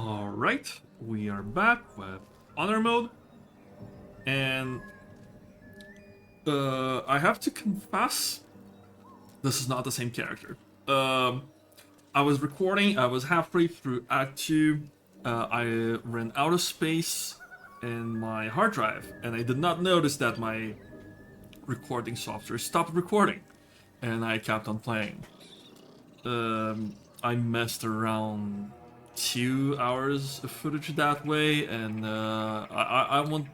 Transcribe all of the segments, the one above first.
Alright, we are back with honor mode, and I have to confess, this is not the same character. Um, I was recording, I was halfway through Act 2, I ran out of space in my hard drive, and I did not notice that my recording software stopped recording, and I kept on playing. I messed around 2 hours of footage that way, and I want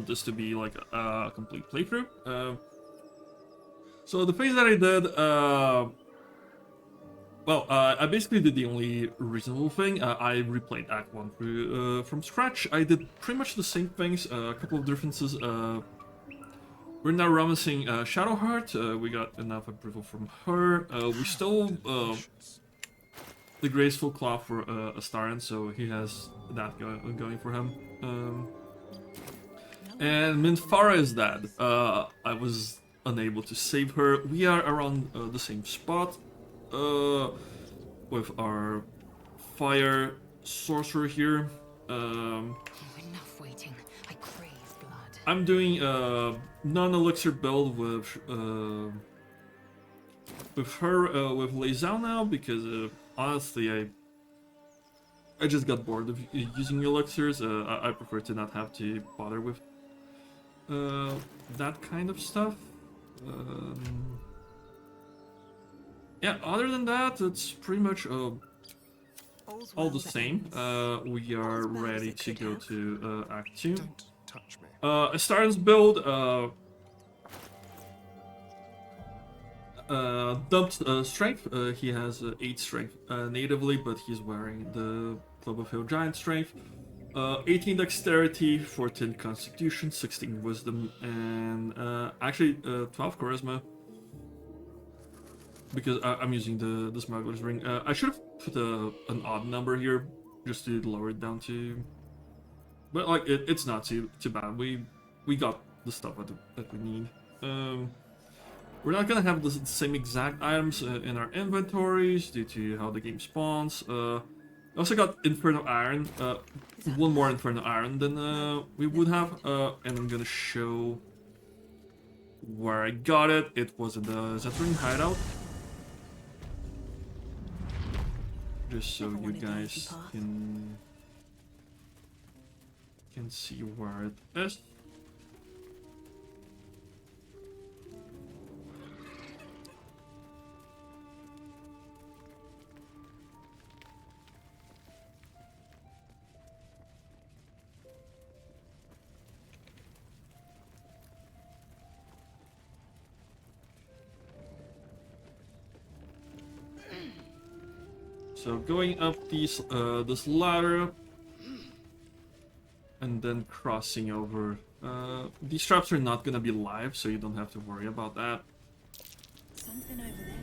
this to be like a complete playthrough. So the things that I did, I basically did the only reasonable thing. I replayed Act 1 through, from scratch. I did pretty much the same things, a couple of differences. We're now promising Shadowheart. We got enough approval from her. We stole the Graceful Claw for Astarion, so he has that going for him. And Minthara is dead. I was unable to save her. We are around the same spot with our fire sorcerer here. Enough waiting. I crave blood. I'm doing a non-elixir build with her with Leizao now because honestly I just got bored of using elixirs. I prefer to not have to bother with that kind of stuff. Yeah, other than that, it's pretty much all the same. We are ready to go to Act 2. Don't touch me. Astarion's build dumped strength. He has 8 strength natively, but he's wearing the Club of Hill Giant strength. 18 dexterity, 14 constitution, 16 wisdom, and actually 12 charisma. Because I'm using the smuggler's ring. I should have put an odd number here just to lower it down to. But like it's not too bad. We got the stuff that we need. We're not gonna have the same exact items in our inventories due to how the game spawns. I also got Inferno Iron, one more Inferno Iron than we would have, and I'm gonna show where I got it. It was in the Zetrin hideout. Just so you guys can see where it is. So going up this ladder, and then crossing over. These traps are not gonna be live, so you don't have to worry about that. Something over there.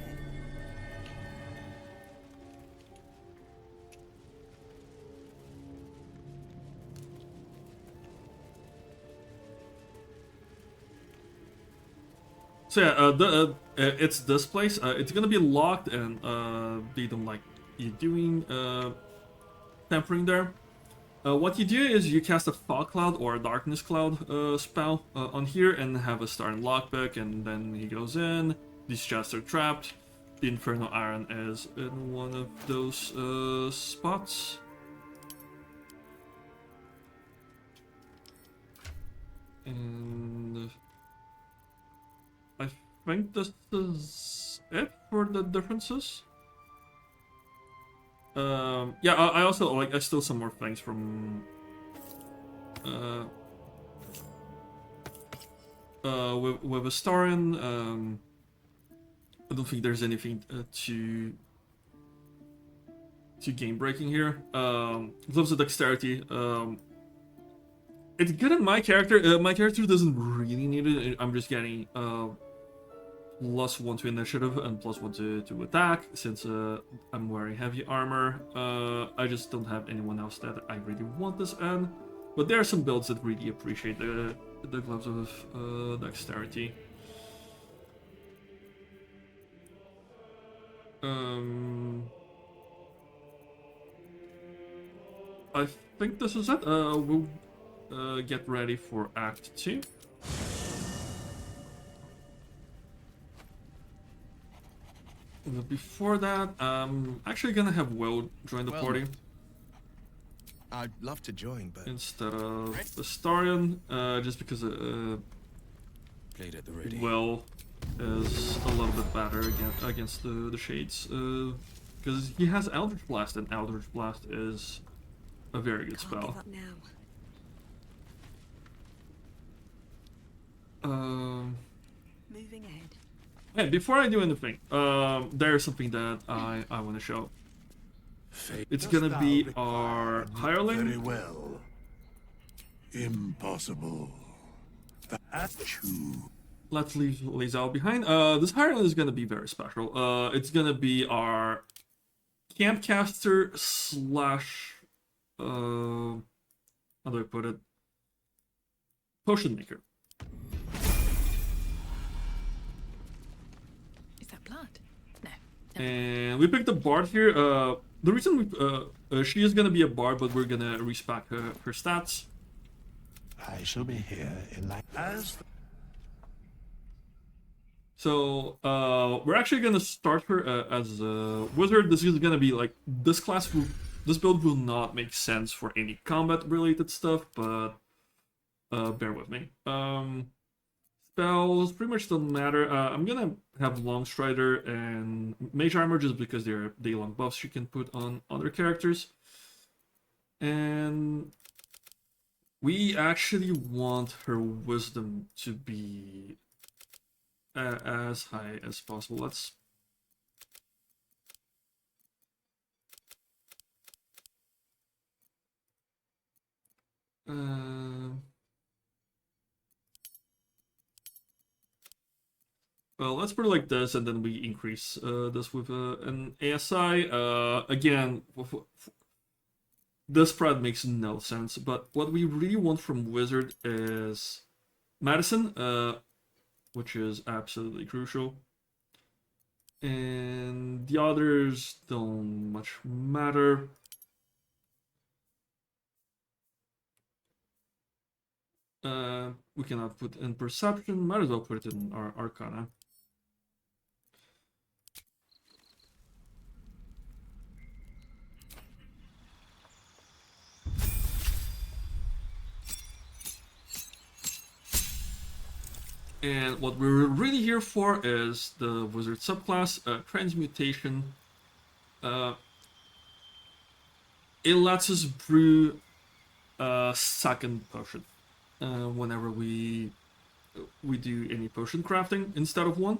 So yeah, it's this place. It's gonna be locked, and they don't like you doing tampering there. What you do is you cast a fog cloud or a darkness cloud spell on here and have a Starn lockpick, and then he goes in. These chests are trapped. The Inferno Iron is in one of those spots. And I think this is it for the differences. Yeah, I also I stole some more things from with Astarion. I don't think there's anything too game breaking here. Gloves of dexterity. It's good in my character. My character doesn't really need it. I'm just getting +1 to initiative and +1 to attack, since I'm wearing heavy armor. I just don't have anyone else that I really want this in. But there are some builds that really appreciate the gloves of dexterity. I think this is it. We'll get ready for Act 2. But before that, I'm actually gonna have Will join the party I'd love to join, but instead of Astarion, just because played at the ready. Will is a little bit better against the Shades, because he has Eldritch Blast, and Eldritch Blast is a very good Can't spell. give up now. Moving ahead. Hey, before I do anything, there's something that I want to show. It's gonna be our Very hireling. well. Impossible. That's true. Let's leave Lizal behind. This hireling is gonna be very special. It's gonna be our campcaster slash how do I put it? Potion maker. Is that blood? No. And we picked a bard here. The reason she is gonna be a bard, but we're gonna respec her stats. I shall be here in like as So we're actually gonna start her as a wizard. This is gonna be like this build will not make sense for any combat related stuff, but bear with me. Spells pretty much don't matter. I'm gonna have Long Strider and Mage Armor just because they're day-long buffs you can put on other characters. And we actually want her wisdom to be as high as possible. Let's well, let's put it like this, and then we increase this with an ASI. Again, this spread makes no sense, but what we really want from Wizard is Medicine, which is absolutely crucial. And the others don't much matter. We cannot put in Perception, might as well put it in our Arcana. And what we're really here for is the Wizard subclass, Transmutation. It lets us brew a second potion whenever we do any potion crafting instead of one.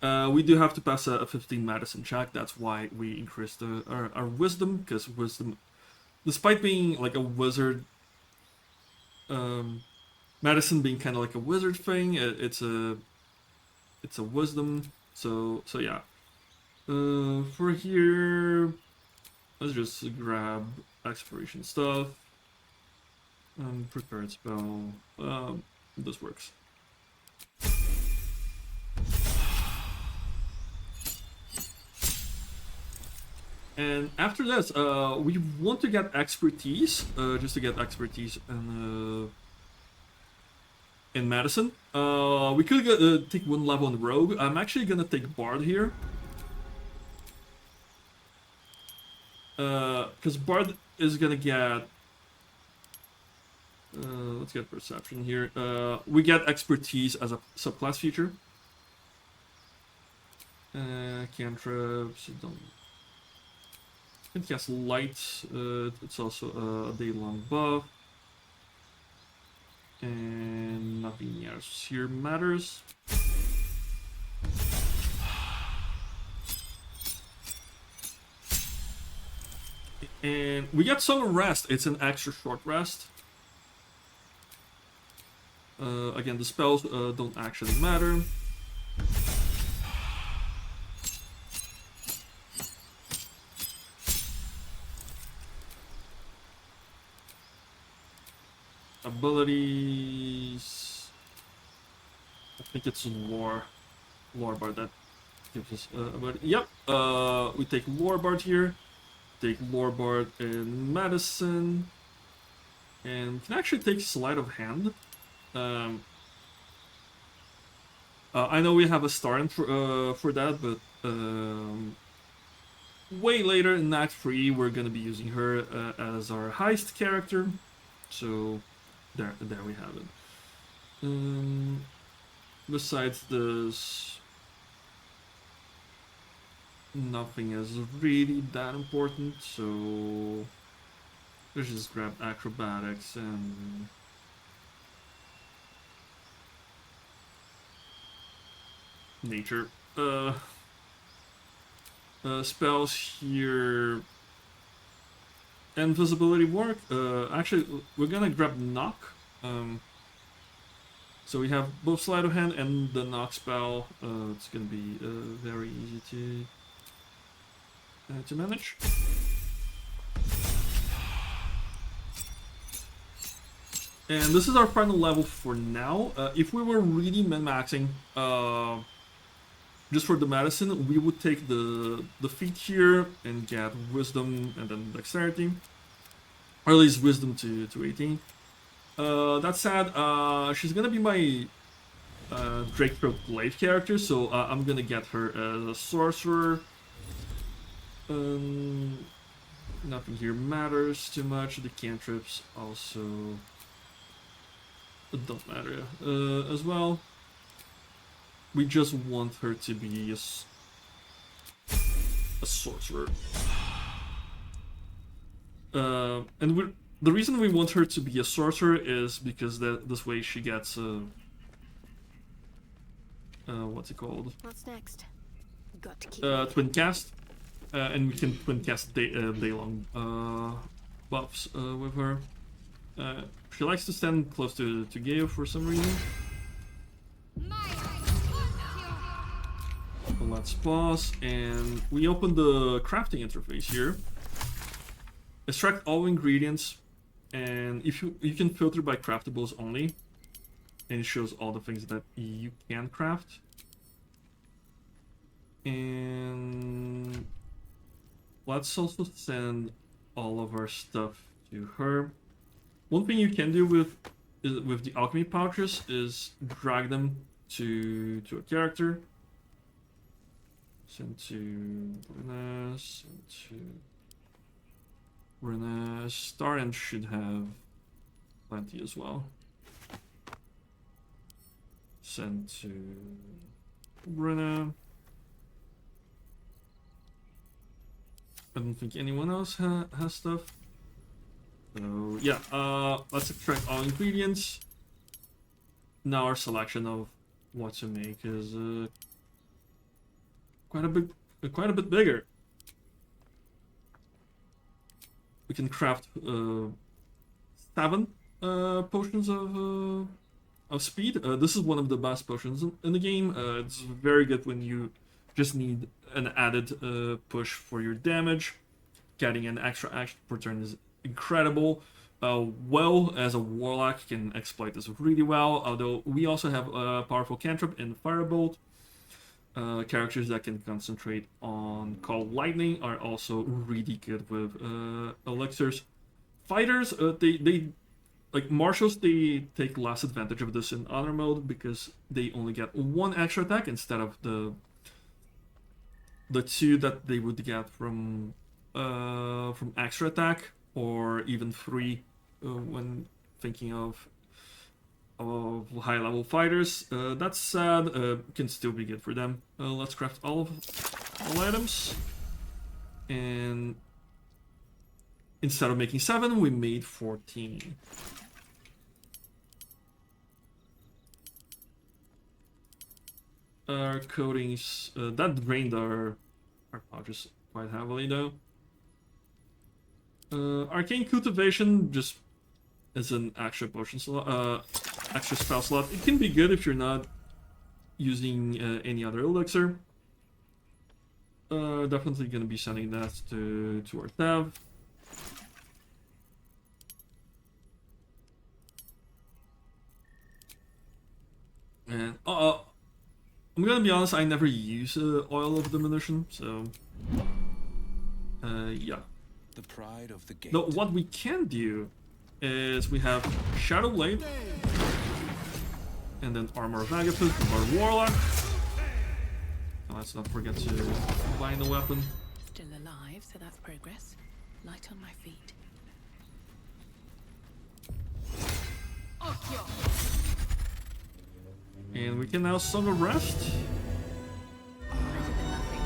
We do have to pass a 15 medicine check. That's why we increased our wisdom, because wisdom, despite being like a wizard, medicine being kind of like a wizard thing, it's a wisdom. So yeah. For here, let's just grab exploration stuff. Prepared spell. This works. And after this, we want to get expertise, just to get expertise in medicine. We could take one level in rogue. I'm actually gonna take bard here, because bard is gonna get. Let's get perception here. We get expertise as a subclass feature. Cantrips, don't. Can cast light. It's also a day-long buff. And nothing else here matters. And we get some rest. It's an extra short rest. Again, the spells don't actually matter. Abilities. I think it's lore bard that gives us. But yep. We take lore bard here. take Lorbard and Medicine, and can actually take Sleight of Hand. I know we have a starting for that, but way later in Act 3 we're gonna be using her as our heist character. So there we have it. Besides this, nothing is really that important, so let's just grab acrobatics and nature. Spells here. Invisibility work. Actually, we're gonna grab knock. So we have both sleight of hand and the knock spell. It's gonna be very easy to manage. And this is our final level for now. If we were really min-maxing, just for the medicine, we would take the feat here and get wisdom and then dexterity, or at least wisdom to 18. That said, she's gonna be my Drakethroat Glaive character, so I'm gonna get her as a sorcerer. Nothing here matters too much. The cantrips also don't matter as well. We just want her to be a sorcerer. And the reason we want her to be a sorcerer is because this way she gets what's it called? What's next? Got to keep Twin cast, and we can twin cast day-long buffs with her. She likes to stand close to Geo for some reason. Let's pause, and we open the crafting interface here. Extract all ingredients, and if you can filter by craftables only, and it shows all the things that you can craft. And let's also send all of our stuff to her. One thing you can do with the alchemy pouches is drag them to a character. Send to Bruna, send to Bruna. Starend should have plenty as well. Send to Bruna. I don't think anyone else has stuff. So yeah, let's extract all ingredients. Now our selection of what to make is quite a bit bigger. We can craft 7 potions of speed. This is one of the best potions in the game. It's very good when you just need an added push for your damage. Getting an extra action per turn is incredible. Well, as a warlock, can exploit this really well. Although we also have a powerful cantrip in Firebolt. Characters that can concentrate on Call Lightning are also really good with elixirs. Fighters, they like marshals, they take less advantage of this in honor mode because they only get 1 extra attack instead of the 2 that they would get from extra attack, or even 3 when thinking of high-level fighters. That said, can still be good for them. Let's craft all items, and instead of making 7, we made 14. Our coatings that drained our pouches quite heavily though. Arcane Cultivation just is an extra potion slot, extra spell slot. It can be good if you're not using any other elixir. Definitely gonna be sending that to our tab. And I'm gonna be honest, I never use Oil of Diminution, so yeah. The pride of the gate. No, what we can do is we have Shadow Blade, and then Armor of Agapus from our Warlock. And let's not forget to combine the weapon. Still alive, so that's progress. Light on my feet. And we can now Song of Rest. Better than nothing.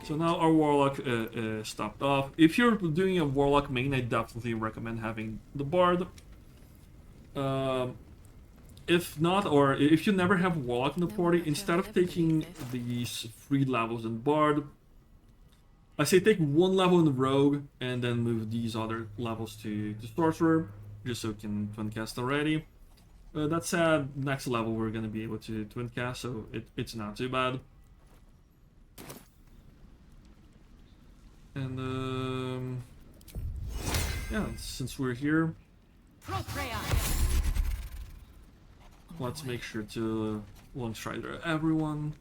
So now our Warlock stopped off. If you're doing a Warlock main, I definitely recommend having the Bard. If not, or if you never have Warlock in the party, instead of taking these 3 levels in Bard, I say take 1 level in the Rogue, and then move these other levels to Sorcerer, just so you can twin cast already. That said, next level we're gonna be able to twin cast, so it's not too bad. And yeah, since we're here, let's make sure to launch Strider everyone.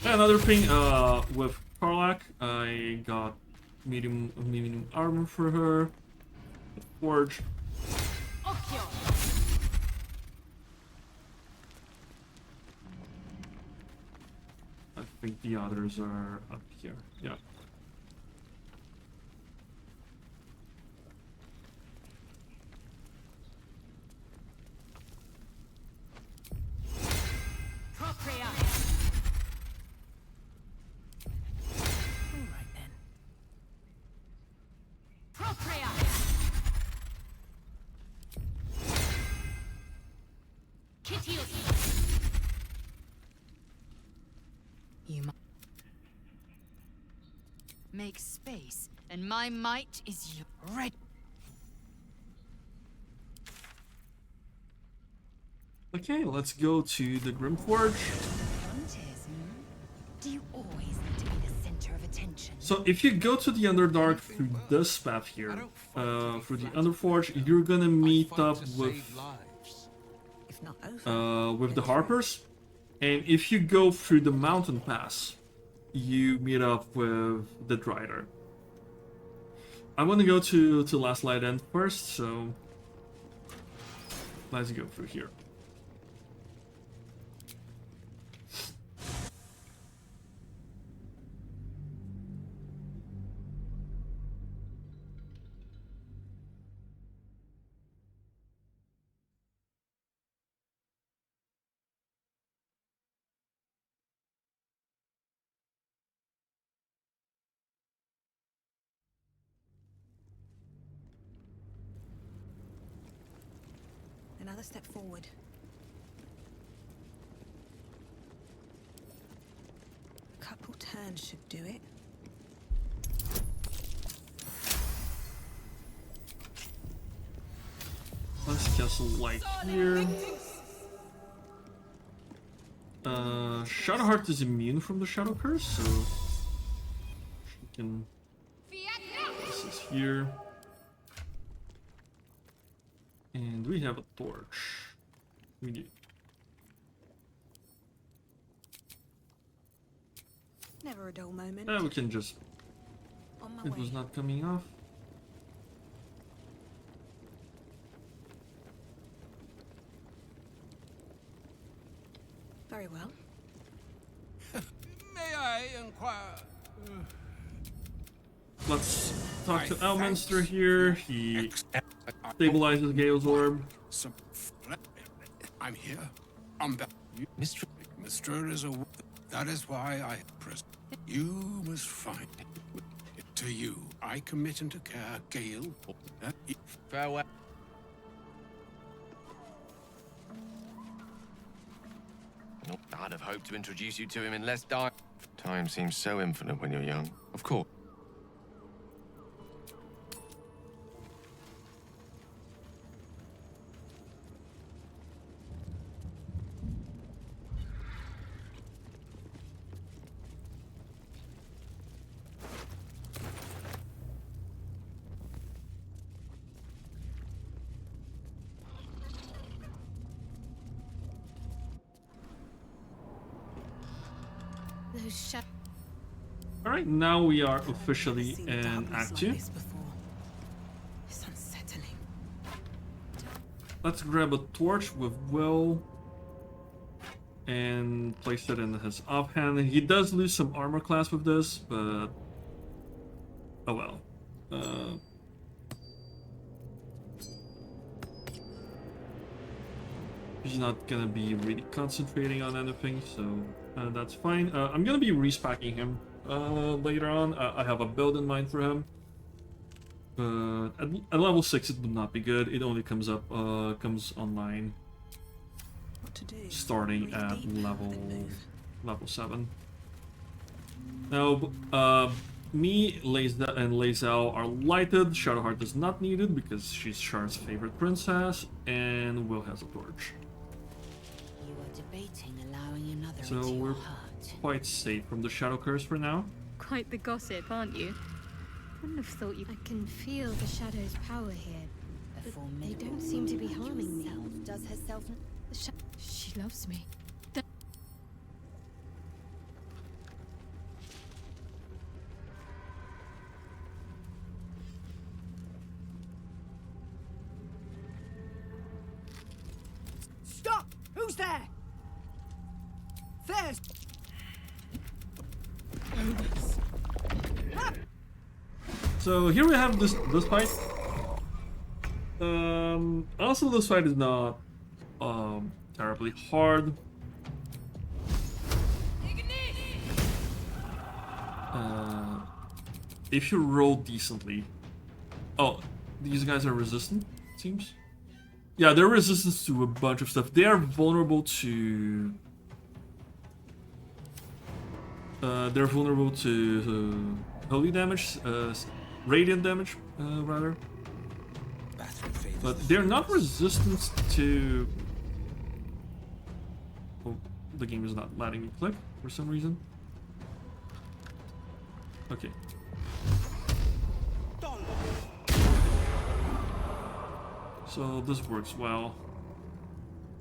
Another thing, with Karlach, I got medium armor for her. Forge. I think the others are up here. Yeah. Alright then. You make space, and my might is your red. Okay, let's go to the Grimforge. Do you always need to be the center of attention? So if you go to the Underdark through this path here, through the Underforge, you're gonna meet up with If not over. with the Harpers, and if you go through the Mountain Pass, you meet up with the Drider. I want to go to Last Light End first, so let's go through here. Another step forward. A couple turns should do it. Let's cast a light here. Shadowheart is immune from the Shadow Curse, so she can. This is here. And we have a torch. We do. Never a dull moment. We can just. On my It way. was not coming off. Very well. May I inquire? Let's talk to Elminster here. He stabilizes Gale's Orb. I'm here. I'm back. Mister is a. That is why I press. You must find it. To you, I commit into care, Gale. Farewell. I'd have hoped to introduce you to him in less time. Time seems so infinite when you're young. Of course. The Those shadows. Alright, now we are officially in Act 2. It's unsettling. Let's grab a torch with Will and place it in his offhand. He does lose some armor class with this, but oh well. He's not gonna be really concentrating on anything, so that's fine. I'm gonna be respacking him later on. I have a build in mind for him, but at level 6 it would not be good. It only comes up comes online What to do? starting at Breathe deep, level then move. 7. Now, me, Laza, and Lazel are lighted. Shadowheart is not needed because she's Shard's favorite princess, and Will has a torch. You are debating allowing another So into we're your heart. quite safe from the Shadow Curse for now. Quite the gossip, aren't you? Wouldn't have thought you. I can feel the shadow's power here. A But they don't seem to be harming me. Does herself. She loves me. Stop! Who's there? There's. So here we have this fight. Also this fight is not terribly hard. If you roll decently. Oh, these guys are resistant, it seems. Yeah, they're resistant to a bunch of stuff. They are vulnerable to they're vulnerable to holy damage, radiant damage, rather. But they're not resistant to... Oh, the game is not letting me click for some reason. Okay. So this works well.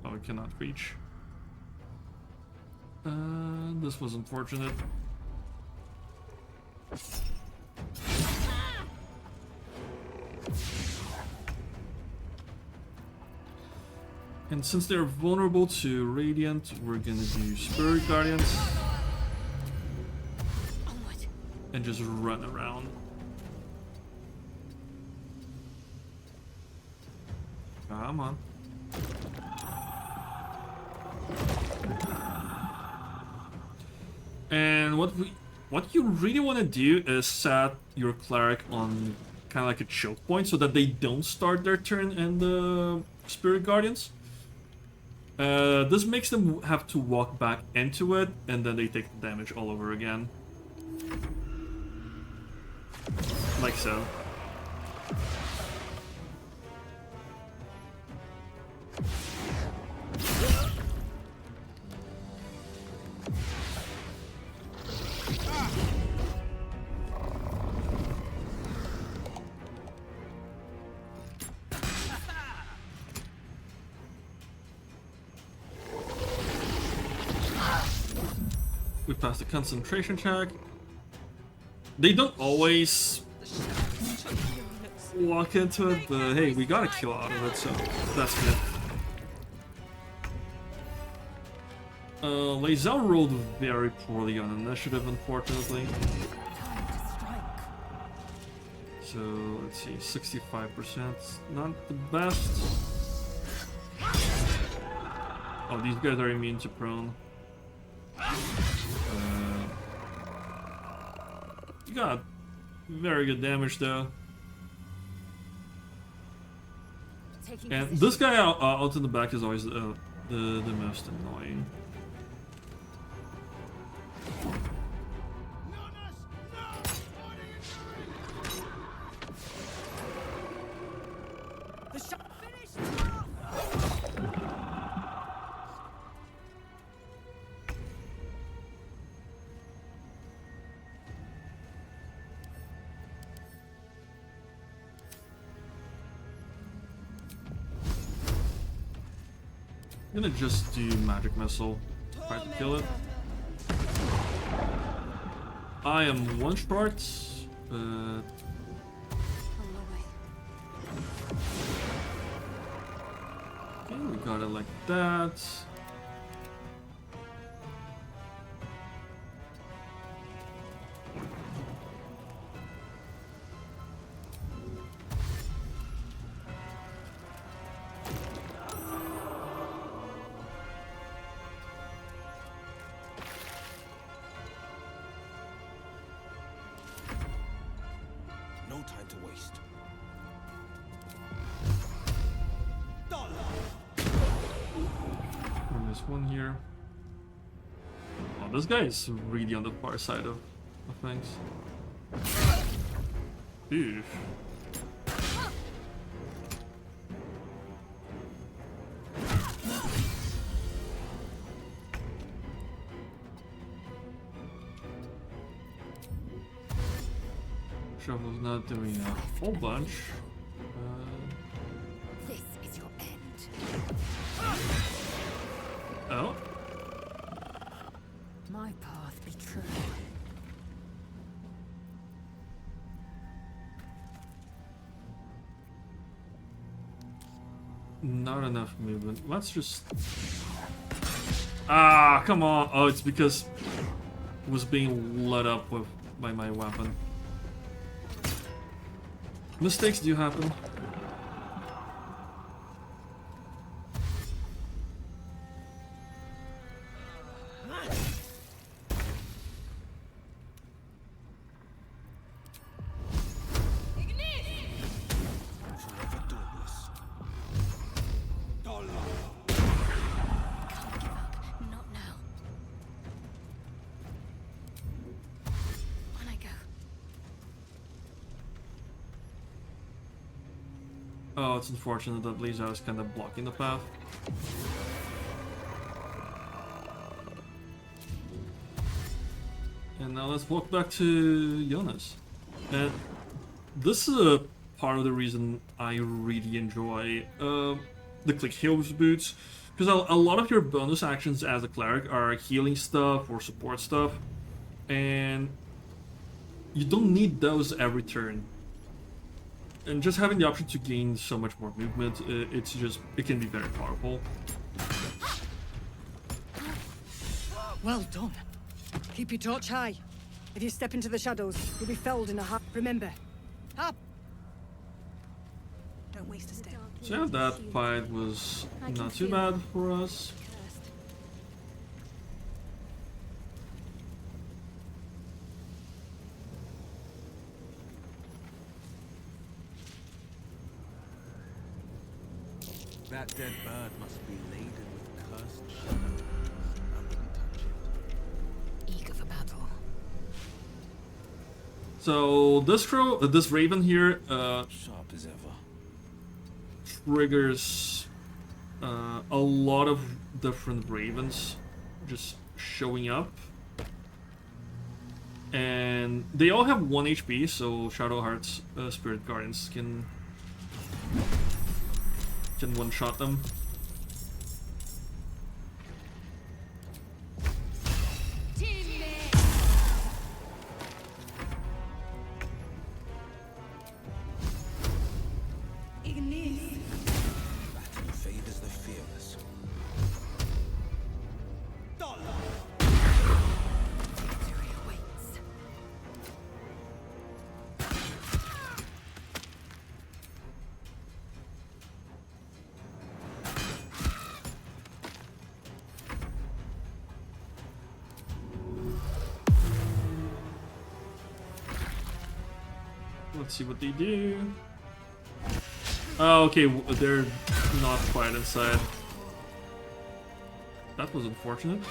Oh, I cannot reach. This was unfortunate. And since they're vulnerable to Radiant, we're gonna do Spirit Guardians. And just run around. Come on. And what you really want to do is set your cleric on kind of like a choke point so that they don't start their turn in the Spirit Guardians. This makes them have to walk back into it, and then they take the damage all over again. Like so. We passed the concentration check. They don't always walk into it, but hey, we got a kill out of it, so that's good. Lazel rolled very poorly on initiative, unfortunately. So let's see, 65%, not the best. Oh, these guys are immune to prone. You got very good damage though. And this guy out in the back is always the most annoying. I'm gonna just do magic missile, try to kill it. I am one short. Okay, we got it like that. No time to waste. And there's one here. Oh, this guy is really on the far side of things. Oof. Shovel's not doing a whole bunch. This is your end. Oh. My path be true. Not enough movement. Let's just... Ah, come on. Oh, it's because it was being lit up with by my weapon. Mistakes do happen. Forever dauntless. Not now. On I go. Oh, it's unfortunate that Lisa is kind of blocking the path. And now let's walk back to Jonas. And this is a part of the reason I really enjoy the Click Heals boots. Because a lot of your bonus actions as a cleric are healing stuff or support stuff. And you don't need those every turn. And just having the option to gain so much more movement, it can be very powerful. Well done. Keep your torch high. If you step into the shadows, you'll be felled in a heart. Remember. Up. Don't waste a step. So yeah, that fight was not too bad for us. That dead bird must be laden with cursed shadows. I wouldn't touch it. Eager for battle. So this raven here, Sharp as ever. triggers a lot of different ravens just showing up. And they all have 1 HP, so Shadowheart's Spirit Guardians can one-shot them. Battle favors the fearless. Victory awaits. Let's see what they do. Oh, okay, they're not quite inside. That was unfortunate.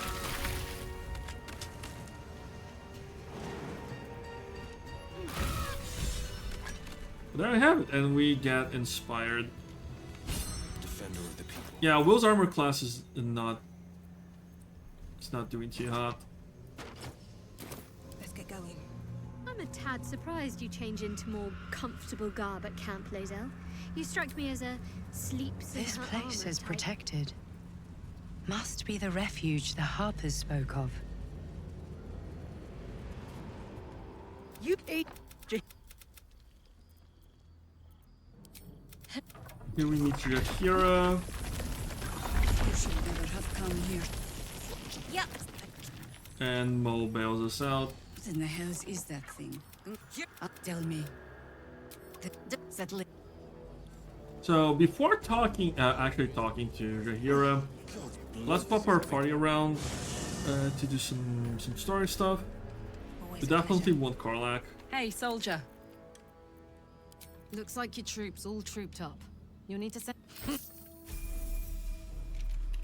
But there I have it, and we get inspired. Defender of the people. Yeah, Will's armor class is not... It's not doing too hot. Let's get going. I'm a tad surprised you change into more comfortable garb at Camp Lazel. You strike me as a sleeps in This her place armor is type. protected. Must be the refuge the Harpers spoke of. You ate. Here we meet Jahira. You should never have come here. Yep. And Mo bails us out. What in the hells is that thing? Tell me. Settle it. So before actually talking to Jahira, let's pop our party around to do some story stuff. We definitely want Karlach. Hey, soldier. Looks like your troops all trooped up. You'll need to send.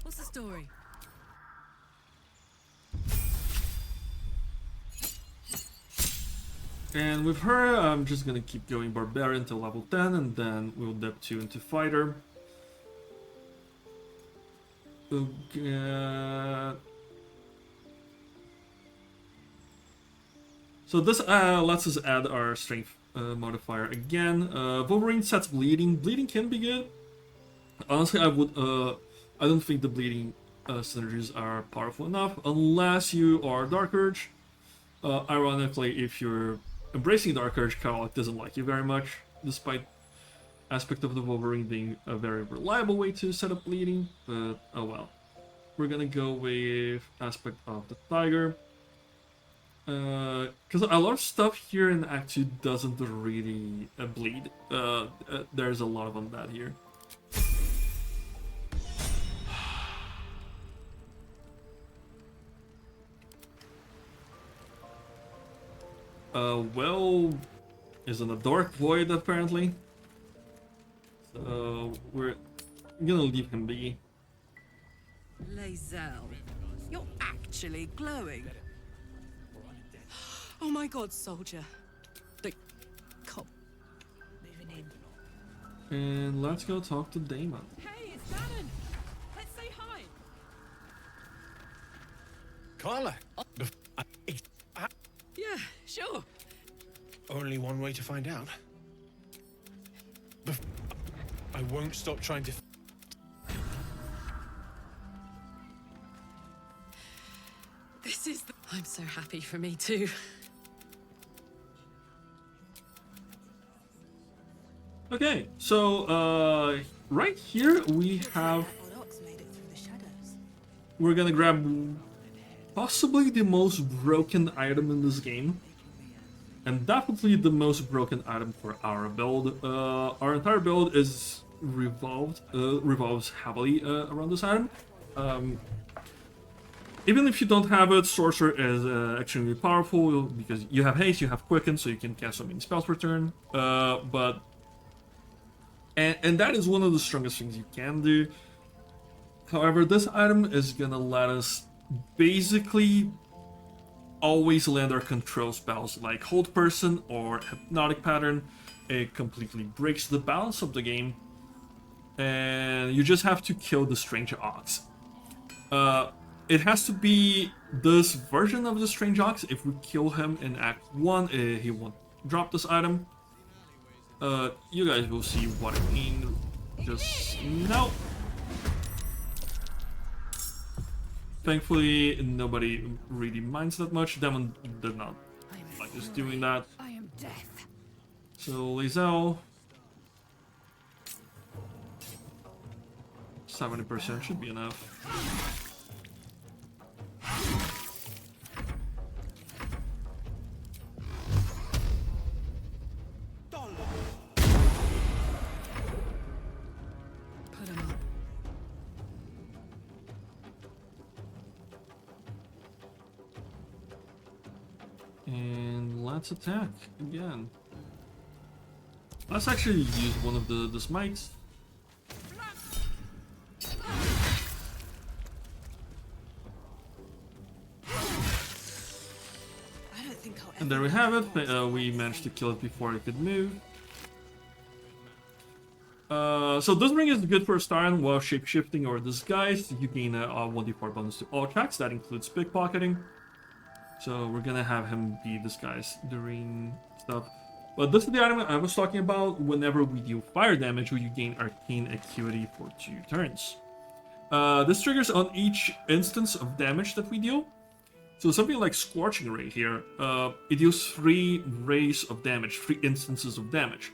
What's the story? And with her, I'm just gonna keep going Barbarian till level 10, and then we'll dip 2 into Fighter. Okay. So this lets us add our strength modifier again. Wolverine sets bleeding. Bleeding can be good. Honestly, I don't think the bleeding synergies are powerful enough unless you are Dark Urge. Ironically, if you're embracing Dark Urge, Karlach doesn't like you very much, despite aspect of the Wolverine being a very reliable way to set up bleeding. But oh well. We're gonna go with aspect of the Tiger. Because a lot of stuff here in Act 2 doesn't really bleed. There's a lot of undead here. Well, is in a dark void apparently. So we're gonna leave him be. Lae'zel, you're actually glowing. Oh my god, soldier. The cop. Moving in. And let's go talk to Damon. Hey, it's Shannon. Let's say hi. Carla. Yeah, sure. Only one way to find out. I won't stop trying to. This is the... I'm so happy for me too. Okay, so right here we have. We're gonna grab possibly the most broken item in this game, and definitely the most broken item for our build. Our entire build is revolves heavily around this item. Even if you don't have it, Sorcerer is extremely powerful because you have haste, you have quicken, so you can cast so many spells per turn. And that is one of the strongest things you can do. However, this item is gonna let us basically always land our control spells like Hold Person or Hypnotic Pattern. It completely breaks the balance of the game, and you just have to kill the Strange Ox. It has to be this version of the Strange Ox. If we kill him in Act 1, he won't drop this item. You guys will see what I mean just now. Thankfully, nobody really minds that much. Demon did not like just doing that. I am death. So, Lae'zel. 70% should be enough. Put him up. And let's attack again. Let's actually use one of the smites. And there we have it. We managed to kill it before it could move. So this ring is good for a start while shape-shifting or disguise. You gain a 1d4 bonus to all checks. That includes pickpocketing. So we're gonna have him be disguised during stuff. But this is the item I was talking about. Whenever we deal fire damage, we gain Arcane Acuity for 2 turns. This triggers on each instance of damage that we deal. So something like Scorching Ray here, it deals 3 rays of damage, 3 instances of damage.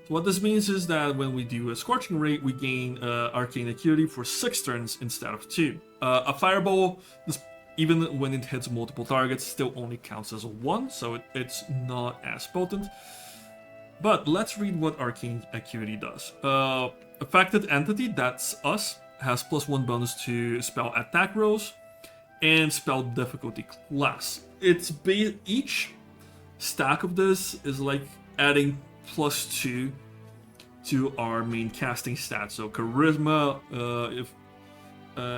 So what this means is that when we do a Scorching Ray, we gain Arcane Acuity for 6 turns instead of 2. A Fireball, even when it hits multiple targets, still only counts as a 1, so it's not as potent. But let's read what Arcane Acuity does. Affected entity, that's us, has +1 bonus to spell attack rolls and spell difficulty class. Each stack of this is like adding +2 to our main casting stats. So charisma, if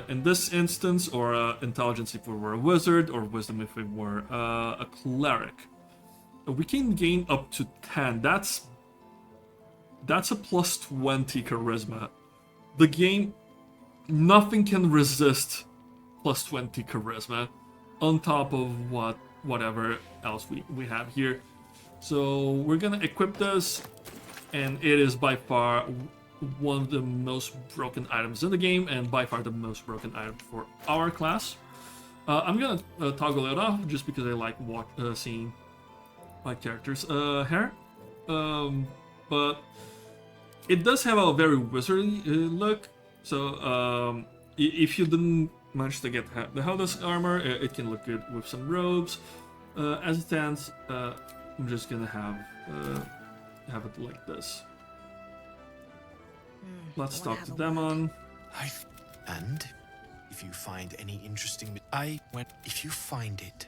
in this instance, or intelligence if we were a wizard, or wisdom if we were a cleric. We can gain up to 10. That's a +20 charisma. The game, nothing can resist +20 charisma on top of whatever else we have here. So we're gonna equip this, and it is by far one of the most broken items in the game, and by far the most broken item for our class. I'm gonna toggle it off just because I like seeing my character's hair. But it does have a very wizardly look. So if you didn't manage to get the Helldusk armor, it can look good with some robes. As it stands, I'm just gonna have it like this. Let's talk to Demon. And if you find any interesting, if you find it,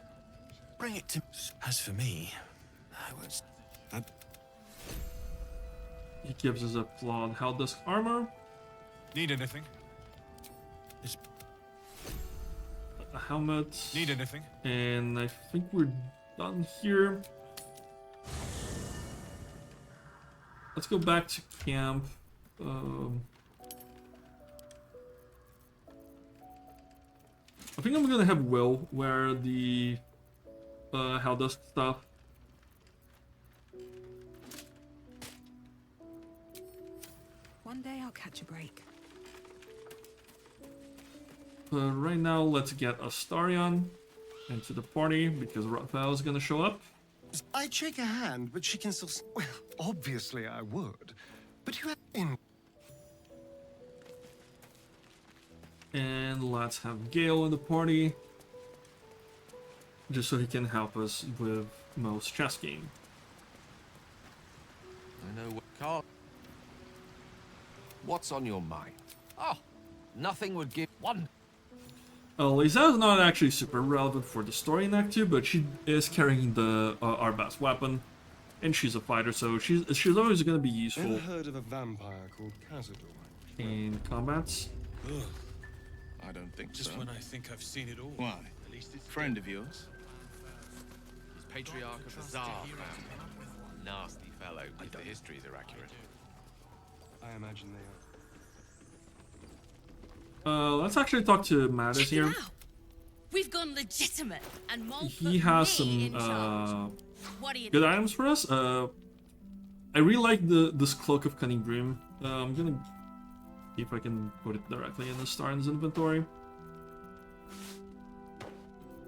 bring it to. As for me, He gives us a flawed Helldusk armor. Need anything? A helmet. Need anything? And I think we're done here. Let's go back to camp. I think I'm gonna have Will wear the Helldusk stuff. One day I'll catch a break. Right now, let's get Astarion into the party because Raphael is gonna show up. I'd shake her hand, but she can still. Well, obviously I would. But you have in. And let's have Gale in the party, just so he can help us with most chess game. I know what. Carl. What's on your mind? Oh, nothing would give one. Lisa is not actually super relevant for the story in Act 2, but she is carrying our best weapon, and she's a fighter, so she's always going to be useful. Ever heard of a vampire called Cazador? In combats. Ugh. I don't think so. Just when I think I've seen it all. Why? At least it's friend of yours? He's patriarch of the Tsar family. Nasty fellow, if the histories are accurate. I imagine they are. Let's actually talk to Mattis here. We've gone legitimate, and he has some good items for us. I really like this Cloak of Cunning Broom. I'm gonna see if I can put it directly in the Starn's inventory.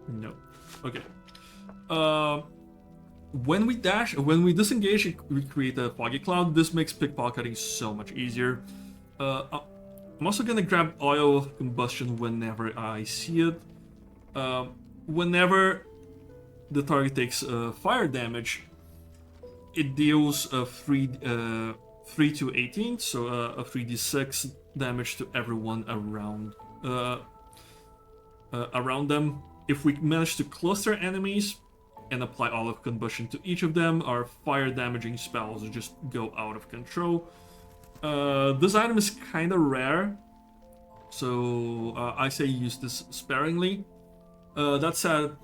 No. Okay. When we disengage, we create a foggy cloud. This makes pickpocketing so much easier. I'm also gonna grab Oil of Combustion whenever I see it. Whenever the target takes fire damage, it deals 3 to 18, so a 3d6 damage to everyone around them. If we manage to cluster enemies and apply Oil of Combustion to each of them, our fire damaging spells just go out of control. This item is kind of rare, so I say use this sparingly. That said,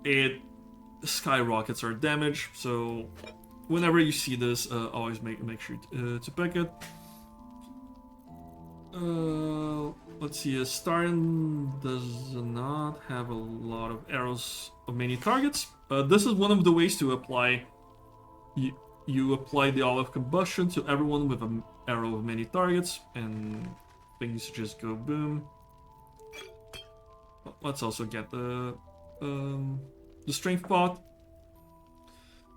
it skyrockets our damage, so whenever you see this, always make sure to pick it. Let's see, Starn does not have a lot of arrows of many targets. This is one of the ways to apply. You apply the Oil of Combustion to everyone with an arrow of many targets, and things just go boom. let's also get the strength pot.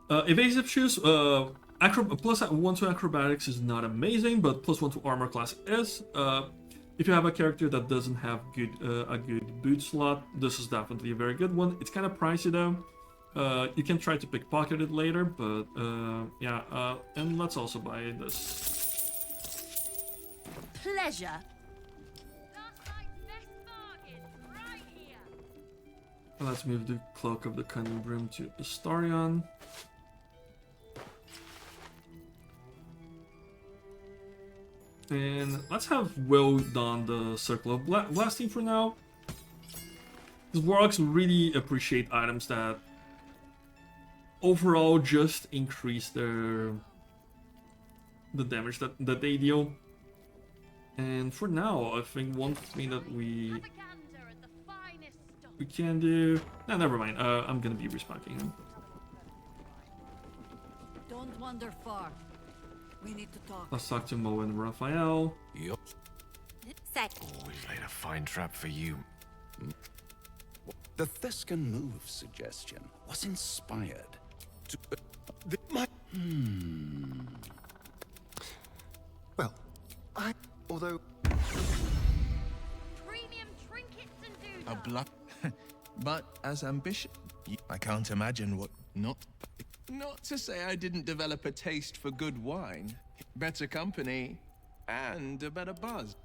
Evasive shoes. Plus 1 to acrobatics is not amazing, but plus 1 to armor class is. If you have a character that doesn't have a good boot slot, this is definitely a very good one. It's kind of pricey though. You can try to pickpocket it later, but yeah. And let's also buy this. Pleasure. Let's move the Cloak of the Cunning Broom to Astarion. And let's have Will don the Circle of Blasting for now. Because Warlocks really appreciate items that overall just increase the damage that they deal. And for now, I think one thing that we can do... No, never mind. I'm gonna be respawning him. Don't wander far. We need to talk. Let's talk to Mo and Raphael. Yup. Set. Oh, we've laid a fine trap for you. The Thescan move suggestion was inspired to... Well, although... Premium trinkets and doodles. A bluff. But as ambition, I can't imagine what not. Not to say I didn't develop a taste for good wine, better company, and a better buzz.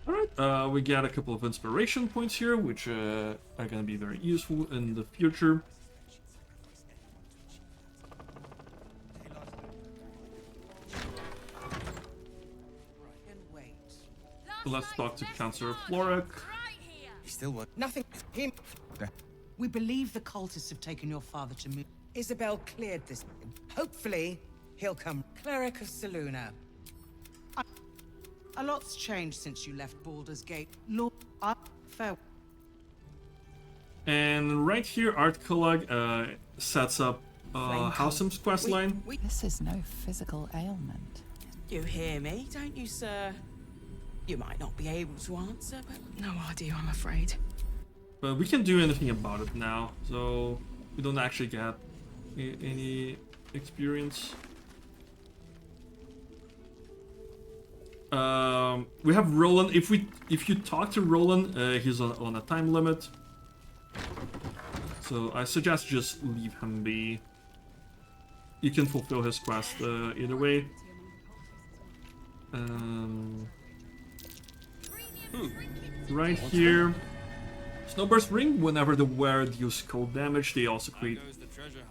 Alright, we got a couple of inspiration points here, which are gonna be very useful in the future. Let's talk to Chancellor Floric. Still what? Nothing. Him. We believe the cultists have taken your father to move. Isabel cleared this. Hopefully, he'll come. Cleric of Saluna. A lot's changed since you left Baldur's Gate. Lord, farewell. And right here, Art Kullag sets up Howsam's questline. This is no physical ailment. You hear me, don't you, sir? You might not be able to answer, but no idea, I'm afraid. But we can't do anything about it now, so we don't actually get any experience. We have Roland. If you talk to Roland, he's on a time limit. So I suggest just leave him be. You can fulfill his quest either way. Right here, Snowburst Ring. Whenever the wearer deals cold damage, they also create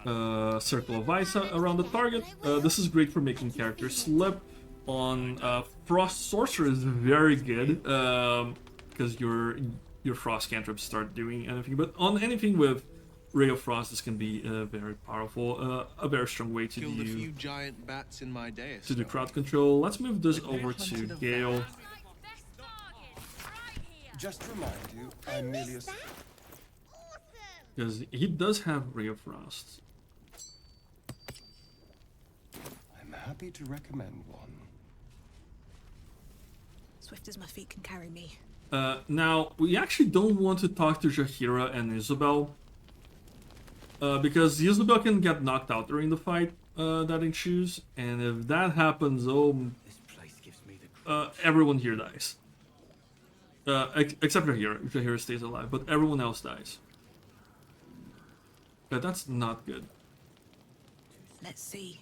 Circle of Ice around the target. This is great for making characters slip. On Frost Sorcerer is very good because your Frost cantrips start doing anything. But on anything with Ray of Frost, this can be very powerful, a very strong way to Killed a do few giant bats in my day. to do crowd control. Let's move this over to Gale. Just to remind you, I'm merely a... Because he does have Ray of Frost. I'm happy to recommend one. Swift as my feet can carry me. Now, we actually don't want to talk to Jaheira and Isabel. Because Isabel can get knocked out during the fight that ensues. And if that happens, everyone here dies. Except Jaheira. Jaheira stays alive, but everyone else dies. But that's not good. Let's see.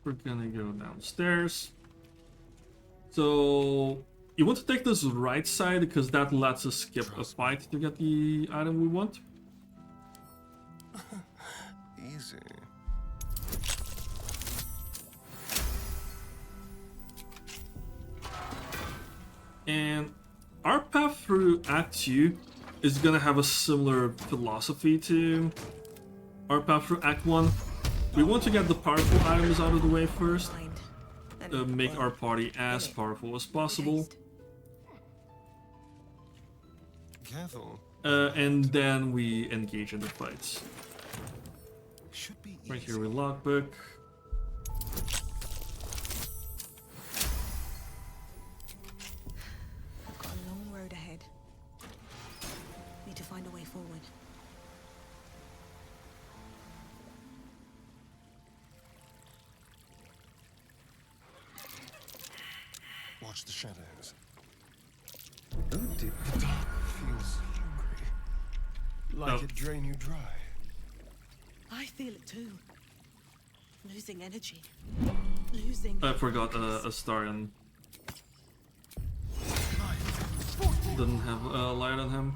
We're gonna go downstairs. So you want to take this right side because that lets us skip a fight to get the item we want. Easy. And our path through Act 2 is gonna have a similar philosophy to our path through Act 1. We want to get the powerful items out of the way first, make our party as powerful as possible. Careful. And then we engage in the fights. Right here we lockpick. Watch the shadows. Oh dear, the dark feels hungry. Like it drain you dry. I feel it too. Losing energy. Losing. I forgot Astarion didn't have a light on him.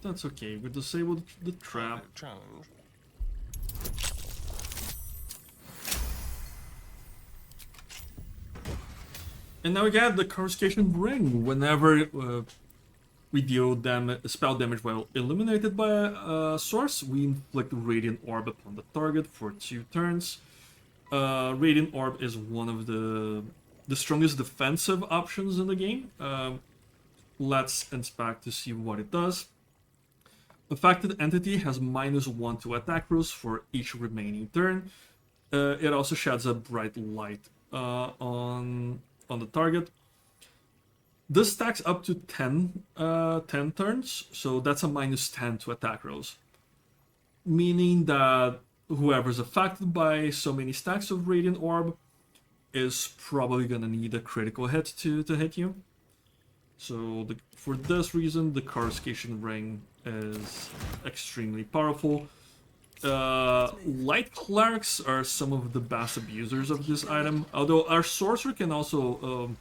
That's okay. We disabled the trap. Challenge. And now we get the coruscation ring. Whenever we deal spell damage while illuminated by a source, we inflict Radiant Orb upon the target for 2 turns. Radiant Orb is one of the strongest defensive options in the game. Let's inspect to see what it does. Affected entity has -1 to attack rolls for each remaining turn. It also sheds a bright light on the target. This stacks up to 10 turns, so that's a -10 to attack rolls. Meaning that whoever's affected by so many stacks of Radiant Orb is probably gonna need a critical hit to hit you. So for this reason, the coruscation ring is extremely powerful. Light clerics are some of the best abusers of this item, although our sorcerer can also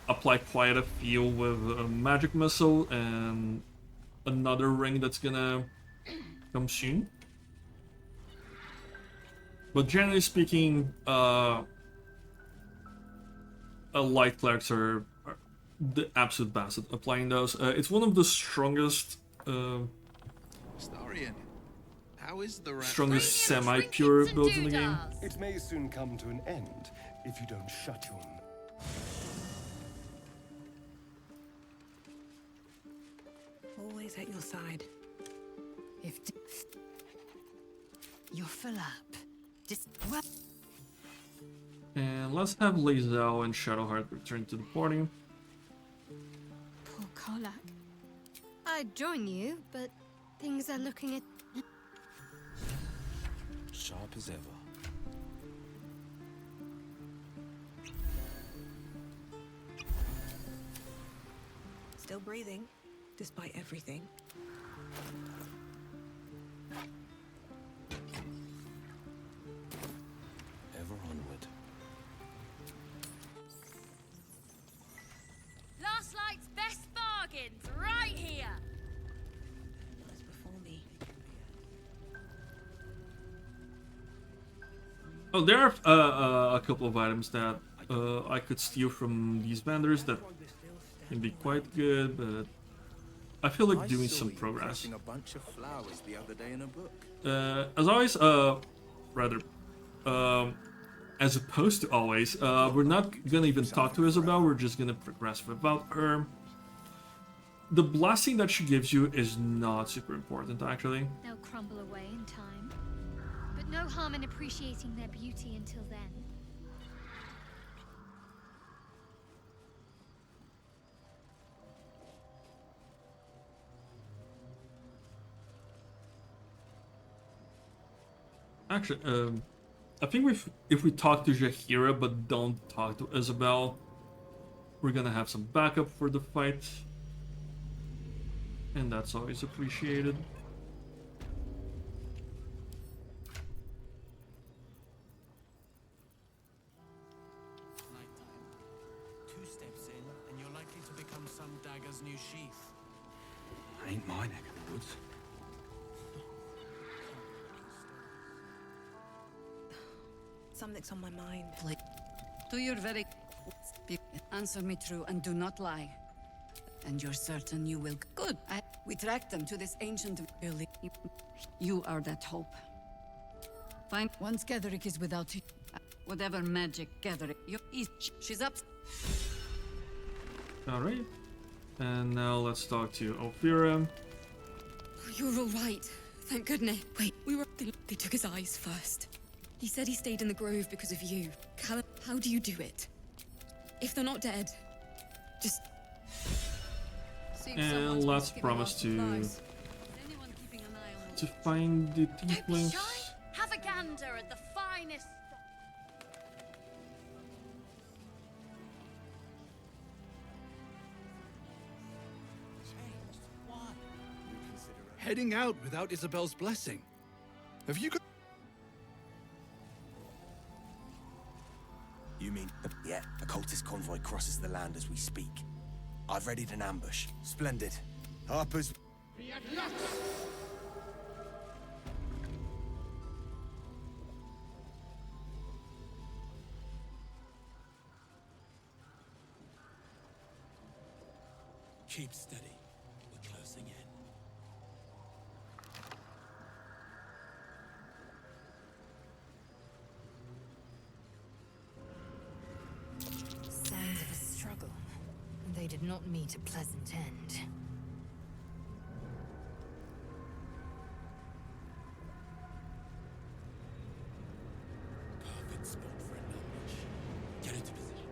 apply quite a few with a magic missile and another ring that's gonna come soon. But generally speaking, light clerics are the absolute best at applying those. It's one of the strongest, Starion, how is the strongest semi-pure builds in the game. It may soon come to an end if you don't shut your mouth. Always at your side. If You're full up. Just And let's have Lae'zel and Shadowheart return to the party. Poor Karlach. I'd join you, but things are looking at... Sharp as ever. Still breathing, despite everything. Ever onward. Last Light's best bargains, right here. Those before me. Oh, there are a couple of items that I could steal from these vendors that can be quite good, but I feel like doing some progress. A bunch of flowers the other day in a book. As always, as opposed to always, we're not gonna even talk to Isabel, we're just gonna progress without her. The blessing that she gives you is not super important, actually. They'll crumble away in time. But no harm in appreciating their beauty until then. Actually, I think if we talk to Jaheira but don't talk to Isabel, we're gonna have some backup for the fight. And that's always appreciated. Nighttime. 2 steps in, and you're likely to become some dagger's new sheath. Ain't my neck of the woods. Something's on my mind. Do your very... Answer me true and do not lie. And you're certain you will... Good. We tracked them to this ancient building. You are that hope. Fine. Once Gatherick is without you, whatever magic Gatherick, she's up. Alright. And now let's talk to Ophira. You're all right. Thank goodness. Wait, they took his eyes first. He said he stayed in the grove because of you. Callum, how do you do it? If they're not dead, just... And let's promise to find the tiefling. wonder at the finest. Heading out without Isabel's blessing. Have you got... You mean... Yeah, a cultist convoy crosses the land as we speak. I've readied an ambush. Splendid. Harper's... Keep steady. We're closing in. Signs of a struggle. They did not meet a pleasant end. Perfect spot for an ambush. Get into position.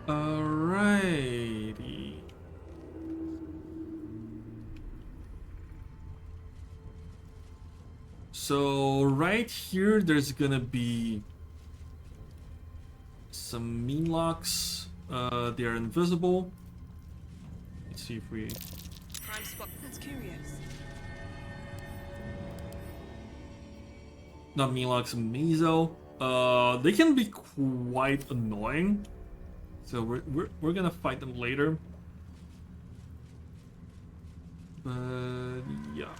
Alrighty. So right here, there's gonna be some mean locks. They are invisible. Let's see if we. Prime spot. That's curious. Not mean locks, Mizo. They can be quite annoying. So we're gonna fight them later. But yeah.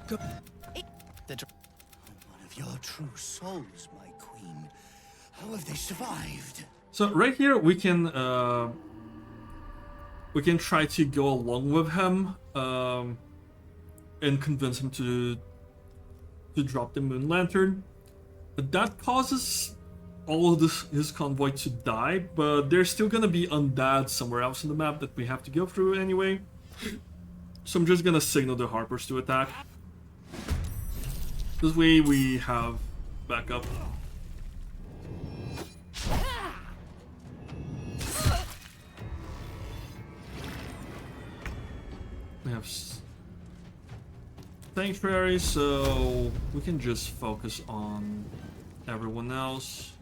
One of your true souls, my queen. How have they survived? So right here we can try to go along with him and convince him to drop the moon lantern. But that causes all of his convoy to die, but there's still gonna be undead somewhere else in the map that we have to go through anyway. So I'm just gonna signal the Harpers to attack. This way we have backup. We have Sanctuary, so we can just focus on everyone else.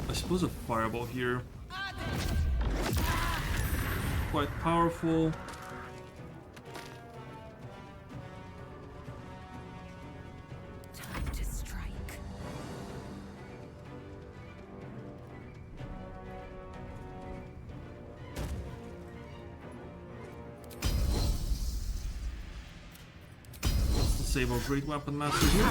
I suppose a Fireball here. Quite powerful. Time to strike. Disable Great Weapon Master here.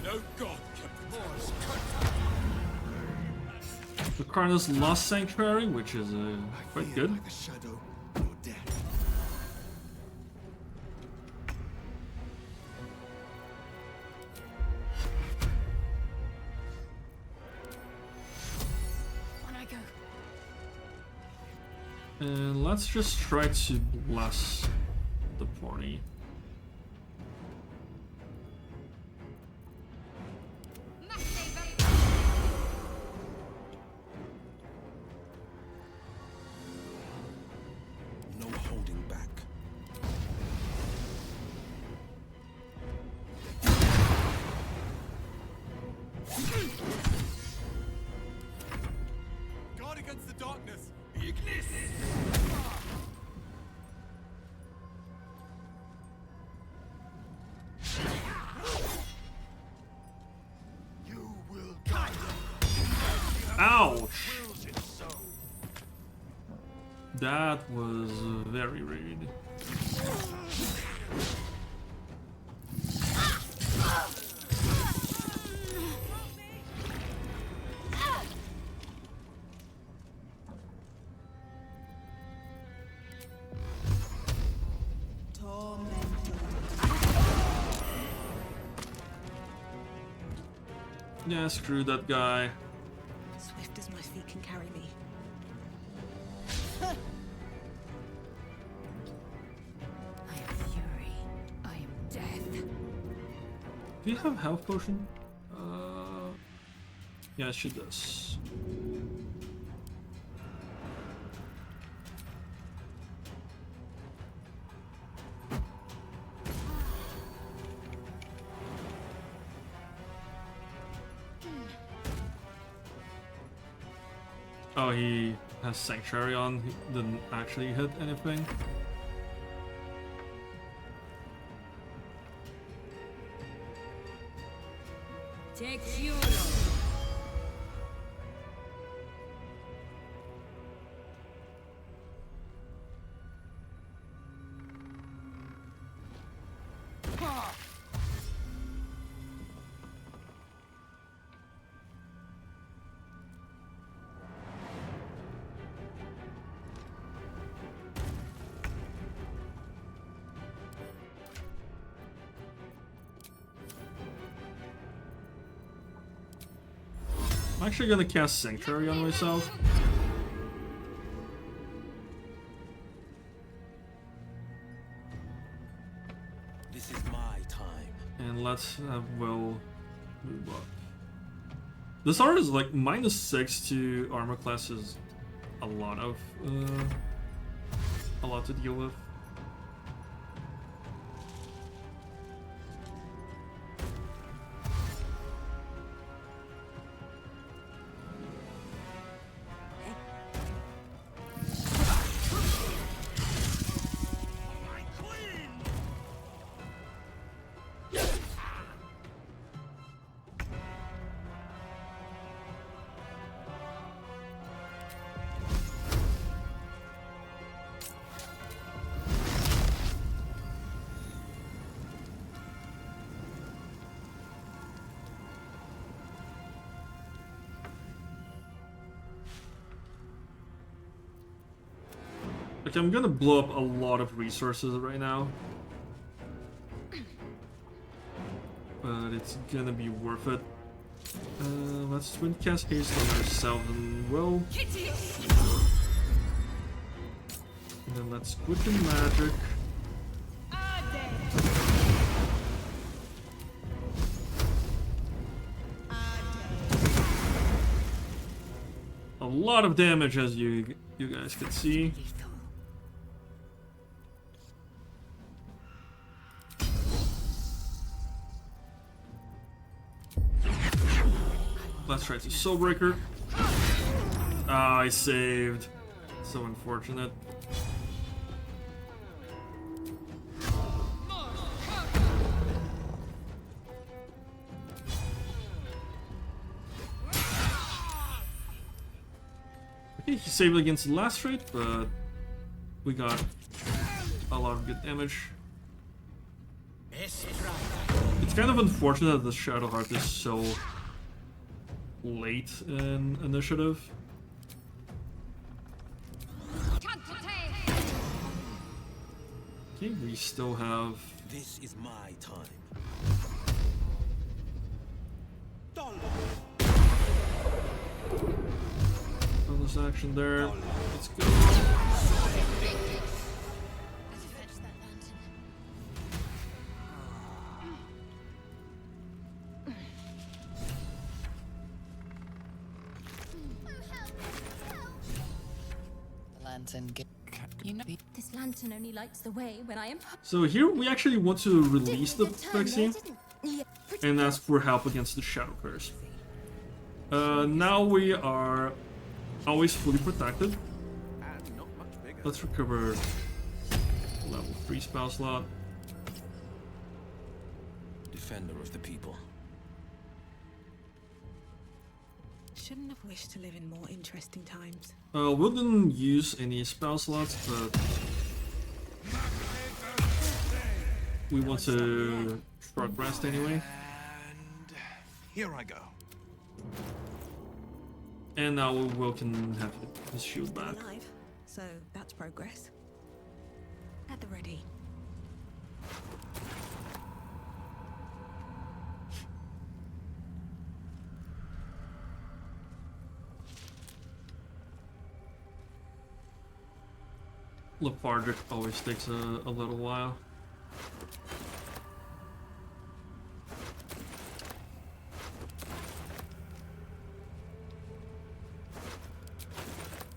No god kept Moors. The Karna's lost Sanctuary, which is quite good. Like a shadow or death. On I go. And let's just try to bless the party. No holding back. Guard against the darkness. Ignis. You will guide Ouch! That was very rude. Yeah, screw that guy. Swift as my feet can carry me. I am fury. I am death. Do you have health potion? Yeah, she does. Oh, he has Sanctuary on. He didn't actually hit anything. Take fury. I'm actually gonna cast Sanctuary on myself. This is my time. And let's have Will move up. This art is like -6 to armor class is a lot to deal with. Like, I'm gonna blow up a lot of resources right now. But it's gonna be worth it. Let's twin cast haste on ourselves and Will. And then let's quit the magic. A lot of damage, as you guys can see. Let's try to Soulbreaker. Ah, I saved. So unfortunate. Okay, he saved against the last trait, but we got a lot of good damage. It's kind of unfortunate that the Shadow Heart is so late in initiative. Okay, we still have... This is my time. Bonus action there. Let's go. You know, this lantern only lights the way when I am. So here we actually want to release the vaccine and ask for help against the Shadow Curse. Now we are always fully protected. Let's recover level 3 spell slot. Defender of the people. Shouldn't have wished to live in more interesting times. We didn't use any spell slots, but we want to short rest anyway. And here I go. And now Will can have his shield back. Alive, so that's progress. At the ready. lethargic always takes a little while.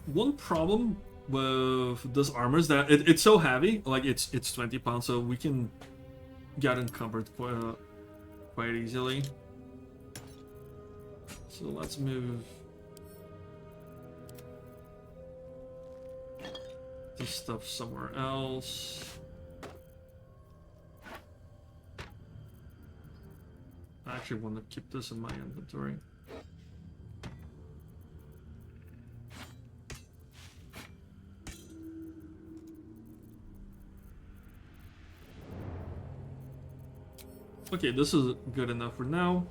One problem with this armor is that it's so heavy, like it's 20 pounds, so we can get encumbered quite easily. So let's move this stuff somewhere else. I actually want to keep this in my inventory. Okay, this is good enough for now.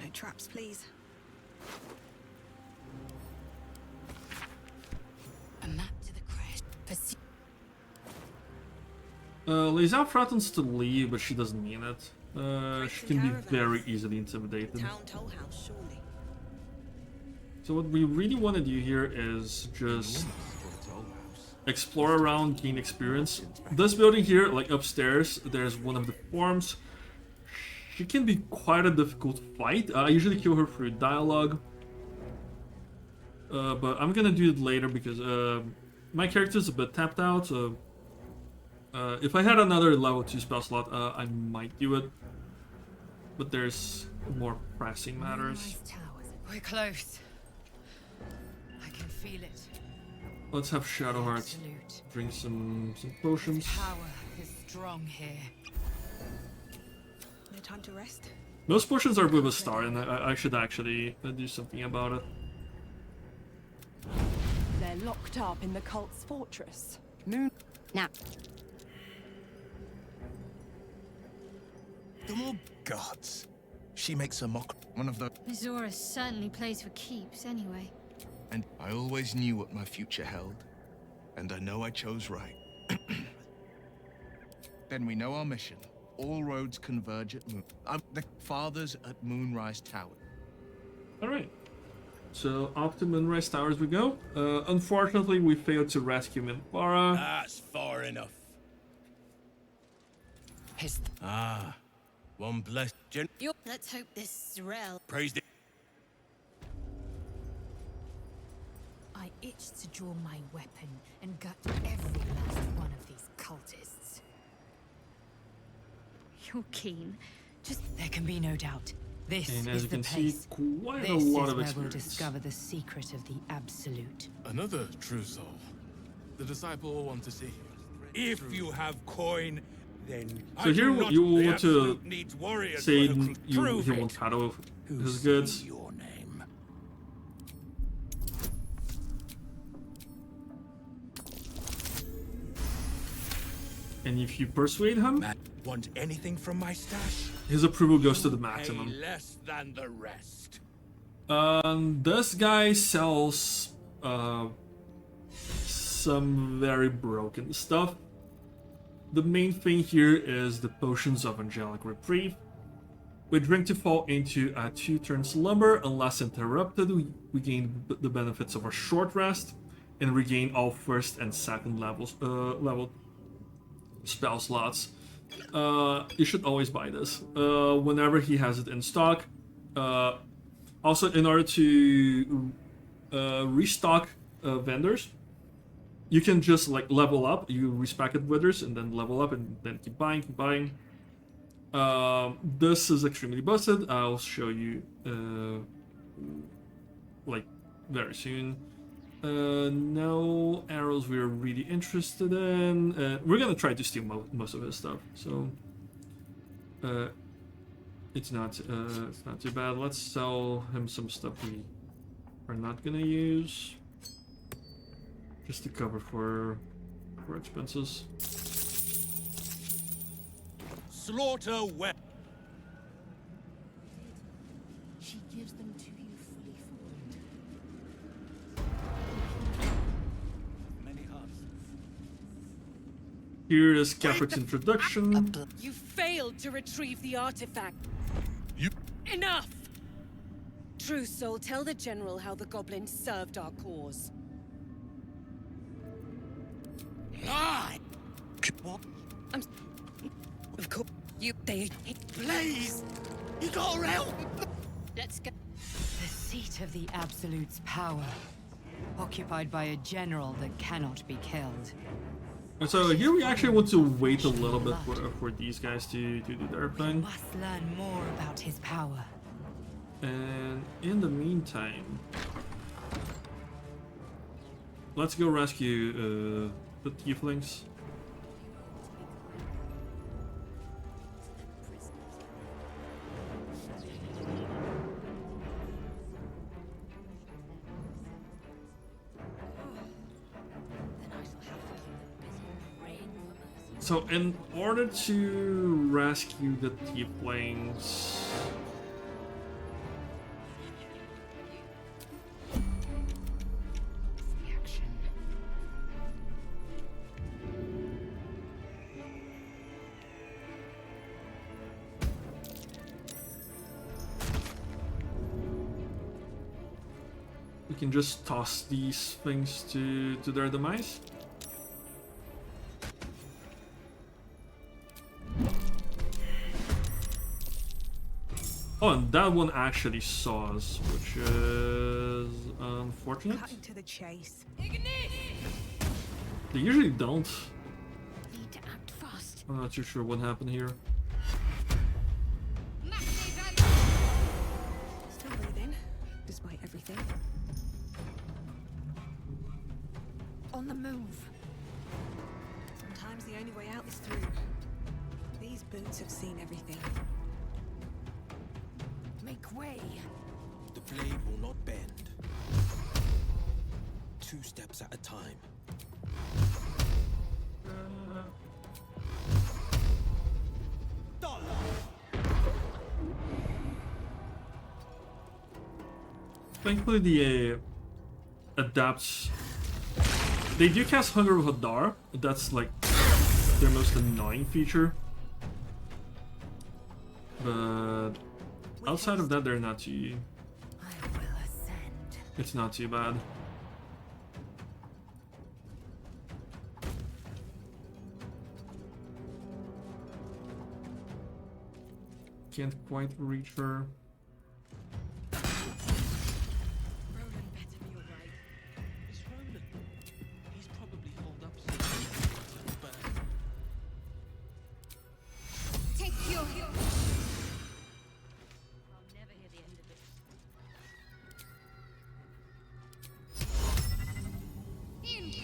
No traps, please. A map to the crash. Pursue. Lisa threatens to leave, but she doesn't mean it. She can be very easily intimidated. Town toll house, surely. So what we really want to do here is just explore around, gain experience. This building here, like upstairs, there's one of the forms. She can be quite a difficult fight. I usually kill her through dialogue. But I'm gonna do it later because my character's a bit tapped out, so if I had another level 2 spell slot, I might do it. But there's more pressing matters. We're close. I can feel it. Let's have Shadowheart drink some potions. Power is strong here. No time to rest. Most potions are with a star, and I should actually do something about it. They're locked up in the cult's fortress. Moon. Now. The more gods. She makes a mock. One of the. Mizora certainly plays for keeps, anyway. And I always knew what my future held. And I know I chose right. Then we know our mission. All roads converge at Moon. The fathers at Moonrise Tower. Alright. So off to Moonrise Towers we go. Unfortunately, we failed to rescue Minthara. That's far enough. One blessed gen. Let's hope this Zrel. Praise it. I itch to draw my weapon and gut every last one of these cultists. You're keen. There can be no doubt. This And as is you the can place. see, quite a This lot is of where we'll experience. discover the secret of the Absolute. Another true soul. The disciple will want to see. If you have coin, then So here you will want to needs warriors say for the crew. you Prove want it. Kado his goods. Your name. And if you persuade him, Want anything from my stash? his approval goes to the maximum. Pay less than the rest. This guy sells some very broken stuff. The main thing here is the potions of angelic reprieve. We drink to fall into a 2-turn slumber. Unless interrupted, we gain the benefits of a short rest and regain all first and second level spell slots. You should always buy this whenever he has it in stock. Also, in order to restock vendors, you can just like level up. You respec it withers and then level up and then keep buying, keep buying. This is extremely busted. I'll show you like very soon. No arrows we're really interested in. We're gonna try to steal most of his stuff, so it's not too bad. Let's sell him some stuff we are not gonna use, just to cover for expenses. Slaughter well. Here is Caprick's introduction. You failed to retrieve the artifact. You... Enough! True Soul, tell the General how the goblins served our cause. Lie! What? Of course, they... Please! You gotta help! Let's go. The seat of the Absolute's power, occupied by a general that cannot be killed. And so here we actually want to wait a little bit for these guys to do their thing. Must learn more about his power. And in the meantime, let's go rescue the tieflings. So in order to rescue the tieflings, we can just toss these things to their demise. Oh, and that one actually saw us, which is unfortunate. Cutting to the chase. They usually don't. Need to act fast. I'm not too sure what happened here. Still breathing, despite everything. On the move. Sometimes the only way out is through. These boots have seen everything. Make way. The blade will not bend. 2 steps at a time. Thankfully, the adapts. They do cast Hunger of Hadar. That's like their most annoying feature. But outside of that, they're not too. It's not too bad. Can't quite reach her.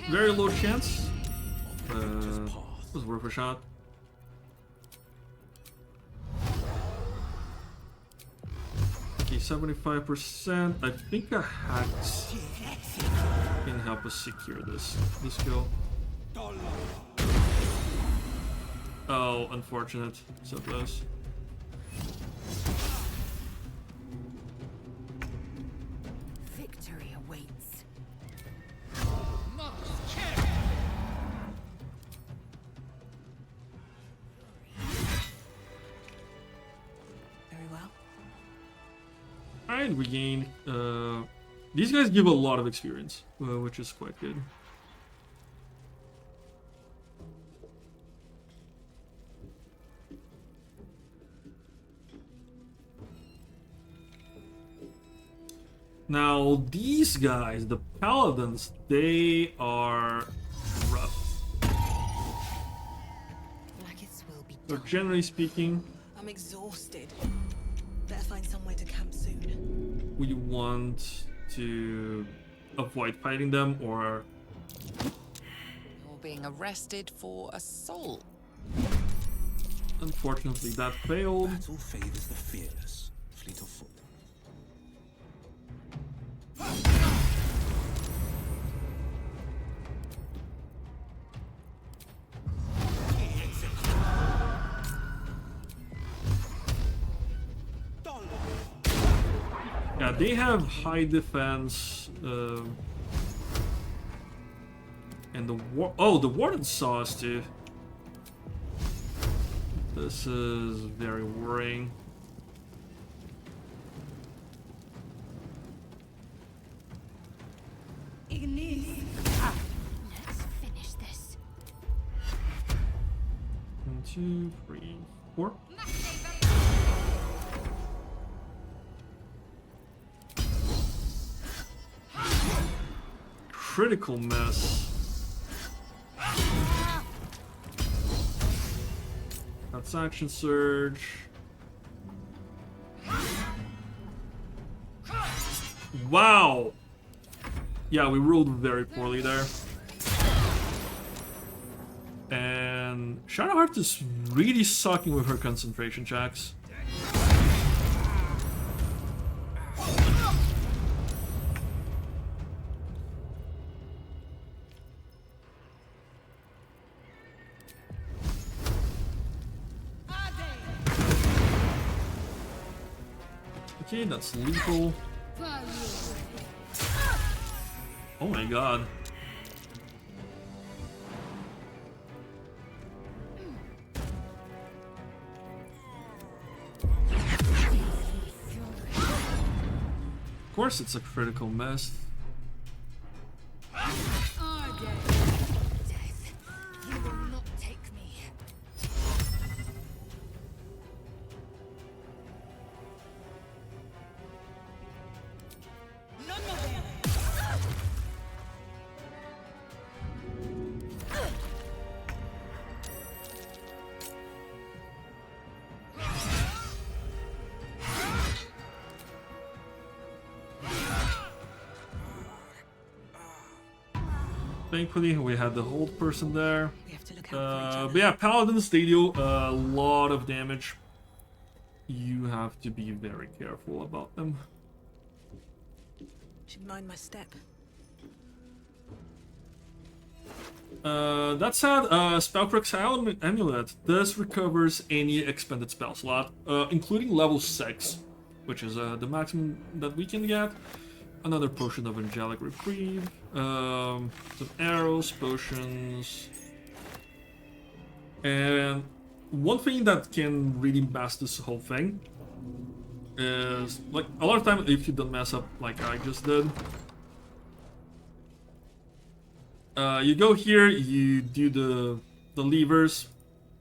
Very low chance. Was worth a shot. Okay, 75%. I think a hack can help us secure this kill. Oh, unfortunate. So close. Victory awaits. Very well. Alright, we gain. These guys give a lot of experience, which is quite good. Now, these guys, the paladins, they are rough. Maggots will be But generally speaking, I'm exhausted. Better find somewhere to camp soon. we want to avoid fighting them or... You're being arrested for assault. Unfortunately, that failed. Battle favors the fearless, fleet of foot. Yeah, they have high defense. And the warden saw us too. This is very worrying. Let's finish this. 1, 2, 3, 4. Critical miss. That's action surge. Wow! Yeah, we rolled very poorly there. And Shadowheart is really sucking with her concentration checks. Okay, that's lethal. Oh my god. Of course it's a critical miss. Death, you will not take me. Thankfully, we had the hold person there. But yeah, Paladins, they do a lot of damage. You have to be very careful about them. Should mind my step. That said, Spellcrack's Amulet. This recovers any expended spell slot, including level 6, which is the maximum that we can get. Another potion of Angelic Reprieve, some arrows, potions, and one thing that can really mess this whole thing is, like, a lot of times if you don't mess up like I just did, you go here, you do the levers,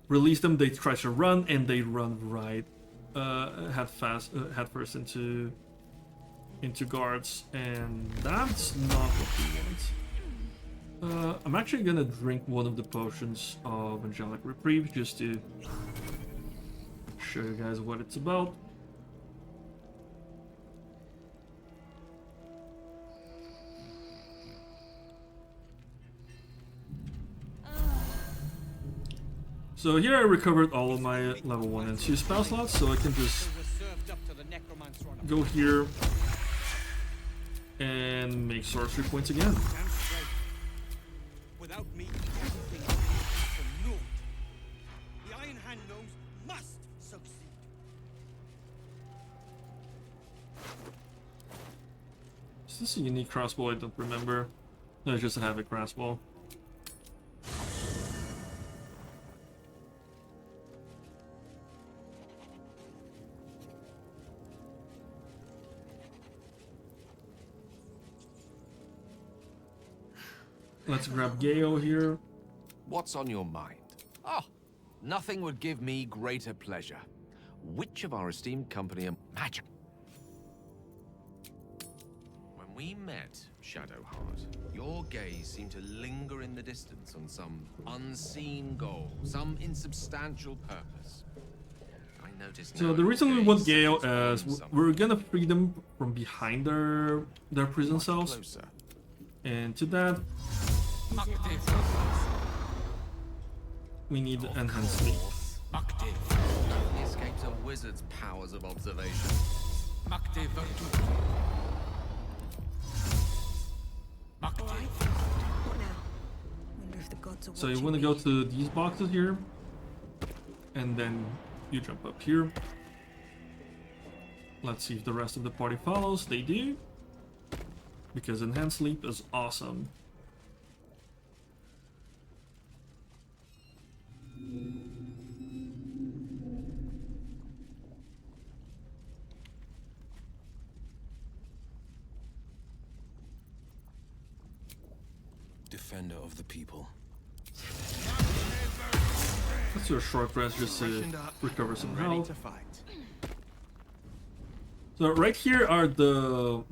release them, they try to run, and they run right head first into guards, and that's not what we want. I'm actually gonna drink one of the potions of Angelic Reprieve just to show you guys what it's about. So here I recovered all of my level 1 and 2 spell slots, so I can just go here and make sorcery points again. Without me, everything is for naught. The Iron Hand gnomes must succeed. Is this a unique crossbow? I don't remember. No, it's just a havoc crossbow. Let's grab Gale here. What's on your mind? Oh, nothing would give me greater pleasure. Which of our esteemed company are magic? When we met, Shadowheart, your gaze seemed to linger in the distance on some unseen goal, some insubstantial purpose. I noticed. So the reason we want Gale is we're gonna free them from behind their prison cells. Closer. And to that, we need enhanced sleep. He escapes a wizard's powers of observation. So you want to go to these boxes here, and then you jump up here. Let's see if the rest of the party follows. They do, because enhanced sleep is awesome. defender of the people. Let's do a short rest just to recover some health. So right here are the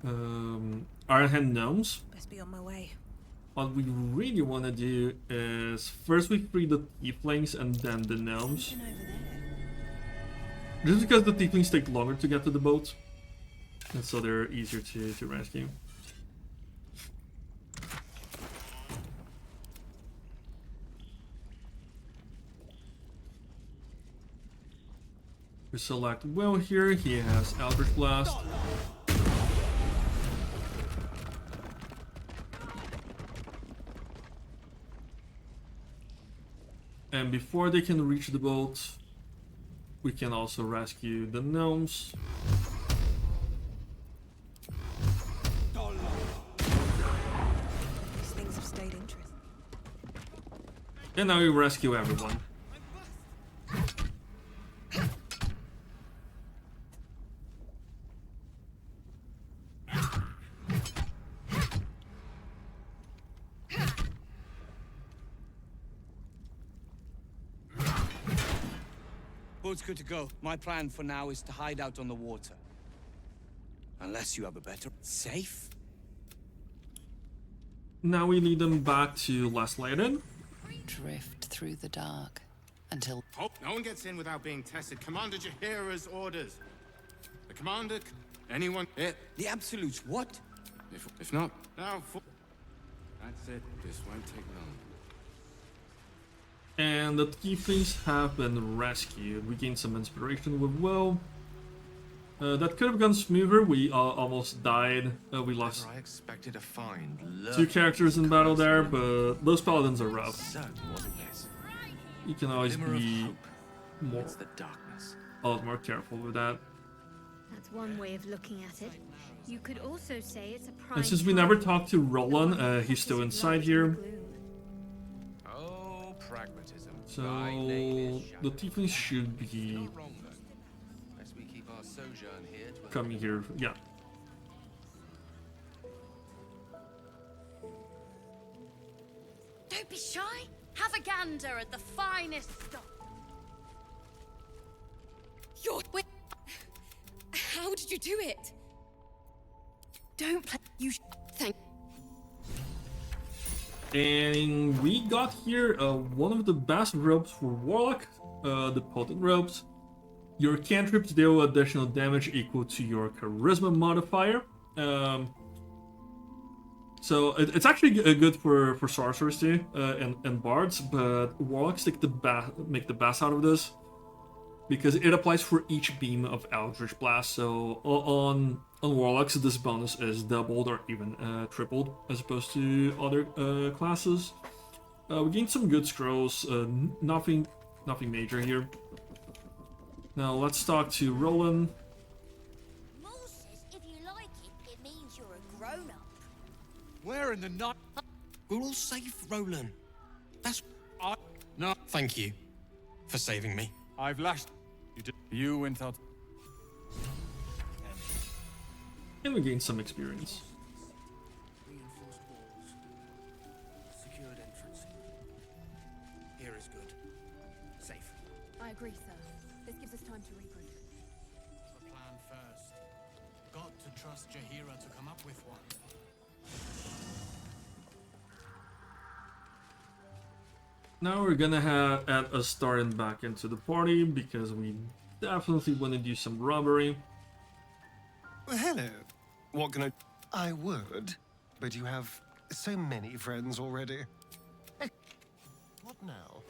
Iron Hand gnomes. Best be on my way. What we really want to do is first we free the tieflings and then the gnomes. Just because the tieflings take longer to get to the boat, and so they're easier to rescue. We select Will here, he has Eldritch Blast. And before they can reach the boat, we can also rescue the gnomes. These things have stayed interesting. And now we rescue everyone. Boat's good to go. My plan for now is to hide out on the water. Unless you have a better... Safe? Now we lead them back to Last Laden. Drift through the dark until... Oh, no one gets in without being tested. Commander Jaheira's orders. The commander... Anyone... The Absolutes, what? If not... Now, that's it. This won't take long. And the tieflings have been rescued. We gained some inspiration with Will. That could have gone smoother. We almost died. We lost I expected to find 2 characters in battle there, but those paladins are rough. Certainly wasn't this. You can always be more, It's the darkness. a lot more careful with that. That's one way of looking at it. You could also say it's a prime. And since we never talked to Roland, he's still inside here. Oh, pragmatism. So the tieflings should be Lest we keep our sojourn here to coming here. Yeah. Don't be shy. Have a gander at the finest stock. Wait. How did you do it? Don't play. Thank. And we got here one of the best ropes for Warlock, the Potent Ropes. Your cantrips deal additional damage equal to your Charisma modifier. So it's actually good for sorcerers too, and bards, but Warlocks make the best out of this, because it applies for each beam of Eldritch Blast. So on Warlocks, this bonus is doubled or even tripled as opposed to other classes. We gained some good scrolls, nothing major here. Now let's talk to Roland. Moses, if you like it, it means you're a grown-up. Where in the night? We're all safe, Roland. That's... No. Thank you for saving me. I've lashed. You went out. And we gained some experience. Reinforced walls. Secured entrance. Here is good. Safe. I agree, sir. This gives us time to regroup. The plan first. Got to trust Jaheira to come up with one. Now we're gonna add a starting back into the party, because we definitely want to do some robbery. Well, hello. What can I would, but you have so many friends already. Hey, what now?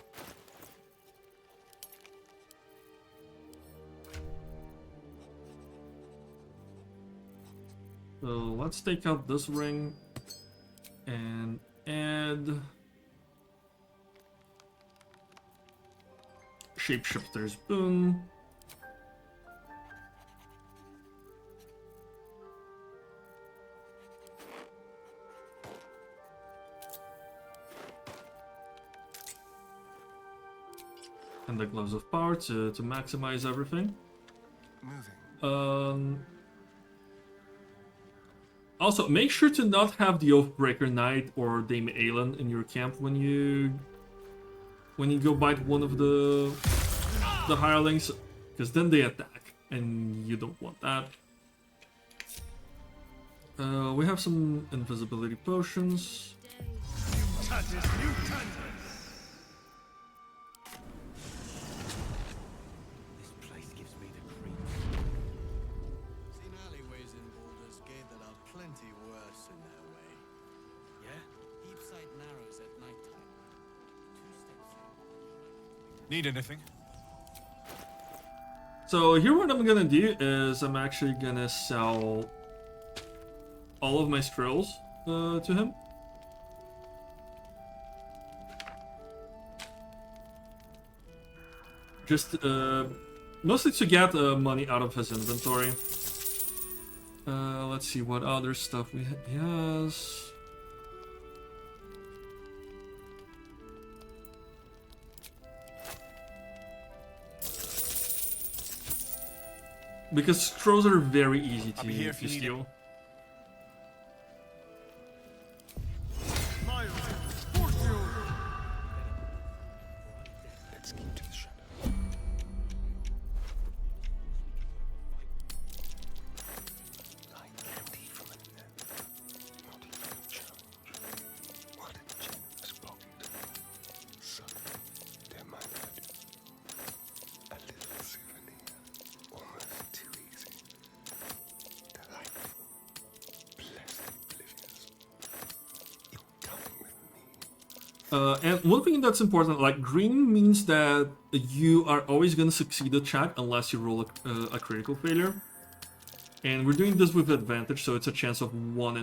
So let's take out this ring and add Shapeshifter's Boon. And the Gloves of Power to maximize everything. Moving. Also, make sure to not have the Oathbreaker Knight or Dame Aelin in your camp when you go bite one of the hirelings, because then they attack, and you don't want that. We have some invisibility potions. This place gives me the creep. Seen alleyways in Baldur's Gate that are plenty worse in their way. Yeah? Heapside narrows at nighttime. 2 steps. Need anything? So here what I'm gonna do is I'm actually gonna sell all of my scrolls to him. Just mostly to get money out of his inventory. Let's see what other stuff he has. Because scrolls are very easy to steal. Let's keep to the shadow. Like candy from a net. Not even a challenge. What a generous pocket. So, dear my lad, a little souvenir. Almost too easy. Delightful. Pleasant, oblivious. You're coming with me. And one thing that's important, like green means that you are always going to succeed the check unless you roll a critical failure. And we're doing this with advantage, so it's a chance of 1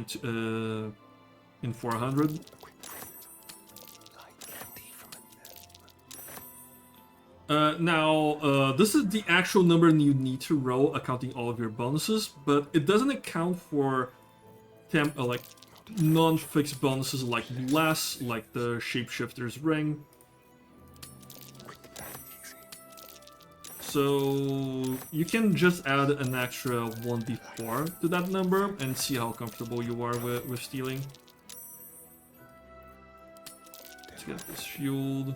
in 400. Now, this is the actual number you need to roll, accounting all of your bonuses, but it doesn't account for like non-fixed bonuses like bless, like the Shapeshifter's Ring. So you can just add an extra 1d4 to that number and see how comfortable you are with stealing. Let's get this shield.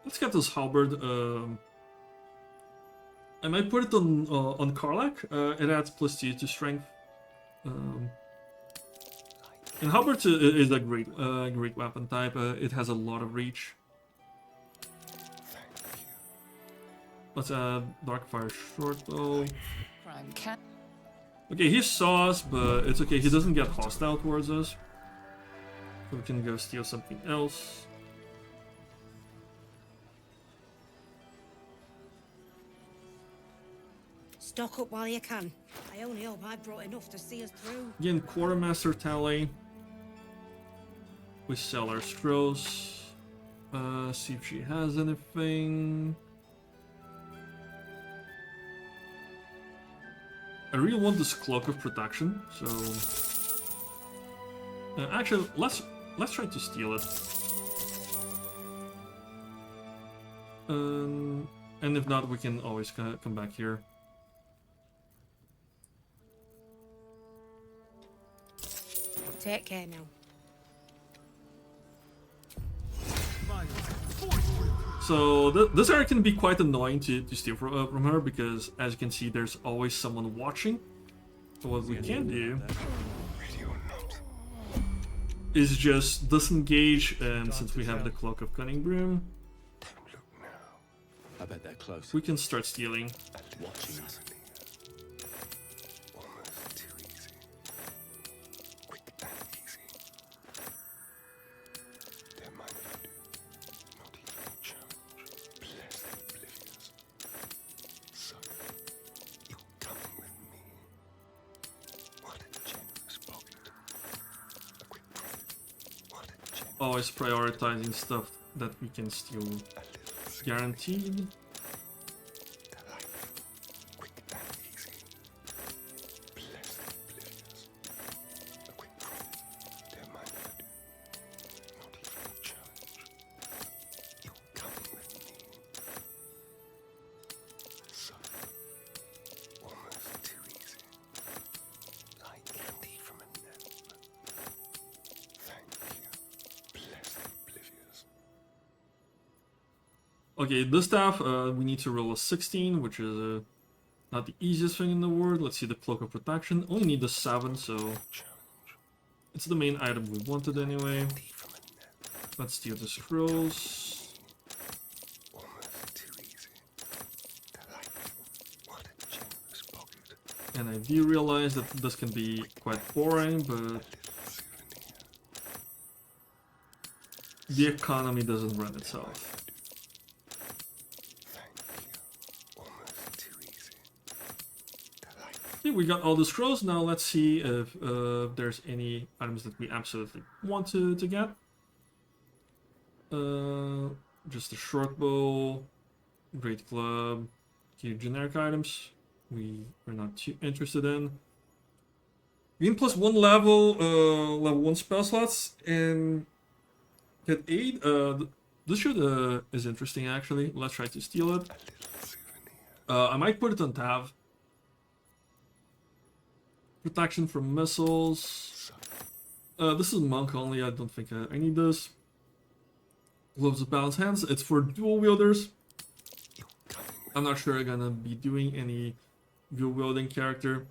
Let's get this halberd. I might put it on Karlach. It adds +2 to strength. And halberd is a great weapon type. It has a lot of reach. Let's add Darkfire shortbow. Okay, he saw us, but it's okay. He doesn't get hostile towards us. So we can go steal something else. Stock up while you can. I only hope I brought enough to see us through. Again, Quartermaster Tally. We sell our scrolls. See if she has anything. I really want this Cloak of Protection, so actually let's try to steal it. And if not, we can always come back here. Take care now. So this area can be quite annoying to steal from her, because as you can see, there's always someone watching. So what we can do is just disengage, and since we have the Cloak of Cunning Broom, I bet they're close. we can start stealing. Watching us. Always prioritizing stuff that we can steal. Guaranteed. Okay, this staff, we need to roll a 16, which is not the easiest thing in the world. Let's see the Cloak of Protection. Only need the 7, so it's the main item we wanted anyway. Let's steal the scrolls. And I do realize that this can be quite boring, but the economy doesn't run itself. Okay, we got all the scrolls. Now let's see if there's any items that we absolutely want to get. Just a short bow, great club, few generic items we are not too interested in. Gain +1 level, level 1 spell slots, and get 8. This should is interesting actually. Let's try to steal it. I might put it on tab. Protection from missiles. This is monk only. I don't think I need this. Gloves of Balanced Hands. It's for dual wielders. I'm not sure I'm gonna be doing any dual wielding character.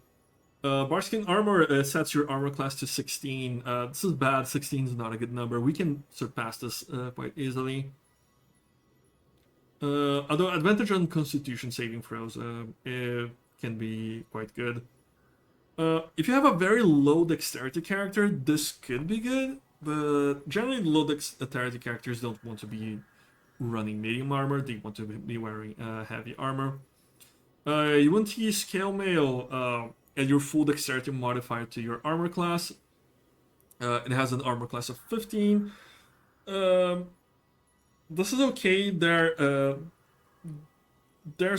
Barskin armor sets your armor class to 16. This is bad. 16 is not a good number. We can surpass this quite easily. Although advantage on Constitution saving throws can be quite good. If you have a very low dexterity character, this could be good, but generally low dexterity characters don't want to be running medium armor, they want to be wearing heavy armor. You want to use Scale Mail, add your full dexterity modifier to your armor class. It has an armor class of 15. This is okay. There's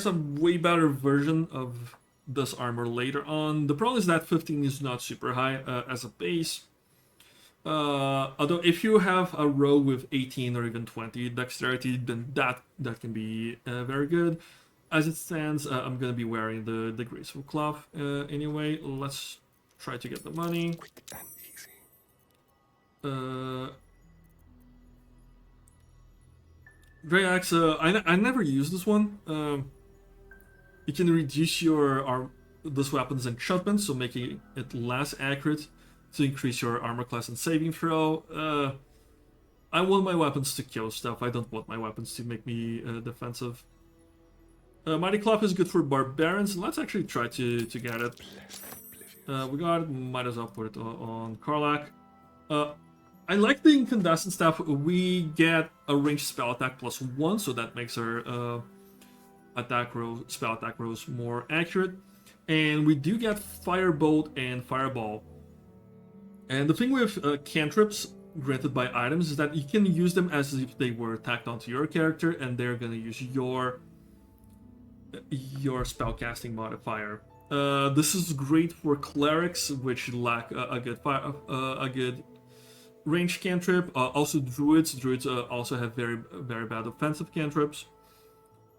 a way better version of this armor later on. The problem is that 15 is not super high as a base. Although if you have a rogue with 18 or even 20 dexterity, then that can be very good. As it stands, I'm gonna be wearing the graceful cloth anyway. Let's try to get the money. Grey Axe, I never used this one. You can reduce this weapon's enchantment, so making it less accurate to increase your armor class and saving throw. I want my weapons to kill stuff. I don't want my weapons to make me defensive. Mighty Club is good for barbarians. Let's actually try to get it. We got it. Might as well put it on Karlach. I like the incandescent staff. We get a ranged spell attack +1, so that makes our spell attack rolls more accurate. And we do get Firebolt and Fireball. And the thing with cantrips granted by items is that you can use them as if they were tacked onto your character, and they're gonna use your spellcasting modifier. This is great for clerics, which lack a good range cantrip. Also druids. Druids also have very bad offensive cantrips.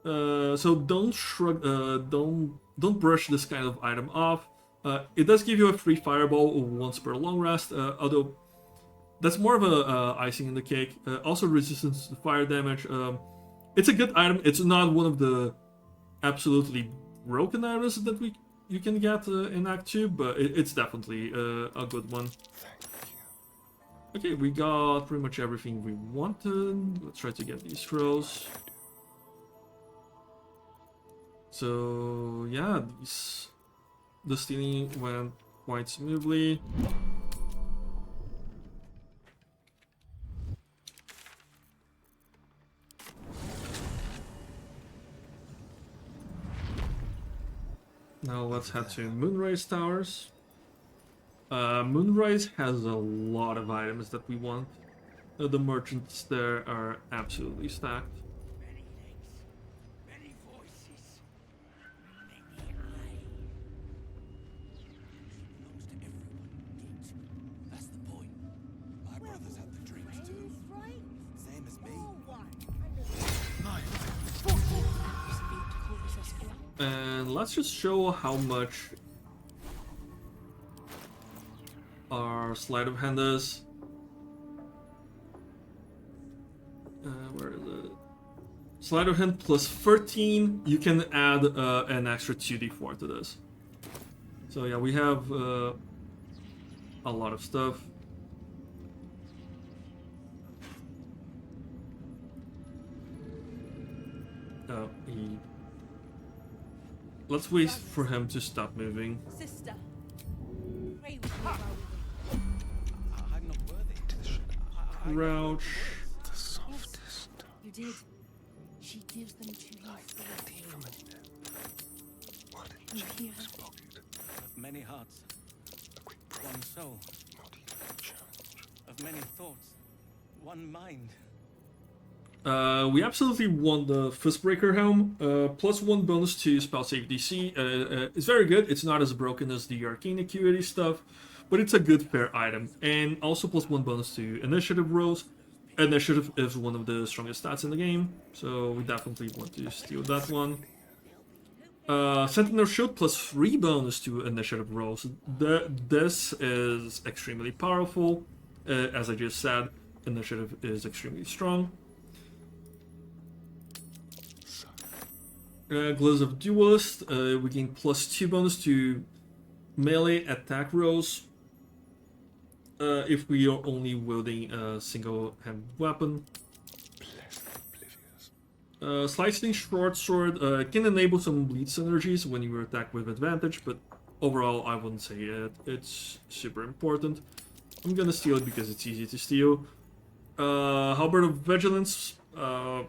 So don't brush this kind of item off. It does give you a free fireball once per long rest, although that's more of a icing in the cake. Also resistance to fire damage. It's a good item. It's not one of the absolutely broken items that you can get in Act 2, but it's definitely a good one. Okay, we got pretty much everything we wanted. Let's try to get these scrolls. So yeah, the stealing went quite smoothly. Now let's head to Moonrise Towers. Moonrise has a lot of items that we want. The merchants there are absolutely stacked. And let's just show how much our sleight of hand is. Where is it? Sleight of hand plus 13, you can add an extra 2d4 to this. So yeah, we have a lot of stuff. Let's wait for him to stop moving. Sister, pray with me while we wait. I'm not worthy. Crouch. The softest. You did. She gives them to you freely. What You hear her? Of many hearts, one soul. Of many thoughts, one mind. We absolutely won the Fistbreaker Helm. +1 bonus to spell save DC. It's very good. It's not as broken as the Arcane Acuity stuff, but it's a good fair item. And also +1 bonus to initiative rolls. Initiative is one of the strongest stats in the game, so we definitely want to steal that one. Sentinel Shield +3 bonus to initiative rolls. This is extremely powerful. As I just said, initiative is extremely strong. Gloves of Duelist, we gain +2 bonus to melee attack rolls if we are only wielding a single-hand weapon. Slicing Short Sword can enable some bleed synergies when you attack with advantage, but overall I wouldn't say it's super important. I'm gonna steal it because it's easy to steal. Halberd of Vigilance, I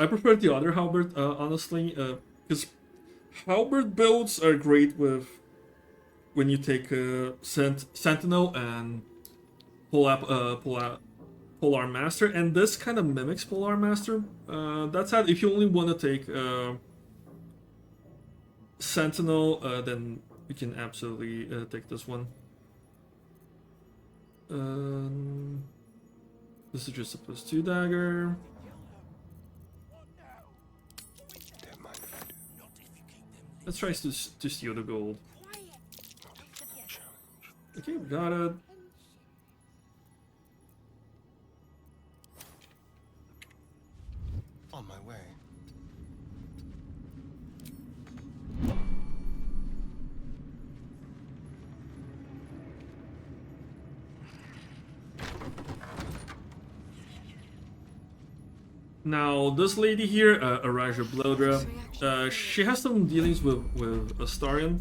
prefer the other halberd, honestly, because halberd builds are great with when you take Sentinel and Polar Master, and this kind of mimics Polar Master. That's how, if you only want to take Sentinel, then you can absolutely take this one. This is just a +2 dagger. Let's try to steal the gold. Okay, got it. On my way. Now, this lady here, Araja Blodra, she has some dealings with Astarion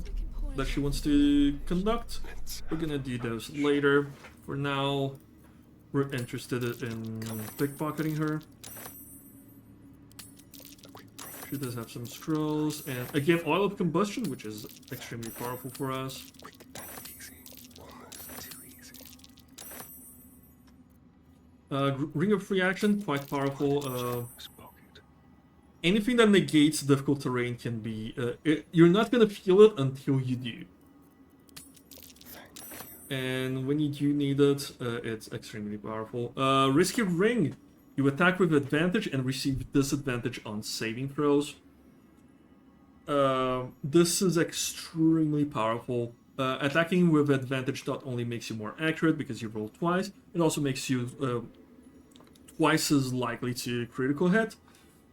that she wants to conduct. We're gonna do those later. For now, we're interested in pickpocketing her. She does have some scrolls, and again, Oil of Combustion, which is extremely powerful for us. Ring of Free Action, quite powerful. Anything that negates difficult terrain can be... you're not gonna feel it until you do. And when you do need it, it's extremely powerful. Risky Ring. You attack with advantage and receive disadvantage on saving throws. This is extremely powerful. Attacking with advantage not only makes you more accurate because you roll twice, it also makes you twice as likely to critical hit.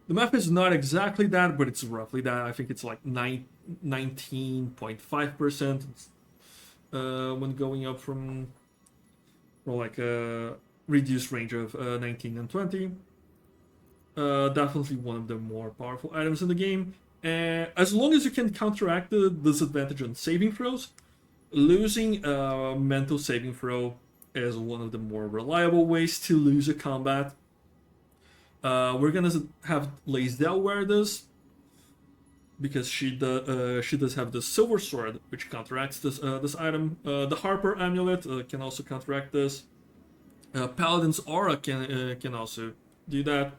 The math is not exactly that, but it's roughly that. I think it's like 19.5% when going up from like a reduced range of 19 and 20. Definitely one of the more powerful items in the game. As long as you can counteract the disadvantage on saving throws, losing a mental saving throw is one of the more reliable ways to lose a combat. We're gonna have Lae'zel wear this because she does have the Silver Sword, which counteracts this item. The Harper Amulet can also counteract this. Paladin's Aura can also do that.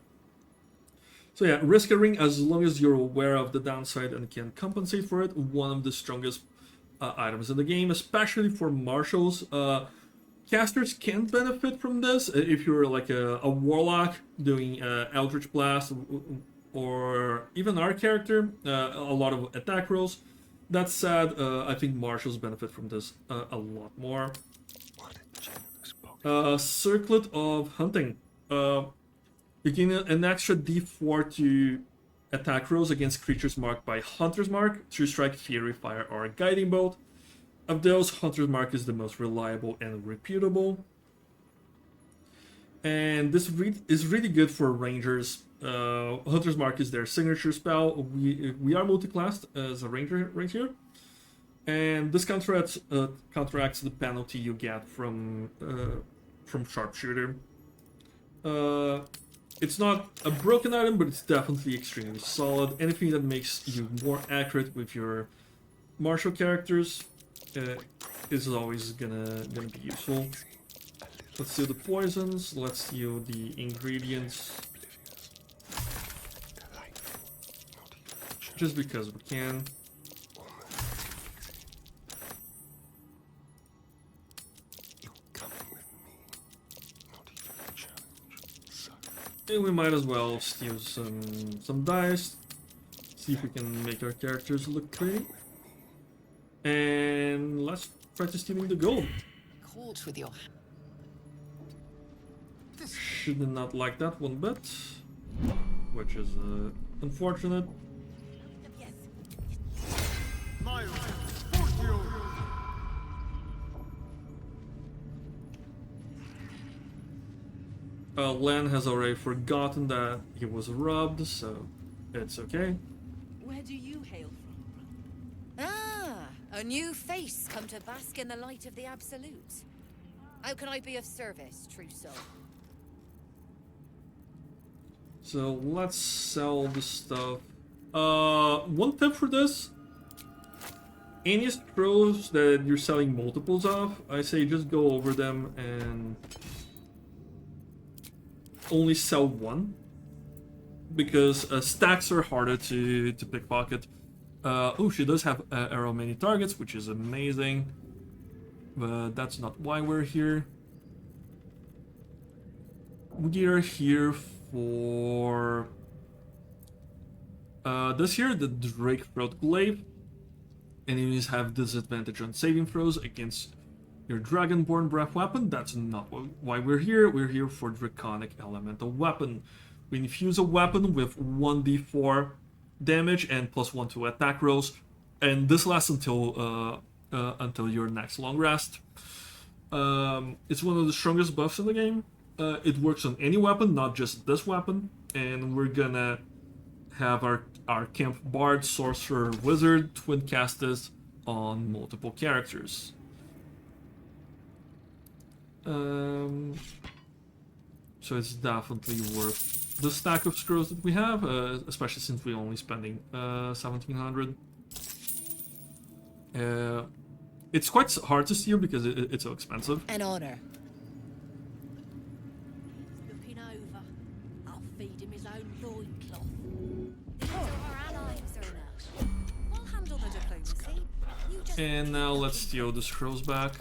So yeah, Risk a Ring, as long as you're aware of the downside and can compensate for it, one of the strongest items in the game, especially for marshals. Casters can benefit from this if you're like a warlock doing Eldritch Blast, or even our character, a lot of attack rolls. That said, I think marshals benefit from this a lot more. Circlet of Hunting. You gain an extra d4 to attack rolls against creatures marked by Hunter's Mark, True Strike, Fiery Fire, or Guiding Bolt. Of those, Hunter's Mark is the most reliable and reputable. And this is really good for Rangers. Hunter's Mark is their signature spell. We are multi-classed as a Ranger right here. And this counteracts the penalty you get from Sharpshooter. It's not a broken item, but it's definitely extremely solid. Anything that makes you more accurate with your martial characters is always gonna be useful. Let's do the poisons. Let's do the ingredients. Just because we can. And we might as well steal some dice. See if we can make our characters look pretty. And let's try to stealing the gold. Caught with your Should not like that one bit, which is unfortunate. Len has already forgotten that he was robbed, so it's okay. Where do you hail from? Ah, a new face come to bask in the light of the Absolute. How can I be of service, true soul? So let's sell the stuff. One tip for this: any scrolls that you're selling multiples of, I say just go over them and only sell one, because stacks are harder to pickpocket. Oh, she does have arrow many targets, which is amazing, but that's not why we're here. We are here for this here, the Drake Throat Glaive. Enemies have disadvantage on saving throws against your Dragonborn Breath weapon. That's not why we're here. We're here for Draconic Elemental Weapon. We infuse a weapon with 1d4 damage and +1 to attack rolls, and this lasts until your next long rest. It's one of the strongest buffs in the game. It works on any weapon, not just this weapon, and we're gonna have our Camp Bard, Sorcerer, Wizard twin cast this on multiple characters. So it's definitely worth the stack of scrolls that we have, especially since we're only spending 1700. It's quite hard to steal because it's so expensive. An honor. Looking over. I'll feed him his own loincloth. These are our allies, Erna. We'll handle the diplomacy. You just... And now let's steal the scrolls back.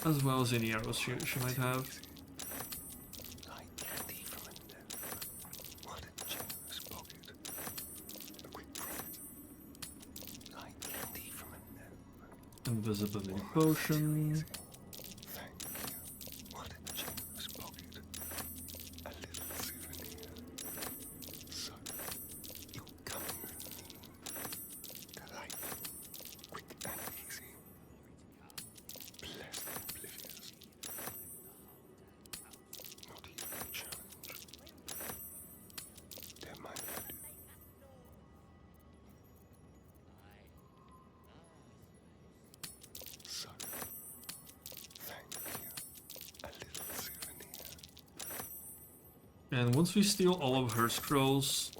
As well as any arrows she might have. Invisibility potion. And once we steal all of her scrolls,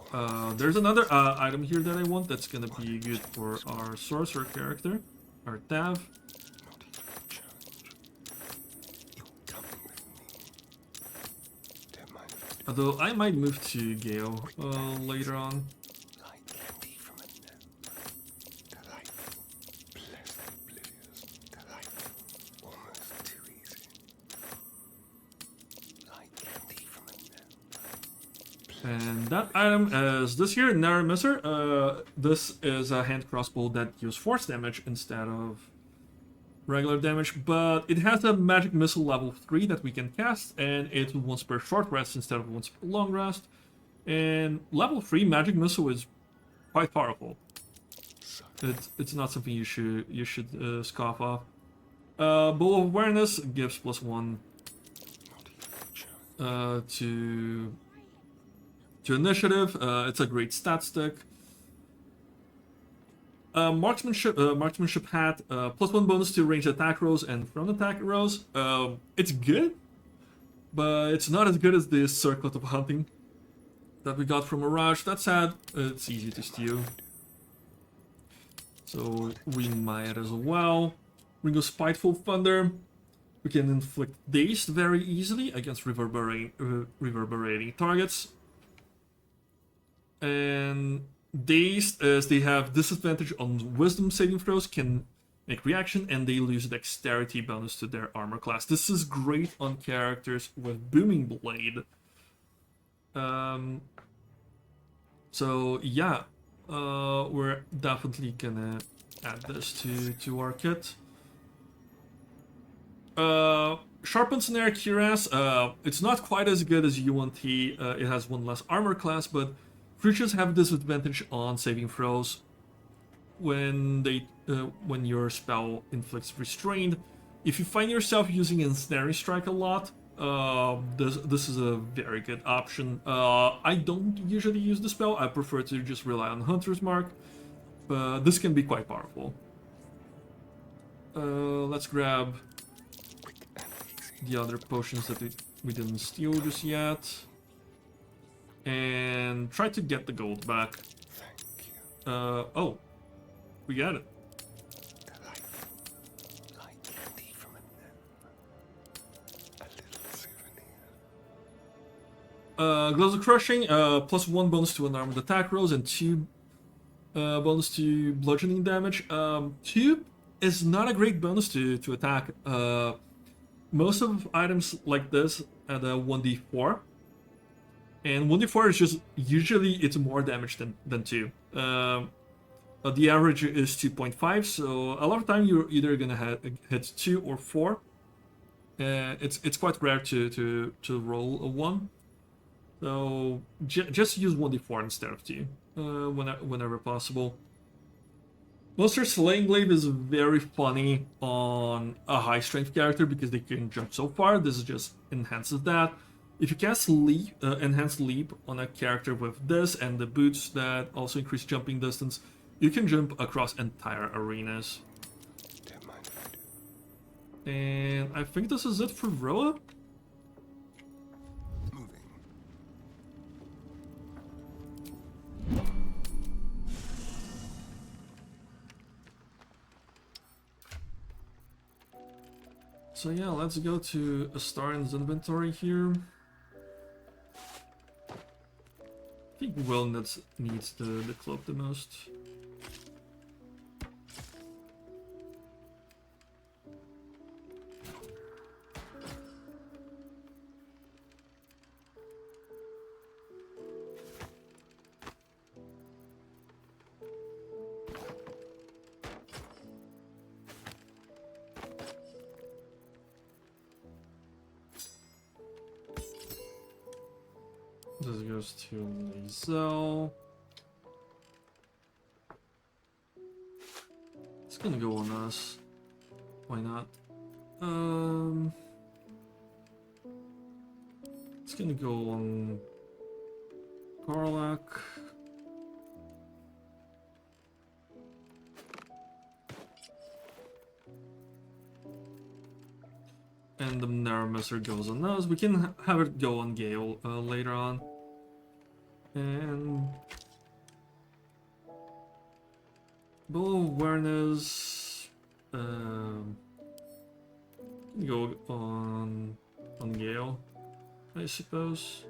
there's another item here that I want that's gonna be good for our sorcerer character, our Tav. Although I might move to Gale later on. And that item is this here, Narrow Misser. This is a hand crossbow that uses force damage instead of regular damage, but it has a magic missile level 3 that we can cast, and it's once per short rest instead of once per long rest. And level 3 magic missile is quite powerful. It's not something you should scoff off. Bowl of Awareness gives +1 to initiative. It's a great stat stick. Marksmanship hat, +1 bonus to ranged attack rolls and thrown attack rolls. It's good, but it's not as good as the Circlet of Hunting that we got from Mirage. That said, it's easy to steal, so we might as well. Ring of Spiteful Thunder. We can inflict Dazed very easily against reverberating targets. And Dazed, as they have disadvantage on Wisdom saving throws, can make reaction, and they lose Dexterity bonus to their armor class. This is great on characters with Booming Blade. So yeah, we're definitely gonna add this to our kit. Sharpened Snare Cuirass, it's not quite as good as UNT. It has 1 less armor class, but creatures have disadvantage on saving throws when your spell inflicts restraint. If you find yourself using Ensnaring Strike a lot, this is a very good option. I don't usually use the spell. I prefer to just rely on Hunter's Mark, but this can be quite powerful. Let's grab the other potions that we didn't steal just yet, and try to get the gold back. Oh, we got it. Gloves of Crushing, +1 bonus to unarmed attack rolls and 2 bonus to bludgeoning damage. 2 is not a great bonus to attack. Most of items like this at a 1d4, and 1d4 is just usually it's more damage than 2. The average is 2.5, so a lot of time you're either gonna hit 2 or 4. It's quite rare to roll a 1, so just use 1d4 instead of 2 whenever possible. Monster Slaying Glaive is very funny on a high strength character because they can jump so far. This just enhances that. If you cast Enhanced Leap on a character with this and the boots that also increase jumping distance, you can jump across entire arenas. And I think this is it for Roa. So yeah, let's go to Astarin's inventory here. I think Will needs the cloak the most. This goes to Lae'zel. It's gonna go on us. Why not? It's gonna go on Karlach. And the Narrow goes on us. We can have it go on Gale later on. And Bowl of Awareness can go on Gale, I suppose.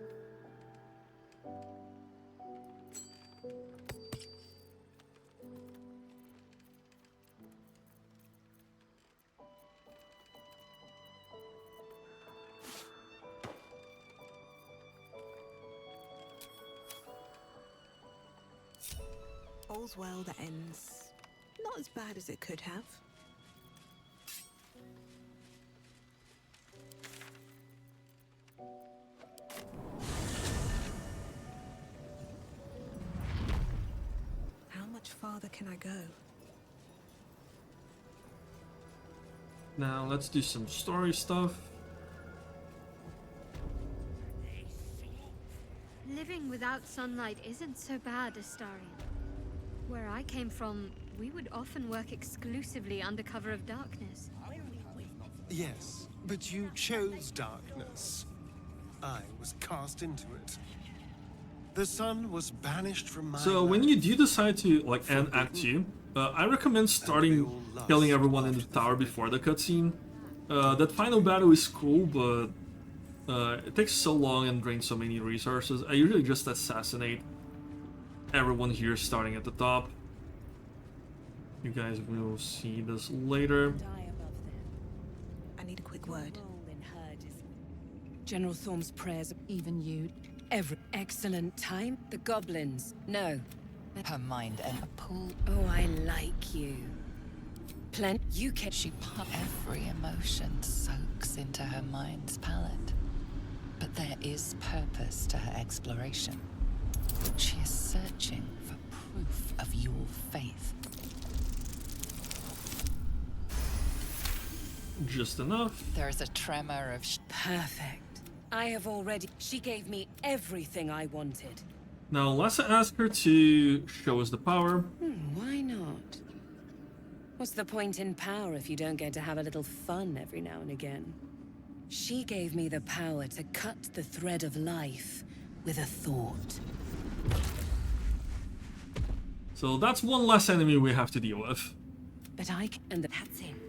All's well that ends not as bad as it could have. farther can I go? Now let's do some story stuff. Living without sunlight isn't so bad, Astarion. Where I came from, we would often work exclusively under cover of darkness. Yes, but you chose darkness. I was cast into it. The sun was banished from my So when you do decide to like end Act 2, I recommend starting killing everyone in the tower before the cutscene. That final battle is cool, but it takes so long and drains so many resources. I usually just assassinate everyone here starting at the top. You guys will see this later. I need a quick word. General Thorm's prayers, even you. Every excellent time. The goblins. No. Her mind and a pool. Oh, I like you. You can. She every emotion soaks into her mind's palette. But there is purpose to her exploration. She is searching for proof of your faith. Just enough. There is a tremor of perfect. I have already. She gave me everything I wanted. Now let's ask her to show us the power. Why not? What's the point in power if you don't get to have a little fun every now and again? She gave me the power to cut the thread of life with a thought. So that's one less enemy we have to deal with. But that's him.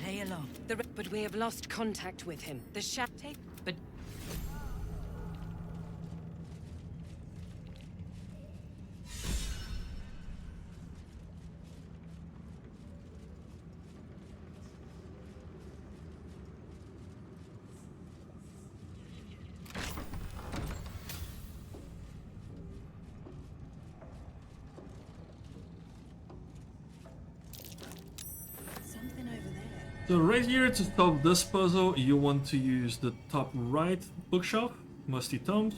Play along. But we have lost contact with him. The take. But So right here to solve this puzzle, you want to use the top right bookshelf, Musty Tomes.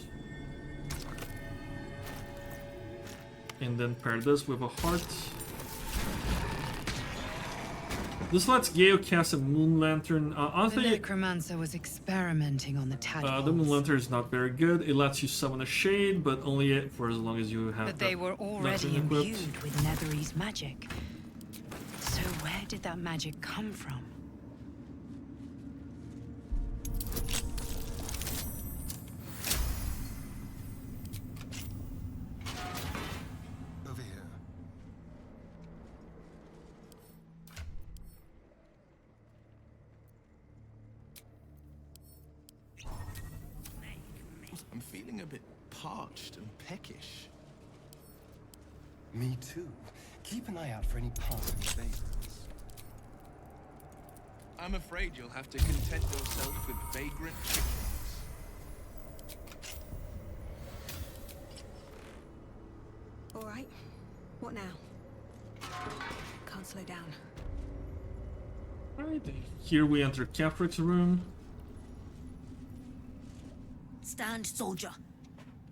And then pair this with a heart. This lets Gale cast a Moon Lantern. The Honestly, necromancer was experimenting on the tadpoles. the Moon Lantern is not very good. It lets you summon a shade, but only for as long as you have. But they were already imbued with Netherese magic. So where did that magic come from? Over here. I'm feeling a bit parched and peckish. Me too. Keep an eye out for any parts of the vagrants. I'm afraid you'll have to content yourself with vagrant chickens. All right. What now? Can't slow down. Alright, here we enter Catherick's room. Stand, soldier.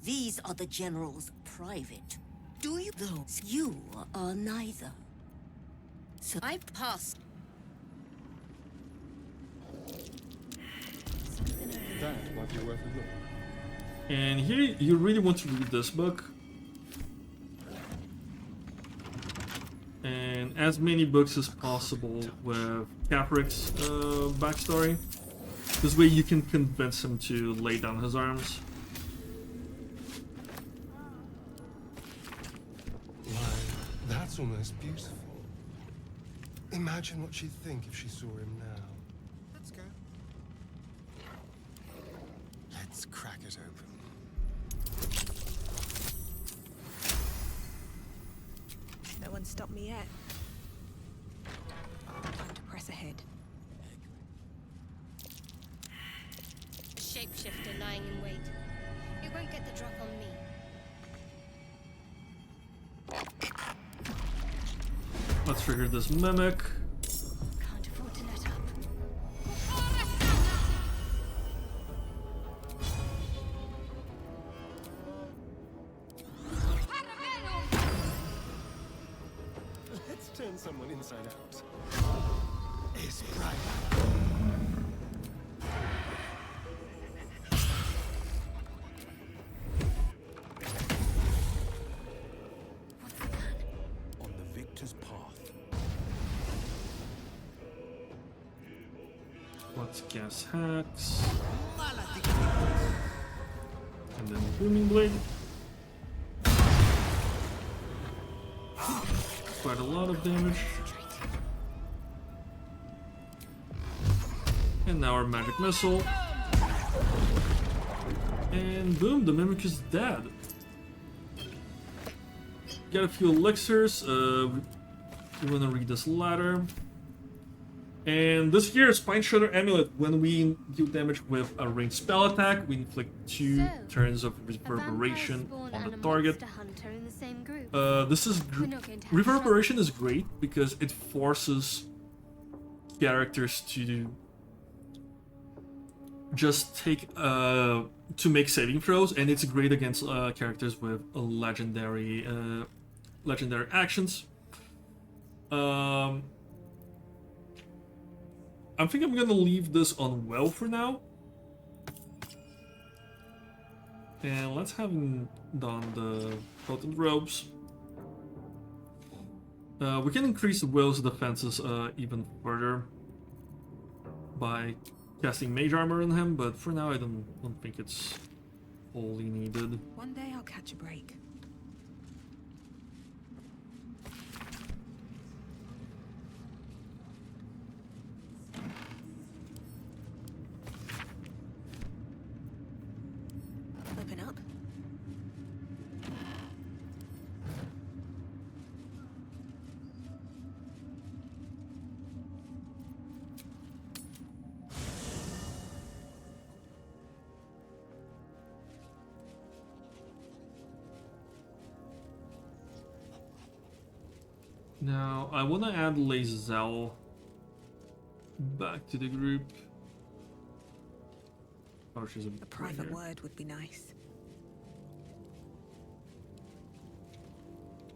These are the general's private. Do you those? You are neither. So I pass. That might be worth a look. And here you really want to read this book. And as many books as possible with Catherick's backstory. This way you can convince him to lay down his arms. Why, that's almost beautiful. Imagine what she'd think if she saw him now. Let's go. Let's crack it open. No one stopped me yet. Time to press ahead. Shapeshifter lying in wait. It won't get the drop on me. Let's trigger this mimic. Can't afford to let up. someone inside out. Is private. On the victor's path. Let's gas hacks. And then booming blade. Quite a lot of damage. And now our magic missile. And boom, the mimic is dead. Got a few elixirs. We want to read this ladder. And this here, Spine Shredder Amulet. When we deal damage with a ranged spell attack, we inflict 2 turns of reverberation on the target. Reverberation is great because it forces characters to just take to make saving throws, and it's great against characters with legendary actions. I think I'm gonna leave this on well for now. And let's have him don the potent robes. We can increase Will's defenses even further by casting Mage Armor on him, but for now I don't think it's wholly needed. One day I'll catch a break. Open up. Now, I want to add Lae'zel back to the group. Oh, she's a private word would be nice.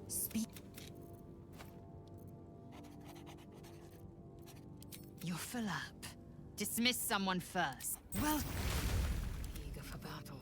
Speak. You're full up. Dismiss someone first. Well, eager for battle.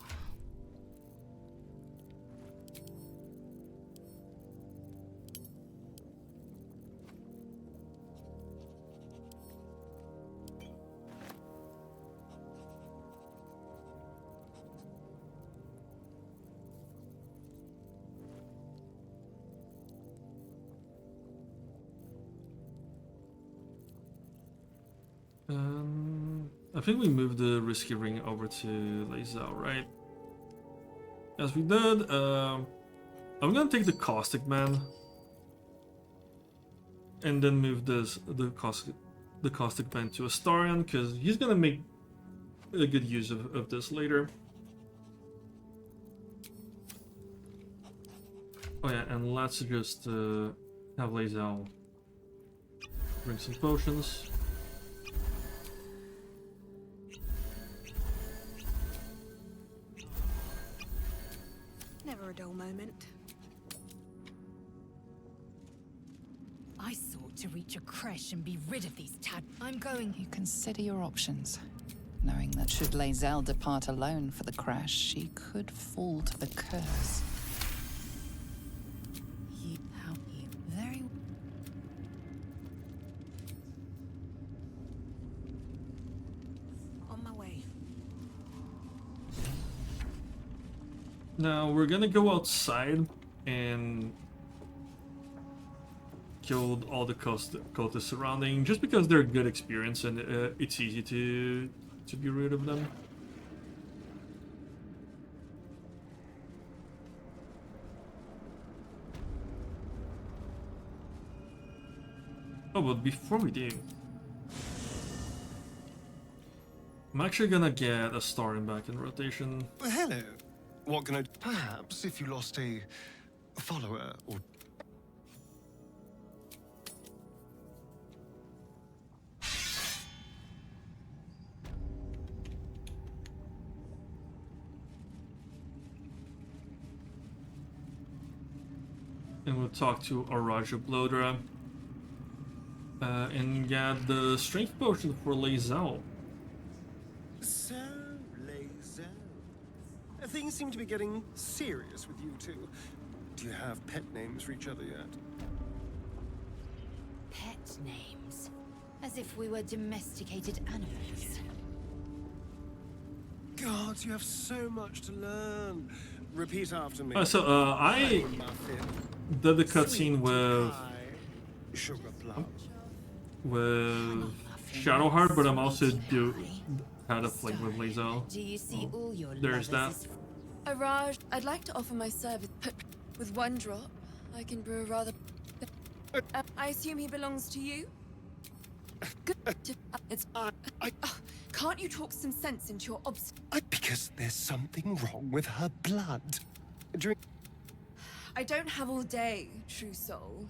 I think we moved the risky ring over to Lae'zel, right? As we did, I'm gonna take the Caustic Man and then move the Caustic Man to Astarion, because he's gonna make a good use of this later. Oh yeah, and let's just have Lae'zel bring some potions. Never a dull moment. I sought to reach a creche and be rid of these I'm going. You consider your options, knowing that should Lae'zel depart alone for the crash, she could fall to the curse. Very. On my way. Now we're gonna go outside and kill all the cultists surrounding, just because they're good experience and it's easy to be rid of them. Oh, but before we do, I'm actually gonna get a Starring back in rotation. Hello. What can I... Perhaps if you lost a follower or... And we'll talk to Araja Blodra. And get the strength potion for Lae'zel. So, Lae'zel. Things seem to be getting serious with you two. Do you have pet names for each other yet? Pet names? As if we were domesticated animals. God, you have so much to learn. Repeat after me. I did the cutscene with Sugar plum. Shadowheart, but I'm also had a fling with Lae'zel. Do you see all your There's that. lovers Araj, I'd like to offer my service. With one drop, I can brew a rather... I assume he belongs to you? It's... can't you talk some sense into your Because there's something wrong with her blood. I don't have all day, true soul.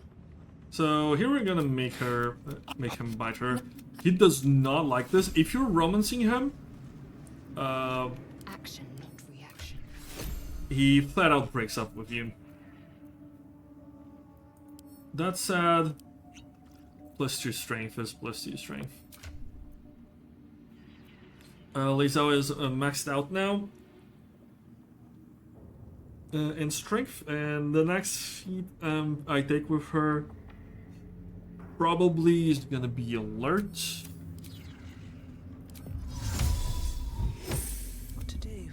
So here we're gonna make him bite her. He does not like this. If you're romancing him, action, not reaction. He flat out breaks up with you. That's sad. +2 strength is +2 strength. Lae'zel is maxed out now in strength, and the next feat I take with her probably is gonna be alert. What to do?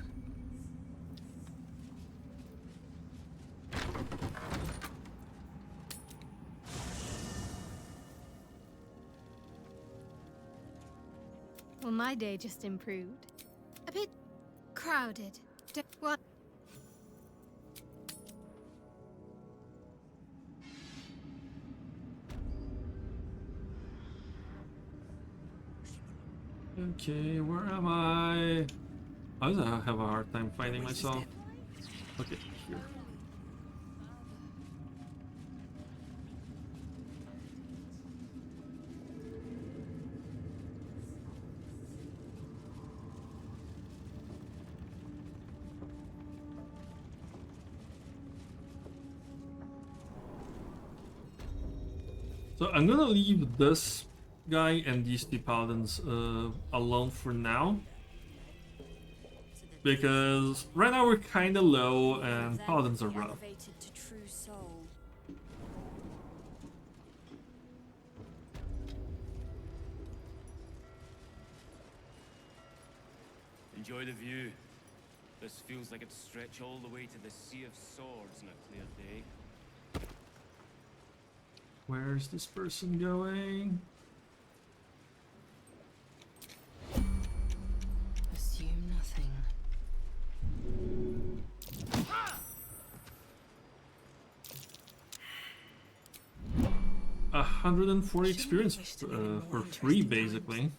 Well, my day just improved. A bit crowded. What? Okay, where am I? I have a hard time finding myself. Okay, here. So I'm gonna leave this guy and these two paladins alone for now, because right now we're kind of low and paladins are rough. Enjoy the view. This feels like it'd stretch all the way to the Sea of Swords on a clear day. Where's this person going? Assume nothing. 140 experience for free, basically.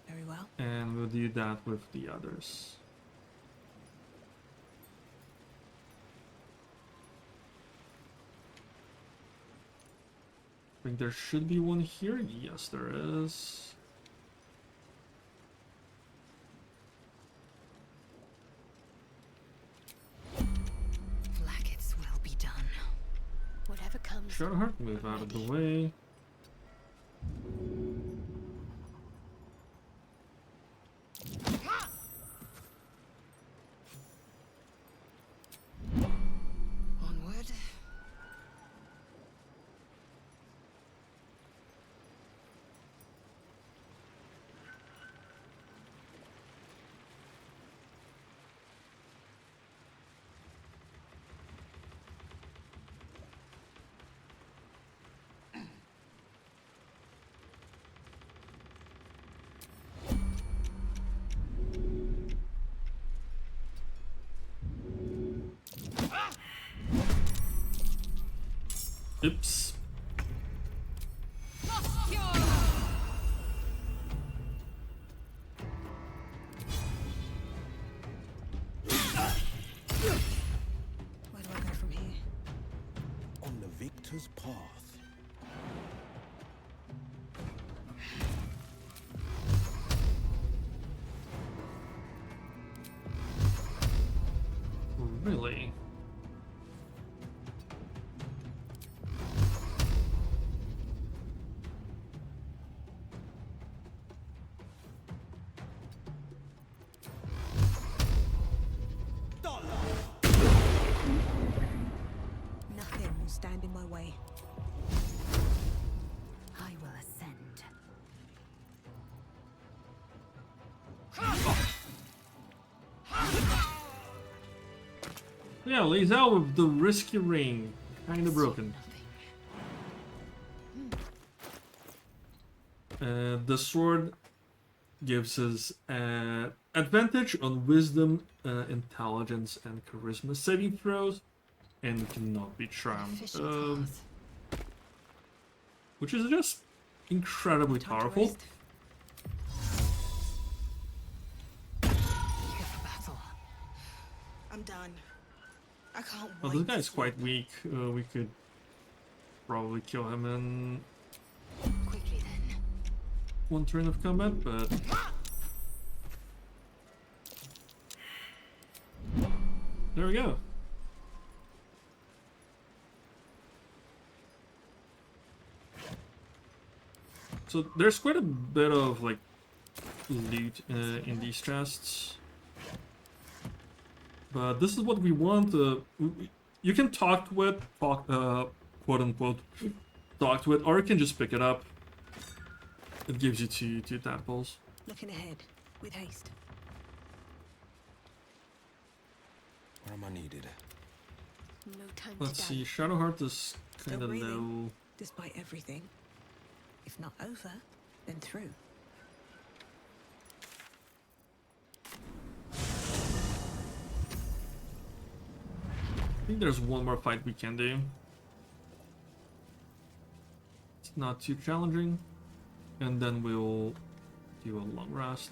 Very well. And we'll do that with the others. I think there should be one here. Yes, there is. Blackets will be done. Whatever comes. Shadowheart, move out of the way. Onward. Oops. Where do I go from here? On the victor's path. Really? Yeah, lays out with the risky ring. Kinda broken. The sword gives us advantage on wisdom, intelligence, and charisma saving throws, and cannot be charmed. Which is just incredibly powerful. I'm done. I can't Well, this guy's quite weak. We could probably kill him in Quickly then. one turn of combat, but there we go. So there's quite a bit of like loot in these chests, but this is what we want. You can talk to it, quote unquote, talk to it, or you can just pick it up. It gives you two tadpoles. Looking ahead with haste. Where am I needed? No time Let's to see, die. Shadowheart is Still kind of breathing, low. despite everything. If not over, then through. I think there's one more fight we can do. It's not too challenging. And then we'll do a long rest.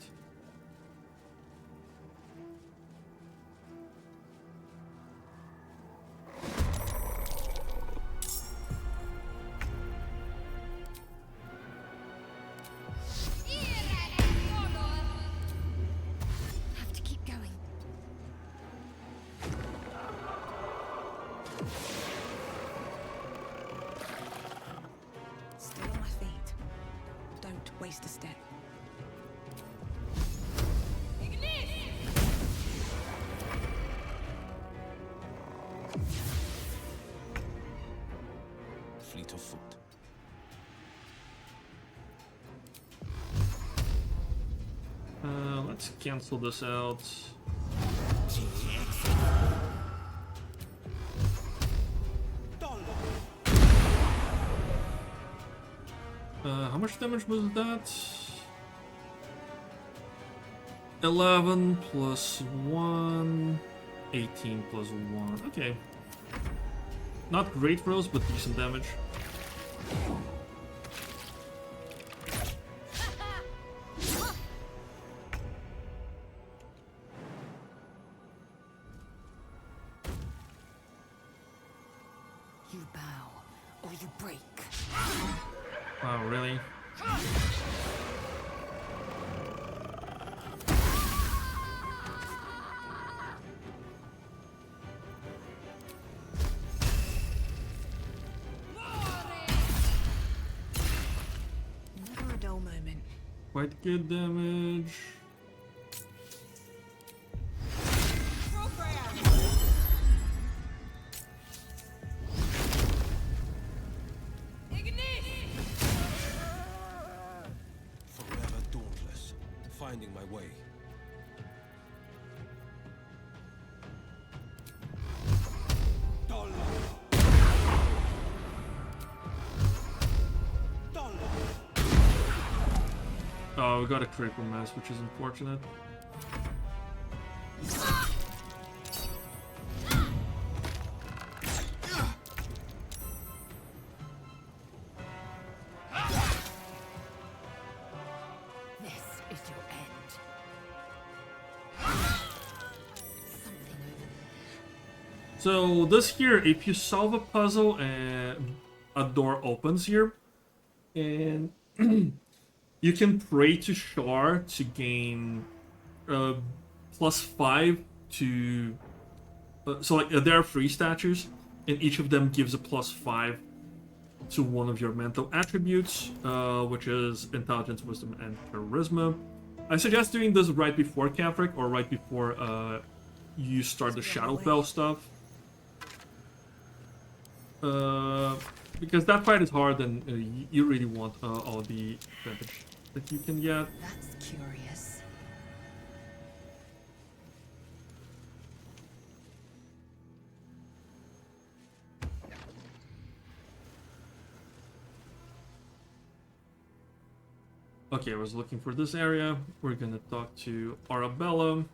Have to keep going. Still on my feet. Don't waste a step. Fleet of foot. Let's cancel this out. How much damage was that? 11 plus 1, 18 plus 1. Okay. Not great rolls, but decent damage. You bow, or you break. Wow, really? Never a dull moment. Quite good damage. Forever dauntless. Finding my way. Oh, we got a critical mass, which is unfortunate. This is your end. So this here, if you solve a puzzle and a door opens here, and you can pray to Shar to gain +5 to... so like there are 3 statues, and each of them gives a +5 to one of your mental attributes, which is intelligence, wisdom, and charisma. I suggest doing this right before Catherick, or right before you start the Shadowfell stuff. Because that fight is hard, and you really want all the advantage that you can get. That's curious. Okay, I was looking for this area. We're gonna talk to Arabella.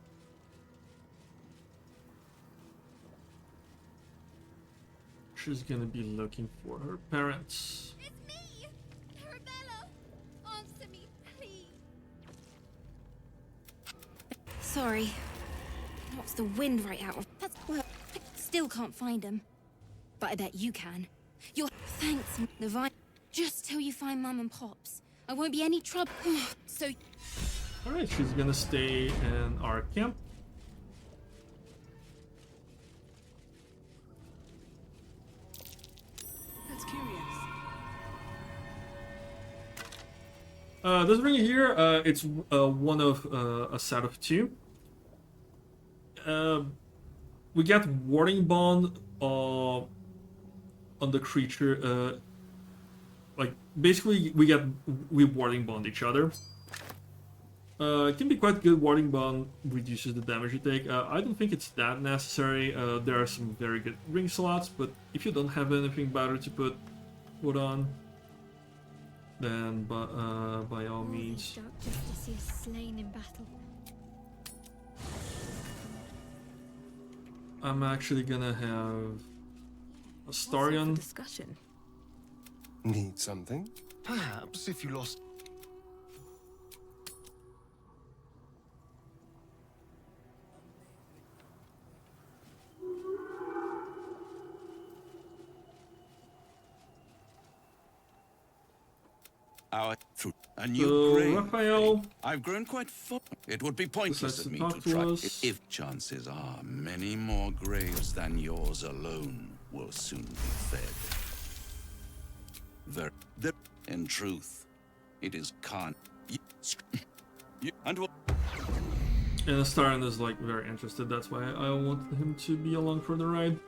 She's gonna be looking for her parents. It's me! Arabella! Answer me, please! Sorry. Knocks the wind right out of... That's... Well, still can't find him. But I bet you can. You're... Thanks, Divine. Just till you find Mum and Pops. I won't be any trouble. So... Alright, she's gonna stay in our camp. That's curious. This ring here, it's one of a set of two. We get warding bond on the creature. Like basically, we warding bond each other. It can be quite good. Warding bond reduces the damage you take. I don't think it's that necessary. There are some very good ring slots, but if you don't have anything better to put on, then by all means. Dark justice is slain in battle. I'm actually gonna have a Starion. Discussion. Need something? Perhaps if you lost... Our through a new So, grave. Raphael I've grown quite fond. It would be pointless decides of to me talk to to try. us. If chances are, many more graves than yours alone will soon be fed. In truth, it is Khan. And what? And Starion is like very interested. That's why I wanted him to be along for the ride.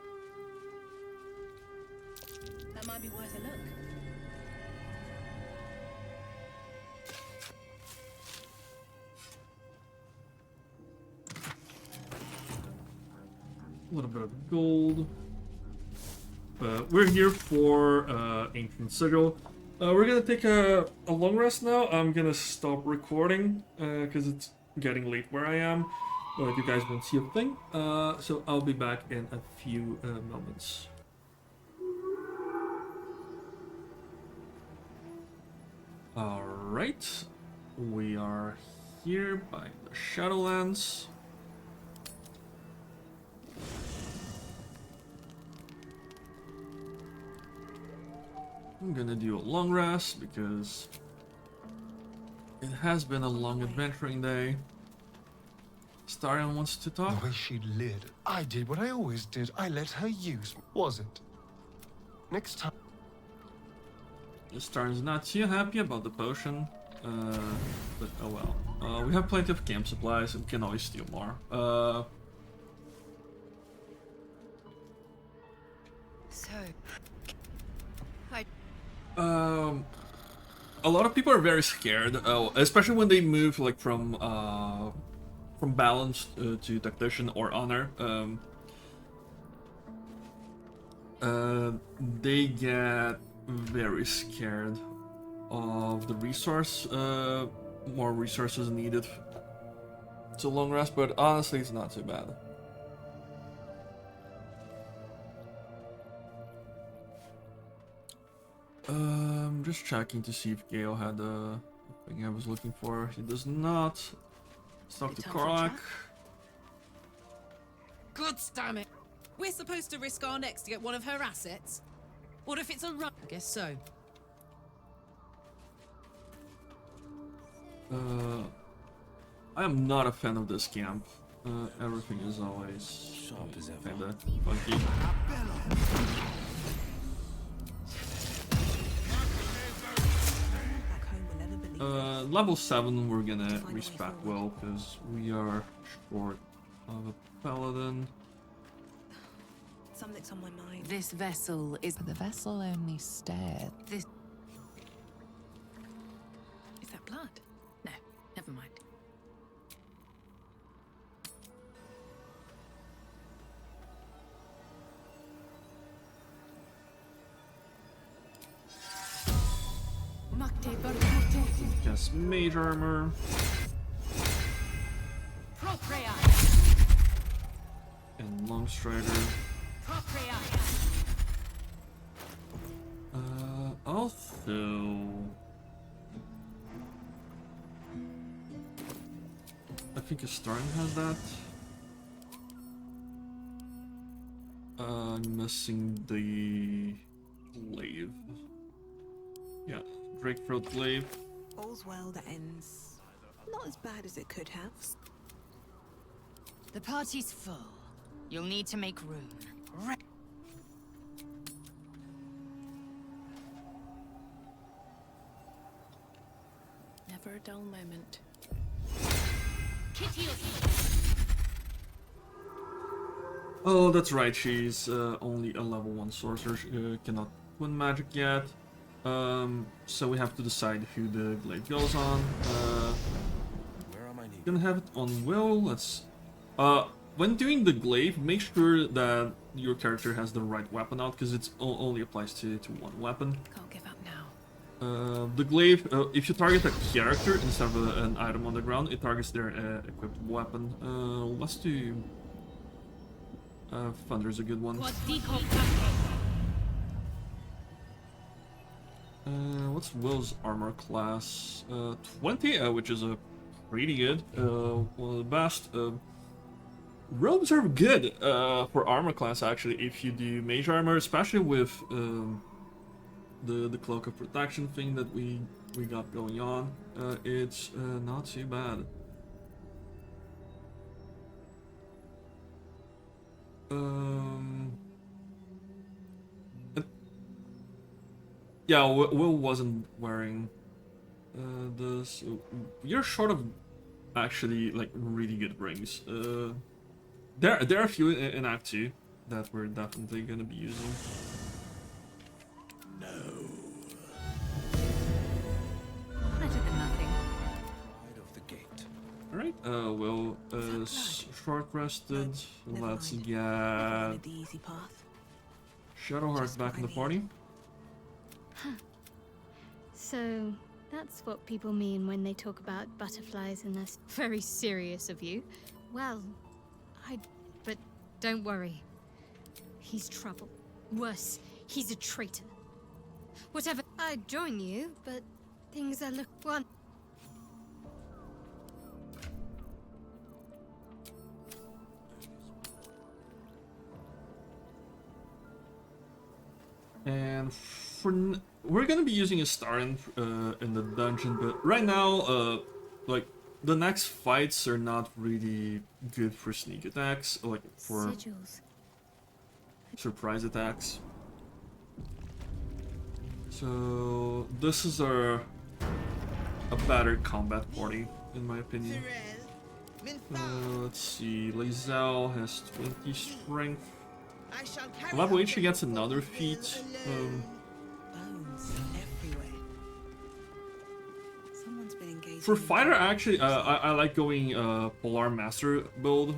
That might be worth a look. A little bit of gold. We're here for Ancient Sigil. We're gonna take a long rest now. I'm gonna stop recording because it's getting late where I am. You guys won't see a thing. So I'll be back in a few moments. Alright. We are here by the Shadowlands. I'm gonna do a long rest because it has been a long adventuring day. Starion wants to talk. The way she lit. I did what I always did. I let her use me. Was it? Next time. Starion's not too happy about the potion. But oh well. We have plenty of camp supplies and can always steal more. A lot of people are very scared, especially when they move like from balance to tactician or honor. They get very scared of the resource, more resources needed to long rest, but honestly it's not too bad. Just checking to see if Gale had the thing I was looking for. He does not. Let's talk to Korlak. God damn it! We're supposed to risk our necks to get one of her assets? What if it's a run? I guess so. I am not a fan of this camp. Everything is always sharp as ever. Kinda funky. Level 7 we're gonna respec well because we are short of a paladin. Something's on my mind. This vessel is... The vessel only stared. This... Is that blood? No, never mind. Makte Barkute. Cast Mage Armor. And Long Strider. Also, I think Astarion has that. I'm missing the glaive. Yeah, Drakethroat glaive. All's well that ends not as bad as it could have. The party's full. You'll need to make room. Never a dull moment. Oh, that's right, she's only a level 1 sorcerer, cannot win magic yet. So we have to decide who the glaive goes on. Gonna have it on Will. Let's when doing the glaive, make sure that your character has the right weapon out, because it only applies to one weapon. Can't give up now. The glaive, if you target a character instead of an item on the ground, it targets their equipped weapon. Let's do Thunder's a good one. What's Will's armor class? 20, which is a pretty good. One of the best. Robes are good for armor class, actually, if you do mage armor, especially with the cloak of protection thing that we got going on. It's not too bad. Yeah, Will wasn't wearing this. You're short of actually like really good rings. There are a few in Act 2 that we're definitely gonna be using. Better than nothing. Alright, Will is short rested. Let's get The easy path. Shadowheart back in the party. Huh. So, that's what people mean when they talk about butterflies and that's very serious of you. Well, but don't worry. He's trouble. Worse, he's a traitor. Whatever, I'd join you, but things are one. And we're gonna be using Astarion in the dungeon, but right now, like the next fights are not really good for sneak attacks, like for Sigils. surprise attacks. So this is a better combat party, in my opinion. Let's see, Lae'zel has 20 strength. Level 8, she gets another feat. For fighter, actually, I like going Polar Master build.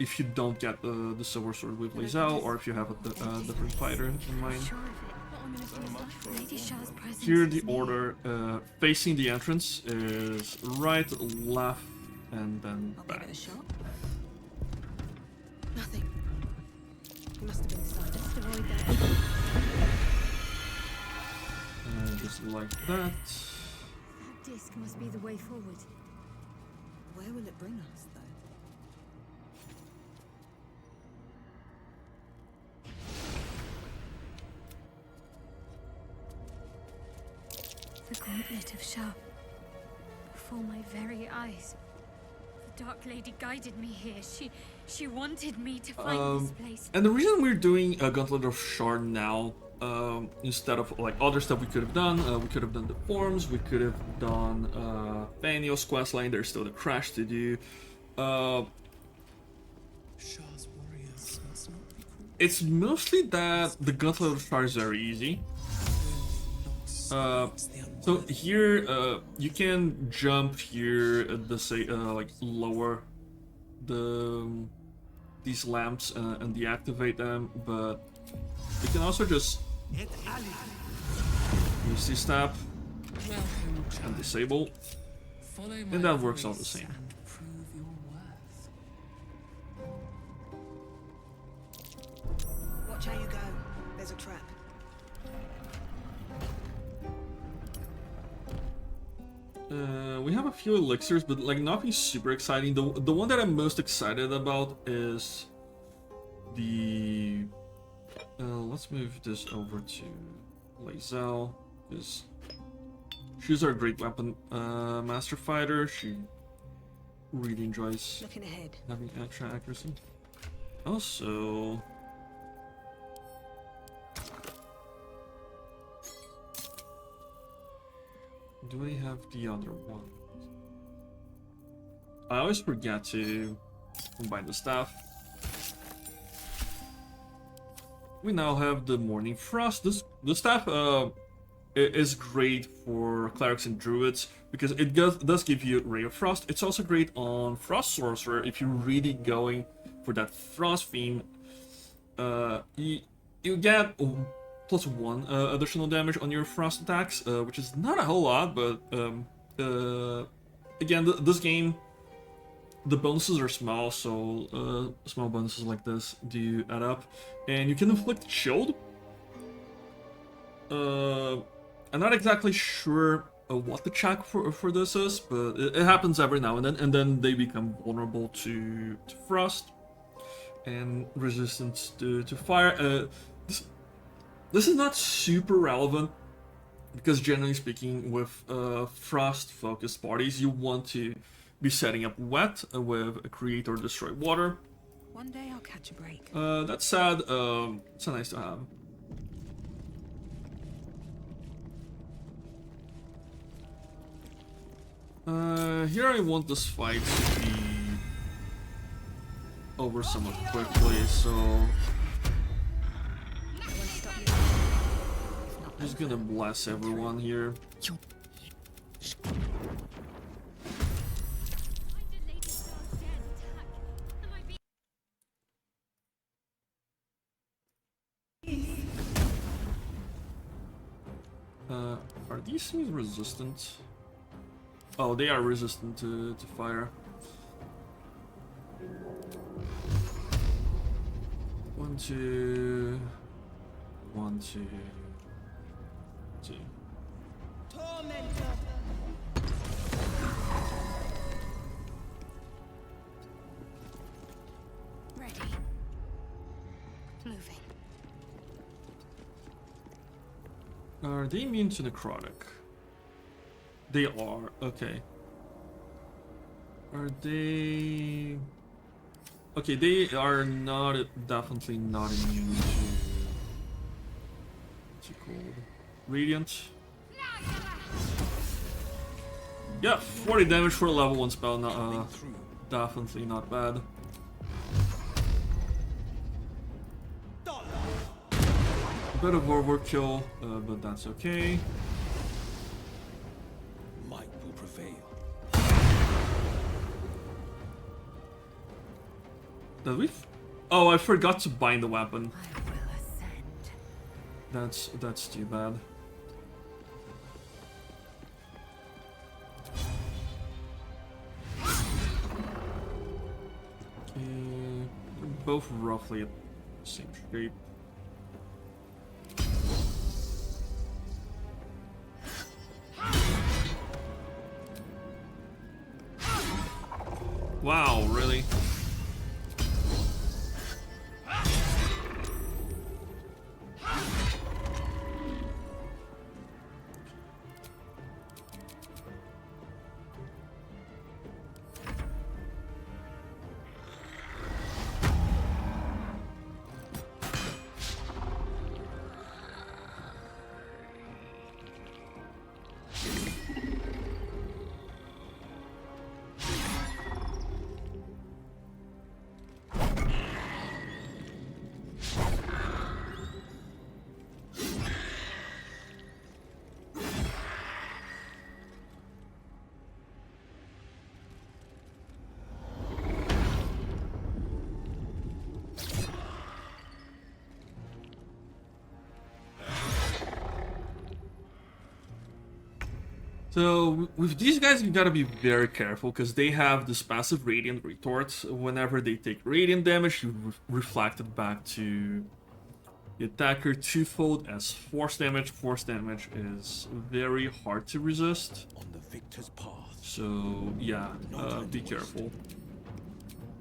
If you don't get the Silver Sword with Lae'zel, or if you have a different fighter in mind. Here, the order facing the entrance is right, left, and then back. Nothing. Must have been inside. Just avoid that. Just like that. That disc must be the way forward. Where will it bring us, though? The gauntlet of Shah. Before my very eyes. The Dark Lady guided me here. She wanted me to find this place. And the reason we're doing a Gauntlet of Shard now, instead of like other stuff we could have done, we could have done the forms, we could have done Thaniel's questline, there's still the crash to do. It's mostly that the Gauntlet of Shard is very easy. So here, you can jump here at the like lower these lamps and deactivate them, but you can also just use the stab and disable, and that works all the same. Watch how you go. There's a trap. We have a few elixirs, but like nothing super exciting. The one that I'm most excited about is the. Let's move this over to Lae'zel, because she's our great weapon master fighter. She really enjoys Looking ahead. having extra accuracy. Also, do we have the other one? I always forget to combine the staff. We now have the Morning Frost. The staff is great for clerics and druids because it does give you Ray of Frost. It's also great on Frost Sorcerer if you're really going for that Frost theme. You get +1 additional damage on your Frost attacks, which is not a whole lot, but again, this game, the bonuses are small, so small bonuses like this do add up. And you can inflict shield. I'm not exactly sure what the check for this is, but it happens every now and then they become vulnerable to frost and resistance to fire. This is not super relevant because generally speaking, with frost-focused parties, you want to be setting up wet with create or destroy water. One day I'll catch a break. That said, it's nice to have. Here I want this fight to be over somewhat quickly, so just gonna bless everyone here. Are these things resistant? Oh, they are resistant to fire. 1, 2, 1, 2, 2. Ready. Moving. Are they immune to necrotic? They are, okay. Are they... Okay, they are not, definitely not immune to... What's it called? Radiant? Yeah, 40 damage for a level 1 spell, definitely not bad. A bit of overkill, but that's okay. Might will prevail. Did we? Oh, I forgot to bind the weapon. That's too bad. Okay, they're both roughly at the same shape. Wow, really? So with these guys, you gotta be very careful because they have this passive radiant retort. Whenever they take radiant damage, you reflect it back to the attacker twofold as force damage. Force damage is very hard to resist. On the victor's path. So yeah, be careful.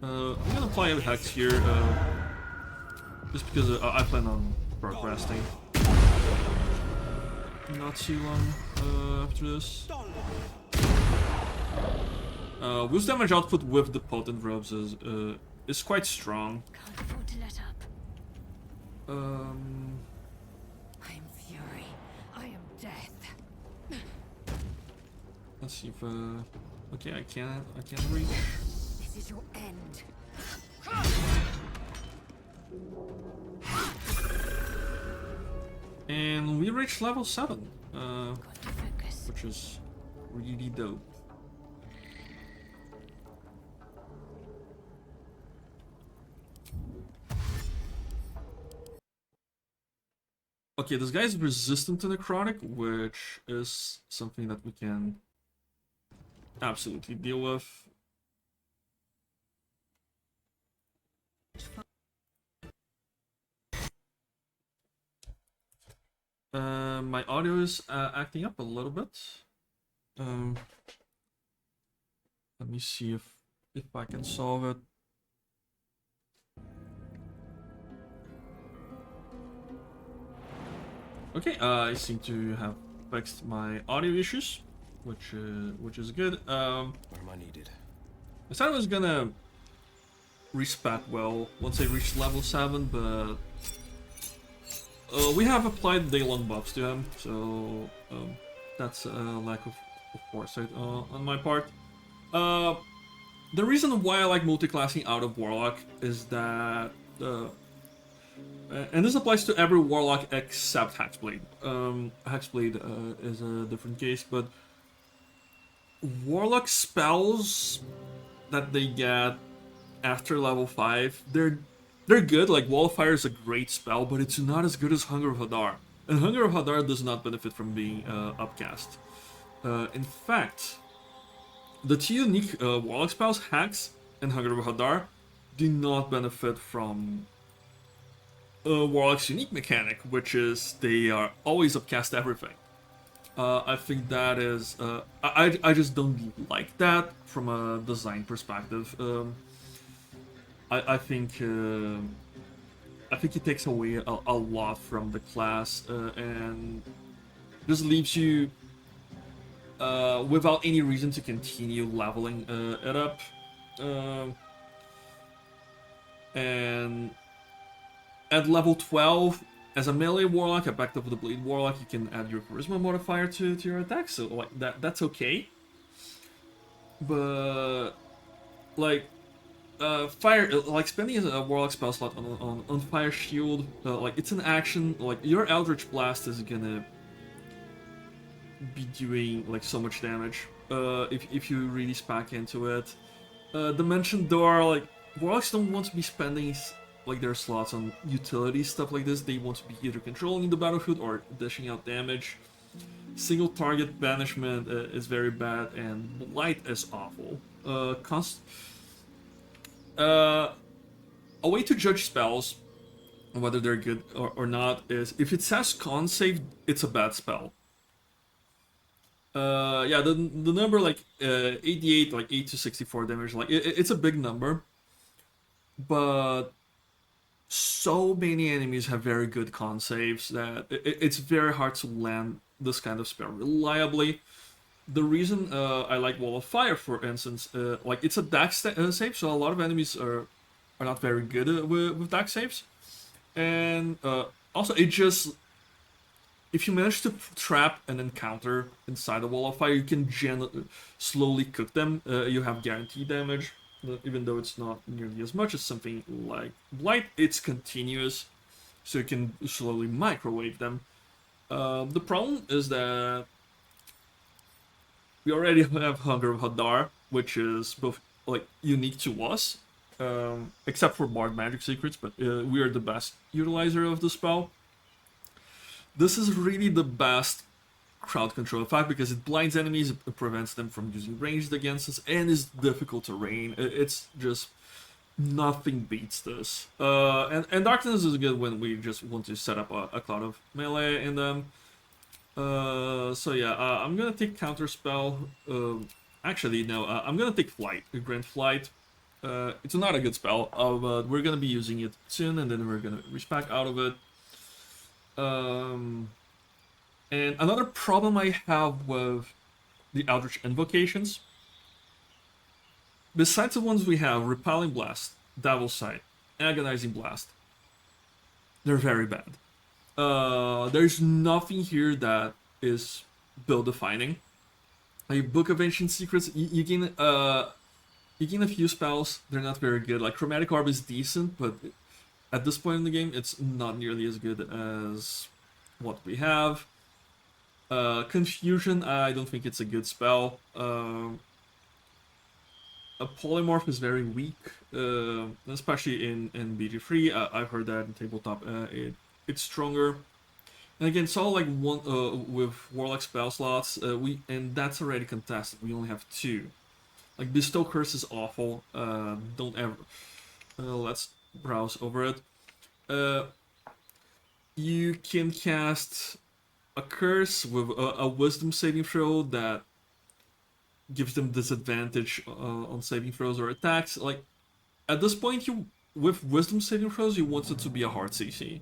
I'm gonna apply a hex here, just because I plan on progressing. Not too long after this. Whose damage output with the potent robes is quite strong. Can't afford to let up. I am fury. I am death. Let's see if okay, I can't reach. This is your end. And we reached level 7, which is really dope. Okay, this guy's resistant to necrotic, which is something that we can absolutely deal with. My audio is acting up a little bit. Let me see if I can solve it. Okay, I seem to have fixed my audio issues, which is good. Where am I needed? I said I was gonna respec well once I reach level 7, but we have applied day-long buffs to him, so that's a lack of foresight on my part. The reason why I like multi-classing out of Warlock is that, and this applies to every Warlock except Hexblade. Hexblade is a different case, but Warlock spells that they get after level 5, they're good. Like Wall of Fire is a great spell, but it's not as good as Hunger of Hadar. And Hunger of Hadar does not benefit from being upcast. In fact, the two unique Warlock spells, Hex and Hunger of Hadar, do not benefit from Warlock's unique mechanic, which is they are always upcast everything. I think that is... I just don't like that from a design perspective. I think it takes away a lot from the class and just leaves you without any reason to continue leveling it up. And at level 12, as a melee warlock, a Pact of the Blade warlock, you can add your charisma modifier to your attack, so like that's okay. But like fire, like spending a warlock spell slot on fire shield, like it's an action. Like your Eldritch Blast is gonna be doing like so much damage if you really spec into it. Dimension Door, like warlocks don't want to be spending like their slots on utility stuff like this. They want to be either controlling the battlefield or dishing out damage. Single target banishment is very bad, and Blight is awful. A way to judge spells, whether they're good or not, is if it says con save, it's a bad spell. Yeah, the number like 88, like 8 to 64 damage, like it's a big number, but so many enemies have very good con saves that it's very hard to land this kind of spell reliably. The reason I like Wall of Fire, for instance, like it's a Dex save, so a lot of enemies are not very good with Dex saves, and also it just, if you manage to trap an encounter inside a Wall of Fire, you can slowly cook them. You have guaranteed damage. Even though it's not nearly as much as something like Blight, it's continuous, so you can slowly microwave them. The problem is that we already have Hunger of Hadar, which is both like unique to us, except for Bard Magic Secrets, but we are the best utilizer of the spell. This is really the best crowd control effect because it blinds enemies, it prevents them from using ranged against us, and is difficult terrain. It's just nothing beats this. And darkness is good when we just want to set up a cloud of melee in them. So yeah, I'm gonna take counterspell. Actually, no, I'm gonna take flight, grant flight. It's not a good spell, but we're gonna be using it soon, and then we're gonna respec out of it. And another problem I have with the Eldritch Invocations, besides the ones we have, Repelling Blast, Devil's Sight, Agonizing Blast, they're very bad. There's nothing here that is build defining. Like Book of Ancient Secrets, you gain a few spells, they're not very good. Like Chromatic Orb is decent, but at this point in the game, it's not nearly as good as what we have. Confusion, I don't think it's a good spell. A Polymorph is very weak, especially in BG3. I've heard that in tabletop it's stronger. And again, it's all like one with Warlock spell slots. And that's already contested. We only have 2. Like Bestow Curse is awful. Don't ever. Let's browse over it. You can cast a curse with a wisdom saving throw that gives them disadvantage on saving throws or attacks. Like at this point, with wisdom saving throws, you want it to be a hard CC.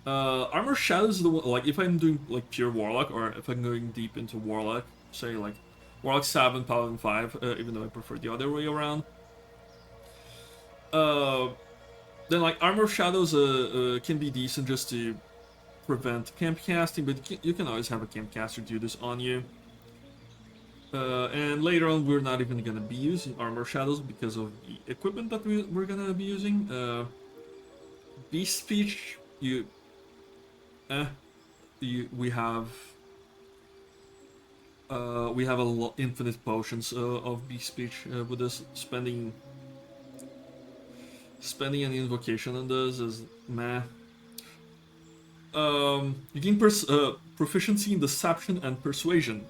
Armor Shadows is the one. Like if I'm doing like pure Warlock, or if I'm going deep into Warlock, say like Warlock 7, Paladin 5, even though I prefer the other way around. Then like Armor of Shadows can be decent just to prevent camp casting, but you can always have a camp caster do this on you. And later on, we're not even gonna be using Armor of Shadows because of the equipment that we're gonna be using. Beast Speech, we have infinite potions of Beast Speech with us. Spending an invocation on this is meh. You gain proficiency in Deception and Persuasion.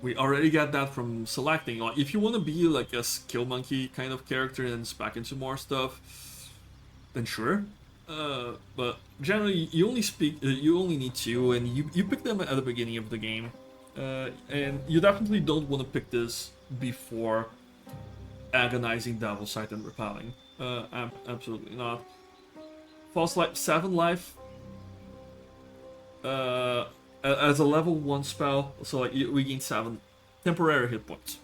We already got that from selecting. Like, if you want to be like a skill monkey kind of character and spec into more stuff, then sure. But generally, you only need 2, and you pick them at the beginning of the game. And you definitely don't want to pick this before Agonizing, Devil's Sight, and Repelling. Absolutely not. False Life, 7 life. As a level 1 spell, so like we gain 7 temporary hit points.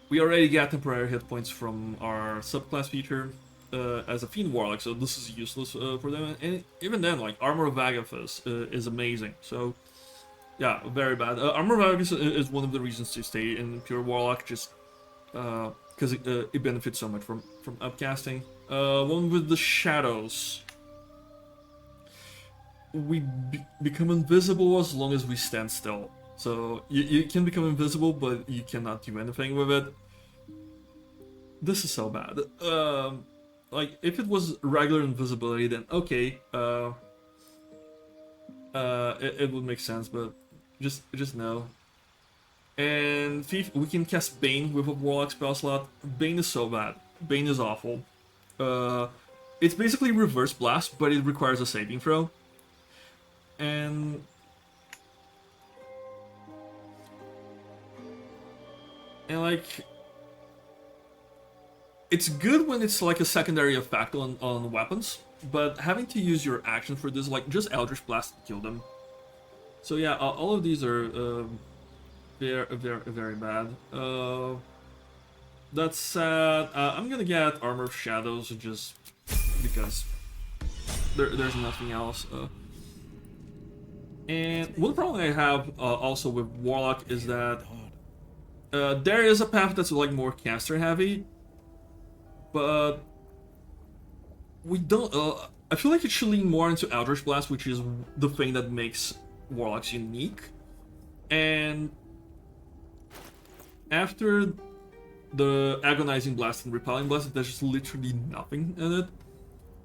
We already got temporary hit points from our subclass feature as a Fiend Warlock, so this is useless for them. And even then, like Armor of Agathis is amazing. So yeah, very bad. Armor of Agathis is one of the reasons to stay in pure Warlock, just because it benefits so much from upcasting. One with the Shadows. We become invisible as long as we stand still. So you can become invisible, but you cannot do anything with it. This is so bad. Like if it was regular invisibility, then okay, it would make sense. But just no. And we can cast Bane with a Warlock spell slot. Bane is so bad. Bane is awful. It's basically Reverse Blast, but it requires a saving throw. And like it's good when it's like a secondary effect on weapons, but having to use your action for this, like just Eldritch Blast to kill them. So yeah, all of these are very bad. That said, I'm gonna get Armor of Shadows just because there's nothing else. And one problem I have also with Warlock is that there is a path that's like more caster heavy, but we don't. I feel like it should lean more into Eldritch Blast, which is the thing that makes Warlocks unique. And after the Agonizing Blast and Repelling Blast, there's just literally nothing in it.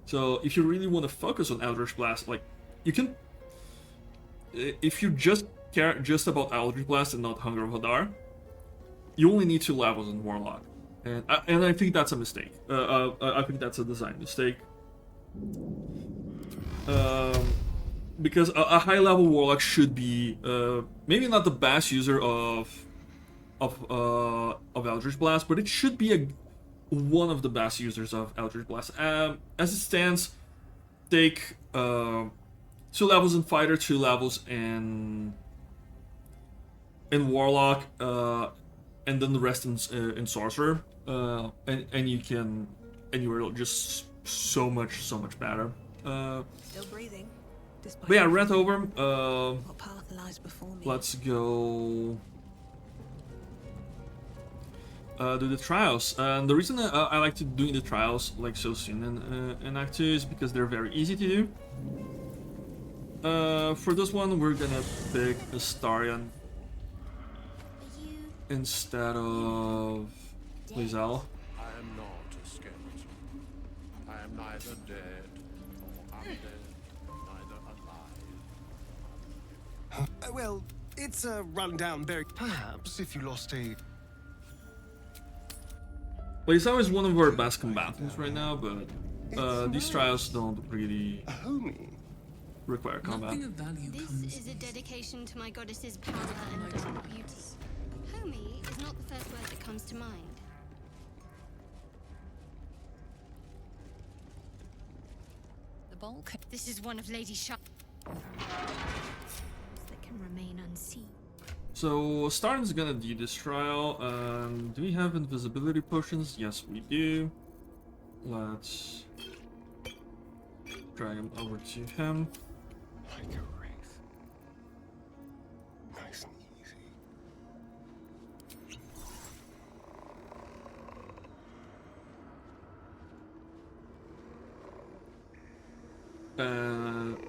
So if you really want to focus on Eldritch Blast, like you can. if you just care just about Eldritch Blast and not Hunger of Hadar, you only need 2 levels in Warlock, and I think that's a mistake. I think that's a design mistake. Because a high level Warlock should be maybe not the best user of Eldritch Blast, but it should be one of the best users of Eldritch Blast. As it stands, take 2 levels in Fighter, 2 levels in Warlock, and then the rest in Sorcerer, and you're just so much better. Still breathing. But yeah, rant over. What path lies before me? Let's go do the trials. And the reason I like to doing the trials like so soon in Act 2 is because they're very easy to do. For this one, we're gonna pick Astarion instead of Lizelle. I am not a skeleton. I am neither dead nor undead, neither alive. Well, it's a rundown berry. Perhaps if you lost a... Lizelle is one of our best combatants right now, but these trials don't really require combat. This is a dedication to my goddess's power and dark beauty. Homie is not the first word that comes to mind. The bulk. This is one of Lady Shah That can remain unseen. So Starden's gonna do this trial. Do we have invisibility potions? Yes, we do. Let's drag him over to him. Like a wraith. Nice and easy.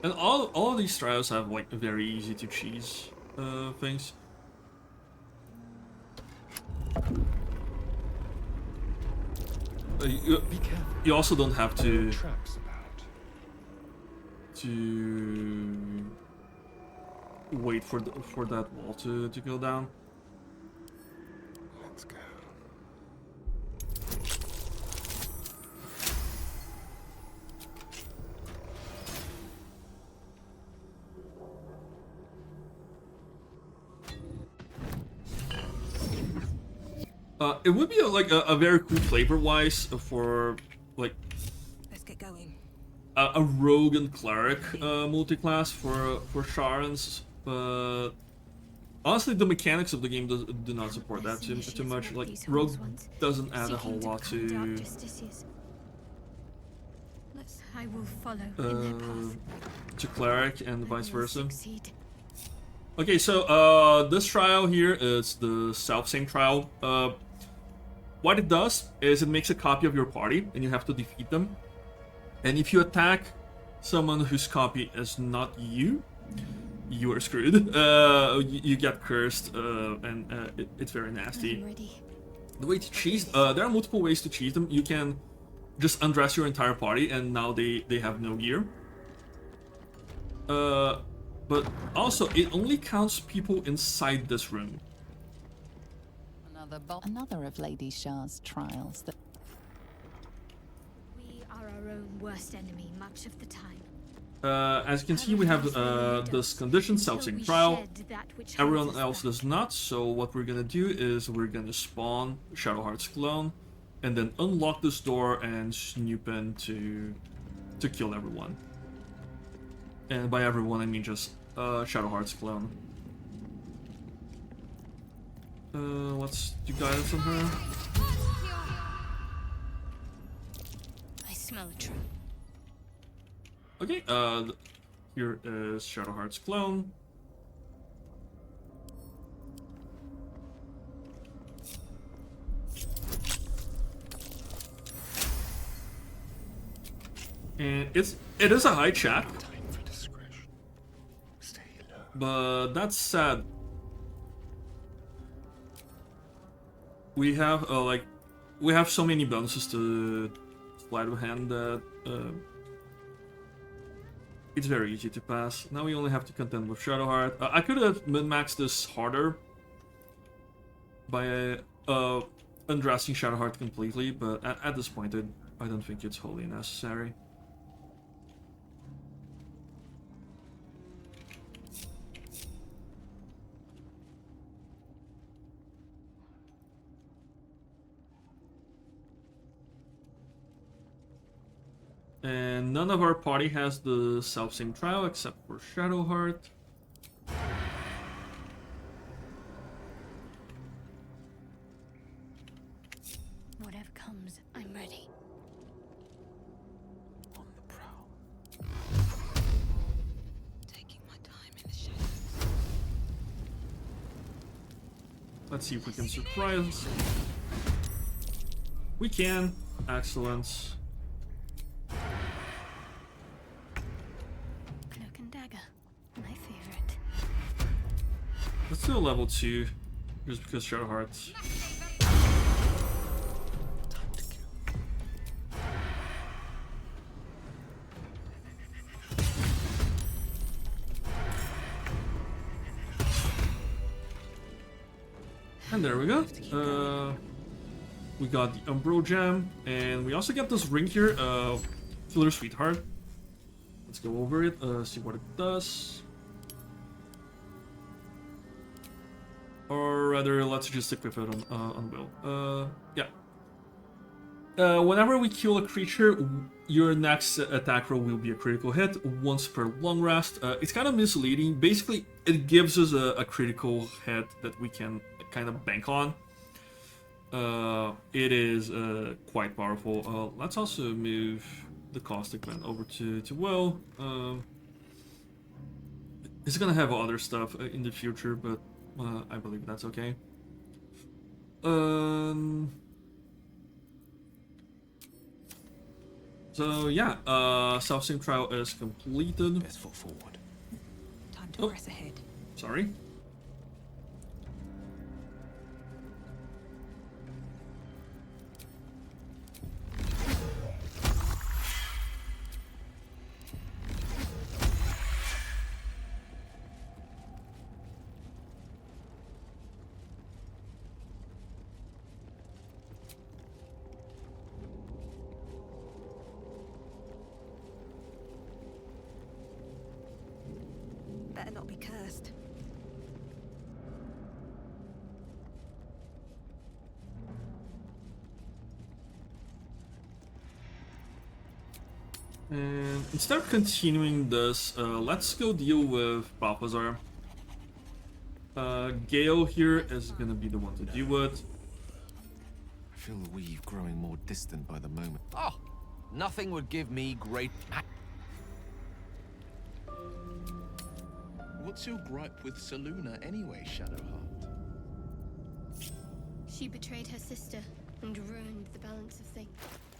And all of these trials have like very easy to cheese things. You also don't have to wait for that wall to go down. Let's go. It would be a very cool flavor-wise for like Let's get going. a rogue and cleric multi-class for Sharans, but honestly the mechanics of the game do not support that too much. Like rogue doesn't add a whole lot to I will follow in their path. to cleric and vice versa. Okay, so this trial here is the self-same trial. What it does is it makes a copy of your party and you have to defeat them. And if you attack someone whose copy is not you, you are screwed. You get cursed, and it's very nasty. The way to cheese, there are multiple ways to cheese them. You can just undress your entire party and now they have no gear. But also, it only counts people inside this room. Another of Lady Shah's trials that... We are our own worst enemy much of the time. As you can see, we have this condition, self-same trial. Everyone else does not, so what we're gonna do is we're gonna spawn Shadowheart's clone, and then unlock this door and snoop in to kill everyone. And by everyone, I mean just Shadowheart's clone. Let's do guidance on her. I smell a trap. Okay, here is Shadowheart's clone. And it is a high check. But that's sad. We have we have so many bonuses to sleight of hand that it's very easy to pass. Now we only have to contend with Shadowheart. I could have min-maxed this harder by undressing Shadowheart completely, but at this point I don't think it's wholly necessary. And none of our party has the self-same trial except for Shadowheart. Whatever comes, I'm ready. On the prowl. Taking my time in the shadows. Let's see if we can surprise. We can. Excellent. Cloak and dagger, my favorite. Let's do a level 2, just because Shadowheart. And there we go. We got the Umbro Gem, and we also get this ring here, Killer Sweetheart. Let's go over it, see what it does. Or rather, let's just equip it on Will. Yeah. Whenever we kill a creature, your next attack roll will be a critical hit, once per long rest. It's kind of misleading. Basically, it gives us a critical hit that we can kind of bank on. It is quite powerful. Let's also move the Caustic Vent over to Will. It's gonna have other stuff in the future, but I believe that's okay. So yeah, self-same trial is completed. Best foot forward. Time to press ahead. Sorry. Better not be cursed. And instead of continuing this, let's go deal with Balthazar. Gale here is gonna be the one to deal with. I feel the weave growing more distant by the moment. Oh, nothing would give me great... What's your gripe with Saluna anyway, Shadowheart? She betrayed her sister and ruined the balance of things.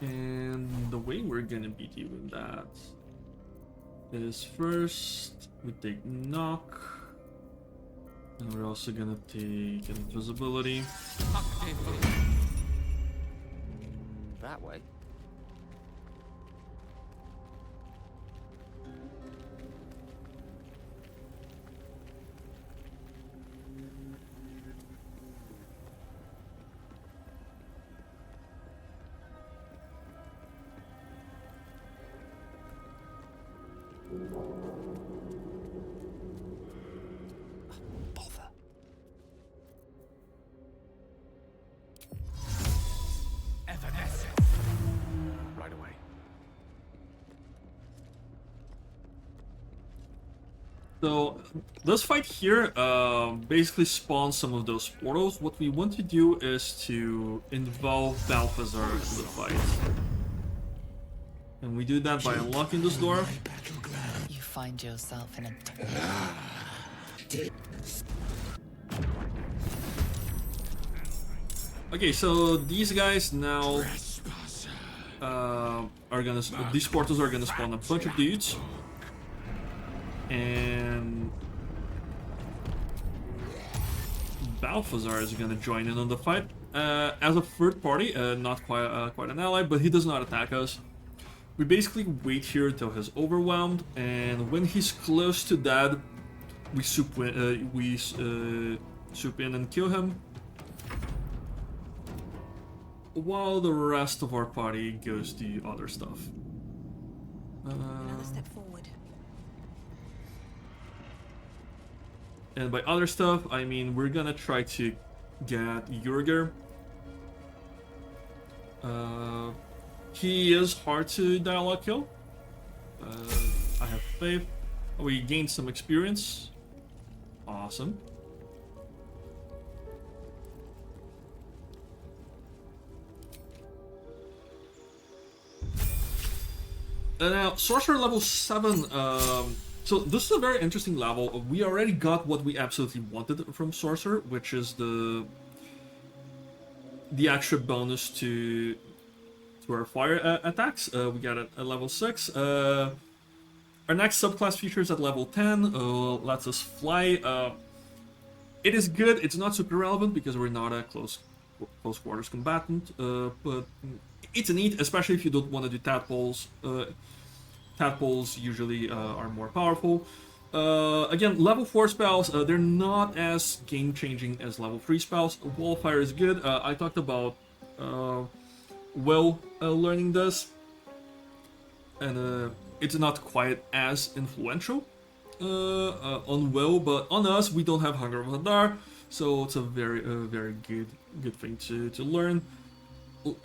And the way we're gonna be doing that is first we take knock, and we're also gonna take invisibility. That way. Right away. So this fight here basically spawns some of those portals. What we want to do is to involve Balthazar in the fight. And we do that by unlocking this door. You find yourself in a... Okay, so these guys now are gonna... These portals are gonna spawn a bunch of dudes. And Balthazar is gonna join in on the fight as a third party, not quite an ally, but he does not attack us. We basically wait here until he's overwhelmed, and when he's close to dead, we swoop in and kill him, while the rest of our party goes to other stuff. Another step forward. And by other stuff, I mean we're gonna try to get Jurger. He is hard to dialogue kill. I have faith. We gained some experience. Awesome. Now, Sorcerer level 7. So this is a very interesting level. We already got what we absolutely wanted from Sorcerer, which is the extra bonus to our fire attacks. We got it at level 6. Our next subclass features at level 10. Lets us fly. It is good. It's not super relevant because we're not a close quarters combatant, but it's neat, especially if you don't want to do tadpoles. Tadpoles usually are more powerful. Again, level 4 spells, they're not as game-changing as level 3 spells. Wall of Fire is good. I talked about Will learning this, and it's not quite as influential on Will, but on us, we don't have Hunger of Hadar, so it's a very good thing to learn.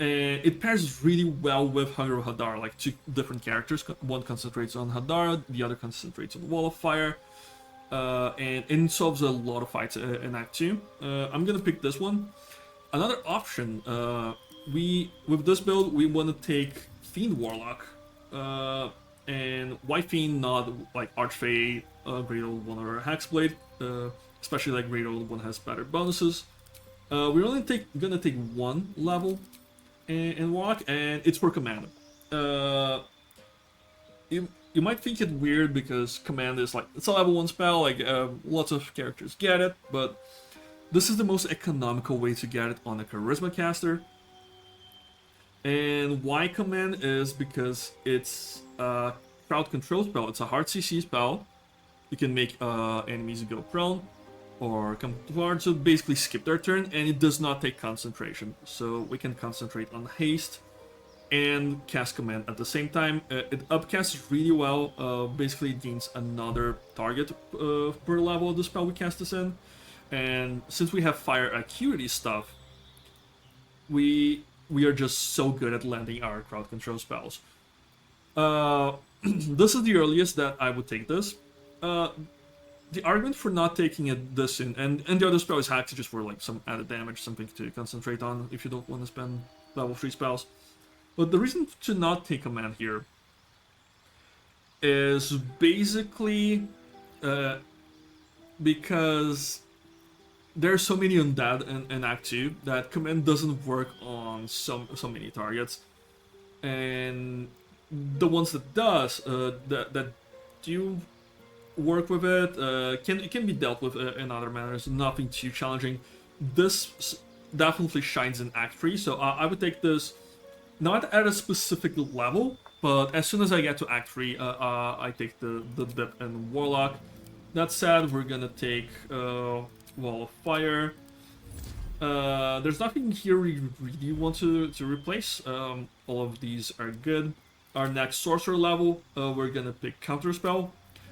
And it pairs really well with Hunger of Hadar, like 2 different characters. One concentrates on Hadar, the other concentrates on Wall of Fire, and it solves a lot of fights in Act 2. I'm gonna pick this one. Another option, with this build, we want to take Fiend Warlock, and why Fiend, not like Archfey, Great Old One, or Hexblade, especially like Great Old One has better bonuses. We're only gonna take 1 level in Warlock, and it's for Command. You might think it weird because Command is like, it's a level 1 spell, like lots of characters get it, but this is the most economical way to get it on a Charisma caster. And why Command is because it's a crowd control spell. It's a hard CC spell. You can make enemies go prone or come forward, so basically skip their turn, and it does not take concentration. So we can concentrate on haste and cast Command at the same time. It upcasts really well. Basically it gains another target per level of the spell we cast this in. And since we have fire acuity stuff, we are just so good at landing our crowd control spells. This is the earliest that I would take this. The argument for not taking it this in, and the other spell is Hack, just for like some added damage, something to concentrate on if you don't want to spend level 3 spells. But the reason to not take Command here is basically because there's so many undead in Act 2 that Command doesn't work on so many targets, and the ones that does that do work with it can be dealt with in other manners. Nothing too challenging. This definitely shines in Act 3, so I would take this not at a specific level, but as soon as I get to Act 3, I take the dip and Warlock. That said, we're gonna take Wall of Fire. There's nothing here we really want to replace. All of these are good. Our next Sorcerer level, we're gonna pick Counterspell.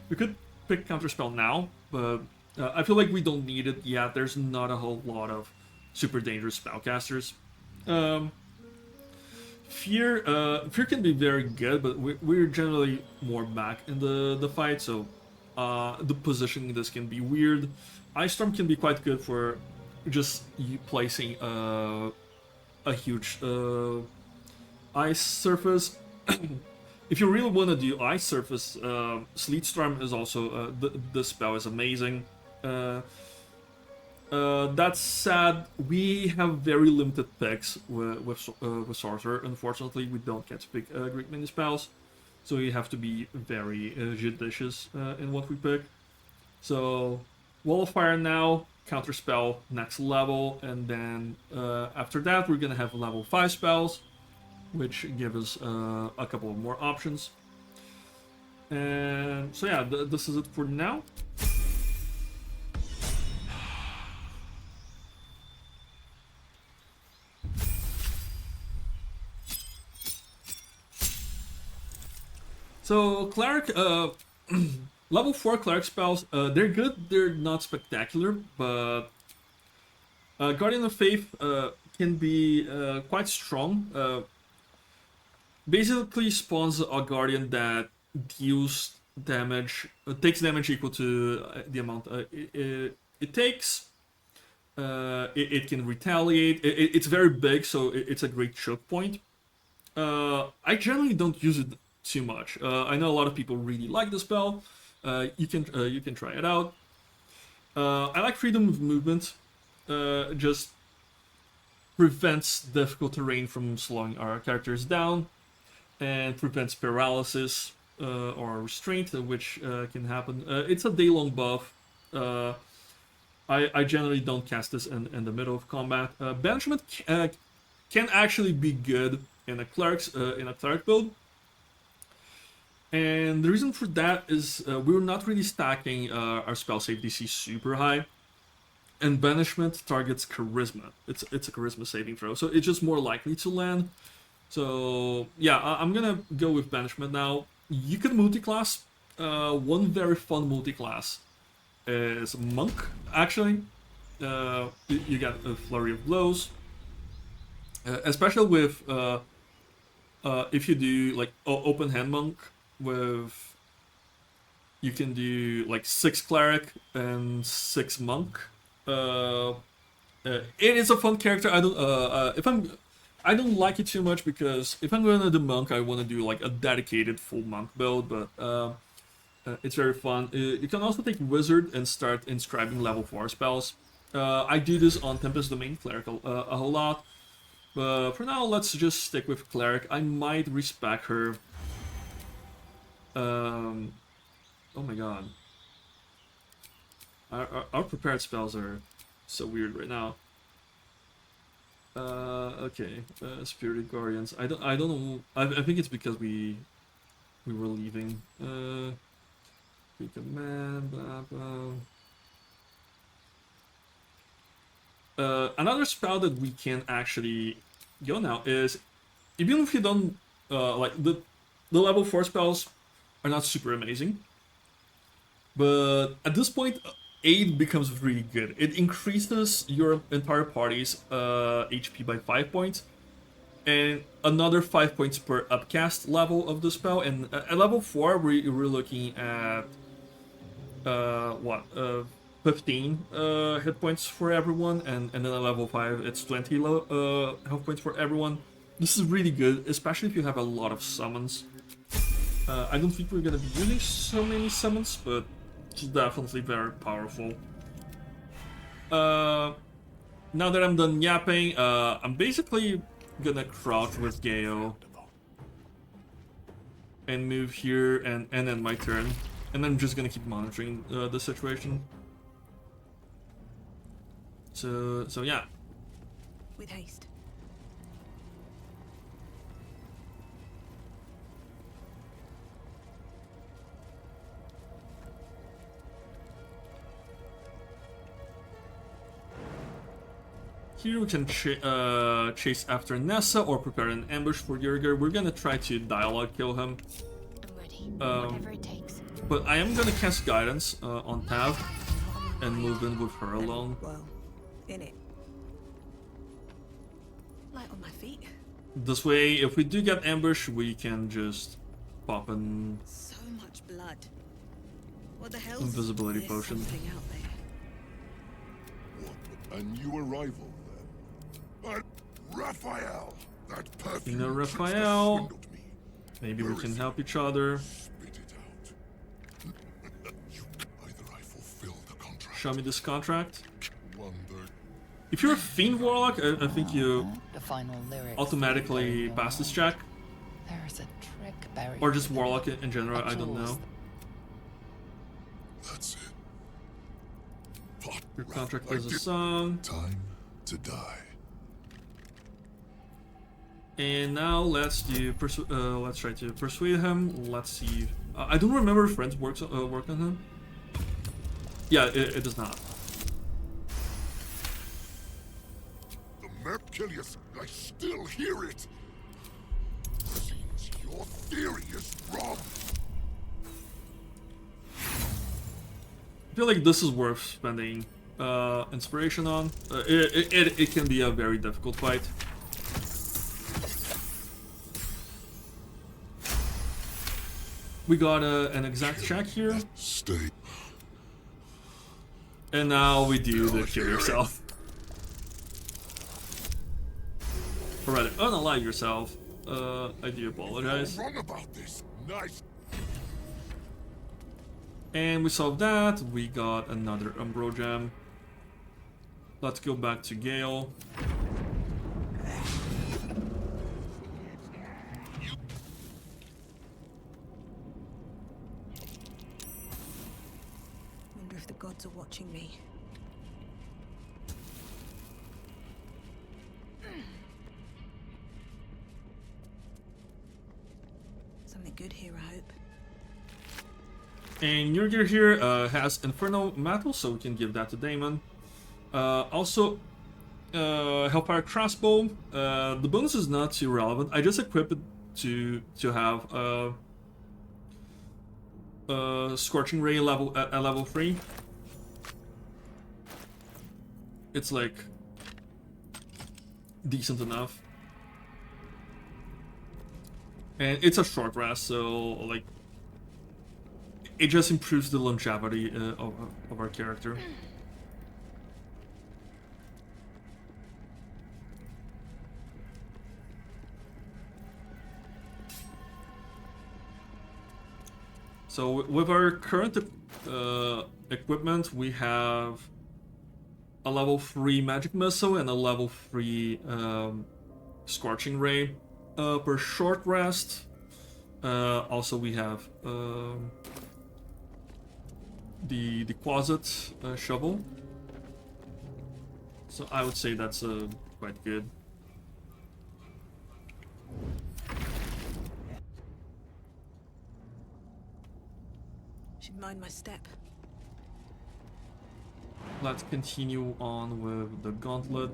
We could pick Counterspell now, but I feel like we don't need it yet. There's not a whole lot of super dangerous spellcasters. Fear can be very good, but we're generally more back in the fight, so the positioning of this can be weird. Ice Storm can be quite good for just you placing a huge ice surface. If you really want to do ice surface, Sleet Storm is also the spell is amazing. That said, we have very limited picks with Sorcerer. Unfortunately, we don't get to pick great many spells, so you have to be very judicious in what we pick. So, Wall of Fire now, Counterspell next level, and then after that we're gonna have level 5 spells. which give us a couple of more options. And so yeah, this is it for now. So cleric, level 4 cleric spells, they're good, they're not spectacular, but Guardian of Faith can be quite strong. Basically spawns a guardian that deals damage, takes damage equal to the amount it takes. It can retaliate. It's very big, so it's a great choke point. I generally don't use it too much. I know a lot of people really like the spell. You can try it out. I like freedom of movement. Just prevents difficult terrain from slowing our characters down, and prevents paralysis or restraint, which can happen. It's a day-long buff. I generally don't cast this in the middle of combat. Banishment can actually be good in a cleric build, and the reason for that is we're not really stacking our spell save DC super high, and banishment targets charisma. It's a charisma saving throw, so it's just more likely to land. So yeah, I'm gonna go with banishment now. You can multiclass. One very fun multiclass is monk. Actually, you get a flurry of blows, especially with if you do like open hand monk with. You can do like 6 cleric and 6 monk. It is a fun character. I don't like it too much because if I'm going to do monk, I want to do like a dedicated full monk build, but it's very fun. You can also take wizard and start inscribing level 4 spells. I do this on Tempest Domain Cleric a whole lot, but for now let's just stick with cleric. I might respec her. Oh my god. Our prepared spells are so weird right now. Okay. Spirited Guardians. I don't know. I think it's because we were leaving. Free command, blah blah. Another spell that we can actually go now is, even if you don't like the level 4 spells are not super amazing, but at this point, aid becomes really good. It increases your entire party's HP by 5 points, and another 5 points per upcast level of the spell. And at level 4, we're looking at 15 hit points for everyone, and then at level 5, it's 20 health points for everyone. This is really good, especially if you have a lot of summons. I don't think we're gonna be using so many summons, but it's definitely very powerful. Now that I'm done yapping, I'm basically gonna crouch with Gale and move here and end my turn, and I'm just gonna keep monitoring the situation. So yeah. With haste. Here we can chase after Nessa or prepare an ambush for Yerger. We're gonna try to dialogue kill him. I'm ready. Whatever it takes. But I am gonna cast Guidance on Tav and move in with her alone. Well, in it. Light on my feet. This way, if we do get ambush, we can just pop an So much blood. What the hell? invisibility potion. Something out there. A new arrival, then. Raphael! That perfume. You know, Raphael. Maybe we can help each other. Show me this contract. If you're a Fiend Warlock, I think you automatically pass this check. There is a trick buried. Or just Warlock in general, I don't know. That's it. Your contract is a song. Time to die. And now let's try to persuade him. Let's see. I don't remember if friends work on him. Yeah, it does not. The Mercurius, I still hear it. Seems your theory is wrong. I feel like this is worth spending inspiration on. It can be a very difficult fight. We got an exact check here. Stay. And now we do the kill yourself. Alright, unalive yourself. I do apologize. Wrong about this. Nice. And we solved that. We got another Umbro gem. Let's go back to Gale. Wonder if the gods are watching me. Something good here, I hope. And your gear here has Inferno Metal, so we can give that to Damon. Also, Hellfire Crossbow. The bonus is not too relevant. I just equip it to have Scorching Ray level at level 3. It's like decent enough. And it's a short rest, so like it just improves the longevity of our character. So with our current equipment, we have a level 3 magic missile and a level 3 scorching ray. Per short rest, also we have the Quasit shovel. So I would say that's quite good. Should mind my step. Let's continue on with the gauntlet.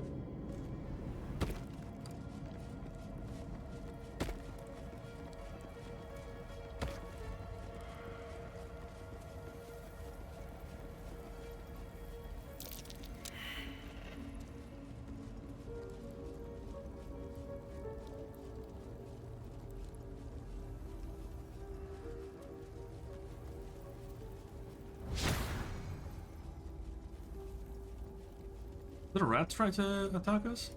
Did a rat try to attack us?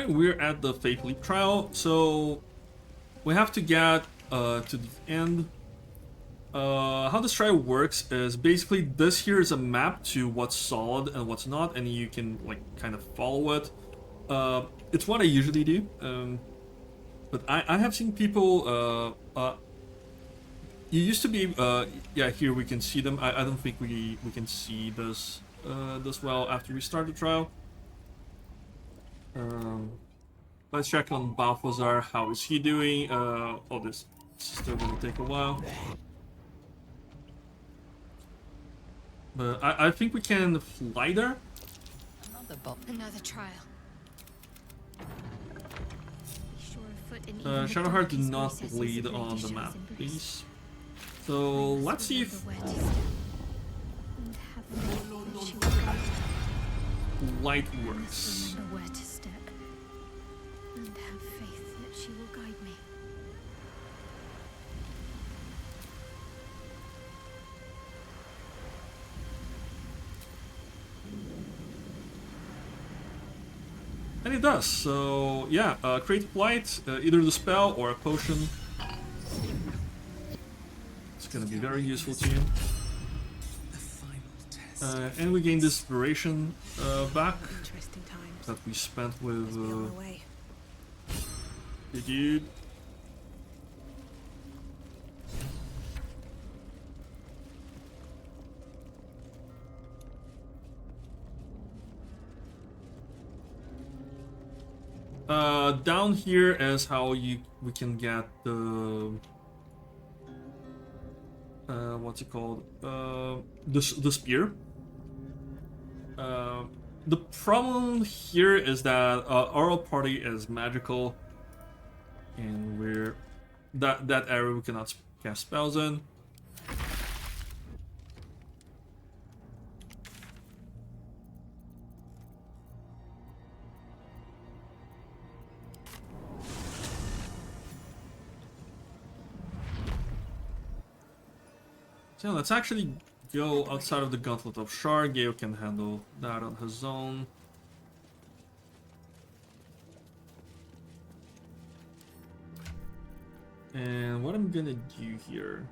We're at the Fate Leap trial, so we have to get to the end. How this trial works is basically this here is a map to what's solid and what's not, and you can like kind of follow it. It's what I usually do, but I have seen people. You used to be yeah, here we can see them. I don't think we can see this this well after we start the trial. Let's check on Balthazar. How is he doing? Oh, this is still gonna take a while. But I think we can fly there. Another trial. Shadowheart, do not bleed on the map, please. So let's see if light works. Remember where to step, and have faith that she will guide me. And it does. So yeah, create light, either the spell or a potion. gonna be very useful to you. And we gain this inspiration back that we spent with the dude. Down here is how we can get the what's it called? The spear. The problem here is that our party is magical, and we're that area we cannot cast spells in. So let's actually go outside of the Gauntlet of Shar. Gale can handle that on his own. And what I'm gonna do here...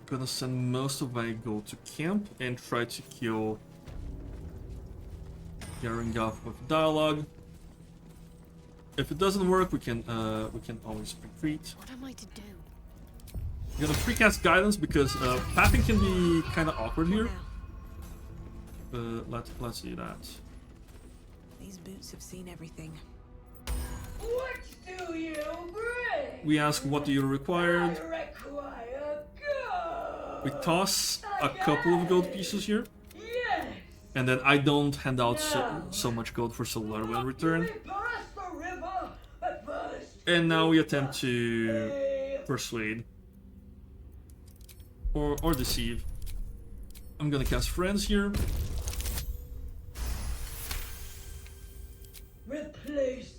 gonna send most of my gold to camp and try to kill Yaringoth with dialogue. If it doesn't work, we can always retreat. What am I to do? I'm gonna precast guidance because pathing can be kind of awkward here. Let's do that. These boots have seen everything. What do you bring? We ask what do you require. I require gold. We toss a couple of gold pieces here. Yes. And then I don't hand out so much gold for Solar in return. Pass the river, but first And now we attempt to persuade. Or deceive. I'm gonna cast Friends here. replace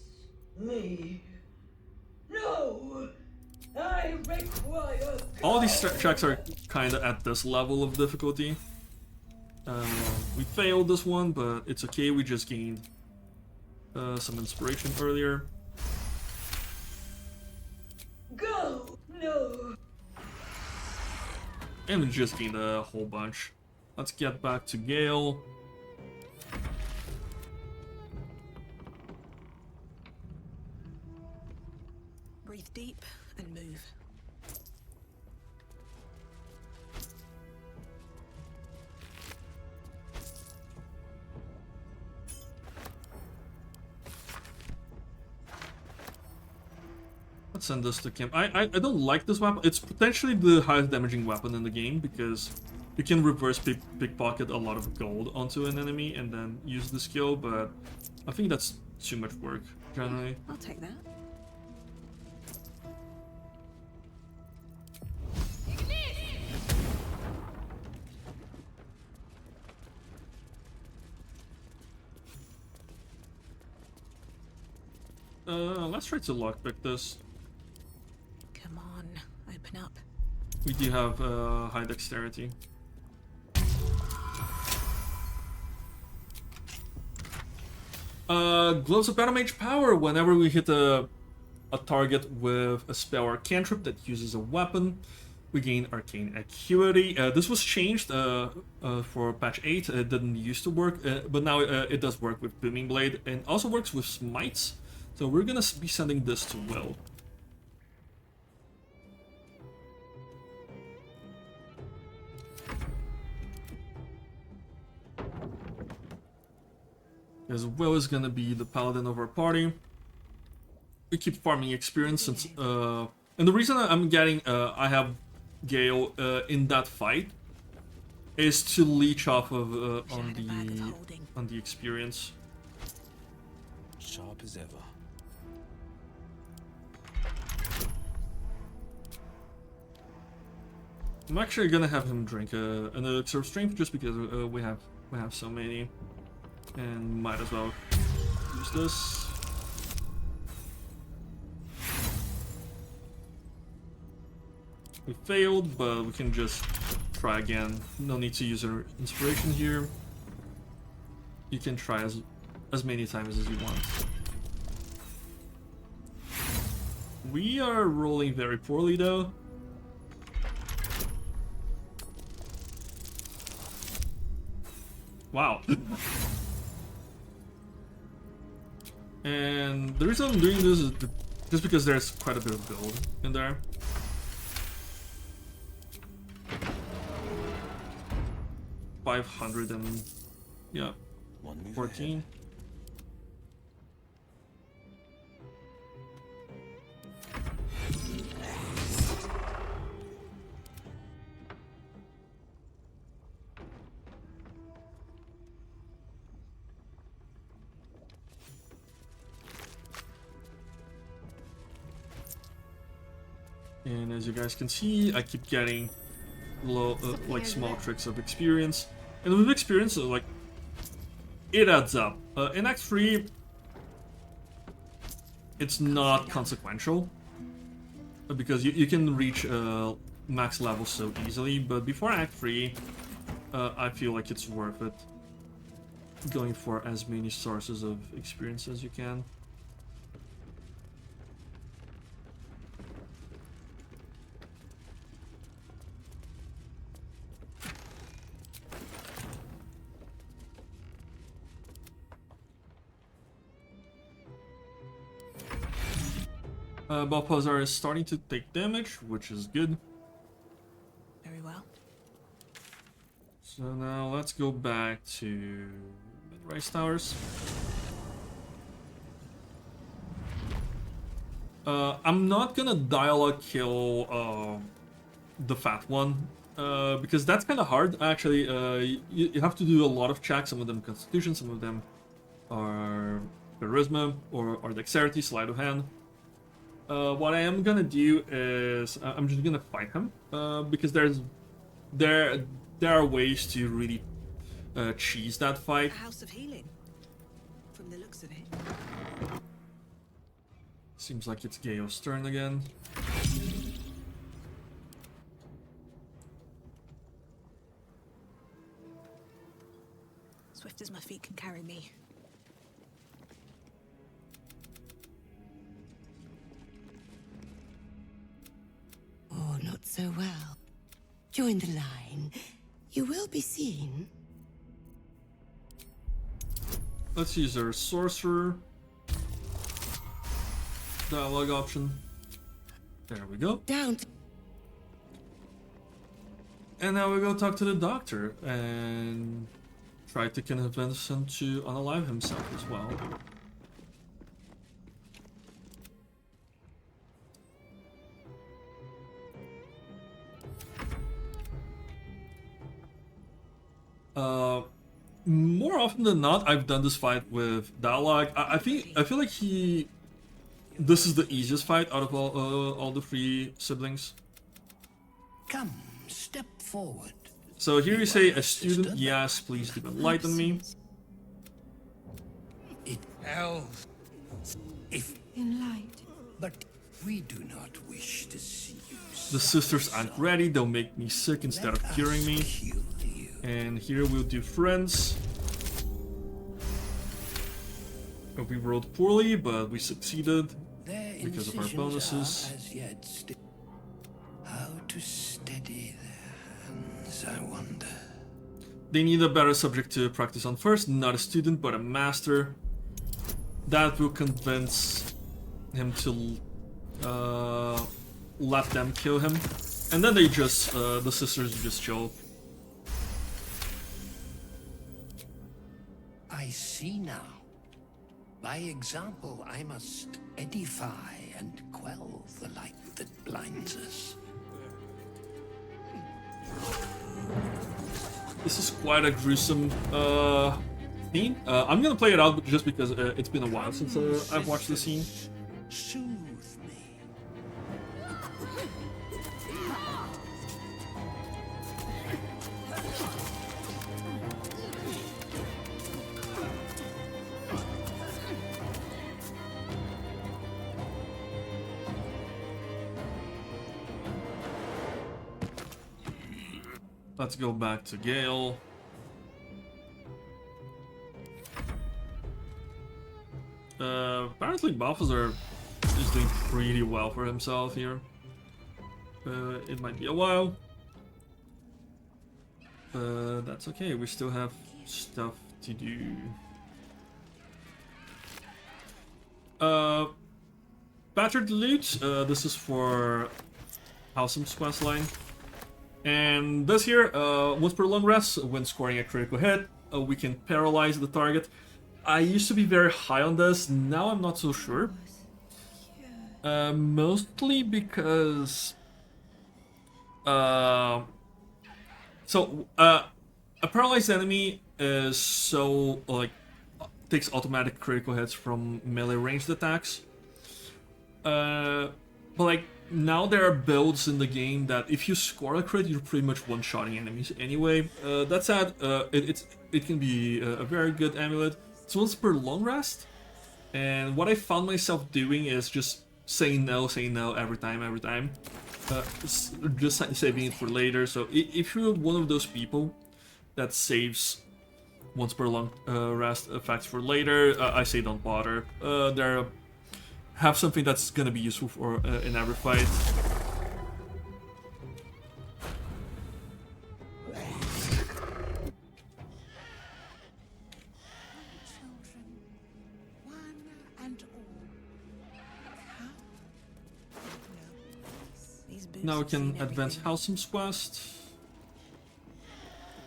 me. No, I require. All these checks are kind of at this level of difficulty. We failed this one, but it's okay. We just gained some inspiration earlier. Go. No. And we just gained a whole bunch. Let's get back to Gale. Breathe deep and move. Let's send this to camp. I don't like this weapon. It's potentially the highest damaging weapon in the game because you can reverse pickpocket a lot of gold onto an enemy and then use the skill, but I think that's too much work, generally. I'll take that. Let's try to lockpick this. Come on, open up. We do have high dexterity. Gloves of Battle Mage power. Whenever we hit a target with a spell or cantrip that uses a weapon, we gain arcane acuity. This was changed for patch 8. It didn't used to work, but now it does work with Booming Blade and also works with smites. So we're gonna be sending this to Will. As Will is gonna be the paladin of our party. We keep farming experience since, and the reason I'm getting, I have Gale in that fight is to leech off of on the experience. Sharp as ever. I'm actually gonna have him drink an elixir of strength just because we have so many, and might as well use this. We failed, but we can just try again. No need to use your inspiration here. You can try as many times as you want. We are rolling very poorly though. Wow. And the reason I'm doing this is just because there's quite a bit of gold in there. $500 and yeah, 14. And as you guys can see, I keep getting like small tricks of experience. And with experience, like, it adds up. In Act 3, it's not consequential. Because you can reach max level so easily. But before Act 3, I feel like it's worth it. Going for as many sources of experience as you can. Balthazar is starting to take damage, which is good. Very well. So now let's go back to Rice Towers. I'm not gonna dialogue kill the fat one, because that's kind of hard. Actually, you have to do a lot of checks. Some of them Constitution, some of them are Charisma or Dexterity, Sleight of Hand. What I am gonna do is I'm just gonna fight him because there are ways to really cheese that fight. A house of healing, from the looks of it. Seems like it's Gao's turn again. Swift as my feet can carry me. Oh, not so well. Join the line. You will be seen. Let's use our sorcerer dialogue option. There we go. Down. And now we go talk to the doctor and try to convince him to unalive himself as well. More often than not, I've done this fight with dialogue. I feel like this is the easiest fight out of all the three siblings. Come, step forward. So here you say, a student, yes, please do enlighten me. It elves, if enlightened, but we do not wish to see you. The sisters aren't ready, they'll make me sick instead of curing me. And here we'll do friends. We rolled poorly, but we succeeded because of our bonuses. How to steady their hands, I wonder. They need a better subject to practice on first, not a student, but a master. That will convince him to let them kill him. And then they just, the sisters just chill. I see now. By example, I must edify and quell the light that blinds us. This is quite a gruesome scene. I'm gonna play it out just because it's been a while since I've watched the scene. Soothe me. Let's go back to Gale. Apparently Balthazar is doing pretty well for himself here. It might be a while. That's okay, we still have stuff to do. Battered loot, this is for Halsim's quest line. And this here, once per long rest, when scoring a critical hit, we can paralyze the target. I used to be very high on this, now I'm not so sure. Mostly because... a paralyzed enemy is so, like, takes automatic critical hits from melee ranged attacks. But like, now there are builds in the game that if you score a crit, you're pretty much one-shotting enemies anyway. That said, it can be a very good amulet. It's once per long rest, and what I found myself doing is just saying no every time. Just saving it for later. So if you're one of those people that saves once per long rest effects for later, I say don't bother. Have something that's gonna be useful for in every fight. Now we can advance Halsim's quest,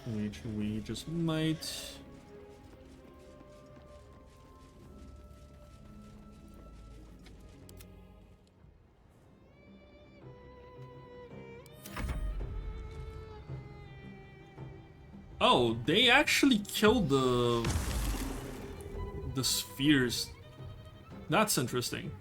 which we just might. Oh, they actually killed the spheres. That's interesting.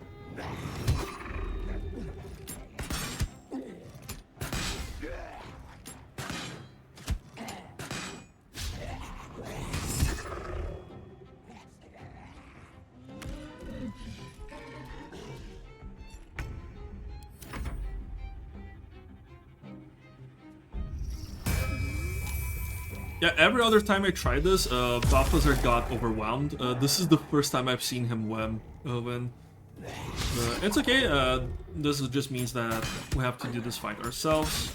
Yeah, every other time I tried this, Balthazar got overwhelmed. This is the first time I've seen him win. It's okay, this just means that we have to do this fight ourselves.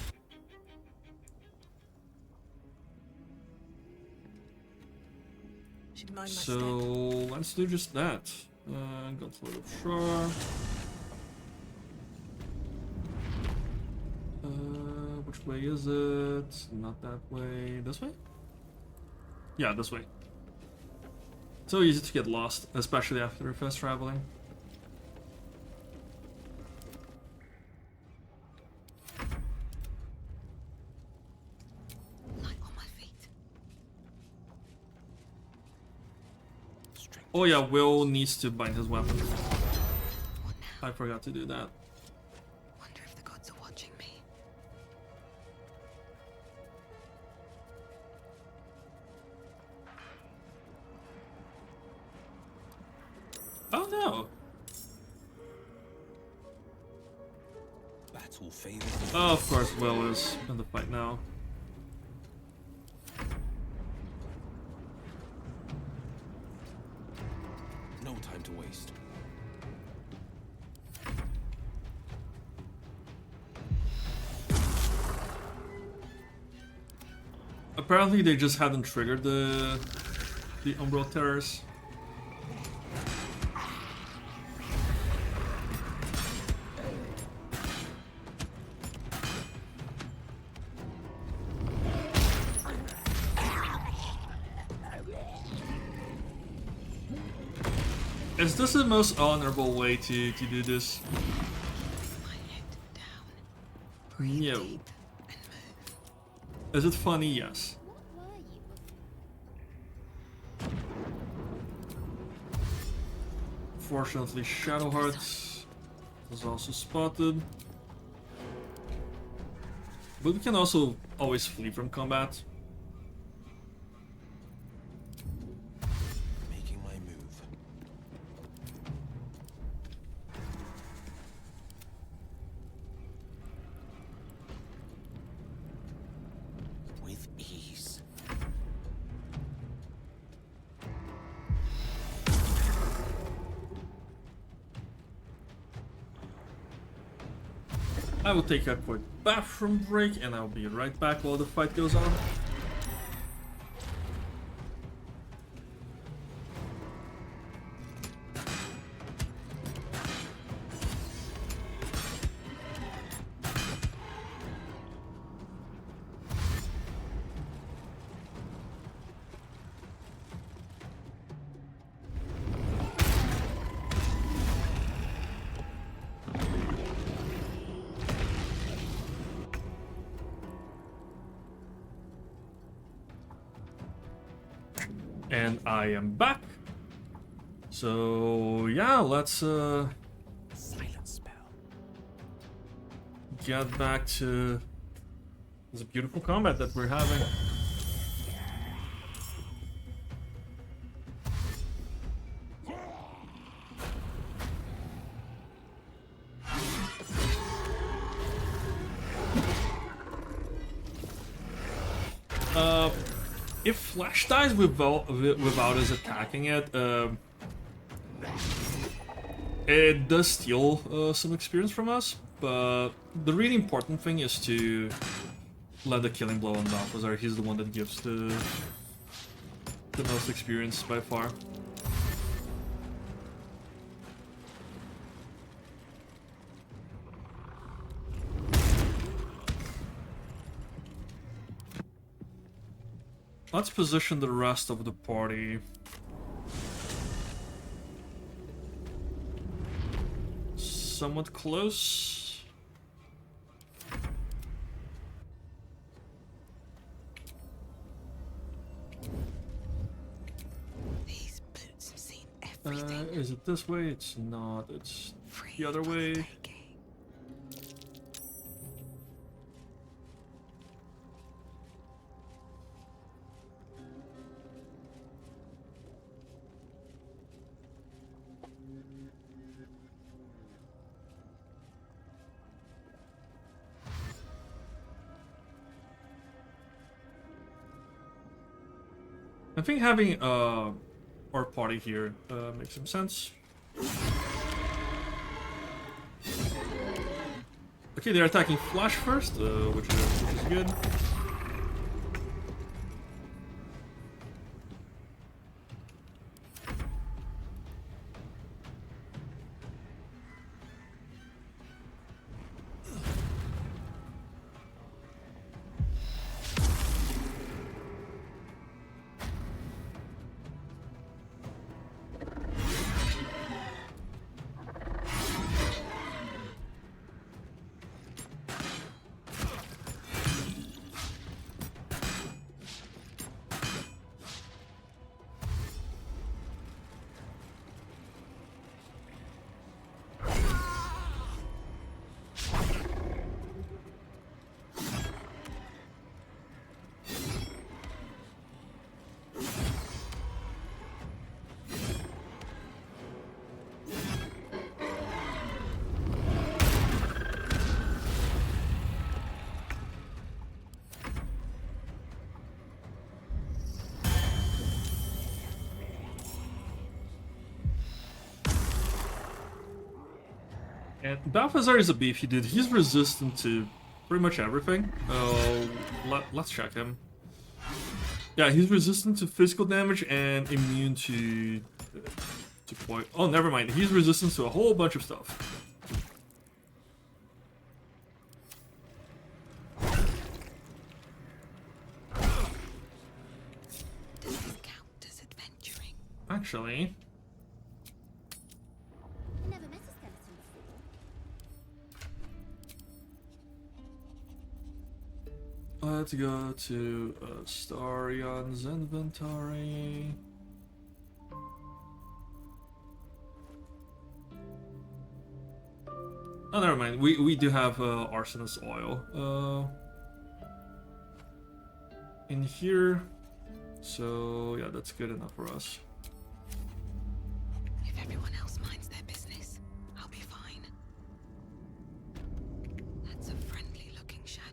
So, let's do just that. Gunslinger of Shar. Which way is it? Not that way. This way? Yeah, this way. So easy to get lost, especially after fast traveling. Oh yeah, Will needs to bind his weapon. I forgot to do that. Wonder if the gods are watching me. Oh no! Battle favors. Oh, of course, Will is in the fight now. No time to waste. Apparently, they just hadn't triggered the Umbral Terrors. Is this the most honorable way to do this? No. Is it funny? Yes. Fortunately, Shadowheart was also spotted. But we can also always flee from combat. Making my move. I will take a quick bathroom break and I'll be right back while the fight goes on. And I am back. So yeah, let's silence spell. Get back to this beautiful combat that we're having. If Flash dies without us attacking it, it does steal some experience from us, but the really important thing is to let the killing blow on Balthazar. He's the one that gives the most experience by far. Let's position the rest of the party. Somewhat close. These boots have seen everything. Is it this way? It's not. It's the other way. I think having our party here makes some sense. Okay, they're attacking Flash first, which is good. And Balthazar is a beefy dude. He's resistant to pretty much everything. Let's check him. Yeah, he's resistant to physical damage and immune to point. Oh, never mind. He's resistant to a whole bunch of stuff. Does this count as adventuring? Actually. Let's go to Starion's inventory. Oh, never mind. We do have arsonist oil in here, so yeah, that's good enough for us. If everyone else minds their business, I'll be fine. That's a friendly-looking shadow.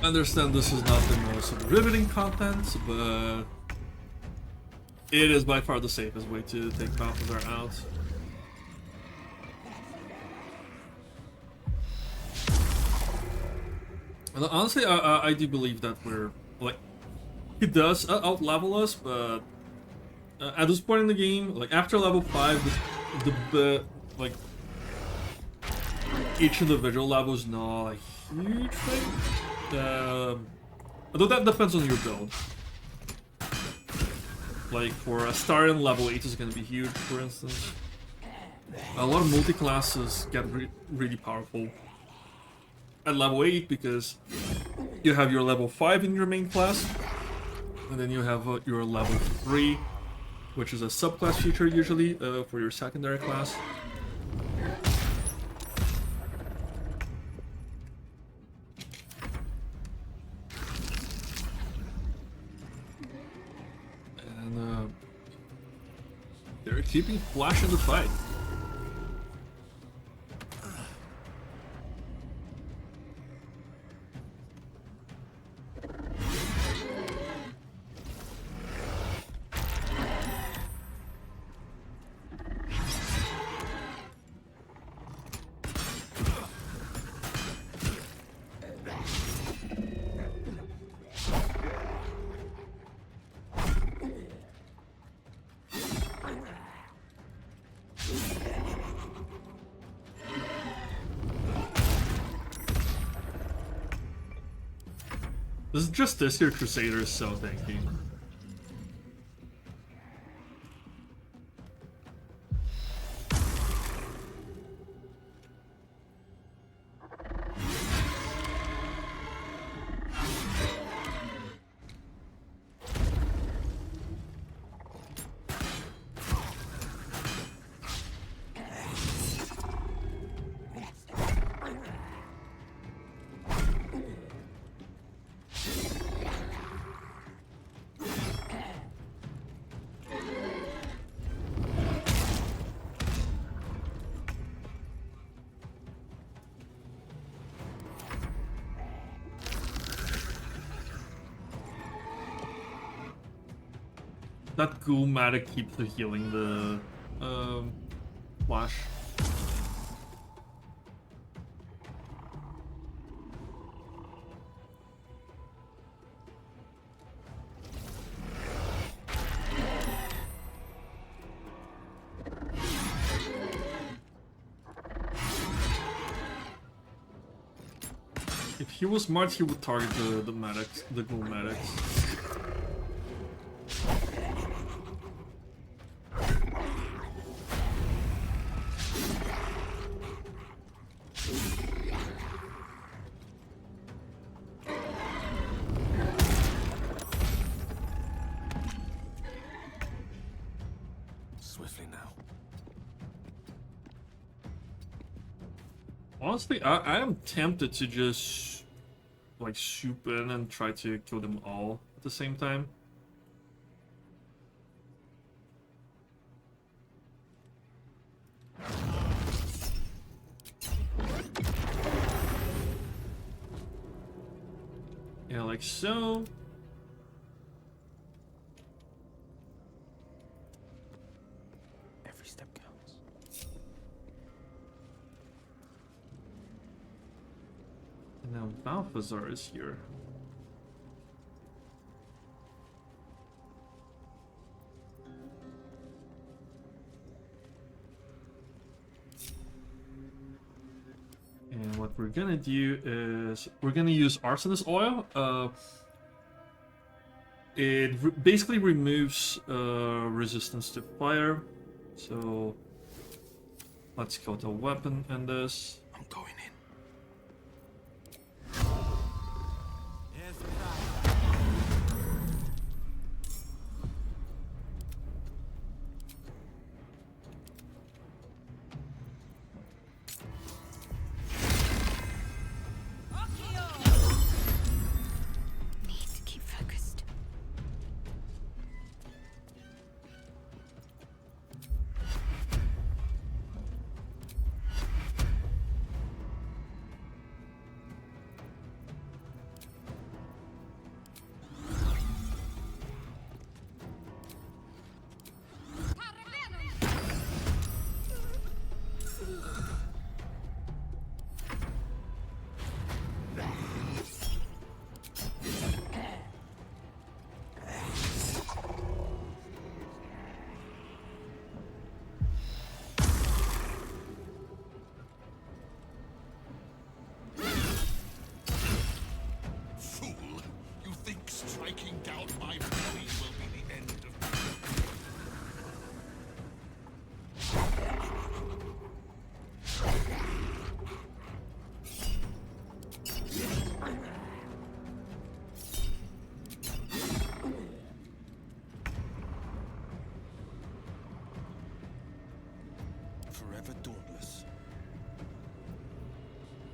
I understand this is not the most riveting content, but it is by far the safest way to take Balthazar out. And honestly, I do believe that we're, like, he does out-level us, but at this point in the game, like, after level 5, the like, each individual level is not a huge thing. Although that depends on your build. Like, for a starting level 8 is gonna be huge, for instance. A lot of multi-classes get really powerful at level 8 because you have your level 5 in your main class, and then you have your level 3, which is a subclass feature usually for your secondary class. And they're keeping Flash in the fight. This here Crusader is so tanky. That Ghoul-matic keeps healing the Flash. If he was smart, he would target the medics, the Ghoul-matics. Honestly, I am tempted to just like swoop in and try to kill them all at the same time. Yeah, like so. Every step counts. And now Balthazar is here. And what we're gonna do is we're gonna use arsonist oil. It basically removes resistance to fire. So let's kill the weapon and this. I'm going in.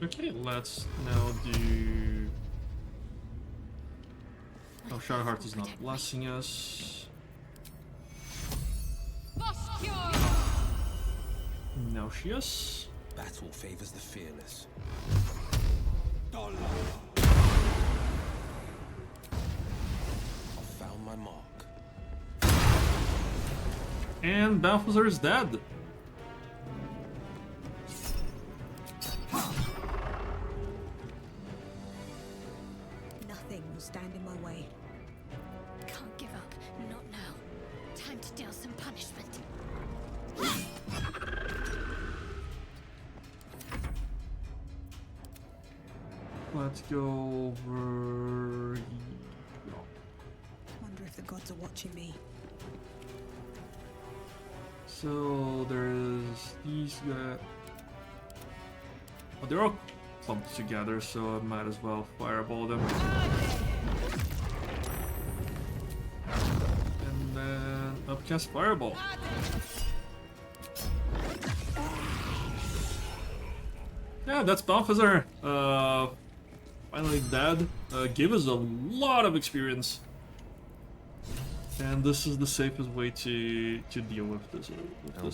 Okay, let's now do... Oh, Shadowheart is not blessing us. No, she is. Battle favors the fearless. I found my mark. And Balthazar is dead. Nothing will stand in my way. Can't give up. Not now. Time to deal some punishment. Let's go over... Wonder if the gods are watching me. So there's these guys. Oh, they're all clumped together, so I might as well fireball them. And then upcast fireball. Yeah, that's Balthazar. Finally dead. Gave us a lot of experience. And this is the safest way to deal with this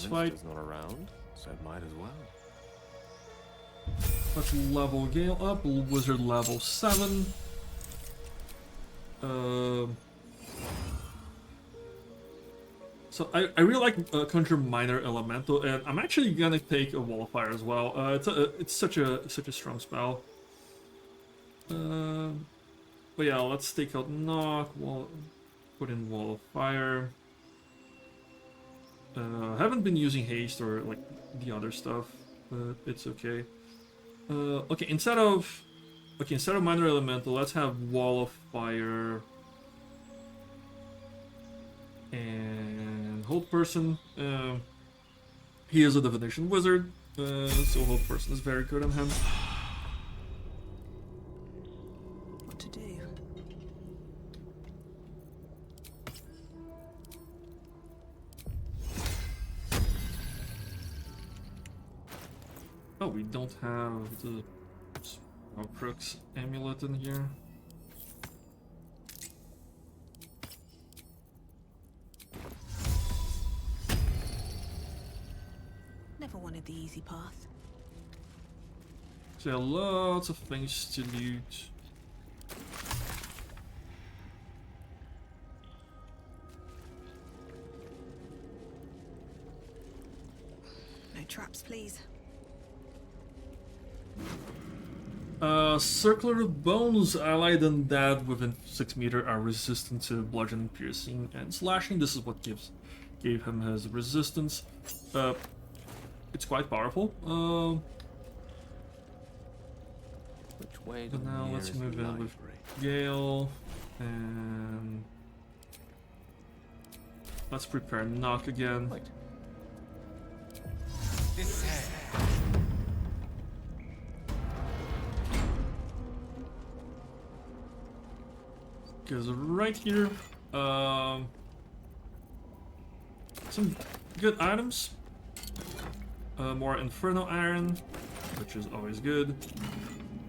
fight. Not around, so it might as well. Let's level Gale up. Wizard level 7. So I really like Conjure Minor Elemental, and I'm actually gonna take a Wall of Fire as well. It's such a strong spell. But yeah, let's take out Knock. Put in Wall of Fire. Haven't been using haste or like the other stuff, but it's okay. Okay, instead of Minor Elemental, let's have Wall of Fire and Hold Person. He is a Divination Wizard, so Hold Person is very good on him. What to do? Oh, we don't have the Crux amulet in here. Never wanted the easy path. So yeah, lots of things to loot. No traps, please. Circler of Bones, allied undead within 6 meters are resistant to bludgeoning, piercing, and slashing. This is what gave him his resistance. It's quite powerful. Which way But now let's move in with Gale, and let's prepare Knock again. Because right here, some good items. More Inferno Iron, which is always good.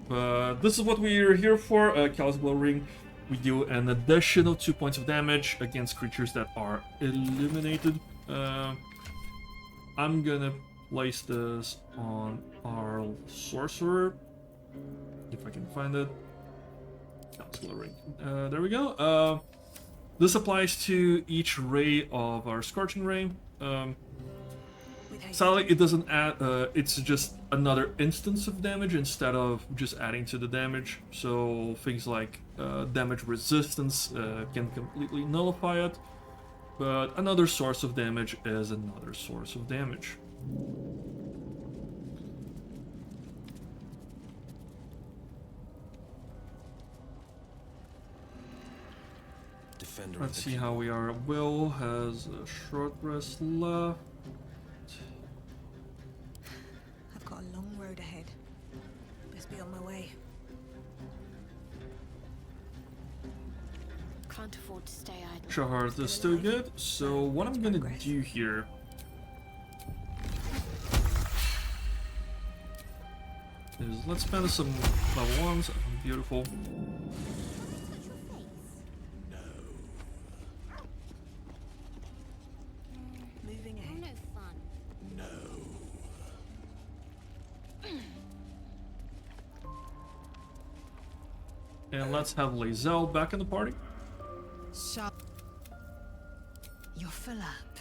But this is what we're here for. Callous Blow Ring. We do an additional 2 points of damage against creatures that are eliminated. I'm gonna place this on our Sorcerer, if I can find it. There we go. This applies to each ray of our Scorching Ray. Sadly, it doesn't add. It's just another instance of damage instead of just adding to the damage. So things like damage resistance can completely nullify it. But another source of damage is another source of damage. Let's see how we are. Will has a short rest left. I've got a long road ahead. Best be on my way. Can't afford to stay idle. Shahart is still good, so what I'm gonna do here is let's spend some level 1s. Beautiful. Moving ahead. No fun. No. And let's have Lae'zel back in the party. Shut. You're full up.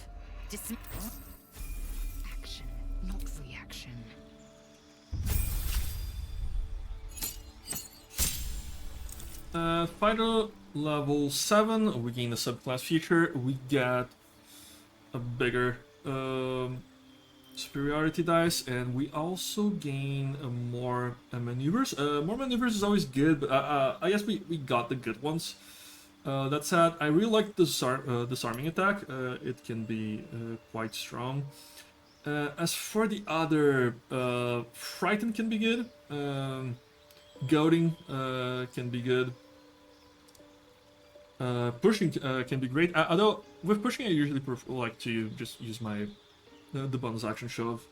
Action, not reaction. Fighter level 7, we gain a subclass feature. We get a bigger superiority dice, and we also gain more maneuvers. More maneuvers is always good, but I guess we got the good ones. That said, I really like the disarming attack. It can be quite strong. As for the other, Frighten can be good. Goading can be good. Pushing can be great. Although with pushing, I usually like to just use my the bonus action shove.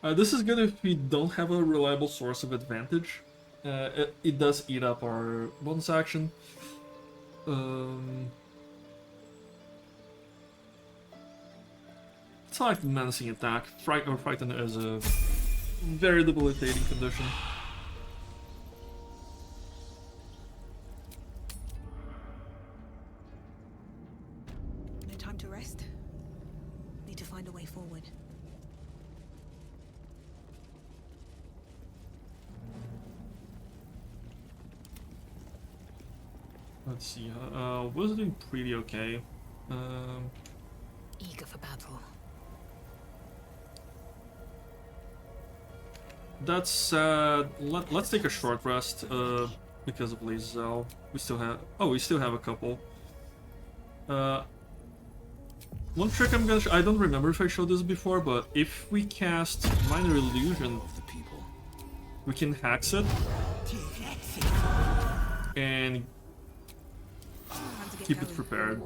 This is good if we don't have a reliable source of advantage. It does eat up our bonus action. It's like menacing attack. Frighten is a very debilitating condition. No time to rest. Need to find a way forward. Let's see. Was doing pretty okay. Eager for battle. That said, let's take a short rest because of Lae'zel. We still have a couple. One trick I'm gonna I don't remember if I showed this before, but if we cast Minor Illusion, we can hex it and keep it prepared.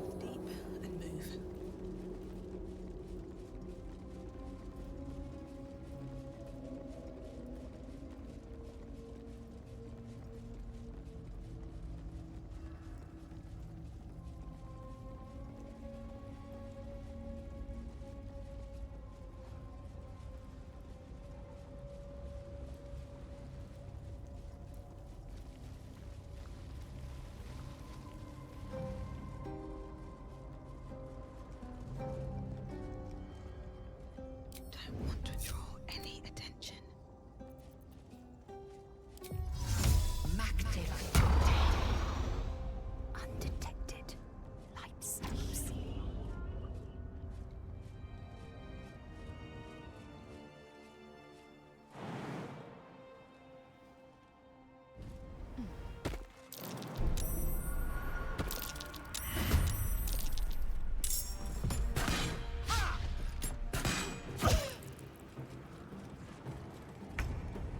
Don't want to draw any attention. Undetected. Light steps.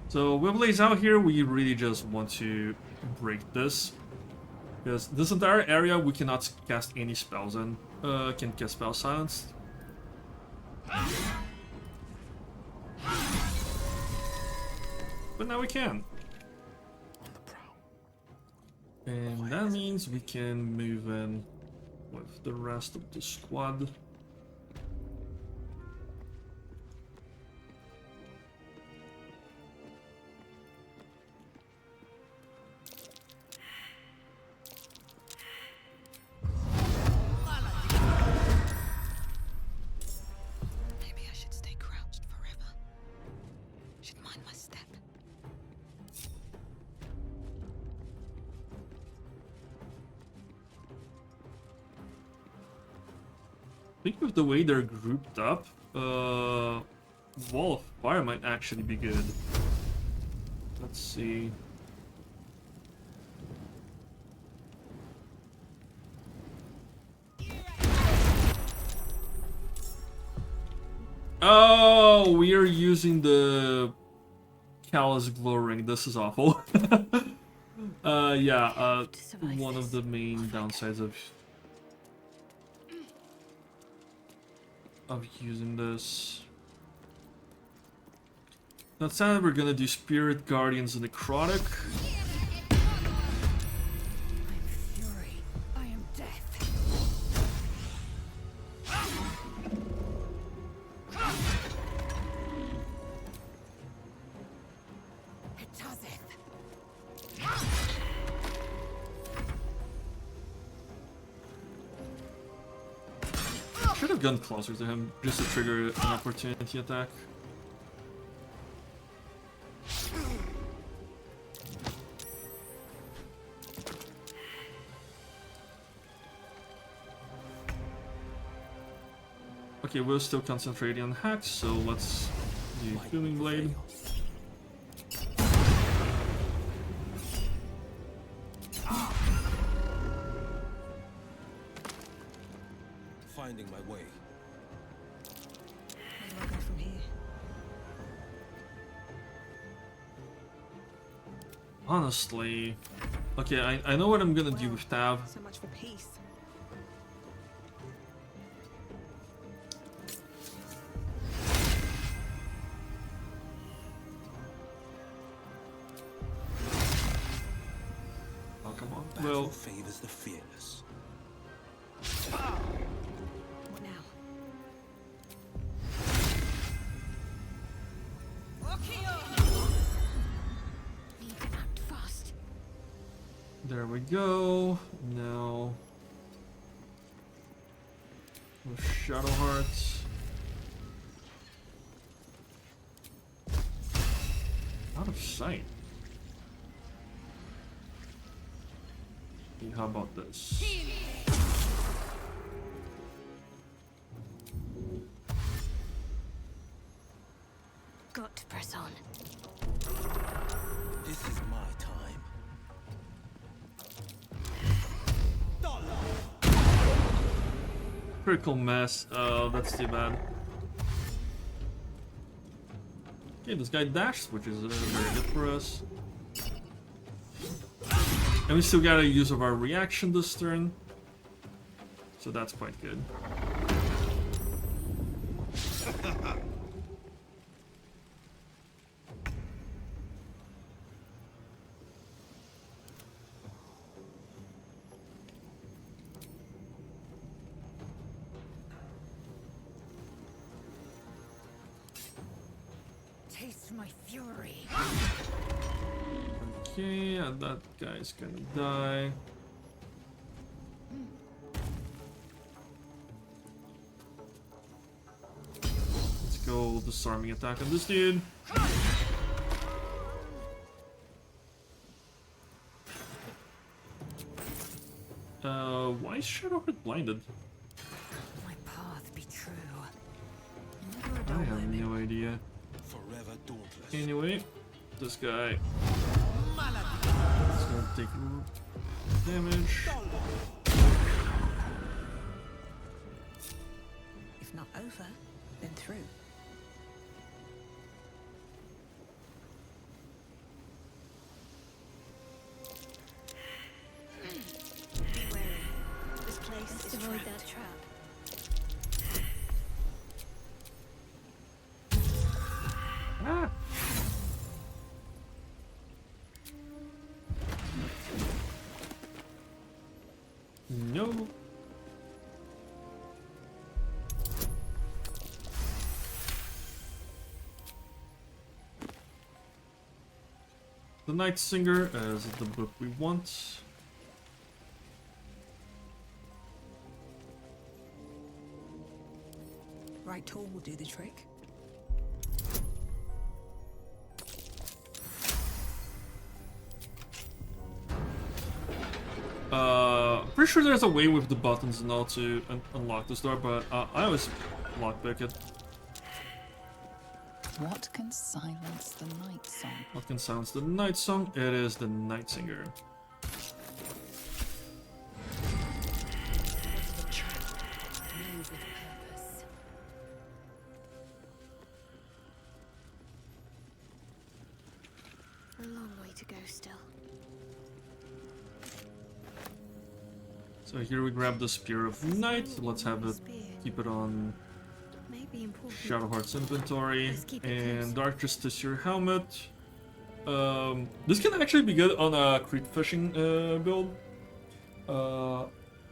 So with Lae'zel here, we really just want to break this. Because this entire area we cannot cast any spells in. Can cast spell silenced. But now we can. And that means we can move in with the rest of the squad. Maybe I should stay crouched forever. Should mind my step. I think with the way they're grouped up, Wall of Fire might actually be good. Let's see. Oh, we are using the Callous Glow Ring. This is awful. Yeah, one of the main downsides of of using this. That said, we're gonna do Spirit Guardians and Necrotic. Fury. I am death. Should have gone closer to him just to trigger an opportunity attack. Okay, we're still concentrating on hacks, so let's do Booming Blade. Finding my way. Where do I go from here? Honestly, okay, I know what I'm gonna do with Tav. So much for peace. Oh, come on. Battle Well, favors the fearless. What now? Need to act fast. there we go. Now, with Shadow Hearts. Out of sight. Okay, how about this? Got to press on. This is my time. Critical mass. Oh, that's too bad. Okay, this guy dashed, which is very good for us. And we still got a use of our reaction this turn. So that's quite good. Taste my fury. Okay, and that guy's gonna die. Let's go disarming attack on this dude. Why is Shadowheart blinded? My path be true. I have no idea. Forever dauntless. Anyway, this guy is gonna take damage. If not over, then through. Be wary. This place Let's is avoid trapped. that trap. Ah! No. The Night Singer is the book we want. Right tool will do the trick. Pretty sure there's a way with the buttons and all to unlock this door, but I always lockpick it. What can silence the night song? What can silence the Night Song? It is the Night Singer. Move with purpose. A long way to go still. So here we grab the Spear of Night. Let's have it, keep it on may be important. Shadowheart's inventory, Let's keep it and close. Dark Justiciar helmet. This can actually be good on a creep fishing build.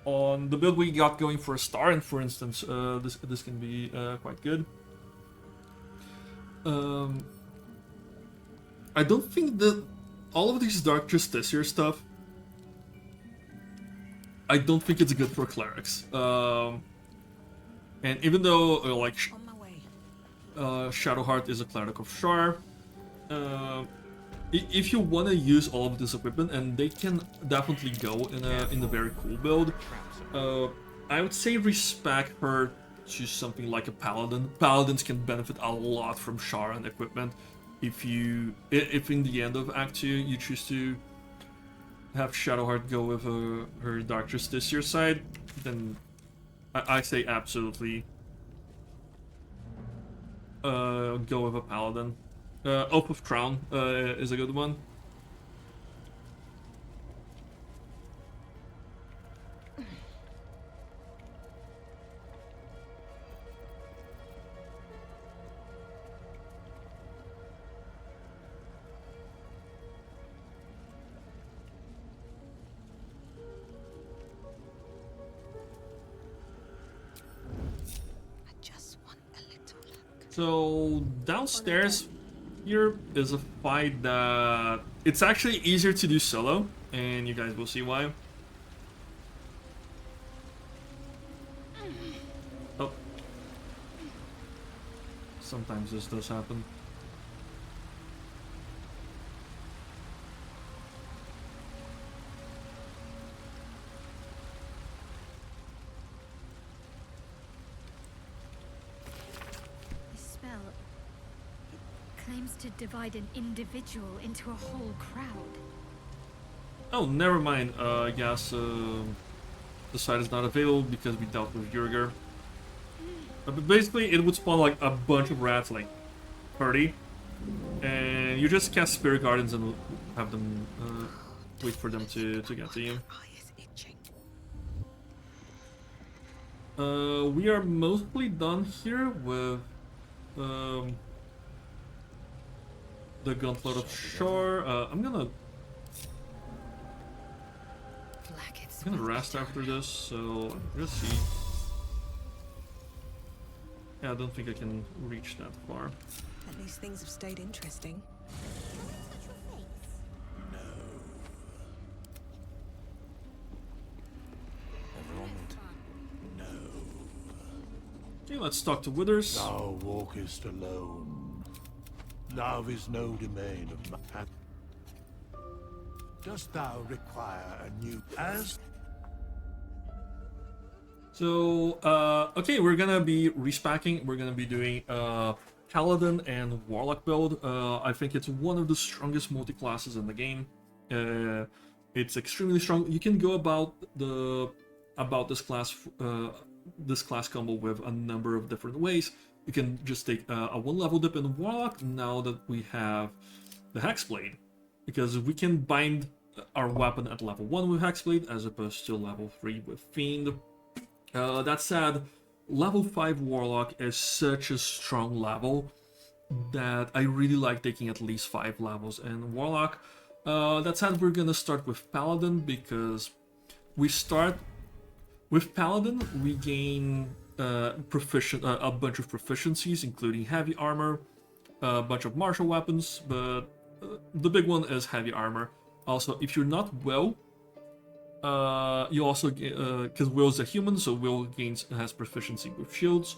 On the build we got going for a star, and for instance, this can be quite good. I don't think that all of these Dark Justiciar stuff, I don't think it's good for clerics. And even though like Shadowheart is a cleric of Shar, if you want to use all of this equipment, and they can definitely go in a very cool build, I would say respec her to something like a paladin. Paladins can benefit a lot from Shar and equipment. If in the end of Act 2 you choose to have Shadowheart go with her Dark Justiciar side, then I say absolutely go with a paladin. Oath of Crown is a good one. So downstairs here is a fight that it's actually easier to do solo, and you guys will see why. Oh. Sometimes this does happen. Claims to divide an individual into a whole crowd. Oh, never mind. I guess the site is not available because we dealt with Yurger. But basically, it would spawn like a bunch of rats, like 30, and you just cast Spirit Guardians and have them wait for them to get to you. We are mostly done here with the Gauntlet of Shore. I'm gonna rest after this, so let's see. Yeah, I don't think I can reach that far. At least things have stayed interesting. Okay, let's talk to Withers. Thou walkest alone. Love is no domain of mine. Dost thou require a new as? So, okay, we're gonna be respecking. We're gonna be doing Paladin and Warlock build. I think it's one of the strongest multi-classes in the game. It's extremely strong. You can go about this class combo with a number of different ways. You can just take a 1-level dip in Warlock now that we have the Hexblade, because we can bind our weapon at level 1 with Hexblade as opposed to level 3 with Fiend. That said, level 5 Warlock is such a strong level that I really like taking at least 5 levels in Warlock. That said, we're gonna start with Paladin because we start with Paladin. We gain a bunch of proficiencies, including heavy armor, a bunch of martial weapons, but the big one is heavy armor. Also, if you're not Will, you also because Will's a human, so Will has proficiency with shields.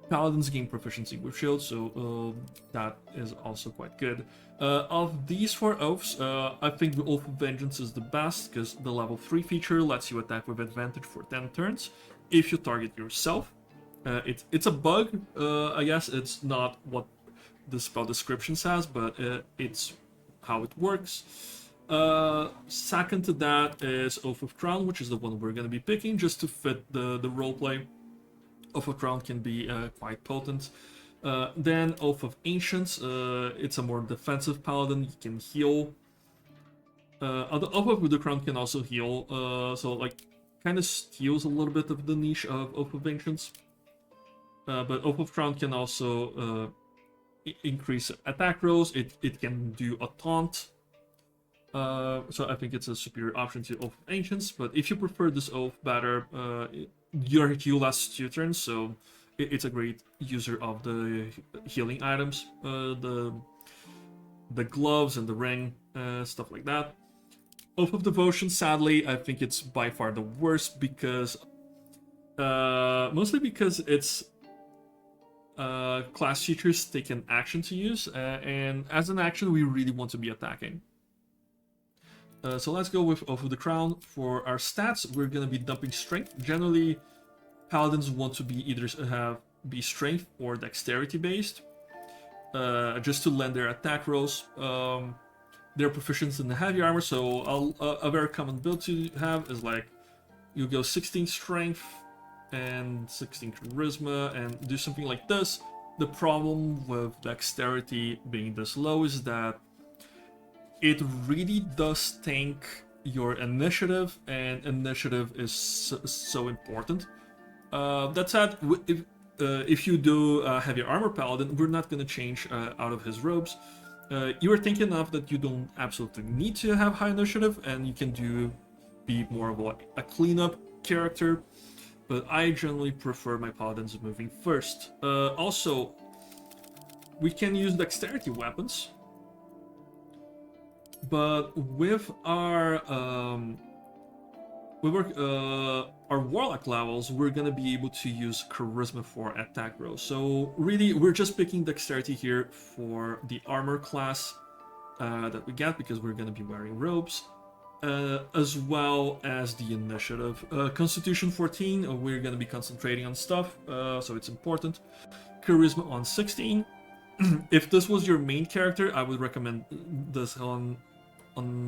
Paladins gain proficiency with shields, so that is also quite good. Of these 4 oaths, I think the Oath of Vengeance is the best because the level 3 feature lets you attack with advantage for 10 turns if you target yourself. It's a bug, I guess. It's not what the spell description says, but it's how it works. Second to that is Oath of Crown, which is the one we're going to be picking just to fit the roleplay. Oath of Crown can be quite potent. Then Oath of Ancients, it's a more defensive paladin. You can heal. The Oath of the Crown can also heal, so like kind of steals a little bit of the niche of Oath of Ancients. But Oath of Crown can also increase attack rolls. It can do a taunt. So I think it's a superior option to Oath of Ancients. But if you prefer this Oath better, your heal lasts 2 turns, so it's a great user of the healing items, the gloves and the ring, stuff like that. Oath of Devotion, sadly, I think it's by far the worst because mostly because it's class features take an action to use, and as an action we really want to be attacking. So let's go with Oath of the Crown. For our stats, we're gonna be dumping strength. Generally, paladins want to be either be strength or dexterity based, just to lend their attack rolls. They're proficient in the heavy armor, so a very common build to have is like you go 16 strength and 16 charisma and do something like this. The problem with dexterity being this low is that it really does tank your initiative, and initiative is so important. That said, if you do a heavy armor paladin, we're not going to change out of his robes. You are thinking enough that you don't absolutely need to have high initiative, and you can be more of a cleanup character. But I generally prefer my paladins moving first. Also, we can use dexterity weapons, but with our warlock levels, we're gonna be able to use charisma for attack rolls. So really, we're just picking dexterity here for the armor class that we get because we're gonna be wearing robes, as well as the initiative. Constitution 14, we're gonna be concentrating on stuff, so it's important. Charisma on 16. If this was your main character, I would recommend this on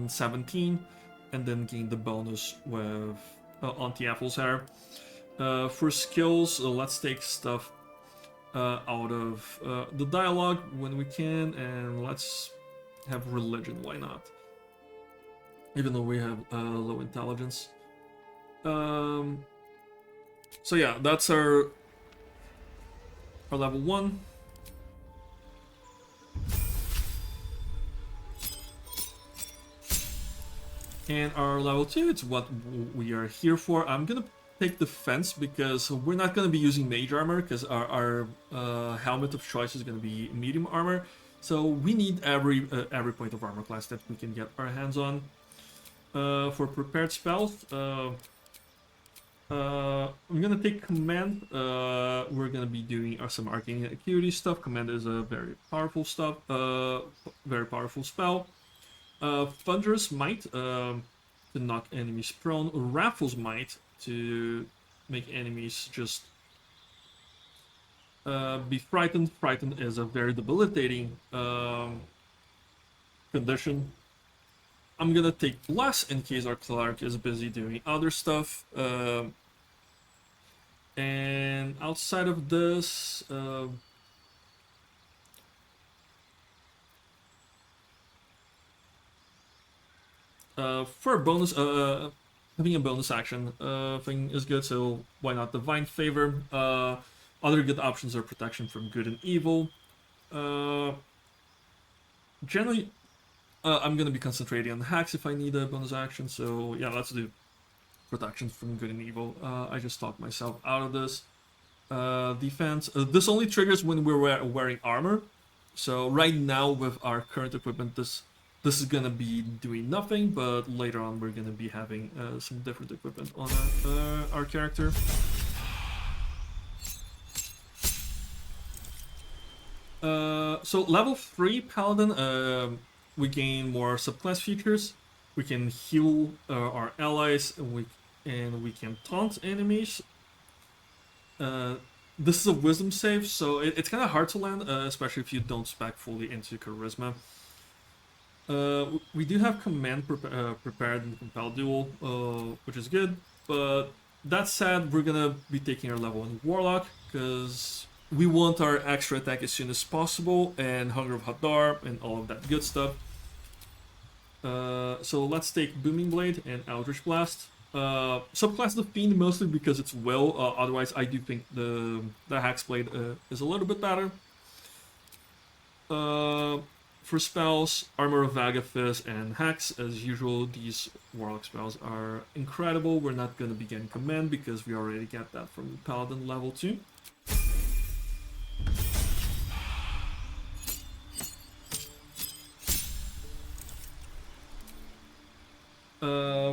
17, and then gain the bonus with Auntie Apple's hair. For skills, let's take stuff out of the dialogue when we can, and let's have religion, why not? Even though we have low intelligence. So yeah, that's our level 1. And our level 2, it's what we are here for. I'm gonna take defense because we're not gonna be using mage armor because our helmet of choice is gonna be medium armor. So we need every point of armor class that we can get our hands on. For prepared spells, I'm gonna take command. We're gonna be doing some arcane acuity stuff. Command is a very powerful spell. Thunderous Might to knock enemies prone. Raffle's Might to make enemies just be frightened. Frightened is a very debilitating condition. I'm gonna take Bless in case our cleric is busy doing other stuff. And outside of this, for a bonus, having a bonus action thing is good, so why not Divine Favor? Other good options are Protection from Good and Evil. Generally, I'm gonna be concentrating on hacks if I need a bonus action, so yeah, let's do Protection from Good and Evil. I just talked myself out of this. Defense. This only triggers when we're wearing armor, so right now with our current equipment, this is gonna be doing nothing, but later on we're gonna be having some different equipment on our character. So level 3 Paladin, we gain more subclass features. We can heal our allies, and we can taunt enemies. This is a wisdom save, so it's kind of hard to land, especially if you don't spec fully into charisma. We do have command prepared in Compel Duel, which is good, but that said, we're gonna be taking our level 1 Warlock, because we want our extra attack as soon as possible, and Hunger of Hadar, and all of that good stuff. So let's take Booming Blade and Eldritch Blast. Subclass the Fiend mostly because it's will. Otherwise, I do think the Hexblade is a little bit better. For spells, Armor of Vagafist and Hex, as usual, these Warlock spells are incredible. We're not going to be getting Command because we already get that from Paladin level 2.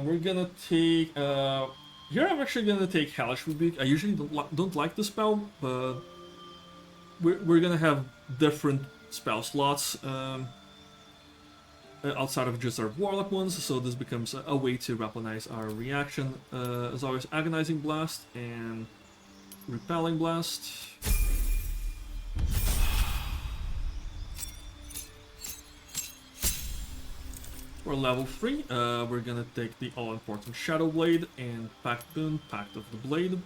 We're gonna take... here I'm actually gonna take Hellish Rebuke. I usually don't like the spell, but we're gonna have different spell slots outside of just our Warlock ones, so this becomes a way to weaponize our reaction. As always, Agonizing Blast and Repelling Blast. For level 3, we're gonna take the all-important Shadow Blade and Pact Boon, Pact of the Blade.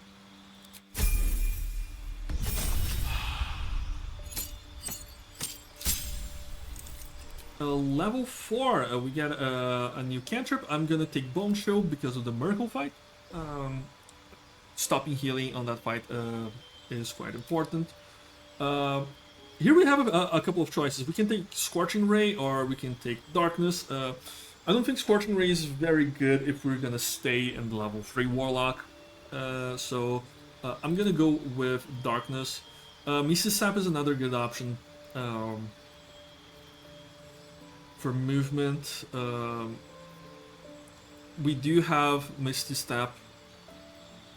Level 4, we get a new cantrip. I'm gonna take Bone Shield because of the Miracle Fight. Stopping healing on that fight is quite important. Here we have a couple of choices. We can take Scorching Ray or we can take Darkness. I don't think Scorching Ray is very good if we're gonna stay in the level 3 Warlock. So I'm gonna go with Darkness. Misty Sap is another good option. For movement, we do have Misty Step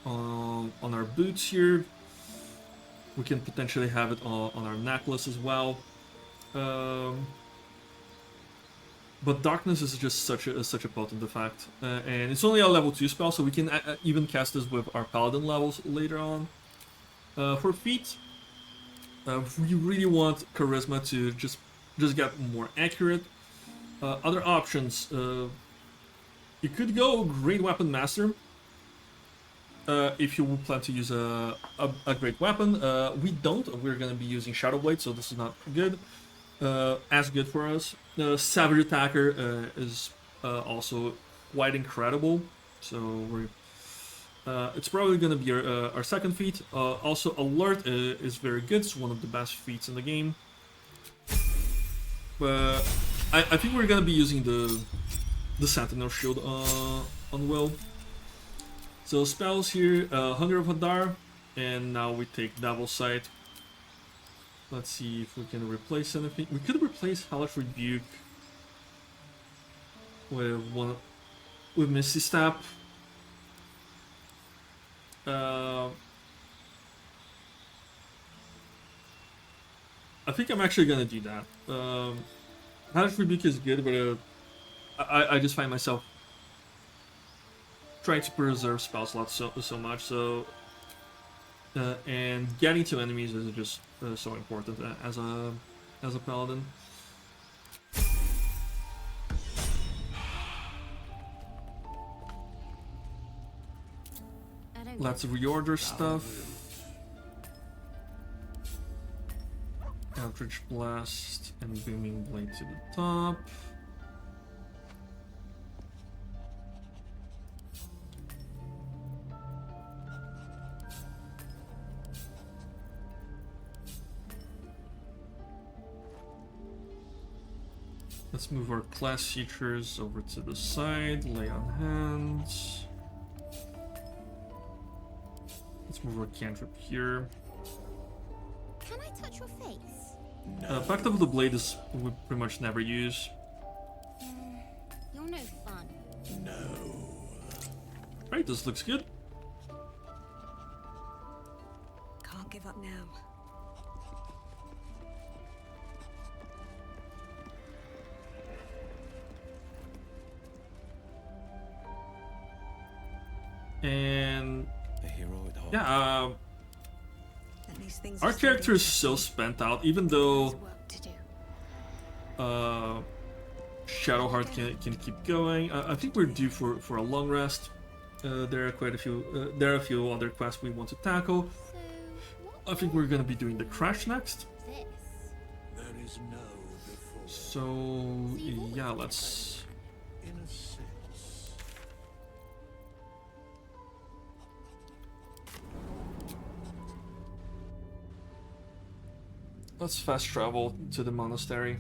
on our boots here. We can potentially have it on our necklace as well. But Darkness is just such a potent effect. And it's only a level 2 spell, so we can even cast this with our Paladin levels later on. For feet, we really want Charisma to just get more accurate. Other options, you could go Great Weapon Master. If you plan to use a great weapon. We don't. We're going to be using Shadow Blade, so this is not good. As good for us. Savage Attacker is also quite incredible. So we're... it's probably going to be our second feat. Also, Alert is very good. It's one of the best feats in the game. But I think we're going to be using the Sentinel Shield on Will. So spells here, Hunger of Hadar, and now we take Devil's Sight. Let's see if we can replace anything. We could replace Hellish Rebuke with Misty Step. I think I'm actually gonna do that. Hellish Rebuke is good, but I just find myself trying to preserve spell slots so much, so and getting to enemies is just so important as a paladin. Let's reorder stuff. Eldritch Blast and Booming Blade to the top. Let's move our class features over to the side, lay on hands. Let's move our cantrip here. Can I touch your face? Pact of the Blade is we pretty much never use. You're no fun. No. Right, this looks good. Can't give up now. And yeah, things our character is so spent out, even though Shadowheart can keep going. I think we're due for a long rest. There are quite a few. There are a few other quests we want to tackle. I think we're gonna be doing the Crash next. There is no before. So yeah, let's. In a sense. Let's fast travel to the monastery.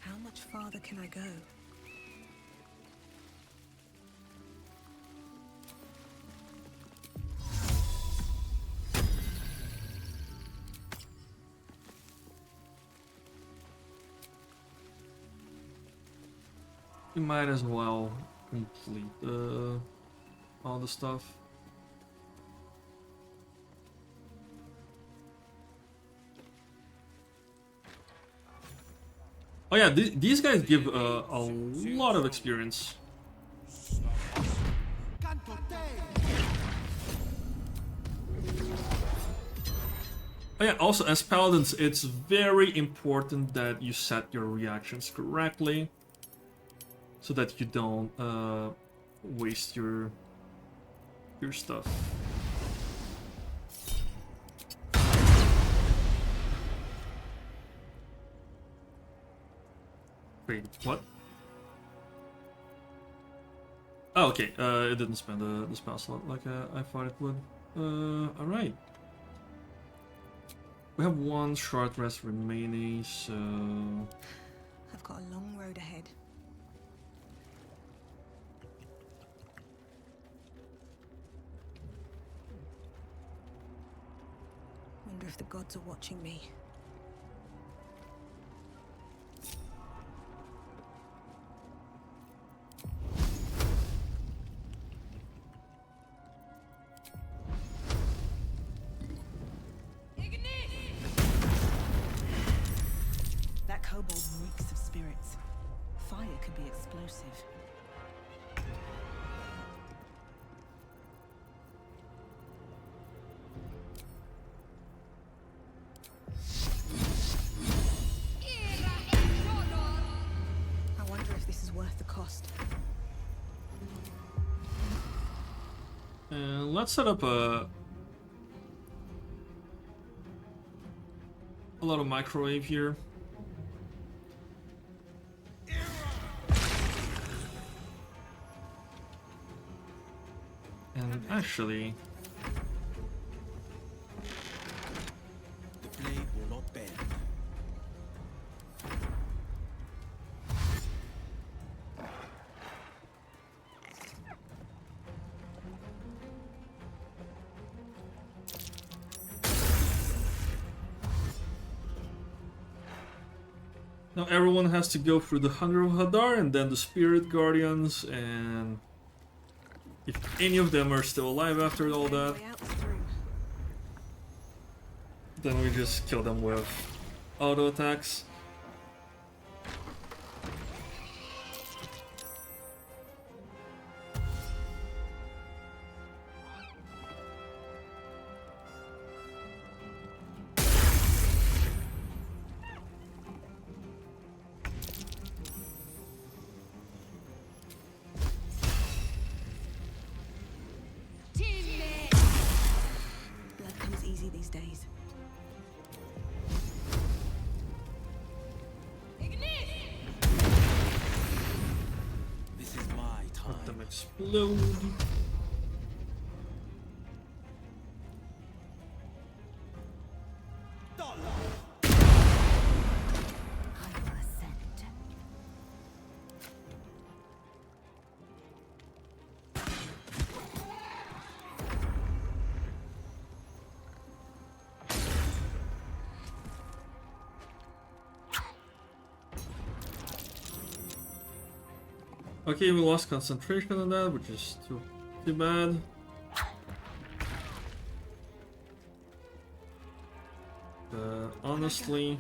How much farther can I go? You might as well complete all the stuff. Oh yeah, these guys give a lot of experience. Oh yeah, also as paladins, it's very important that you set your reactions correctly, so that you don't waste your stuff. Wait, what? Oh, okay. It didn't spend the spell slot like I thought it would. Alright. We have one short rest remaining, so... I've got a long road ahead. Wonder if the gods are watching me. That kobold reeks of spirits. Fire can be explosive. I wonder if this is worth the cost. Let's set up a lot of microwave here. And actually, The blade will not bend. now everyone has to go through the Hunger of Hadar and then the Spirit Guardians, and if any of them are still alive after all that, then we just kill them with auto attacks. Blood comes easy these days. This is my time. Let them explode. Okay, we lost concentration on that, which is too bad. Honestly,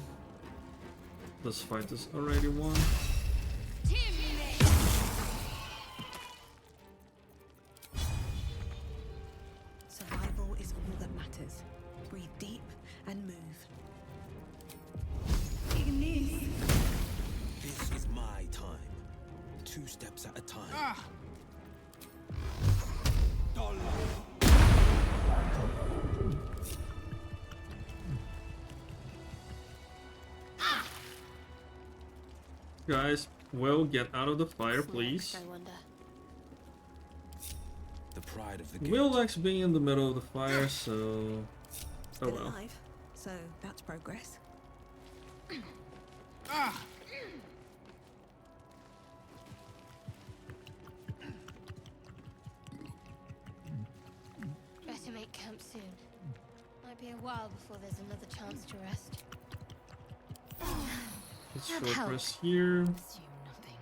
this fight is already won. Survival is all that matters. Breathe deep and move. This is my time. 2 steps at a time. Guys, Will, get out of the fire, please. I wonder. The pride of the gate. Will likes being in the middle of the fire, so... Oh Still well. alive, so that's progress. Better make camp soon. Might be a while before there's another chance to rest. Let's That short helped. rest here. Assume nothing.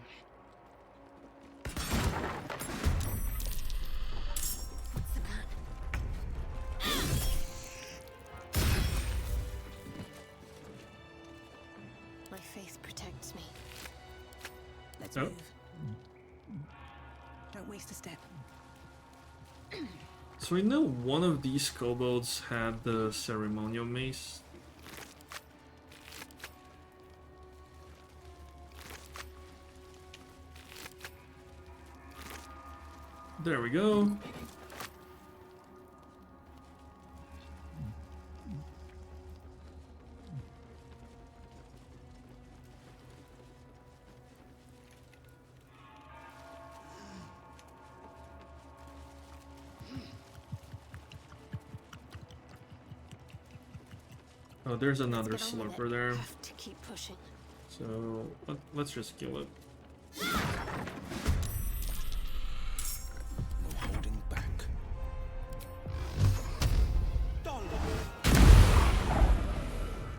What's the plan? My faith protects me. Let's Oh. move. Don't waste a step. So we know one of these kobolds had the ceremonial mace. There we go. Oh, there's another Let's get on with slurper it. there. Have to keep pushing. So let's just kill it. No holding back.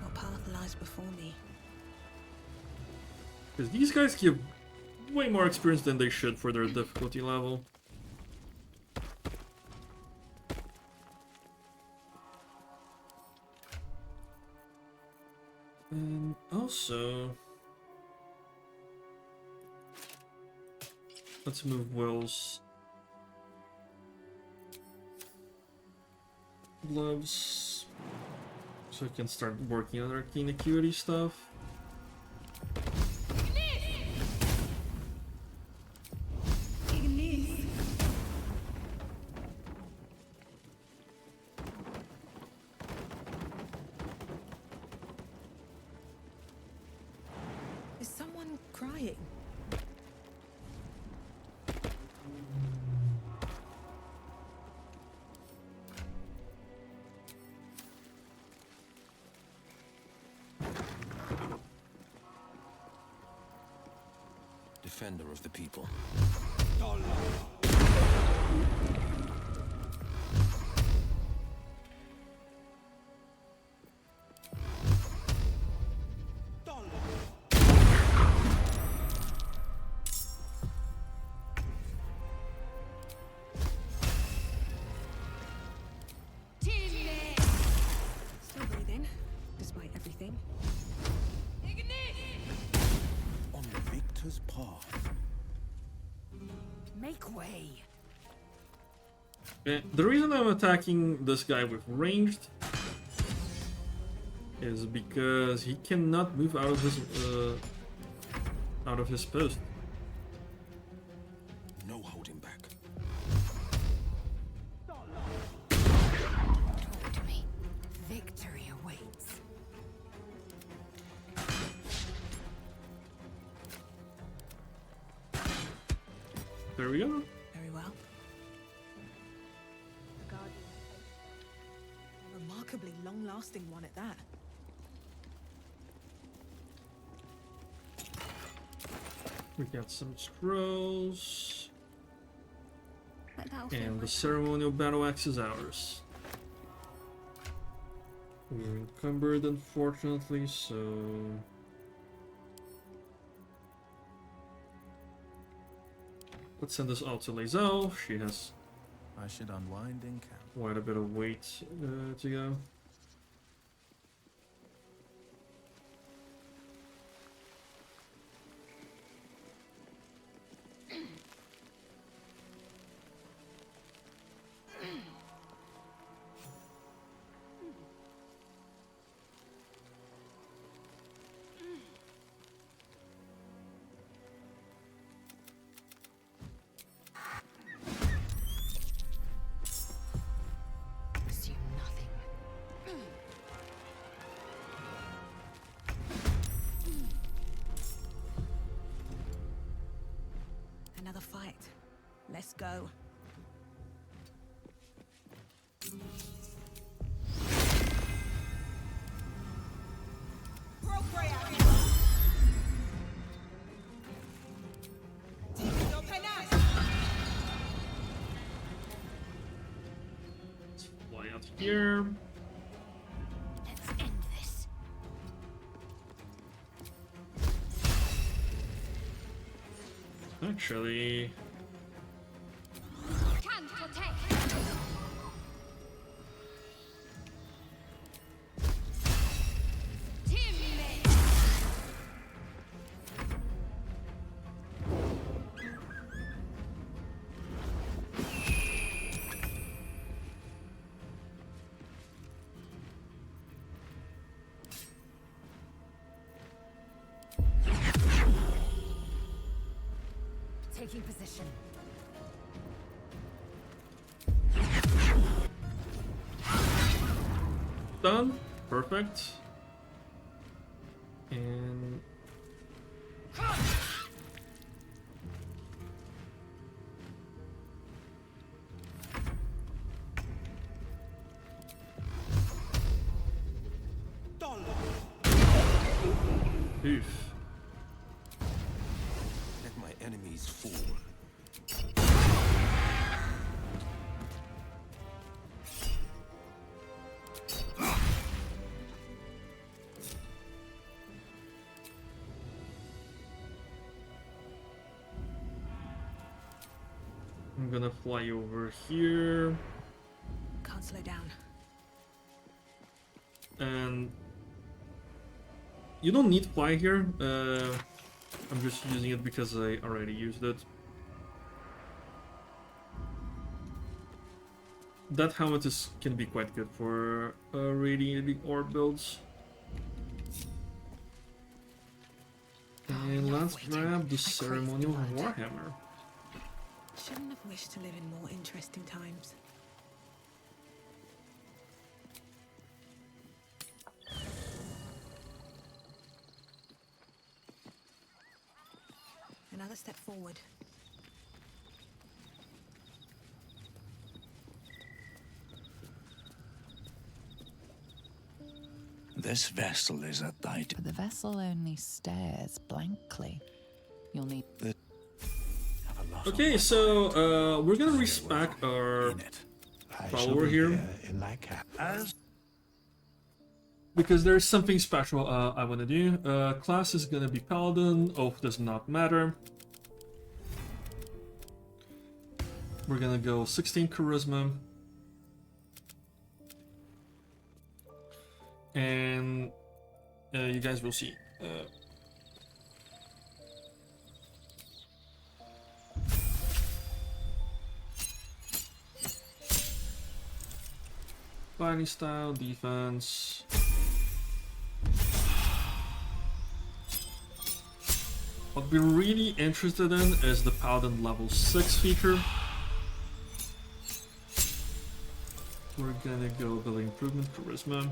What path lies before me? Because these guys give way more experience than they should for their difficulty level. And also, let's move Will's gloves so we can start working on arcane acuity stuff. Is someone crying? Defender of the people. Still breathing, despite everything. On the victor's path. Make way. The reason I'm attacking this guy with ranged is because he cannot move out of his post. No holding back. Talk to me. Victory awaits. There we go. Very well. The Guardian. A remarkably long-lasting one at that. We got some scrolls. Let that all feel And the like ceremonial battle axe is ours. We're encumbered, unfortunately, so... Let's send this all to Lae'zel. She has I should unwind in camp. quite a bit of weight to go. Assume nothing. another fight. Let's go. Let's fly out here. Let's end this. Actually, Can't protect. Taking position. done. Perfect. And oof. Let my enemies fall. I'm gonna fly over here. Can't slow down. And you don't need fly here. I'm just using it because I already used it. That helmet can be quite good for radiating orb builds. And let's grab the ceremonial warhammer. Shouldn't have wished to live in more interesting times. Another step forward. This vessel is at thy... But the vessel only stares blankly. You'll need... Okay, so we're gonna respec our follower here. Because there's something special I want to do. Class is gonna be Paladin. Oath does not matter. We're gonna go 16 Charisma. And you guys will see. Fighting style, defense. What we're really interested in is the Paladin level 6 feature. We're gonna go building improvement, charisma.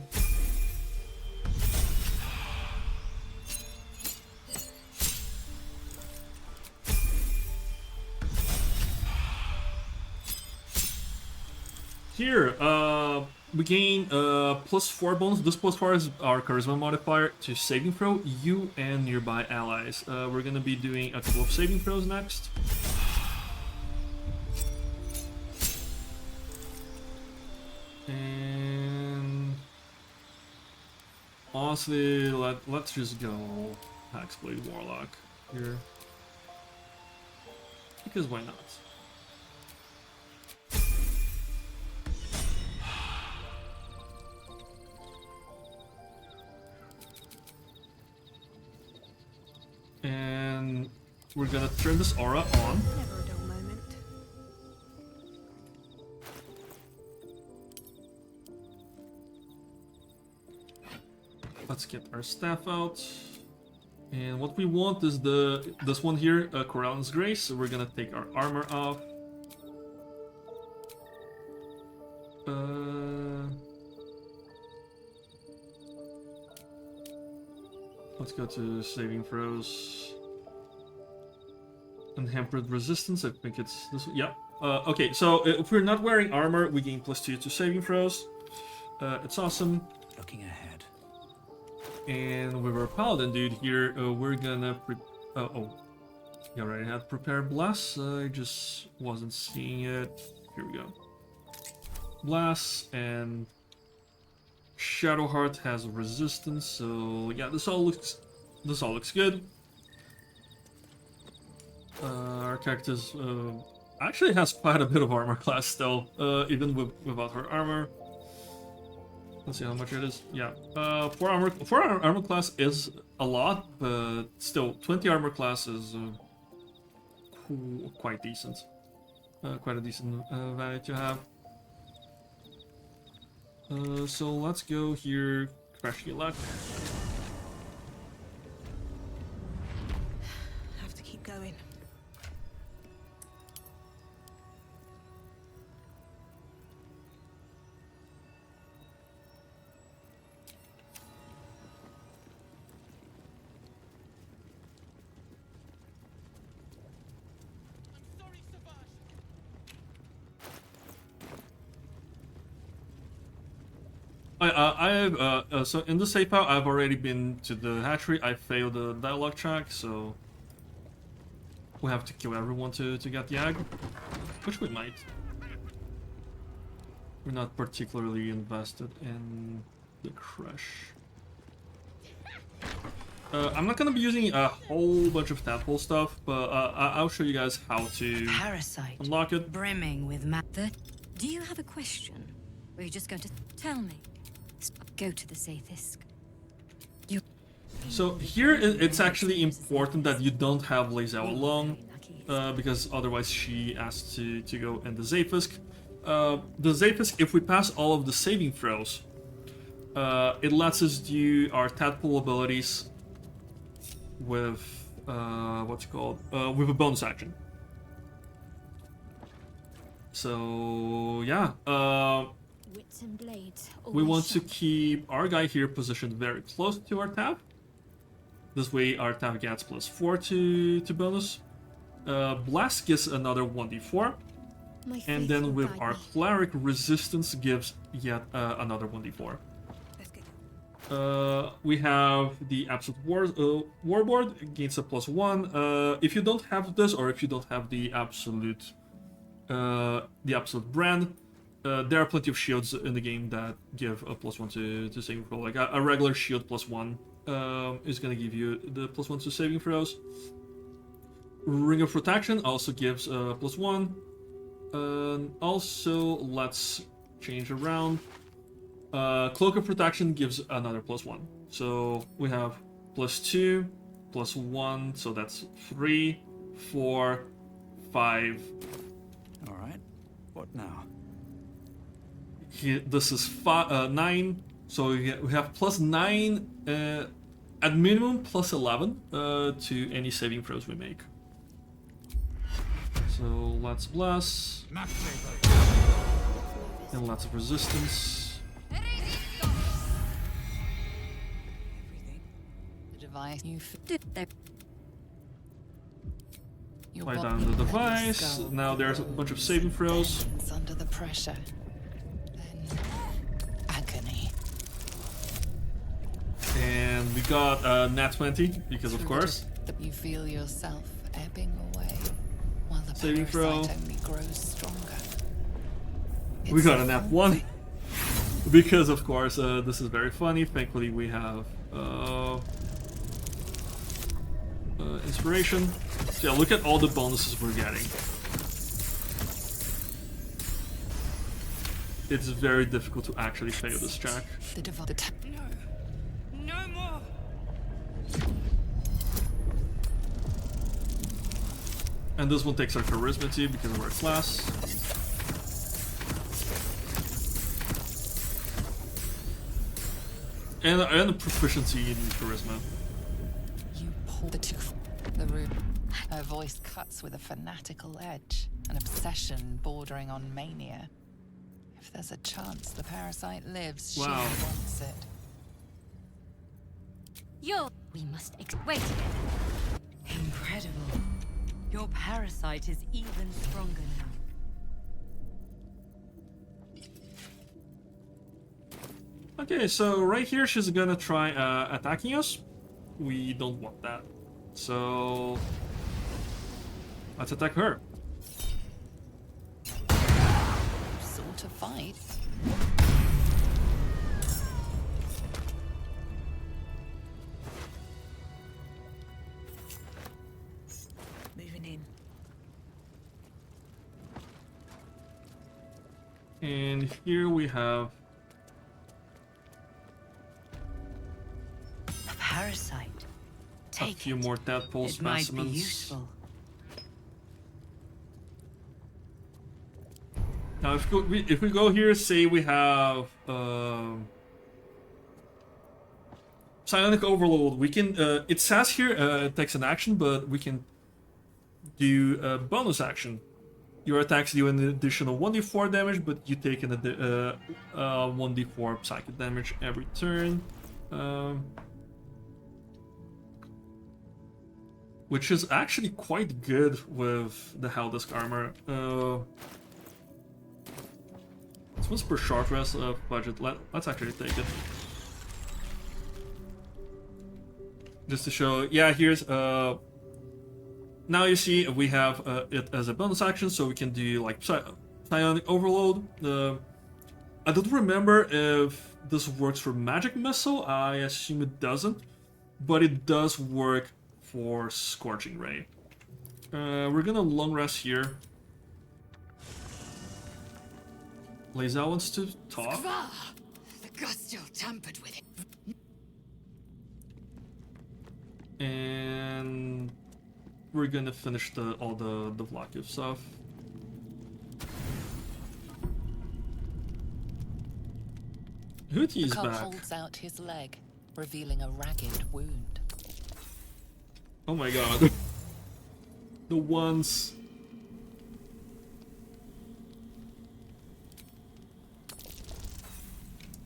Here, we gain +4 bonus. This +4 is our charisma modifier to saving throw, you and nearby allies. We're gonna be doing a couple of saving throws next. And honestly, let's just go Hexblade Warlock here. Because why not? And we're gonna turn this aura on. Never a dull moment. Let's get our staff out. And what we want is this one here, Corellin's Grace. So we're gonna take our armor off. Let's go to saving throws. Unhampered resistance, I think it's this one. Yeah. Okay, so if we're not wearing armor, we gain +2 to saving throws. It's awesome. Looking ahead. And with our paladin dude here, we're gonna oh, you already had prepare blast. I just wasn't seeing it. Here we go. Blast and Shadowheart has resistance. So yeah, this all looks good. Our character actually has quite a bit of armor class still, even without her armor. Let's see how much it is. Yeah, 4 armor class is a lot, but still 20 armor class is quite decent. Quite a decent value to have. So let's go here, crash your luck. Have to keep going. So in the safe out, I've already been to the hatchery. I failed the dialogue track, so we have to kill everyone to get the egg, which we might. We're not particularly invested in the crush. I'm not gonna be using a whole bunch of tadpole stuff, but I'll show you guys how to Parasite. unlock it. Brimming with matter. Do you have a question? Or are you just going to tell me? Go to the Sathisk. So here it's actually important that you don't have Lae'zel alone, because otherwise she asks to go in the Zafisk. The Zafisk, if we pass all of the saving throws, it lets us do our tadpole abilities with what's it called? With a bonus action. So yeah, Wits and blades. we want to keep our guy here positioned very close to our tab. This way our tab gets +4 to bonus. Blast gives another 1d4. And then with our cleric, resistance gives yet another 1d4. We have the absolute warboard, gains a +1. If you don't have this, or if you don't have the absolute brand, there are plenty of shields in the game that give a +1 to saving throw. Like a regular shield +1 is gonna give you the +1 to saving throws. Ring of Protection also gives a +1. Also, let's change around. Cloak of Protection gives another +1. So we have +2, +1, so that's 3, 4, 5. All right. What now? This is 9. So we have +9, at minimum +11 to any saving throws we make. So let's bless. And lots of resistance. The device you Apply down the device. Now there's a bunch of saving throws. Under the pressure. Then agony. And we got nat 20 because of course. You feel yourself ebbing away while the saving throw. only grows stronger. We got a nat 1 because of course this is very funny. Thankfully we have inspiration. So yeah, look at all the bonuses we're getting. It's very difficult to actually fail this check. No more. And this one takes our charisma too because of our class. And a proficiency in charisma. You pull the room. Her voice cuts with a fanatical edge, an obsession bordering on mania. If there's a chance the parasite lives, wow. She wants it. We must wait. Incredible. Your parasite is even stronger now. Okay, so right here she's gonna try attacking us. We don't want that. So let's attack her. Sort of fight. Moving in. And here we have A parasite. a Take few more tadpole it might be specimens. useful. Now, if we go here, say we have Psionic Overload, we can. It says here it takes an action, but we can do a bonus action. Your attacks do an additional 1d4 damage, but you take an 1d4 psychic damage every turn. Which is actually quite good with the Heldisk armor. This one's per short rest budget. Let's actually take it. Just to show, yeah, here's now you see we have it as a bonus action, so we can do like Psionic Overload. I don't remember if this works for Magic Missile. I assume it doesn't, but it does work for Scorching Ray. We're gonna long rest here. Lae'zel wants to talk. The Gustil tampered with it. And we're gonna finish all the Vlakiv stuff. Hooty's The cub back. holds out his leg, revealing a ragged wound. Oh my god. The ones.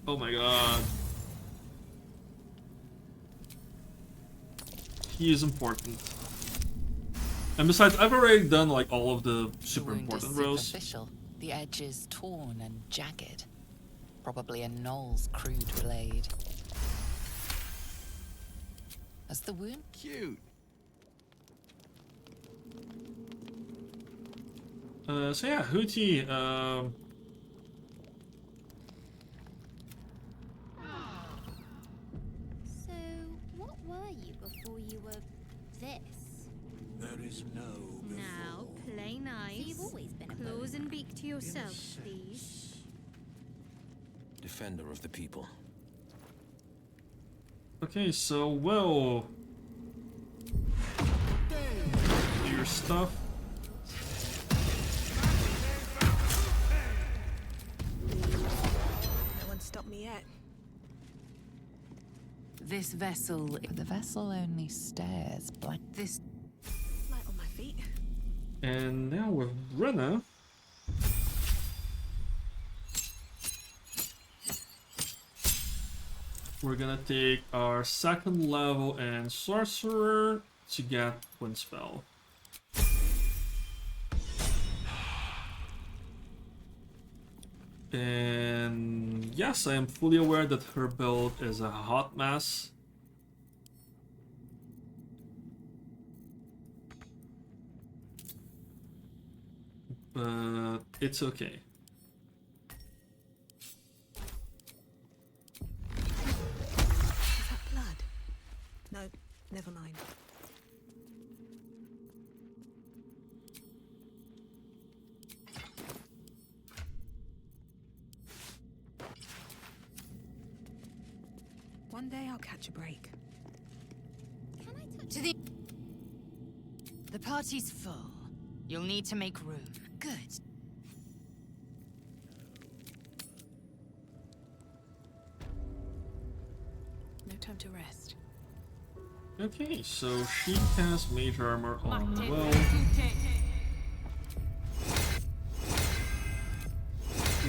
Oh my god. He is important. And besides, I've already done like all of the super The wound important is rows. superficial, the edges torn and jagged. Probably a Knoll's crude blade. As the wound cute. So yeah, Hooty, So, what were you before you were this? There is no Now, play nice. So you've always been a Claws and beak to yourself, please. Defender of the people. okay, so well, do your stuff. No one stopped me yet. This vessel. The vessel only stares blank. This. Light on my feet. And now with Brenna. We're gonna take our second level and sorcerer to get Wind Spell. And yes, I am fully aware that her build is a hot mess. But it's okay. Is that blood? No, never mind. One day I'll catch a break. Can I touch To the party's full. You'll need to make room. Good. No time to rest. Okay, so she casts Mage Armor on Will.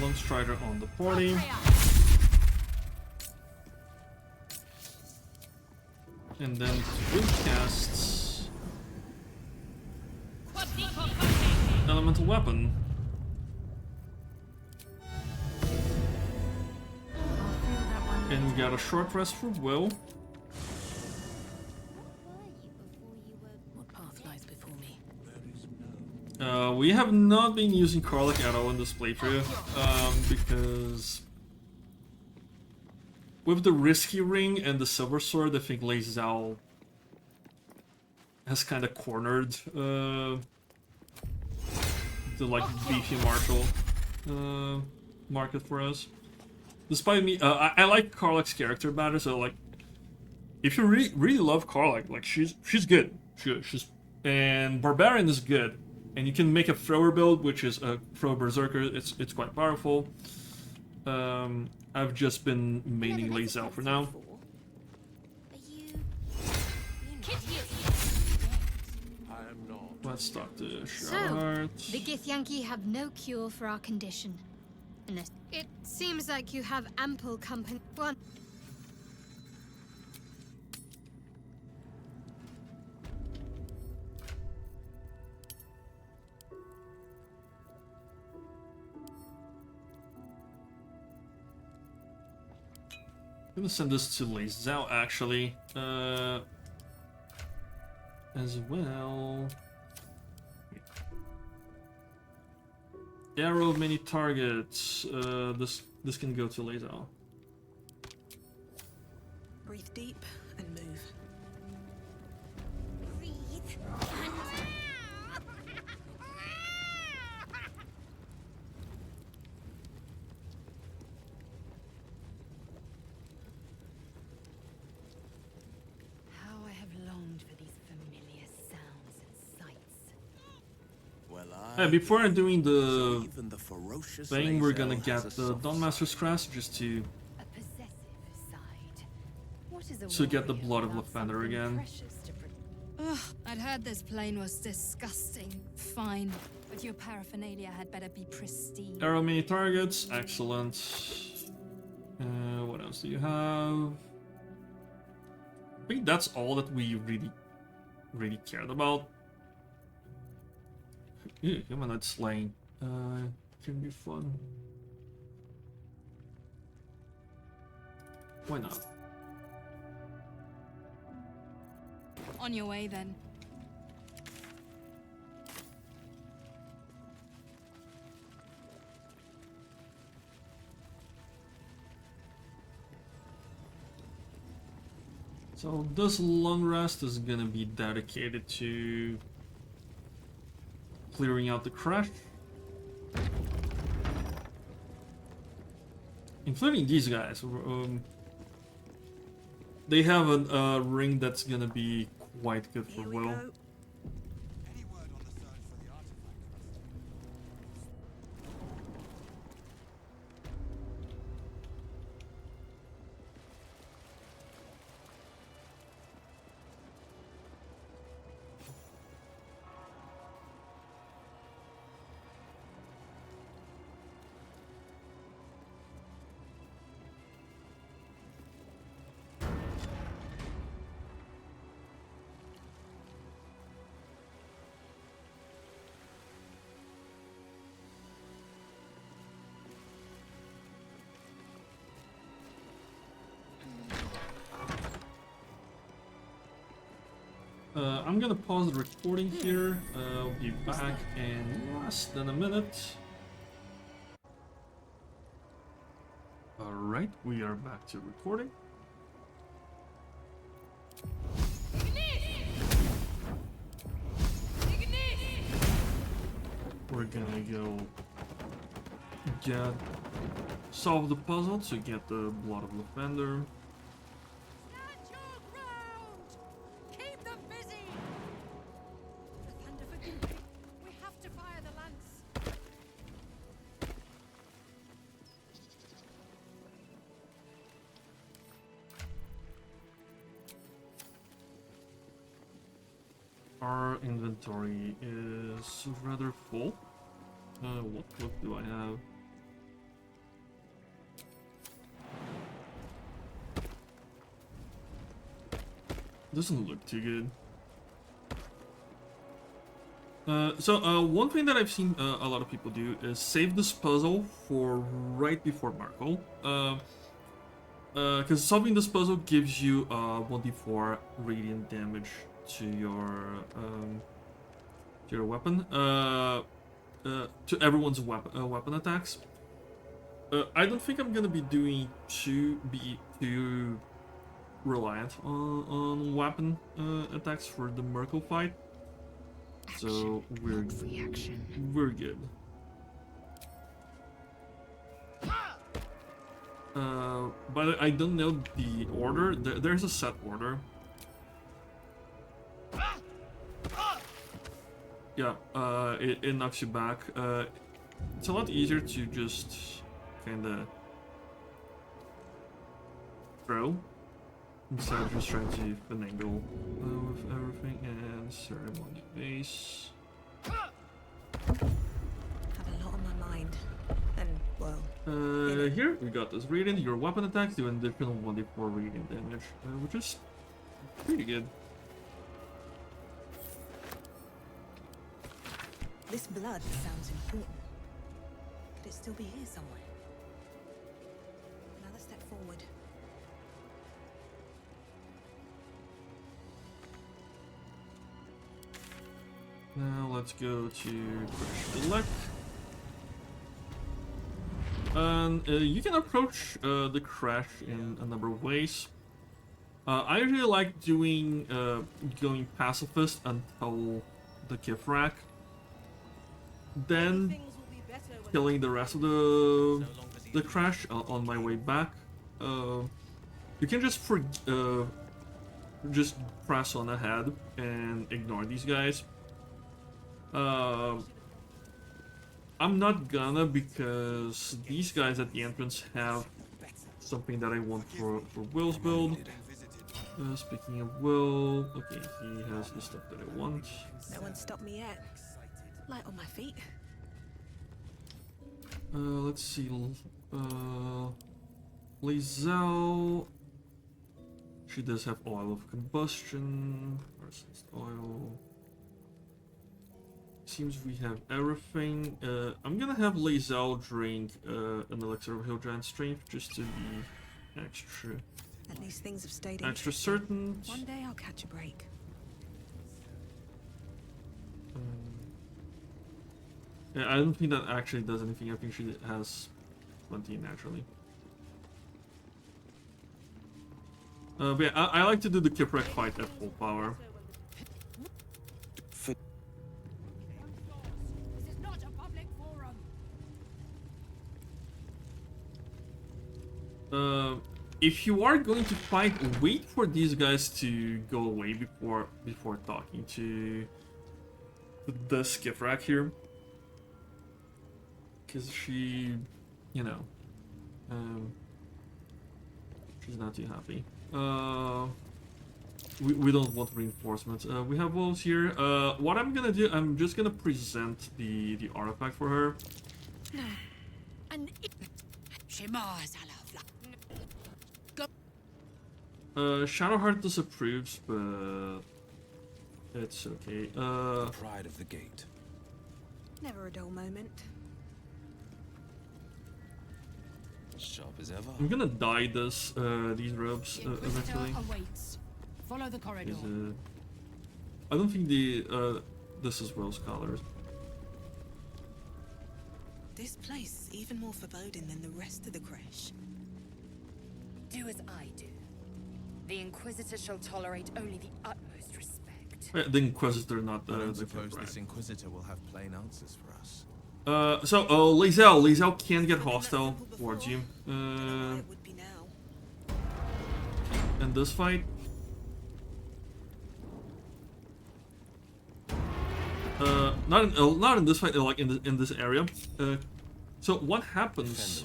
Lung Strider on the party. And then Wind casts Elemental weapon. And we got a short rest for Will. What path lies before me? We have not been using Karlach at all in this playthrough, because with the Risky Ring and the Silver Sword, I think Lei Zhao has kind of cornered the like beefy martial market for us. Despite me, I like Karlach's character better, so like, if you really love Karlach, like she's good. She's and Barbarian is good, and you can make a thrower build, which is a thrower berserker. It's quite powerful. I've just been maining Lei Zhao for now. Let's talk to Charlotte. So, the Githyanki have no cure for our condition. It seems like you have ample company. Well, I'm gonna send this to Lei Zhao actually, as well. Arrow many targets. This can go to Lei Zhao. Breathe deep and move. How I have longed for these familiar sounds and sights. Before I'm doing the even the ferocious thing, we're gonna Lae'zel get has a the soft Dawnmaster's Crest just to A possessive side. What is a get the warrior blood of without Lathander something again. precious to Ugh, I'd heard this plane was disgusting. Fine, but your paraphernalia had better be pristine. Arrow many targets, excellent. What else do you have? I think that's all that we really cared about. Ew, humanoid slaying. Can be fun. Why not? On your way then. So this long rest is gonna be dedicated to clearing out the crash, including these guys. They have a ring that's gonna be quite good for Will. I'm gonna pause the recording here. I'll be back in less than a minute. Alright, we are back to recording. We're gonna go solve the puzzle to get the blood of Lathander. Keep them busy! Lathander, forgive me. We have to fire the lance. Our inventory is rather full. What cloak do I have? Doesn't look too good. One thing that I've seen a lot of people do is save this puzzle for right before Marco. Because solving this puzzle gives you 1d4 radiant damage to your weapon. To everyone's weapon attacks. I don't think I'm gonna be doing too reliant on weapon attacks for the Merkel fight. So we're good. But I don't know the order. There's a set order. Yeah, it knocks you back. It's a lot easier to just kinda throw instead of just trying to finagle with everything. And ceremony base. Have a lot on my mind. And, well... Here we got this radiant. Your weapon attacks do an additional 1d4 radiant damage, which is pretty good. This blood sounds important. Could it still be here somewhere? Another step forward. Now let's go to Select. And you can approach the crash in a number of ways. I usually like doing going pacifist until the Kifrak, then killing the rest of the crash on my way back. You can just press on ahead and ignore these guys. I'm not gonna, because these guys at the entrance have something that I want for Will's build. Speaking of Will, okay, he has the stuff that I want. No one stopped me yet. Light on my feet. Let's see. Lizelle. She does have oil of combustion. Versus oil. Seems we have everything. I'm gonna have Lizelle drink an elixir of Hill Giant Strength just to be extra. At least things have stayed extra certain. One day I'll catch a break. Yeah, I don't think that actually does anything. I think she has plenty naturally. But yeah, I like to do the Kipwreck fight at full power. If you are going to fight, wait for these guys to go away before talking to the Skifrak here, because she, you know, she's not too happy. We don't want reinforcements. We have wolves here. What I'm gonna do, I'm just gonna present the artifact for her. Shadowheart disapproves, but it's okay. Pride of the gate. Never a dull moment. Sharp as ever. I'm gonna dye these robes eventually. Follow the corridor. I don't think this is Will's colors. This place is even more foreboding than the rest of the crash. Do as I do. The Inquisitor shall tolerate only the utmost respect. The Inquisitor, not the. I don't the suppose Kipwreck. this Inquisitor will have plain answers for us. Lizelle can get hostile towards you. In this fight. Not in this fight, like in this area. So what happens is,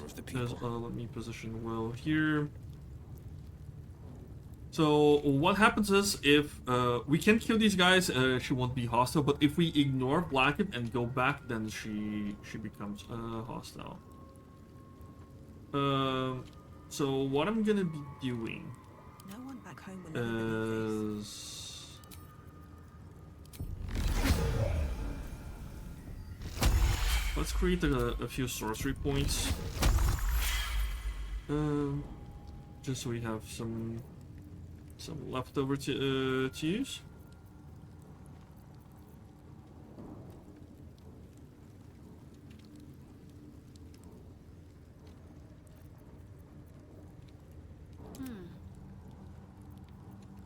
let me position Will here. So what happens is, if we can kill these guys, she won't be hostile. But if we ignore Blackett and go back, then she becomes hostile. So what I'm gonna be doing No one back home will ever believe this. is Let's create a few sorcery points. Just so we have some leftover to use.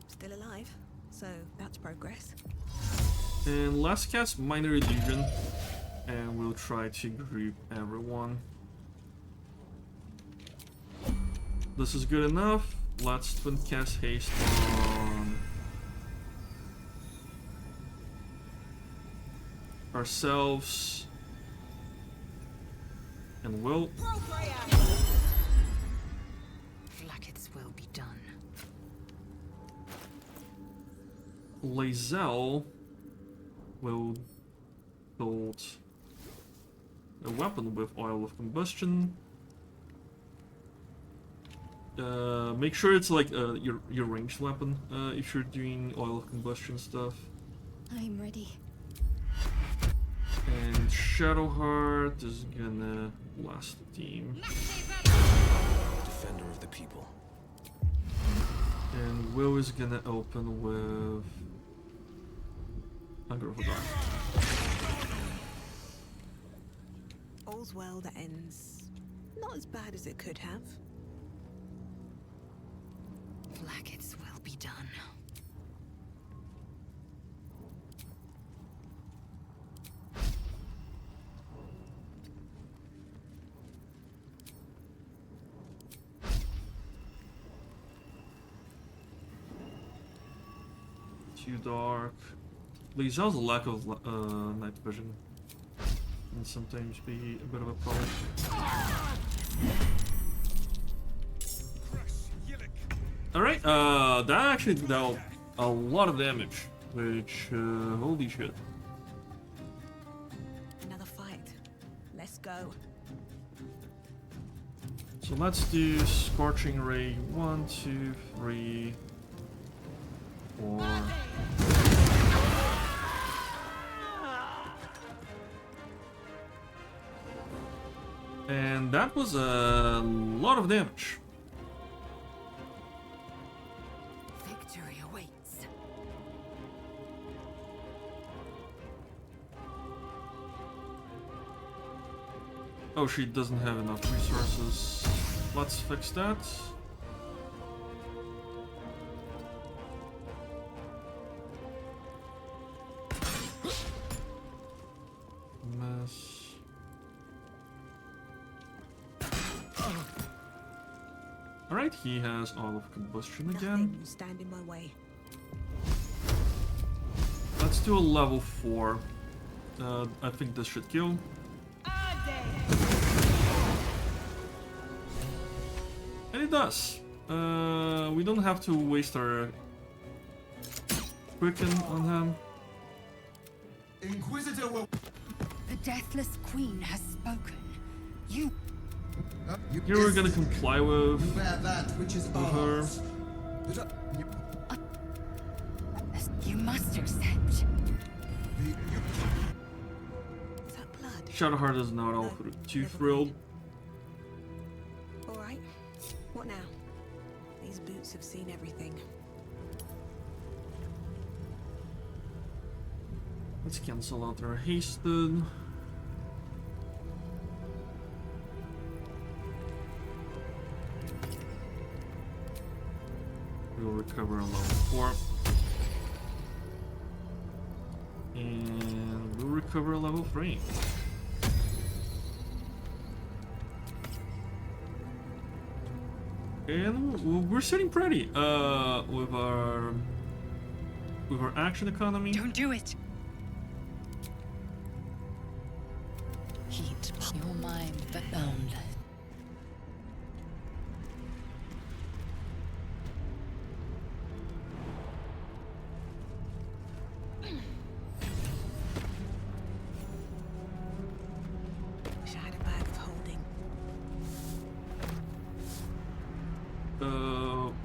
Still alive, so that's progress. And let's cast Minor Illusion, and we'll try to group everyone. This is good enough. Let's twin cast haste on ourselves and Will. Flackets will be done. Lae'zel will build a weapon with oil of combustion. Make sure it's like your ranged weapon if you're doing oil of combustion stuff. I'm ready. And Shadowheart is gonna last the team. Defender of the people. And Will is gonna open with Hunger of a God. All's well that ends not as bad as it could have. Flackets will be done. Too dark. Lae'zel's lack of night vision can sometimes be a bit of a problem. Alright, that actually dealt a lot of damage, which, holy shit. Another fight. Let's go. So let's do Scorching Ray 1, 2, 3, 4. And that was a lot of damage. Victory awaits. Oh, she doesn't have enough resources. Let's fix that. Mess. Alright, he has all of combustion again. Nothing will stand in my way. Let's do a level 4. I think this should kill. And it does. We don't have to waste our Quicken on him. Inquisitor will... The Deathless Queen has spoken. You... Here we're gonna comply with that which is her. You must accept. Is that blood? Shadowheart is not all too thrilled. Alright. What now? These boots have seen everything. Let's cancel out our hasted. We'll recover a level 4. And we'll recover a level 3. And we're sitting pretty with our action economy. Don't do it. Heat your mind, but boundless. Wish I had a bag of holding.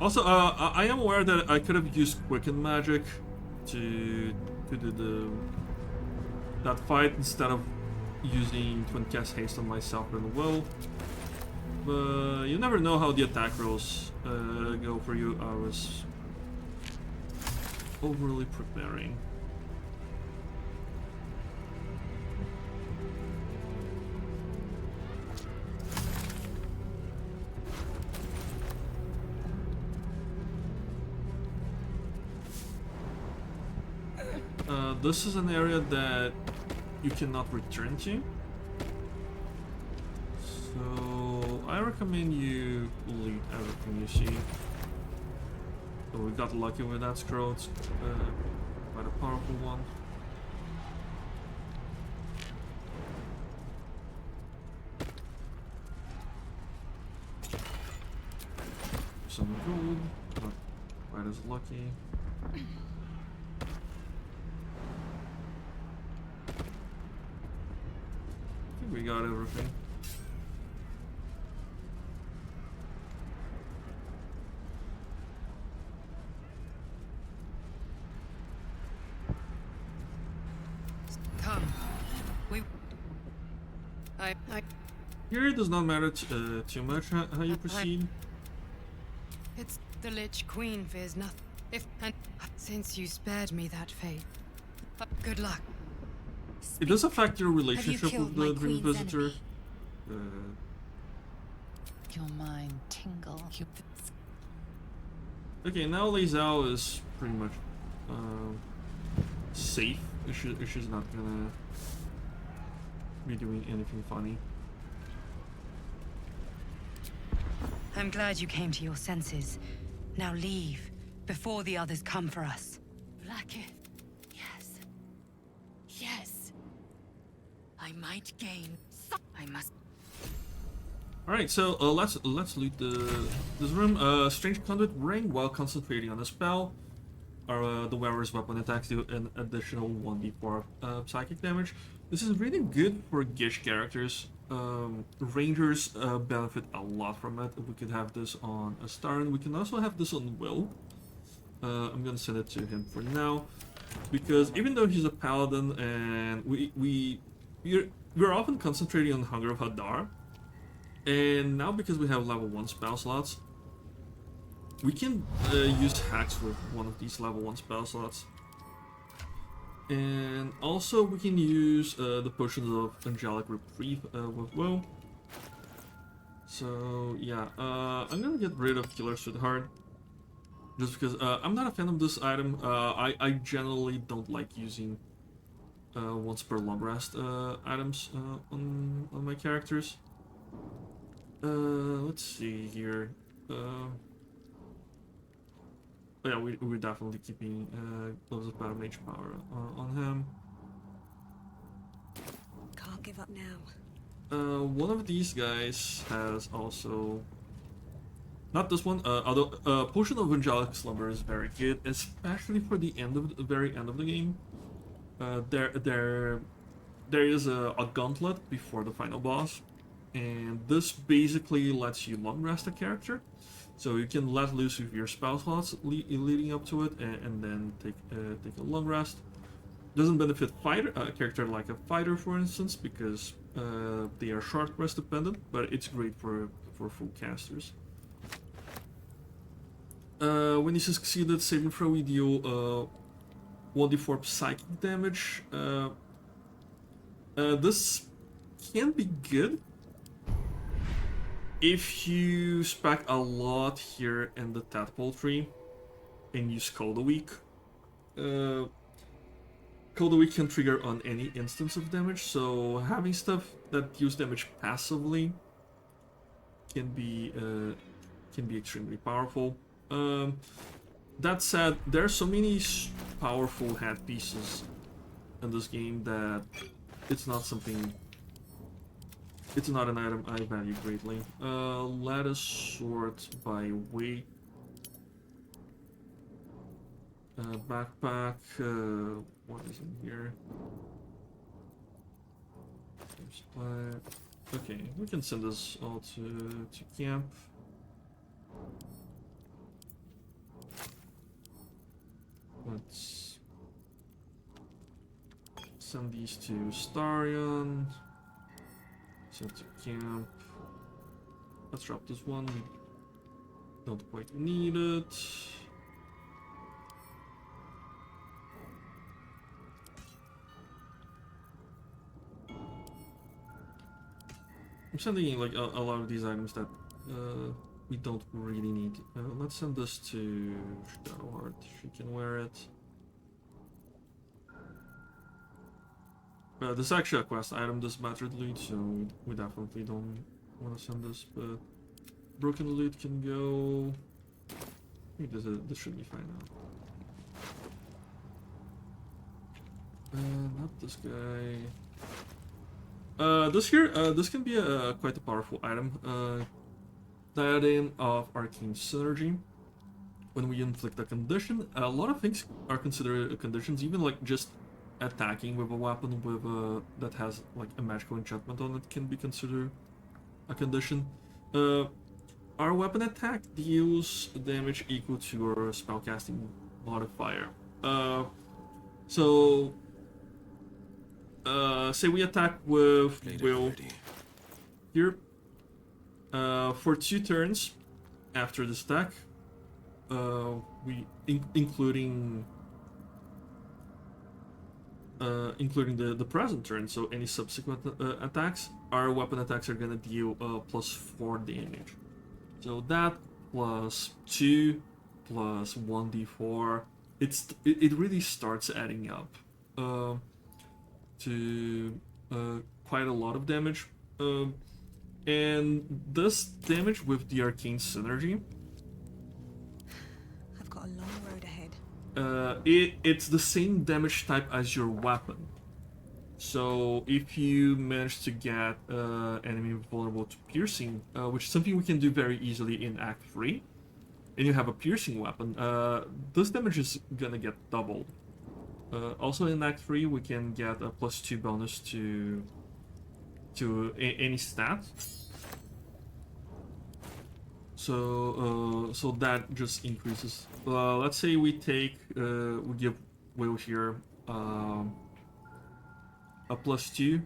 Also, I am aware that I could have used Quicken Magic to do that fight instead of using Twin Cast Haste on myself and well. But you never know how the attack rolls go for you. I was overly preparing. This is an area that you cannot return to. So I recommend you delete everything you see. So we got lucky with that scroll. It's quite a powerful one. Some gold, not quite as lucky. I think we got everything. Come. Here it does not matter too much how you proceed. It's the Lich Queen fears nothing. Since you spared me that fate, good luck. It does affect your relationship with the Dream Queen's Visitor. Your mind tingle. Okay, now Lazao is pretty much safe. She's not gonna be doing anything funny. I'm glad you came to your senses. Now leave, before the others come for us. Blackie. Yes. Yes. I might gain. I must. All right, so let's loot this room. Strange conduit ring while concentrating on a spell. The wearer's weapon attacks do an additional 1d4 psychic damage. This is really good for Gish characters. Rangers benefit a lot from it. We could have this on Astarin. We can also have this on Will. I'm gonna send it to him for now, because even though he's a paladin and we're often concentrating on Hunger of Hadar, and now because we have level 1 spell slots, we can use hacks with one of these level 1 spell slots. And also we can use the potions of Angelic Reprieve with Woe. So yeah, I'm gonna get rid of Killer Sweetheart. Just because I'm not a fan of this item. I generally don't like using once per long rest items on my characters. Let's see here. Yeah, we're definitely keeping Gloves of Battle Mage Power on him. Can't give up now. One of these guys has also... Not this one, although Potion of Angelic Slumber is very good, especially for the very end of the game. There is a gauntlet before the final boss, and this basically lets you long rest a character. So you can let loose with your spell slots leading up to it, and then take a long rest. Doesn't benefit a character like a fighter, for instance, because they are short rest dependent, but it's great for full casters. When you succeeded saving throw, you deal 1d4 psychic damage. This can be good if you spec a lot here in the tadpole tree and use Cold a Week. Cold a Week can trigger on any instance of damage, so having stuff that use damage passively can be extremely powerful. That said, there are so many powerful head pieces in this game that it's not an item I value greatly. Let us sort by weight. Backpack, what is in here? Okay, we can send this all to camp. Let's send these to Starion. Set to camp. Let's drop this one. Don't quite need it. I'm sending like a lot of these items that we don't really need. Let's send this to Shadowheart. She can wear it. This is actually a quest item, this battered loot, so we definitely don't want to send this, but broken loot can go. I think this should be fine now. Not this guy. This can be quite a powerful item. Diadem of Arcane Synergy. When we inflict a condition, a lot of things are considered conditions, even like just attacking with a weapon with that has like a magical enchantment on it can be considered a condition. Our weapon attack deals damage equal to your spellcasting modifier. Say we attack with Will here. For 2 turns after this attack, including the present turn, so any subsequent attacks, our weapon attacks are gonna deal +4 damage. So that plus 2 plus 1d4, it really starts adding up to quite a lot of damage. And this damage with the Arcane Synergy, I've got a long road ahead. it's the same damage type as your weapon. So if you manage to get enemy vulnerable to piercing, which is something we can do very easily in Act 3, and you have a piercing weapon, this damage is gonna get doubled. Also in Act 3 we can get a +2 bonus to any stat. So that just increases. Let's say we take we give Will here a +2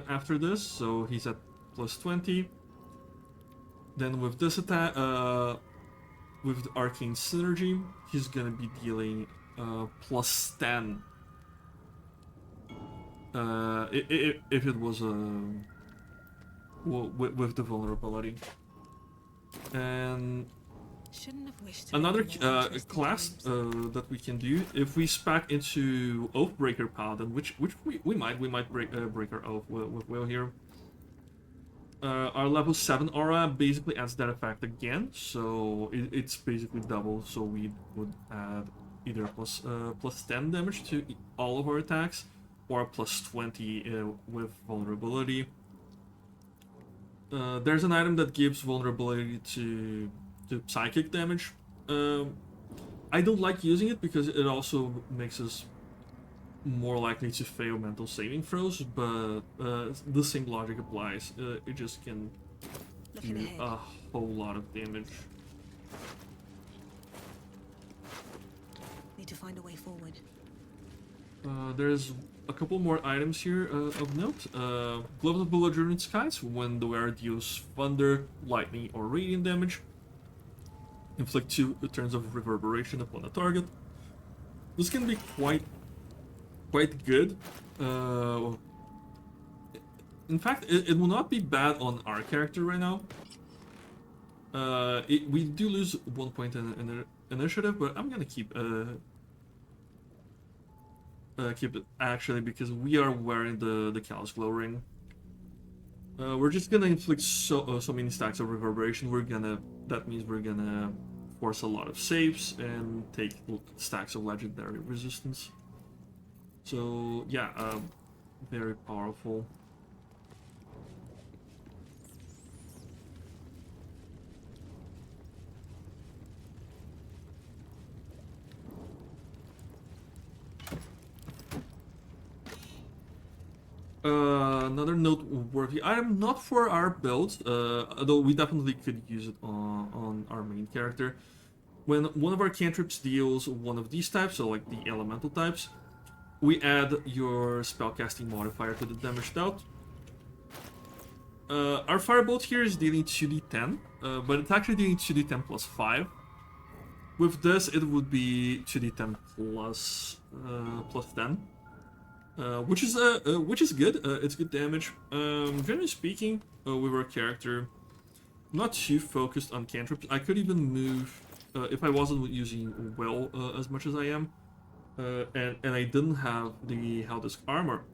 after this, so he's at +20. Then with this attack, with the Arcane Synergy, he's gonna be dealing +10. If it was with the vulnerability. And another class that we can do, if we spec into Oathbreaker Paladin, which we might break our oath with Will here. Our level 7 aura basically adds that effect again, so it's basically double. So we would add either plus 10 damage to all of our attacks, or +20 with vulnerability. There's an item that gives vulnerability to psychic damage. I don't like using it because it also makes us more likely to fail mental saving throws, but the same logic applies. It just can do a whole lot of damage. Need to find a way forward. There's a couple more items here of note. Gloves of Belligerent Skies. When the wearer deals thunder, lightning, or radiant damage, inflict 2 turns of reverberation upon a target. This can be quite good. In fact, it will not be bad on our character right now. We do lose 1 point in initiative, but I'm gonna keep it actually, because we are wearing the Callous Glow Ring. We're just gonna inflict so many stacks of reverberation. That means we're gonna force a lot of saves and take stacks of legendary resistance. So yeah, very powerful. Another noteworthy item, not for our build, although we definitely could use it on our main character. When one of our cantrips deals one of these types, so like the elemental types, we add your spellcasting modifier to the damage dealt. Our firebolt here is dealing 2d10, but it's actually dealing 2d10 plus 5. With this, it would be 2d10 plus 10, which is good. It's good damage. Generally speaking, with our character, not too focused on cantrips. I could even move if I wasn't using well as much as I am, and I didn't have the Heldisk armor.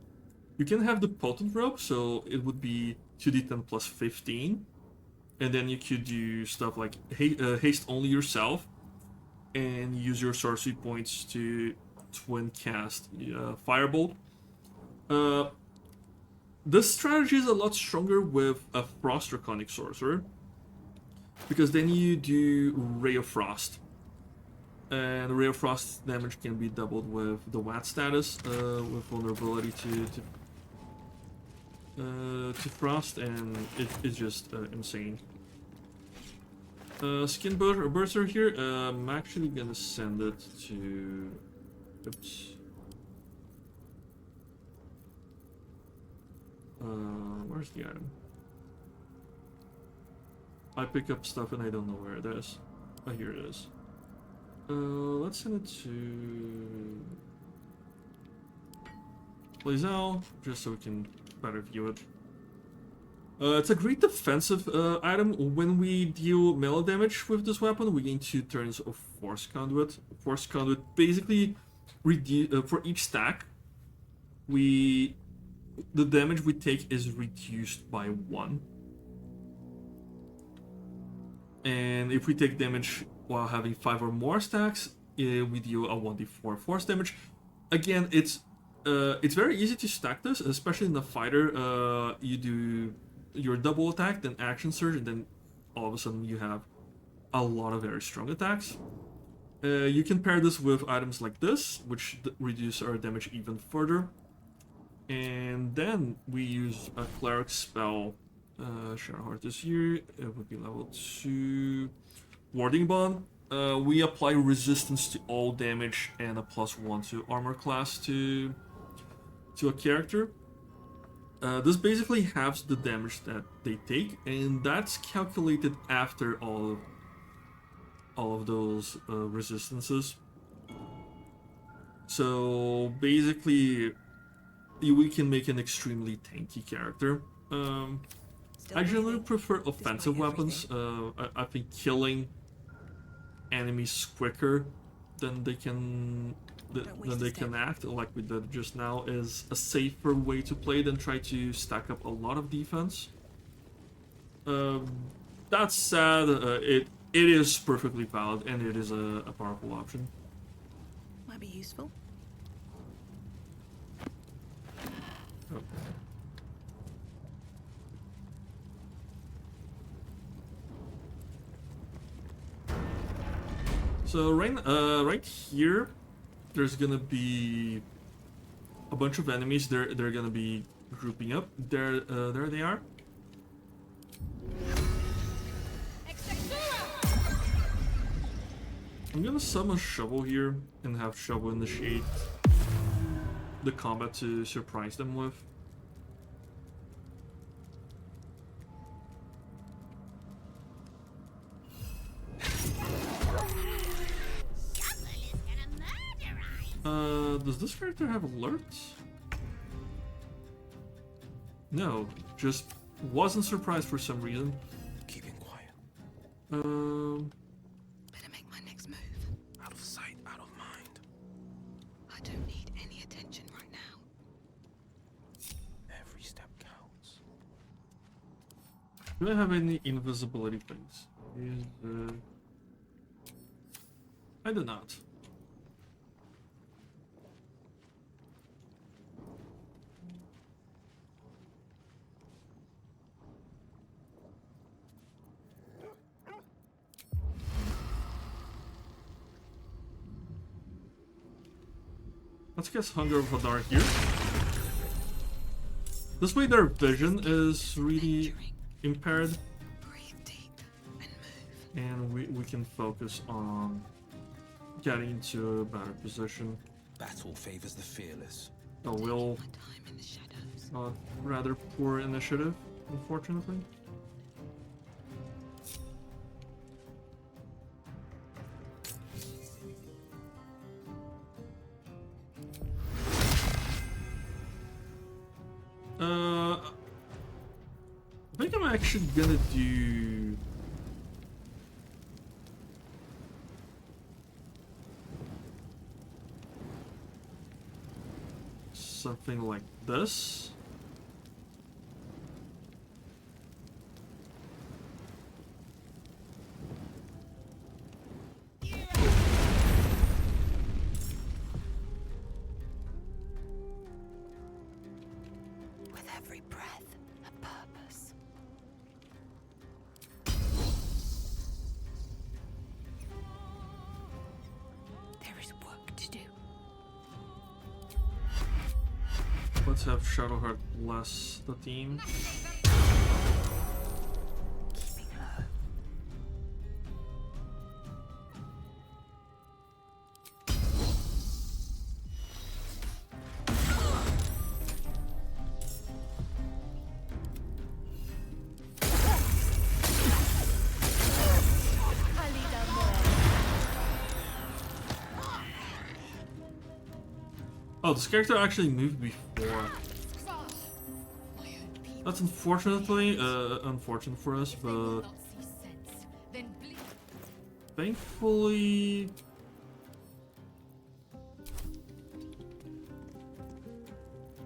You can have the potent rope, so it would be 2d10 plus 15, and then you could do stuff like haste only yourself, and use your sorcery points to twin cast Firebolt. This strategy is a lot stronger with a Frost Draconic Sorcerer, because then you do Ray of Frost. And Ray of Frost damage can be doubled with the WAT status, with vulnerability to Frost, and it's just insane. Skin Burster here, I'm actually gonna send it to... Oops. Where's the item? I pick up stuff and I don't know where it is. Oh, here it is. Let's send it to... Blazell, just so we can better view it. It's a great defensive item. When we deal melee damage with this weapon, we gain 2 turns of Force Conduit. Force Conduit basically, for each stack, the damage we take is reduced by 1. And if we take damage while having 5 or more stacks, we deal a 1d4 force damage. Again, it's very easy to stack this, especially in the fighter. You do your double attack, then action surge, and then all of a sudden you have a lot of very strong attacks. You can pair this with items like this, which reduce our damage even further. And then we use a cleric spell. Shadowheart this here, it would be level 2. Warding Bond. We apply resistance to all damage and a +1 to armor class to a character. This basically halves the damage that they take, and that's calculated after all of those resistances. So basically, we can make an extremely tanky character. I generally prefer offensive weapons. I think killing enemies quicker than they can act, like we did just now, is a safer way to play than try to stack up a lot of defense. That said, it is perfectly valid and it is a powerful option. Might be useful. Oh. So right here, there's gonna be a bunch of enemies. They're gonna be grouping up. There they are. I'm gonna summon Shovel here and have Shovel initiate the combat to surprise them with. Does this character have alerts? No, just wasn't surprised for some reason. Keeping quiet. Better make my next move. Out of sight, out of mind. I don't need any attention right now. Every step counts. Do I have any invisibility things? I do not. Let's guess Hunger of Hadar here. This way their vision is really impaired. And we can focus on getting into a better position. Battle favors the fearless. Rather poor initiative. unfortunately. I think I'm actually gonna do something like this. With every breath, a purpose. There is work to do. Let's have Shadowheart bless the team. Keeping low. Oh, this character actually moved before. That's unfortunately unfortunate for us, but thankfully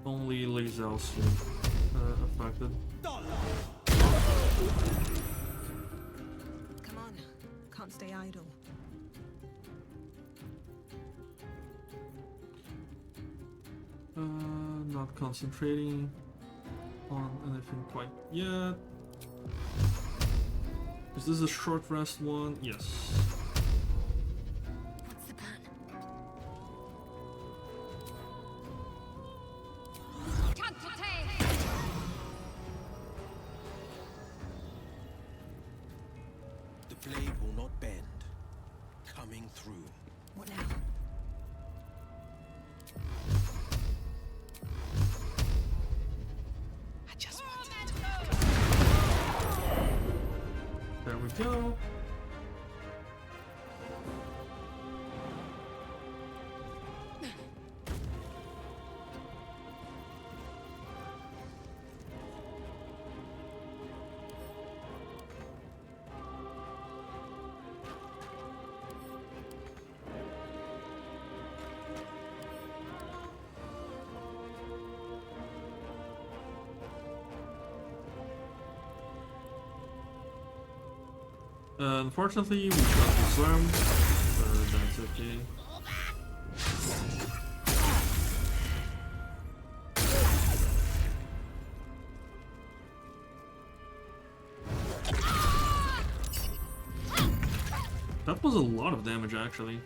only Lazel's affected. Come on, can't stay idle. Not concentrating on anything quite yet. Is this a short rest one? Yes. What's the plan? The blade will not bend. Coming through. What now? I just wanted to. There we go. Unfortunately, we got disarmed, but that's okay. That was a lot of damage, actually.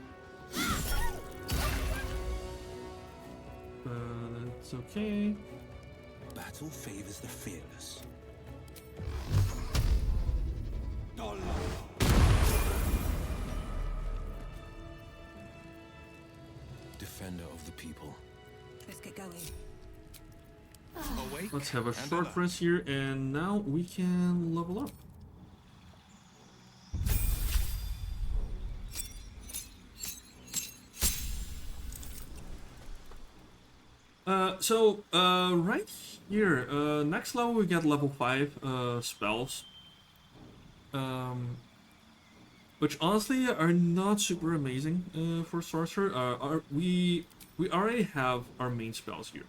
It's okay. Battle favors the fearless. Defender of the people. Let's get going. Awake. Let's have a and short alert. rest here, and now we can level up. Right here, next level we get level 5 spells. Which honestly are not super amazing for sorcerer. We already have our main spells here,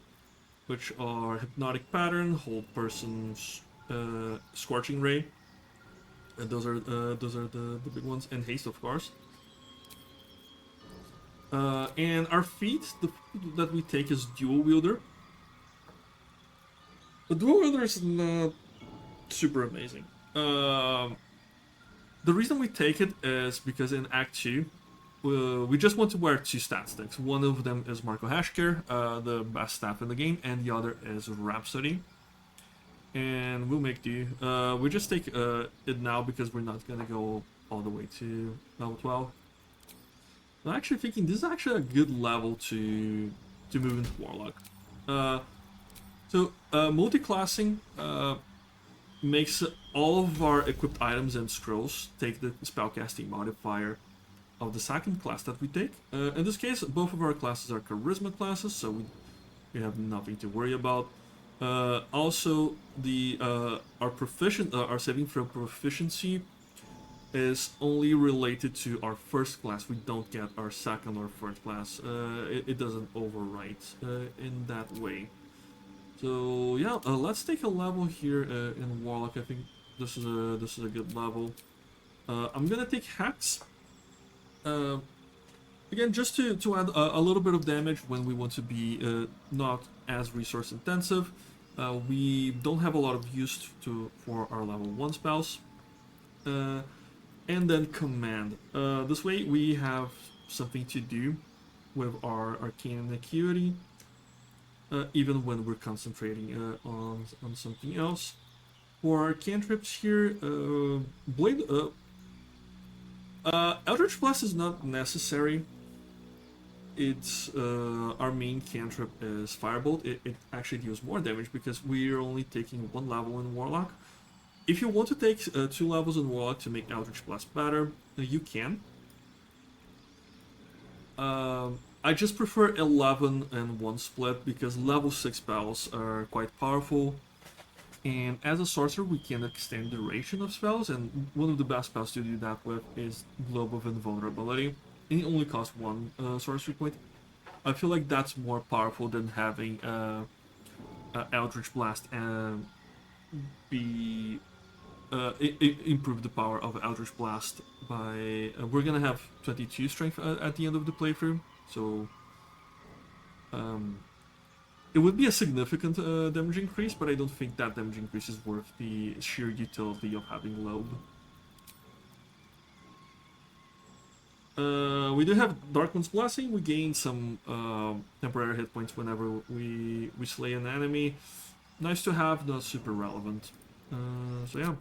which are Hypnotic Pattern, Hold Person's Scorching Ray. Those are the big ones, and Haste, of course. And our feat that we take is Dual Wielder. The Dual Wielder is not super amazing. The reason we take it is because in Act 2, we just want to wear 2 stat sticks. One of them is Marco Hashker, the best staff in the game, and the other is Rhapsody. And we'll make do. We just take it now because we're not gonna go all the way to level 12. I'm actually thinking this is actually a good level to move into Warlock. Multi-classing makes all of our equipped items and scrolls take the spellcasting modifier of the second class that we take. In this case, both of our classes are charisma classes, so we have nothing to worry about. Also, our saving throw proficiency is only related to our first class. We don't get our second or third class. It doesn't overwrite in that way. So yeah, let's take a level here in Warlock. I think this is a good level. I'm gonna take Hex. Again, just to add a little bit of damage when we want to be not as resource intensive. We don't have a lot of use for our level 1 spells. And then Command. This way we have something to do with our Arcane and Acuity, even when we're concentrating on something else. For our cantrips here, Blade... Eldritch Blast is not necessary. It's our main cantrip is Firebolt. It actually deals more damage because we're only taking 1 level in Warlock. If you want to take 2 levels in Warlock to make Eldritch Blast better, you can. I just prefer 11 and 1 split because level 6 spells are quite powerful. And as a sorcerer, we can extend the duration of spells, and one of the best spells to do that with is Globe of Invulnerability. And it only costs 1 sorcery point. I feel like that's more powerful than having Eldritch Blast and improve the power of Eldritch Blast by... we're gonna have 22 strength at the end of the playthrough, so... it would be a significant damage increase, but I don't think that damage increase is worth the sheer utility of having Lobe. We do have Darkman's Blessing. We gain some temporary hit points whenever we slay an enemy. Nice to have, not super relevant. So yeah.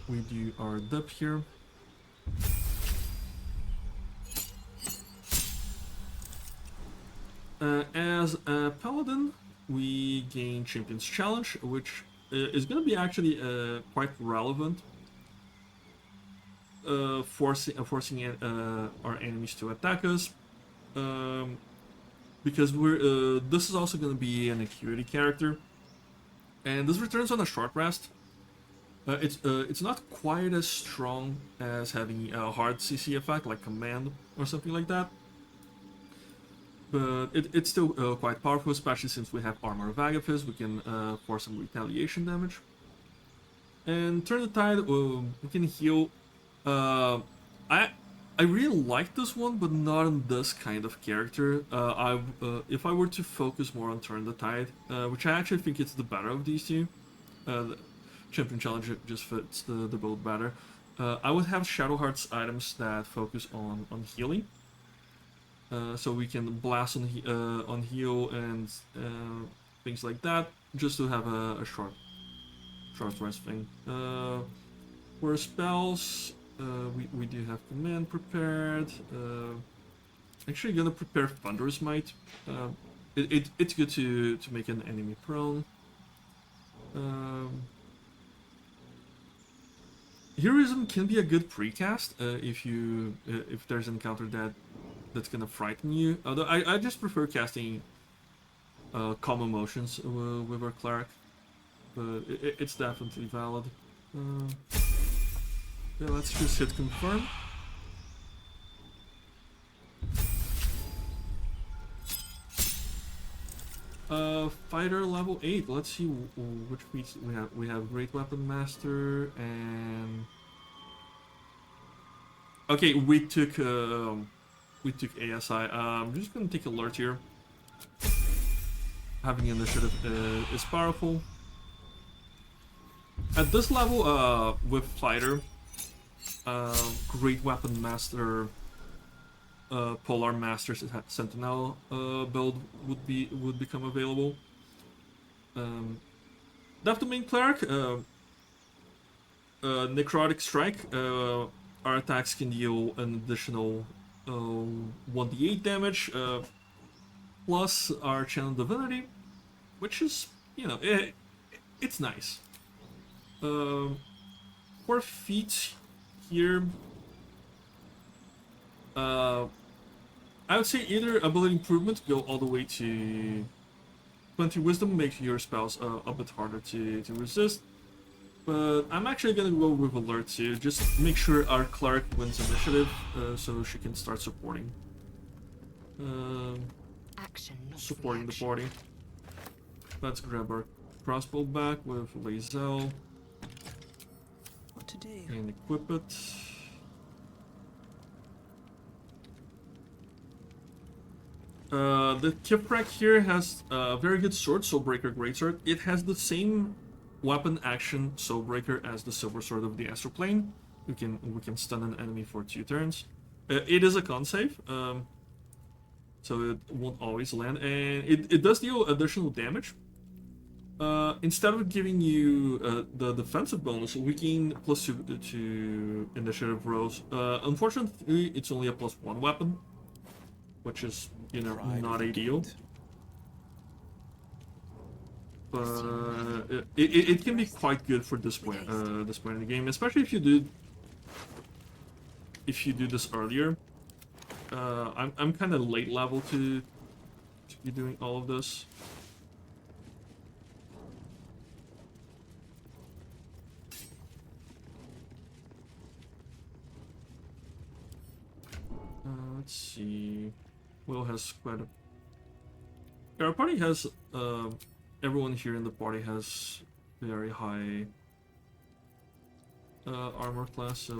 We do our dip here. As a Paladin, we gain Champion's Challenge, which is going to be actually quite relevant, forcing our enemies to attack us, because this is also going to be an Acuity character, and this returns on a short rest. It's not quite as strong as having a hard CC effect like Command or something like that. But it's still quite powerful, especially since we have Armor of Agathis. We can force some retaliation damage. And Turn the Tide, we can heal. I really like this one, but not on this kind of character. If I were to focus more on Turn the Tide, which I actually think it's the better of these two, the Champion Challenge just fits the build better. I would have Shadowheart's items that focus on healing. So we can blast on heal and things like that, just to have a short rest thing. For spells, we do have Command prepared. Actually, gonna prepare Thunderous Might. It's good to make an enemy prone. Heroism can be a good precast if there's an encounter that's gonna frighten you. Although I just prefer casting Calm Emotions with our cleric, but it's definitely valid. Yeah, let's just hit confirm. Fighter level 8. Let's see which feats we have. We have Great Weapon Master and... Okay, we took ASI. I'm just gonna take alert here. Having initiative is powerful. At this level, with Fighter, Great Weapon Master, Polar Master Sentinel build would become available. Death Domain Cleric, Necrotic Strike. Our attacks can deal an additional 1d8 damage, plus our Channel Divinity, which is you know, it's nice. 4 feet here. I would say either ability improvement, go all the way to 20 wisdom, make your spells a bit harder to resist. But I'm actually gonna go with alert too, just make sure our cleric wins initiative, so she can start supporting. Action, not Supporting the reaction. party. Let's grab our crossbow back with Lae'zel. What to do? And equip it. The Kiprak here has a very good sword, Soulbreaker Greatsword. It has the same weapon action Soulbreaker as the Silver Sword of the Astral Plane. We can stun an enemy for 2 turns. It is a con save, so it won't always land, and it does deal additional damage. Instead of giving you the defensive bonus, we gain +2 to initiative rolls. Unfortunately, it's only a +1 weapon, which is, you know, not ideal. But it can be quite good for this point in the game, especially if you do this earlier. I'm kind of late level to be doing all of this. Let's see. Will has quite a. Our party has. Everyone here in the party has very high armor class, so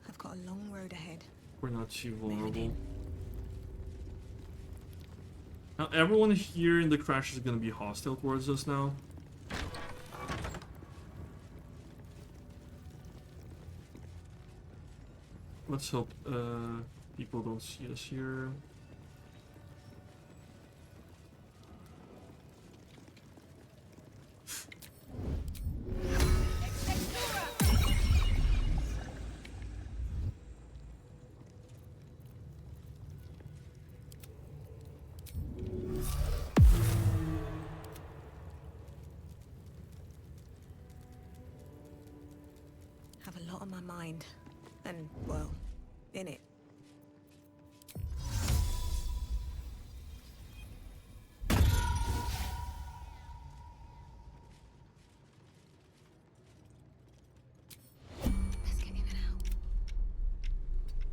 I've got a long road ahead. we're not too vulnerable. Now, everyone here in the crash is going to be hostile towards us now. Let's hope people don't see us here. Have a lot on my mind. And, well, in it.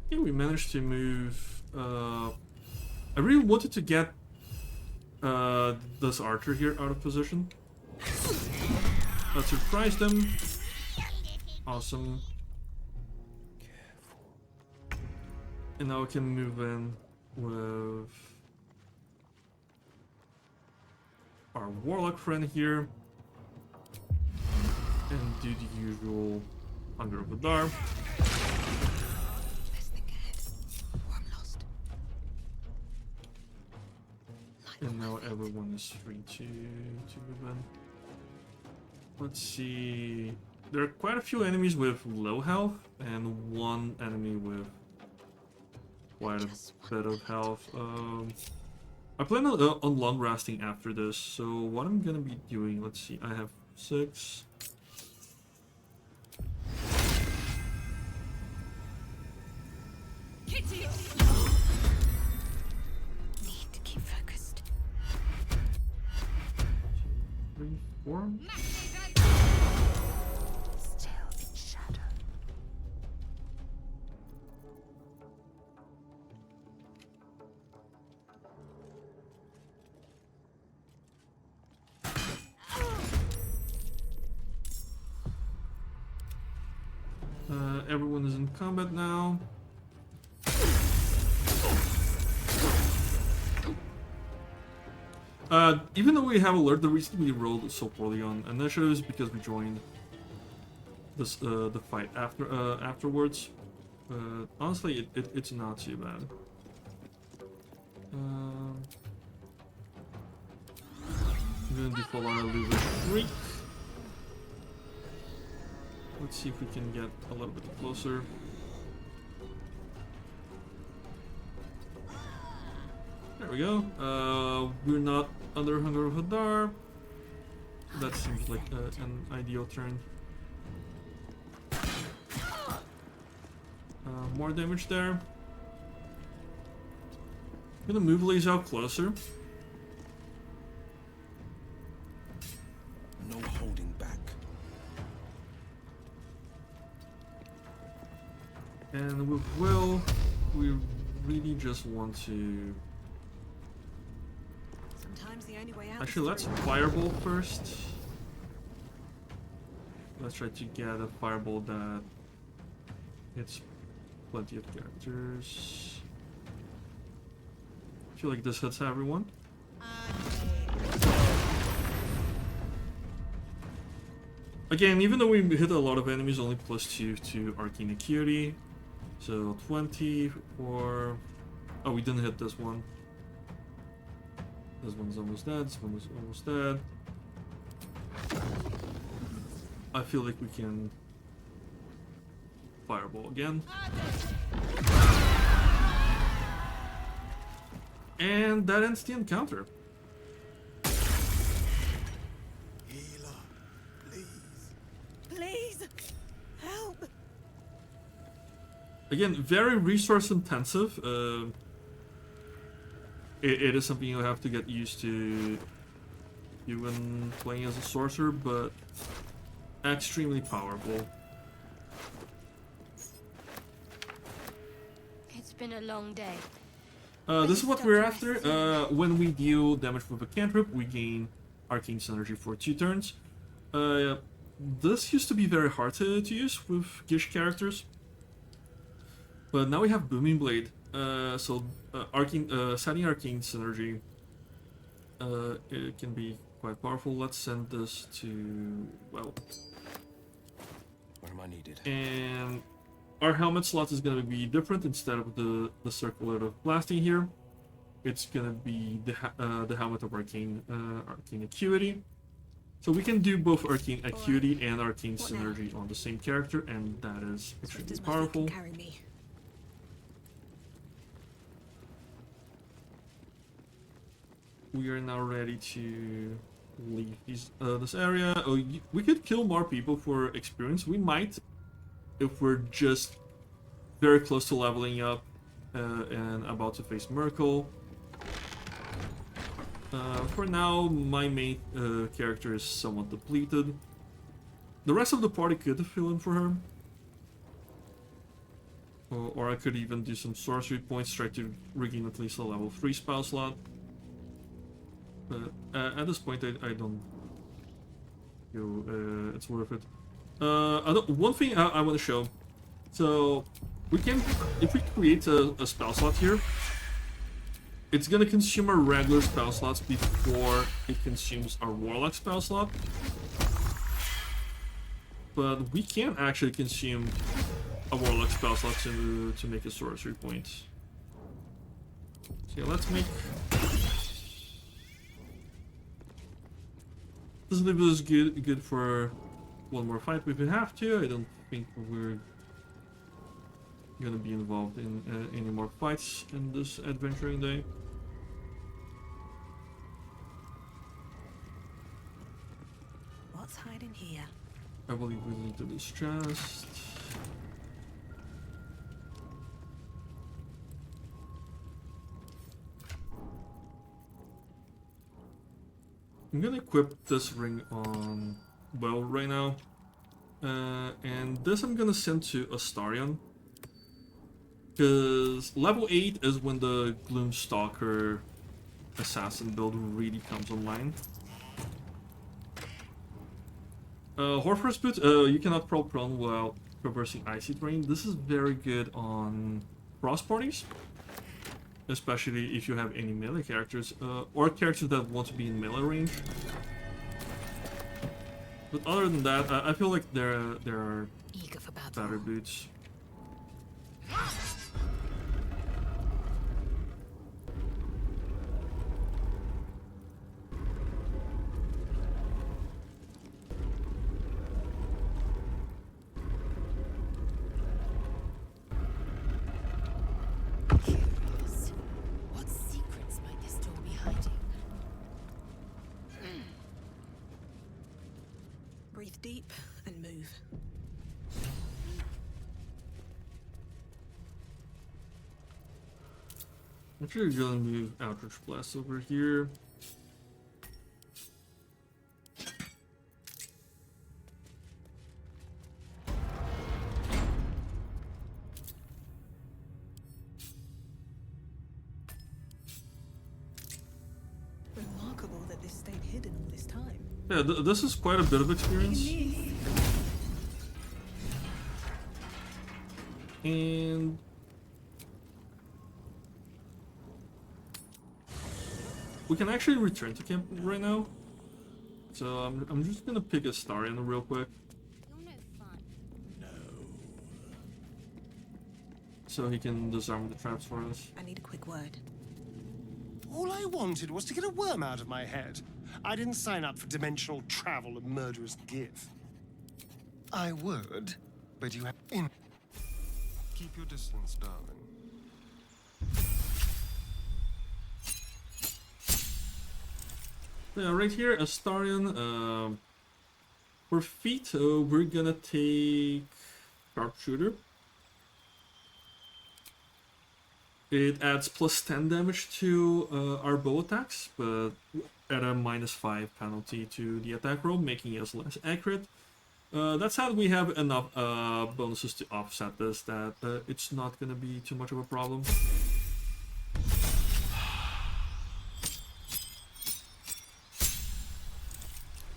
Yeah, we managed to move. I really wanted to get this archer here out of position. That surprised them. Awesome. And now we can move in with our warlock friend here and do the usual Hunger of Baldur. And now everyone is free to move in. Let's see. There are quite a few enemies with low health and one enemy with quite a bit of health. I plan on long resting after this, so what I'm gonna be doing, let's see, I have 6. Kitty! Need to keep focused. 3, 4. Still in shadow. Everyone is in combat now. Even though we have alert, the reason we rolled so poorly on initiatives because we joined this the fight afterwards. Honestly, it's not too bad. I'm gonna default on a loser shriek. Let's see if we can get a little bit closer. There we go. We're not under Hunger of Hadar. that seems like an ideal turn. More damage there. I'm gonna move Lays out closer. No holding back. And with Will, we really just want to... Sometimes the only way out Actually, let's Fireball first. Let's try to get a Fireball that hits plenty of characters. I feel like this hits everyone. Again, even though we hit a lot of enemies, only +2 to Arcane Acuity. So 20 for... Oh, we didn't hit this one. This one's almost dead, this one is almost dead. I feel like we can Fireball again. And that ends the encounter. Please, help! Again, very resource intensive. It is something you have to get used to even playing as a sorcerer, but extremely powerful. It's been a long day. This is what we're after. When we deal damage with a cantrip, we gain Arcane Synergy for 2 turns. This used to be very hard to use with Gish characters, but now we have Booming Blade. Setting Arcane Synergy, it can be quite powerful. Let's send this to, well... Where am I needed? And our helmet slot is going to be different. Instead of the circular of blasting here, it's going to be the helmet of Arcane Acuity. So we can do both Arcane Acuity and Arcane Synergy on the same character, and that is extremely powerful. We are now ready to leave this area. Oh, we could kill more people for experience. We might, if we're just very close to leveling up and about to face Merkel. For now, my main character is somewhat depleted. The rest of the party could fill in for her. Or I could even do some sorcery points, try to regain at least a level 3 spell slot. But at this point, I don't feel it's worth it. One thing I want to show. So, we can, if we create a spell slot here, it's gonna consume our regular spell slots before it consumes our Warlock spell slot. But we can't actually consume a Warlock spell slot to make a sorcery point. So yeah, let's make... This level is good for one more fight if we have to. I don't think we're gonna be involved in any more fights in this adventuring day. What's hiding here? I believe we need to this chest. I'm gonna equip this ring on Well right now. And this I'm gonna send to Astarion. Because level 8 is when the Gloomstalker assassin build really comes online. Horford's Boot, you cannot crawl prone while traversing icy terrain. This is very good on frost parties. Especially if you have any melee characters, or characters that want to be in melee range. But other than that, I feel like there are better boots. What secrets might this door be hiding? Breathe deep and move. I'm sure you're gonna move Eldritch Blast over here. Remarkable that this stayed hidden all this time. Yeah, this is quite a bit of experience. And we can actually return to camp right now. So I'm just gonna pick a Starion real quick. So he can disarm the traps for us. I need a quick word. All I wanted was to get a worm out of my head. I didn't sign up for dimensional travel and murderous give. I would, but you have in. Keep your distance, darling. Yeah, right here, Astarion. For feet, we're gonna take Sharpshooter. It adds plus 10 damage to our bow attacks, but at a -5 penalty to the attack roll, making it less accurate. That said, we have enough bonuses to offset this that it's not gonna be too much of a problem.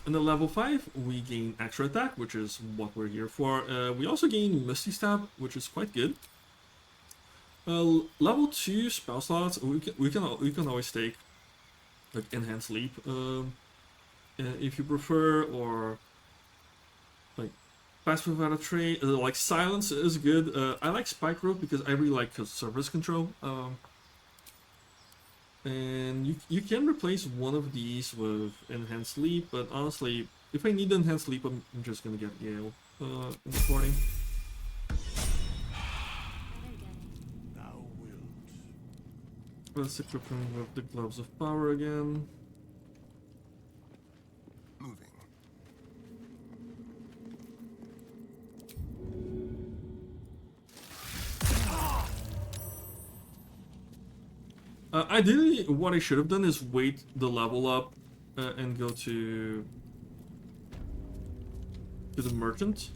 And at level 5, we gain extra attack, which is what we're here for. We also gain Misty Stab, which is quite good. Level 2 spell slots, we can always take like Enhanced Leap if you prefer, or like Pass Without a Trace. Like Silence is good. I like Spike Rope because I really like Surface Control. And you can replace one of these with Enhanced Leap, but honestly, if I need Enhanced Leap, I'm just gonna get Gale in the morning. Let's equip him with the Gloves of Power again. Moving. Ideally, what I should have done is wait the level up and go to the merchant,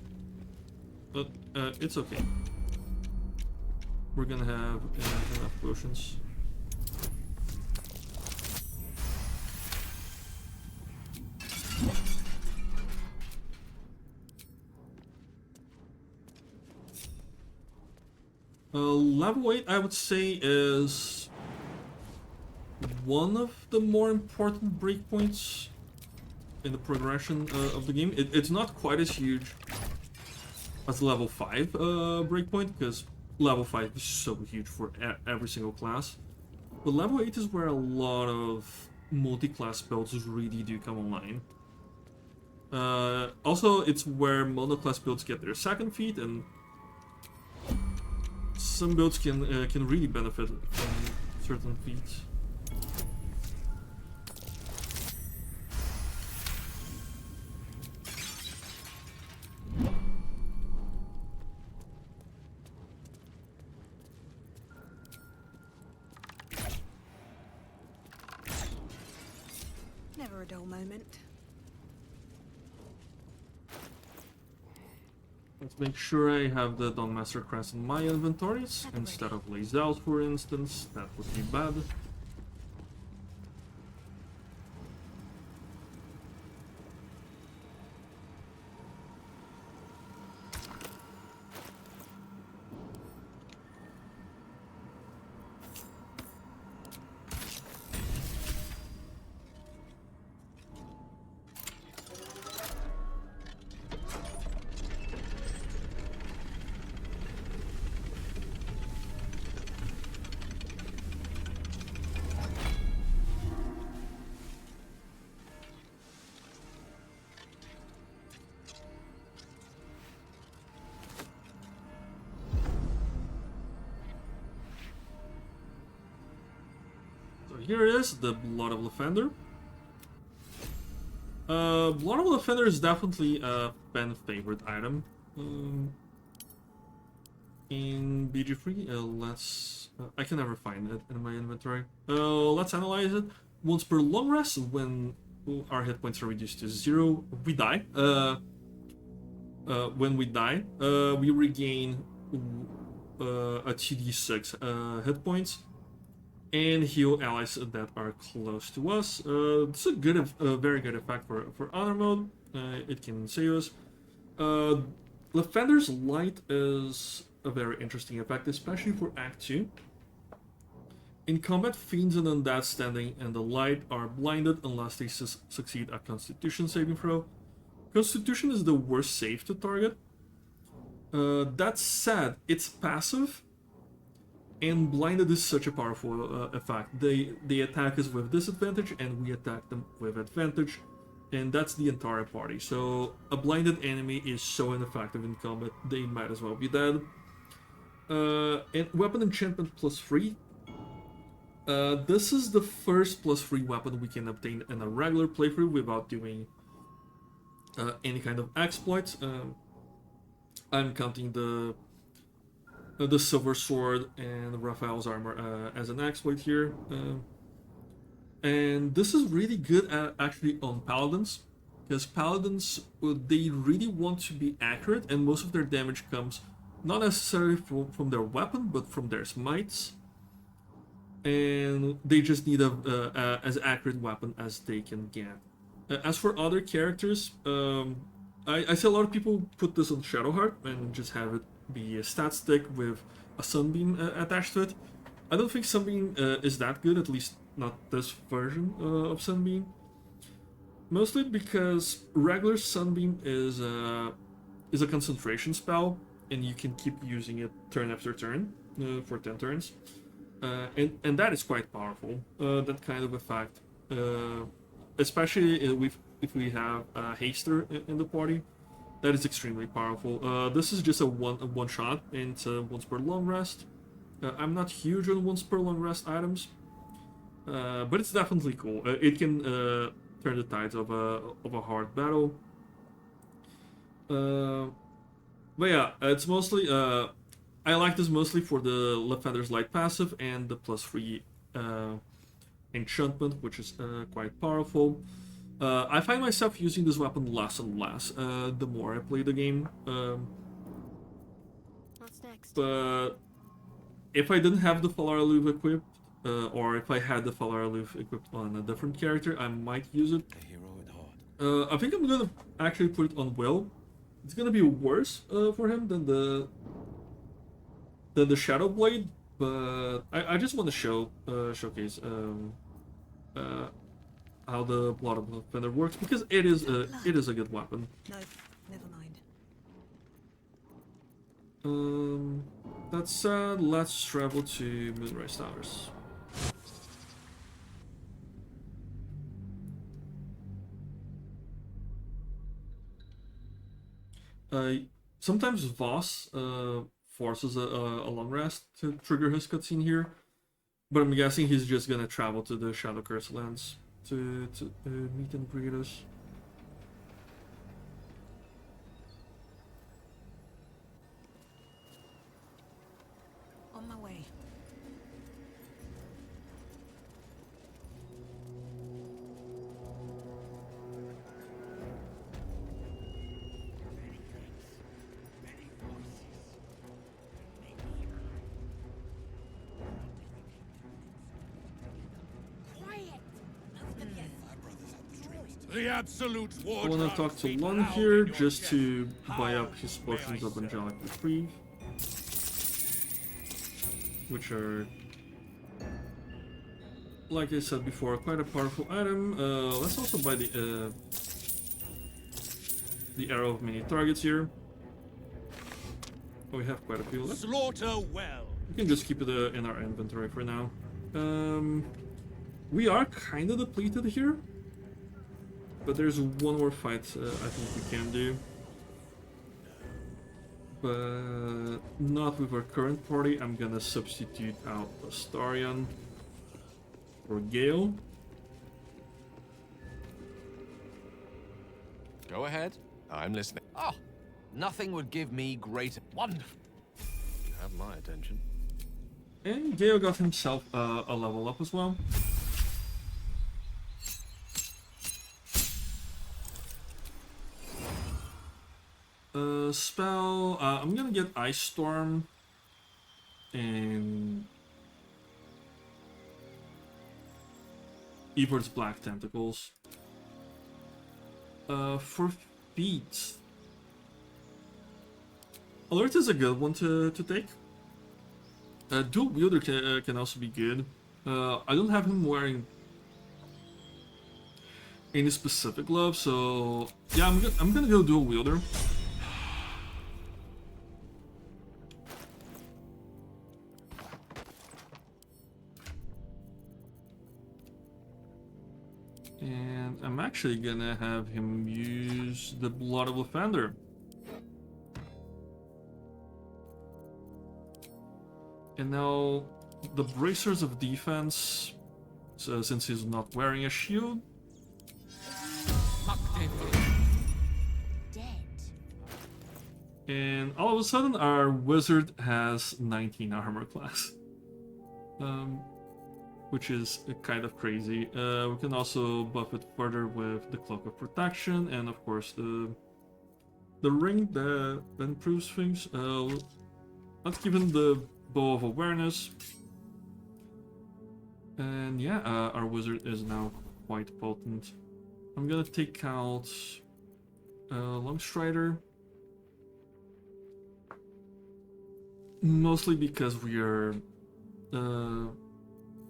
but it's okay. We're gonna have enough potions. Level 8, I would say, is one of the more important breakpoints in the progression of the game. It's not quite as huge as level 5 breakpoint, because level 5 is so huge for every single class. But level 8 is where a lot of multi-class builds really do come online. Also, it's where monoclass builds get their second feat, and some builds can really benefit from certain feats. Never a dull moment. Let's make sure I have the Dawnmaster Crest in my inventories instead of Lae'zel, for instance. That would be bad. Here it is, the Blood of Lathander. Blood of the Defender is definitely a fan favorite item. In BG3, let's... I can never find it in my inventory. Let's analyze it. Once per long rest, when our hit points are reduced to 0, we die. When we die, we regain a 2d6 hit points and heal allies that are close to us. It's a very good effect for honor mode. It can save us. Defender's Light is a very interesting effect, especially for Act 2. In combat, fiends and undead standing in the light are blinded unless they succeed a Constitution saving throw. Constitution is the worst save to target. That said, it's passive, and blinded is such a powerful effect. They attack us with disadvantage, and we attack them with advantage, and that's the entire party. So a blinded enemy is so ineffective in combat, they might as well be dead. And weapon enchantment +3. This is the first +3 weapon we can obtain in a regular playthrough without doing any kind of exploits. I'm counting the Silver Sword and Raphael's armor as an exploit here. And this is really good actually on Paladins, because Paladins, they really want to be accurate, and most of their damage comes not necessarily from their weapon, but from their smites. And they just need a as accurate weapon as they can get. As for other characters, I see a lot of people put this on Shadowheart and just have it be a stat stick with a Sunbeam attached to it. I don't think Sunbeam is that good, at least not this version of Sunbeam. Mostly because regular Sunbeam is a concentration spell, and you can keep using it turn after turn for 10 turns. And that is quite powerful, that kind of effect. Especially if we have a Haster in the party. That is extremely powerful. This is just a one shot, and it's a once per long rest. I'm not huge on once per long rest items, but it's definitely cool. It can turn the tides of a hard battle. But yeah, it's mostly I like this mostly for the Defender's Light passive and the +3 enchantment, which is quite powerful. I find myself using this weapon less and less the more I play the game. What's next? But if I didn't have the Falar Luve equipped, or if I had the Falar Luve equipped on a different character, I might use it. I think I'm gonna actually put it on Will. It's gonna be worse for him than the Shadow Blade, but I just want to showcase how the Blood of the Defender works, because it is a good weapon. No, never mind. That said, let's travel to Moonrise Towers. Sometimes Voss forces a long rest to trigger his cutscene here, but I'm guessing he's just gonna travel to the Shadow Curse lands to meet and greet us. On my way. The absolute war. I want to talk to Lon here just to buy up his potions of Angelic Reprieve, which are, like I said before, quite a powerful item. Let's also buy the Arrow of Many Targets here. Oh, we have quite a few left. Slaughter well. We can just keep it in our inventory for now. We are kind of depleted here, but there's one more fight I think we can do. But not with our current party. I'm gonna substitute out Astarion for Gale. Go ahead. I'm listening. Oh, nothing would give me greater... Wonderful. You have my attention. And Gale got himself a level up as well. Spell. I'm gonna get Ice Storm and Evert's Black Tentacles. For feet, Alert is a good one to take. Dual Wielder can also be good. I don't have him wearing any specific glove, so yeah, I'm gonna go Dual Wielder. And I'm actually gonna have him use the Blood of Lathander. And now the Bracers of Defense, so since he's not wearing a shield. And all of a sudden our wizard has 19 armor class. Which is kind of crazy. We can also buff it further with the Cloak of Protection and of course the ring that improves things. Let's give him the Bow of Awareness. And yeah, our wizard is now quite potent. I'm gonna take out Longstrider. Mostly because we are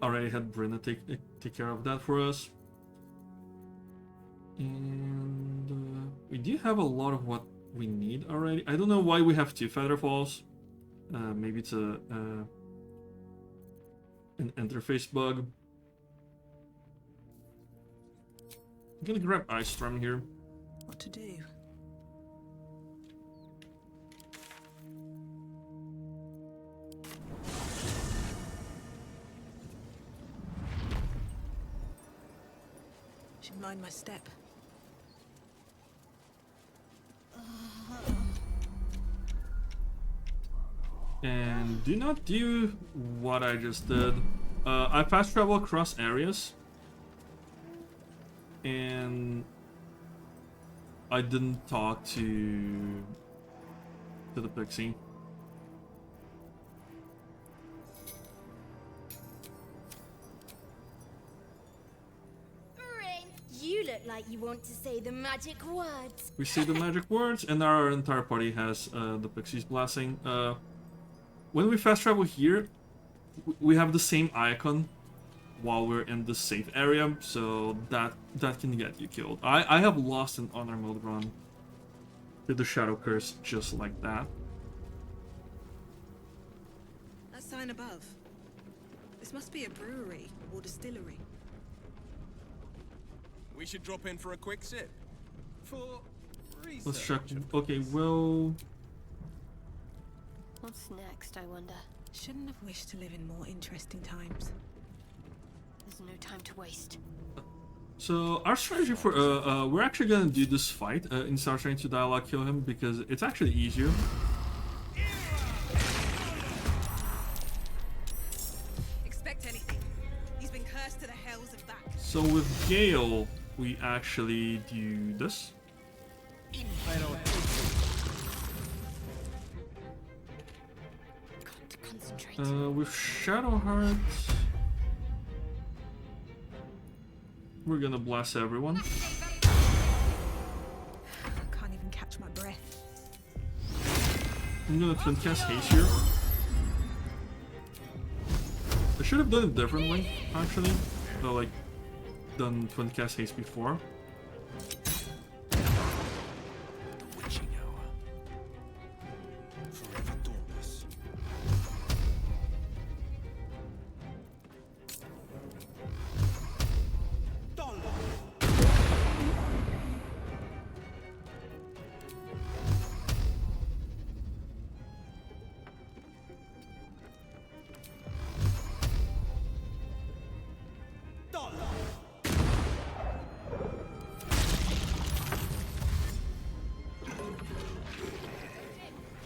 already had Brenna take care of that for us. And we do have a lot of what we need already. I don't know why we have 2 Feather Falls. Maybe it's an interface bug. I'm gonna grab Ice Storm here. What to do? Should mind my step. And do not do what I just did. I fast travel across areas. And I didn't talk to the pixie. You look like you want to say the magic words. We say the magic words, and our entire party has the Pixie's Blessing. When we fast travel here, we have the same icon while we're in the safe area, so that can get you killed. I have lost an honor mode run with the Shadow Curse just like that. That sign above. This must be a brewery or distillery. We should drop in for a quick sip. For research. Let's check. Okay, well... What's next, I wonder? Shouldn't have wished to live in more interesting times. There's no time to waste. So our strategy for we're actually gonna do this fight instead of trying to dialogue kill him because it's actually easier. Expect anything. He's been cursed to the hells and back. So with Gale, we actually do this. With Shadowheart, we're gonna blast everyone. Can't even catch my breath. I'm gonna twin cast haste here. I should have done it differently, actually. So, like, done twin cast haste before.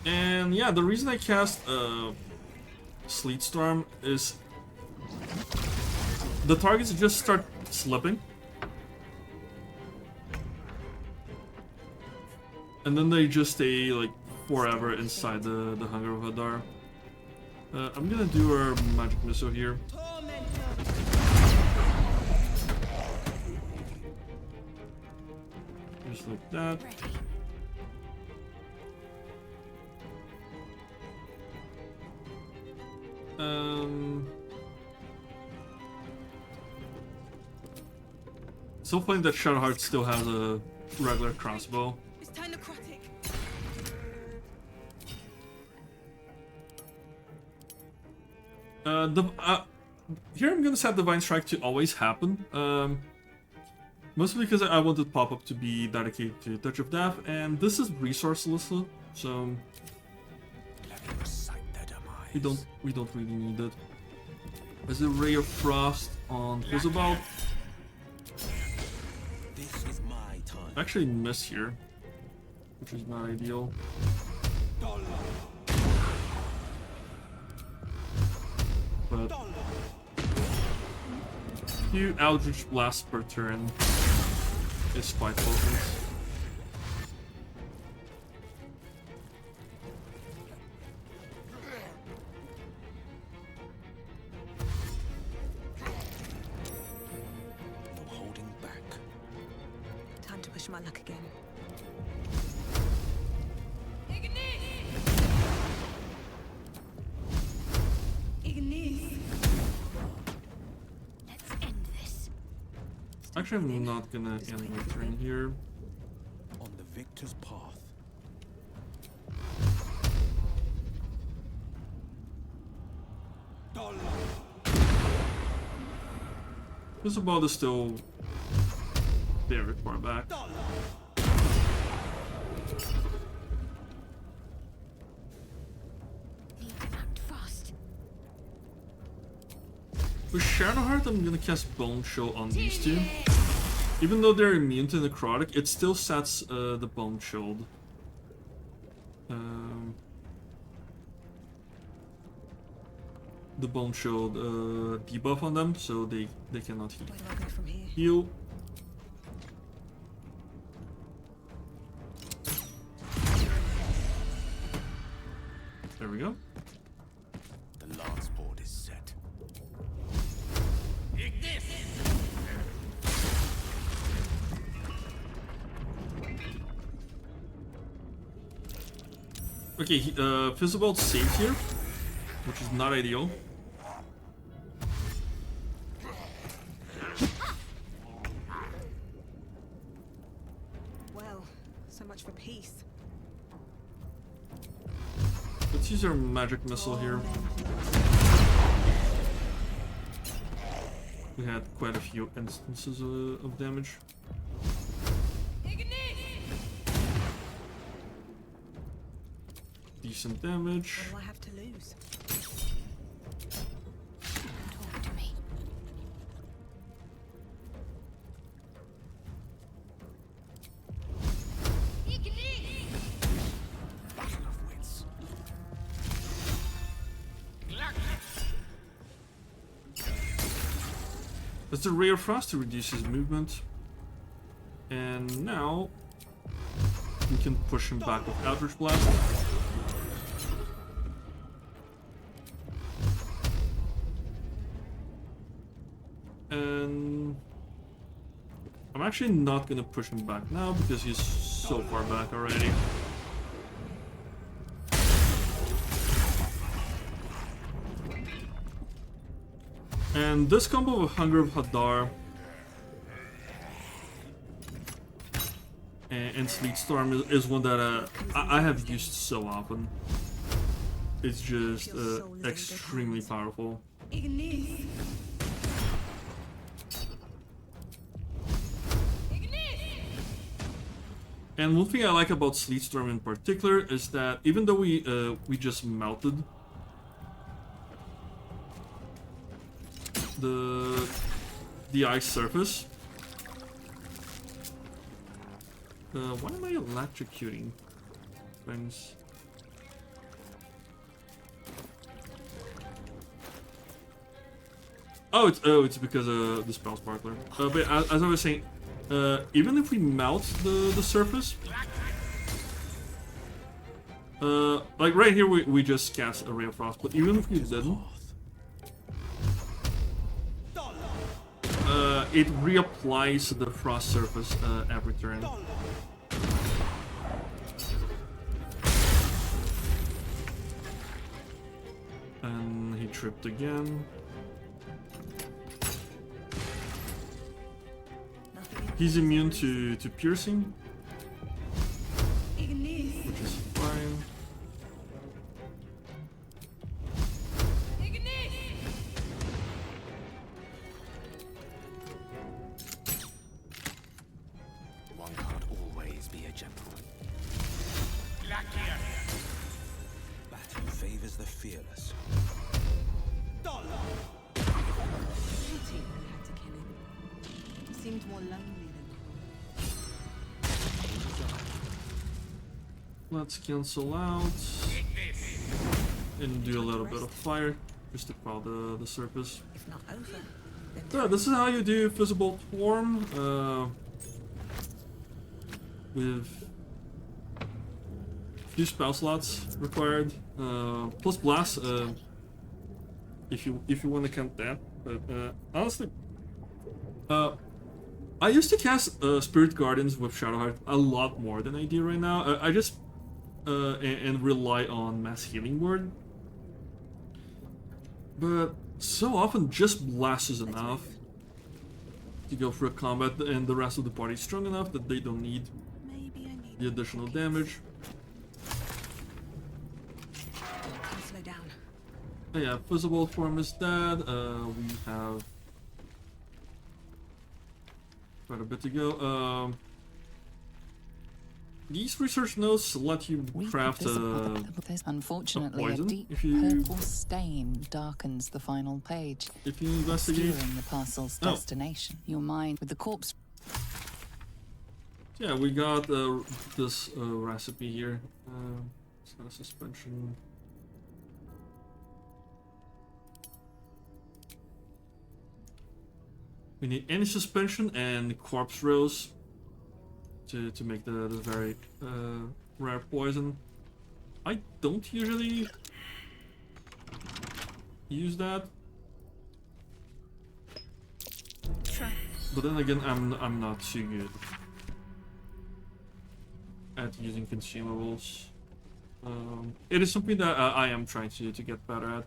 And yeah, the reason I cast Sleet Storm is the targets just start slipping. And then they just stay like forever inside the Hunger of Hadar. I'm gonna do our magic missile here. Just like that. So funny that Shadowheart still has a regular crossbow. It's time necrotic. Here I'm gonna set Divine Strike to always happen. Mostly because I wanted pop-up to be dedicated to Touch of Death, and this is resourceless, so we don't really need it. There's a Ray of Frost on Fizzlebolt. This is my time. I actually miss here, which is not ideal. But few Eldritch Blasts per turn is quite potent. No holding back. Time to push my luck again. Let's end this. Actually, I'm not gonna end my turn here. On the victor's path. Fizzlebolt is still very far back. Fast. With Shadowheart, I'm gonna cast Bone Chill on these two. Even though they're immune to necrotic, it still sets the Bone Chilled. The Bone Chilled debuff on them, so they cannot heal. Where do I go from here? Heal. There we go. The lance board is set. Okay, Fizzlebolt's safe here, which is not ideal. Well, so much for peace. Let's use our magic missile here. We had quite a few instances of damage. Decent damage. What do I have to lose? Talk to me. Battle of wits. That's a Ray of Frost to reduce his movement. And now we can push him back with Eldritch Blast. And I'm actually not gonna push him back now because he's so far back already. And this combo of Hunger of Hadar and Sleet Storm is one that I have used so often. It's just extremely powerful. And one thing I like about Sleet Storm in particular is that even though we just melted the ice surface. Why am I electrocuting things? It's because of the spell sparkler. But as I was saying, even if we melt the surface, like right here we just cast a ray of frost. But even if we didn't, it reapplies the frost surface every turn. And he tripped again. He's immune to piercing, which is fine. One can't always be a gentleman. Battle favors the fearless. Pity we had to kill him. He seemed more lonely than cruel. Let's cancel out and do a little bit of fire just to quell the surface. If not over, then So this is how you do visible form with few spell slots required, plus blast if you want to count that. But honestly, I used to cast Spirit Guardians with Shadowheart a lot more than I do right now. I just and rely on Mass Healing Word, but so often just blast is enough to go for a combat, and the rest of the party is strong enough that they don't need the additional damage. slow down. Oh yeah, visible form is dead. We have quite a bit to go. These research notes let you craft Unfortunately, a poison a deep if you purple stain darkens the final page, if you investigate. obscuring the parcel's destination. Your mind with the corpse. Yeah, we got this recipe here. It's got a suspension. We need any suspension and corpse rose to make the very rare poison. I don't usually use that, but then again, I'm not too good at using consumables. It is something that I am trying to get better at.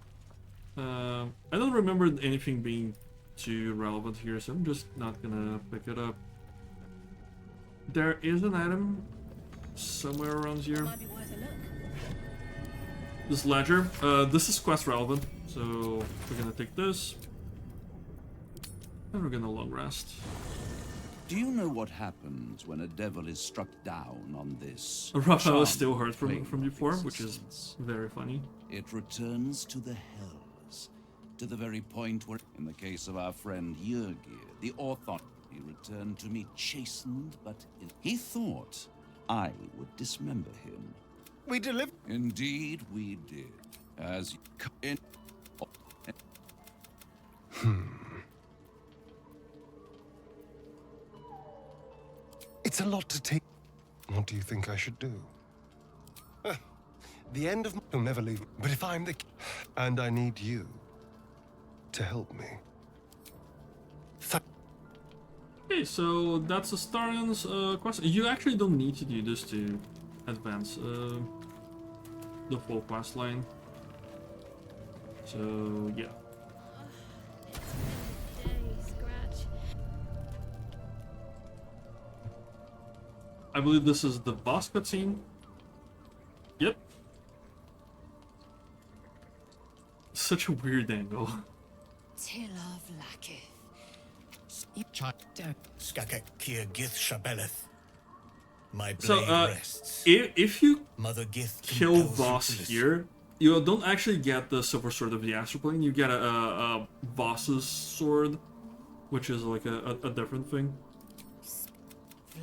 I don't remember anything being too relevant here, so I'm just not gonna pick it up. There is an item somewhere around here. This ledger. This is quest relevant, so we're gonna take this. And we're gonna long rest. Do you know what happens when a devil is struck down on this? Raphael is still hurt from before, which is very funny. It returns to the hells, to the very point where, in the case of our friend Jurgir, the authority returned to me chastened, but he thought I would dismember him. We delivered. Indeed, we did. As in. It's a lot to take. What do you think I should do? The end of will never leave. But if I'm the and I need you to help me. Okay, so that's Astarion's quest. You actually don't need to do this to advance the full quest line. So yeah. I believe this is the boss cutscene. Yep. Such a weird angle. Till of Lakith. Skakek Kier Gith Shabeleth. My blade So, rests. if you Mother Gith kill compels boss you to listen. here, you don't actually get the Silver Sword of the Astral Plane. You get a boss's sword, which is like a different thing.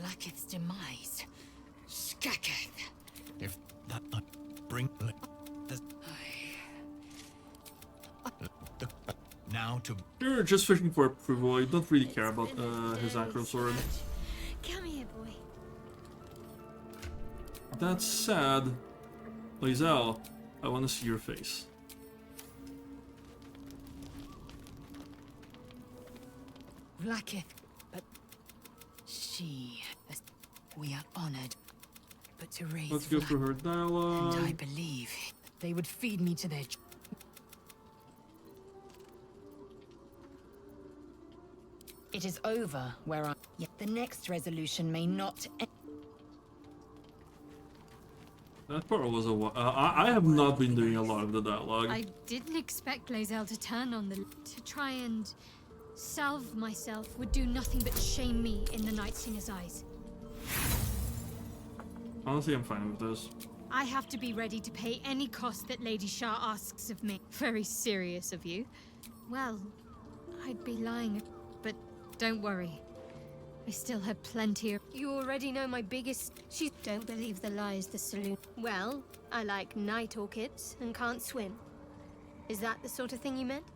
Lakith's demise. Skaketh. If that bring now to... You're just fishing for approval. You don't really care about his acro sword. Come here, boy. That's sad. Lae'zel, I want to see your face. Blacketh, but she... We are honored. But to raise Let's go through her dialogue. And I believe they would feed me to their... It is over where I... Yet the next resolution may not... That part was a I have not been doing a lot of the dialogue. I didn't expect Lae'zel to turn on the... To try and salve myself would do nothing but shame me in the Night Singer's eyes. Honestly, I'm fine with this. I have to be ready to pay any cost that Lady Shah asks of me. Very serious of you. Well, I'd be lying, but don't worry. I still have plenty of... You already know my biggest... She... Don't believe the lies the saloon... Well, I like night orchids and can't swim. Is that the sort of thing you meant?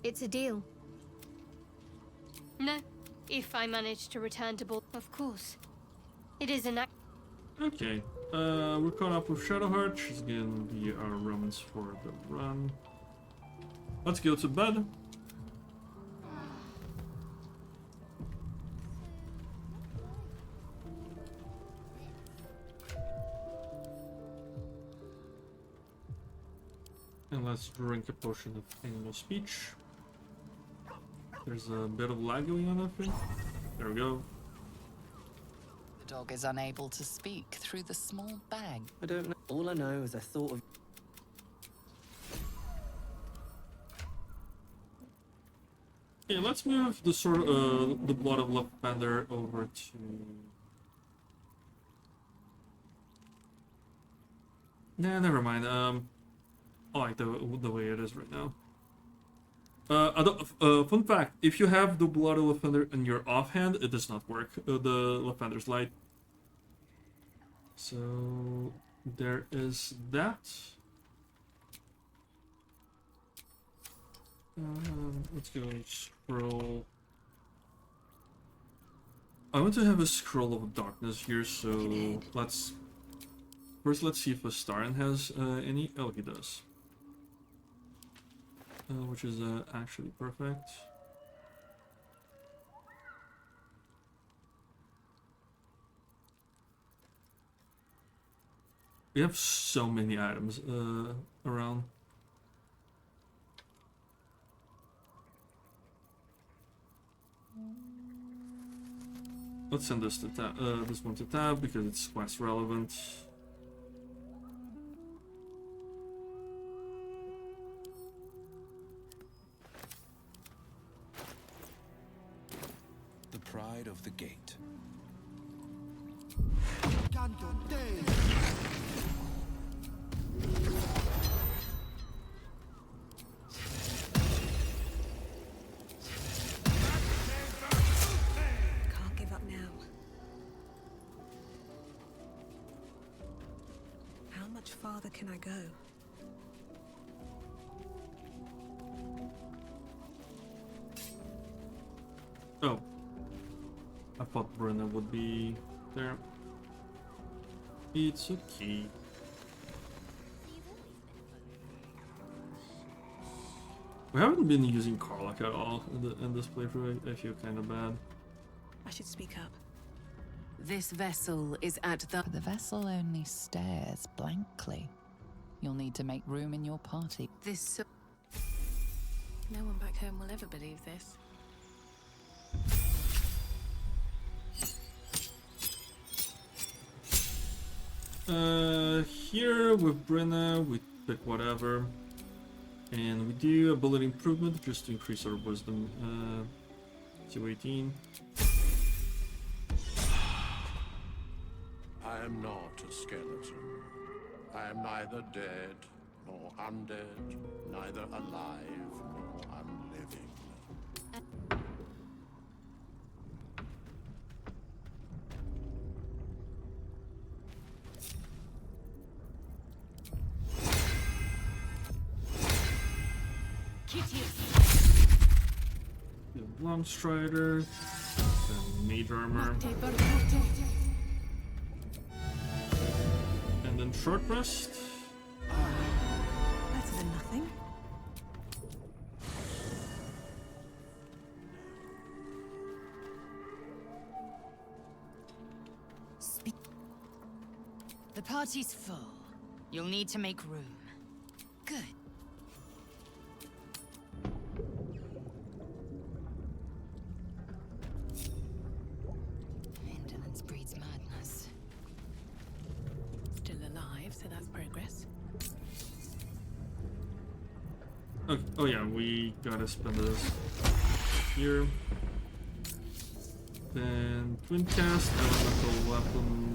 It's a deal. No, if I manage to return to Baldur, of course. It is an act... Okay, we're caught up with Shadowheart. She's gonna be our Romans for the run. Let's go to bed. And let's drink a potion of animal speech. There's a bit of lag going on, I think. There we go. The dog is unable to speak through the small bag. I don't know. All I know is I thought of... Yeah, let's move the sort the blood of Lavender over to... Nah, never mind. I like the way it is right now. Fun fact, if you have the blood of Lavender in your offhand, it does not work. The Lavender's light. So there is that. Let's go scroll. I want to have a scroll of darkness here, so let's see if Astarion has any. Oh, he does. Which is actually perfect. We have so many items around. Let's send this to this one to tab because it's quest relevant. The pride of the gate. Can't give up now. How much farther can I go? Oh. I thought Brenna would be there. It's okay. We haven't been using Karlach at all in this playthrough. I feel kind of bad. I should speak up. This vessel is at the... The vessel only stares blankly. You'll need to make room in your party. This... No one back home will ever believe this. Here with Brenna, we pick whatever. And we do ability improvement just to increase our wisdom to 18. I am not a skeleton. I am neither dead nor undead, neither alive nor unliving. The long strider, then mage armor, and then short rest. Better than nothing. The party's full. You'll need to make room. Good. Indolence breeds madness. Still alive, so that's progress. Okay. Oh yeah, we gotta spend this here. Then twin cast, elemental weapon.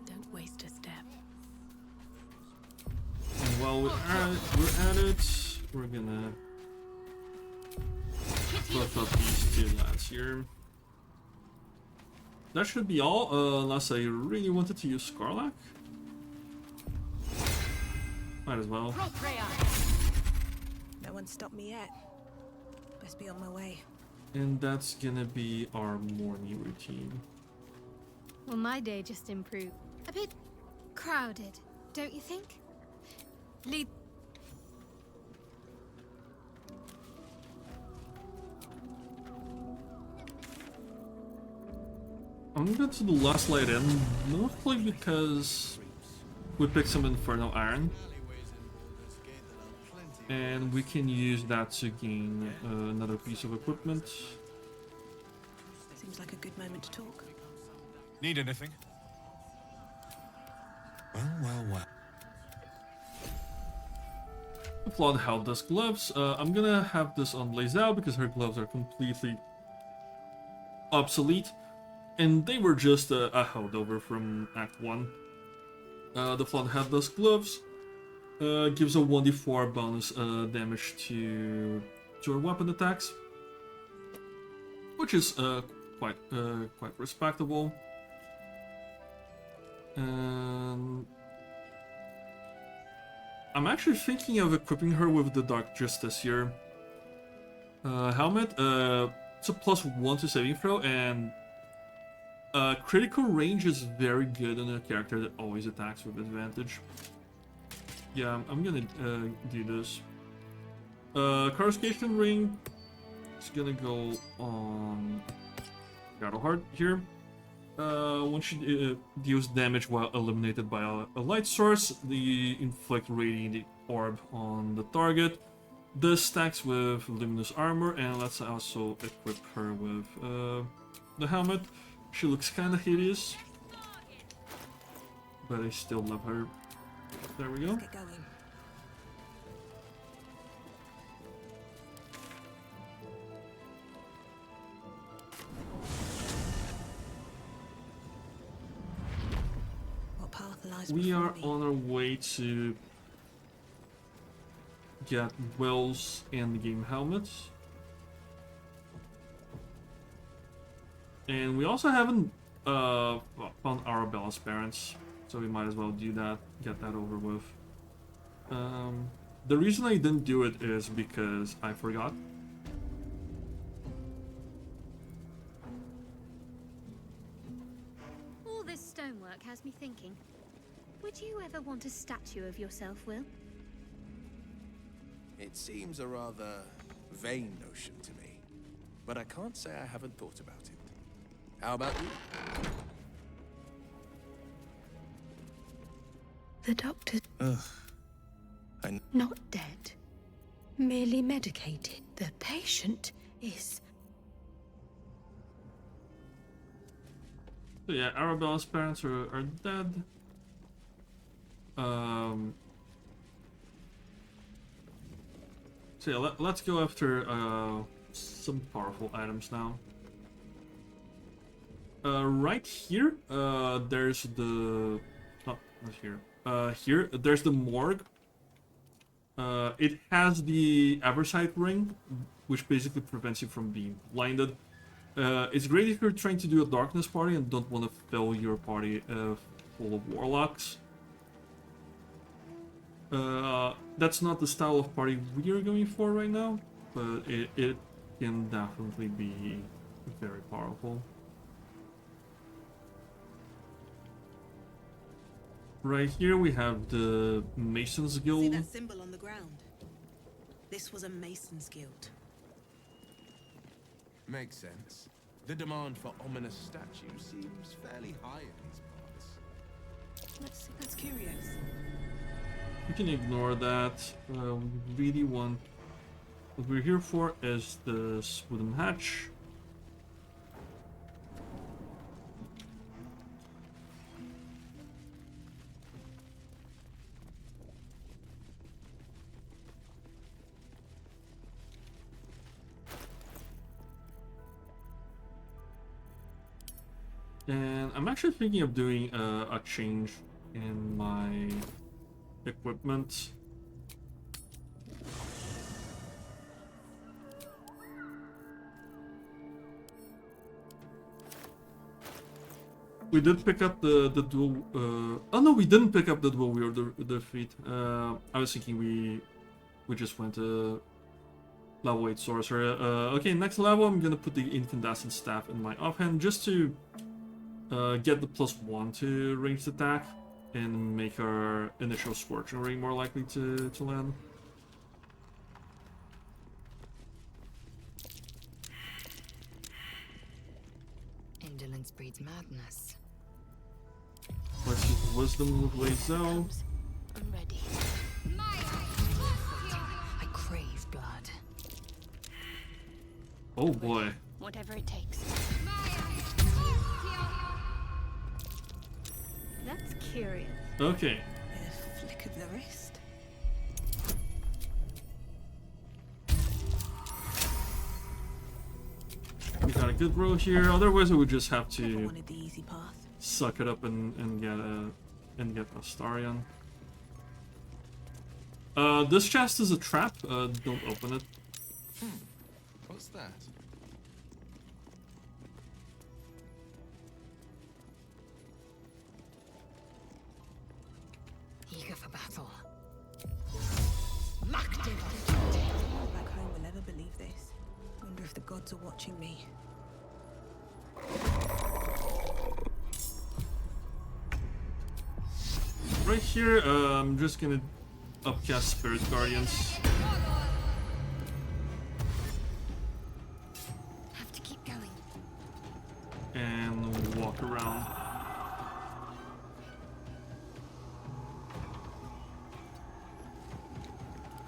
Don't waste a step. And while we're at it, we're gonna buff up these two lads here. That should be all, unless I really wanted to use Scarlac. Might as well. No one stopped me yet. Best be on my way. And that's gonna be our morning routine. Well, my day just improved. A bit crowded, don't you think? Lead. I'm gonna go to the last light in, mostly because we picked some Infernal Iron. And we can use that to gain another piece of equipment. Seems like a good moment to talk. Need anything? Well. The Flawed Helldust gloves. I'm gonna have this on Lazelle because her gloves are completely obsolete. And they were just a holdover from Act 1. The Flawed Helldust gloves gives a 1d4 bonus damage to her weapon attacks, which is quite respectable. And I'm actually thinking of equipping her with the Dark Justice here. Helmet. It's a +1 to saving throw, and critical range is very good on a character that always attacks with advantage. Yeah, I'm gonna do this. Coruscation Ring is gonna go on Shadowheart here. When she deals damage while eliminated by a light source, the inflict radiant orb on the target. This stacks with luminous armor, and let's also equip her with the helmet. She looks kind of hideous, but I still love her. There we go. Let's get going. What path lies We before are me? on our way to get Will's in-game helmets. And we also haven't found Arabella's parents, so we might as well do that, get that over with. The reason I didn't do it is because I forgot. All this stonework has me thinking. Would you ever want a statue of yourself, Will? It seems a rather vain notion to me, but I can't say I haven't thought about it. How about you? The doctor... Ugh. Not dead. Merely medicated. The patient is... So yeah, Arabella's parents are dead. So yeah, let's go after some powerful items now. Right here, there's the... Oh, not here. Here, there's the morgue. It has the Eversight ring, which basically prevents you from being blinded. It's great if you're trying to do a darkness party and don't want to fill your party full of warlocks. That's not the style of party we are going for right now, but it can definitely be very powerful. Right here we have the Mason's See Guild. that symbol on the ground? This was a Mason's Guild. Makes sense. The demand for ominous statues seems fairly high in these parts. That's curious. We can ignore that. We really want... What we're here for is this wooden hatch. And I'm actually thinking of doing a change in my equipment. We did pick up the dual. Oh no, we didn't pick up the dual wielder feat. I was thinking we just went to level 8 sorcerer. Okay, next level I'm gonna put the incandescent staff in my offhand just to get the +1 to ranged attack and make our initial scorching ray more likely to land. Indolence breeds madness. Let's use wisdom with Lazel. I'm ready. I crave blood. Oh boy. Whatever it takes. That's curious. Okay. A flick of the wrist. We got a good roll here. Otherwise, we would just have Never to wanted the easy path. suck it up and get Astarion. This chest is a trap. Don't open it. What's that? Eager for battle. No one back home will ever believe this. Wonder if the gods are watching me. Right here, I'm just gonna upcast Spirit Guardians. Have to keep going. And walk around.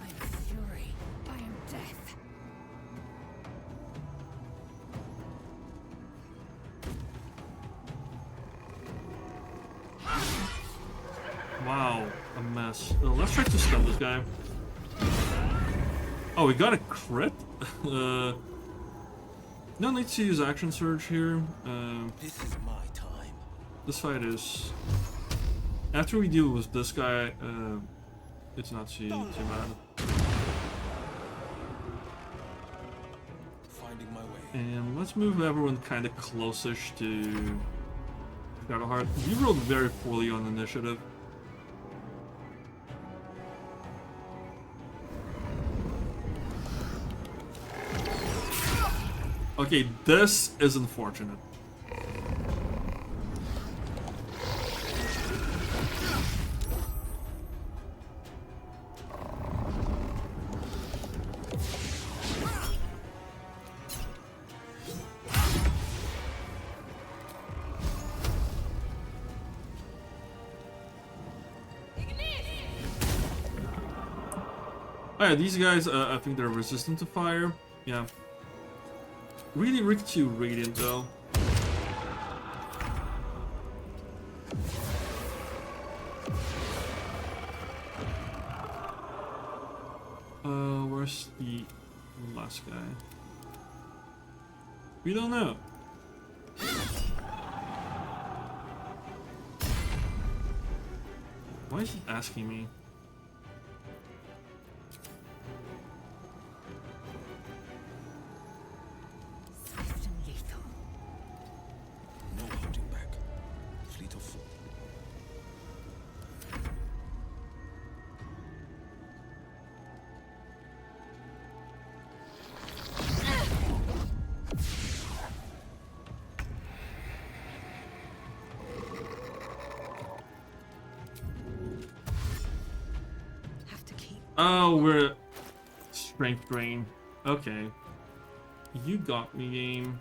I am fury. I am death. Wow, a mess. Let's try to stun this guy. Oh, we got a crit? No need to use action surge here. This is my time. This fight is... After we deal with this guy, it's not too bad. Finding my way. And let's move everyone kind of close-ish to Shadowheart. You rolled very poorly on initiative. Okay, this is unfortunate. Oh yeah, these guys, I think they're resistant to fire. Yeah. Really weak to Radiant though. Where's the last guy? We don't know. Why is it asking me? Swift and lethal. Oh, we're strength drain. Okay. You got me, game.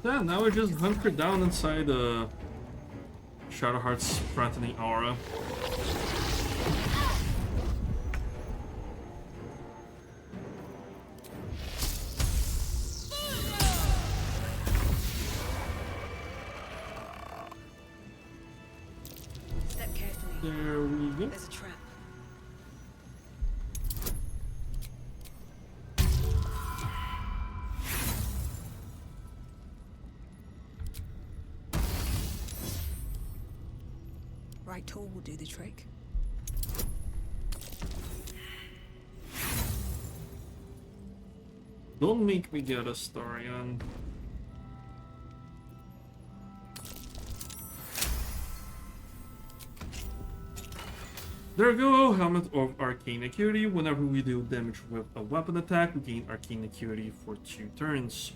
Yeah, now we just hunker down inside Shadowheart's threatening aura. Step carefully. There we go. There's a trap. Right tool will do the trick. Don't make me get a story on. There we go, Helmet of Arcane Acuity. Whenever we do damage with a weapon attack, we gain Arcane Acuity for 2 turns.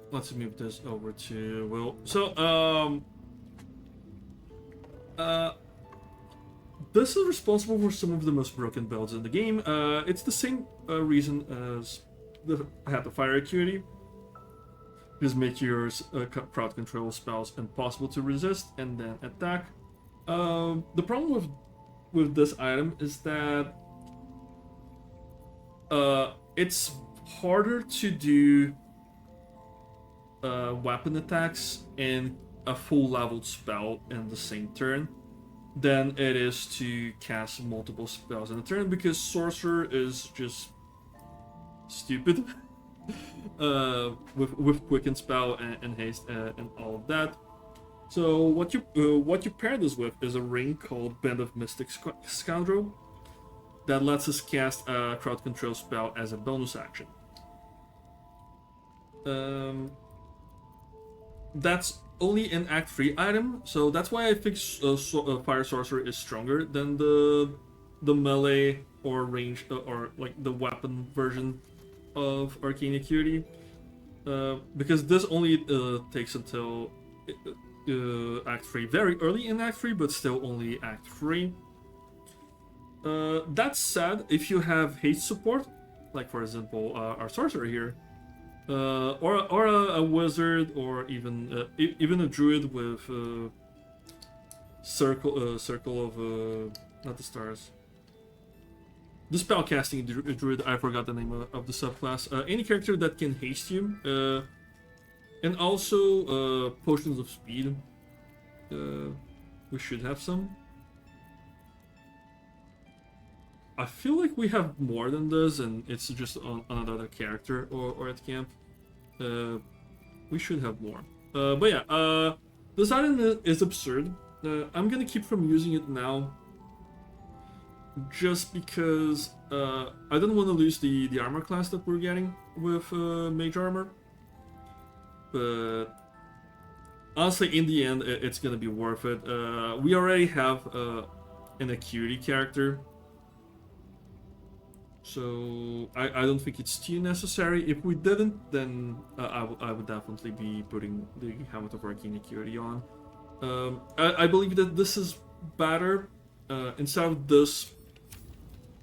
Let's move this over to Will. So, this is responsible for some of the most broken builds in the game. It's the same reason as the Fire Acuity. Just make your crowd control spells impossible to resist and then attack. The problem with this item is that it's harder to do weapon attacks in a full leveled spell in the same turn than it is to cast multiple spells in a turn, because Sorcerer is just stupid. With quicken spell and haste and all of that. So what you pair this with is a ring called Band of Mystic Scoundrel that lets us cast a crowd control spell as a bonus action. That's only an Act 3 item, so that's why I think Fire Sorcerer is stronger than the melee or range or like the weapon version of Arcane Acuity, because this only takes until Act 3, very early in Act 3, but still only Act 3. That said, if you have haste support, like for example our sorcerer here, or a wizard, or even even a druid with circle of not the stars. The spellcasting druid, I forgot the name of the subclass. Any character that can haste you, and also potions of speed. We should have some. I feel like we have more than this, and it's just on another character or at camp. We should have more. But yeah, this item is absurd. I'm gonna keep from using it now, just because I don't want to lose the armor class that we're getting with mage armor. But honestly, in the end, it's gonna be worth it. We already have an acuity character, so I don't think it's too necessary. If we didn't, then I would definitely be putting the Helmet of Arcane Acuity on. I believe that this is better. Instead of this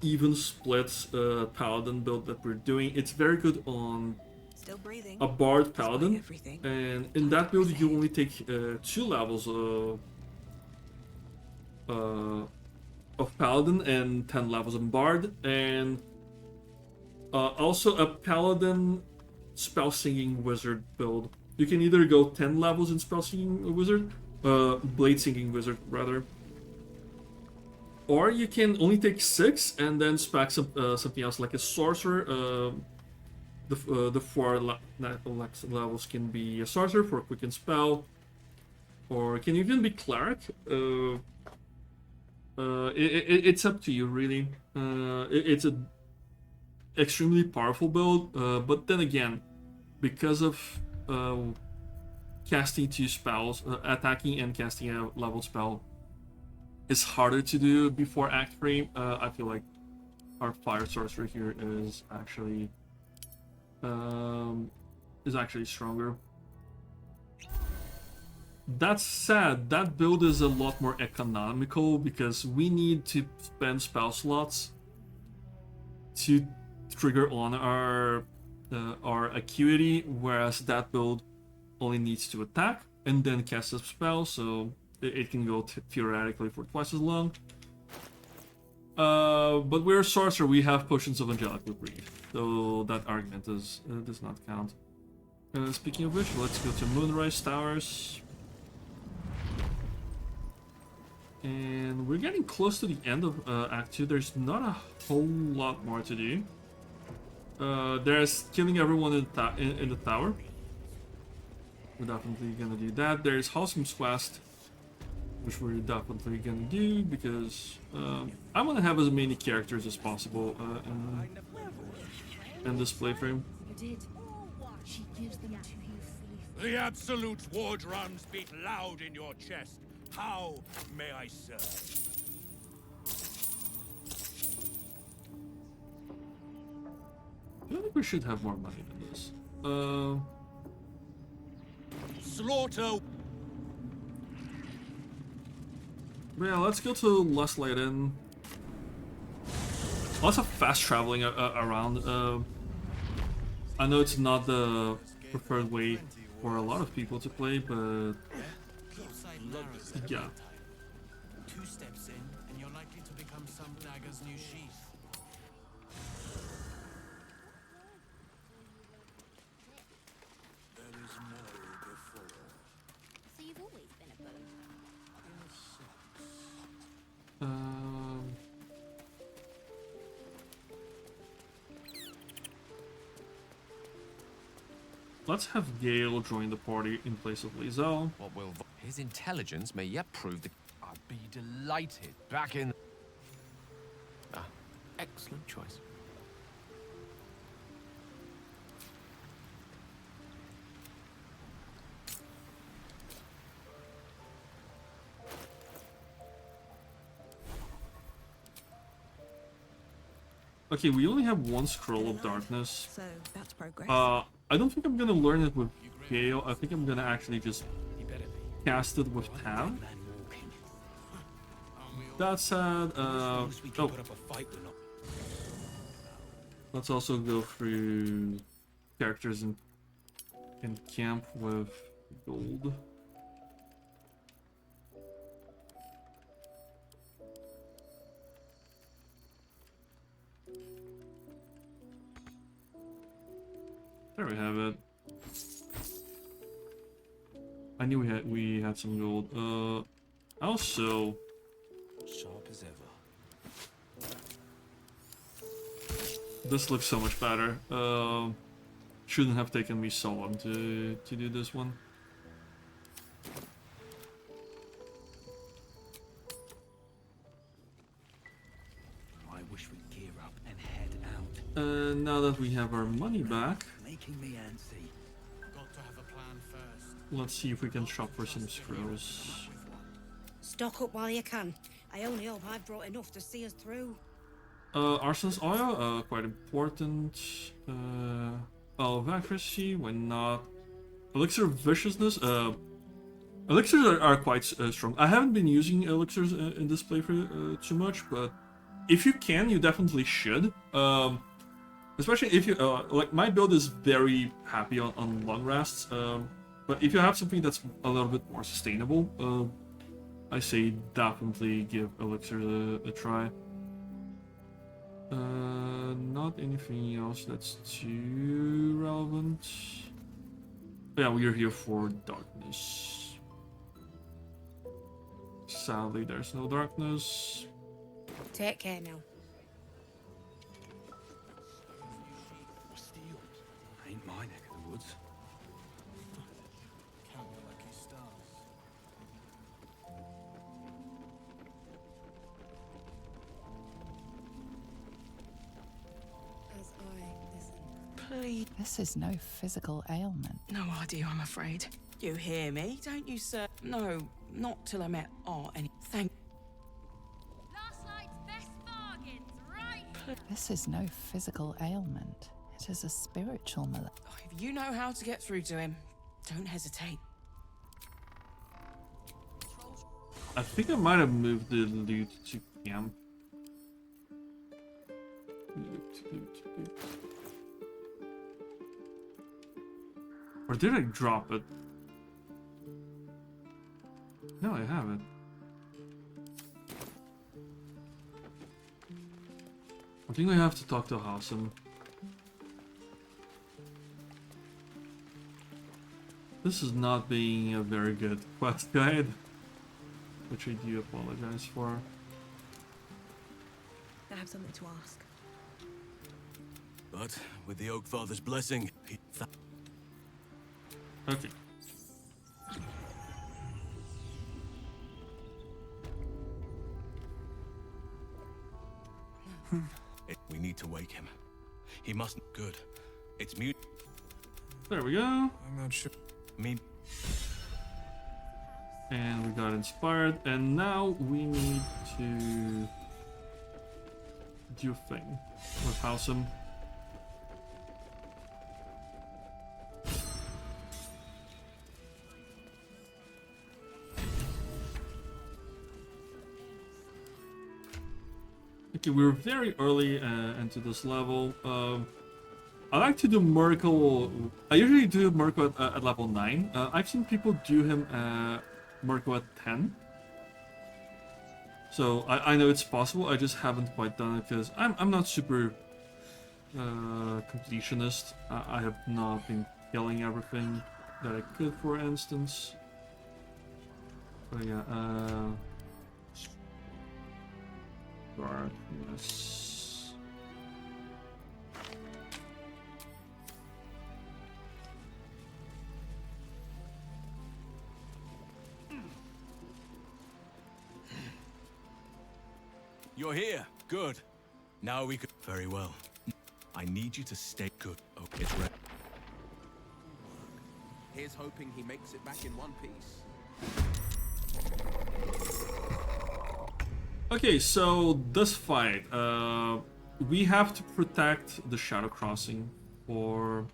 even split paladin build that we're doing, it's very good on a bard paladin, and in that build you only take 2 levels of paladin and 10 levels of bard, and also a paladin spell singing wizard build. You can either go 10 levels in spell singing wizard, blade singing wizard rather, or you can only take 6 and then spec something else like a sorcerer, the four levels can be a sorcerer for a quicken spell, or it can even be cleric. It's up to you, really. It's a extremely powerful build, but then again, because of casting two spells, attacking and casting a level spell is harder to do before Act 3. I feel like our fire sorcerer here is actually stronger. That said, that build is a lot more economical because we need to spend spell slots to trigger on our acuity, whereas that build only needs to attack and then cast a spell, so it can go theoretically for twice as long. But we're a sorcerer, we have potions of angelic reprieve, so that argument does not count. Speaking of which, let's go to Moonrise Towers. And we're getting close to the end of Act 2. There's not a whole lot more to do. There's killing everyone in the tower. We're definitely gonna do that. There's Halsim's quest, which we're definitely gonna do because I want to have as many characters as possible in this playthrough. You did. She gives them to you fully. The Absolute's war drums beat loud in your chest. How may I serve? I think we should have more money than this. Slaughter. Yeah, let's go to Les Layden. Lots of fast traveling around. I know it's not the preferred way for a lot of people to play, but yeah. 2 steps in, and you're likely to become some dagger's new sheath. There is no before. So you've always been a bone. Let's have Gale join the party in place of Lizelle. What will his intelligence may yet prove that I'd be delighted back in. Ah, excellent choice. Okay, we only have one scroll of darkness. So that's progress. I don't think I'm gonna learn it with Gale. I think I'm gonna actually just cast it with Tav. That said, oh. Let's also go through characters in camp with gold. There we have it. I knew we had some gold. Also, Sharp as ever. this looks so much better. Shouldn't have taken me so long to do this one. I wish we'd gear up and head out. Now that we have our money back, Making me antsy. Got to have a plan first. let's see if we can shop for some scrolls. Stock up while you can. I only hope I've brought enough to see us through. Arsenal's oil, quite important. Oh, of accuracy, why not? Elixir of viciousness. Elixirs are quite strong. I haven't been using elixirs in this playthrough too much, but if you can, you definitely should. Especially if you like, my build is very happy on long rests. But if you have something that's a little bit more sustainable, I say definitely give elixir a try. Not anything else that's too relevant. Yeah, we are here for darkness. Sadly, there's no darkness. Take care now. you? This is no physical ailment. No idea, I'm afraid. You hear me, don't you, sir? No, not till I met Art any. Thank. This is no physical ailment. It is a spiritual malady. If you know how to get through to him, don't hesitate. I think I might have moved the loot to camp. Loot. Or did I drop it? No, I haven't. I think we have to talk to Hassan. This is not being a very good quest guide, which I do apologize for. I have something to ask. But with the Oak Father's blessing, Okay. We need to wake him. He mustn't. Good. It's mute. There we go. I'm not sure. And we got inspired, and now we need to do a thing with Halsum. Okay, we're very early into this level. I like to do Miracle. I usually do Miracle at level 9. I've seen people do him Miracle at 10. So I know it's possible. I just haven't quite done it because I'm not super completionist. I have not been killing everything that I could, for instance. But yeah, darkness. You're here. Good. Now we could. Very well. I need you to stay good. Oh, it's ready. Here's hoping he makes it back in one piece. Okay, so this fight, we have to protect the Shadow Crossing for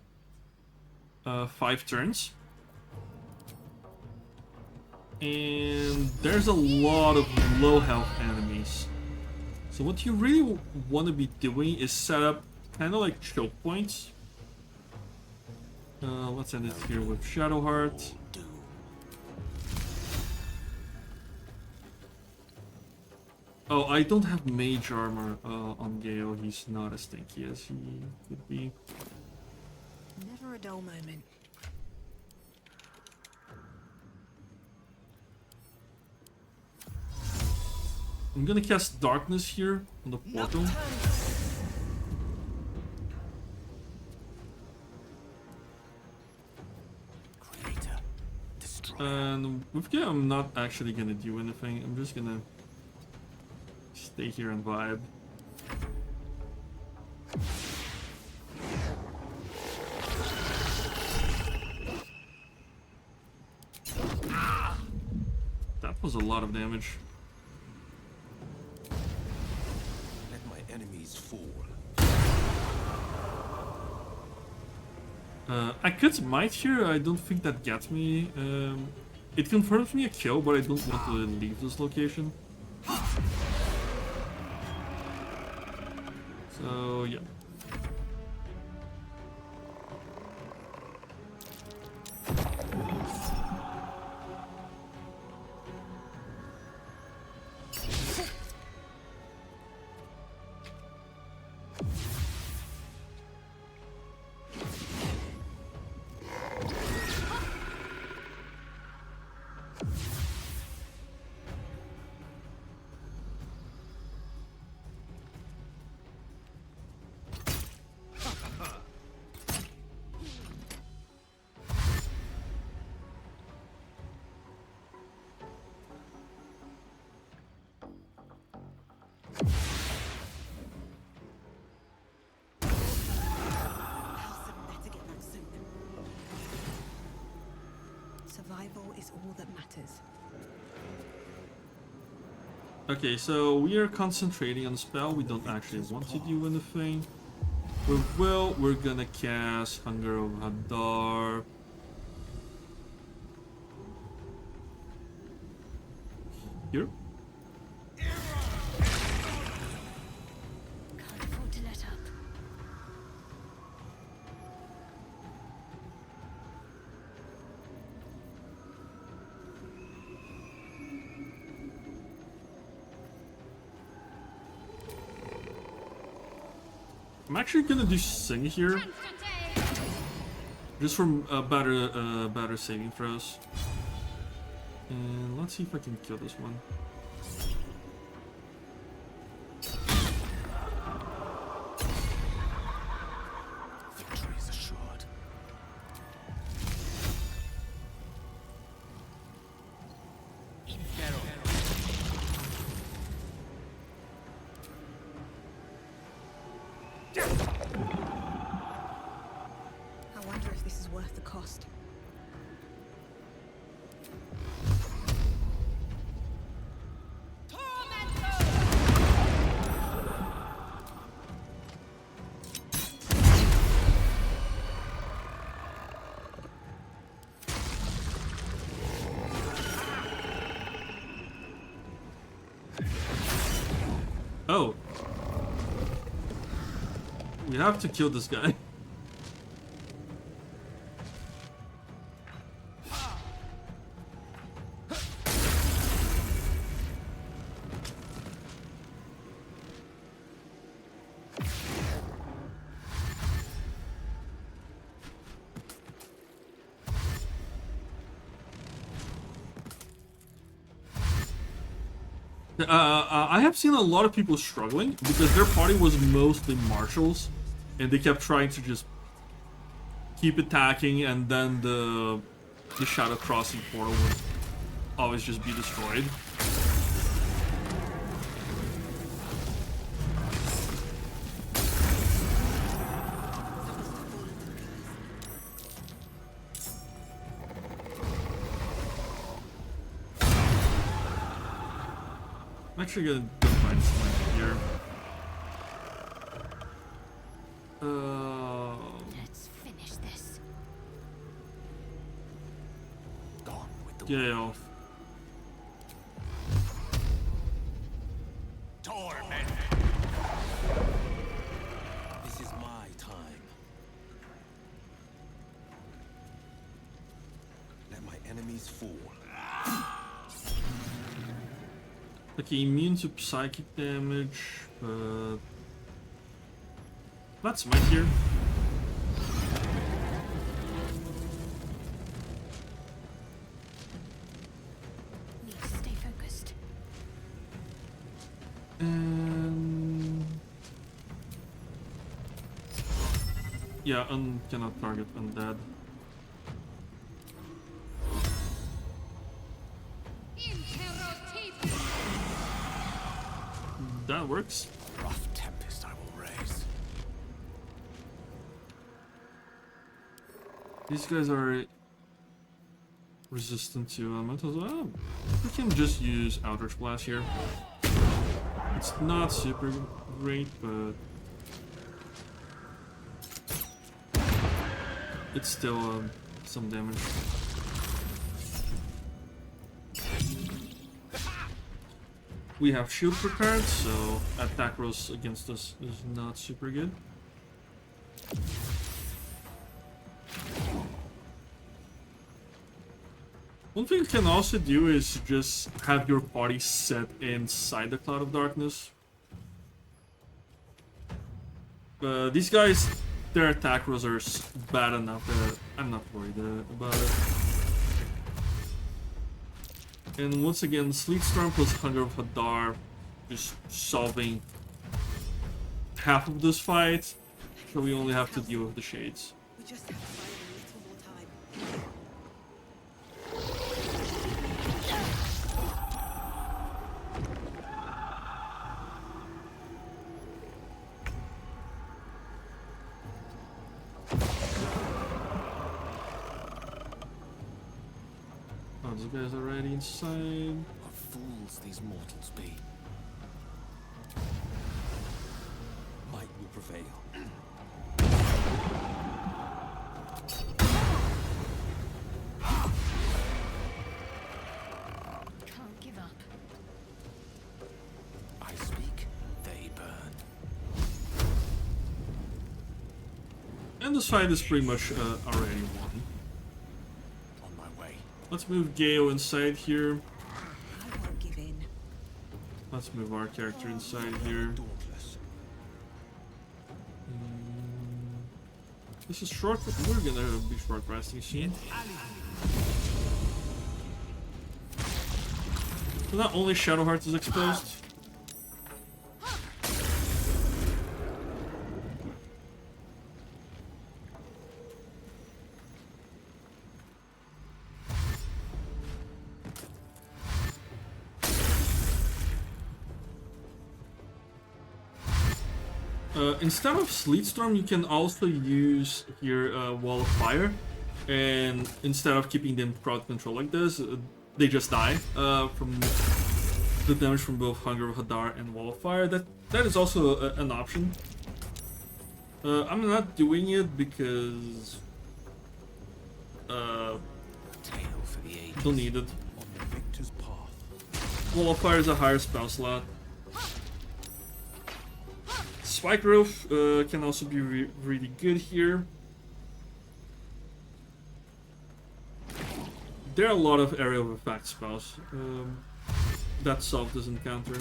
5 turns. And there's a lot of low health enemies. So what you really want to be doing is set up kind of like choke points. Let's end it here with Shadowheart. Oh, I don't have mage armor on Gale. He's not as tanky as he could be. Never a dull moment. I'm gonna cast Darkness here on the portal. And with Gale, I'm not actually gonna do anything. I'm just gonna stay here and vibe. That was a lot of damage. Let my enemies fall. I could might here. I don't think that gets me. It confirms me a kill, but I don't want to leave this location. So yeah. Survival is all that matters. Okay, so we are concentrating on the spell. We don't actually want to do anything. We're gonna cast Hunger of Hadar. Here? Can't afford to let up. I'm actually gonna do Sing here. Just from better saving throws. And let's see if I can kill this one. Victory is assured. I wonder if this is worth the cost. Oh. We have to kill this guy. I have seen a lot of people struggling because their party was mostly marshals and they kept trying to just keep attacking, and then the shadow crossing portal would always just be destroyed. I'm actually gonna find someone here. Let's finish this. Gone with the Gale. torment. This is my time. Let my enemies fall. Okay, immune to psychic damage, but that's right here. Need to stay focused. And yeah, cannot target undead. That works. Rough tempest I will raise. These guys are resistant to elementals. Oh, we can just use Outrage Blast here. It's not super great, but it's still some damage. We have shield prepared, so attack rolls against us is not super good. One thing you can also do is just have your party set inside the Cloud of Darkness. These guys, their attack rolls are bad enough that I'm not worried about it. And once again, Sleet Storm plus Hunger of Hadar, just solving half of this fight, so we only have to deal with the Shades. We just have to find a little more time. Oh, this guy's already inside. What fools these mortals be. Might will prevail. Can't give up. I speak, they burn. And this fight is pretty much already won. On my way. Let's move Gale inside here. I won't give in. Let's move our character inside here. This is short, but we're gonna be short resting soon. So not only Shadowheart is exposed. Instead of Sleet Storm, you can also use here Wall of Fire, and instead of keeping them crowd control like this, they just die from the damage from both Hunger of Hadar and Wall of Fire. That is also an option. I'm not doing it because don't need it. Wall of Fire is a higher spell slot. Spike Roof can also be really good here. There are a lot of area of effect spells that Self doesn't counter.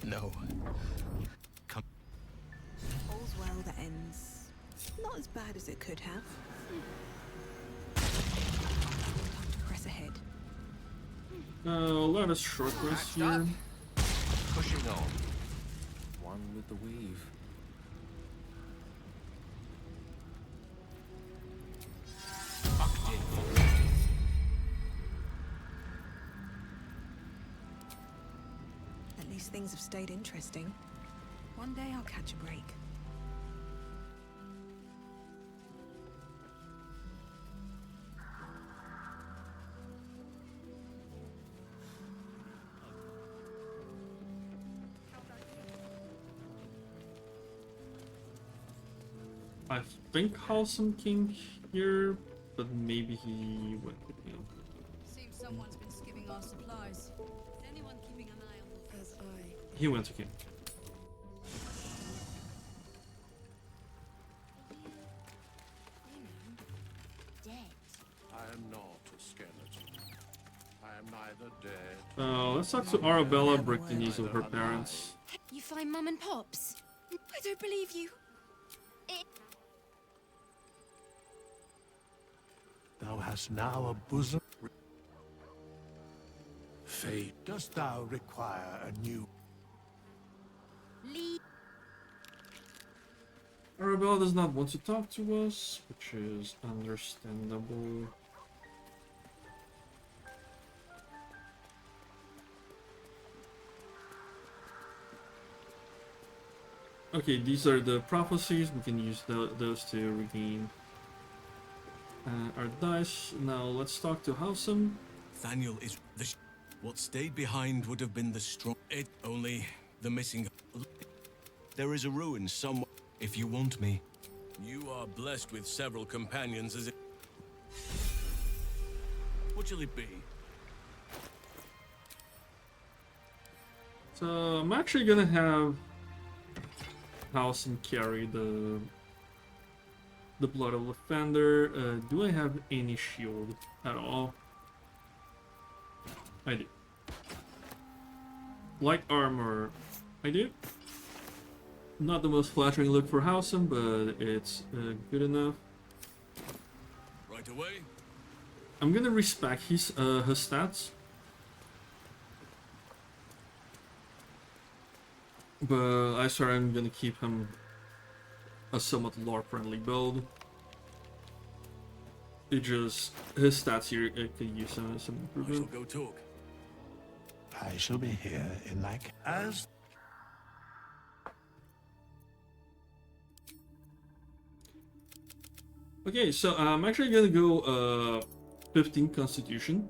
No. All's well that ends not as bad as it could have. Time to press ahead. Let us short rest here. Pushing on. One with the weave. At least things have stayed interesting. One day I'll catch a break. I think Halsam came here, but maybe he went with me. Seems someone's been skimming our supplies. Is anyone keeping an eye on the as I? He went to King. I am not a skeleton. I am neither dead. Let's talk to Arabella, break the news of her parents. You find Mum and Pops? I don't believe you. Thou hast now a bosom. Fate, dost thou require a new? Arabella does not want to talk to us, which is understandable. Okay, these are the prophecies. We can use those to regain our dice. Now let's talk to Halsam. Thaniel is the. What stayed behind would have been the strong. It only the missing. There is a ruin somewhere. If you want me, you are blessed with several companions. As it. What shall it be? So I'm actually gonna have Halsam carry the Blood of Lathander. Do I have any shield at all? I do. Light armor, I do. Not the most flattering look for Halsam, but it's good enough. Right away. I'm gonna respec his stats. But I swear I'm gonna keep him a somewhat lore-friendly build. It just, his stats here, it could use some improvement. I shall go talk. I shall be here in like as. Okay, so I'm actually gonna go 15 Constitution.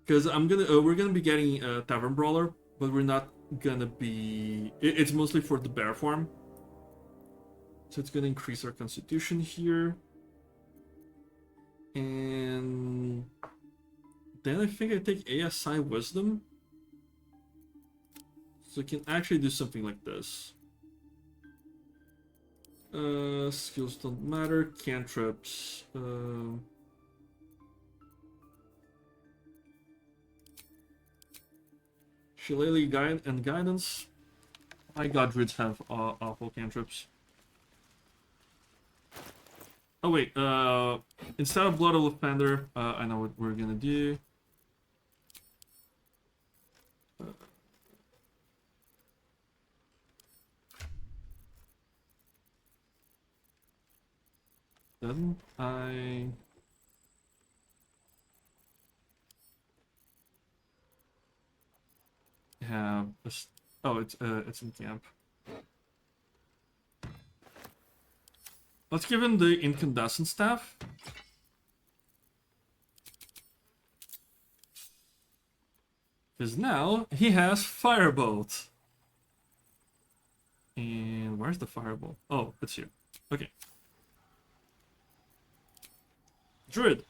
Because we're gonna be getting a Tavern Brawler, but we're not gonna be. It's mostly for the bear farm, so it's gonna increase our Constitution here, and then I think I take ASI Wisdom, so I can actually do something like this. Skills don't matter. Cantrips. Shillelagh Guide and Guidance. My god, druids have awful cantrips. Oh wait, instead of Blood of Lathander, I know what we're gonna do. Then I have a oh, it's in camp. Let's give him the incandescent staff. Because now he has Firebolt. And where's the Firebolt? Oh, it's here. Okay. Druid.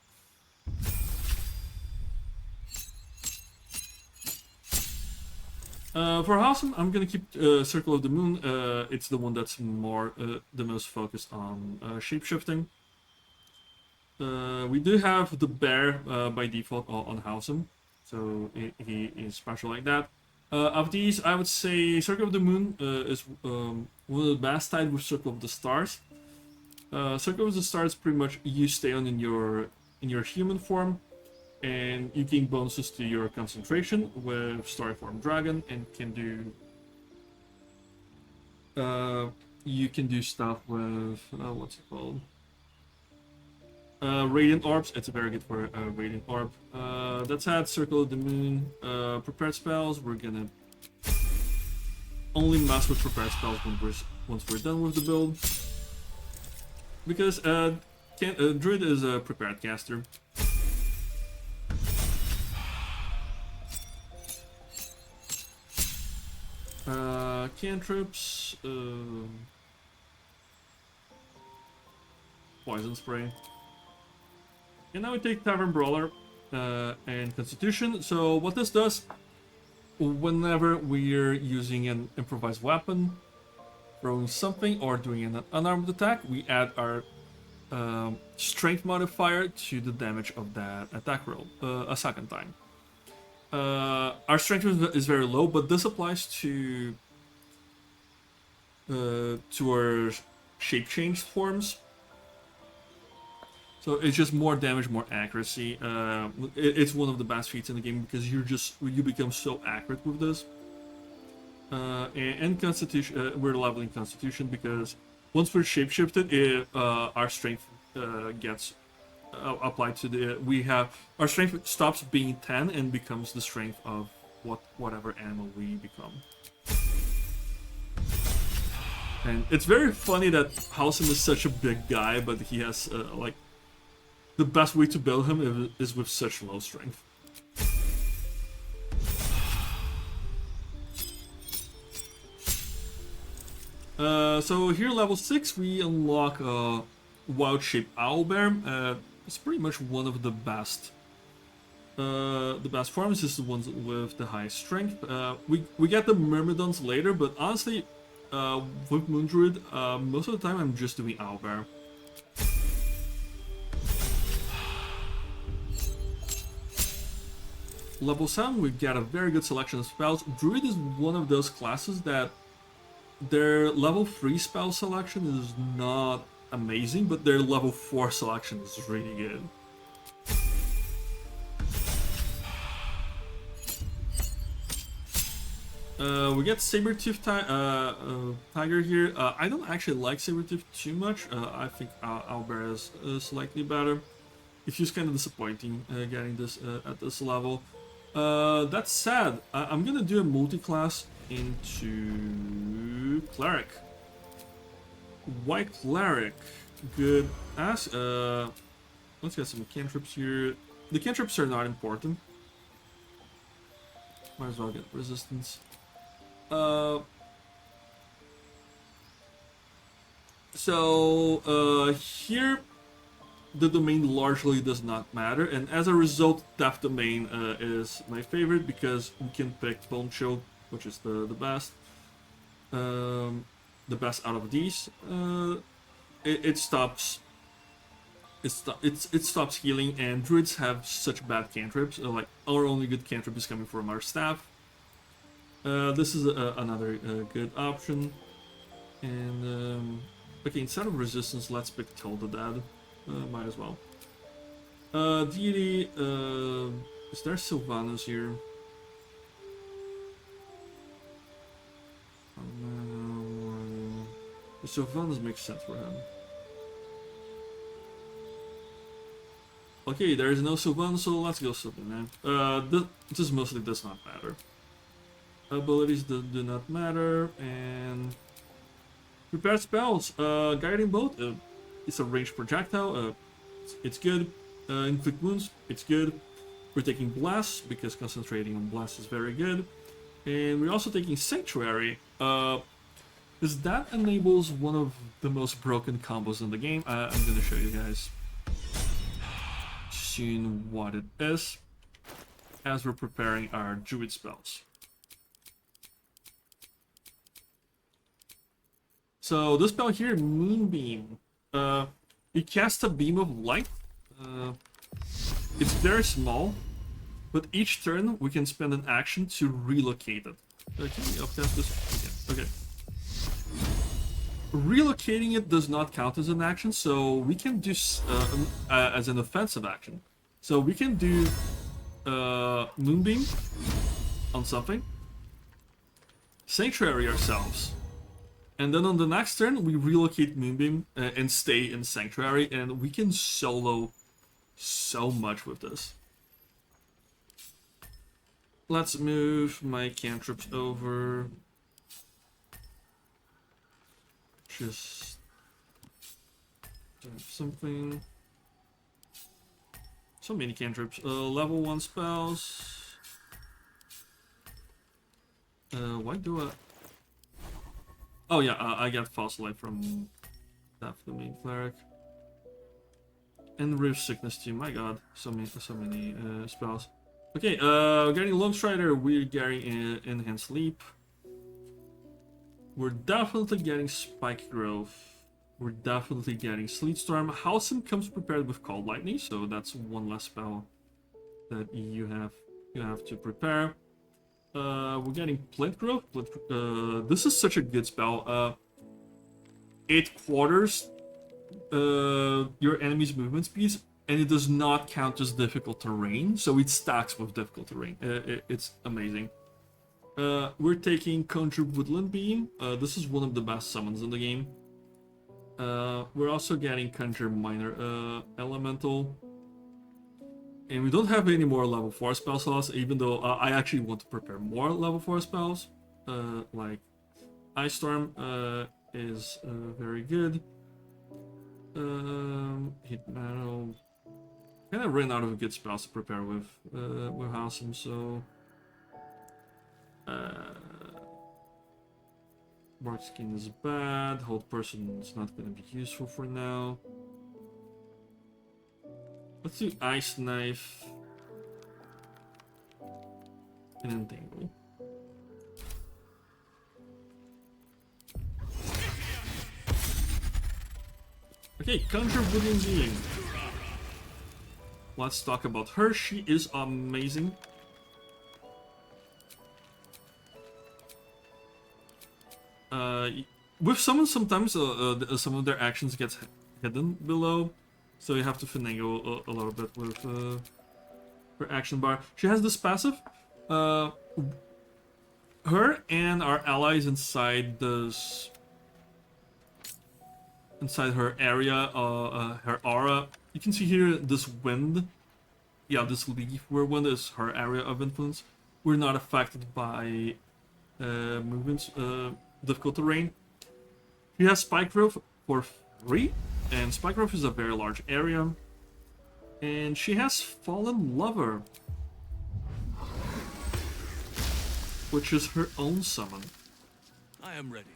For Awesome, I'm gonna keep Circle of the Moon. It's the one that's more the most focused on shapeshifting. We do have the bear by default on Howsam, so he is special like that. Of these, I would say Circle of the Moon is one of the best tied with Circle of the Stars. Circle of the Stars pretty much you stay on in your human form, and you gain bonuses to your concentration with Starry Form Dragon, and can do you can do stuff with what's it called? Radiant Orbs. It's very good for a Radiant Orb. That's had Circle of the Moon. Prepared spells. We're gonna only mess with prepared spells once we're done with the build, because Druid is a prepared caster. Cantrips, Poison Spray. And now we take Tavern Brawler and Constitution. So what this does, whenever we're using an improvised weapon, throwing something, or doing an unarmed attack, we add our strength modifier to the damage of that attack roll a second time. Our strength is very low, but this applies to our shape changed forms. So it's just more damage, more accuracy. It's one of the best feats in the game because you become so accurate with this. And Constitution, we're leveling Constitution because once we're shapeshifted, our strength gets applied to the. Our strength stops being 10 and becomes the strength of whatever animal we become. And it's very funny that Howsam is such a big guy, but he has like the best way to build him is with such low strength. So here, level 6, we unlock Wild Shape Owlbear. It's pretty much one of the best. The best forms is the ones with the highest strength. We get the Myrmidons later, but honestly, with Moon Druid, most of the time I'm just doing Owlbear. Level 7, we get a very good selection of spells. Druid is one of those classes that their level 3 spell selection is not amazing, but their level 4 selection is really good. We get Sabertooth Tiger here. I don't actually like Sabertooth too much. I think Owlbear is slightly better. It feels kind of disappointing getting this at this level. That said, I'm gonna do a multi-class into Cleric. White Cleric. Good ass. Let's get some cantrips here. The cantrips are not important. Might as well get resistance. Here the domain largely does not matter, and as a result, Death Domain is my favorite because we can pick Bone Chill, which is the best. The best out of these. It stops healing, and druids have such bad cantrips. Like, our only good cantrip is coming from our staff. This is another good option. And okay, instead of resistance, let's pick Toll the Dead. Might as well. Deity. Is there Sylvanas here? The Sylvanas makes sense for him. Okay, there is no Sylvanas, so let's go Sylvanas. This mostly does not matter. Abilities do not matter, and prepared spells. Guiding Bolt. It's a ranged projectile. It's good. Inflict wounds. It's good. We're taking Blast because concentrating on Blast is very good, and we're also taking Sanctuary. Because that enables one of the most broken combos in the game. I'm gonna show you guys soon what it is as we're preparing our Druid spells. So this spell here, Moonbeam. You cast a beam of light. It's very small, but each turn we can spend an action to relocate it. Can we up-cast this? Okay. Relocating it does not count as an action, so we can do as an offensive action. So we can do Moonbeam on something, Sanctuary ourselves, and then on the next turn we relocate Moonbeam and stay in Sanctuary, and we can solo so much with this. Let's move my cantrips over. Just something. So many cantrips. Level 1 spells. Why do I... Oh yeah, I got False Light from Death Domain Cleric. And Rift Sickness too, my god. So many spells. Okay, getting Lone Strider, we're getting Enhanced Leap. We're definitely getting Spike Growth. We're definitely getting Sleet Storm. Halcyon comes prepared with Cold Lightning, so that's one less spell that you have to prepare. We're getting Plant Growth. This is such a good spell. It quarters your enemy's movement speeds, and it does not count as difficult terrain, so it stacks with difficult terrain. It's amazing. We're taking Conjure Woodland Beam. This is one of the best summons in the game. We're also getting Conjure Minor Elemental. And we don't have any more level 4 spell slots, even though I actually want to prepare more level 4 spells. Like Ice Storm is very good. Hit Metal. Kind of ran out of good spells to prepare with Halcyon, so... Bark Skin is bad. Hold Person is not going to be useful for now. Let's do Ice Knife and Entangle. Okay, Conjure Woodland Beam. Let's talk about her. She is amazing. With someone, sometimes some of their actions get hidden below, so you have to finagle a little bit with her action bar. She has this passive. Her her and our allies inside this, inside her area, her aura. You can see here this wind. Yeah, this leaf whirlwind is her area of influence. We're not affected by movements, difficult terrain. She has spike growth for free, and spike growth is a very large area. And she has fallen lover, which is her own summon. I am ready.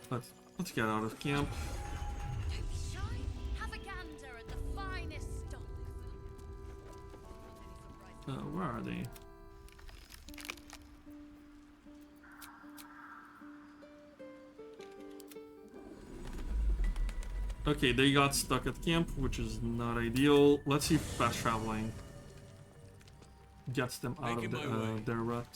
Let's get out of camp. Don't be shy. Have a gander at the finest stock. Where are they? Okay, they got stuck at camp, which is not ideal. Let's see if fast traveling gets them out of their rut.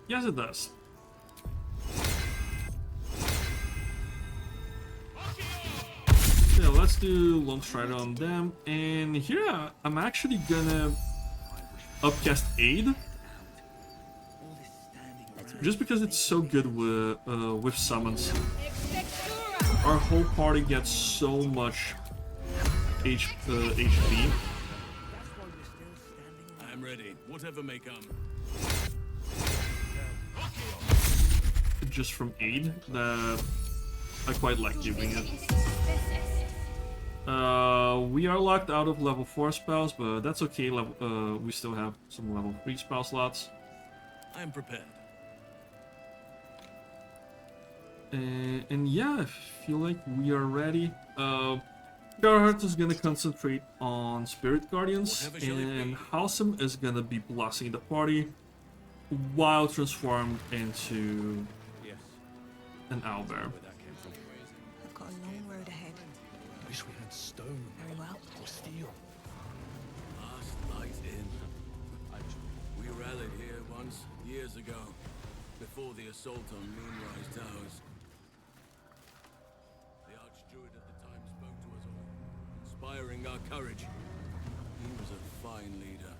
Yes, it does. Yeah, let's do Long Strider on them. And here I'm actually gonna upcast Aid. Just because it's so good with summons. Our whole party gets so much HP. I am ready. Whatever may come. Just from Aid, that I quite like doing it. We are locked out of level 4 spells, but that's okay. We still have some level 3 spell slots. I am prepared. And yeah, I feel like we are ready. Gerhardt is gonna concentrate on Spirit Guardians, and Halsem is gonna be blessing the party while transformed into an owlbear. I've got a long road ahead. Wish we had stone. Very well. Or steel. Last night in. We rallied here once, years ago, before the assault on Moonrise Towers. The Archdruid at the time spoke to us all, inspiring our courage. He was a fine leader.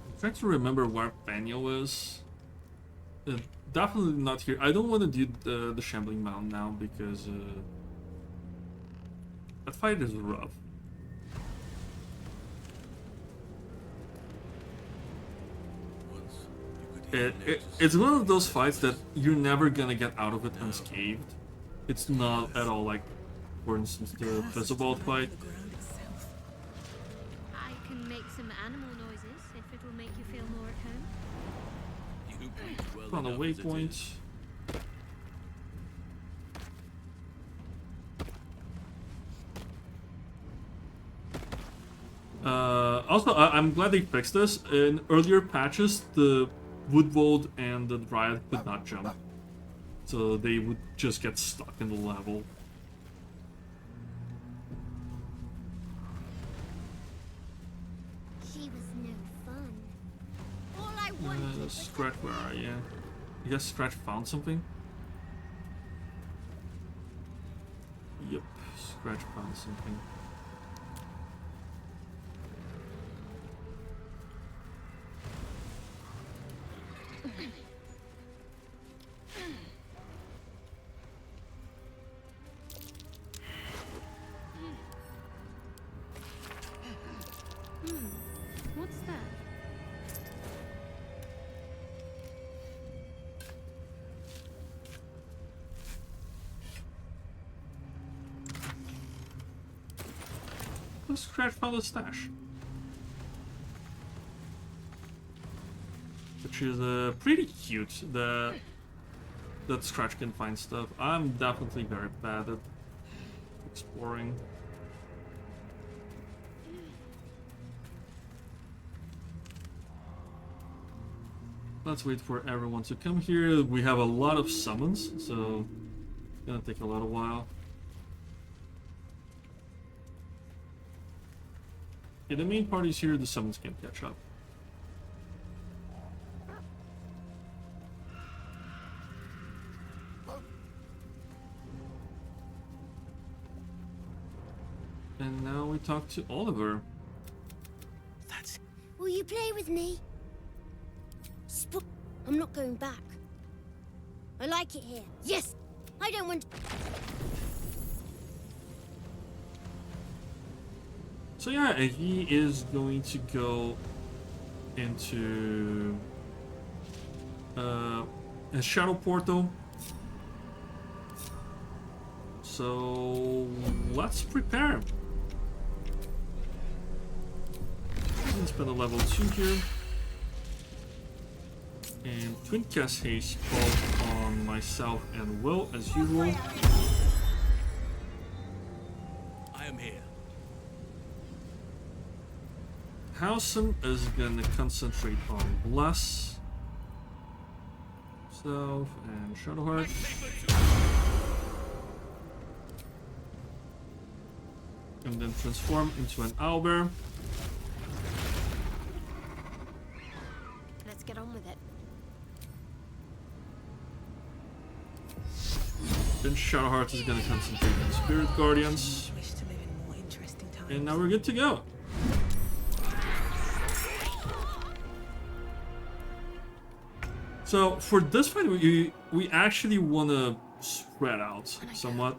I'm trying to remember where Banyo is. Definitely not here. I don't want to do the Shambling Mound now because that fight is rough. It's one of those fights that you're never gonna get out of it unscathed. It's not at all like, for instance, the Visible fight. I can make some animal noises if it will make you feel more at home. On a waypoint. Also, I'm glad they fixed this. In earlier patches, the Woodvold and the Dryad could not jump. So they would just get stuck in the level. She was no fun. All I wanted was Scratch, where are you? I guess Scratch found something? Yep, Scratch found something. What's that? Let's Scratch found a stash. Which is pretty cute that Scratch can find stuff. I'm definitely very bad at exploring. Let's wait for everyone to come here. We have a lot of summons, so it's gonna take a lot of while. Yeah, the main party's here, the summons can catch up. talk to Oliver. Will you play with me? I'm not going back. I like it here. Yes! I don't want... So yeah, he is going to go into a shadow portal. So let's prepare. Let's spend a level 2 here. And twin cast haste both on myself and Will as usual. I am here. Howsam is gonna concentrate on Bless. Self and Shadowheart. And then transform into an owlbear. Let's get on with it. Then Shadowheart is gonna concentrate on Spirit Guardians. And now we're good to go. So for this fight, we actually want to spread out somewhat.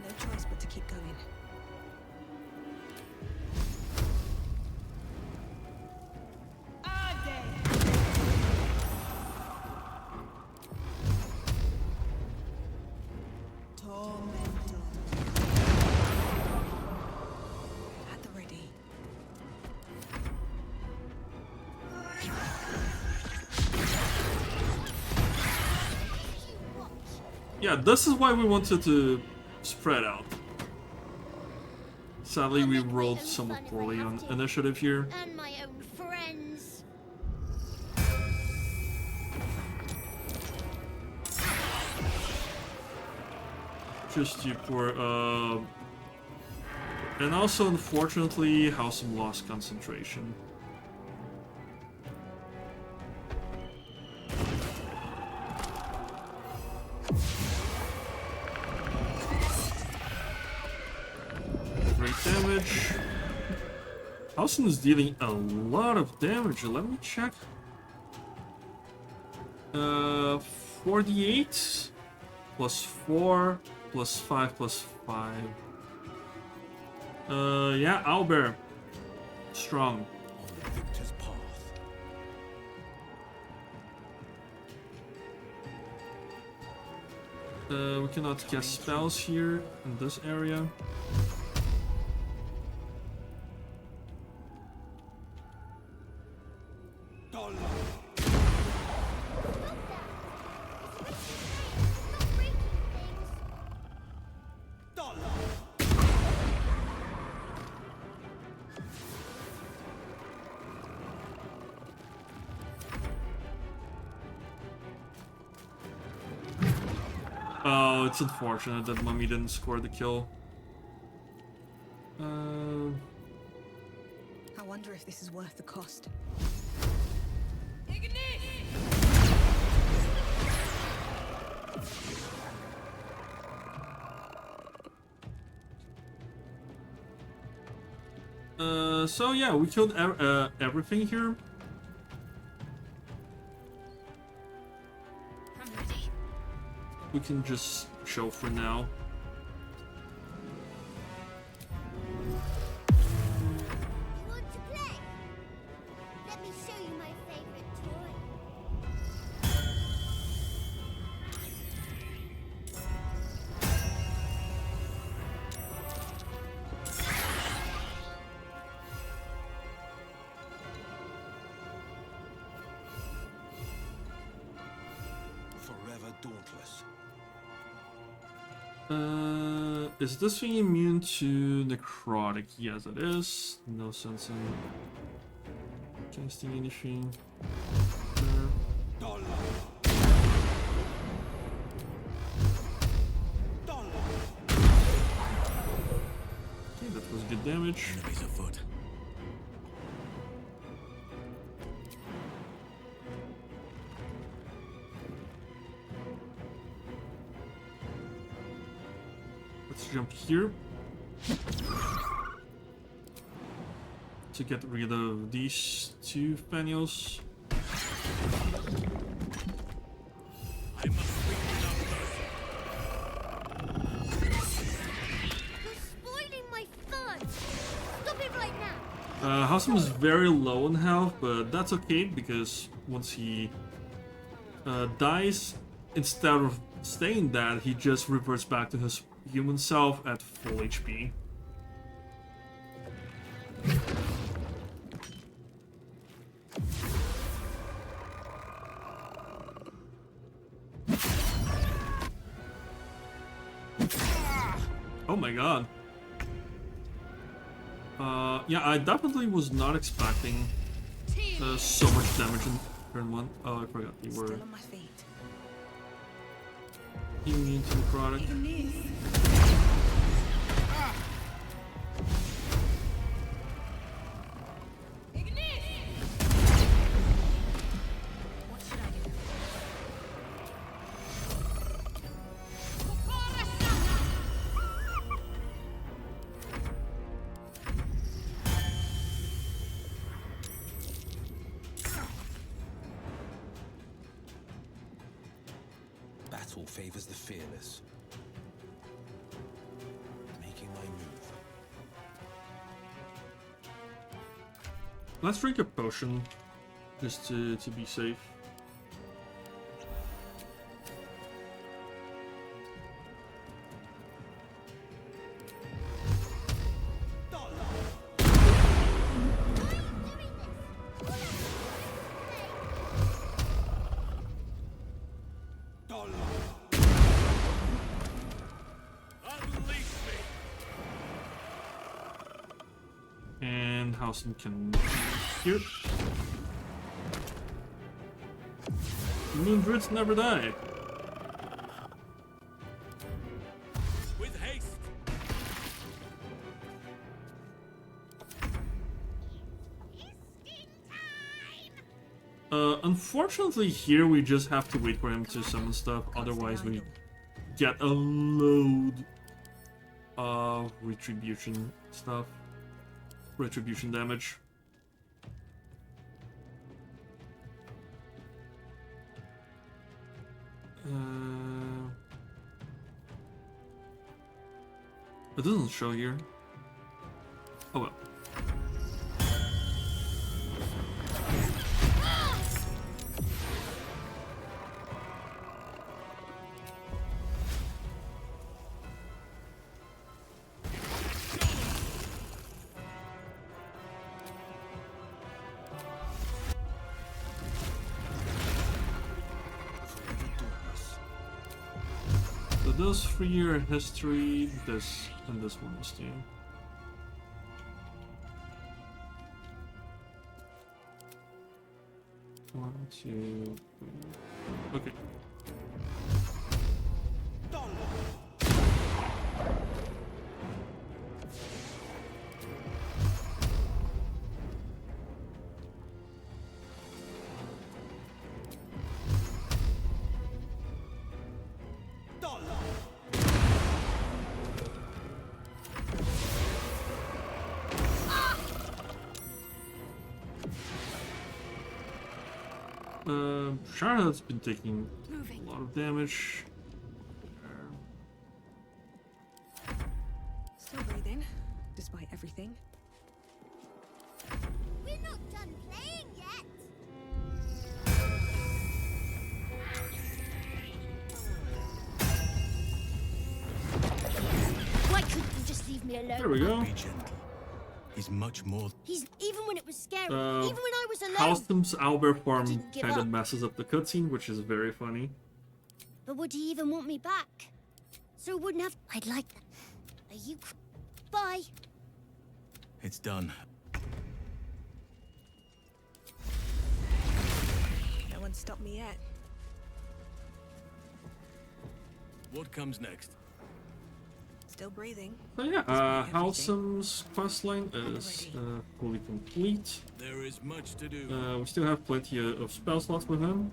No choice but to keep going. Yeah, this is why we wanted to spread out. Sadly, we rolled somewhat poorly on initiative here. And my own friends. Just too poor. And also, unfortunately, Howsam lost concentration. Great damage. Howsam is dealing a lot of damage. Let me check. 48 plus 4 plus 5 plus 5. Yeah, owlbear. Strong. On the victor's path. We cannot cast spells here in this area. Oh, it's unfortunate that Mummy didn't score the kill. I wonder if this is worth the cost. So yeah, we killed everything here. I'm ready. We can just show for now. You want to play? Let me show you my favorite toy. Forever dauntless. Is this thing immune to necrotic? Yes, it is. No sense in casting anything. Okay, that was good damage. Enemies afoot. Let's jump here to get rid of these two Faniels. Spoiling my fun! Stop it right now! Halsum is very low on health, but that's okay because once he dies, instead of staying dead, he just reverts back to his human self at full HP. Oh my god. Yeah, I definitely was not expecting so much damage in turn 1. Oh, I forgot you were Still on my feet. immune to the product. What should I do? Battle favors the fearless. Making my move. Let's drink a potion just to be safe. And Halsum can here. Moon Druids never die. With haste. Unfortunately here we just have to wait for him to summon stuff, otherwise we get a load of retribution stuff. Retribution damage. It doesn't show here. Oh well. So those 3-year history, this and this one is too. One, two, three. Okay. Charlotte's been taking a lot of damage. Still breathing, despite everything. We're not done playing yet! Why couldn't you just leave me alone? There we go. Be gentle. He's much more. He's even when it was scary, even when I was alone. Halsum's owlbear form didn't give kind of up. messes up the cutscene, which is very funny. But would he even want me back? So it wouldn't have. I'd like that. Are you? Bye. It's done. No one stopped me yet. What comes next? Still breathing. So yeah, Halsum's questline is fully complete. There is much to do. We still have plenty of spell slots with him.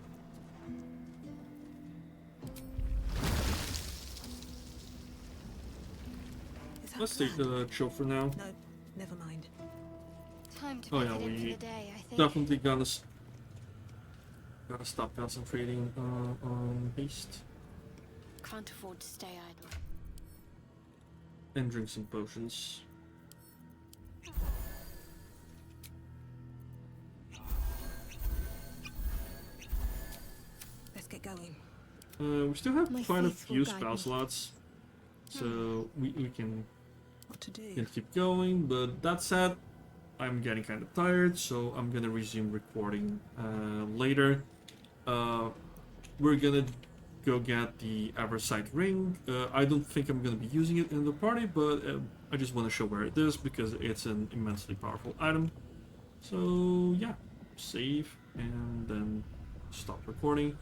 let's take the chill for now. No, never mind. Time to Oh pack yeah, it in for we the day, I think. definitely gotta stop concentrating on haste Can't afford to stay idle. and drink some potions. Let's get going. We still have My quite a faith will few guide spell me. slots, so we can What to do? can keep going. But that said, I'm getting kind of tired, so I'm gonna resume recording later. We're gonna go get the Eversight ring. I don't think I'm gonna be using it in the party, but I just want to show where it is because it's an immensely powerful item. So yeah, save and then stop recording.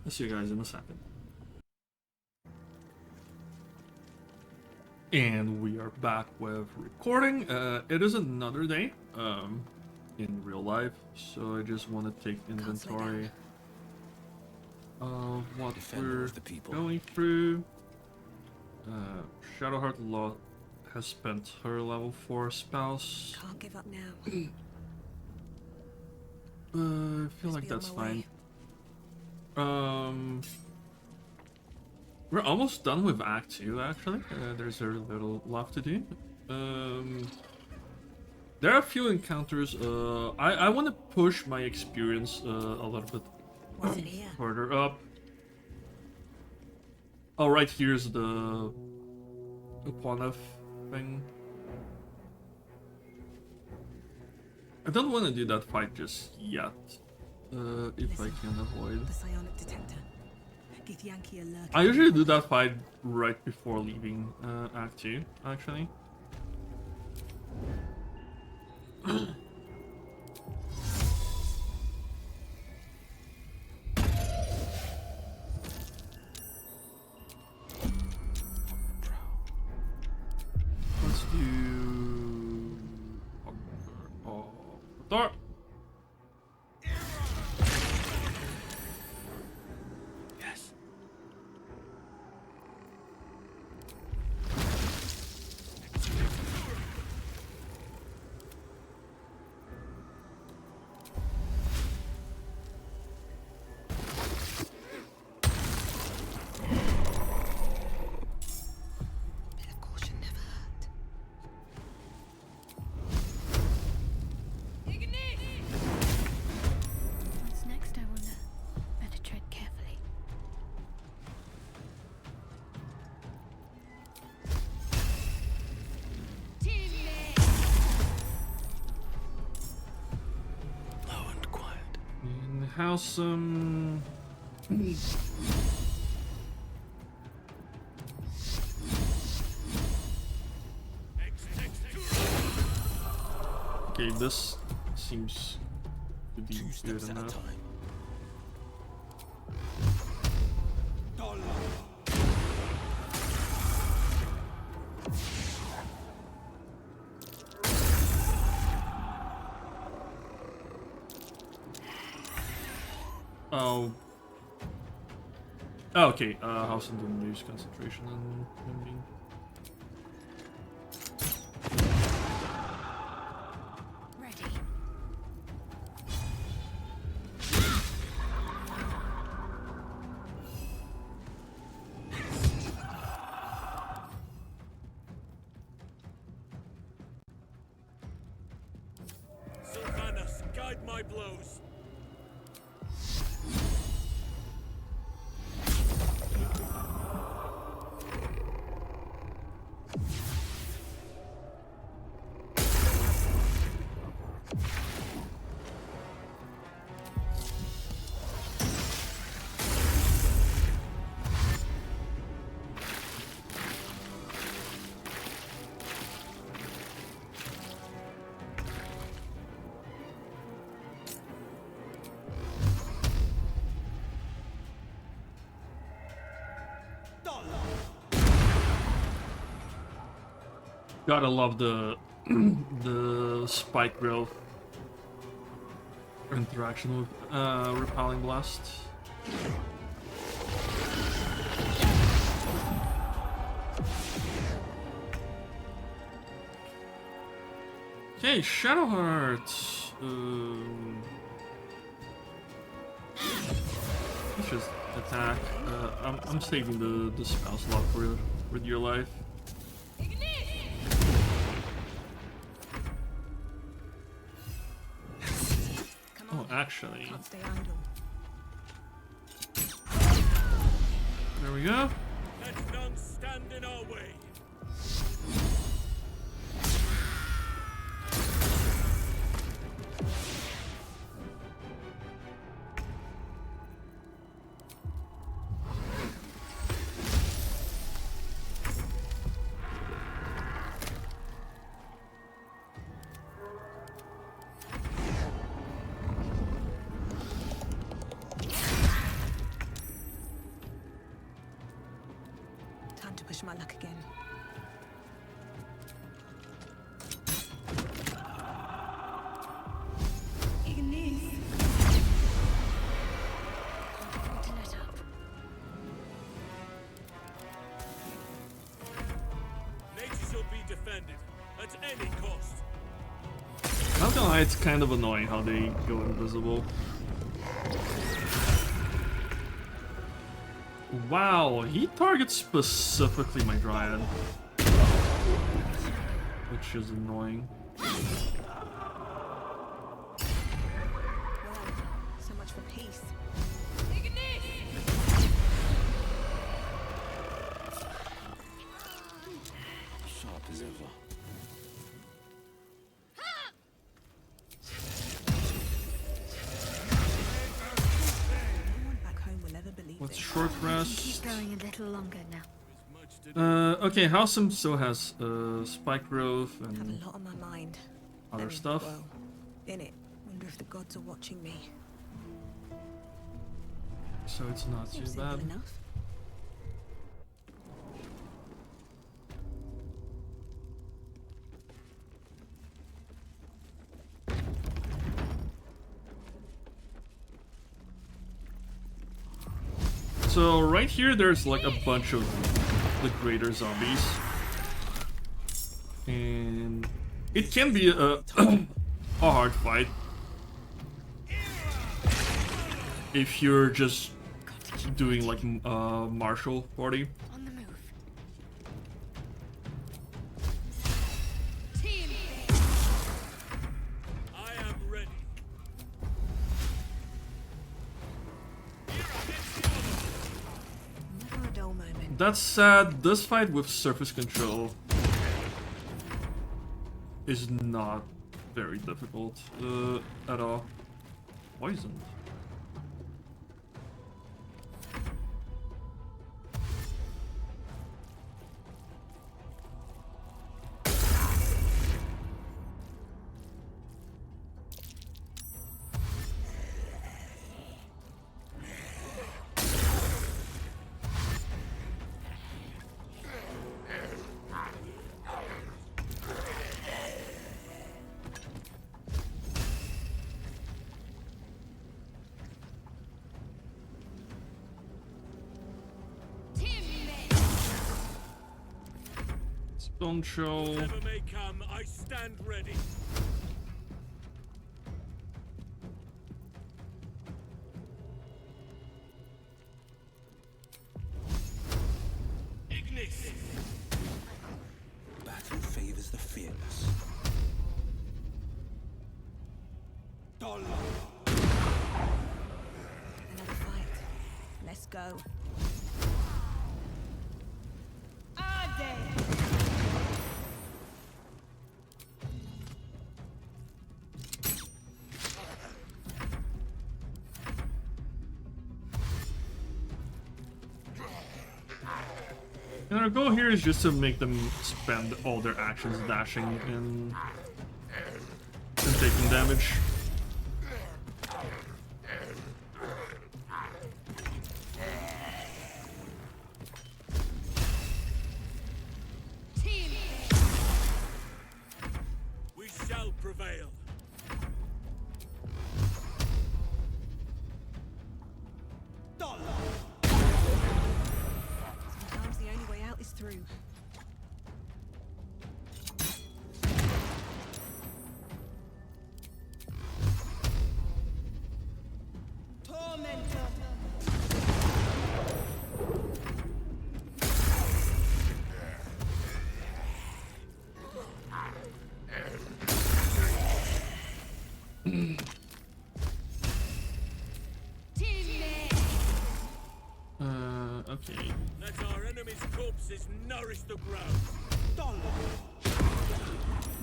I'll see you guys in a second. And we are back with recording. It is another day in real life, so I just want to take inventory of what we're going through. Shadowheart Law has spent her level 4 spells. Can't give up now. I feel like that's fine. We're almost done with Act 2, actually. There's very little left to do. There are a few encounters. I want to push my experience a little bit further up. Oh, right here's the Upanov thing. I don't want to do that fight just yet. If I can avoid. The psionic detector. Give Yankee a lurk. I usually do that fight right before leaving Act 2, actually. Let's do... Baldur. Yes. Bit of caution never hurt. What's next, I wonder? Better tread carefully. Low and quiet. In the house, okay, this seems to be good enough. Oh. Oh, okay, house and didn't use concentration on him. Ready. Sylvanas, guide my blows. Gotta love the the spike growth interaction with repelling blast. Okay, Shadowheart. Let's just attack. I'm saving the spell slot for your life. Oh, actually. Can't stay idle. There we go. Let none stand in our way. Time to push my luck again. Nature shall be defended at any cost. Not gonna lie, it's kind of annoying how they go invisible. Wow, he targets specifically my Dryad. Which is annoying. So much for peace. Sharp as ever. No one back home will ever believe Let's this. short rest. Keep going a little longer now. Okay, Howsam still has spike growth I have and a lot on my mind. other stuff. Well, in it. Wonder if the gods are watching me. So it's not too Seems simple bad. enough. So right here, there's like a bunch of the greater zombies, and it can be a a hard fight if you're just doing like martial party. On the move. I am ready. Never a dull moment. That said, this fight with surface control is not very difficult at all. Poisoned. Stone Show. Whatever may come, I stand ready. Ignis! Battle favors the fearless. Another fight. Let's go. And our goal here is just to make them spend all their actions dashing and taking damage. We shall prevail. Sometimes the only way out is through. Okay. Let our enemies' corpses nourish the ground.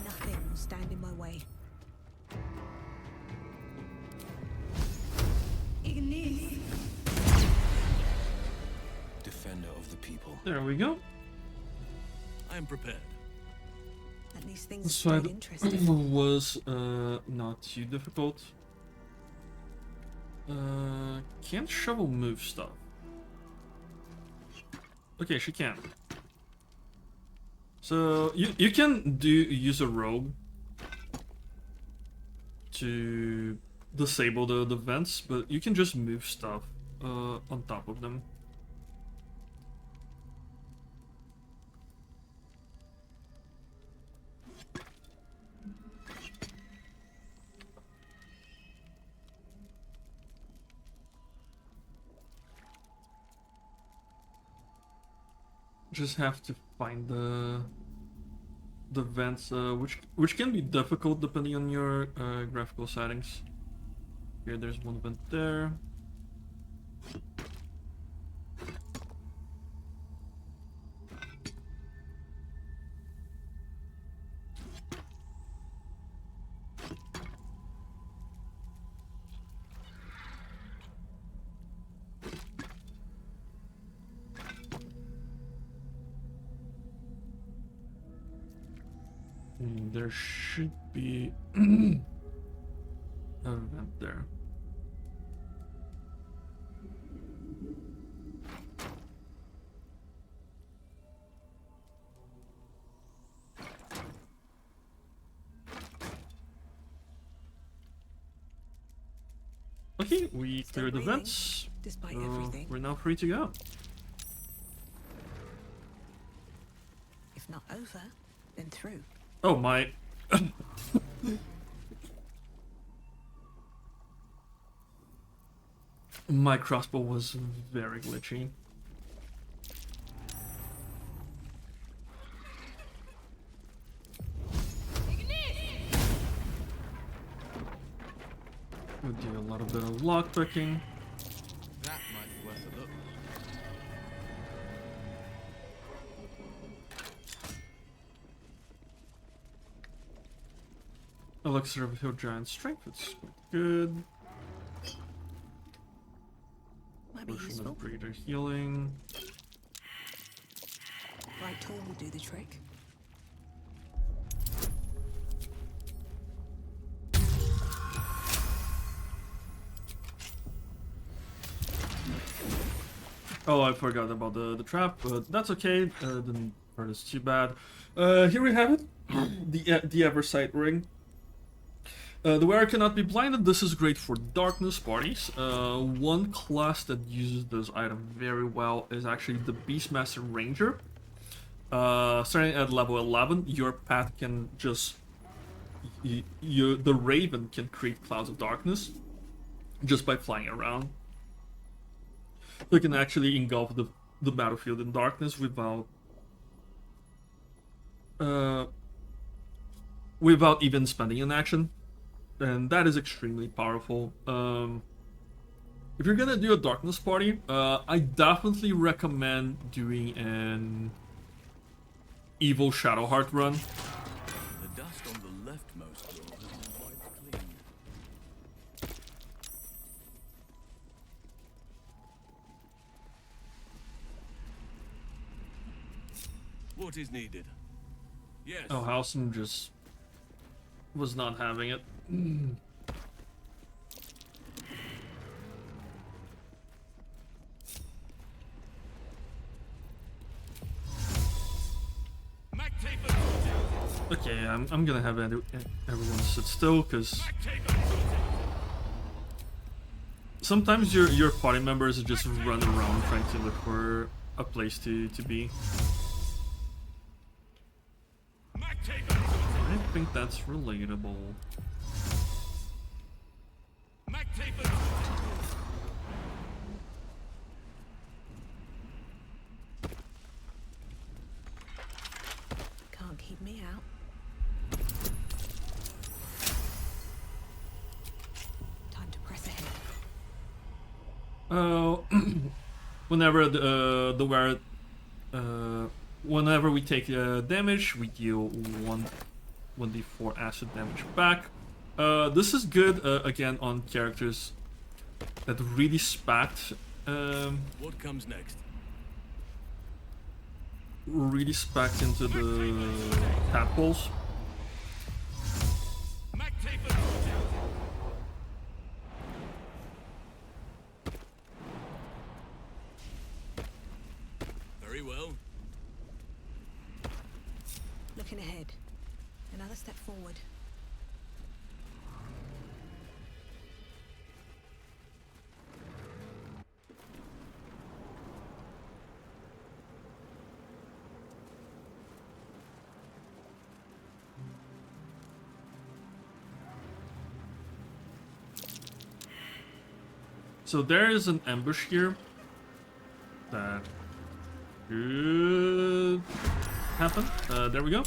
Nothing will stand in my way. Ignis. Defender of the people. There we go. I am prepared. At least things This are fight interesting. was not too difficult. Can't shovel move stuff? Okay, she can. So you can use a rogue to disable the vents, but you can just move stuff on top of them. Just have to find the vents, which can be difficult depending on your graphical settings. Here, there's one vent there. There should be a vent there. Okay, we cleared the vents. Despite So everything. we're now free to go. If not over, then through. Oh my. My crossbow was very glitchy. We do a little bit of lockpicking. That might be worth a look. Elixir of Hill Giant Strength, it's good. Might be Potion useful. of Breeder Healing. Right tool will do the trick. Oh, I forgot about the trap, but that's okay. Didn't hurt us too bad. Here we have it, the Eversight Ring. The wearer cannot be blinded. This is great for darkness parties. One class that uses this item very well is actually the Beastmaster Ranger. Starting at level 11, your path can just... the Raven can create clouds of darkness just by flying around. You can actually engulf the battlefield in darkness without even spending an action, and that is extremely powerful. If you're gonna do a darkness party, I definitely recommend doing an Evil Shadowheart run. The dust on the leftmost row has been wiped clean. What is needed? Yes. Oh, Halcyon just was not having it. Okay, I'm gonna have everyone sit still, because sometimes your party members just run around trying to look for a place to be. I think that's relatable. Can't keep me out. Time to press ahead. Oh, whenever whenever we take damage, we deal 1d4 acid damage back. This is good again on characters that really spat. What comes next? Really spacked into the tadpoles. Very well. Looking ahead. Another step forward. So there is an ambush here that could happen. There we go.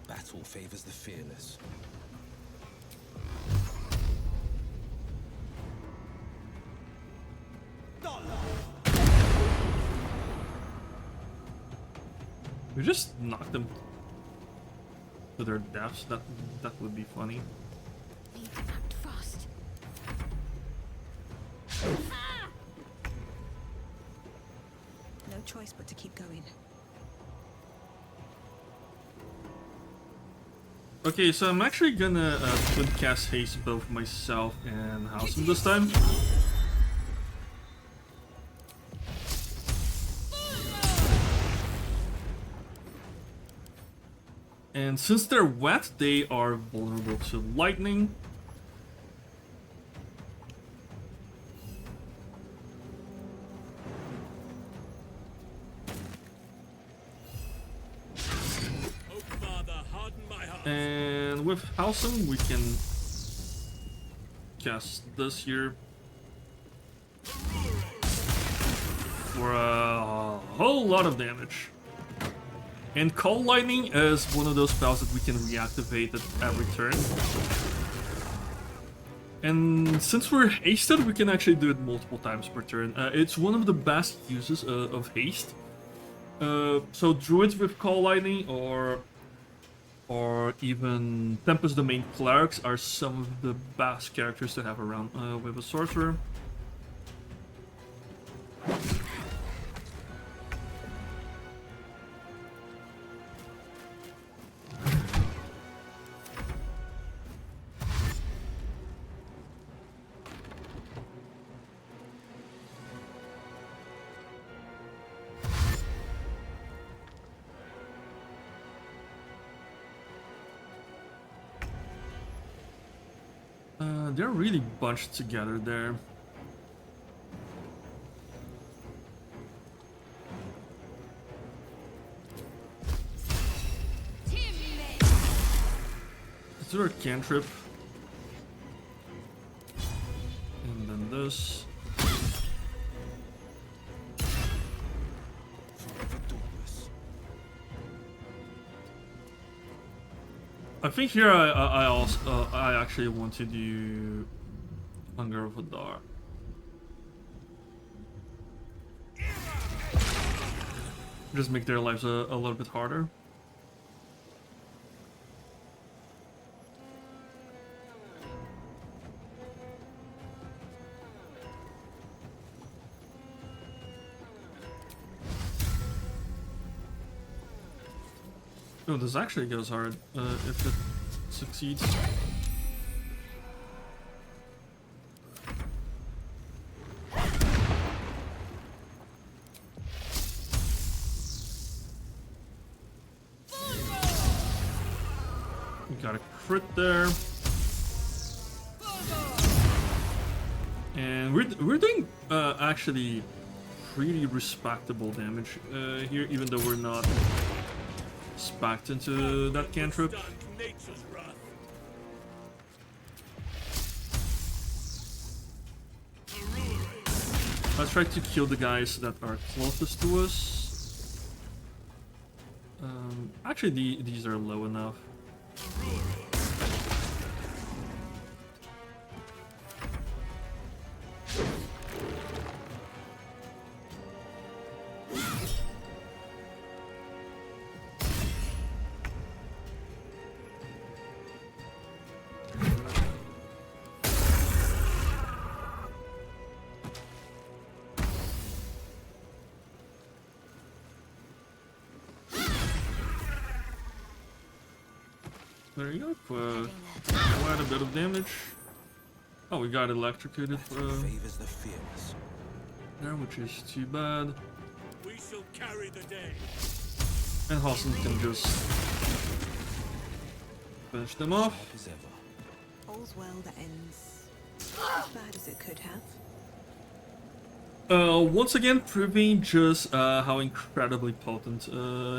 Battle favors the fearless. We just knocked them to their deaths. That would be funny. Need to act fast. No choice but to keep going. Okay, so I'm actually gonna cast haste both myself and Halcyon this time. And since they're wet, they are vulnerable to lightning. And with Halcyon, we can cast this here for a whole lot of damage. And Cold Lightning is one of those spells that we can reactivate at every turn. And since we're hasted, we can actually do it multiple times per turn. It's one of the best uses of haste. So druids with Cold Lightning or even Tempest Domain clerics are some of the best characters to have around with a sorcerer. They're really bunched together there. Let's do our cantrip. And then this. I think here I actually want to do Hunger of Adar. Just make their lives a little bit harder. Oh, this actually goes hard if it succeeds. We got a crit there. And we're doing actually pretty respectable damage here, even though we're not spacked into that cantrip. Let's try to kill the guys that are closest to us. Actually, these are low enough. There you go. Quite a bit of damage. Oh, we got electrocuted favors the fearless. there, which is too bad. We shall carry the day. And Hassan can just finish them off. All's well that ends as bad as it could have. Once again, proving just how incredibly potent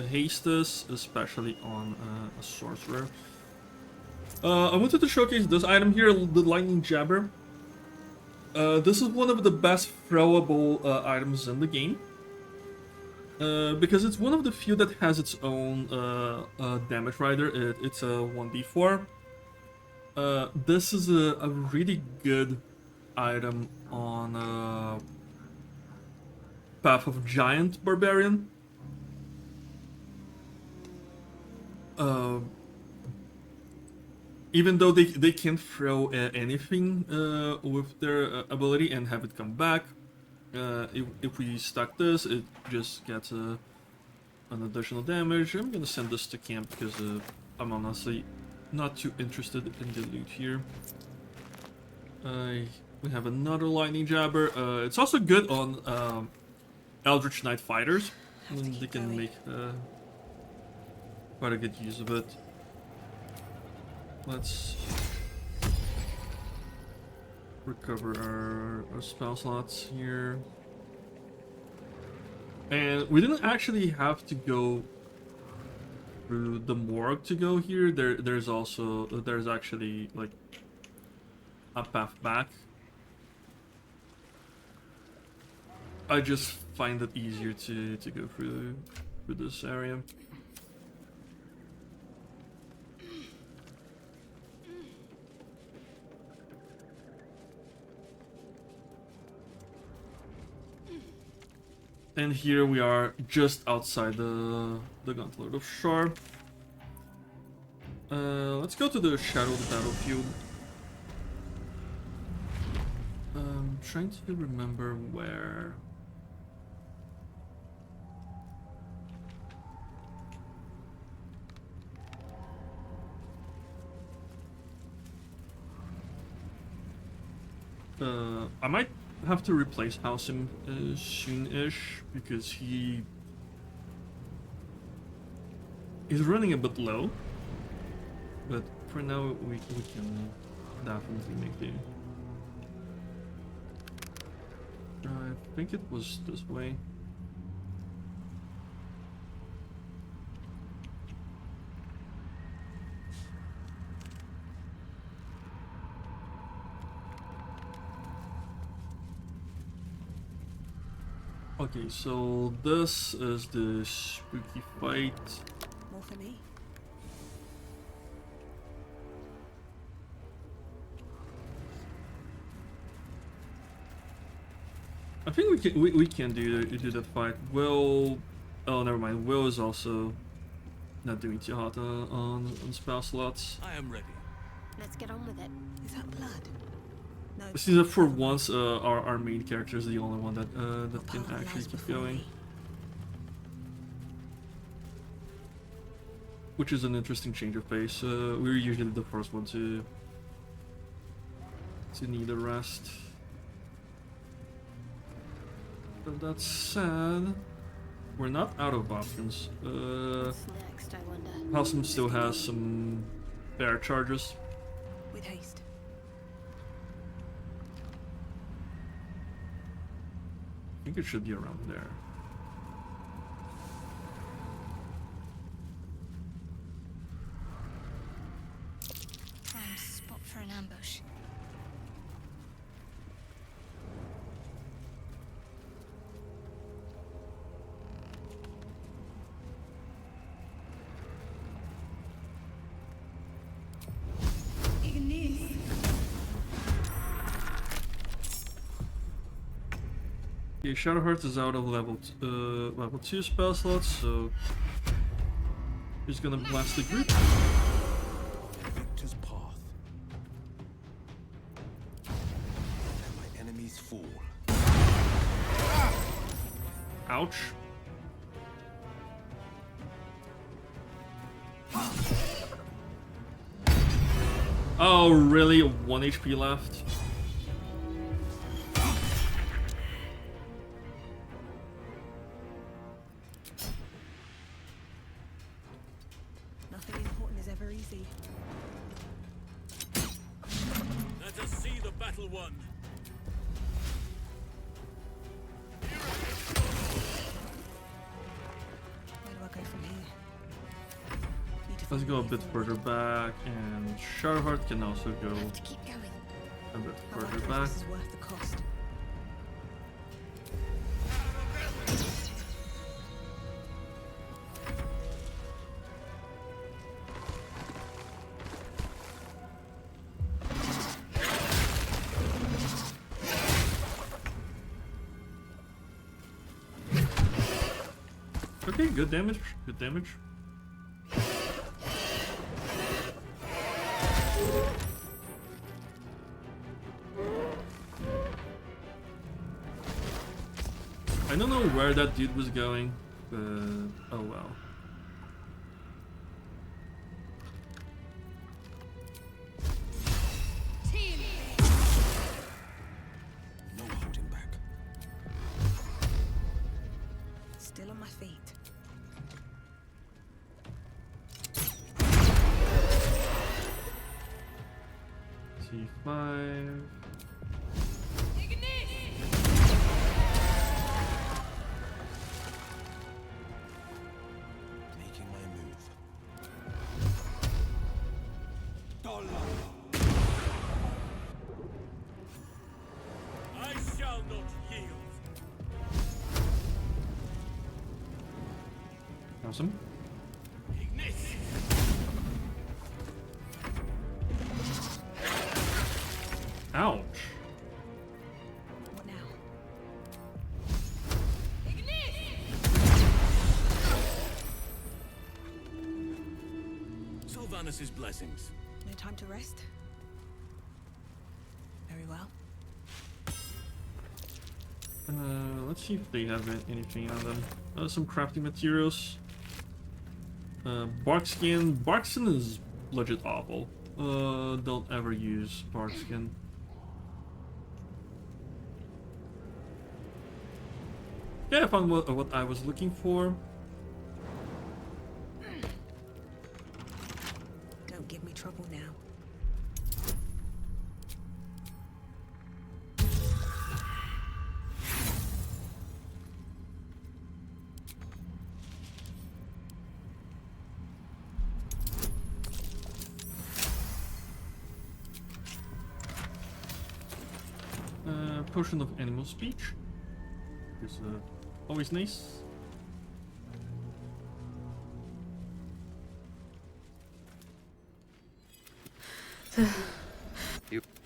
haste is, especially on a sorcerer. I wanted to showcase this item here, the Lightning Jabber. This is one of the best throwable items in the game. Because it's one of the few that has its own damage rider. It's a 1d4. This is a really good item on Path of Giant Barbarian. Even though they can throw anything with their ability and have it come back, if we stack this, it just gets an additional damage. I'm gonna send this to camp because I'm honestly not too interested in the loot here. We have another Lightning Jabber. It's also good on Eldritch Knight fighters. They can make quite a good use of it. Let's recover our spell slots here. And we didn't actually have to go through the morgue to go here. There's actually like a path back. I just find it easier to go through this area. And here we are just outside the Gauntlet of Shar. Let's go to the Shadowed Battlefield. I'm trying to remember where. I might have to replace Halsim soon-ish because he's running a bit low, but for now we can definitely make do. I think it was this way. Okay, so this is the spooky fight. More for me. I think we can do the fight. Will, oh never mind. Will is also not doing too hot on spell slots. I am ready. Let's get on with it. Is that blood? No. See that for once, our main character is the only one that can actually keep going, which is an interesting change of pace. We're usually the first one to need a rest. But that said, we're not out of options. What's next, I wonder? Halsim still has some bear charges. With haste. I think it should be around there. Prime spot for an ambush. Okay, Shadowheart is out of level 2 spell slots, so he's gonna blast the group. Victor's path. Let my enemies fall. Ouch. Oh, really? 1 HP left? Nothing important is ever easy. Let us see the battle won. Where do I go from here? Let's go a bit further back, and Shadowheart can also go Keep going. a bit I further wonder if back. this is worth the cost. Okay, good damage, good damage. I don't know where that dude was going, but oh well. No holding back. Still on my feet. C5. Making my move. I shall not yield. Awesome. Ouch. What now? Sylvanus' blessings. No time to rest? Very well. Let's see if they have anything on them. Some crafting materials. Barkskin. Barkskin is legit awful. Don't ever use barkskin. Yeah, I found what I was looking for. Don't give me trouble now. Potion of animal speech. Is always nice.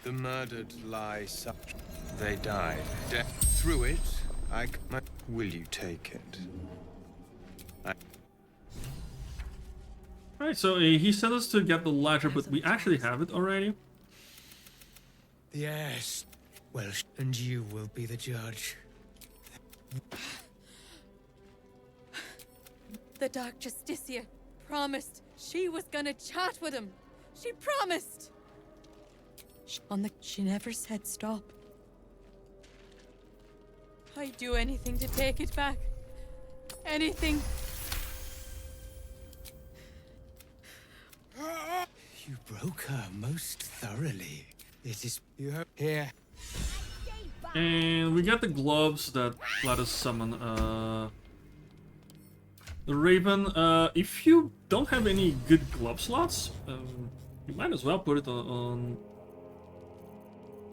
The murdered lie such. They died. Through it, will you take it? Alright, so he sent us to get the ledger, but we actually have it already. Yes. Well, and you will be the judge. The Dark Justicia promised she was gonna chat with him. She promised. She never said stop. I'd do anything to take it back. Anything. You broke her most thoroughly. It is you have here. And we got the gloves that let us summon the Raven. If you don't have any good glove slots, you might as well put it on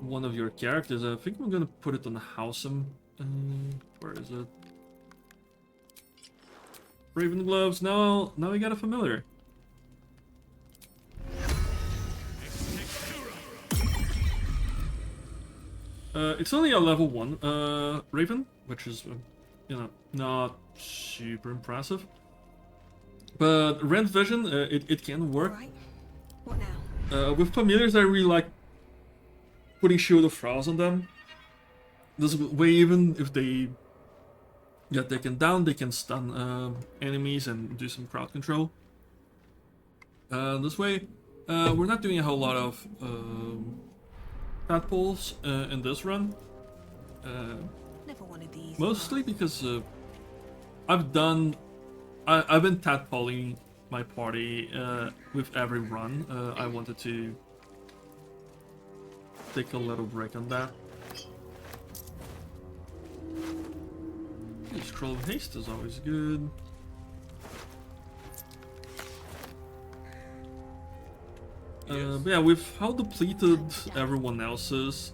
one of your characters. I think I'm gonna put it on Howsam. Where is it? Raven gloves. Now we got a familiar. It's only a level 1 Raven, which is, you know, not super impressive. But Rend Vision, it can work. Right. What now? With familiars, I really like putting Shield of Frost on them. This way, even if they get taken down, they can stun enemies and do some crowd control. This way, we're not doing a whole lot of tadpoles in this run. Never wanted these. Mostly because I've been tadpoling my party with every run. I wanted to take a little break on that. Scroll of Haste is always good. But yeah, with how depleted everyone else is,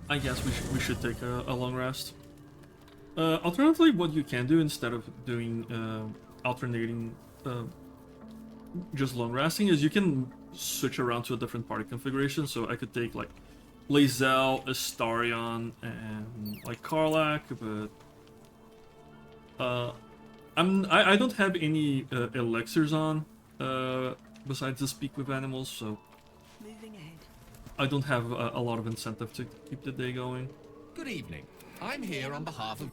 I guess we should take a long rest. Alternatively, what you can do instead of doing alternating just long resting is you can switch around to a different party configuration. So I could take like Lae'zel, Astarion, and like Karlach, but I don't have any elixirs on besides the Speak with Animals, so Moving ahead. I don't have a lot of incentive to keep the day going. Good evening. I'm here on behalf of...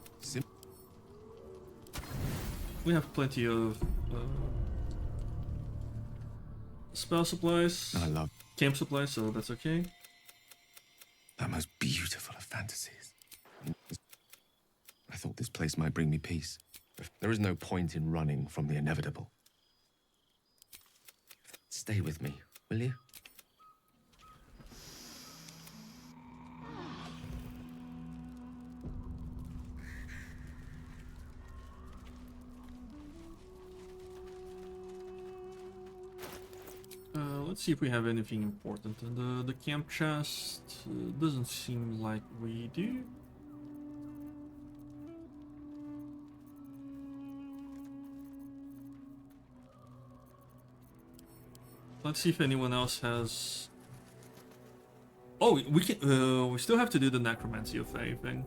We have plenty of spell supplies. I love camp supplies, so that's okay. that most beautiful of fantasies. I thought this place might bring me peace. There is no point in running from the inevitable. Stay with me, will you? Let's see if we have anything important in the camp chest. Doesn't seem like we do. Let's see if anyone else has. Oh, we can. We still have to do the necromancy of Fae thing.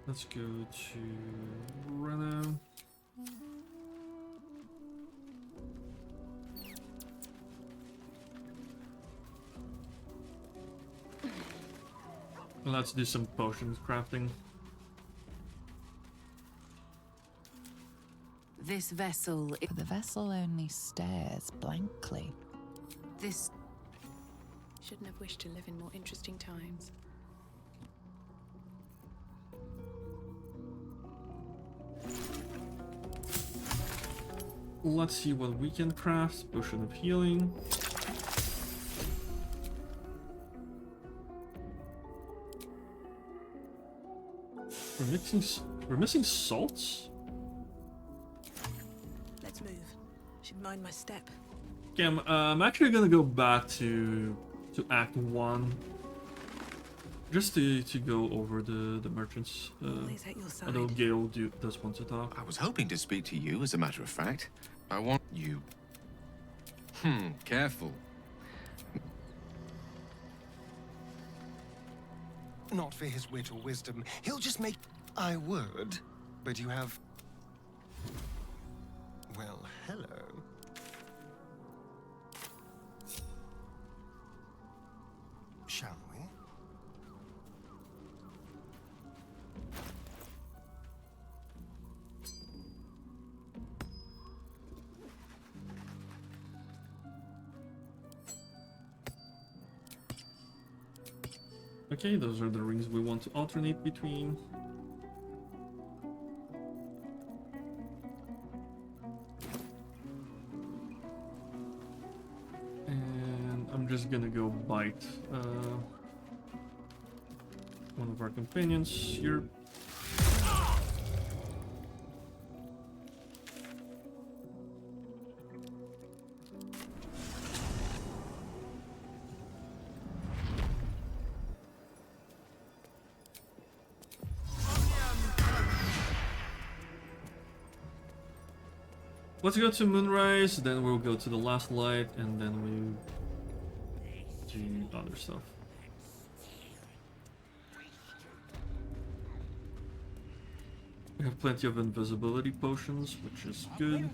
Let's go to Reno. Let's do some potions crafting. This vessel... The vessel only stares blankly. This... Shouldn't have wished to live in more interesting times. Let's see what we can craft. Potion of healing. We're missing salts? Let's move. Should mind my step. Okay, I'm actually gonna go back to Act 1. Just to go over the merchants. Always at your side. Although Gale does want to talk. I was hoping to speak to you, as a matter of fact. I want you. Careful. Not for his wit or wisdom. He'll just make... I would, but you have... Well, hello. Shall we? Okay, those are the rings we want to alternate between. And I'm just gonna go bite one of our companions here. Let's go to Moonrise, then we'll go to the Last Light, and then we do other stuff. We have plenty of invisibility potions, which is good.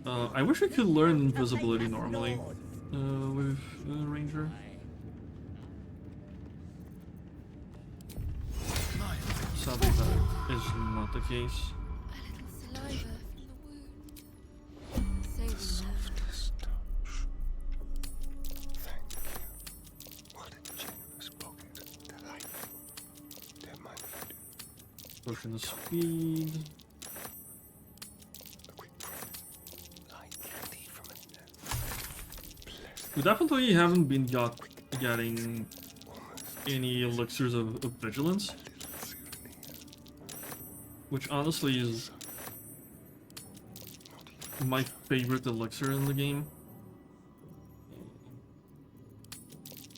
I wish I could learn invisibility normally with Ranger. Sadly, that is not the case. The softest touch. Thank you. What a generous pocket. Delightful. Don't mind if I do. Potion of speed. Like candy from a We definitely haven't been getting any elixirs of vigilance, which honestly is my favorite elixir in the game.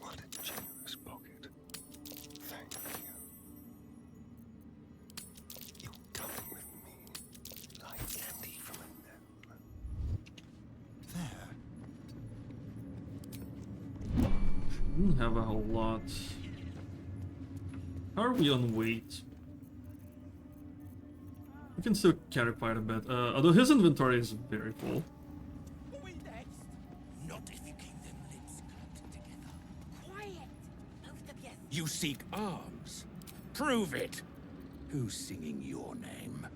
What a generous pocket. Thank you. You're coming with me like candy from a gnome. There. Didn't have a whole lot. How are we on weight? We can still carry quite a bit, although his inventory is very full. Not if you keep them lips clamped together. Quiet! Both of you. You seek arms. Prove it. Who's singing your name?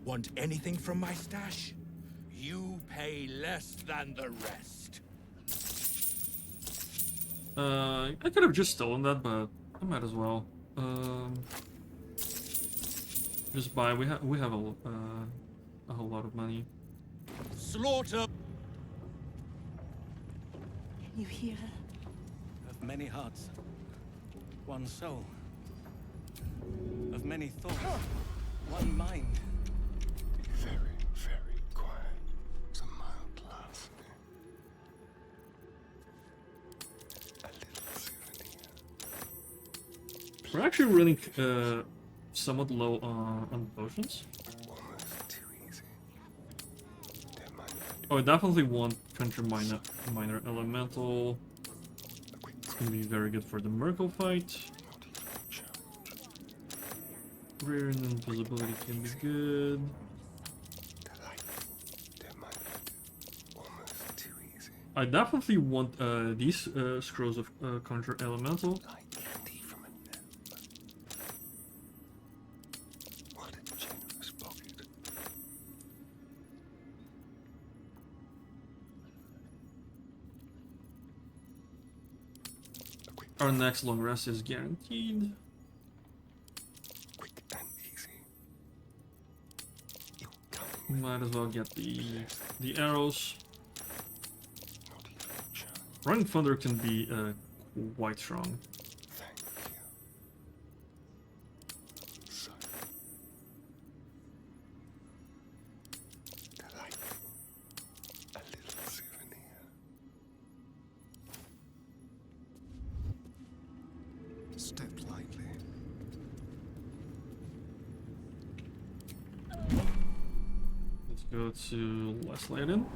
Want anything from my stash? You pay less than the rest. I could have just stolen that, but I might as well. Just buy. We have a whole lot of money. Slaughter. Can you hear her? Of many hearts, one soul. Of many thoughts, one mind. Very, very quiet. It's a mild laugh. A little souvenir. We're actually running somewhat low on potions. Almost too easy. Don't mind if I do. Oh, I definitely want Conjure Minor Elemental. It's gonna be very good for the Merkle fight. Rare and invisibility can be good. Delightful. Don't mind if I do. Almost too easy. I definitely want these scrolls of Conjure Elemental. Like candy from a gnome. What a generous pocket. Our next long rest is guaranteed. Quick and easy. You're coming. Might as well get the arrows. Not even a chance. Running Thunder can be quite strong. Thank you. So delightful. A little souvenir. Step lightly. Let's go to Last Landing.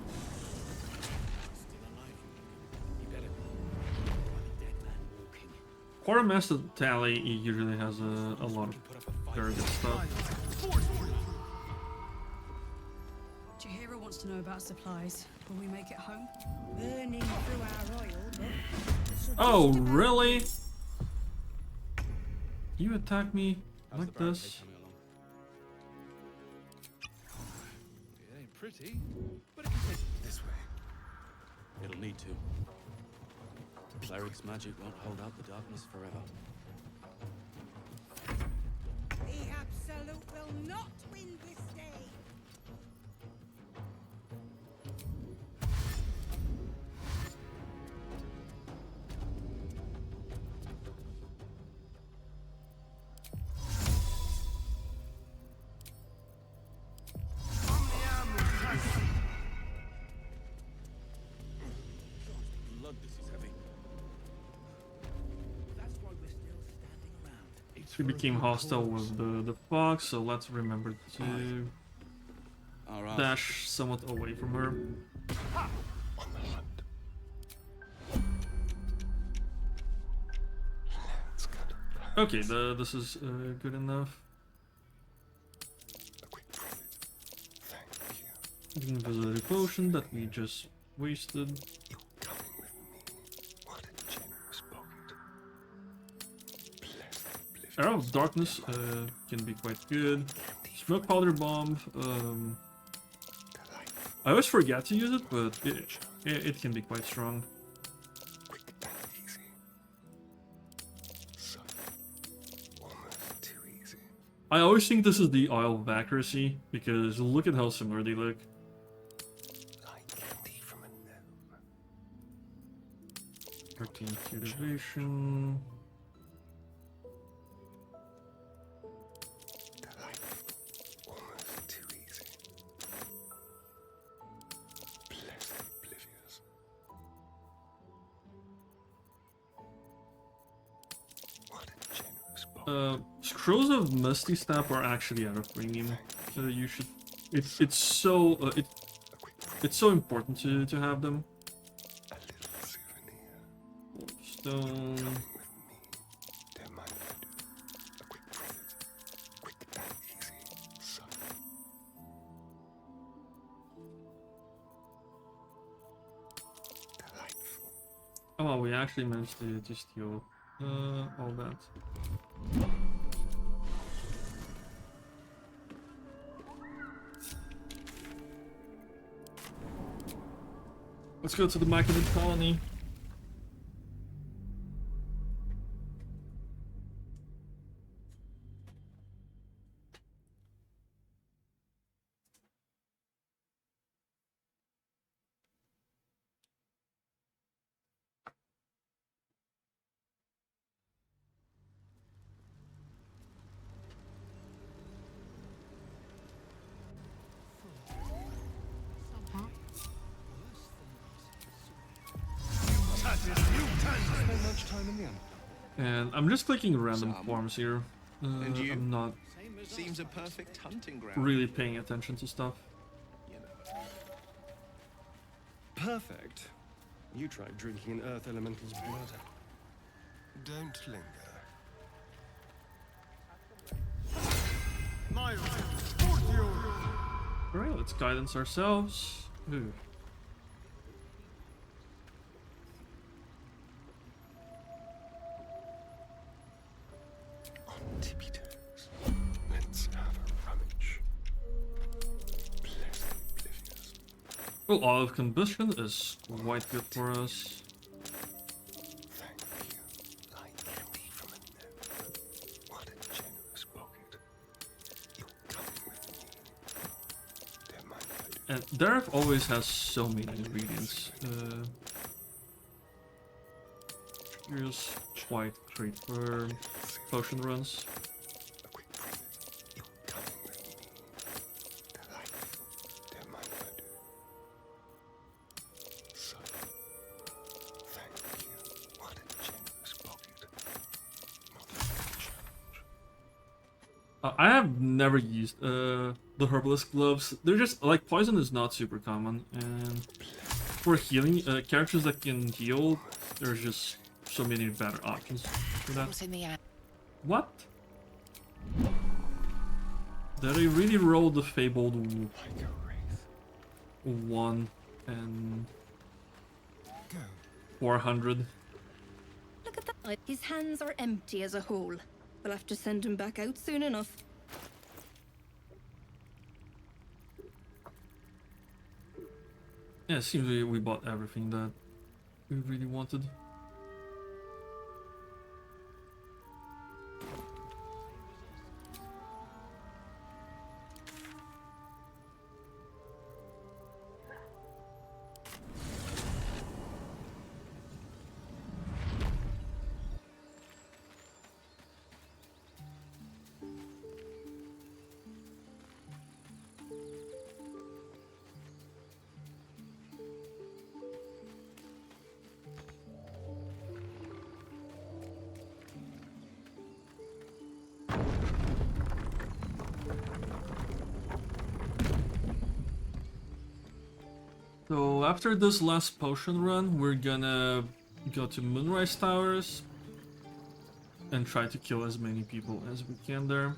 Quartermaster Tally usually has a lot of very good stuff. Chihiro wants to know about supplies. Will we make it home? Burning through our oil, but... Oh, really? You attack me like this? It ain't pretty, but it can take this way. It'll need to. The cleric's magic won't hold out the darkness forever. The Absolute will not win this day. Blood, this is heavy. That's why we're still standing around. She became hostile with the fox, so let's remember to dash somewhat away from her. Okay, this is good enough. Invisibility potion that we just wasted. Arrow of Darkness can be quite good. Smoke Powder Bomb. I always forget to use it, but it can be quite strong. I always think this is the Isle of Accuracy, because look at how similar they look. 13 cultivation. Scrolls of Misty Step are actually out of premium. You should. It's so important to have them. Stone. Oh, well, we actually managed to steal all that. Let's go to the Macadam colony. And I'm just clicking random forms here. And you? I'm not Seems a perfect hunting ground. really paying attention to stuff. Perfect. You tried drinking an Earth Elemental's blood. Don't linger. Alright, let's guidance ourselves. Ooh. On tippy toes. Let's have a rummage. Blessed oblivious. Well, Olive Combustion is quite good for us. Thank you. Like candy from a gnome. What a generous pocket. You're coming with me. Don't mind if I do. And Dareth always has so many ingredients. Here's quite great for potion runs. I have never used the herbalist gloves. They're just like poison is not super common, and for healing characters that can heal, there's just so many better options for that. What? Did I really roll the fabled 1 and 400? Look at that. His hands are empty as a whole. We'll have to send him back out soon enough. Yeah, it seems we bought everything that we really wanted. So after this last potion run, we're gonna go to Moonrise Towers and try to kill as many people as we can there.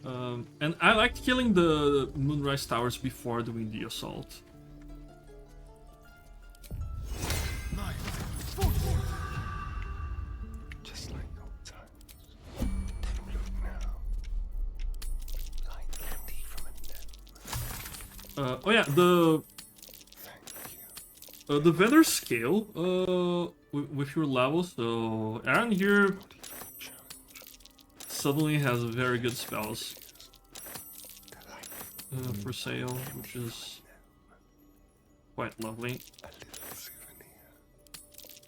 And I liked killing the Moonrise Towers before doing the assault. Just like old times. Don't look now. Like candy from a nose. Oh yeah, the weather scale with your level. So Aaron here suddenly has very good spells for sale, which is quite lovely. A little souvenir.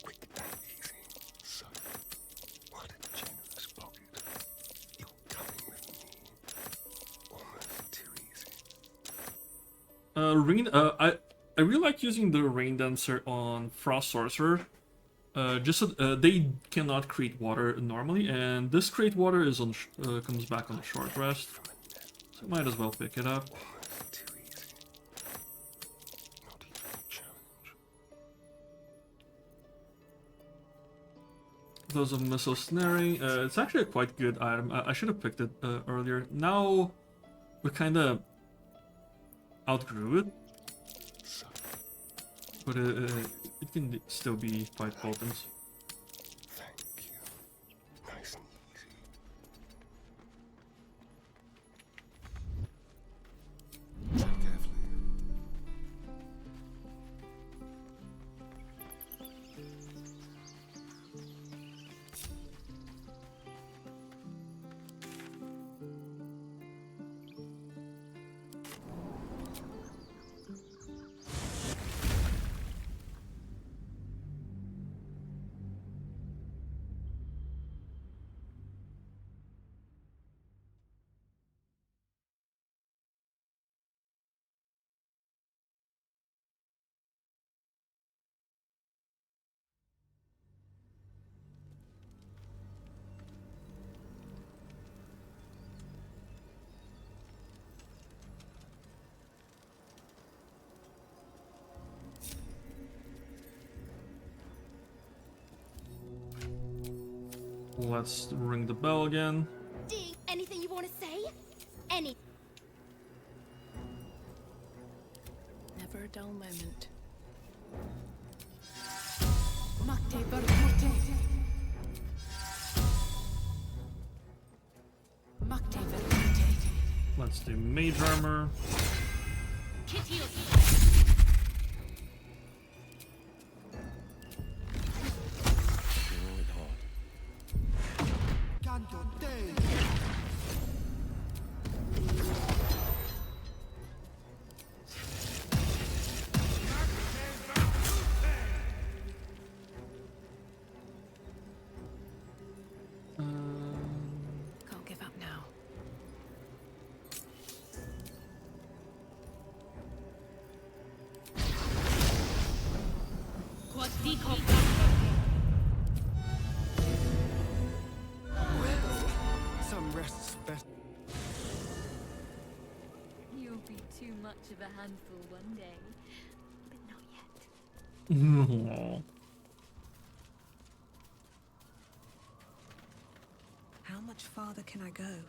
Quick and easy. So, what a generous pocket. You're coming with me. Almost too easy. I really like using the Rain Dancer on Frost Sorcerer. Just so they cannot create water normally, and this create water is on comes back on a short rest, so might as well pick it up. Those of missile snaring, it's actually a quite good item. I should have picked it earlier. Now we kind of outgrew it, but it can still be quite potent. Thank you. Nice and easy. Tread carefully. Let's ring the bell again. Dee, anything you want to say? Any. Never a dull moment. Let's do Mage Armor. Can't give up now. Some rest's best. You'll be too much of a handful one day, but not yet. How much farther can I go?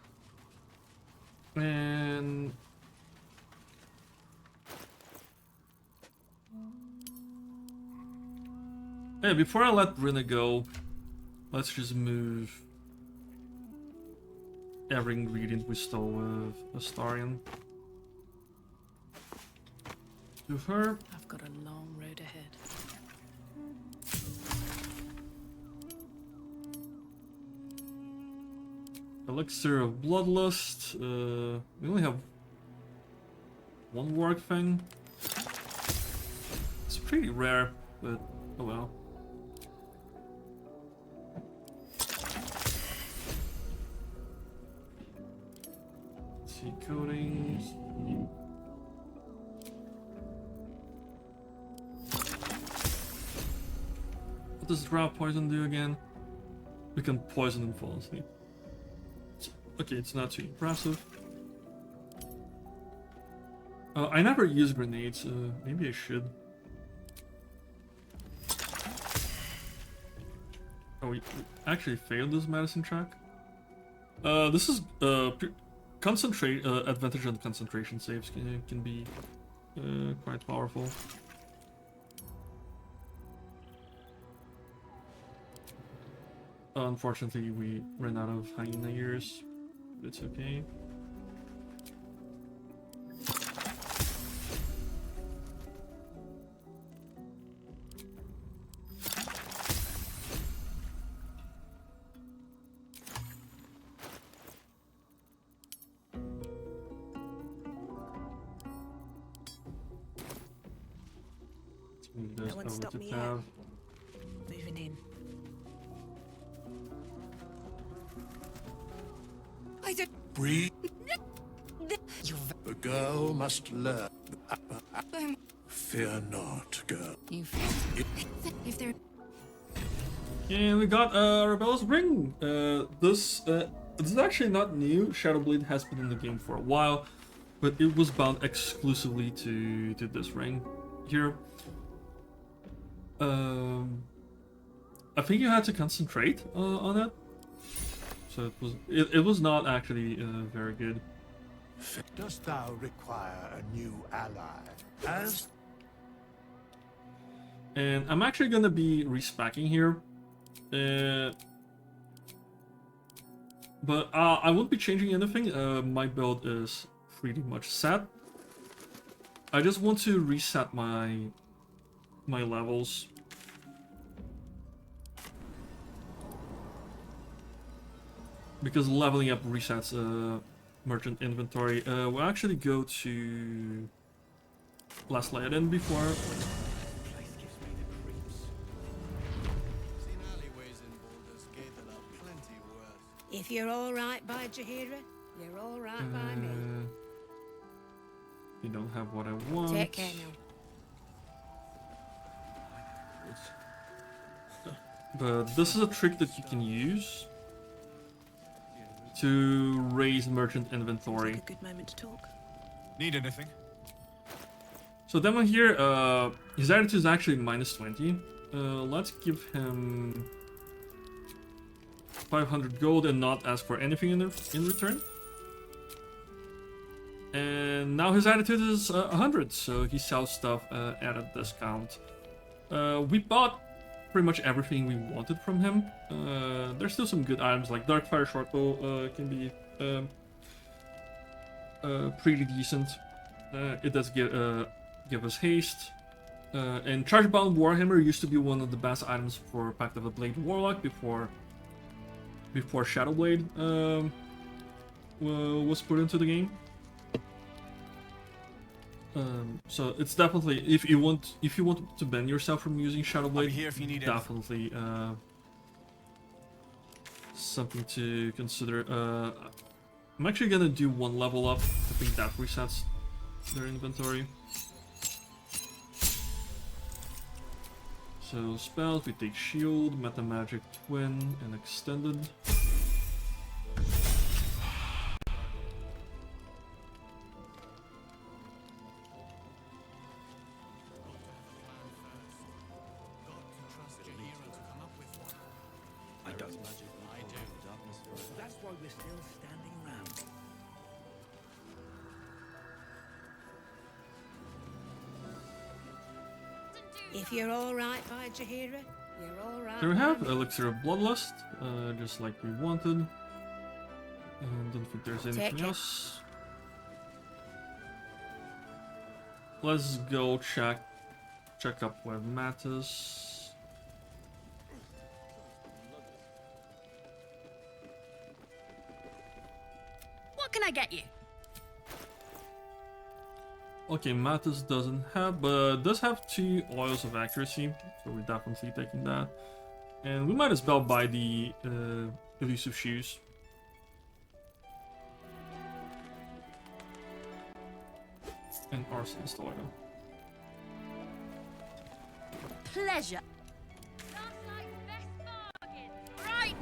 And yeah, before I let Rinna go, let's just move every ingredient we stole with Astarion. To her. I've got a long road ahead. Elixir of Bloodlust. We only have one warg thing. It's pretty rare, but oh well. Let's see, coatings. What does Drought Poison do again? We can poison and fall asleep. Okay, it's not too impressive. I never use grenades, maybe I should. Oh, we actually failed this medicine track. This is concentrate advantage on concentration saves can be quite powerful. Unfortunately, we ran out of hyena ears. It's okay. No one stop me yet. Moving in. I don't Breathe. The girl must learn. Fear not, girl. If they're And we got a Rebel's Ring. This is actually not new. Shadowblade has been in the game for a while, but it was bound exclusively to this ring here. I think you had to concentrate on it, so it was not actually very good. Dost thou require a new ally? As And I'm actually gonna be respecking here, but I won't be changing anything. My build is pretty much set. I just want to reset my levels. Because leveling up resets merchant inventory. We'll actually go to Last Laden before. Place gives me the creeps. Seen alleyways in Baldur's Gate that are plenty worse. If you're all right by Jahira, you're all right by me. You don't have what I want. Take care now. But this is a trick that you can use to raise merchant inventory. A good moment to talk. Need anything? So Demon here, his attitude is actually -20. Let's give him 500 gold and not ask for anything in return. And now his attitude is 100, so he sells stuff at a discount. We bought pretty much everything we wanted from him. There's still some good items like Darkfire Shortbow can be pretty decent. It does give us haste. And Chargebound Warhammer used to be one of the best items for Pact of the Blade Warlock before Shadowblade was put into the game. So it's definitely, if you want to ban yourself from using Shadowblade, here if you need definitely something to consider. I'm actually gonna do one level up. I think that resets their inventory. So spells, we take Shield, Meta Magic, Twin, and Extended. that's why we're still standing around. If you're all right by Jahira, you're all right. There we by have me. Elixir of Bloodlust, just like we wanted. Don't think there's anything care. else. let's go check up with Mattis. What can I get you? Okay, Mattis doesn't have, but does have 2 oils of accuracy, so we're definitely taking that. And we might as well buy the elusive shoes. And arsonist oil. Pleasure. Right.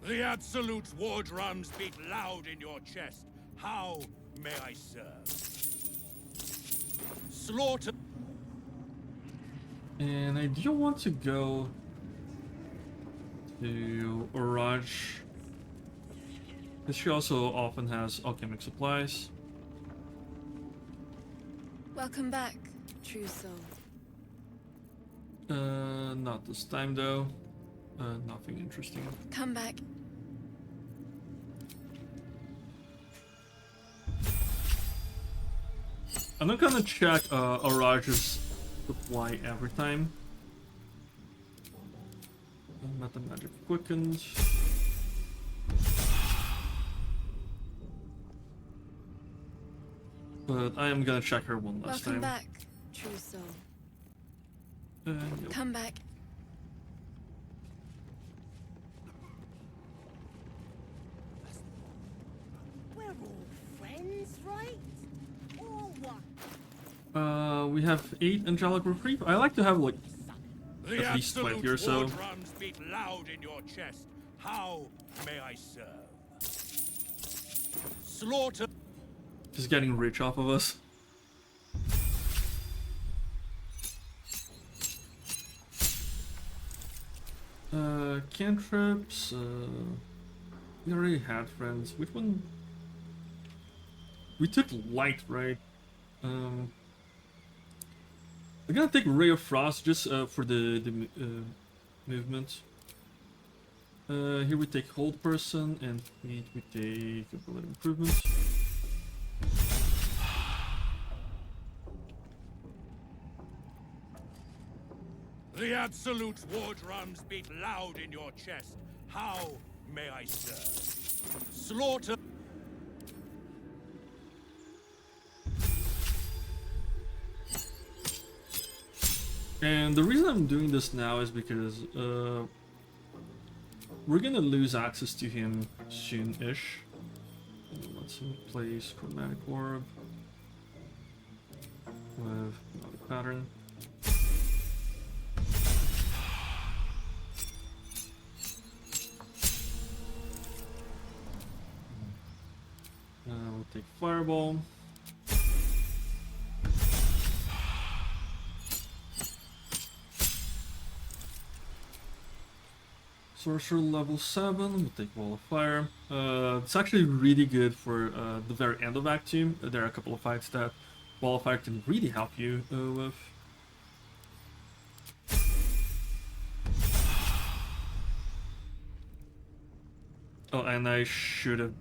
The Absolute war drums beat loud in your chest. How may I serve? Slaughter. And I do want to go to Oraj. Because she also often has alchemic supplies. Welcome back, true soul. Not this time though. Nothing interesting. Come back. I'm not gonna check Oraj's supply every time. Meta magic quickened. But I am gonna check her one last Welcome time. back, true soul. Yep. Come back. We're all friends, right? Or what? We have 8 angelic reprieve. I like to have like The at least Absolute 20 or so. war drums beat loud in your chest. How may I serve? Slaughter. Just getting rich off of us. Cantrips. We already had friends. Which one? We took light, right? I'm gonna take Ray of Frost just for the movement. Here we take Hold Person, and we take Ability Improvement. The Absolute war drums beat loud in your chest. How may I serve? Slaughter. And the reason I'm doing this now is because we're gonna lose access to him soon-ish. Let's place Chromatic Orb with another pattern. We'll take Fireball. Sorcerer level 7, we'll take Wall of Fire. It's actually really good for the very end of Act 2. There are a couple of fights that Wall of Fire can really help you with. Oh, and I should have...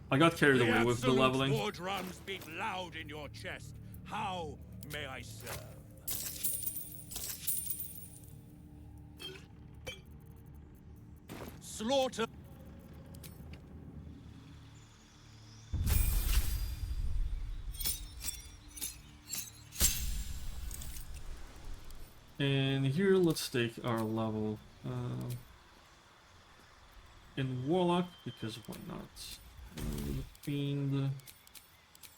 I got carried away with the leveling. War drums beat loud in your chest. How may I serve? Slaughter. And here, let's take our level in Warlock, because why not? Fiend.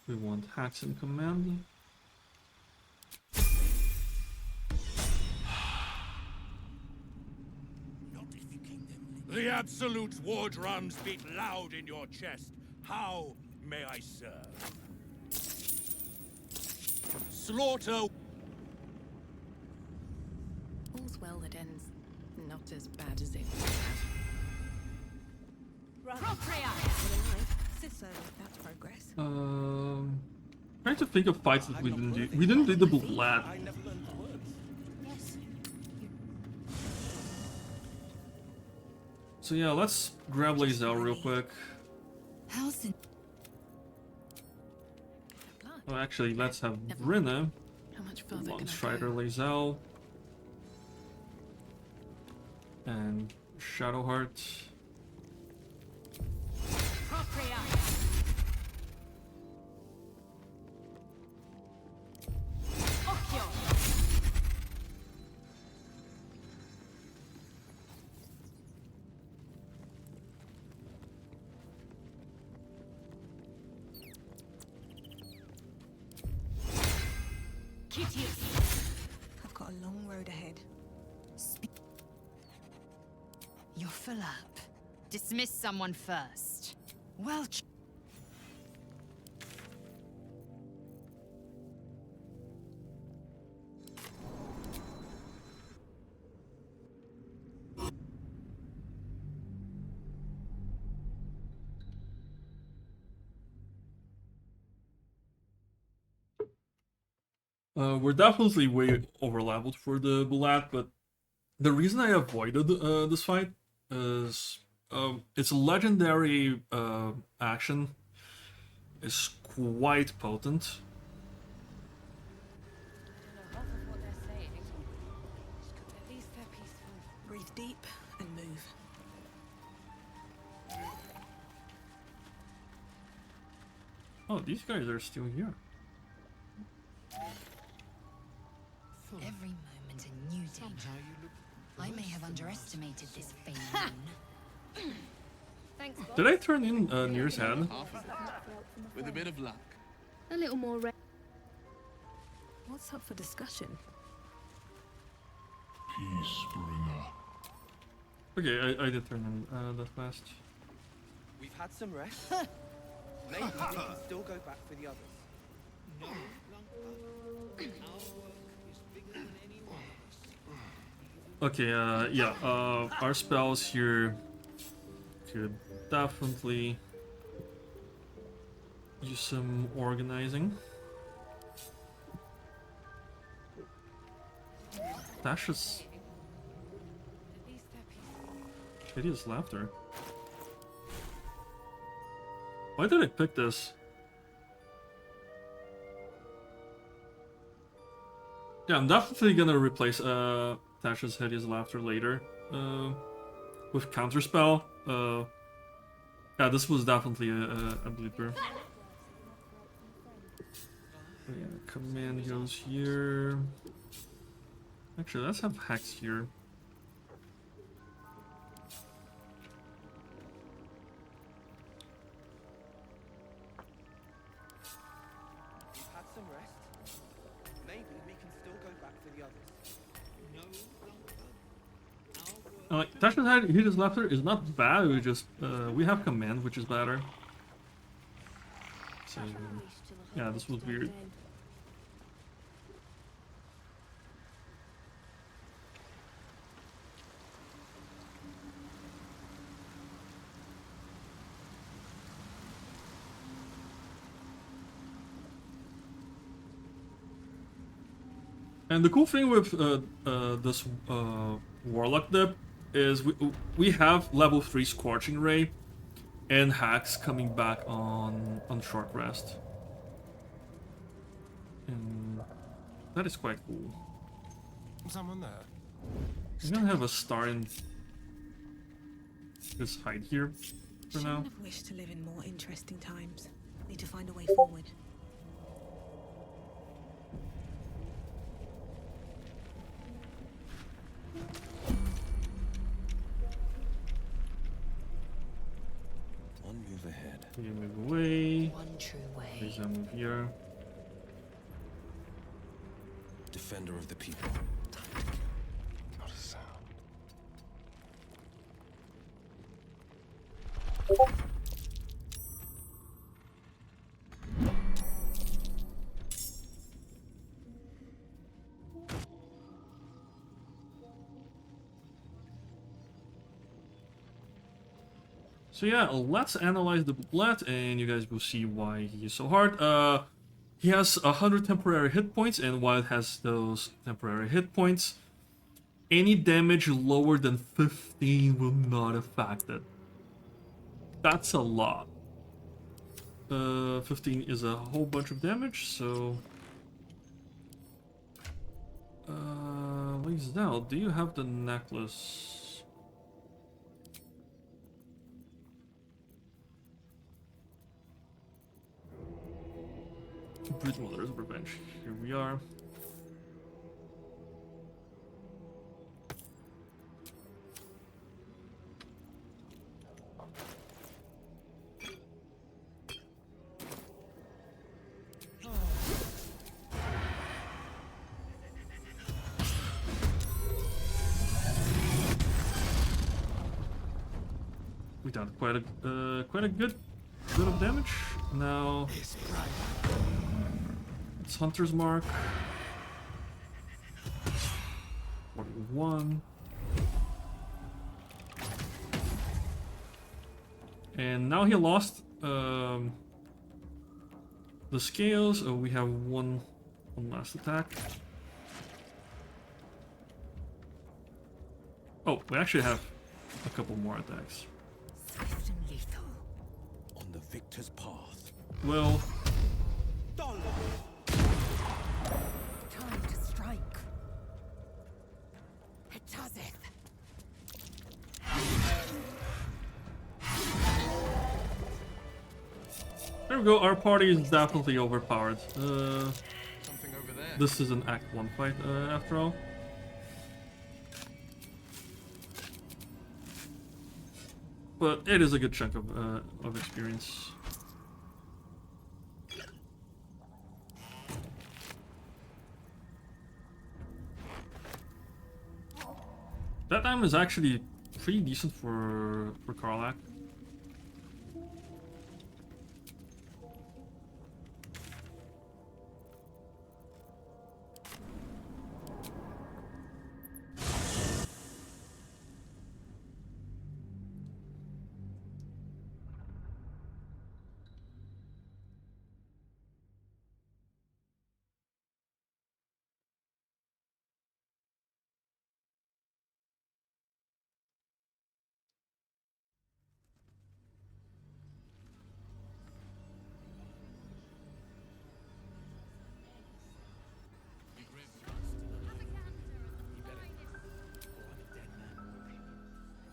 We want Hacks in Command. The Absolute war drums beat loud in your chest. How may I serve? Slaughter. All's all's well that ends not as bad as it So that's progress. Trying to think of fights that we didn't do. We didn't do the Blood. So yeah, let's grab Lae'zel real quick. Oh, actually, let's have Brenna. How much further One can I Strider, go? Lae'zel. And Shadowheart. I've got a long road ahead. You're full up. Dismiss someone first. Well. We're definitely way over leveled for the Bullet, but the reason I avoided this fight is its legendary action is quite potent. At least they're peaceful. Breathe deep and move. Oh, these guys are still here. Every moment a new danger. I may have underestimated this fame. Thanks, Did I turn in Nir's head? With a bit of luck. A little more What's up for discussion? Okay, I did turn in that fast. We've had some rest. Maybe we can still go back for the others. No, our work is bigger than any one of us. Okay, yeah, our spells here could definitely use some organizing. Tasha's hideous laughter. Why did I pick this? Yeah, I'm definitely gonna replace Tasha's hideous laughter later with counterspell. Yeah, this was definitely a blooper. Oh, yeah, command goes here. Actually, let's have Hex here. We've had some rest. Maybe we can still go back for the others. No, Like Tasha's hideous laughter is not bad. We just we have command, which is better. So yeah, this was weird. And the cool thing with this Warlock dip is we have level 3 Scorching Ray and Hacks coming back on short rest. And that is quite cool. Someone there. I'm gonna have a star and just hide here for now. Shouldn't have wished to live in more interesting times. Need to find a way forward. One move ahead. You move away. One true way. Please move here. Defender of the people. Not a sound. So yeah, let's analyze the booklet, and you guys will see why he is so hard. He has 100 temporary hit points, and while it has those temporary hit points, any damage lower than 15 will not affect it. That's a lot. 15 is a whole bunch of damage, so... Liesel, do you have the necklace? Brute Mother's Revenge. Here we are. We done quite a good bit of damage. Now it's Hunter's Mark. 41. And now he lost the scales. Oh, we have one last attack. Oh, we actually have a couple more attacks. Swift and lethal. On the victor's path. Well, Time to strike. Hetazeth. there we go. Our party is definitely overpowered. Something over there. This is an Act 1 fight, after all. But it is a good chunk of experience. That time is actually pretty decent for Karlach.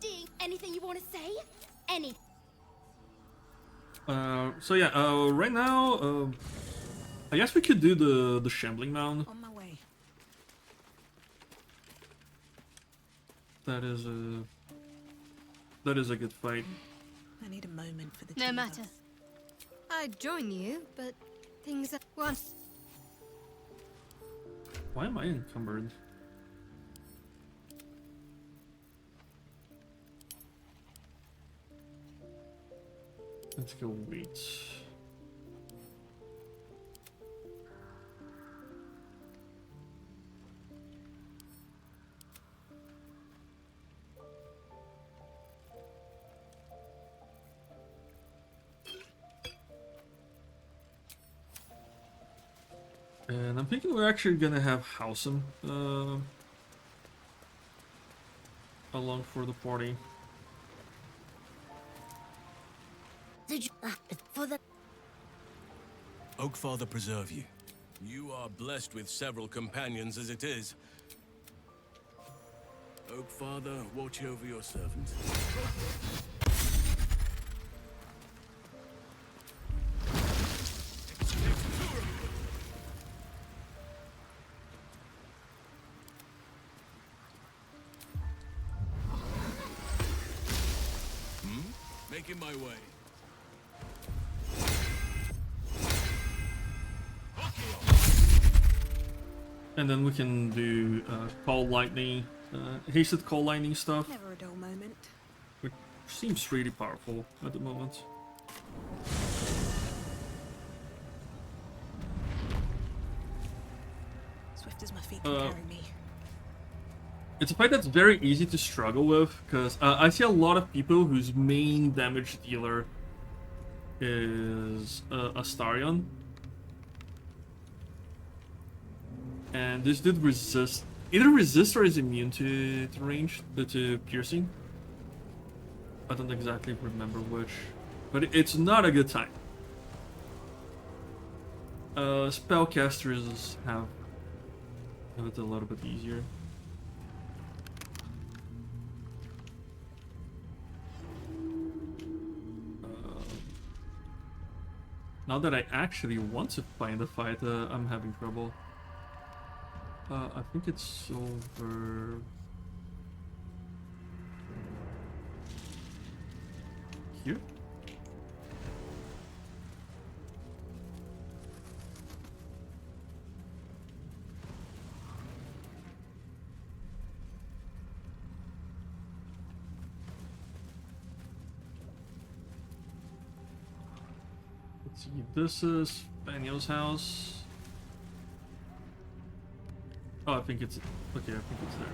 Ding, anything you want to say? Any. So yeah, right now, I guess we could do the Shambling Mound. On my way. That is a good fight. I need a moment for the No two of matter. us. I'd join you, but things are once. Why am I encumbered? Let's go wait. And I'm thinking we're actually gonna have Howsam along for the party. Did you for the Oakfather preserve you. You are blessed with several companions as it is. Oakfather, watch over your servant. Making my way. And then we can do call lightning, hasted call lightning stuff, Never a dull moment. which seems really powerful at the moment. Swift as my feet can carry me. It's a fight that's very easy to struggle with, because I see a lot of people whose main damage dealer is Astarion. And this dude either resists or is immune to range, to piercing. I don't exactly remember which, but it's not a good time. Spellcasters have it a little bit easier. Now that I actually want to find a fight, I'm having trouble. I think it's over here. Let's see, this is Fanio's house. Oh, I think it's... okay, I think it's there.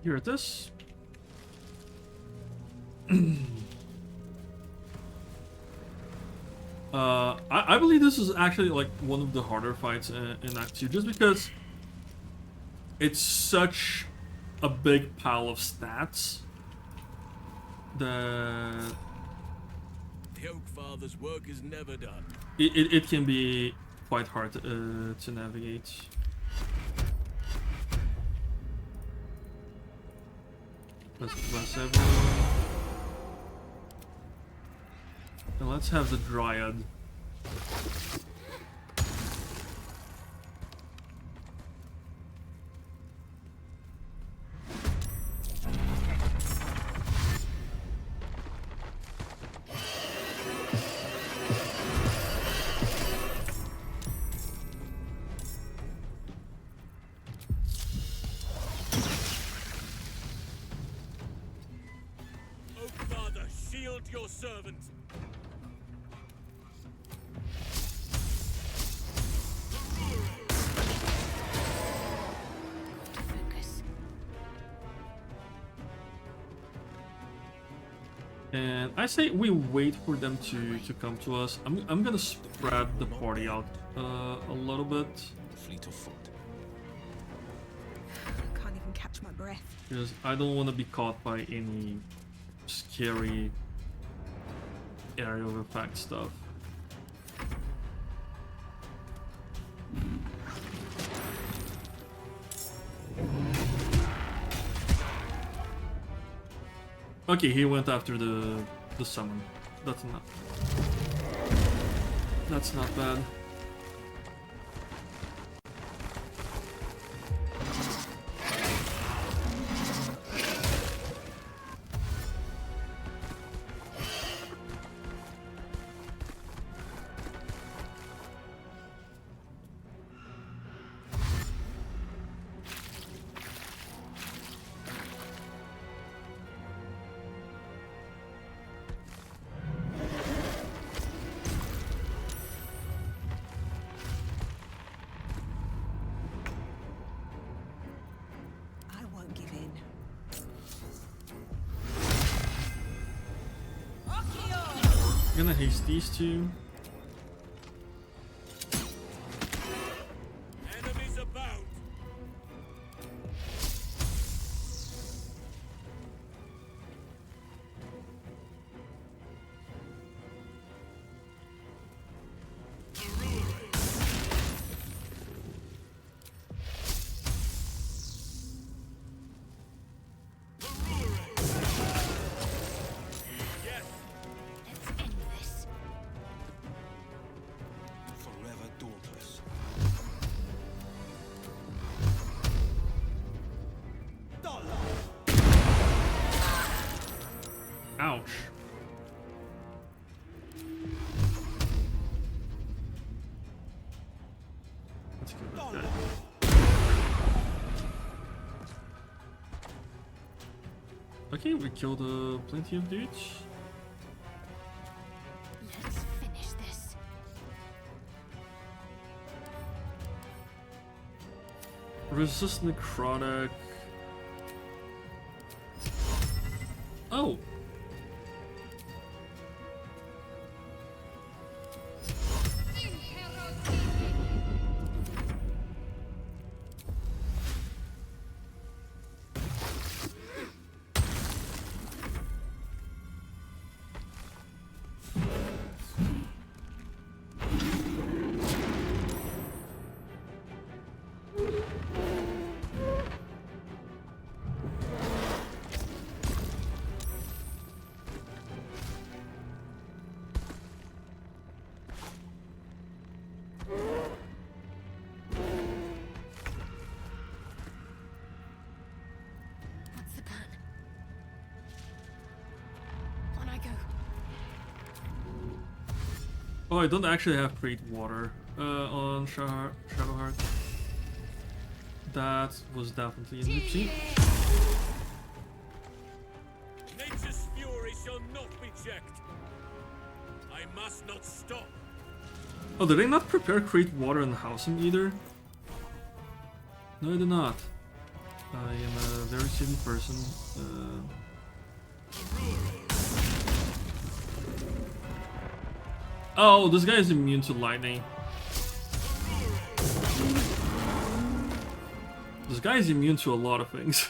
Here it is. I believe this is actually like one of the harder fights in Act 2, just because it's such a big pile of stats that The Oak Father's work is never done. it can be quite hard to navigate. Let's bless everyone. And let's have the Dryad. Oak Father, shield your servant. And I say we wait for them to come to us. I'm gonna spread the party out a little bit. Fleet of foot. Can't even catch my breath. Because I don't want to be caught by any scary area of effect stuff. Okay, he went after the summon. That's not bad. I'm gonna haste these two. Enemies abound. Forever dauntless. Ouch. Let's kill this guy. Okay, we killed plenty of dudes. Let's finish this. Resist necrotic. Oh. What's the plan? On I go. Oh, I don't actually have great water on Shadowheart. That was definitely an oopsie. Nature's fury shall not be checked. I must not stop. Oh, did they not prepare great water and house him either? No, I did not. I am a very silly person. Oh, this guy is immune to lightning. This guy is immune to a lot of things.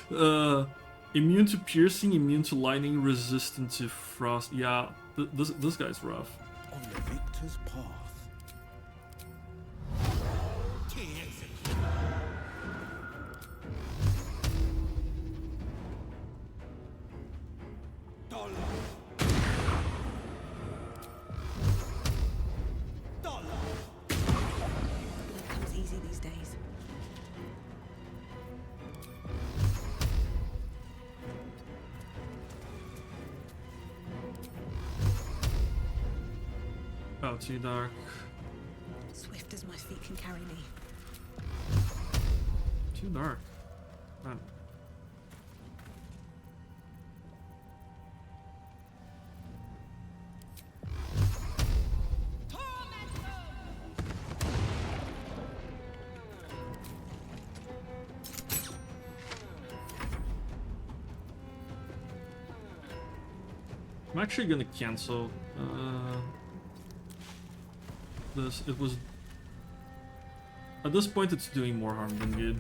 Immune to piercing, immune to lightning, resistant to frost. Yeah, this guy's rough. On the victor's path. Blood comes easy these days. Oh, too dark. Swift as my feet can carry me. Too dark. Man. I'm actually gonna cancel this. It was at this point it's doing more harm than good.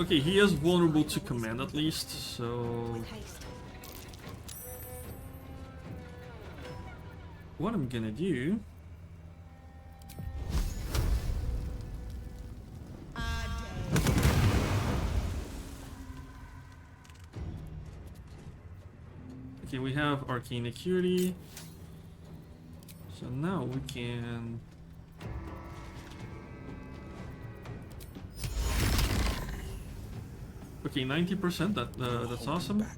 Okay, he is vulnerable to command at least, so... What I'm gonna do... Okay, we have Arcane Acuity. So now we can... Okay, 90%, that's awesome. Let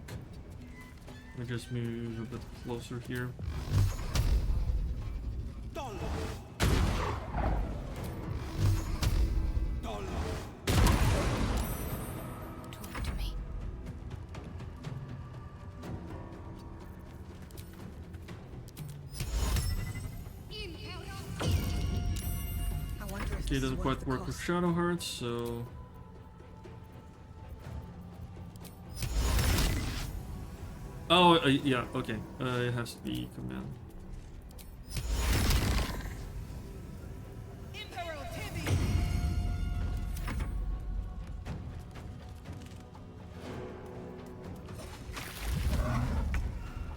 me just move a bit closer here. Talk to me. I wonder if Okay, this is doesn't worth quite the work with cost. Shadowheart, so... Oh, yeah, okay. It has to be command.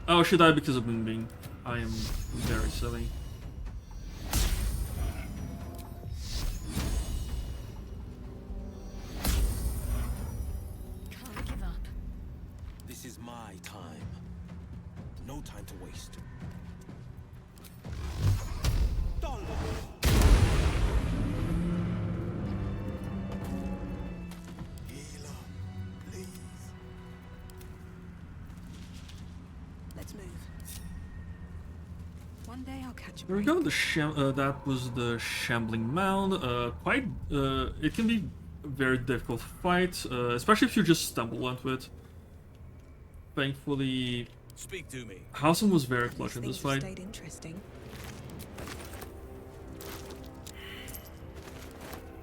Oh, should I because of Moonbeam? I am very silly. Can't give up. This is my time. No time to waste. Let's move. One day I'll catch a There we break. go. That was the Shambling Mound. It can be a very difficult fight, especially if you just stumble onto it. Thankfully, Speak to me. Hausen was very clutch in this Things have fight. stayed interesting.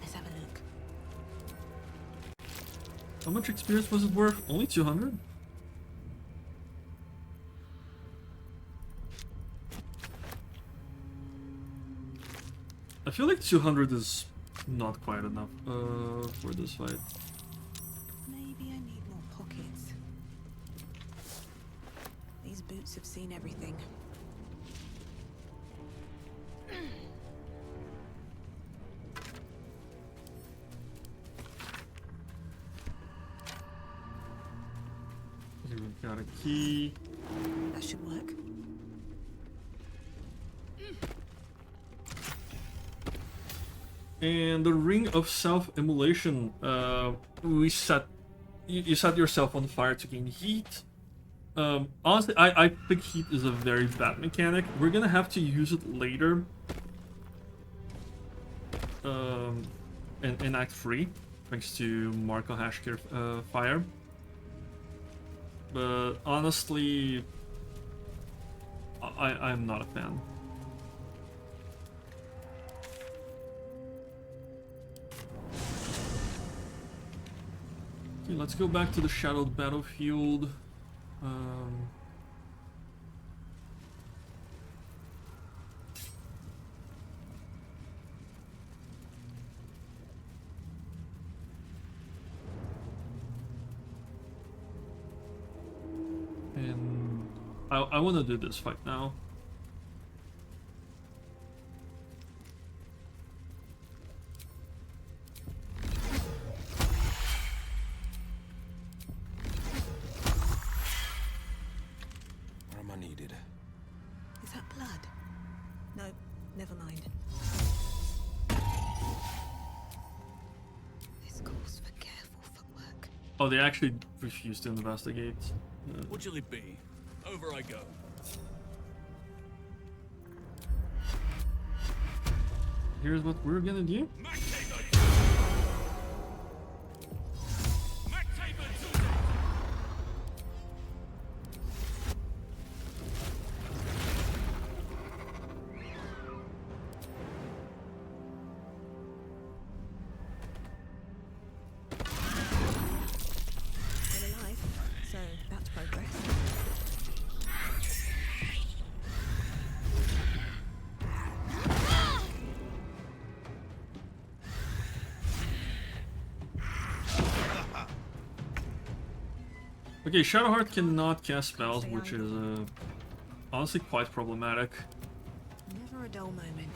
Let's have a look. How much experience was it worth? Only 200? I feel like 200 is not quite enough for this fight. Maybe I need more pockets. These boots have seen everything. Here we've got a key. That should work. And the Ring of Self-Immolation. You set yourself on fire to gain heat. Honestly, I think heat is a very bad mechanic. We're gonna have to use it later. In Act 3, thanks to Marco Hashkir fire. But honestly, I'm not a fan. Okay, let's go back to the Shadowed Battlefield. And I want to do this fight now. Where am I needed? Is that blood? No, never mind. This calls for careful footwork. Oh, they actually refused to investigate. What shall it be? Over I go. Here's what we're gonna do. Still alive, so that's progress. Okay, Shadowheart cannot cast spells, which is honestly quite problematic. Never a dull moment.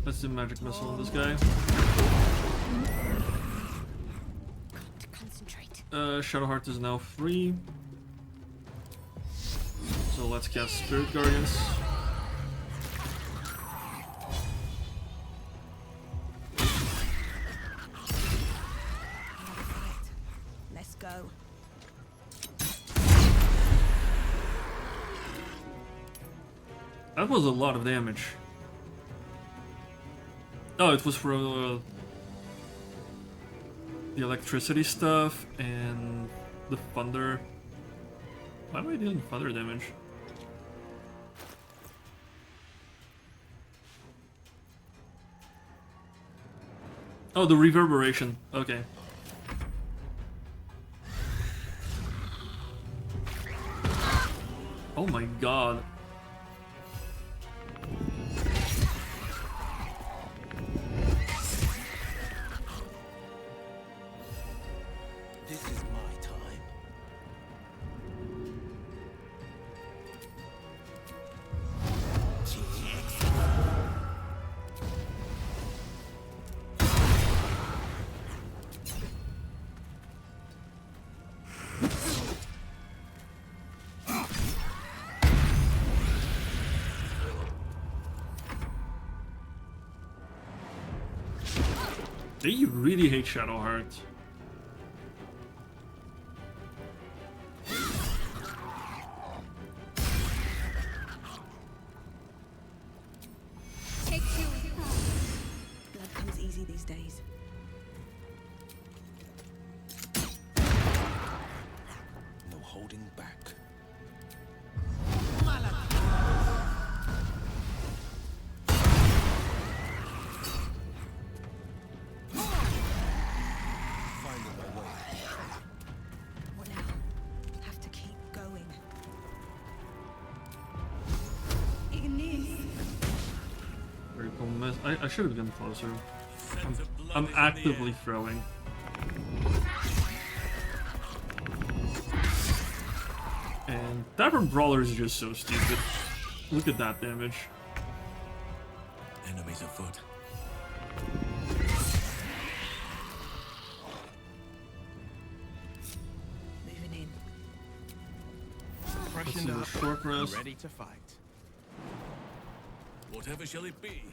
Let's do magic missile on this guy. Concentrate. Shadowheart is now free. So let's cast Spirit Guardians. Let's go. That was a lot of damage. Oh, it was for the electricity stuff and the thunder. Why am I dealing thunder damage? Oh, the reverberation. Okay. Oh my god. This is my time. They really hate Shadowheart. Take two. Blood comes easy these days. No holding back. Finding my way. What now? Have to keep going. Ignis. Very cool miss. I should have gone closer. I'm actively throwing. And Tavern Brawler is just so stupid. Look at that damage. Enemies afoot. Moving in. Let's do a short rest. Ready to fight. Whatever shall it be?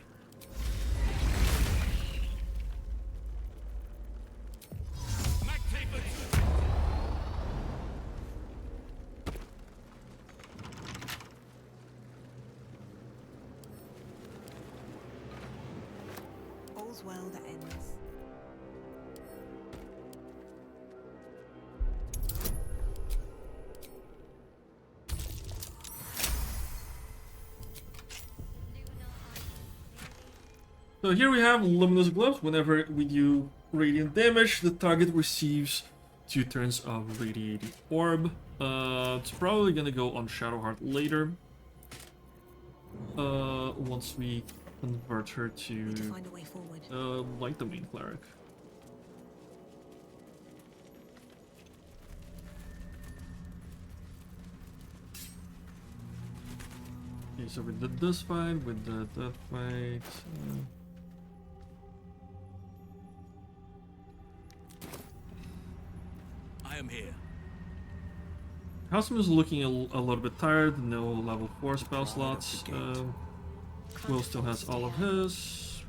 All's well that ends. So here we have Luminous Gloves. Whenever we do radiant damage, the target receives 2 turns of radiating orb. It's probably gonna go on Shadowheart later. Once we convert her to Find a way forward. Light Domain Cleric. Okay, so we did this fight, we did that fight. I am here. Hasmus is looking a little bit tired, no level 4 spell slots. Will still has all of his.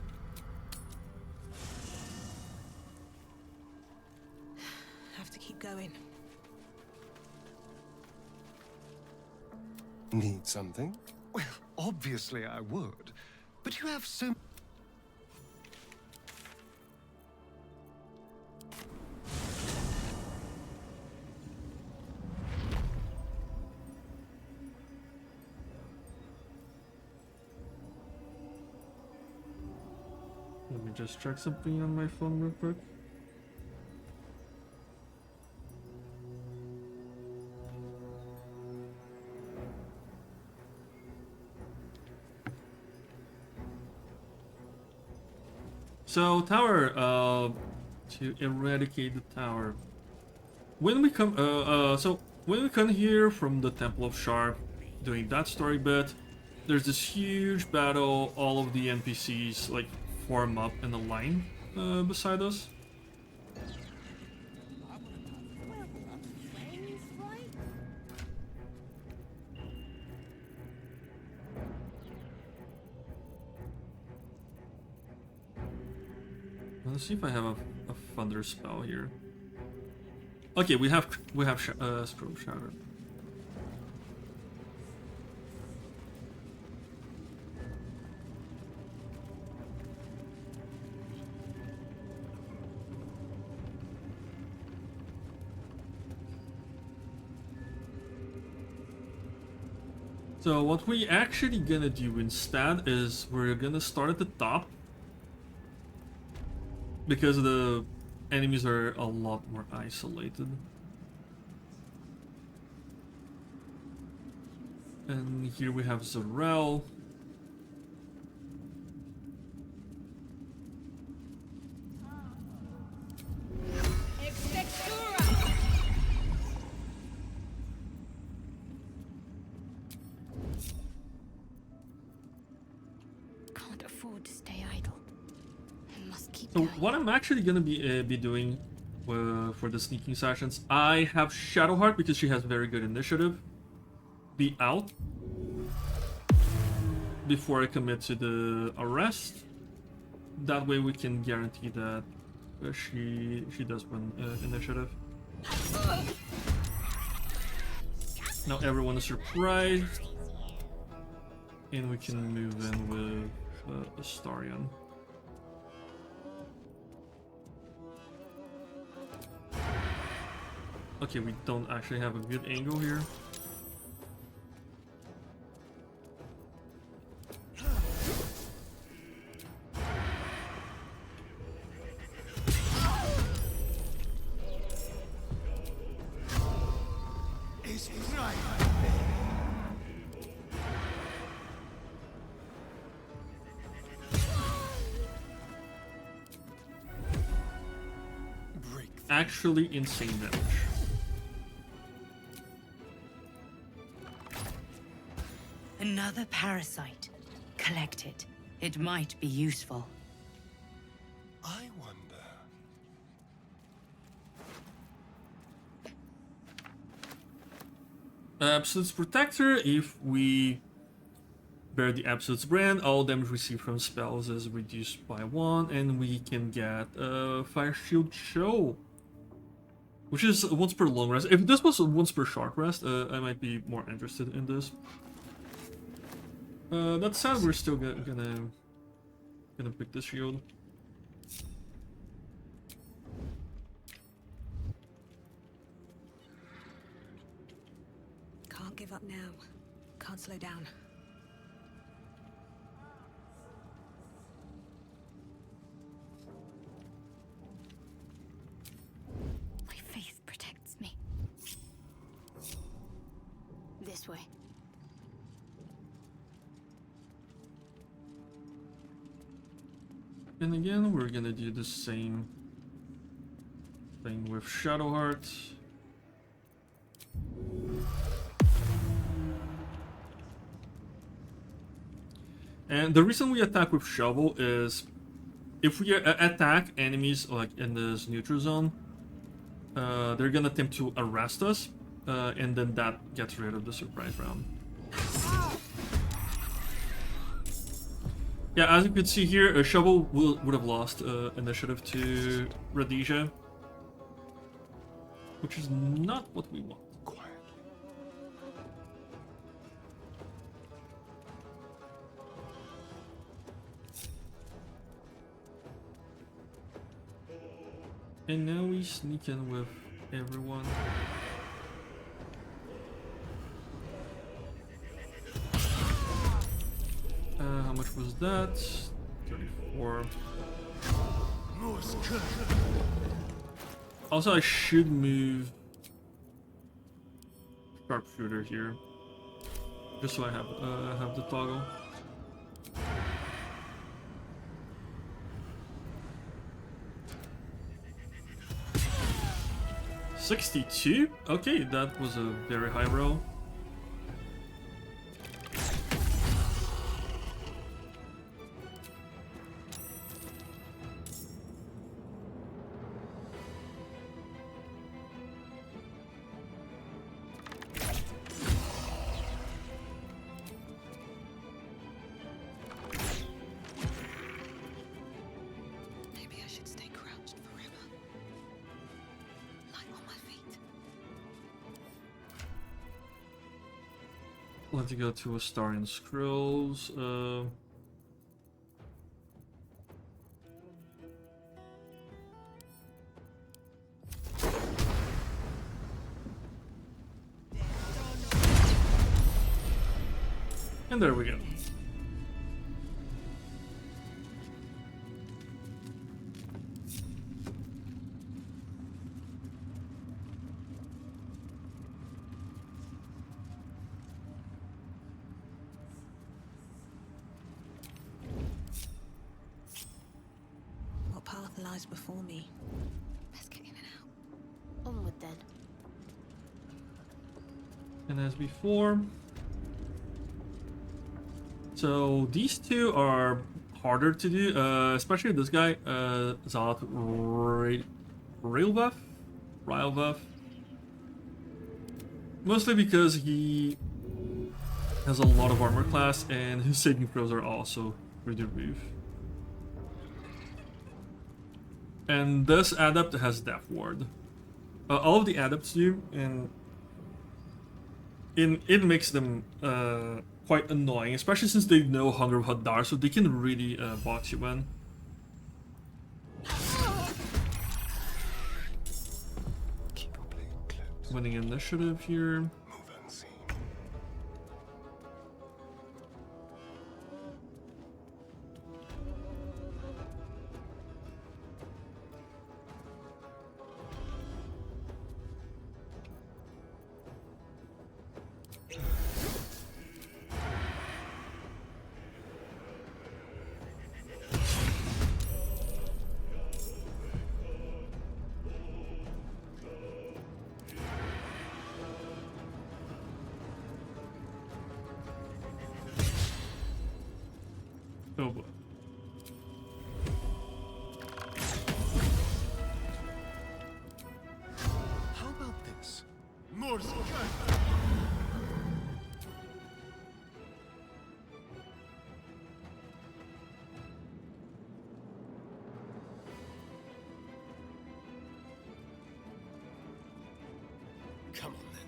Have to keep going. Need something? Well, obviously I would. But you have so... Let me just check something on my phone real quick. So tower, to eradicate the tower. When we come, when we come here from the Temple of Sharp, doing that story bit, there's this huge battle. All of the NPCs like form up in a line beside us. Let's see if I have a thunder spell here. Okay, we have Scroll Shatter. So what we actually gonna do instead is we're gonna start at the top, because the enemies are a lot more isolated. And here we have Zarel. Can't afford to stay idle. I must keep So what I'm actually gonna be doing for the sneaking sessions, I have Shadowheart because she has very good initiative. Be out before I commit to the arrest. That way we can guarantee that she does win initiative. Now everyone is surprised, and we can move in with Astarion. Okay, we don't actually have a good angle here. Actually insane damage. Another parasite. Collect it. It might be useful. I wonder. Absolute's Protector. If we bear the Absolute's brand, all damage received from spells is reduced by 1, and we can get Fire Shield Show, which is once per long rest. If this was once per short rest, I might be more interested in this. That said, we're still gonna pick this shield. Can't give up now. Can't slow down. My faith protects me. This way. And again, we're gonna do the same thing with Shadowheart. And the reason we attack with Shovel is if we attack enemies like in this neutral zone, they're gonna attempt to arrest us, and then that gets rid of the surprise round. Yeah, as you can see here, a Shovel would have lost initiative to Rhodesia, which is not what we want. And now we sneak in with everyone. How much was that? 34. Also, I should move Sharpshooter here, just so I have the toggle. $62? Okay, that was a very high roll. Maybe I should stay crouched forever. Light on my feet. Let's go to Astarion Scrolls. And there we go. What path lies before me? Best get in and out. Onward then. And as before. So these two are harder to do, especially this guy, Zalth Railbuff. Mostly because he has a lot of armor class and his saving throws are also through the roof. And this adept has Death Ward. All of the adepts do, and it makes them quite annoying, especially since they know Hunger of Hadar, so they can really box you in. Winning initiative here. Oh boy. How about this? More Come on then.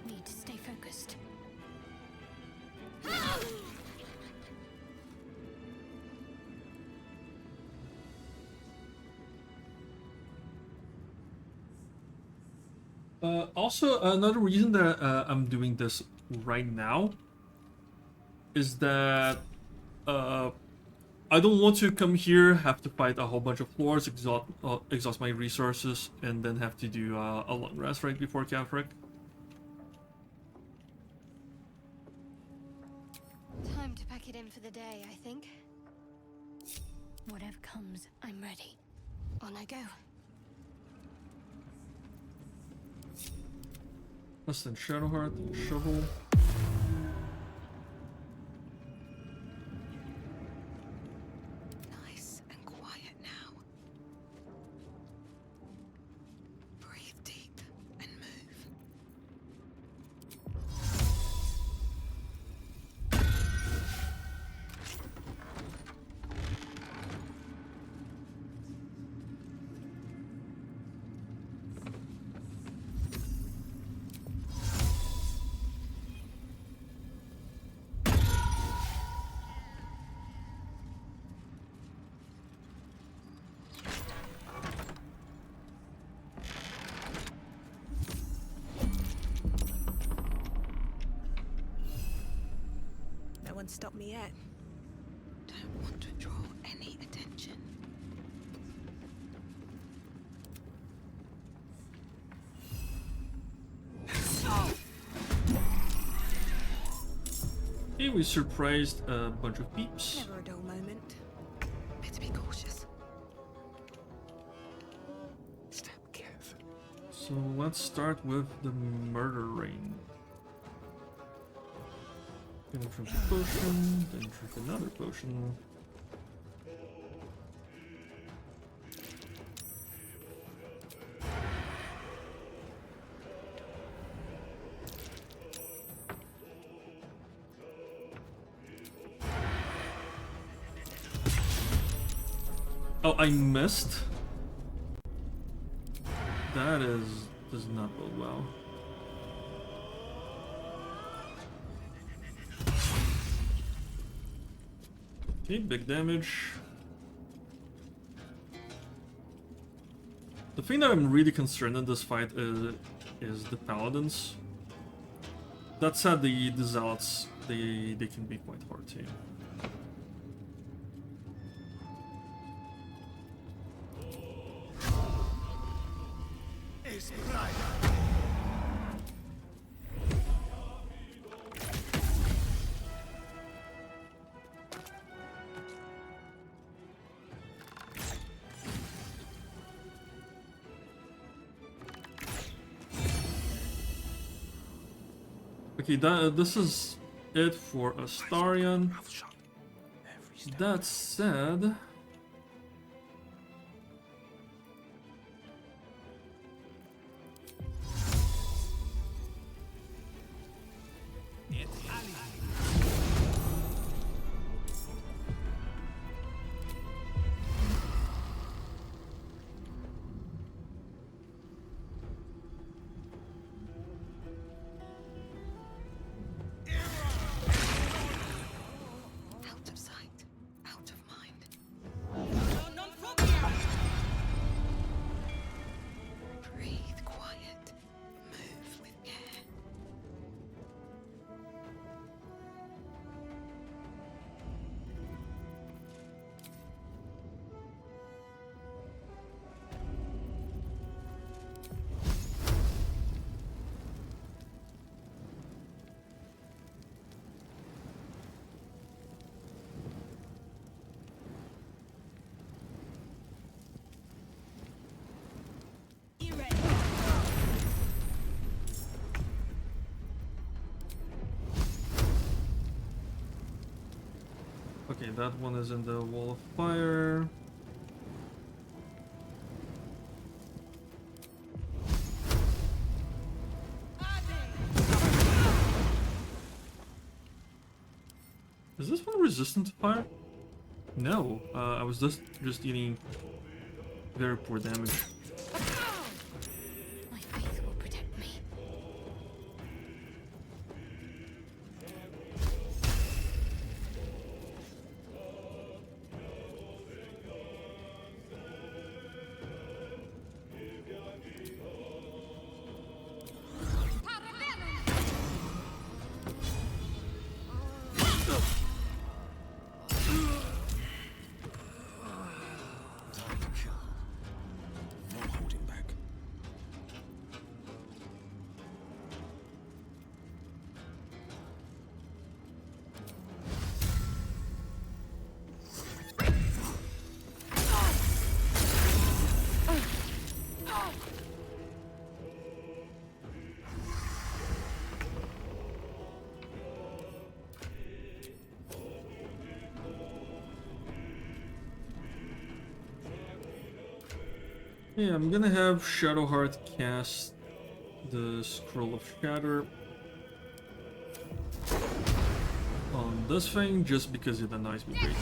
Need to stay focused. Also, another reason that I'm doing this right now is that I don't want to come here, have to fight a whole bunch of floors, exhaust my resources, and then have to do a long rest right before Kafrik. Time to pack it in for the day, I think. Whatever comes, I'm ready. On I go. Less than Shadowheart, Shovel. Nice and quiet now. Breathe deep and move. No one stopped me yet. Don't want to draw any attention. Hey, we surprised a bunch of peeps. Never a dull moment. Better be cautious. Step carefully. So let's start with the Murder Ring. Gonna drink a potion, then drink another potion. Oh, I missed. That does not bode well. Okay, big damage. The thing that I'm really concerned in this fight is the paladins. That said, the zealots, they can be quite hard too. Okay, this is it for Astarion. That said, Okay, that one is in the wall of fire. Is this one resistant to fire? No, I was just eating very poor damage. My faith will protect me. Yeah, I'm gonna have Shadowheart cast the Scroll of Shatter on this thing just because it annoys me greatly.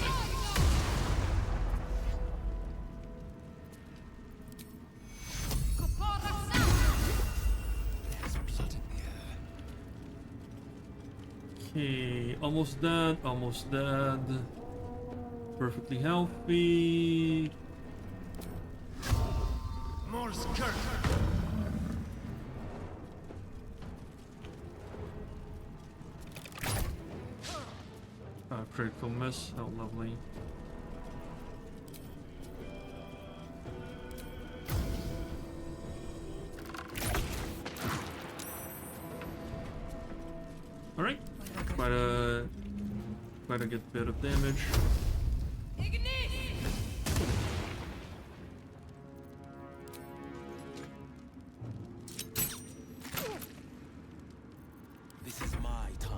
Okay, almost dead, almost dead. Perfectly healthy. More skirt. Critical miss, how lovely. Alright, quite a good bit of damage. This is my time.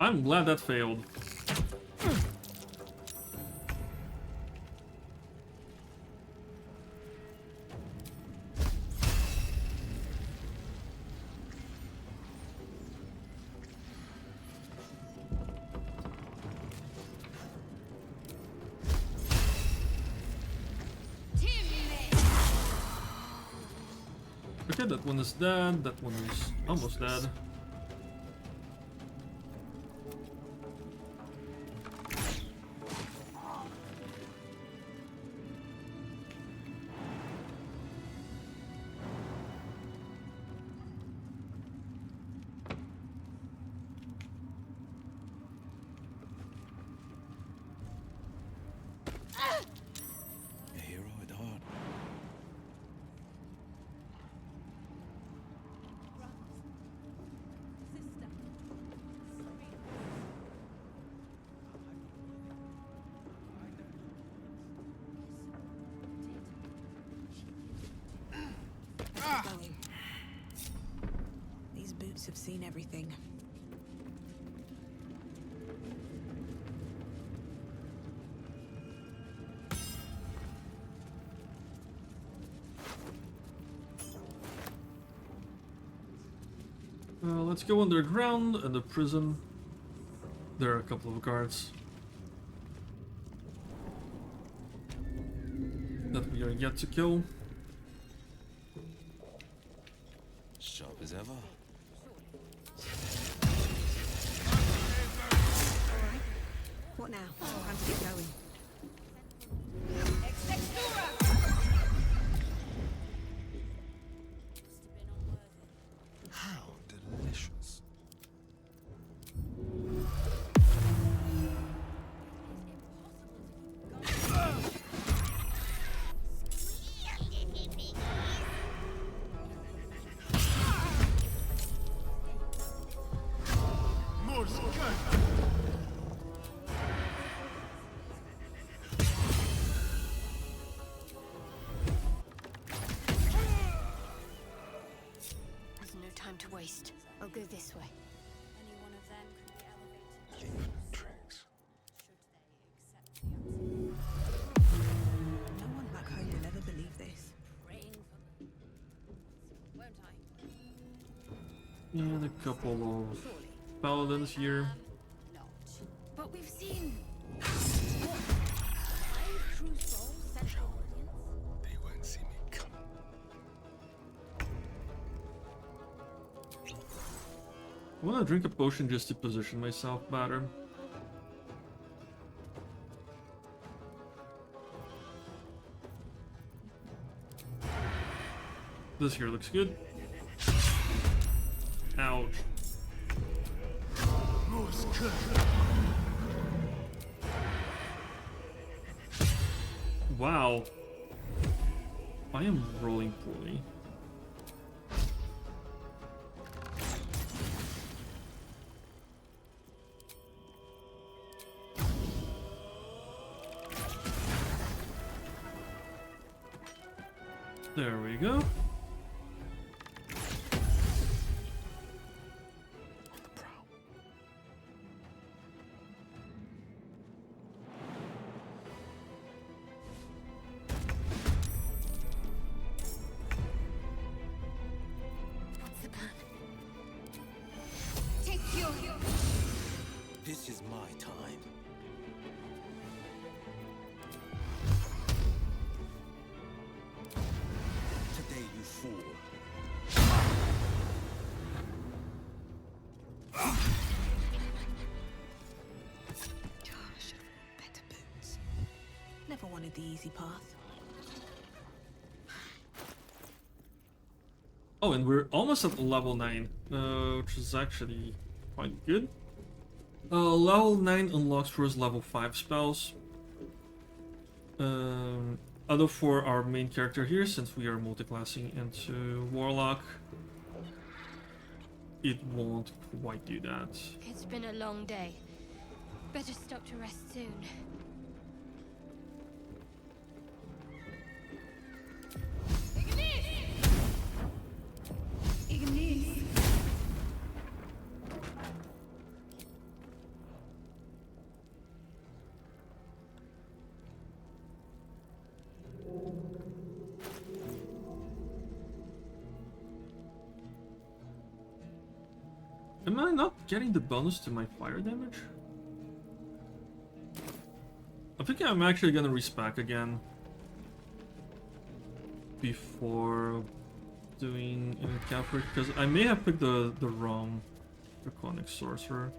I'm glad that failed. Okay, that one is dead, that one is almost dead. A hero at heart. Going. These boots have seen everything. Let's go underground in the prison. There are a couple of guards that we are yet to kill. Sharp as ever. What now? Time to get going. How delicious. waste. I'll go this way. Any one of them could be elevated. Tricks. No one back home will ever believe this. Praying for me. Won't I? And a couple of paladins here. Not. But we've seen. They won't see me coming. I want to drink a potion just to position myself better. This here looks good. Ouch. Wow. I am rolling poorly. There we go. What's the plan? This is my time. Today you fool. Gosh, better boots. Never wanted the easy path. Oh, and we're almost at level 9, which is actually quite good. Level 9 unlocks first level 5 spells. Although for our main character here, since we are multiclassing into Warlock, it won't quite do that. It's been a long day. Better stop to rest soon. Ignis! Am I not getting the bonus to my fire damage? I think I'm actually gonna respec again before doing an encounter, because I may have picked the wrong Draconic Sorcerer.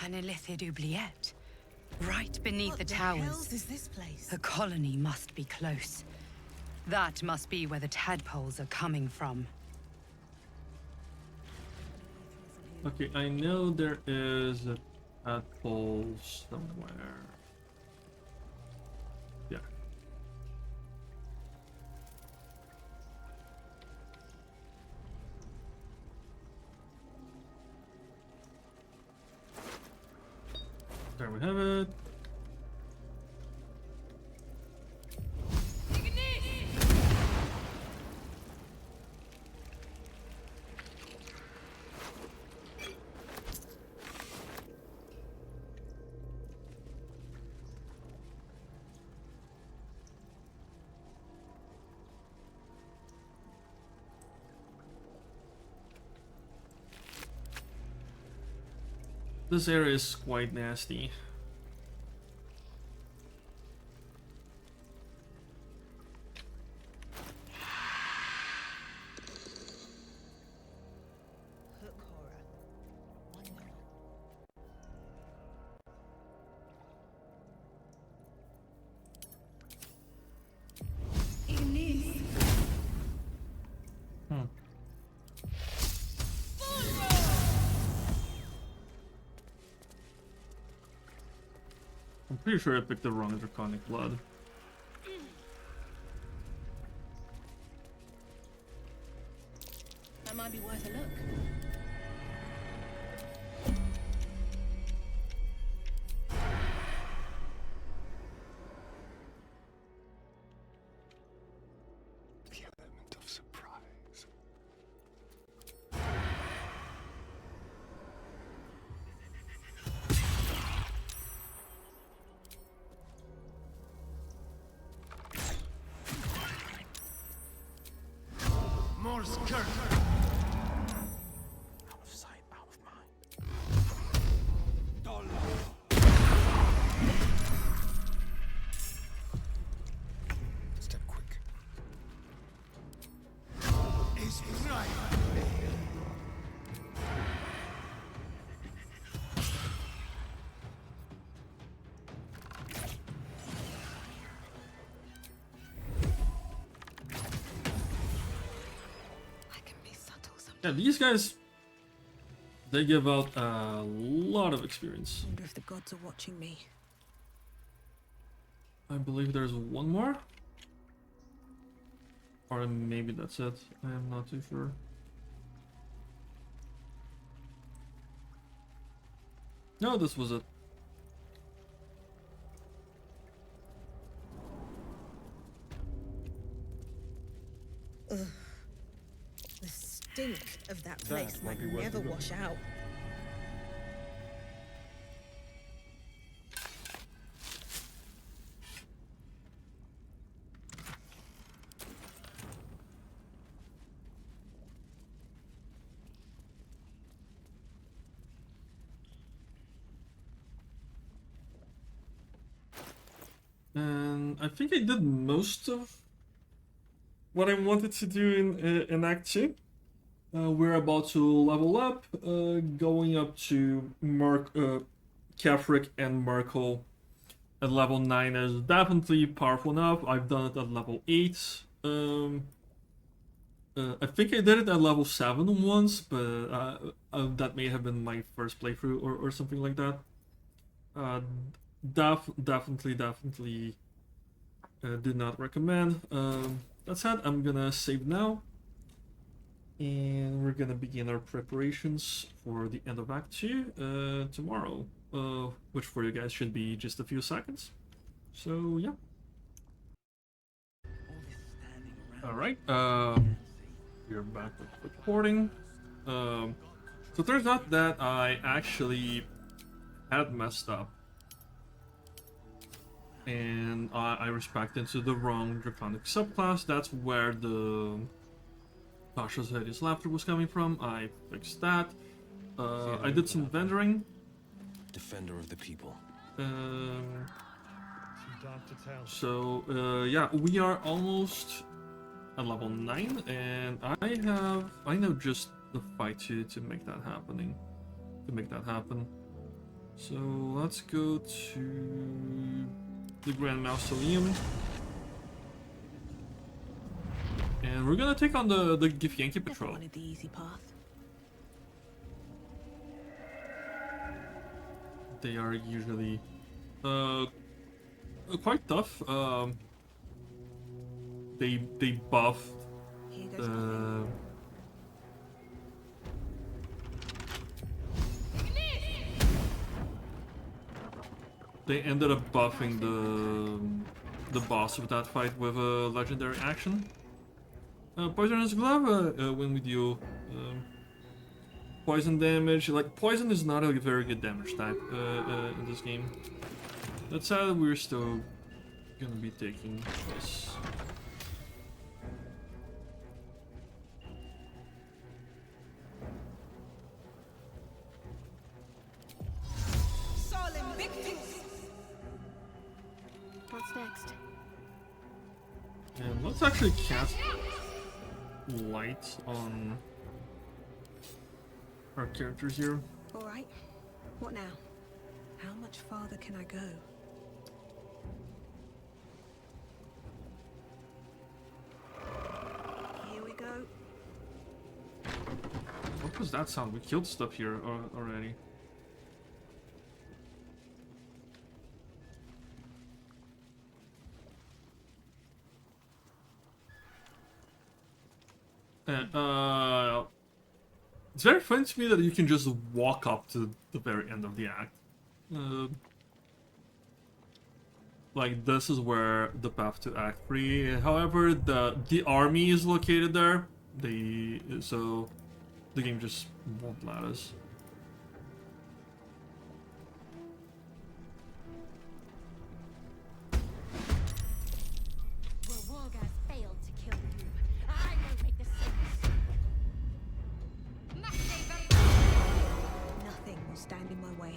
An illithid oubliette. Right beneath What the the towers. hells is this place? The colony must be close. That must be where the tadpoles are coming from. Okay, I know there is a tadpole somewhere. Yeah. There we have it. This area is quite nasty. Hook horror. Wonderful. Ignis! I'm pretty sure I picked the wrong Draconic Blood. That might be worth a look. surprise. Morse curse. Out of sight, out of mind. Step quick. Is right. Yeah, these guys, they give out a lot of experience. Wonder if the gods are watching me. I believe there's one more. Or maybe that's it. I am not too sure. No, this was it. Ugh. The stink of that place That might might be worth never a look. wash out. And I think I did most of what I wanted to do in Act 2. We're about to level up, going up to Kefric and Merkel at level 9 is definitely powerful enough. I've done it at level 8. I think I did it at level 7 once, but that may have been my first playthrough or something like that. Definitely do not recommend. That said, I'm gonna save now. And we're gonna begin our preparations for the end of Act 2 tomorrow. Which for you guys should be just a few seconds. So yeah. Alright, we're back with recording. So it turns out that I actually had messed up. And I respect into the wrong Draconic subclass. That's where the Tasha's Hideous Laughter was coming from. I fixed that. I did some vendoring. Defender of the people. So yeah, we are almost at level 9, and I know just the fight to make that happen. So let's go to the Grand Mausoleum. And we're gonna take on the Githyanki patrol. Wanted the easy path. They are usually quite tough. They buff they ended up buffing the boss of that fight with a legendary action. Poisonous Glove, when we deal poison damage, like poison is not a very good damage type in this game. That said, we're still gonna be taking this. What's next? And let's actually cast light on our characters here. Alright, what now? How much farther can I go? Here we go. What was that sound? We killed stuff here already. It's very funny to me that you can just walk up to the very end of the act. like this is where the path to Act 3. However, the army is located there. So the game just won't let us. Nothing will stand in my way.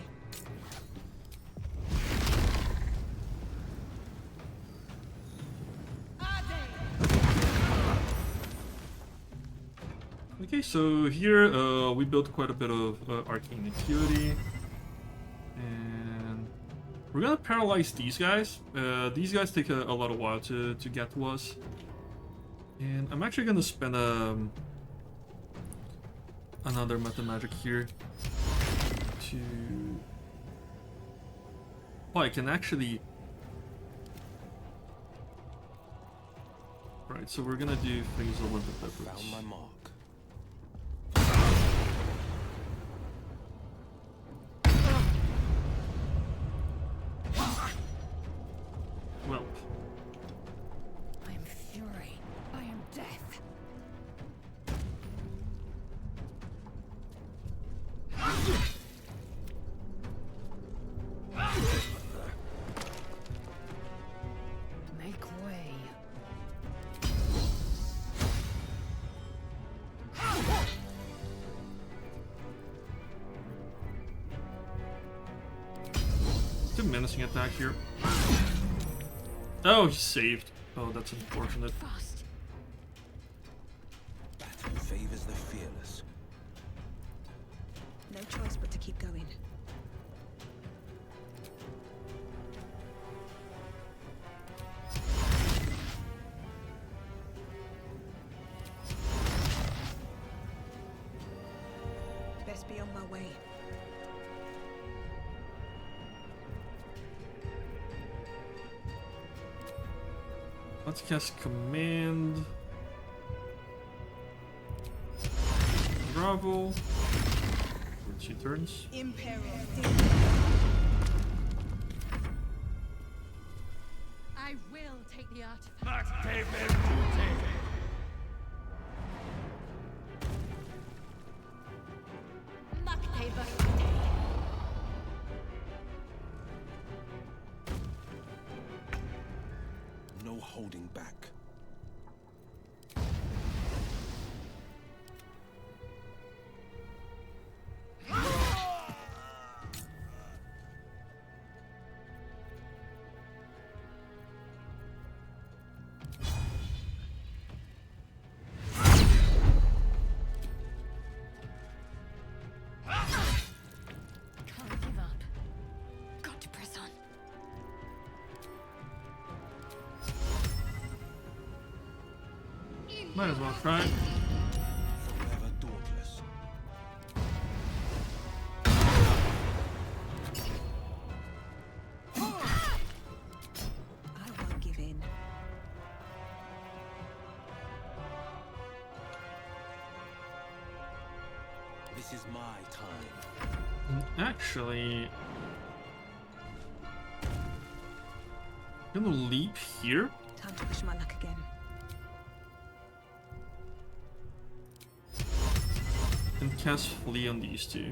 Okay, so here we built quite a bit of arcane acuity, and we're gonna paralyze these guys. These guys take a lot of while to get to us, and I'm actually gonna spend another meta magic here to. Oh, I can actually. Right, so we're gonna do things a little bit different. Found my mark. Well, I am fury. I am death. Make way. it's a menacing attack here. Oh, he saved. Oh, that's unfortunate. Battle favors the fearless. No choice but to keep going. Best be on my way. Let's cast Command. Bravo. For 2 turns. I will take the artifact. No holding back. Can't give up. Got to press on. Might as well try. Forever dauntless. I won't give in. This is my time. Actually, I'm gonna leap here. Time to push my luck again. And cast Flee on these two.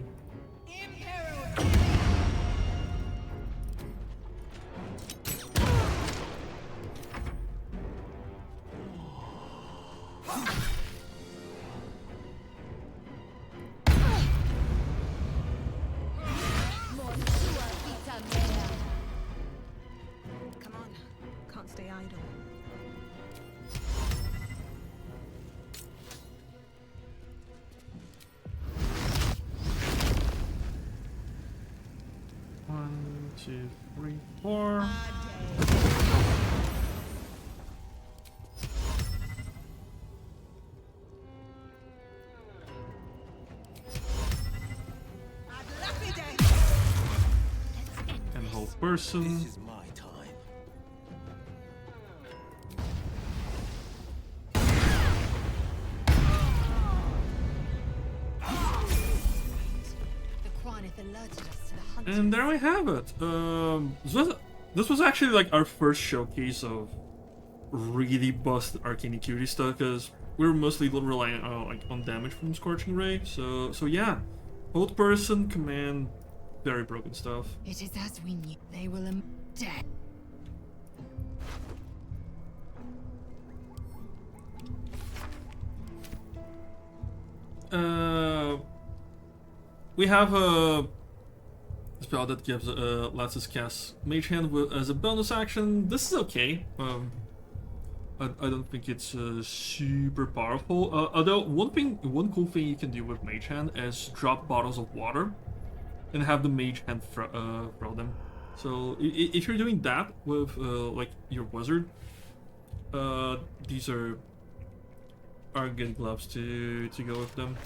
Come on, can't stay idle. One, two, three, four. And whole person. This is my time. The Quanith alerted us to the hunt. And there we have it. This was actually like our first showcase of really bust arcane cutie stuff, because we were mostly relying on damage from Scorching Ray. So yeah, both person command, very broken stuff. It is as we knew. They will dead. We have a spell that gives lets us cast Mage Hand as a bonus action. This is okay. I don't think it's super powerful. Although one cool thing you can do with Mage Hand is drop bottles of water and have the Mage Hand throw them. So if you're doing that with like your wizard, these are good gloves to go with them.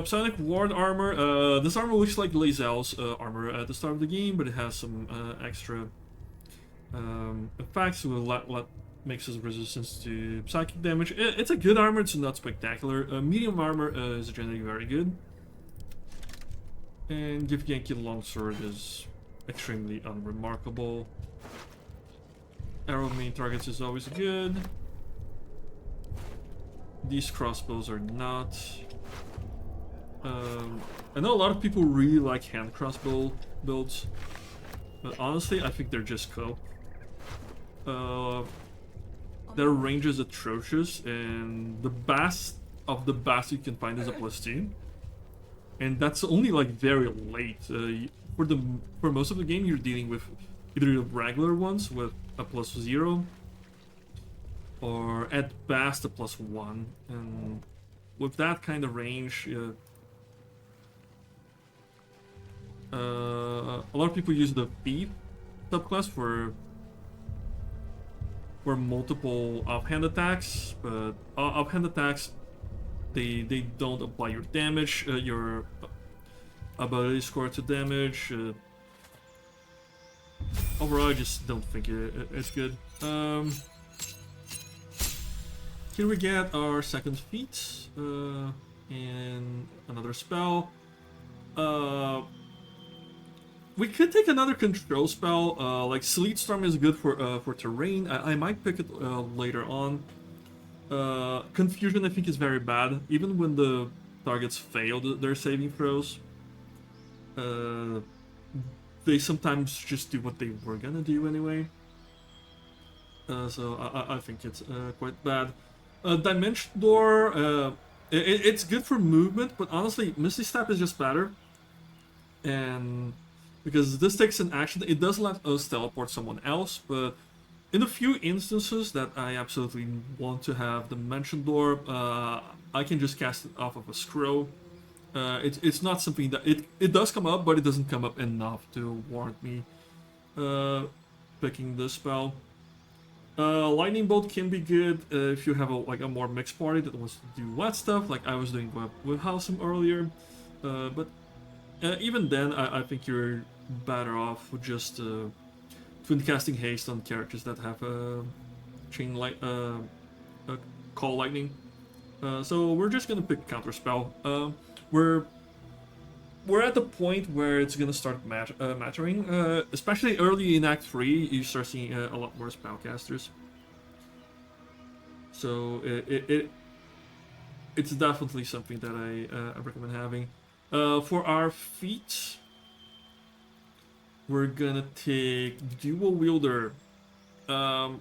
Psionic Ward armor. This armor looks like Lae'zel's armor at the start of the game, but it has some extra effects that makes us resistance to psychic damage. It's a good armor, it's not spectacular. Medium armor is generally very good. And Give Yankee Longsword is extremely unremarkable. Arrow main targets is always good. These crossbows are not. I know a lot of people really like hand crossbow builds, but honestly, I think they're just cope. Their range is atrocious, and the best of the best you can find is a +2, and that's only like very late. For most of the game, you're dealing with either the regular ones with a +0, or at best a +1, and with that kind of range. A lot of people use the Thief subclass for multiple offhand attacks, but offhand attacks they don't apply your damage, your ability score to damage. Overall, I just don't think it's good. Here we get our second feat and another spell. We could take another control spell, like Sleet Storm is good for terrain. I might pick it later on. Confusion I think is very bad, even when the targets fail their saving throws. They sometimes just do what they were gonna do anyway. So I think it's quite bad. Dimension Door, it's good for movement, but honestly, Misty Step is just better. And because this takes an action, it does let us teleport someone else, but in the few instances that I absolutely want to have Dimension Door, I can just cast it off of a scroll. It's not something that... It does come up, but it doesn't come up enough to warrant me picking this spell. Lightning Bolt can be good if you have a more mixed party that wants to do wet stuff, like I was doing with Halsum earlier. But even then, I think you're better off with just twin casting haste on characters that have call lightning. So we're just gonna pick counter spell. We're at the point where it's gonna start mattering, especially early in Act 3. You start seeing a lot more spellcasters. So it's definitely something that I recommend having. For our feat, we're gonna take Dual Wielder. So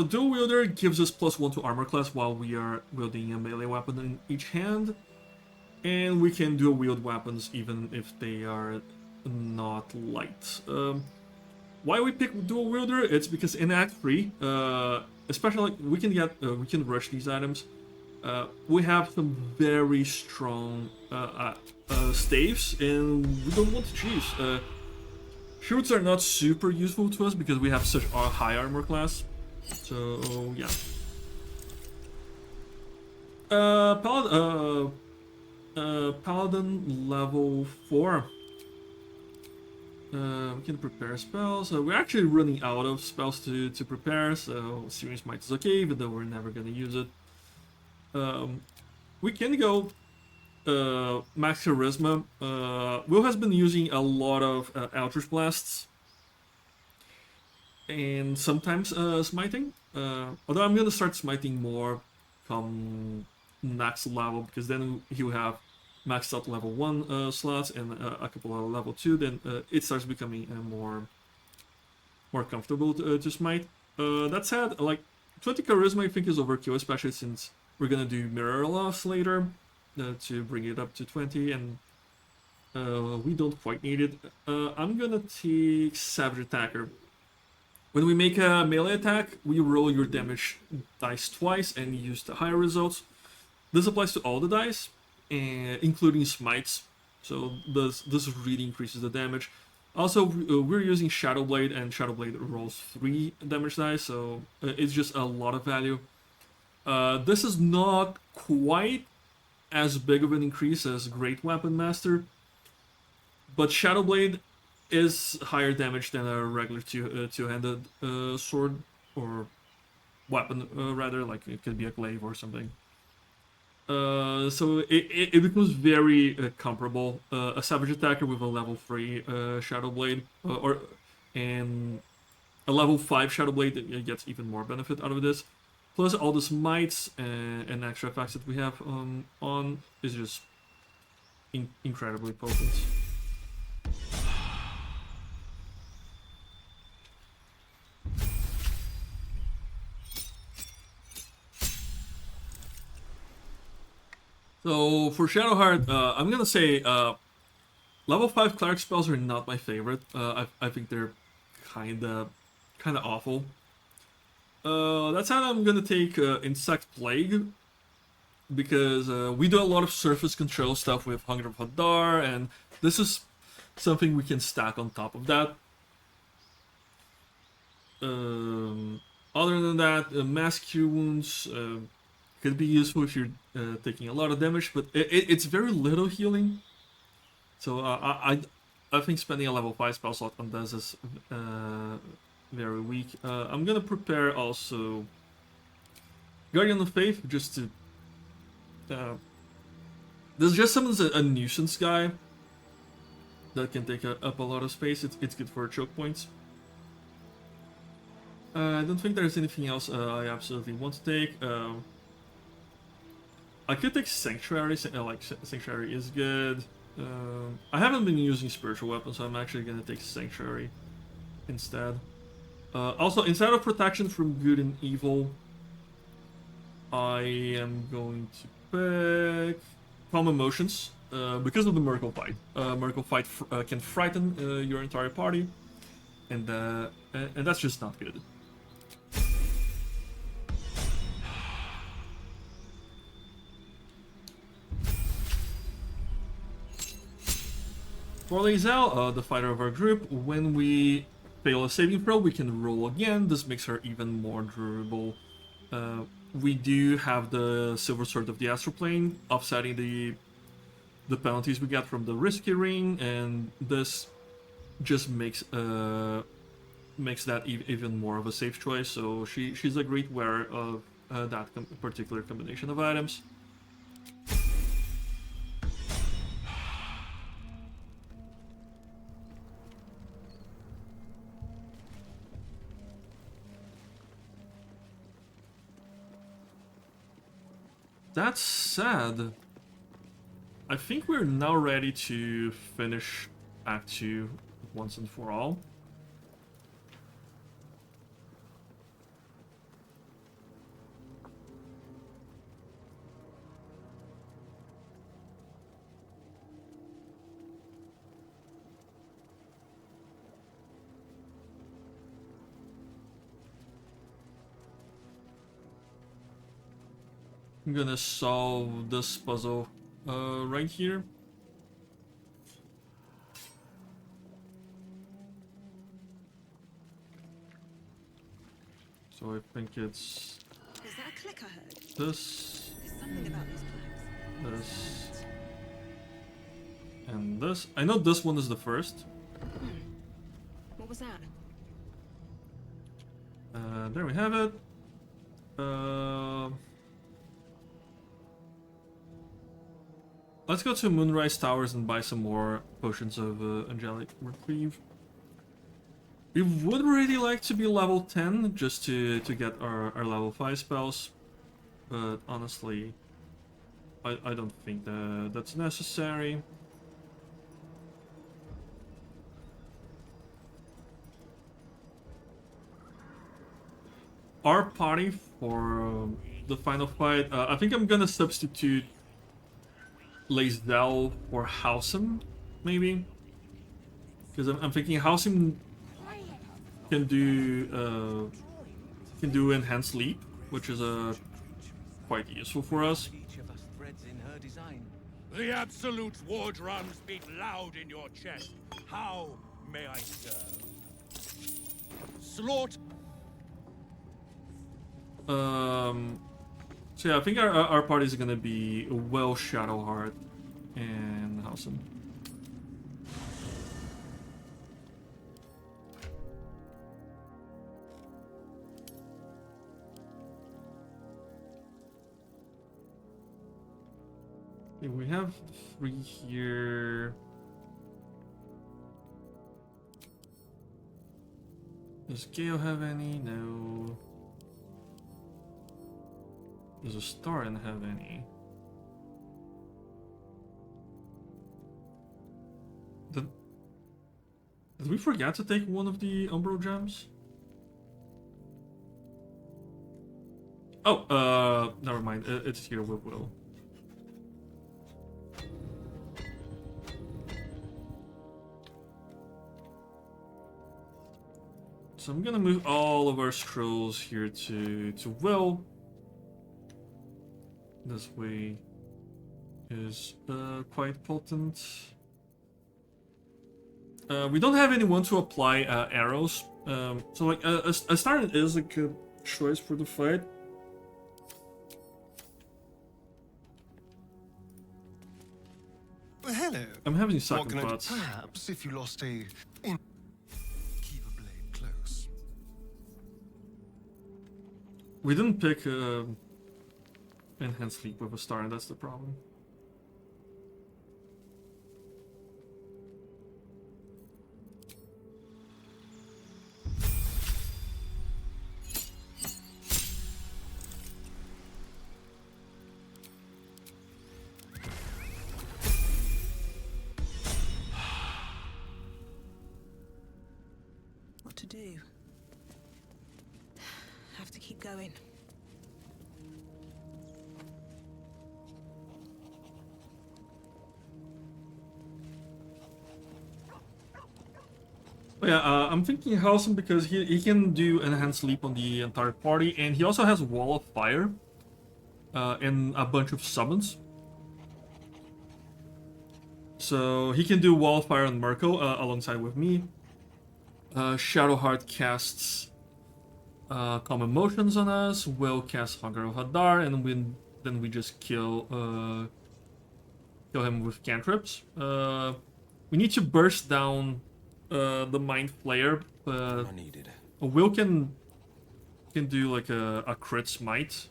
Dual Wielder gives us +1 to armor class while we are wielding a melee weapon in each hand. And we can dual wield weapons even if they are not light. Why we pick Dual Wielder? It's because in Act 3, especially we can rush these items. We have some very strong staves, and we don't want to choose. Shoots are not super useful to us because we have such a high armor class. So yeah. Paladin level 4. We can prepare spells. We're actually running out of spells to prepare, so Searing's Might is okay, even though we're never gonna use it. We can go Max Charisma. Will has been using a lot of Eldritch Blasts, and sometimes smiting. Although I'm gonna start smiting more come max level, because then you have maxed out level 1 slots and a couple of level 2, then it starts becoming more comfortable to smite. That said, like 20 charisma I think is overkill, especially since we're gonna do mirror loss later to bring it up to 20, and we don't quite need it. I'm gonna take Savage Attacker. When we make a melee attack, we roll your damage dice twice and use the higher results. This applies to all the dice, including smites, so this really increases the damage. Also, we're using Shadow Blade, and Shadow Blade rolls 3 damage dice, so it's just a lot of value. This is not quite as big of an increase as Great Weapon Master, but Shadow Blade is higher damage than a regular two-handed sword, or weapon, rather, like it could be a glaive or something. So it becomes very comparable. A Savage Attacker with a level 3 Shadow Blade, and a level 5 Shadow Blade gets even more benefit out of this. Plus all the smites and extra effects that we have on is just incredibly potent. So for Shadowheart, I'm gonna say level 5 cleric spells are not my favorite. I think they're kinda awful. That's how I'm gonna take Insect Plague, because we do a lot of surface control stuff with Hunger of Hadar, and this is something we can stack on top of that. Other than that, Mass Cure Wounds could be useful if you're taking a lot of damage, but it's very little healing. So I think spending a level 5 spell slot on this is very weak. I'm gonna prepare also Guardian of Faith, just to... this just summons a nuisance guy that can take up a lot of space. It's good for choke points. I don't think there's anything else I absolutely want to take. I could take Sanctuary, Sanctuary is good. I haven't been using Spiritual Weapons, so I'm actually gonna take Sanctuary instead. Also, instead of Protection from Good and Evil, I am going to pick Calm Emotions, because of the Miracle Fight. Miracle Fight can frighten your entire party, and that's just not good. For Lae'zel, the fighter of our group, when we fail a saving throw, we can roll again. This makes her even more durable. We do have the Silver Sword of the Astral Plane, offsetting the penalties we get from the Risky Ring, and this just makes that even more of a safe choice. So she's a great wearer of that particular combination of items. That said, I think we're now ready to finish Act 2 once and for all. I'm gonna solve this puzzle right here. So I think it's... Is that a click I heard? This... There's something about these planks. This... And this. I know this one is the first. What was that? There we have it. Let's go to Moonrise Towers and buy some more potions of Angelic Reprieve. We would really like to be level 10 just to get our level 5 spells, but honestly, I don't think that's necessary. Our party for the final fight, I think I'm gonna substitute Lae'zel for Halsem, maybe, because I'm thinking Halsem can do enhanced leap, which is quite useful for us. The absolute war drums beat loud in your chest. How may I serve? Slaughter. So yeah, I think our party is gonna be Well, Shadowheart, and Halsem. Okay, we have 3 here. Does Gale have any? No. Does Astarin have any? Did we forget to take one of the Umbro gems? Oh, never mind. It's here with Will. So I'm gonna move all of our scrolls here to Will. This way is quite potent. We don't have anyone to apply arrows, so like Astarin is a good choice for the fight. Well, hello. I'm having What second can I do? thoughts. Perhaps if you lost keep a blade close. We didn't pick enhanced leap with Astarin, that's the problem. What to do? Have to keep going. But yeah, I'm thinking Halsem because he can do enhanced leap on the entire party, and he also has Wall of Fire and a bunch of summons. So he can do Wall of Fire on Mirko alongside with me. Shadowheart casts Common Motions on us. Will cast Hunger of Hadar, and then we just kill him with cantrips. We need to burst down the Mind Flayer. Will can do like a crit smite,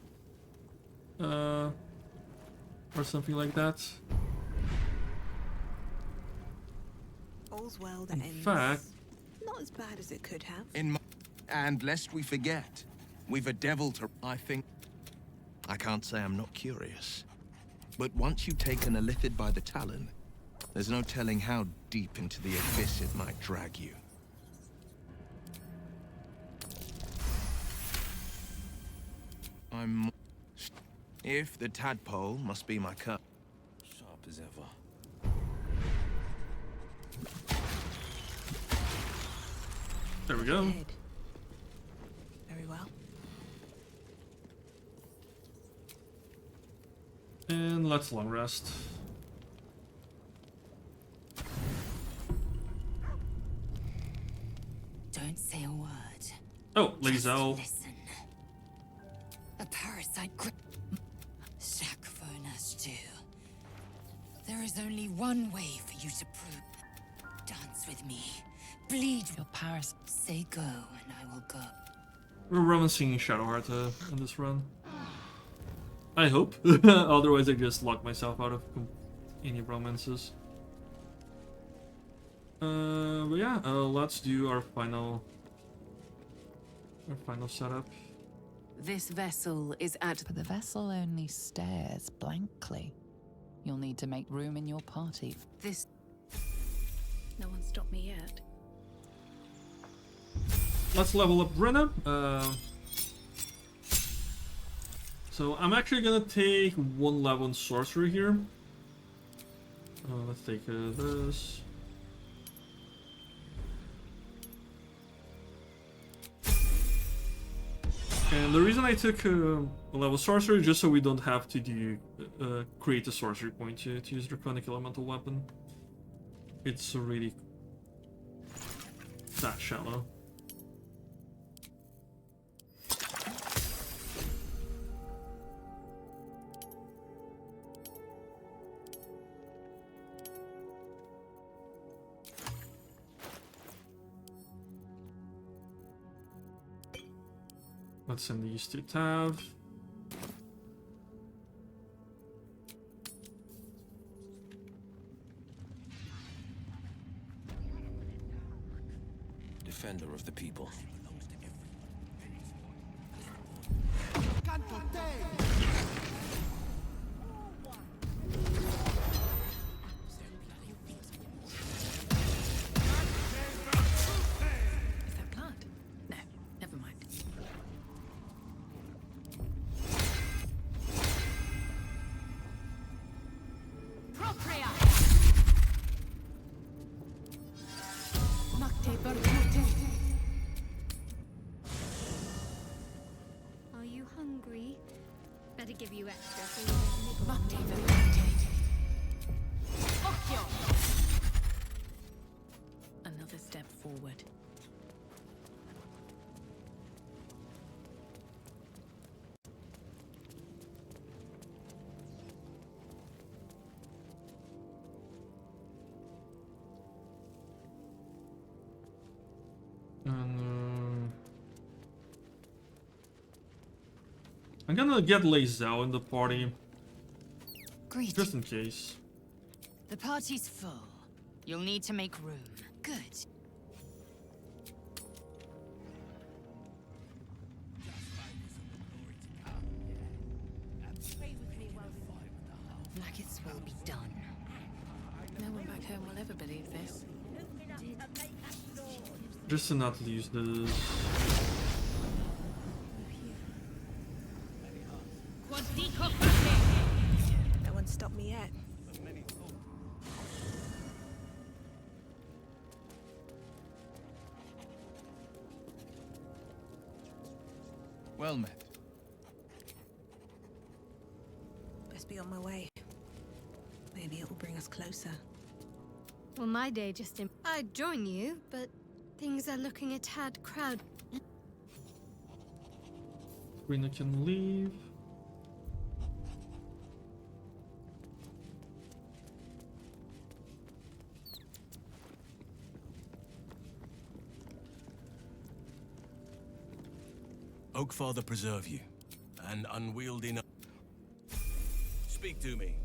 or something like that. All's well that In ends. fact, Not as bad as it could have. And lest we forget, we've a devil to... I think... I can't say I'm not curious. But once you've taken a Lithid by the talon, there's no telling how deep into the abyss it might drag you. If the tadpole must be my cut. Sharp as ever. There we go. Very well. And let's long rest. Don't say a word. Oh, Lae'zel. Listen. A parasite grip. Sacrifice us too. There is only one way for you to prove. Dance with me. Bleed your parasite. Say go, and I will go. We're romancing Shadowheart in this run. I hope. Otherwise, I just lock myself out of any romances. But yeah, let's do our final Our final setup. This vessel is at... But the vessel only stares blankly. You'll need to make room in your party. This... No one stopped me yet. Let's level up Brenna. So I'm actually gonna take 1 level in sorcery here. Let's take this. And the reason I took a level sorcery is just so we don't have to do create a sorcery point to use Draconic Elemental Weapon. It's already that shallow. Let's send these to Tav. Defender of the people. Is that blood? No, never mind. Are you hungry? Better give you extra so you don't nibble. Another step forward. And I'm gonna get Lazelle in the party. Great. Just in case. The party's full. You'll need to make room. Good. Blackett's will be done. No one back home will ever believe this. Just to not lose this. No one stopped me yet. Well met. Best be on my way. Maybe it will bring us closer. Well, my day just in. I'd join you, but things are looking a tad crowded. Rena can leave. Oakfather preserve you. An unwieldy no— Speak to me.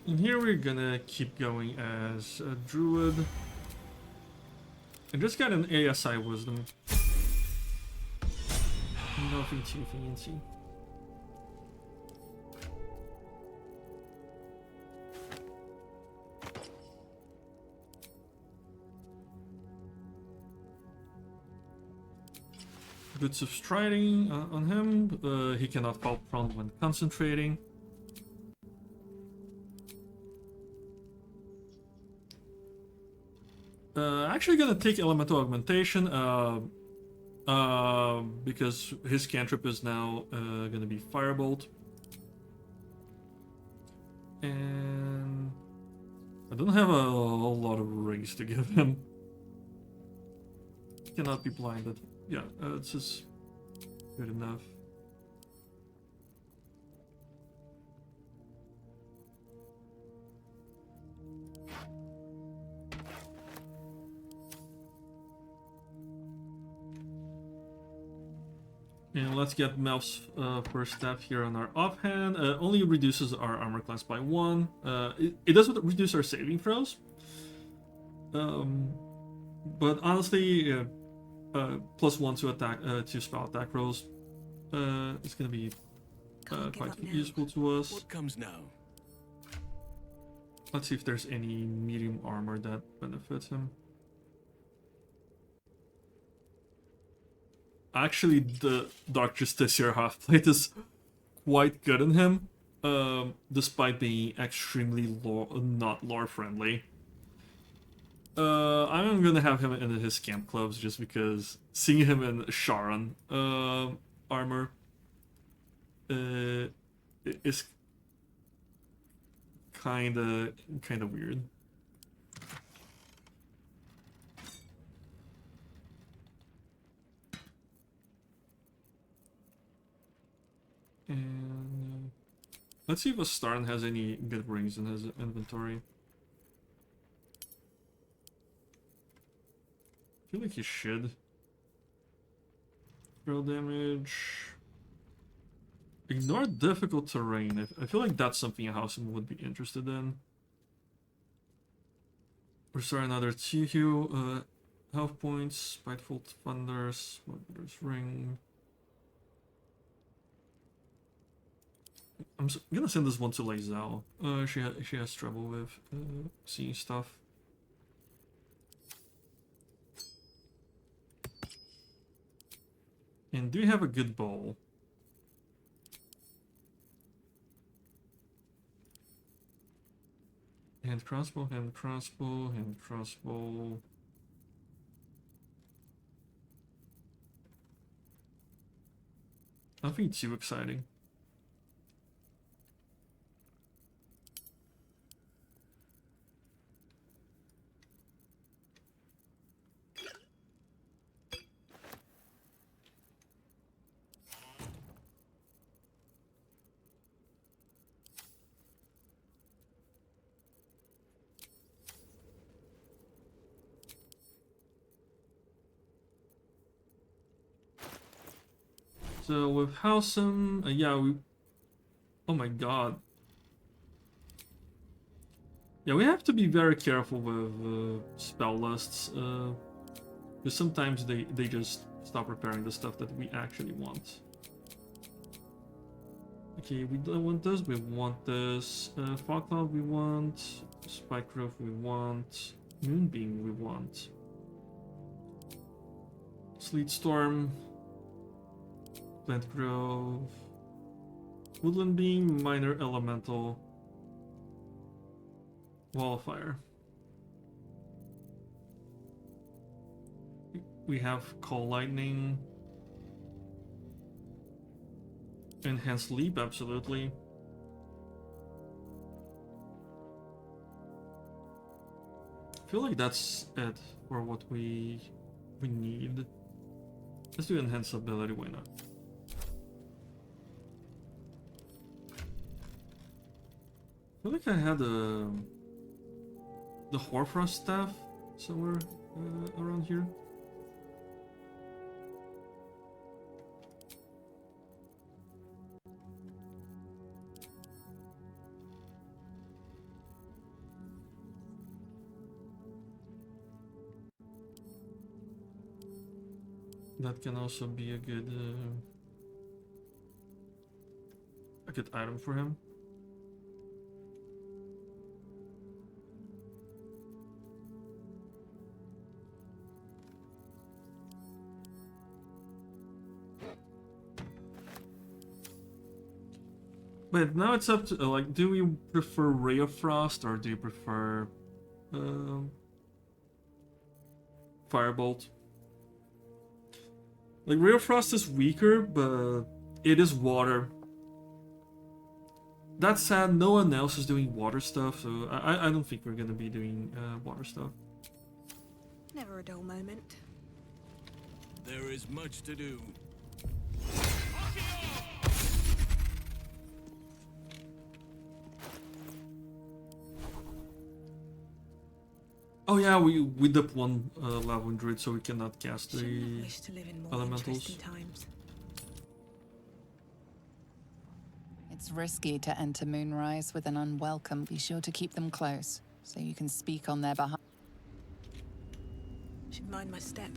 And here we're gonna keep going as a druid. And just got an ASI wisdom. Nothing too fancy. Boots of Striding on him. He cannot fall prone when concentrating. Actually gonna take Elemental Augmentation because his cantrip is now gonna be Firebolt. And I don't have a lot of rings to give him. Cannot be blinded. Yeah, it's just good enough. And let's get Melf's first step here on our offhand. Only reduces our armor class by 1. It doesn't reduce our saving throws. But honestly, +1 to attack to spell attack rolls. It's gonna be quite useful to us. What comes now? Let's see if there's any medium armor that benefits him. Actually, the Dark Justiciar half-plate is quite good in him, despite being extremely not lore-friendly. I'm gonna have him in his camp clothes just because seeing him in Sharon armor is kinda weird. And let's see if Astarn has any good rings in his inventory. I feel like he should. Throw damage. Ignore difficult terrain. I feel like that's something a Houseman would be interested in. Restore another 2 health points. Spiteful Thunders. Wondrous Ring. I'm gonna send this one to Lae'zel. She has trouble with seeing stuff. And do you have a good bow? Hand crossbow, hand crossbow, hand crossbow. Nothing too exciting. So with Howsam, yeah, we... Oh my god. Yeah, we have to be very careful with spell lists, because sometimes they just stop repairing the stuff that we actually want. Okay, we don't want this, we want this. Fog Cloud we want. Spike Grove we want. Moonbeam we want. Sleet Storm. Plant Grove. Woodland Beam, Minor Elemental. Wall of Fire. We have Call Lightning. Enhanced Leap, absolutely. I feel like that's it for what we need. Let's do Enhanced Ability, why not? I feel like I had the Hoarfrost staff somewhere around here. That can also be a good item for him. But now it's up to like, do we prefer Ray of Frost or do you prefer Firebolt? Like, Ray of Frost is weaker, but it is water. That said, no one else is doing water stuff, so I don't think we're gonna be doing water stuff. Never a dull moment. There is much to do. Oh yeah, we dip one level in Druid, so we cannot cast the Wish to live in more elementals. interesting times. It's risky to enter Moonrise with an unwelcome. Be sure to keep them close, so you can speak on their behalf. Should mind my step.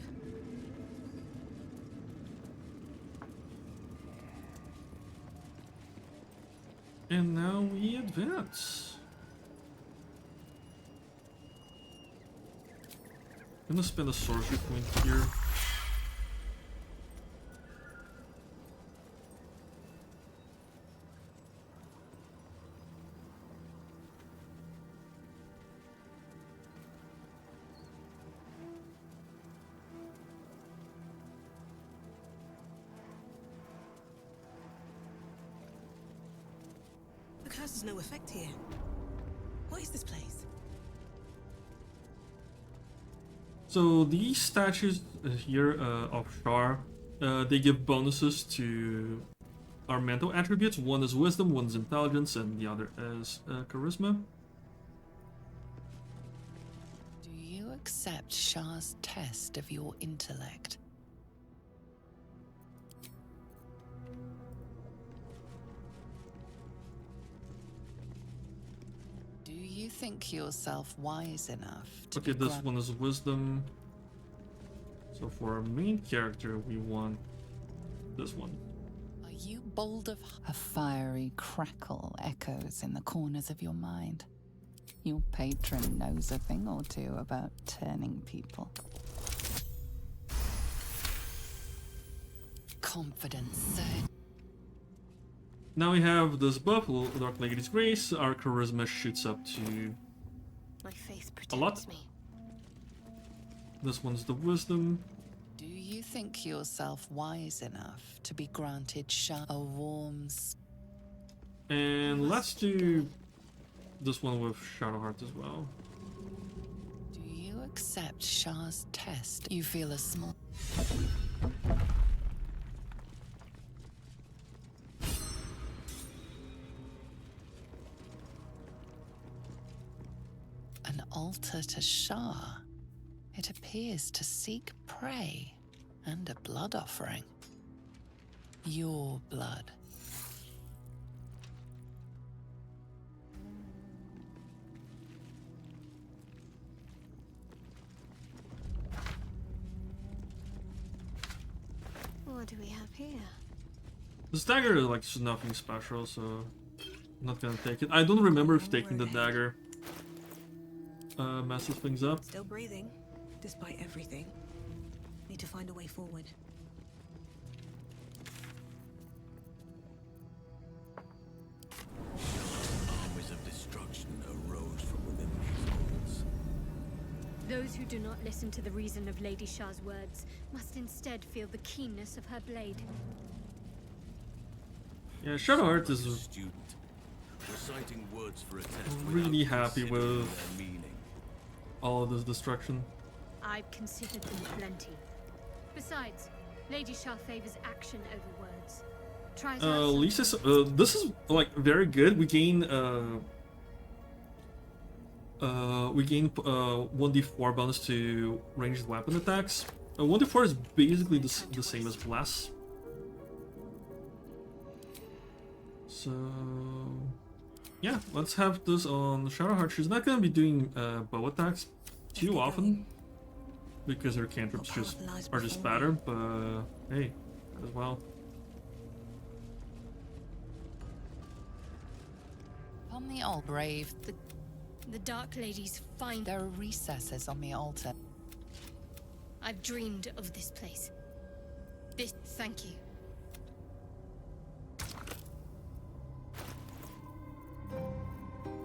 And now we advance. I'm gonna spend a sorcery point here. The curse has no effect here. What is this place? So these statues here of Shar, they give bonuses to our mental attributes. One is wisdom, one is intelligence, and the other is charisma. Do you accept Shar's test of your intellect? Do you think yourself wise enough to Okay, be this one is wisdom. So for our main character, we want this one. Are you bold of a fiery crackle echoes in the corners of your mind? Your patron knows a thing or two about turning people. Confidence, sir. Now we have this buff, Dark Lady's Grace. Our charisma shoots up to My faith a lot. protects me. This one's the wisdom. Do you think yourself wise enough to be granted a warm And let's do this one with Shadowheart as well. Do you accept Shar's test? You feel a small... An altar to Shar. It appears to seek prey and a blood offering. Your blood. What do we have here? This dagger is like just nothing special, so I'm not gonna take it. I don't remember if taking the dagger messes things up. Still breathing, despite everything. Need to find a way forward. Armies of destruction arose from within these walls. Those who do not listen to the reason of Lady Shah's words must instead feel the keenness of her blade. Yeah, Shadowheart is Student, reciting words for a test really without happy considering with their meaning. all of this destruction. I've considered them plenty. Besides, Lady Shah favors action over words. Tries out some- Lisa's, this is like very good. We gain 1d4 bonus to ranged weapon attacks. 1d4 is basically the same as Bless. So yeah, let's have this on Shadowheart. She's not gonna be doing bow attacks too often because her cantrips are just better, but hey, as well. On the old grave, The Dark Lady's fine. there are recesses on the altar. I've dreamed of this place. Thank you.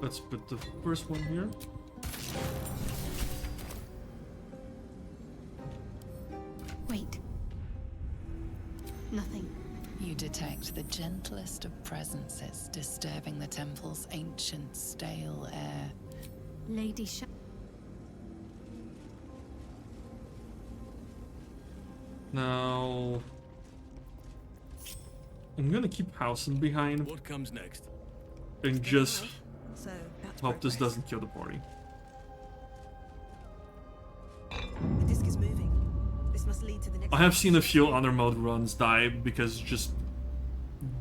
Let's put the first one here. Wait. Nothing. You detect the gentlest of presences disturbing the temple's ancient, stale air. Lady Shah. Now, I'm gonna keep Hausen behind What comes next? and just So, that's hope this progress. doesn't kill the party. The disc is moving. This must lead to the next. I have seen a few honor mode runs die because just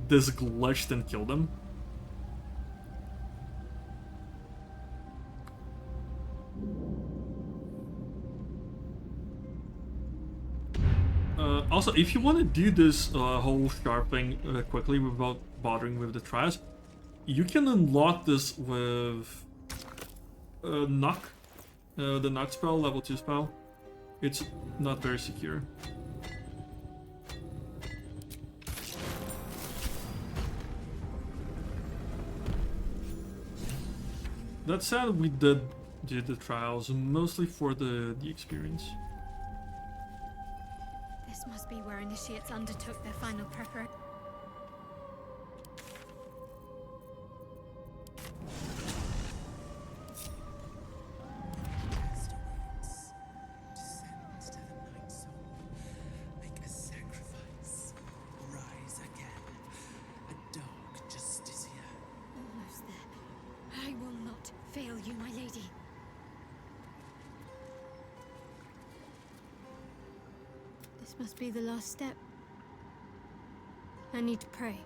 this glitched and killed them. Also, if you want to do this whole sharp thing quickly without bothering with the trials, you can unlock this with knock, the knock spell, level 2 spell. It's not very secure. That said, we did do the trials mostly for the experience. This must be where initiates undertook their final preparation. Must be the last step. I need to pray.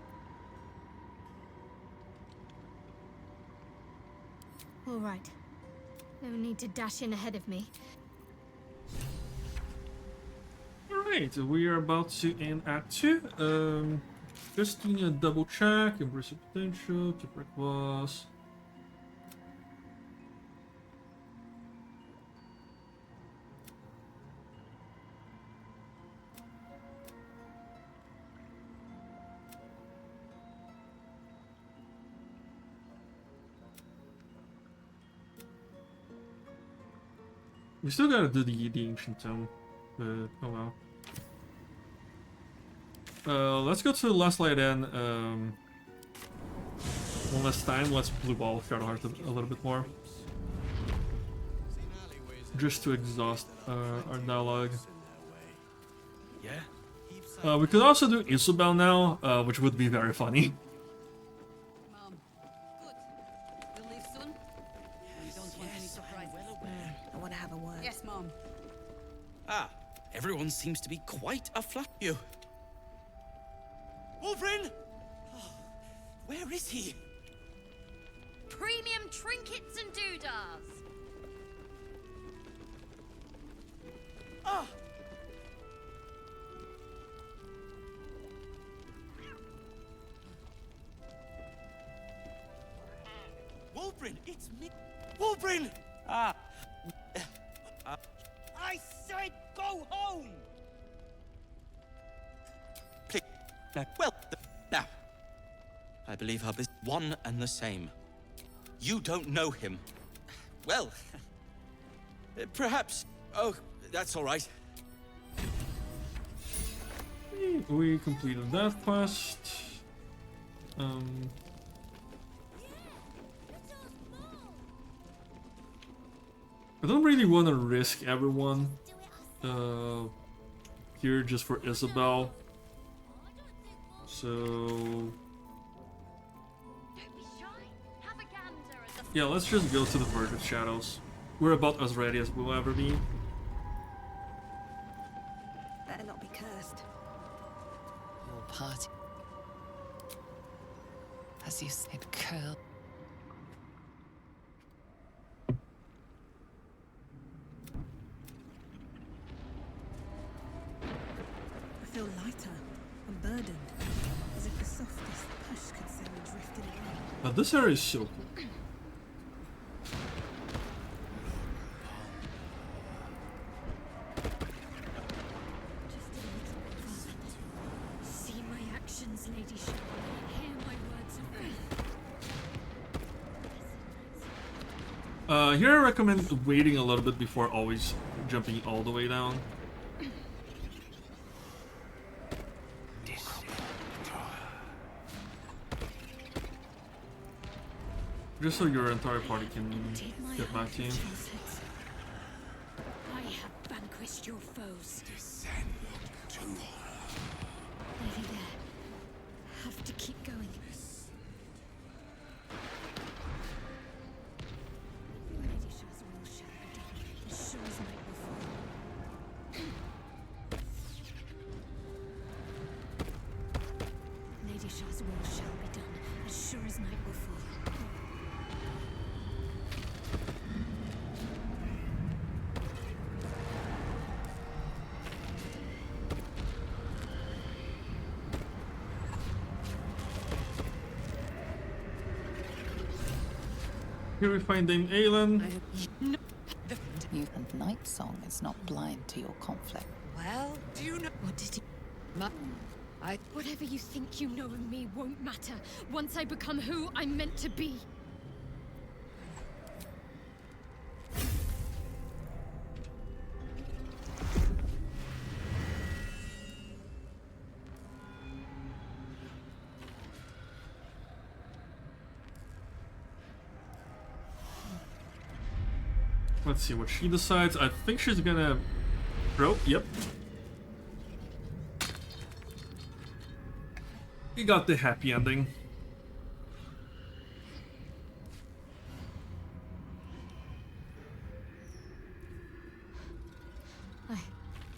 All right. No need to dash in ahead of me. All right, we are about to end Act 2. Just doing a double check. Embrace the potential. Keep right boss. We still gotta do the ancient tome, but oh well. Let's go to the last light end. One last time. Let's blue ball Shadowheart a little bit more, just to exhaust our dialogue. Yeah. We could also do Isabel now, which would be very funny. Mom. Good. You'll leave soon? We don't want any surprises. I want to have a word. Yes, Mom. Ah, everyone seems to be quite aflutter. You. Wolverine! Oh, where is he? Premium trinkets and doodahs. Ah! Wolverine, it's me. Wolverine! Ah. I said go home! Please. Well, now. I believe our business one and the same. You don't know him. Well, perhaps. Oh, that's all right. We completed that quest. I don't really want to risk everyone here just for Isabel. So yeah, let's just go to the Verge of Shadows. We're about as ready as we'll ever be. Better not be cursed. Your party, as you said, curl. I feel lighter and burdened, as if the softest push could send me drifting away. But this area is so cool. See my actions, Lady Shaw. Hear my words of faith. Here I recommend waiting a little bit before always jumping all the way down. Just so your entire party can get back to you. I have vanquished your foes. Descend to Lady there. Have to keep going. Lady Shaw's will shall be done, as sure as night will fall. Lady Shaw's will shall be done, as sure as night will fall. Here we find Dame Aelin. You and Night Song is not blind to your conflict. Well, do you know what did he? Whatever you think you know of me won't matter once I become who I'm meant to be. Let's see what she decides. I think she's gonna throw. Yep. You got the happy ending.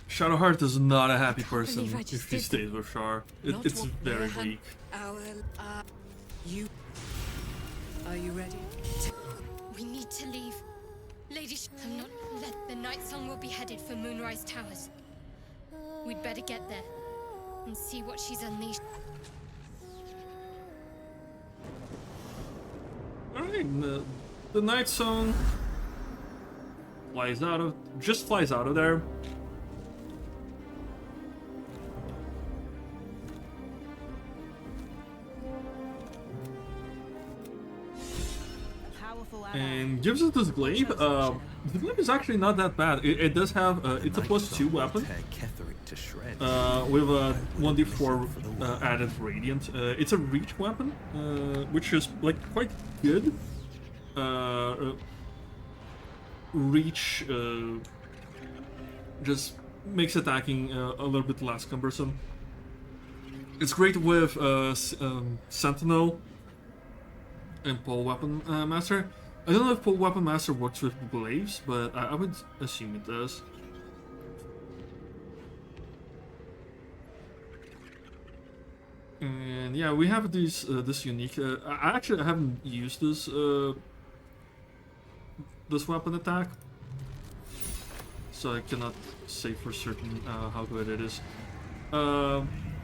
Shadowheart is not a happy person if he stays with Shar. It's very weak. Are you ready? We need to leave. Lady I'm not let the Night Song will be headed for Moonrise Towers. We'd better get there and see what she's unleashed. Alright, the Night Song flies out of there. And gives us this glaive. The glaive is actually not that bad. It does have it's a +2 weapon with a 1d4 added radiant. It's a reach weapon, which is like quite good. Reach just makes attacking a little bit less cumbersome. It's great with Sentinel and Pole Weapon Master. I don't know if Pole Weapon Master works with glaives, but I would assume it does. And yeah, we have these this unique. I haven't used this this weapon attack, so I cannot say for certain how good it is.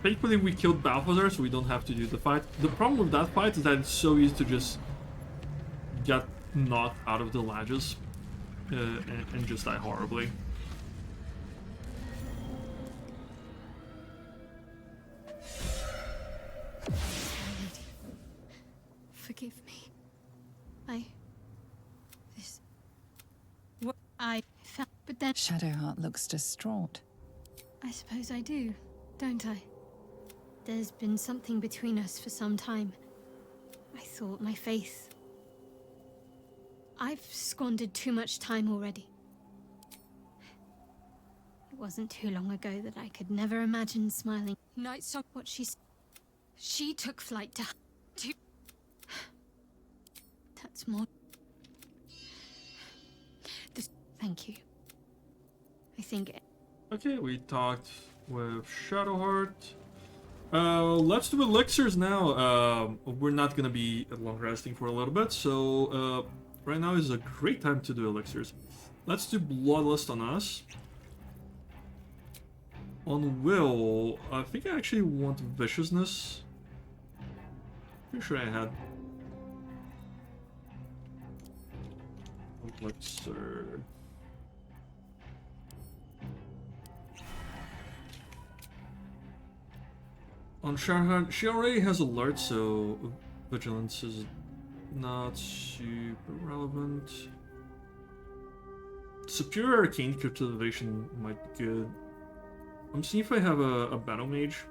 Thankfully, we killed Balthazar, so we don't have to do the fight. The problem with that fight is that it's so easy to just get knocked out of the ledges and just die horribly. Forgive me. I felt, but then Shadowheart looks distraught. I suppose I do, don't I? There's been something between us for some time. I thought my faith. I've squandered too much time already. It wasn't too long ago that I could never imagine smiling. Night saw what she took flight to. That's more. Thank you. I think. Okay, we talked with Shadowheart. Let's do elixirs now. We're not gonna be long resting for a little bit, so right now is a great time to do elixirs. Let's do Bloodlust on us. On Will, I think I actually want Viciousness. Pretty sure I had elixir. On Shadowheart, she already has alert, so vigilance is not super relevant. Superior Arcane Cultivation might be good. I'm seeing if I have a Battle Mage.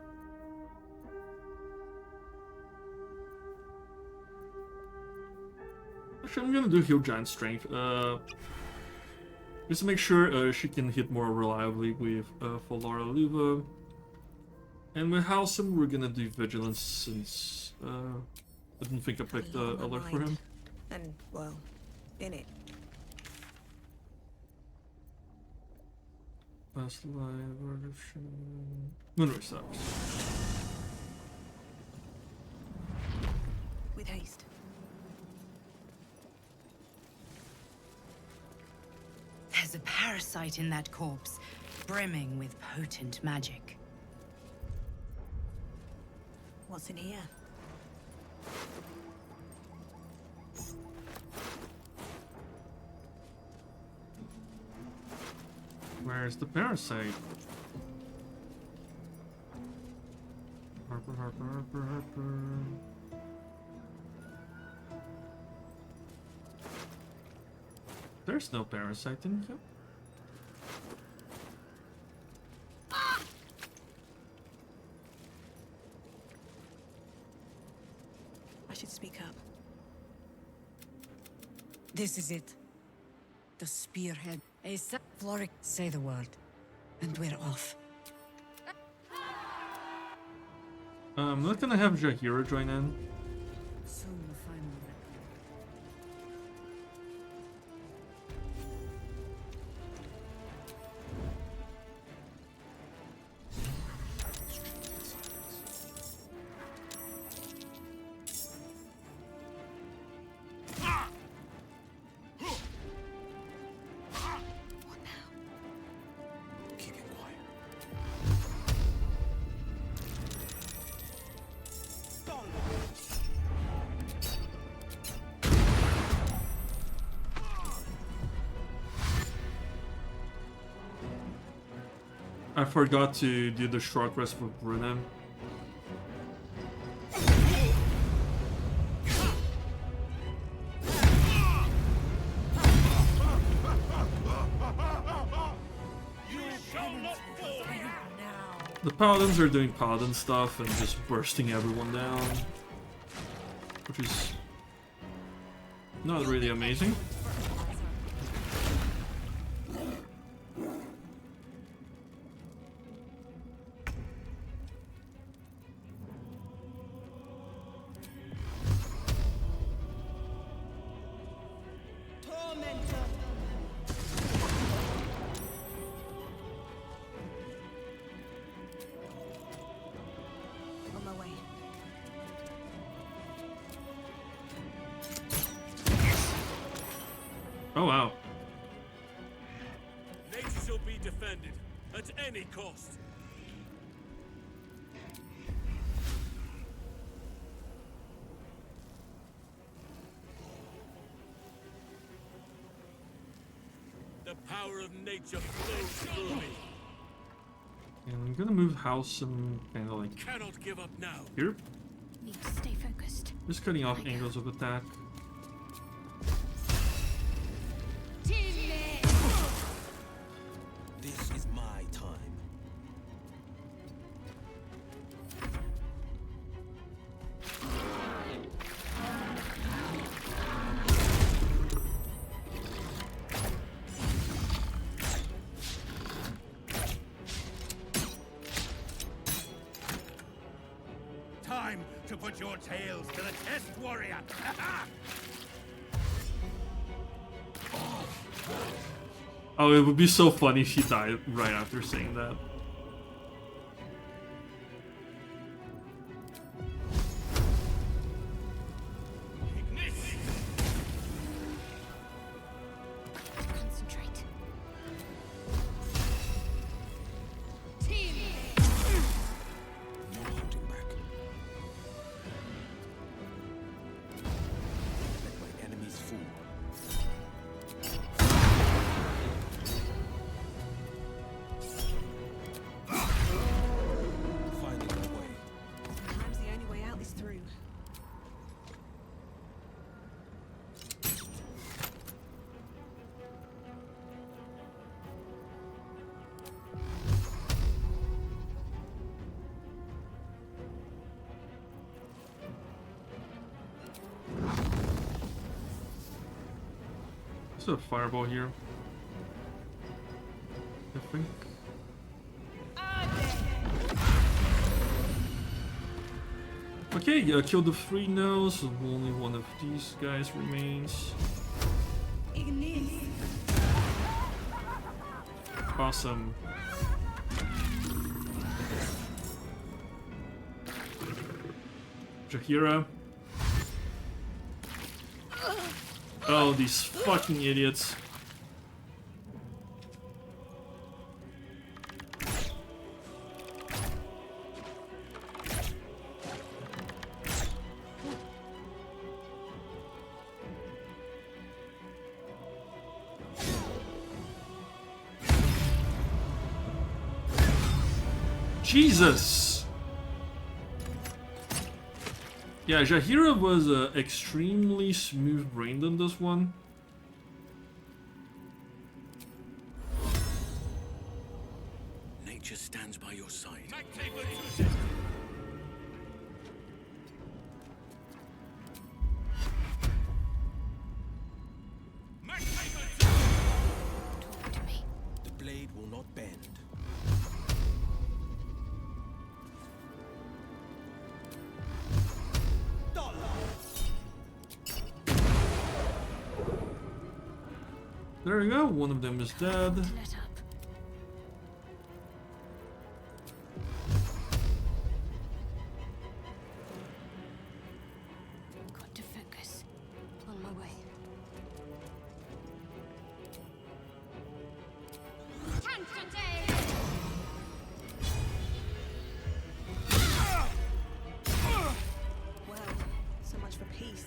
Actually, I'm gonna do Heal Giant Strength. Just to make sure she can hit more reliably with Folara Luva. And with Halcyon, we're gonna do Vigilance since I didn't think I picked a alert for him. And, well, in it. Last live version. Moonrise Towers. With haste. There's a parasite in that corpse, brimming with potent magic. What's in here? Where's the parasite? Harper, Harper, Harper, Harper. There's no parasite in here. I should speak up. This is it. The spearhead. Floric, say the word. And we're off. I'm not gonna have Jahira join in. Soon we'll find them. I forgot to do the short rest with Bruna. The paladins are doing paladin stuff and just bursting everyone down, which is not really amazing. On my way. Oh wow. Nature shall be defended at any cost. The power of nature flows through me. And I'm gonna move house and kind of like Cannot give up now. here. Need to stay focused. Just cutting off angles of attack. This is my time. Time to put your tails to the test, warrior. Oh, it would be so funny if she died right after saying that. Concentrate. No holding back. Let my enemies fall. Finding a way. Sometimes the only way out is through. There's a fireball here. I think. Okay, killed the 3 now, so only one of these guys remains. Awesome. Jahira. Oh, these fucking idiots. Jesus! Yeah, Jaheira was extremely smooth-brained in this one. Nature stands by your side. Talk to me. The blade will not bend. There you go, one of them is dead. Let up. Got to focus. On my way. Well, so much for peace.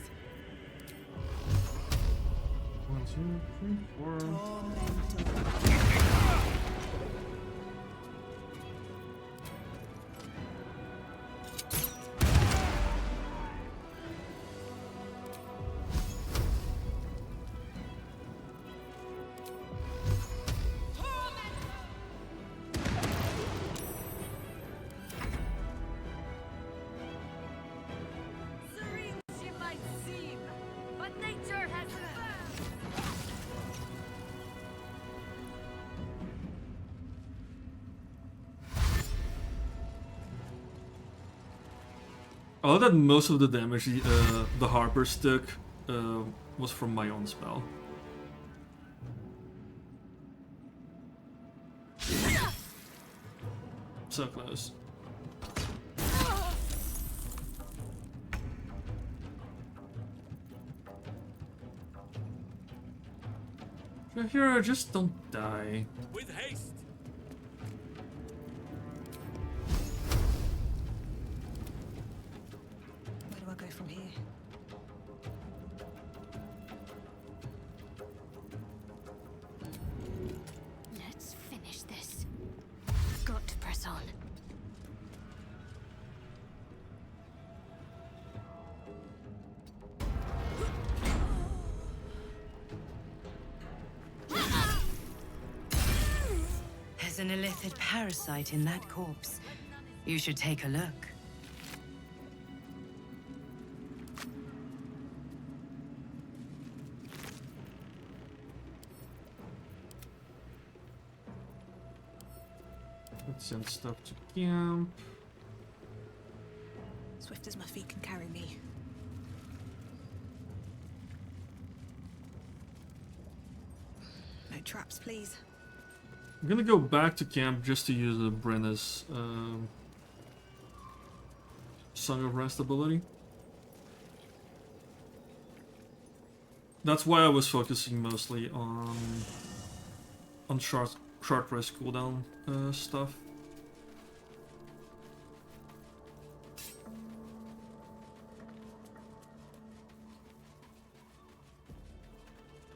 1, 2, 3, 4. Serene she might seem, but nature has I love that most of the damage the Harpers took was from my own spell. So close. Jaheira, just don't die. With haste. Where do I go from here? Let's finish this. Got to press on. There's an illithid parasite in that corpse. You should take a look. Let's send stuff to camp. Swift as my feet can carry me. No traps, please. I'm gonna go back to camp just to use Brenna's Song of Rest ability. That's why I was focusing mostly on short rest cooldown stuff.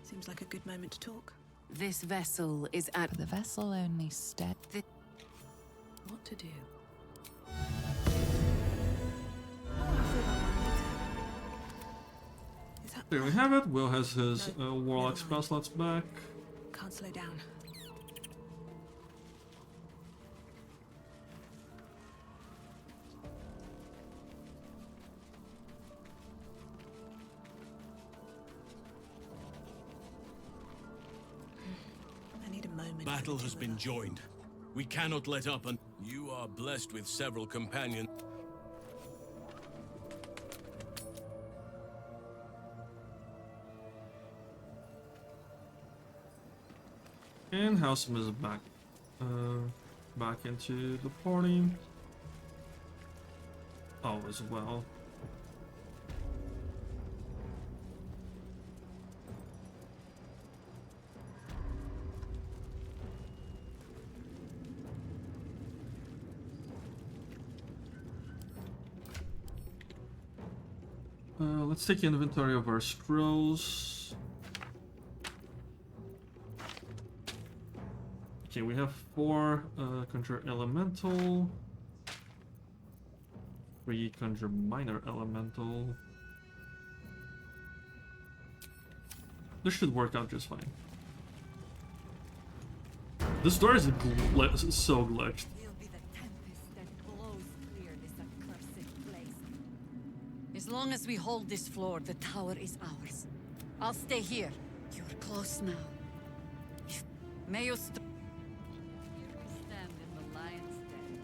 Seems like a good moment to talk. This vessel is at... The vessel only What to do? There we have it. Will has his Warlock spell slots back. Can't slow down. I need a moment. Battle has been joined. We cannot let up and you are blessed with several companions. And Houseman is back into the party. Oh, as well. Let's take inventory of our scrolls. Okay, we have 4 conjure elemental. 3 conjure minor elemental. This should work out just fine. This door is so glitched. As long as we hold this floor, the tower is ours. I'll stay here. You're close now. May you stand in the lion's den.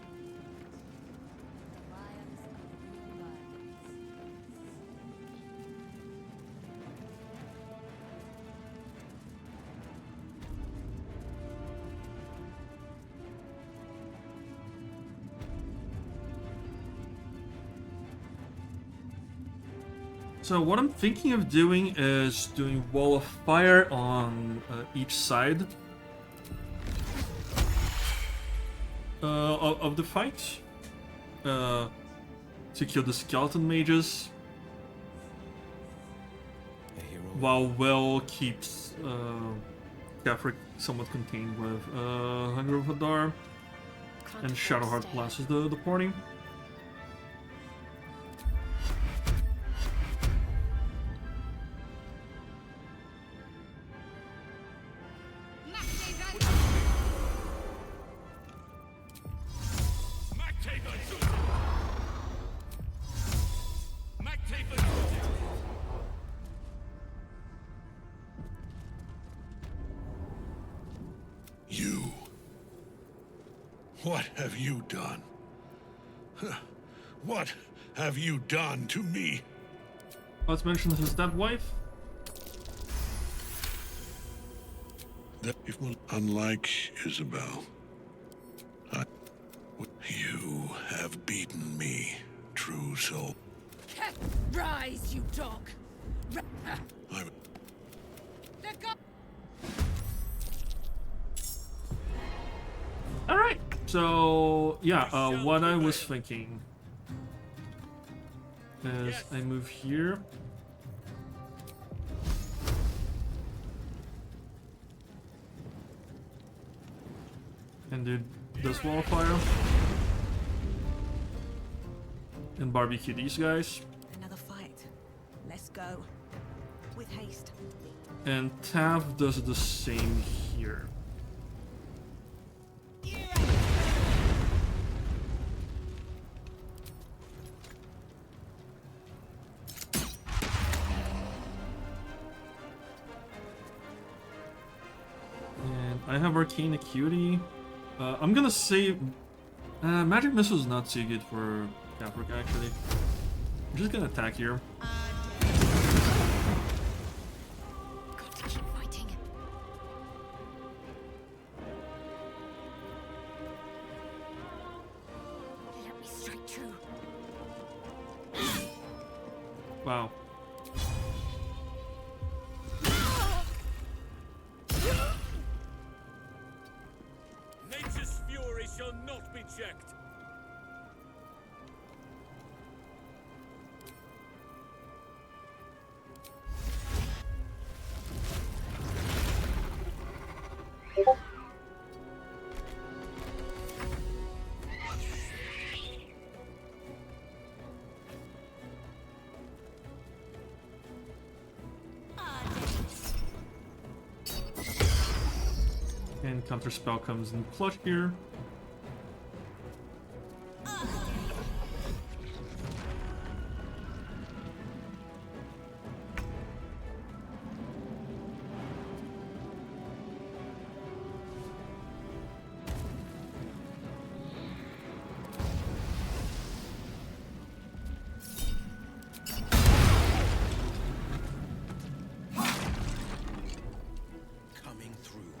So what I'm thinking of doing is doing wall of fire on each side of the fight to kill the skeleton mages, while Will keeps Gafric somewhat contained with Hunger of Hadar, and Shadowheart blasts the party. You. What have you done? Huh. What have you done to me? Let's mention his dead wife. Unlike Isabel, you have beaten me, true soul. Rise, you dog! I'm Let go! Alright, so yeah, what I was thinking is I move here. And do this wall of fire. And barbecue these guys. Another fight. Let's go. With haste. And Tav does the same here. And I have Arcane Acuity. I'm gonna say Magic Missile is not too good for Gafric actually. I'm just gonna attack here. Got to keep fighting. Let me strike true. Wow. Nature's fury shall not be checked. And counter spell comes in clutch here. Coming through.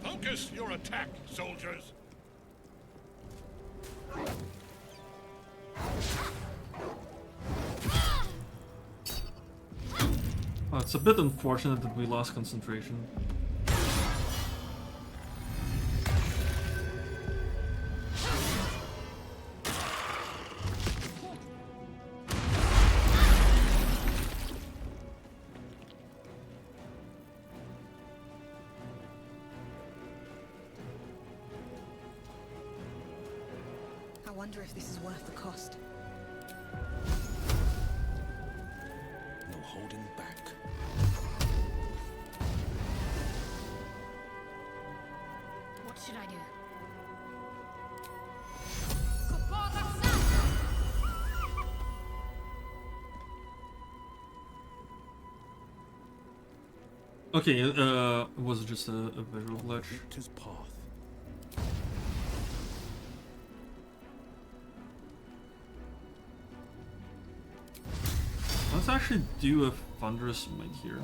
Focus your attack, soldiers. Well, it's a bit unfortunate that we lost concentration. wonder if this is worth the cost. No holding back. What should I do? Okay, it was just a visual glitch. Victor's path. Let's actually do a thunderous might here.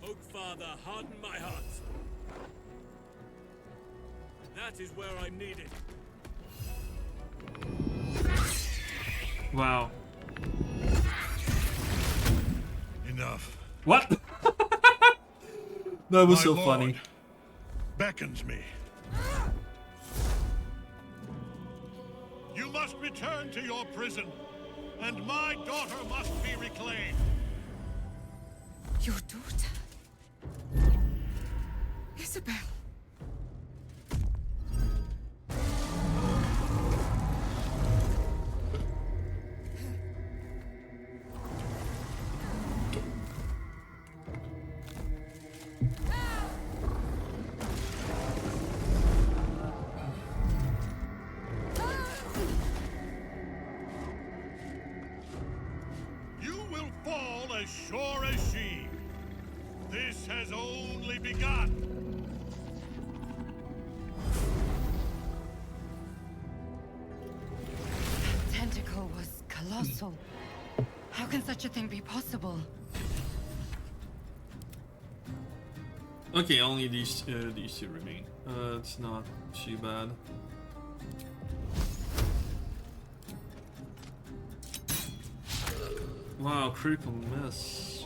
Oak Father, harden my heart. That is where I'm needed. Wow. Enough. What? That was My so lord funny. beckons me. You must return to your prison, and my daughter must be reclaimed. Your daughter? Isabel. You will fall as sure as she. This has only begun. Tentacle was colossal. How can such a thing be possible? Okay, only these two remain. It's not too bad. Wow, critical miss.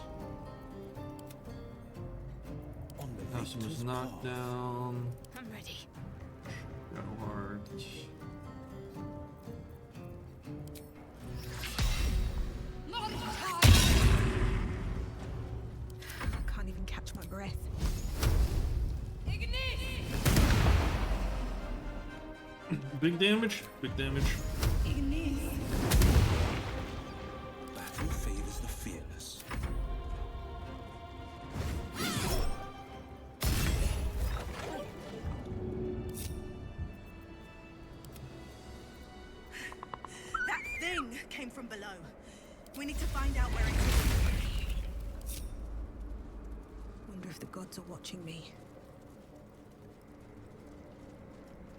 House was knocked down. I'm ready. Got hard. I can't even catch my breath. Big damage, big damage. Battle favors the fearless. That thing came from below. We need to find out where it is. Wonder if the gods are watching me.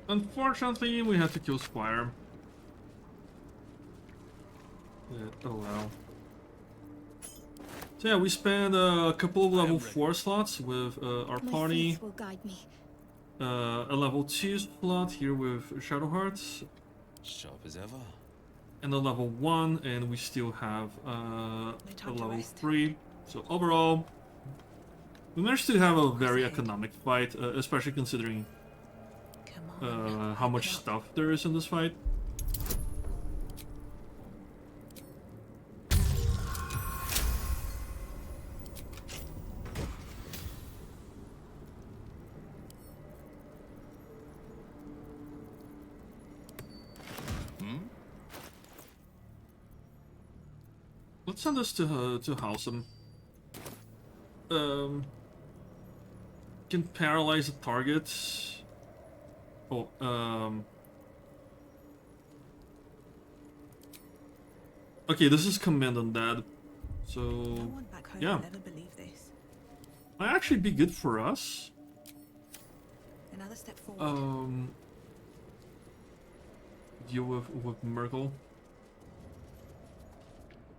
Unfortunately, we had to kill Squire. Yeah, oh well. So yeah, we spent a couple of level 4 slots with our My party. faith will guide me. A level 2 slot here with Shadowhearts. Sharp as ever. And a level 1, and we still have a time to level rest. 3. So overall, we managed to have a very economic fight, especially considering how much stuff there is in this fight. Let's send this to Halsem. Can paralyze a target. Oh, okay, this is command on that. So, No one back home yeah. will ever believe this. Might actually be good for us. Another step forward. Deal with Merkel.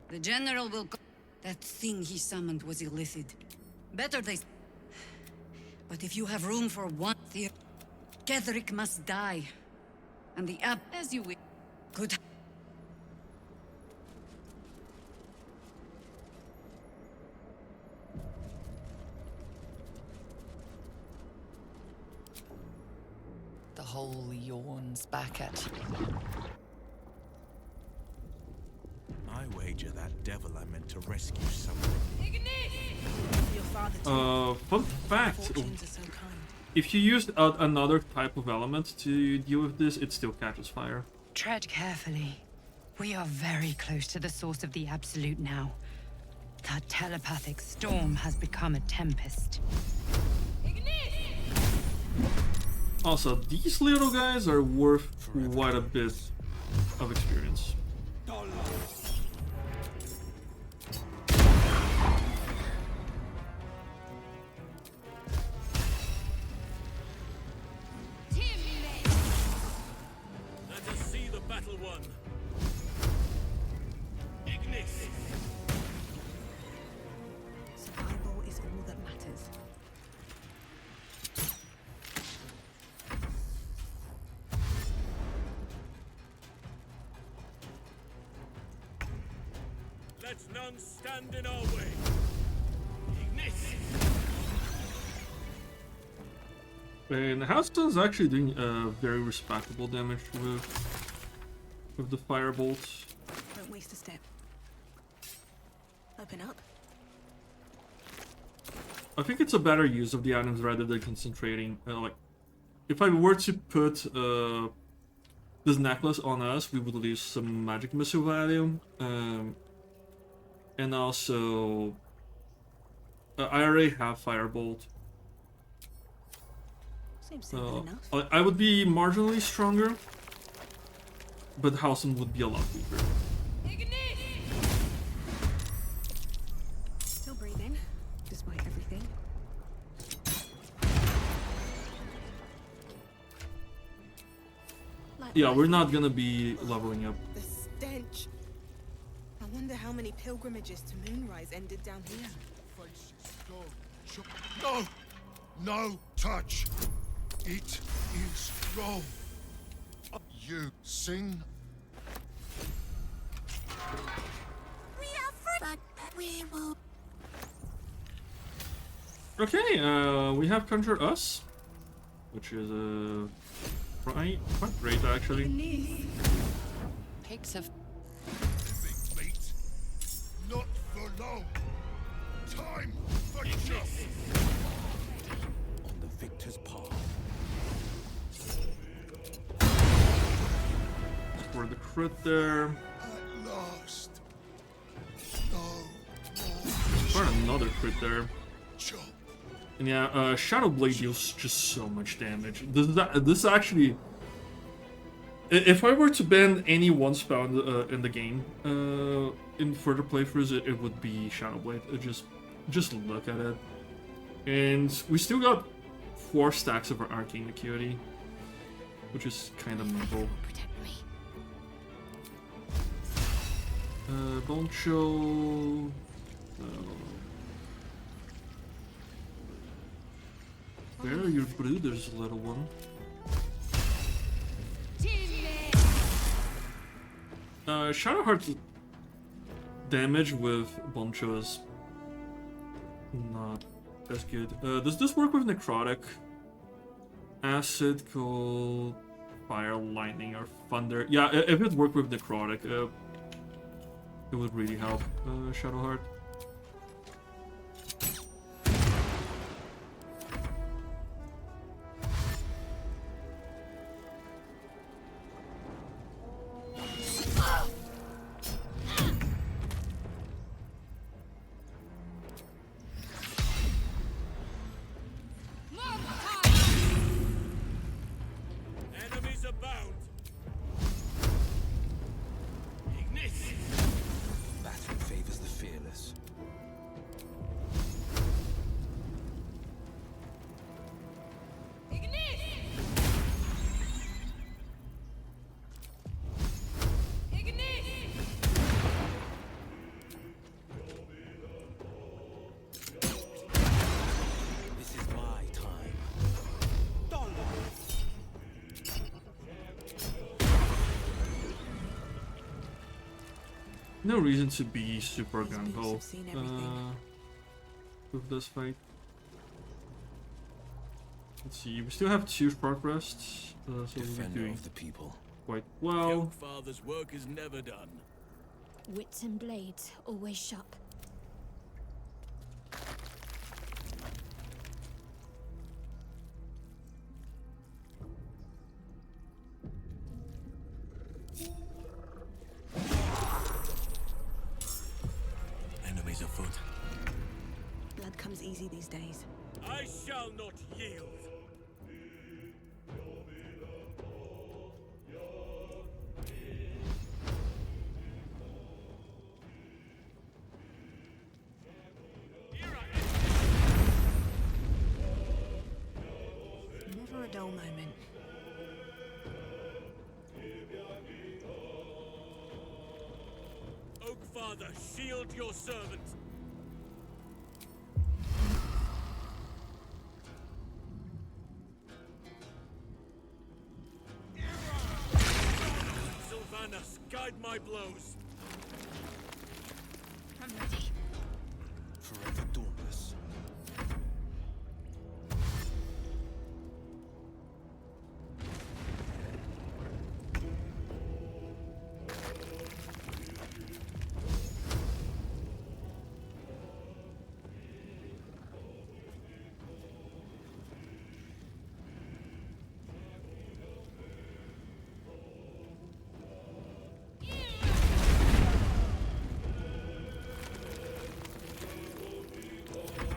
The general will go. That thing he summoned was illithid. Better they. But if you have room for one theory, Ketherick must die. And the app, as you wish, could. hole yawns back at you. I wager that devil I meant to rescue someone. Your father Fun fact. Fortunes are so kind. If you used another type of element to deal with this, it still catches fire. Tread carefully. We are very close to the source of the Absolute now. That telepathic storm has become a tempest. Also, these little guys are worth quite a bit of experience. Let us see the battle won. Ignis! Survival is all that matters. Let none stand in our way. Ignis! And Hearthstone's actually doing very respectable damage with the firebolts. Don't waste a step. Open up. I think it's a better use of the items rather than concentrating. Like, if I were to put this necklace on us, we would lose some magic missile value. And also, I already have Firebolt. Seems simple enough. I would be marginally stronger, but Halson would be a lot weaker. Still breathing, despite everything. Yeah, we're not gonna be leveling up. The stench. I wonder how many pilgrimages to Moonrise ended down here. No! No touch! It is wrong. You sing. We are but we will. Okay, we have Conjure Us, which is quite great actually. Pigs of Meat. Not for long. Time for justice. On the victor's path. For the crit there. At last. No more. For another crit there. Chop. And yeah, Shadow Blade deals just so much damage. This actually, if I were to ban any one spell in the game, in further playthroughs, it would be Shadow Blade. Just look at it, and we still got 4 stacks of our Arcane Acuity, which is kind of mental. Bone Chill. Where are your brooders, little one? Shadowheart's damage with Boncho is not as good. Does this work with Necrotic? Acid, Cold, Fire, Lightning, or Thunder? Yeah, if it worked with Necrotic, it would really help Shadowheart. Enemies abound. Ignis! Battle favors the fearless. This is my time. No reason to be super gung-ho with this fight. Let's see, we still have 2 short rests, so we'll be Defender doing of the people. quite well. Father's work is never done. Wits and blades always sharp. Enemies afoot. Blood comes easy these days. I shall not yield. Never a dull moment. Oak Father, shield your servant. Sylvanas, guide my blows. I'm ready. Forever dauntless.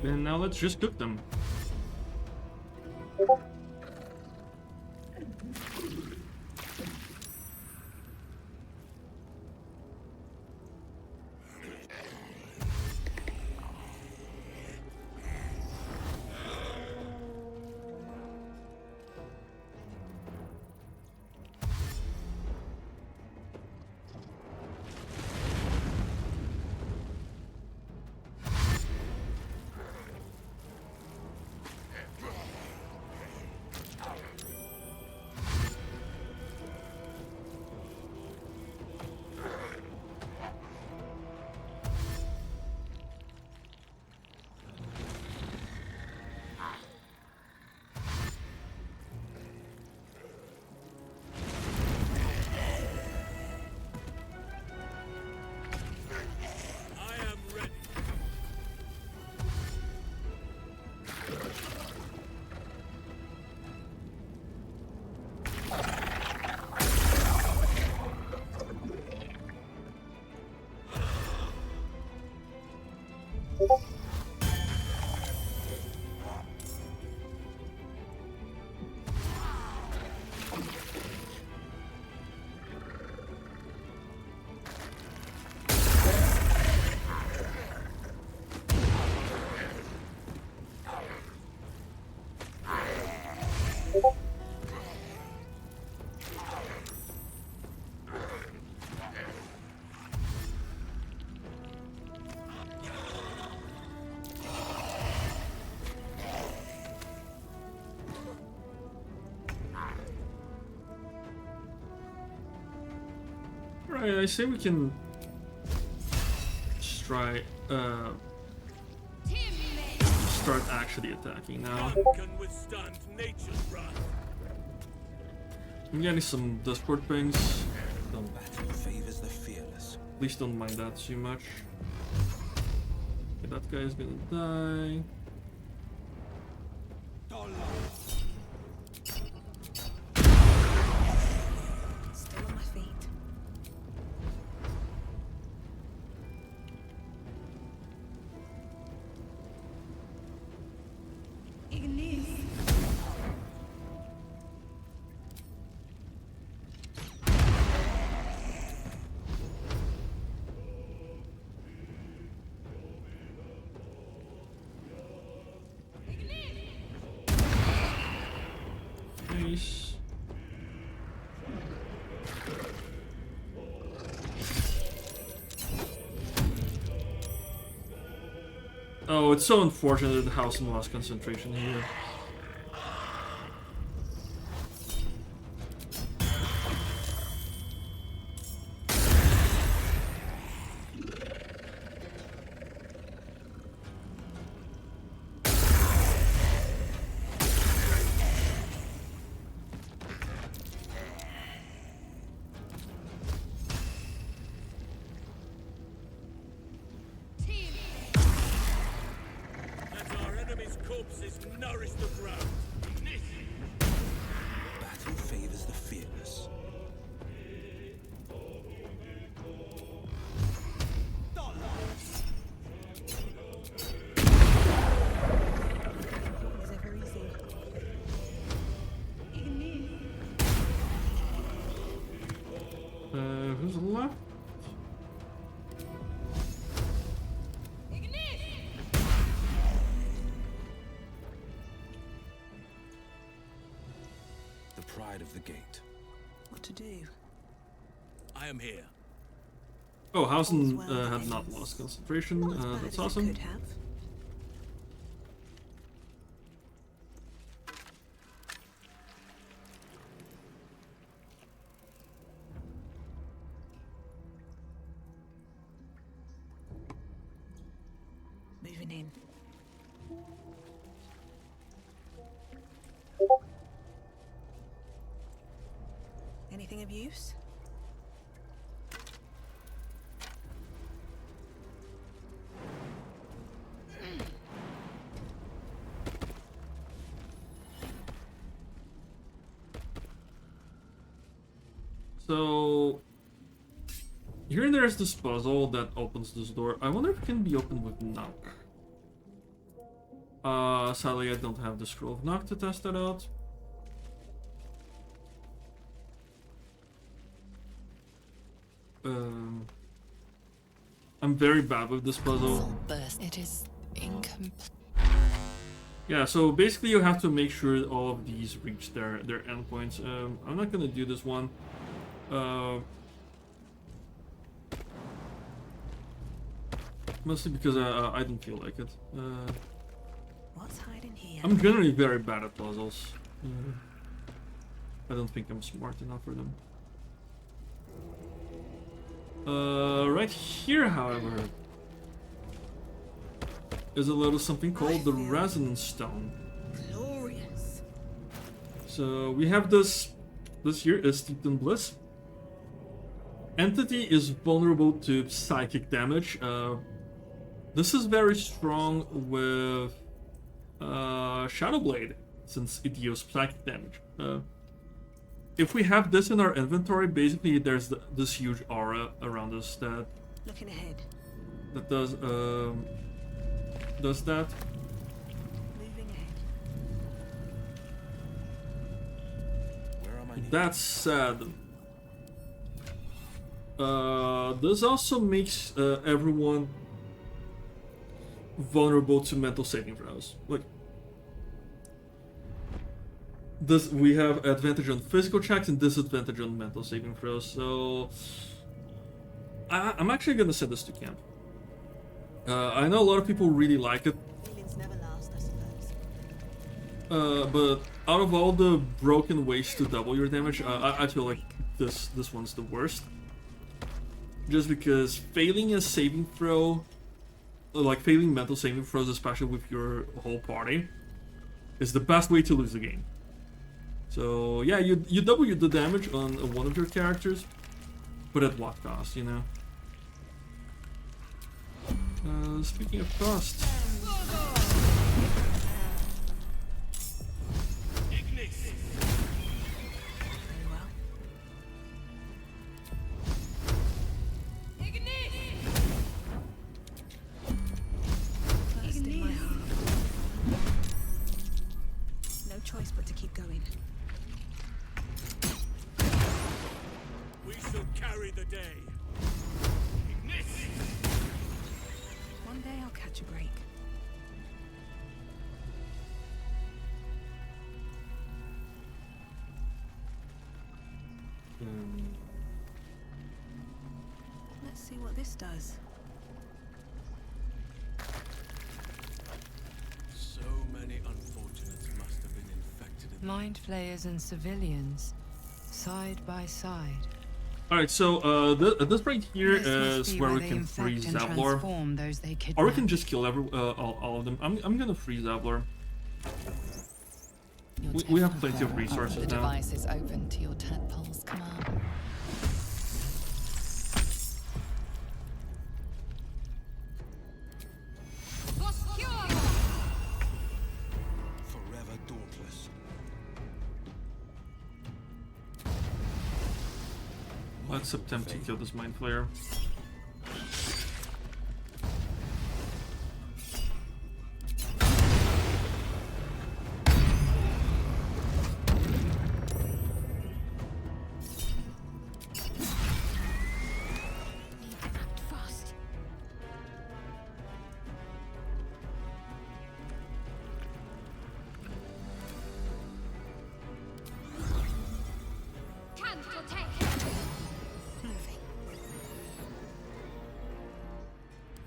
And now let's just cook them. Right, I say we can try start actually attacking now. Can withstand nature's wrath. I'm getting some Dustport pings. Battle favors the fearless. Please don't mind that too much. Okay, that guy is gonna die. Still on my feet. Ignis. Nice. Oh, it's so unfortunate that the house lost concentration here. nourish the ground. Battle favors the fearless. Is ever easy. Who's left? The pride of the gate. What to do? I am here. Oh, Hausen had not lost concentration. That's awesome. Could have. Moving in. Anything of use? So here there's this puzzle that opens this door. I wonder if it can be opened with knock. Sadly I don't have the scroll of knock to test that out. I'm very bad with this puzzle. It is incomplete. Yeah, so basically you have to make sure all of these reach their endpoints. I'm not gonna do this one. Mostly because I don't feel like it. What's hiding here? I'm generally very bad at puzzles. I don't think I'm smart enough for them. Right here, however, is a little something called the Resonance Stone. Glorious. So we have this here is Steeped in Bliss. Entity is vulnerable to psychic damage. This is very strong with Shadowblade, since it deals psychic damage. If we have this in our inventory, basically there's this huge aura around us that Looking ahead. that does that. Moving ahead. Where am I? That said, this also makes everyone vulnerable to mental saving throws. Like, this, we have advantage on physical checks and disadvantage on mental saving throws. So I'm actually gonna send this to camp. I know a lot of people really like it. Feelings never last, I suppose. But out of all the broken ways to double your damage, I feel like this one's the worst. Just because failing a saving throw, like failing mental saving throws, especially with your whole party, is the best way to lose the game. So yeah, you double the damage on one of your characters, but at what cost, you know? Speaking of cost. First in my heart. No choice but to keep going. We shall carry the day. One day I'll catch a break. Let's see what this does. So many unfortunates must have been infected in Mind flayers and civilians, side by side. Alright, so this right here This must is be where we they can infect freeze and Zavlor. transform those they Or we kidnap. can just kill all of them. I'm gonna freeze Zavlor. We have plenty of resources The now. device is open to your tadpole's command. Let's attempt to kill this Mind Flayer.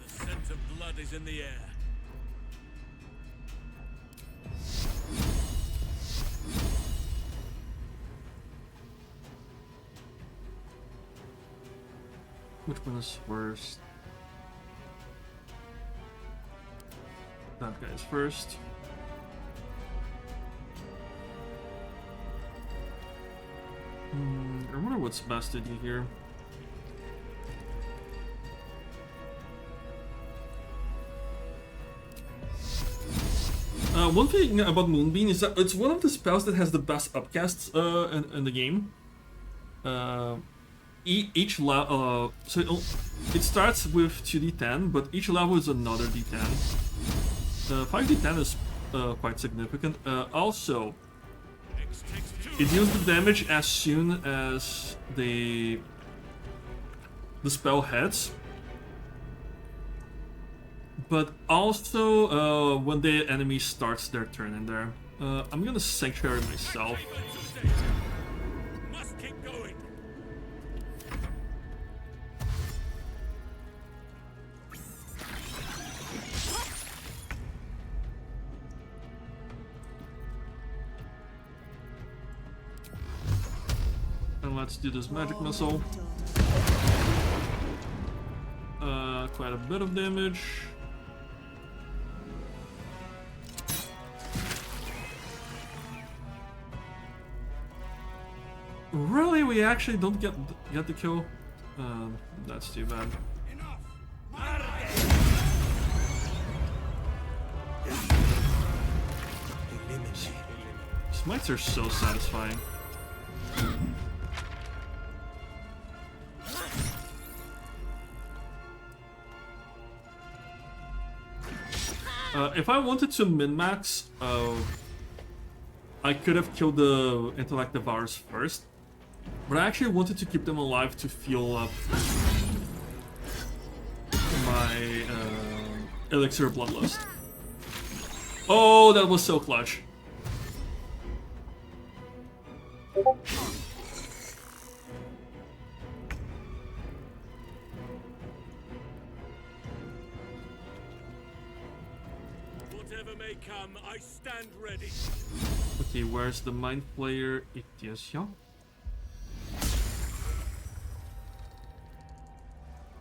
The scent of blood is in the air. Which one is worst? That guy is first. I wonder what's best to do here. One thing about Moonbeam is that it's one of the spells that has the best upcasts in the game. Each level, so it starts with 2d10, but each level is another d10. 5d10 is quite significant. Also, it deals the damage as soon as the spell hits. But also when the enemy starts their turn in there. I'm gonna Sanctuary myself. Must keep going. And let's do this magic missile. Quite a bit of damage. Really? We actually don't get the kill? That's too bad. Smites are so satisfying. If I wanted to min-max, I could have killed the Intellect Devourers first, but I actually wanted to keep them alive to fuel up my Elixir of Bloodlust. Oh, that was so clutch. Whatever may come, I stand ready. Okay, where's the Mind Flayer? It is here.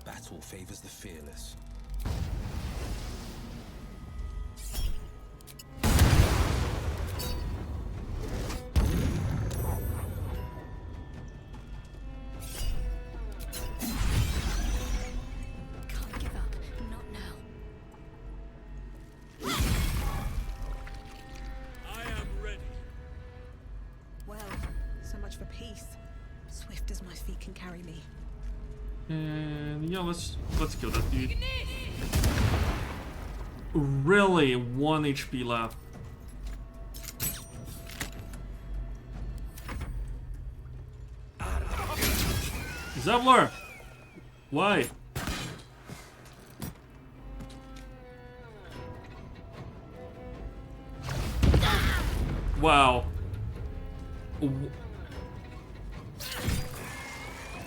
Battle favors the fearless. Can't give up. Not now. I am ready. Well, so much for peace. Swift as my feet can carry me. And yeah, let's kill that dude. Really, 1 HP left. Zevlor! Why? Wow.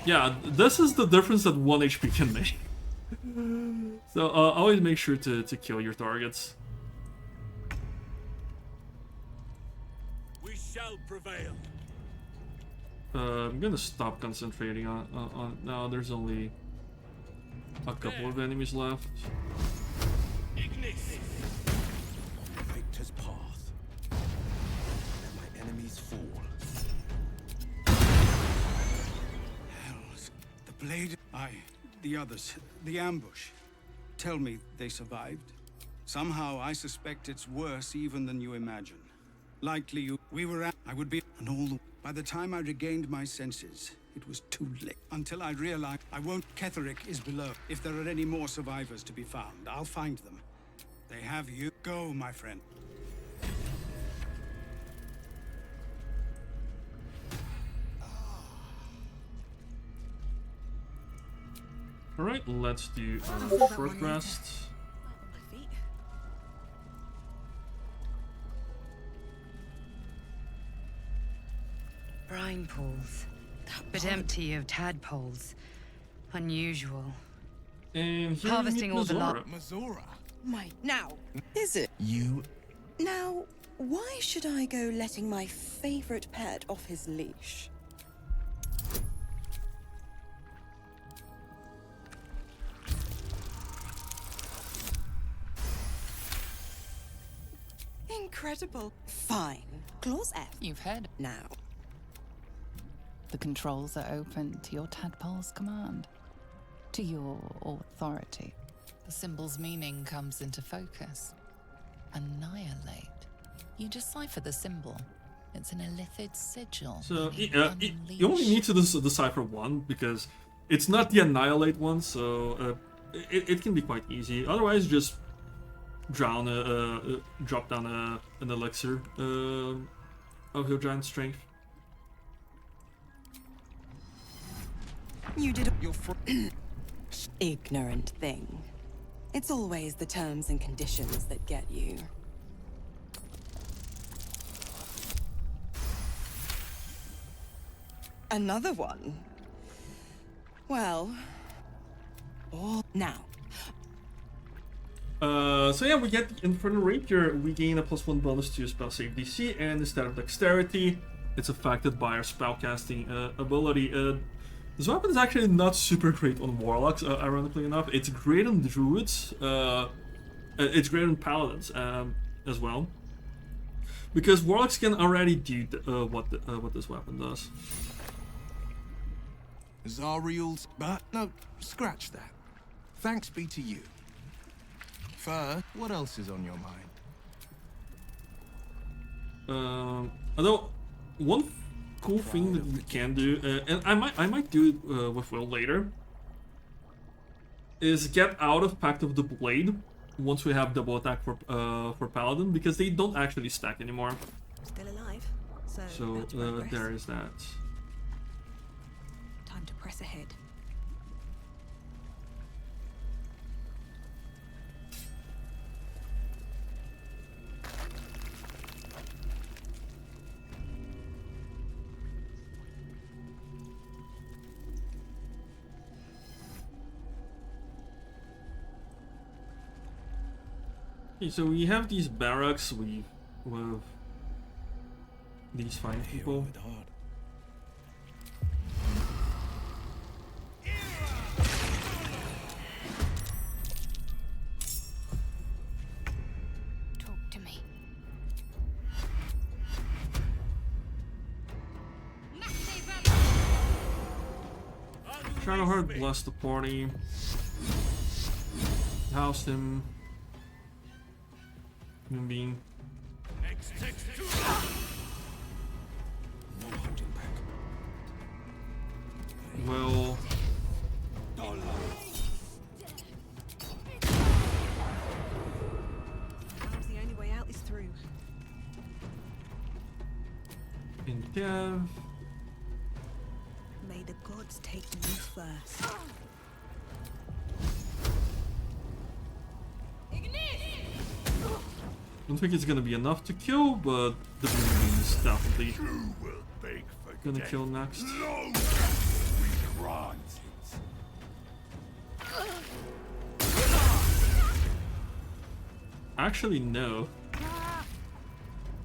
Yeah, this is the difference that 1 HP can make. So always make sure to kill your targets. We shall prevail. I'm gonna stop concentrating on now. There's only a couple of enemies left. Ignis. Victor's path. Let my enemies fall. Hells. The blade. The others. The ambush. Tell me they survived. Somehow I suspect it's worse even than you imagine. Likely we were at. I would be. And all the. By the time I regained my senses, It was too late. Until I realized I won't. Ketheric is below. If there are any more survivors to be found, I'll find them. They have you. Go, my friend. Alright, let's do short rest. Brine pools, but empty of tadpoles. Unusual. And here harvesting all the Mazora. My, now, is it? You. Now, why should I go letting my favorite pet off his leash? Incredible. Fine. Clause F. You've heard. Now. The controls are open to your tadpole's command, to your authority. The symbol's meaning comes into focus. Annihilate. You decipher the symbol. It's an illithid sigil. So you only need to decipher one because it's not the annihilate one, so it can be quite easy. Otherwise, just drown drop down an elixir of your giant strength. You did your ignorant thing. It's always the terms and conditions that get you. Another one? Well, all now. So yeah, we get the Infernal Rapier. We gain a +1 bonus to spell save DC, and instead of dexterity, it's affected by our spellcasting ability. This weapon is actually not super great on warlocks, ironically enough. It's great on druids. It's great on paladins as well, because warlocks can already do what this weapon does. Zariel's, but no, scratch that. Thanks be to you. First, what else is on your mind? Although one cool thing that we can do, and I might do it with Will later, is get out of Pact of the Blade once we have double attack for Paladin, because they don't actually stack anymore. Still alive, so there is that. Time to press ahead. Okay, so we have these barracks with these fine people. Talk to me. Shadowheart bless the party. Housed him. Moonbeam. Well. Sometimes the only way out is through. In Kev. May the gods take me first. I don't think it's gonna be enough to kill, but the Moonbeam is definitely gonna kill next. Actually, no.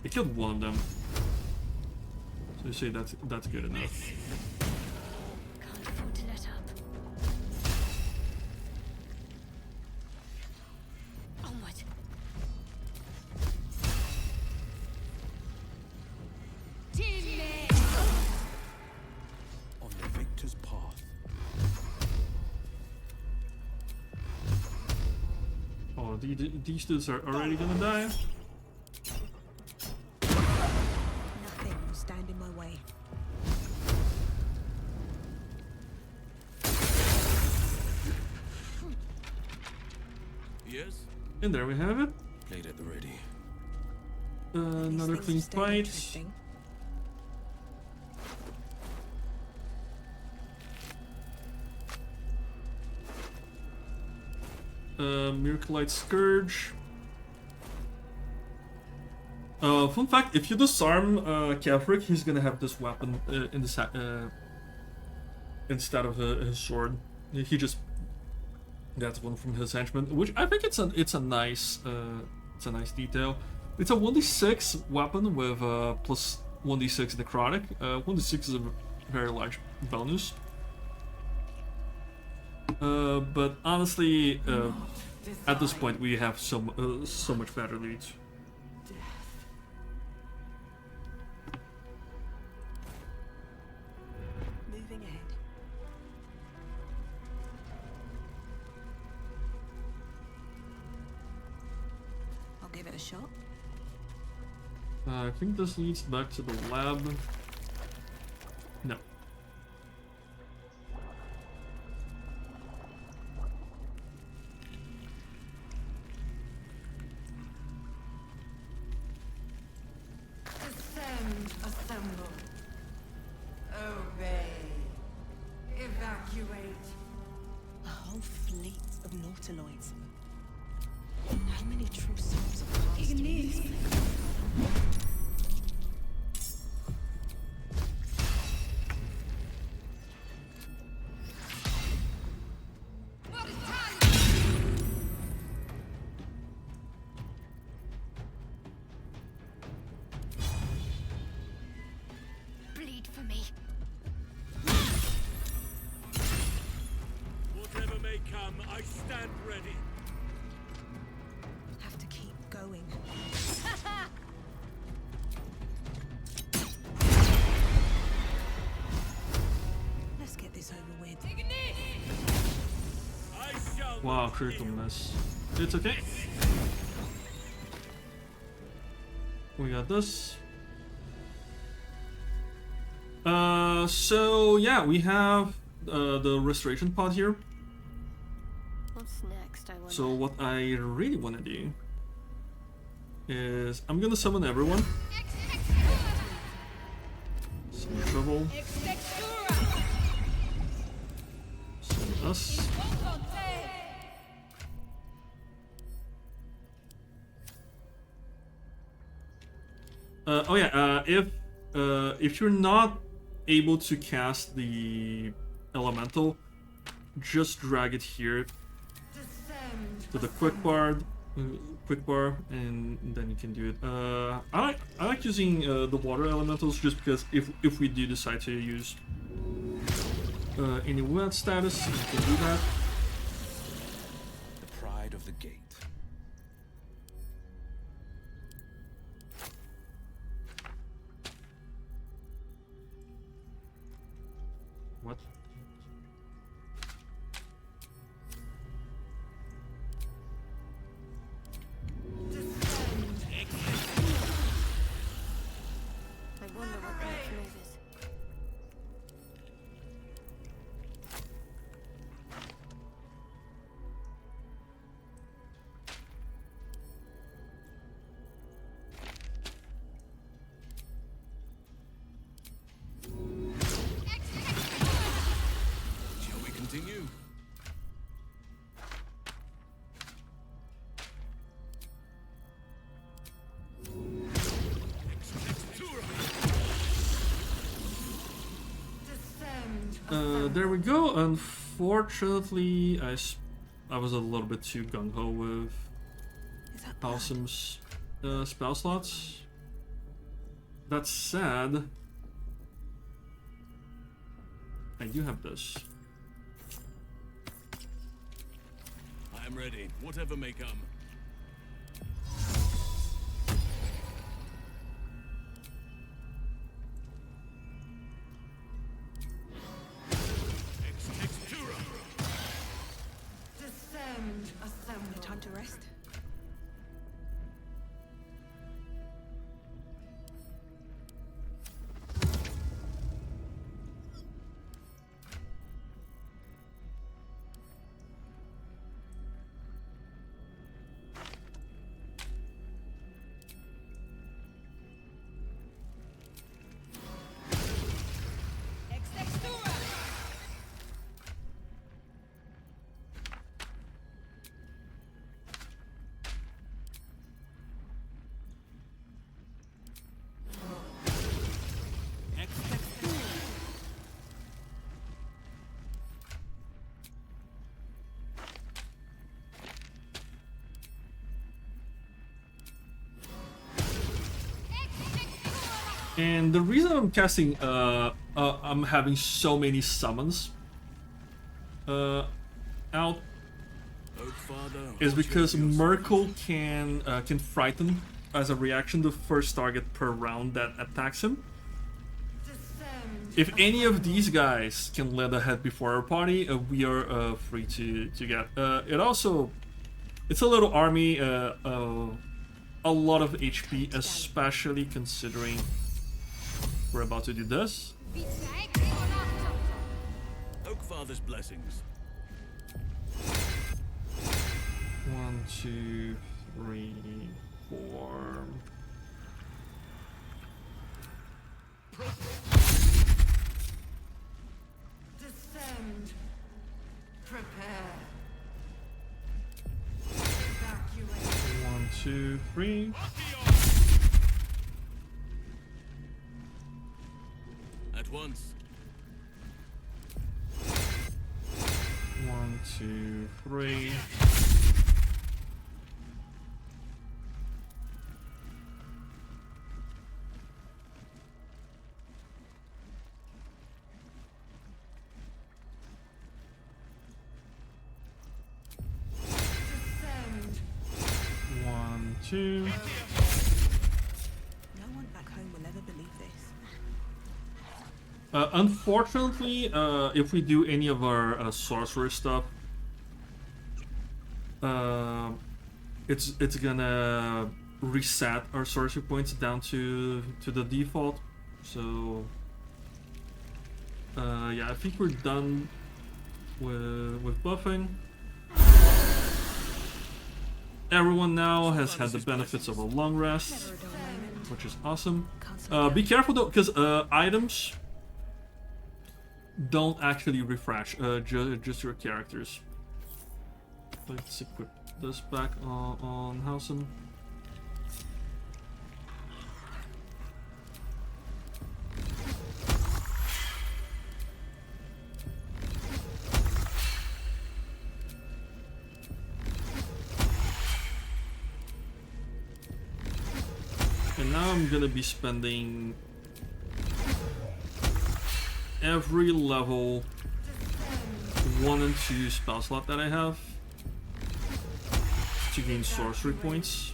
They killed one of them. So you say that's good enough. Can't afford to let up. Onward. On the victor's path. Oh, these dudes are already gonna die. Nothing will stand in my way. Yes. And there we have it. Blade at the ready. Another clean fight. Miraculite Scourge. Fun fact, if you disarm Kefric, he's gonna have this weapon in the instead of his sword. He just gets one from his henchman, which I think it's a nice detail. It's a 1d6 weapon with plus 1d6 necrotic. 1d6 is a very large bonus. But honestly, at this point we have so much better leads. Moving ahead. I'll give it a shot. I think this leads back to the lab. No. Descend, assemble. Obey. Evacuate. A whole fleet of nautiloids. How many true souls have passed through this place? Bleed for me. Whatever may come, I stand ready. Have to keep going. Let's get this over with. Wow, critical miss. It's okay. We got this. So yeah, we have the restoration pod here. What's next, I wonder? So what I really want to do is I'm gonna summon everyone. Summon trouble. Summon us. Oh yeah, if you're not able to cast the elemental, just drag it here to the quick bar, and then you can do it. I like using the water elementals just because if we do decide to use any wet status, you can do that. The pride of the gate. What? I wonder what the next move is. Shall we continue? There we go. Unfortunately, I was a little bit too gung-ho with Awesome's spell slots. That said, I do have this. I am ready, whatever may come. Descend, assemble. Time to rest. And the reason I'm casting, I'm having so many summons out is because Merkel can frighten as a reaction the first target per round that attacks him. If any of these guys can let ahead before our party, we are free to get. It also, it's a little army, a lot of HP, especially considering we're about to do this. Oakfather's blessings. 1, 2, 3, 4. Descend. Prepare. Evacuate. 1, 2, 3. At once. 1, 2, 3. Descend. 1, 2. No one back home will ever believe this. Unfortunately, if we do any of our sorcerer stuff, it's gonna reset our sorcery points down to the default. So yeah, I think we're done with buffing. Everyone now has had the benefits of a long rest, which is awesome. Be careful though, because items don't actually refresh, just your characters. Let's equip this back on Hausen. And now I'm gonna be spending every level 1 and 2 spell slot that I have to gain sorcery points.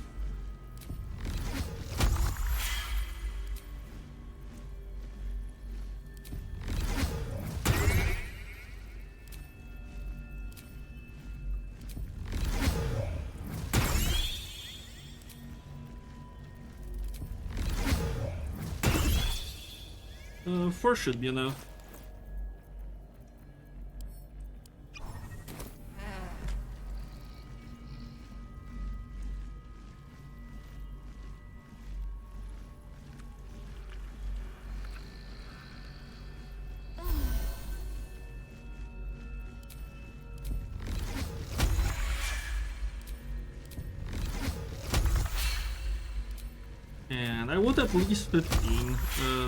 Four should be enough. And I want at least 15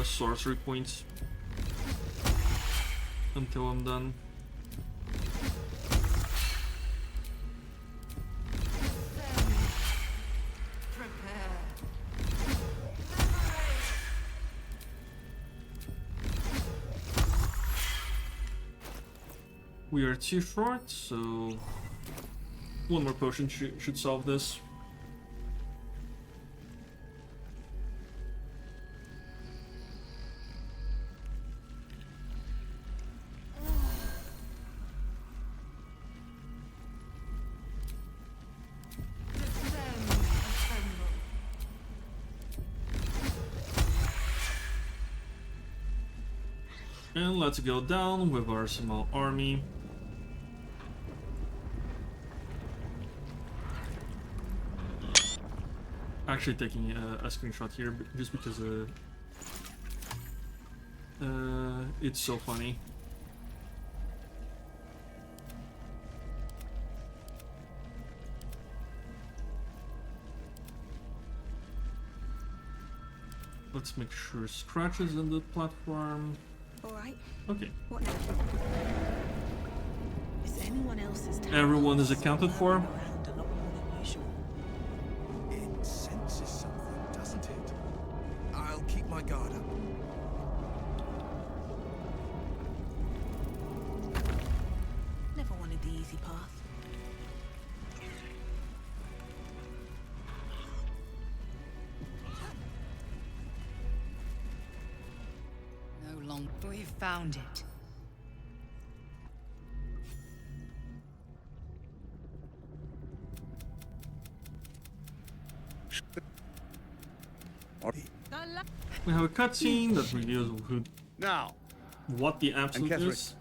sorcery points until I'm done. We are 2 short, so 1 more potion should solve this. And let's go down with our small army. Actually taking a screenshot here just because it's so funny. Let's make sure Scratch is in the platform. Alright. Okay. What now? Is anyone else's time? Everyone is accounted for. Around a lot more than usual. It senses something, doesn't it? I'll keep my guard up. Never wanted the easy path. No longer. We've found it. We have a cutscene that reveals now what the absolute is.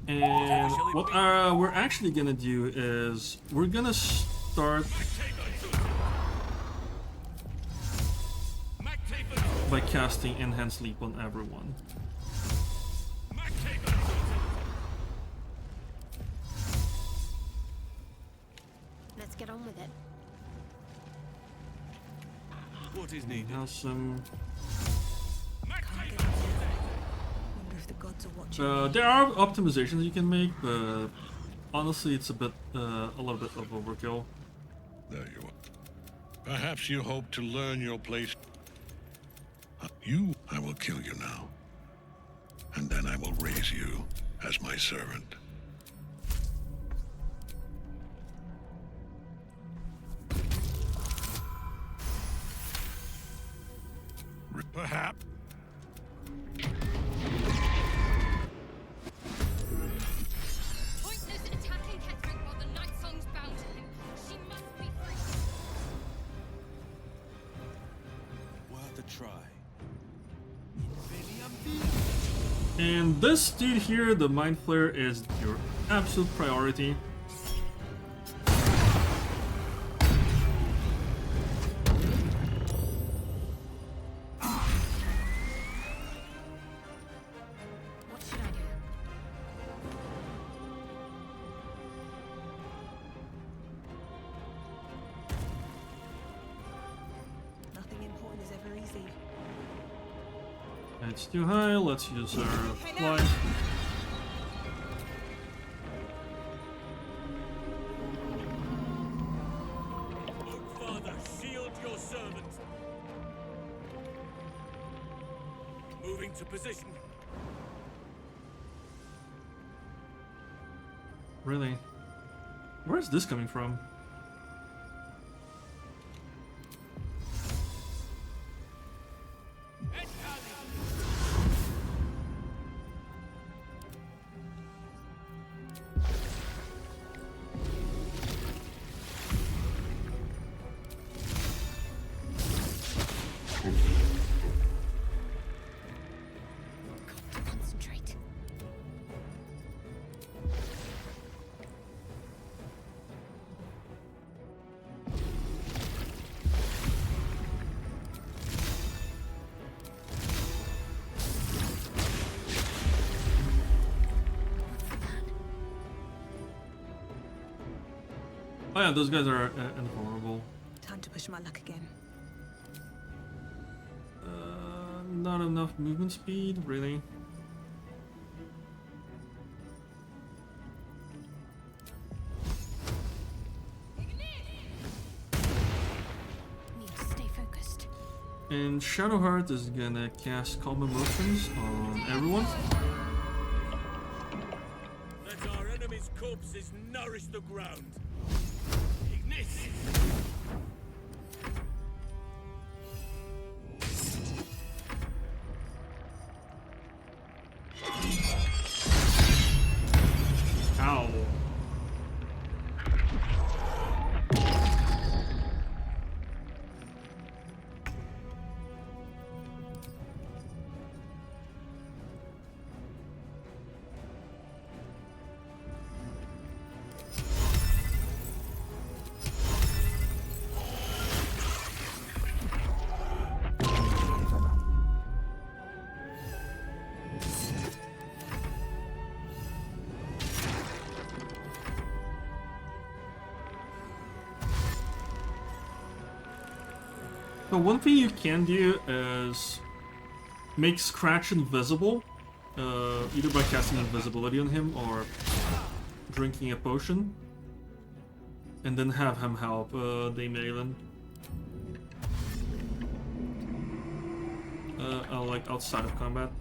And what we're actually gonna do is we're gonna start by casting Enhanced Leap on everyone. Let's get on with it. What is needed? Now some. Wonder if the gods are watching. There are optimizations you can make, but honestly, it's a little bit of overkill. There you are. Perhaps you hope to learn your place. I will kill you now. And then I will raise you as my servant. Perhaps. Pointless attacking Ketherick while the night song's bound to him. She must be free. Worth a try. And this dude here, the Mind Flayer, is your absolute priority. What should I do? Nothing important is ever easy. It's too high, let's use our fly. Oak Father, shield your servant. Moving to position. Really? Where is this coming from? Concentrate. Oh yeah, those guys are invulnerable. Time to push my luck again. Not enough movement speed, really. Need to stay focused. And Shadowheart is gonna cast Calm Emotions on everyone. Let our enemy's corpses nourish the ground. Ignite! Ow. So one thing you can do is make Scratch invisible, either by casting invisibility on him or drinking a potion. and then have him help Dame Aelin. Like outside of combat.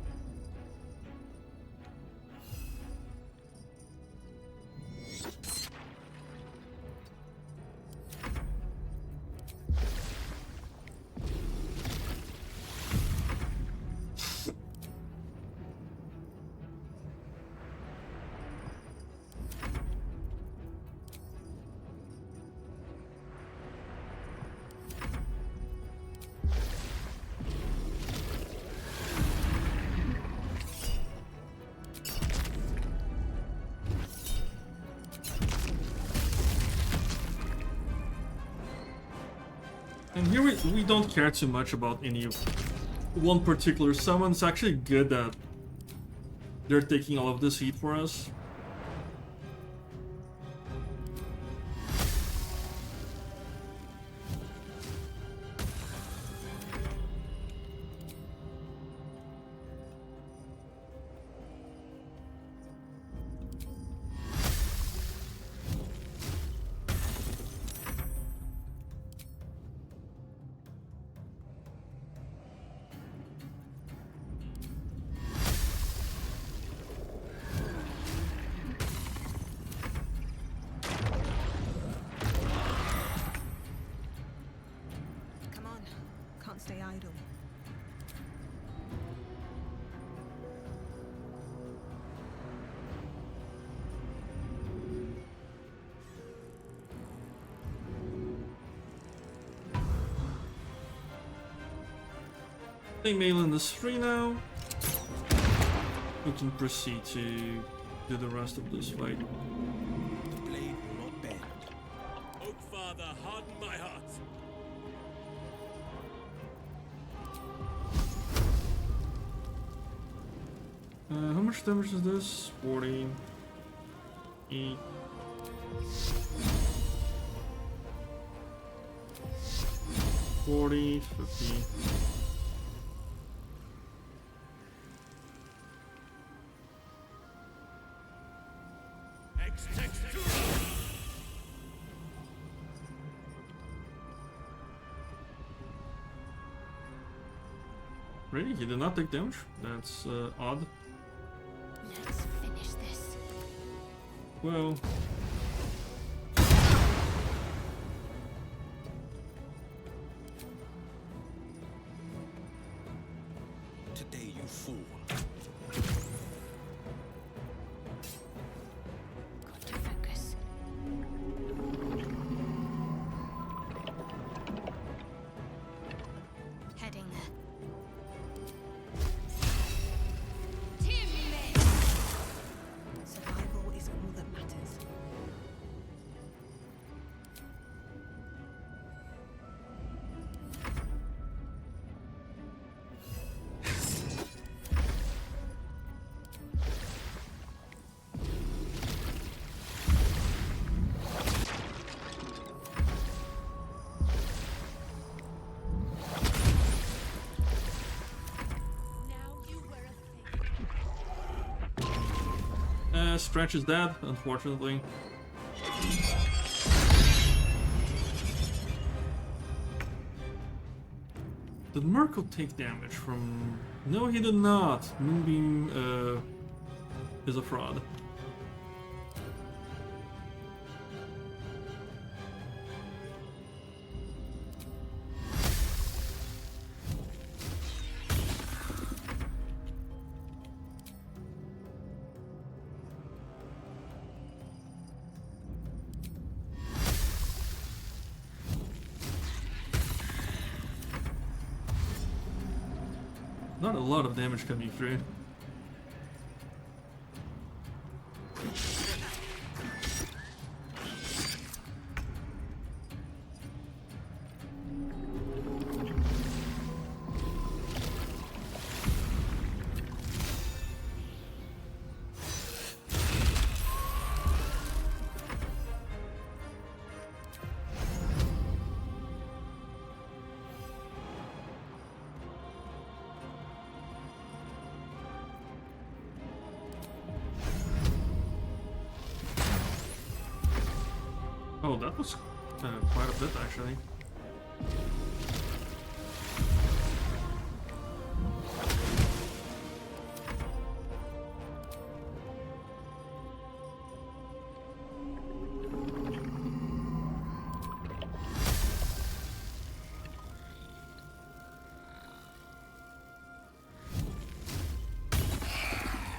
And here we don't care too much about any one particular summon. It's actually good that they're taking all of this heat for us. Come on, can't stay idle. Dame Aelin is free now. We can proceed to do the rest of this fight. The blade will not bend. Oak Father, harden my heart. How much damage is this? 40. 8. 40, 50. Really? He did not take damage? That's odd. Let's finish this. Well... Today you fall. Got to focus. Heading there. Survival is all that matters. Stretch is dead, unfortunately. Did Merkel take damage from... No, he did not. Moonbeam is a fraud. Not a lot of damage coming through. Oh, that was quite a bit actually.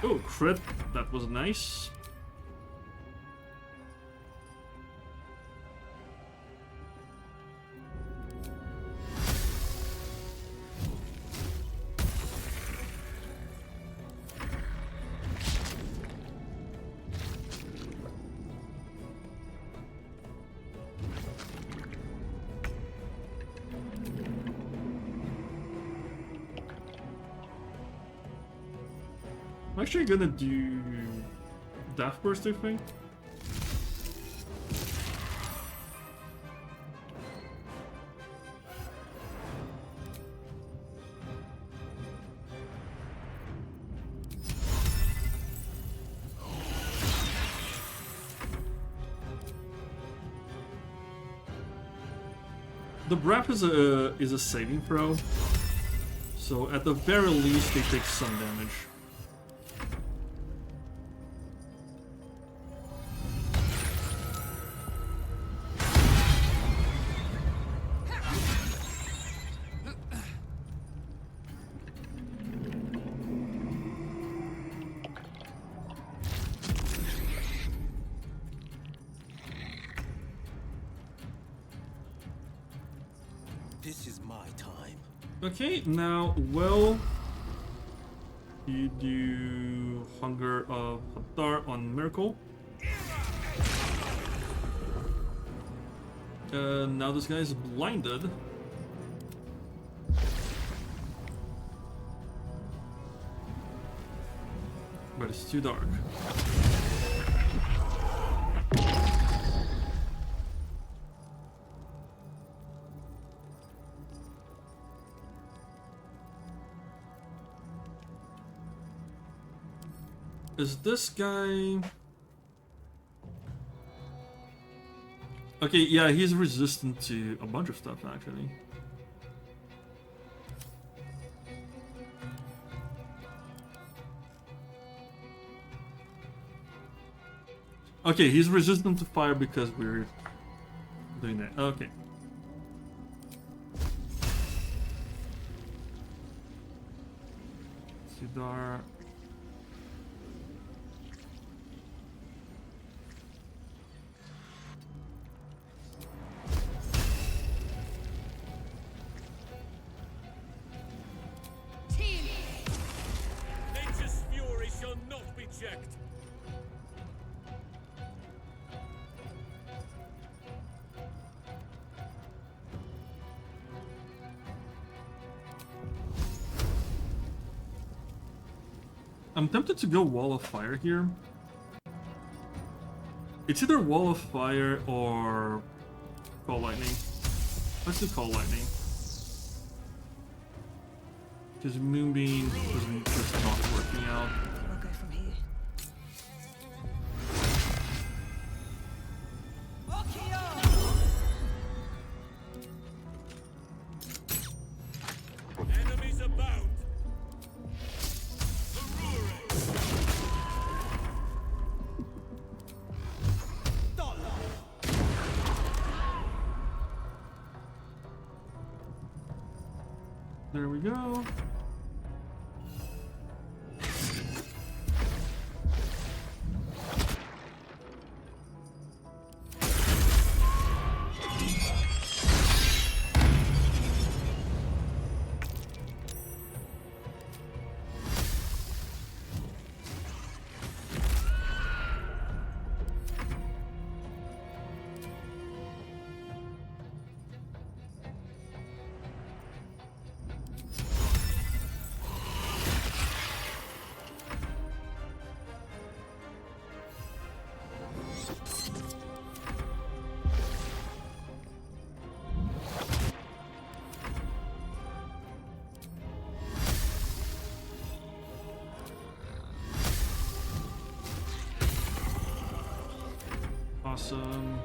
Oh, crit. That was nice. I'm actually gonna do Death Burst, I think. The breath is a saving throw, so at the very least they take some damage. This is my time. Okay, now, well, you do Hunger of Hadar on Miracle. Now this guy is blinded. But it's too dark. Is this guy... Okay, yeah, he's resistant to a bunch of stuff, actually. Okay, he's resistant to fire because we're doing that. Okay. Sidar... Nature's fury shall not be checked. I'm tempted to go Wall of Fire here. It's either Wall of Fire or Call Lightning. Let's do Call Lightning. Because Moonbeam is just not working out. I'll go from here. Enemies abound. There we go. Awesome.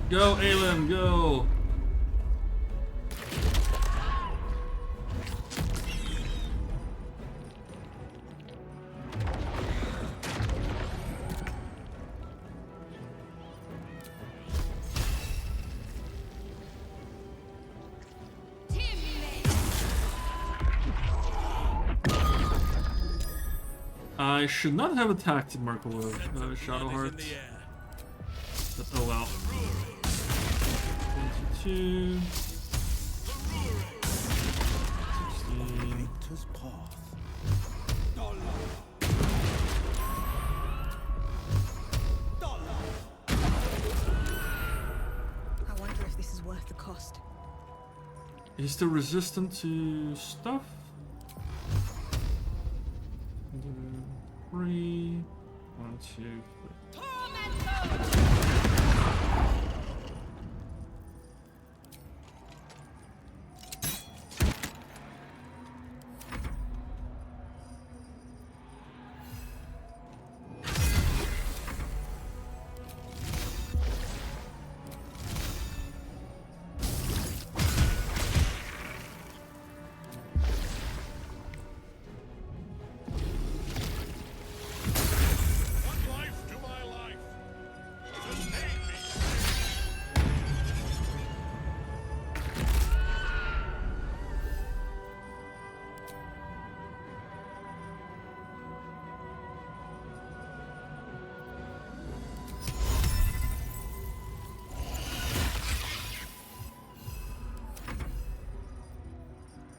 Go, Aelin, go! I should not have attacked Merkel with Shadowheart. But oh well. 22. 16. I wonder if this is worth the cost. Is still resistant to stuff? 3. 1, 2, 3.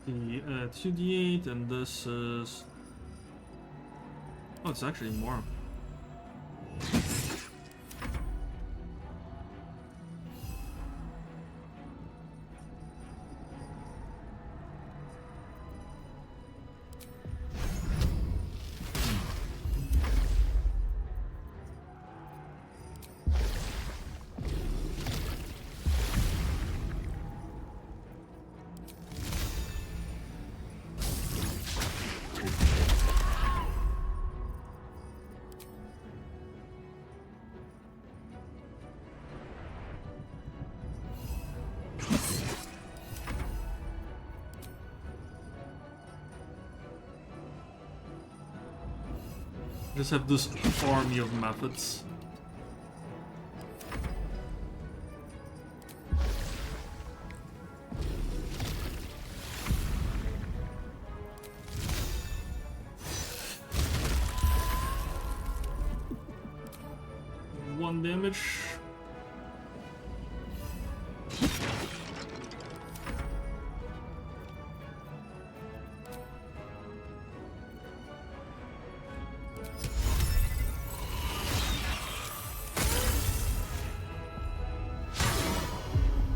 The 2d8 and this is... Oh, it's actually more. Just have this army of methods. One damage.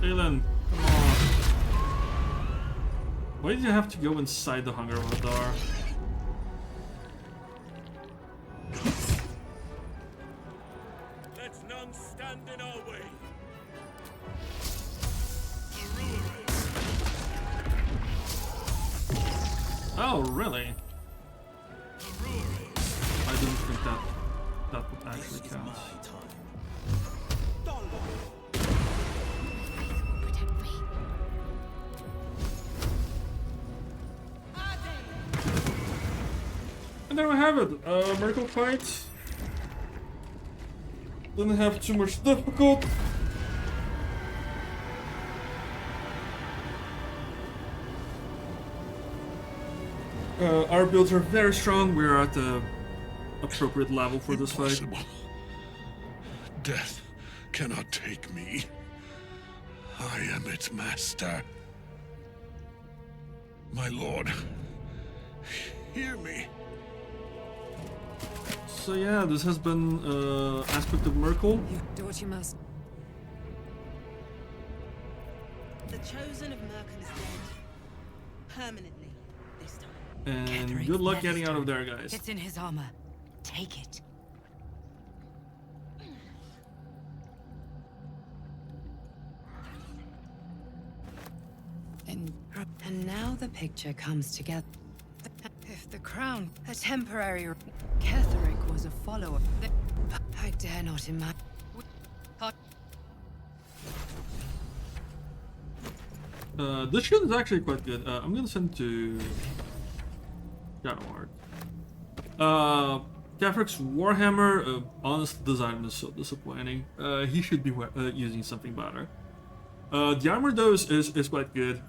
Aelin, come on. Why did you have to go inside the Hunger Radar? Let none stand in our way. Oh, really? I didn't think that would actually count. And there we have it. Miracle fight. Didn't have too much difficult. Our builds are very strong. We're at the appropriate level for this fight. Death cannot take me. I am its master. My lord, hear me. So yeah, this has been aspect of Merkel. You do what you must. The chosen of Merkel is dead. Permanently, this time. And good luck getting out of there, guys. It's in his armor. Take it. And now the picture comes together. If the crown, a temporary... Ketheric was a follower. I dare not imagine... This shield is actually quite good. I'm gonna send it to Shadowheart. Kefrik's Warhammer, honest design is so disappointing. He should be using something better. The armor though is quite good.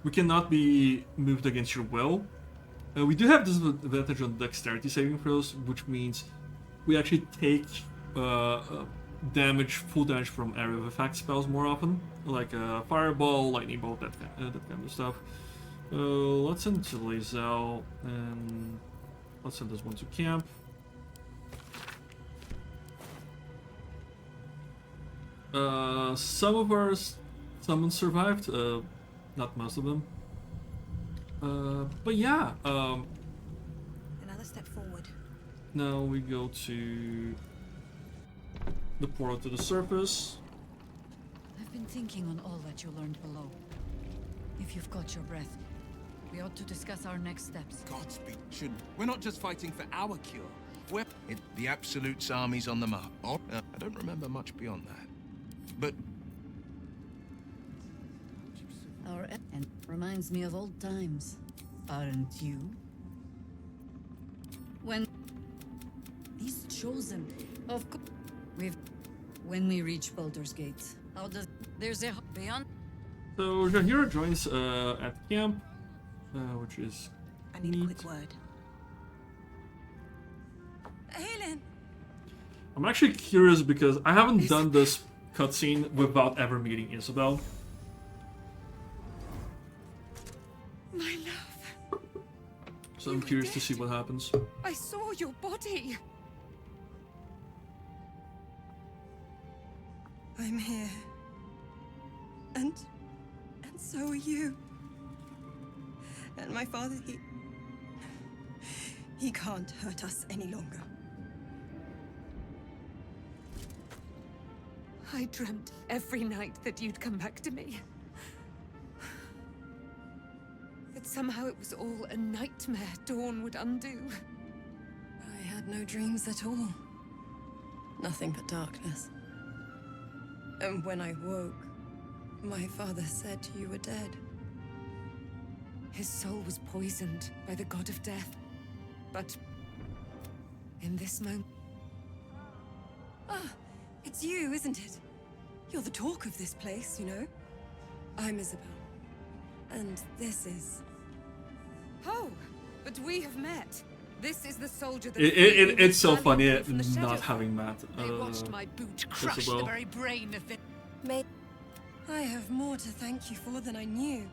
We cannot be moved against your will. We do have disadvantage on dexterity saving throws, which means we actually take full damage from area of effect spells more often, like fireball, lightning bolt, that kind of stuff. Let's send it to Lae'zel, and let's send this one to camp. Some of our summons survived, not most of them. But yeah, Another step forward. now we go to the portal to the surface. I've been thinking on all that you learned below. If you've got your breath, we ought to discuss our next steps. Godspeed, shouldn't. We're not just fighting for our cure. We're... the Absolute's army's on the map. Oh, I don't remember much beyond that. But... Our and reminds me of old times, aren't you? When these chosen, of course, when we reach Baldur's Gate, how does there's a beyond? So Jaheira joins at camp, which is I need a quick word. Aelin! I'm actually curious because I haven't done this cutscene without ever meeting Isabel. My love. So I'm curious to see what happens. I saw your body. I'm here. And so are you. And my father, he can't hurt us any longer. I dreamt every night that you'd come back to me. That somehow it was all a nightmare Dawn would undo. I had no dreams at all. Nothing but darkness. And when I woke, my father said you were dead. His soul was poisoned by the god of death. But in this moment... Ah, it's you, isn't it? You're the talk of this place, you know? I'm Isabel. And this is... Oh, but we have met. This is the soldier that... It's so funny not having met They watched my boot crush Isabel. the very brain of the... I have more to thank you for than I knew.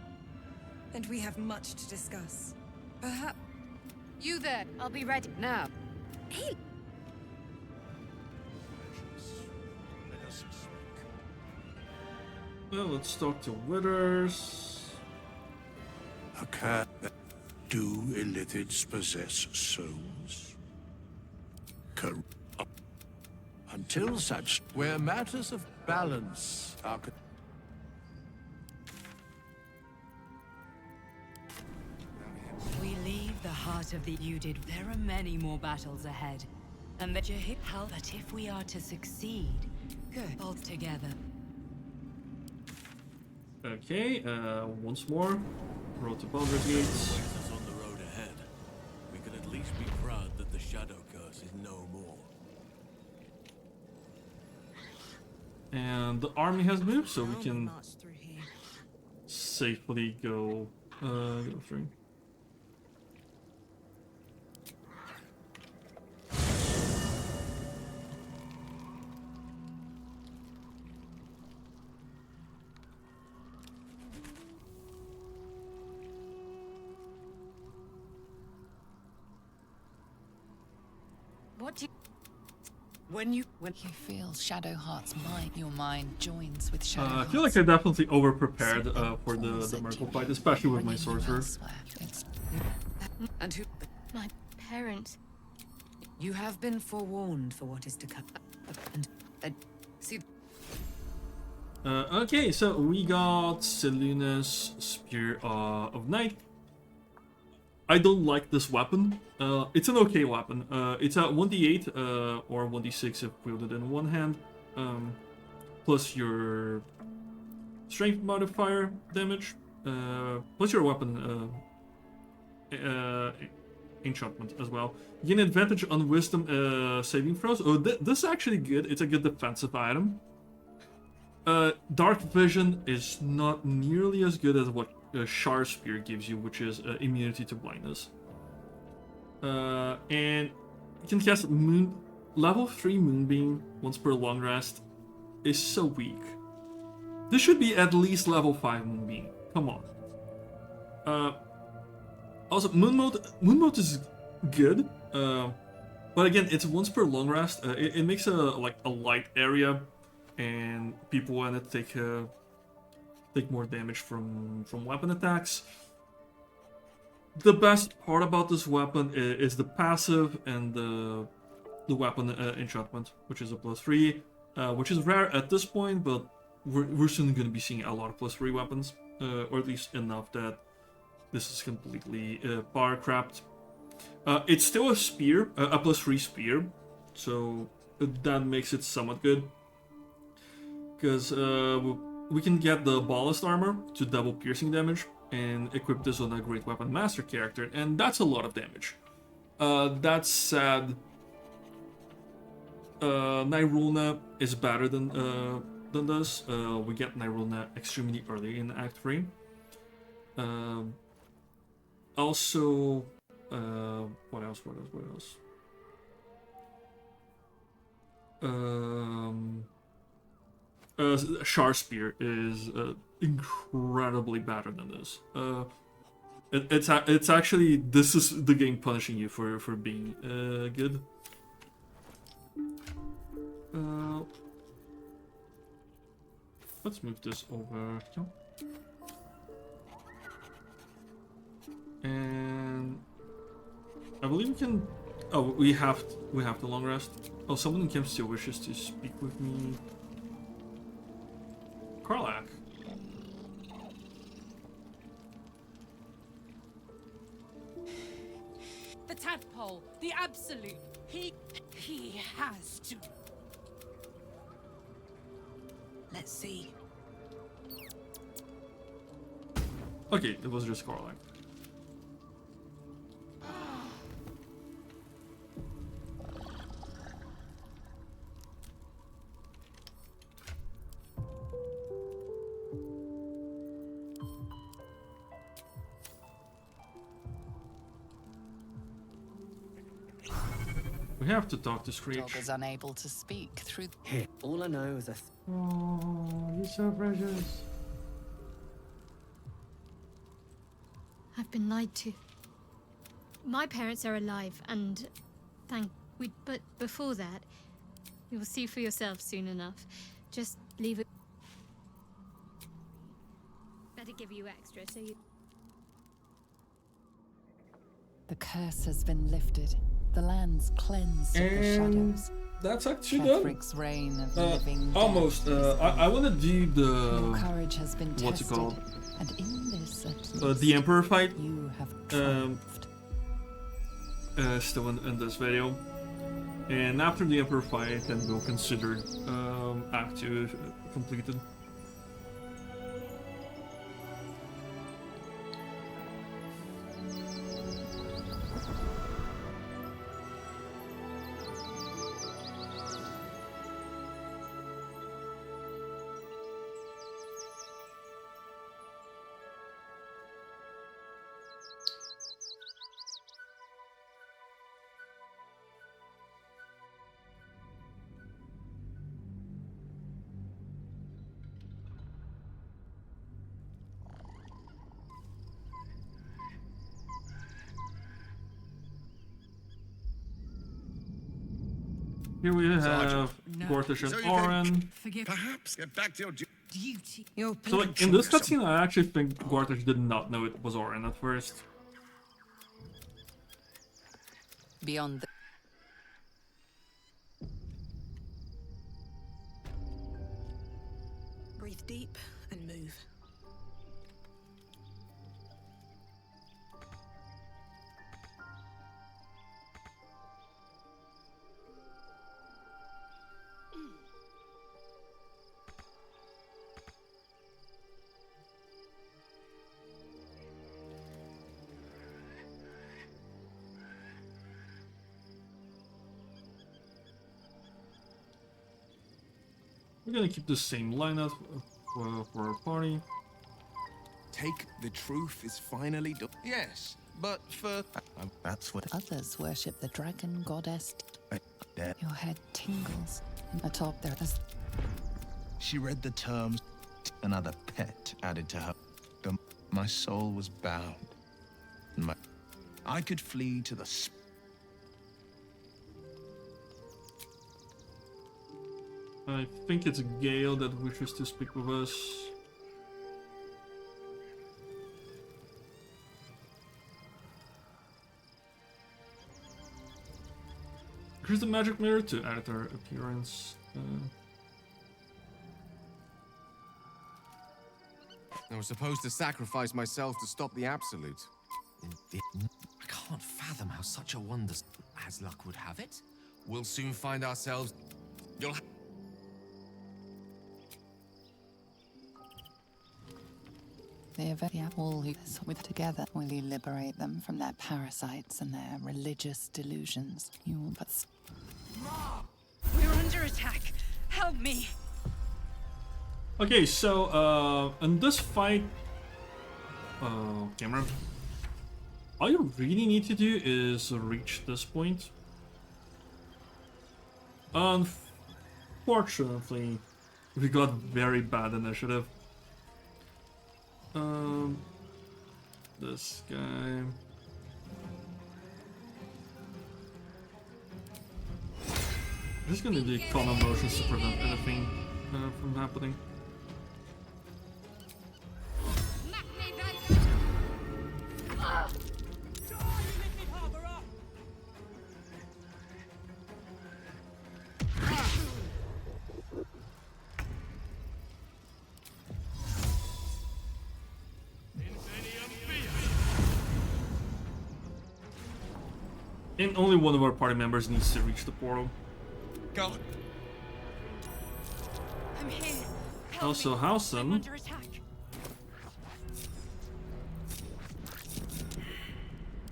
And we have much to discuss. Perhaps... You there. I'll be ready now. Hey! Let us speak. Well, let's talk to Withers. A cat. Do illithids possess souls? Until such, where matters of balance are... We leave the heart of the you did. There are many more battles ahead. And that you hit how that if we are to succeed, good all together. Okay, once more. Road to Baldur's Gates. Places on the road ahead. We can at least be proud that the Shadow Curse is no more. And the army has moved, so we can safely go through. What do you... When you feel Shadowheart's mind, your mind joins with I Shadowheart's. feel like I definitely over-prepared for the Merkle fight, especially with my sorcerer. And who? My parents. You have been forewarned for what is to come. And see. Okay, so we got Seluna's Spear of Night. I don't like this weapon. It's an okay weapon. It's a 1d8 or 1d6 if wielded in one hand. Plus your strength modifier damage, plus your weapon enchantment as well. You gain advantage on wisdom saving throws. Oh, this is actually good. It's a good defensive item. Dark vision is not nearly as good as what Shar Spear gives you, which is immunity to blindness. And you can cast level 3 Moonbeam once per long rest. Is so weak. This should be at least level 5 Moonbeam. Come on. Also, Moon Mode is good. But again, it's once per long rest. It makes a light area, and people in it take more damage from weapon attacks. The best part about this weapon is the passive and the weapon enchantment, which is a +3, which is rare at this point, but we're soon going to be seeing a lot of +3 weapons, or at least enough that this is completely power crapped. It's still a spear, a +3 spear, so that makes it somewhat good. Because we can get the ballast armor to double piercing damage and equip this on a Great Weapon Master character, and that's a lot of damage. That said, Nyrulna is better than this. We get Nyrulna extremely early in Act 3. Also, what else? Shar Spear is incredibly better than this. It's actually, this is the game punishing you for being good. Let's move this over here. And I believe we can. Oh, we have the long rest. Oh, someone in camp still wishes to speak with me. Karlach. The tadpole, the absolute. He has to. Let's see. Okay, it was just Karlach. We have to talk to Screech. Dog is unable to speak through. Here, all I know is Oh, you're so precious. I've been lied to. My parents are alive, and but before that, you will see for yourself soon enough. Just leave it. Better give you extra, so you. The curse has been lifted. The land's cleansed of the shadows. That's actually done. Ketherick's reign of living almost. I want to do the. Your courage has been what's it tested, called? and in this at least, The Emperor fight. you have triumphed. Still in this video, and after the Emperor fight, then we'll consider Act 2 completed. Here we have Gortash and Oren. Perhaps get back to your duty. Your So like, in this cutscene, I actually think Gortash did not know it was Oren at first. Beyond the Breathe deep and move. gonna keep the same lineup for our party. Take the truth is finally done. Yes, but for... that's what... Others worship the dragon goddess. Your head tingles. Atop there is... She read the terms. Another pet added to her. My soul was bound. I could flee to the... I think it's Gale that wishes to speak with us. Here's the magic mirror to add our appearance. I was supposed to sacrifice myself to stop the Absolute. I can't fathom how such a wonder, as luck would have it, we'll soon find ourselves... You'll... The event all who with together will you liberate them from their parasites and their religious delusions. You will but... We're under attack. Help me. Okay, so in this fight, camera, all you really need to do is reach this point. Unfortunately, we got very bad initiative. This guy. I'm just gonna do common motions to prevent anything from happening. And only one of our party members needs to reach the portal. Go. I'm here. Also, Howson. Under attack.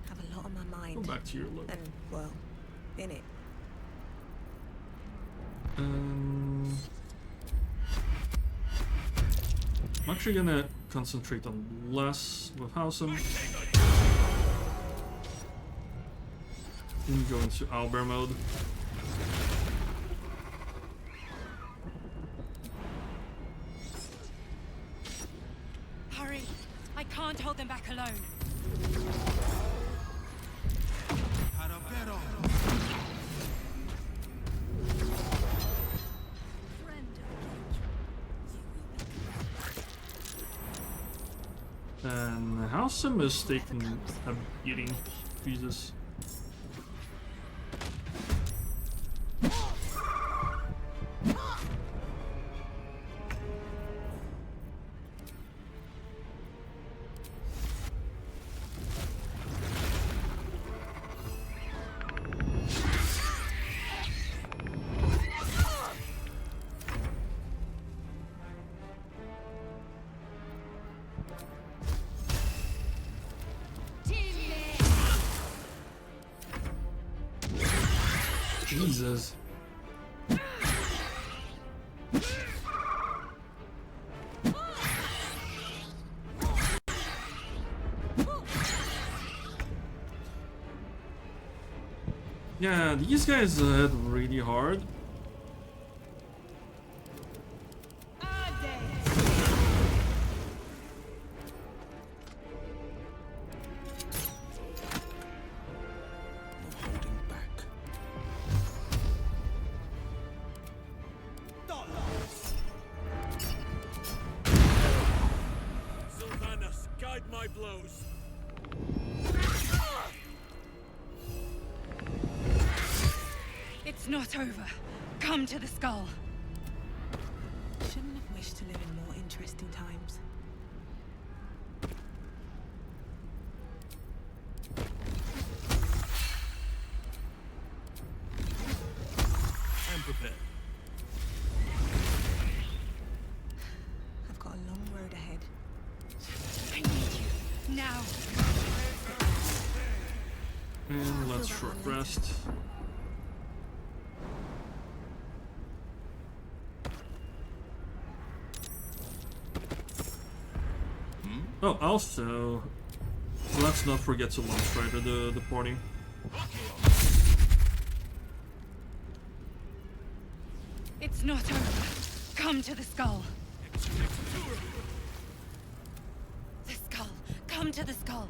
Have a lot on my mind. Go back to your look. And well, in it. I'm actually gonna concentrate on less with Howson. And go into owlbear mode. Hurry! I can't hold them back alone. And Howson is taking a beating. Jesus. Jesus. Yeah, these guys hit really hard. Sylvanas, guide my blows. It's not over. Come to the skull. Shouldn't have wished to live in more interesting times. I'm prepared. I've got a long road ahead. I need you now. And let's short rest. Oh, also, let's not forget to launch right the party. It's not over. Come to the skull. The skull. Come to the skull.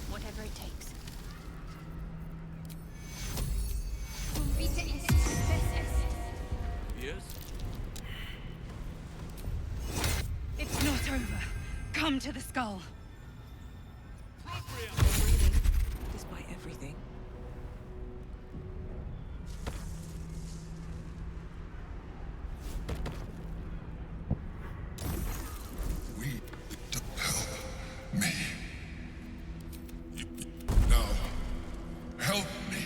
Whatever it takes. Yes? It's not over. Come to the skull. Breathing, despite everything. Me. Now. Help me.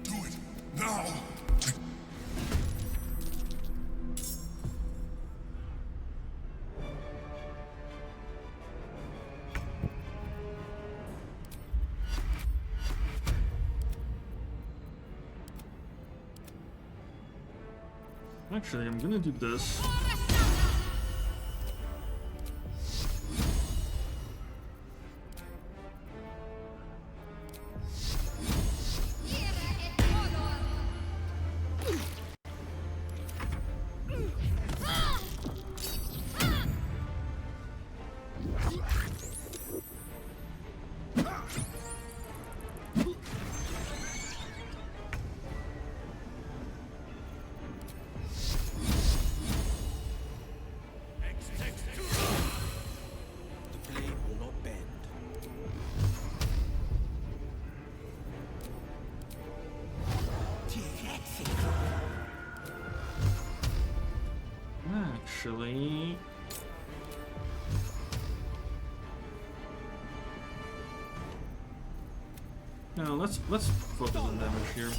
Do it. Now. Actually, I'm gonna do this. The blade will not bend. Actually, no. Let's focus on damage here.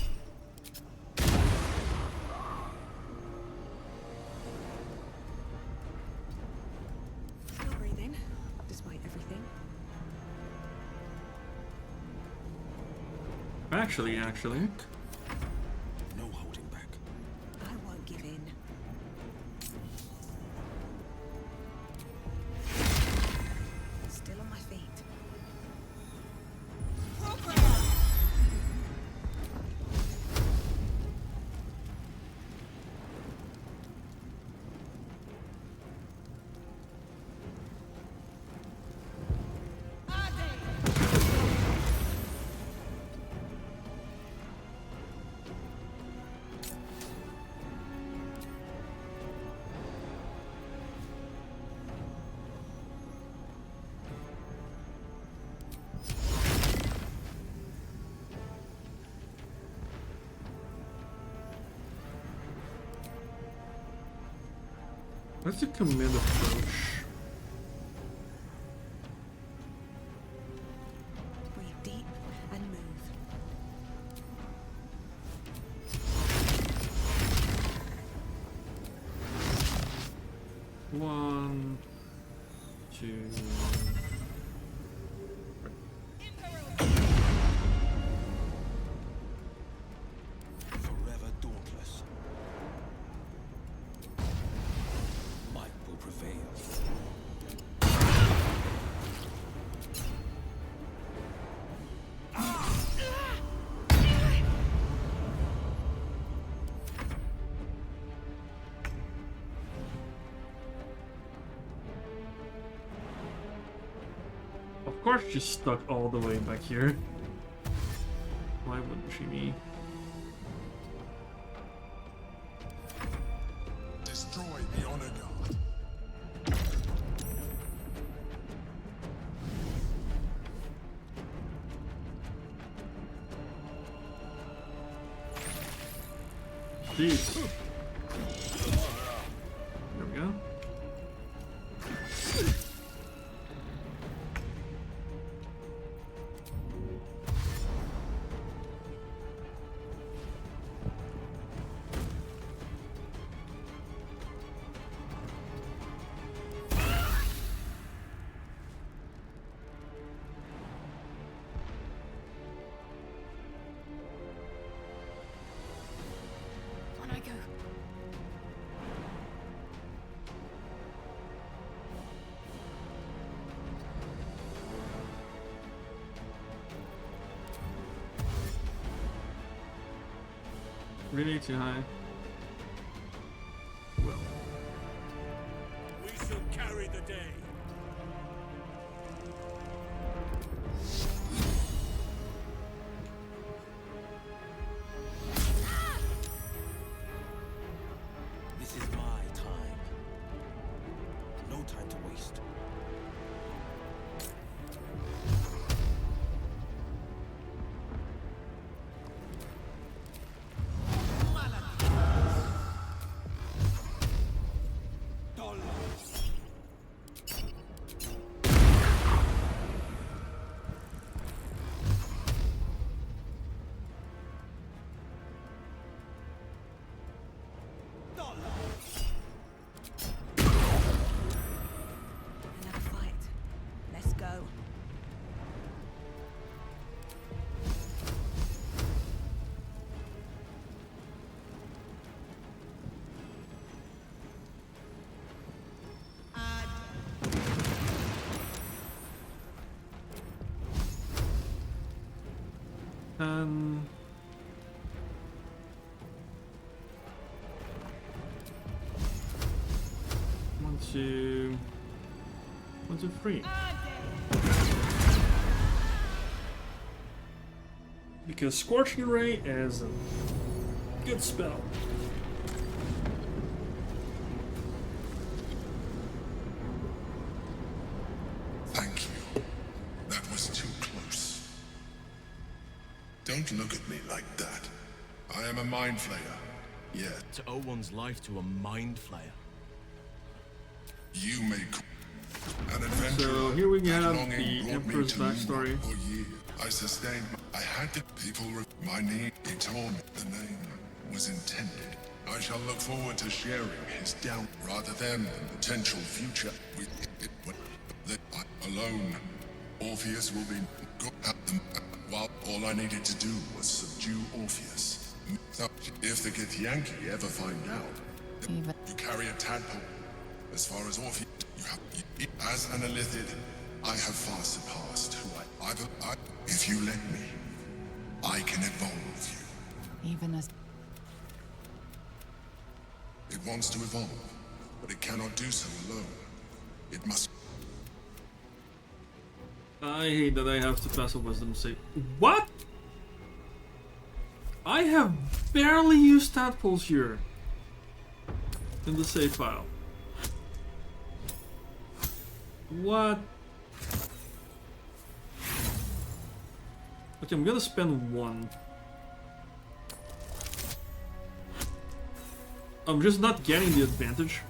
Still breathing, despite everything. Actually. No holding back. I won't give in. Still on my feet. What's the command approach? Breathe deep and move. One, two. Forever dauntless. Might will prevail. Of course she's stuck all the way back here. Why wouldn't she be? Destroy the honor guard. Jeez. There we go. On I go. Really too high? Well. We shall carry the day. This is my time. No time to waste. Another fight. Let's go. Um. One, two, 3. Because Scorching Ray is a good spell. Thank you. That was too close. Don't look at me like that. I am a mind flayer. Yeah. To owe one's life to a mind flayer. You may an adventure. So here we have longing the brought me Emperor's to backstory. For years, I sustained. I had to. People. My name. He told me the name was intended. I shall look forward to sharing his down rather than the potential future. Alone, Orpheus will be good at them. While all I needed to do was subdue Orpheus. So, if the Githyanki ever find out, you carry a tadpole. As far as Orpheus, you have, as an Illithid, I have far surpassed who I. If you let me, I can evolve you. Even as It wants to evolve, but it cannot do so alone. It must. I hate that I have to pass a wisdom save. What? I have barely used tadpoles here in the save file. What? Okay, I'm gonna spend 1. I'm just not getting the advantage.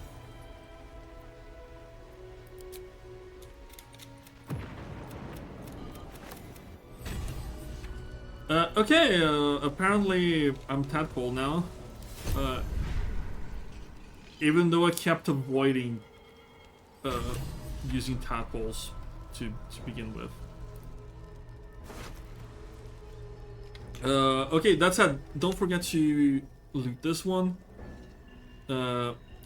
Okay, apparently I'm tadpole now. Even though I kept avoiding using tadpoles to begin with. Okay, that said, don't forget to loot this one.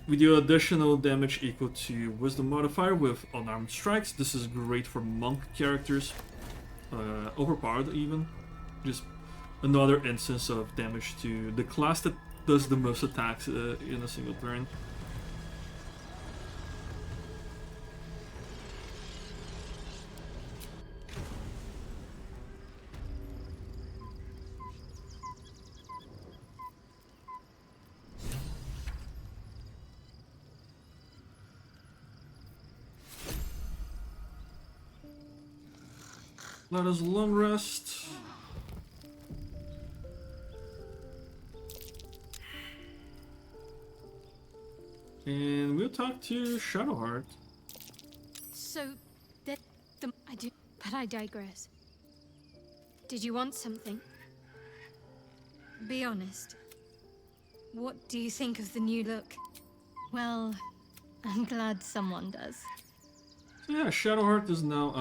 We do additional damage equal to Wisdom modifier with unarmed strikes. This is great for monk characters. Overpowered even. Just another instance of damage to the class that does the most attacks in a single turn. Let us long rest. And we'll talk to Shadowheart. So, that the I do, but I digress. Did you want something? Be honest. What do you think of the new look? Well, I'm glad someone does. So yeah, Shadowheart is now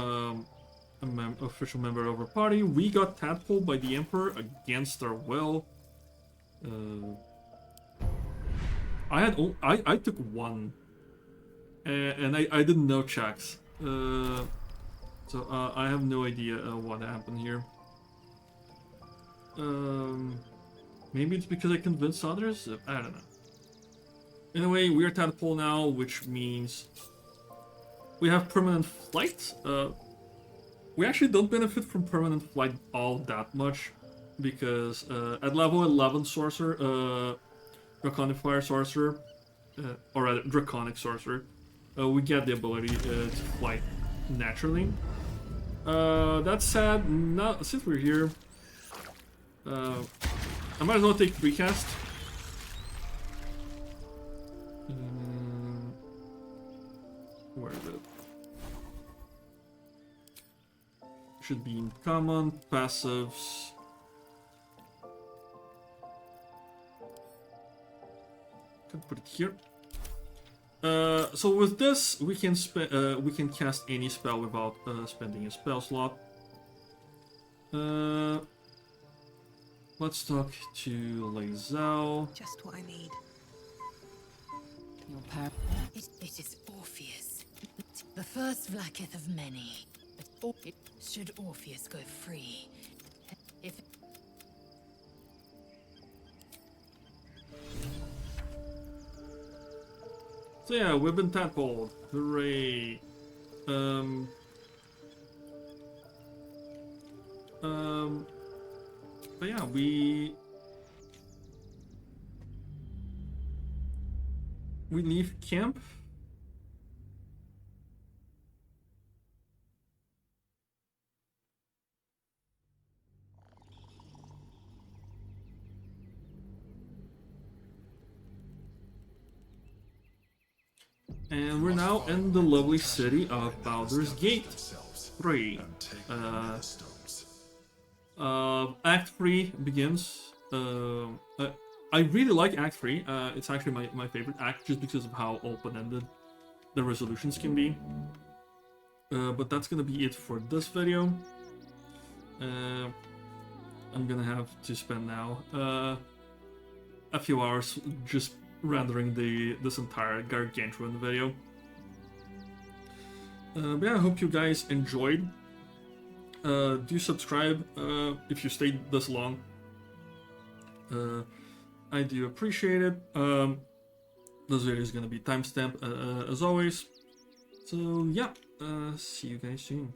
an official member of our party. We got tadpole by the Emperor against our will. I took 1, and I did no checks. So I have no idea what happened here. Maybe it's because I convinced others? I don't know. Anyway, we're at Tadpole now, which means we have permanent flight. We actually don't benefit from permanent flight all that much, because at level 11 Sorcerer, Draconic Fire Sorcerer, or rather Draconic Sorcerer, we get the ability to fly naturally. That said, now, since we're here, I might as well take Precast. Where is it? Should be in common, passives. Can put it here. So with this, we can cast any spell without spending a spell slot. Let's talk to Lae'zel. Just what I need. Your power. It is Orpheus. The first Vlaakith of many. But should Orpheus go free? If So yeah, we've been tadpoled. Hooray. But yeah, we leave camp. And we're now in the lovely city of Baldur's Gate 3. Act 3 begins. I really like Act 3. It's actually my favorite act just because of how open-ended the resolutions can be. But that's gonna be it for this video. I'm gonna have to spend now a few hours just rendering this entire gargantuan video. But yeah, I hope you guys enjoyed. Do subscribe if you stayed this long. I do appreciate it. This video is gonna be timestamped as always. So yeah, see you guys soon.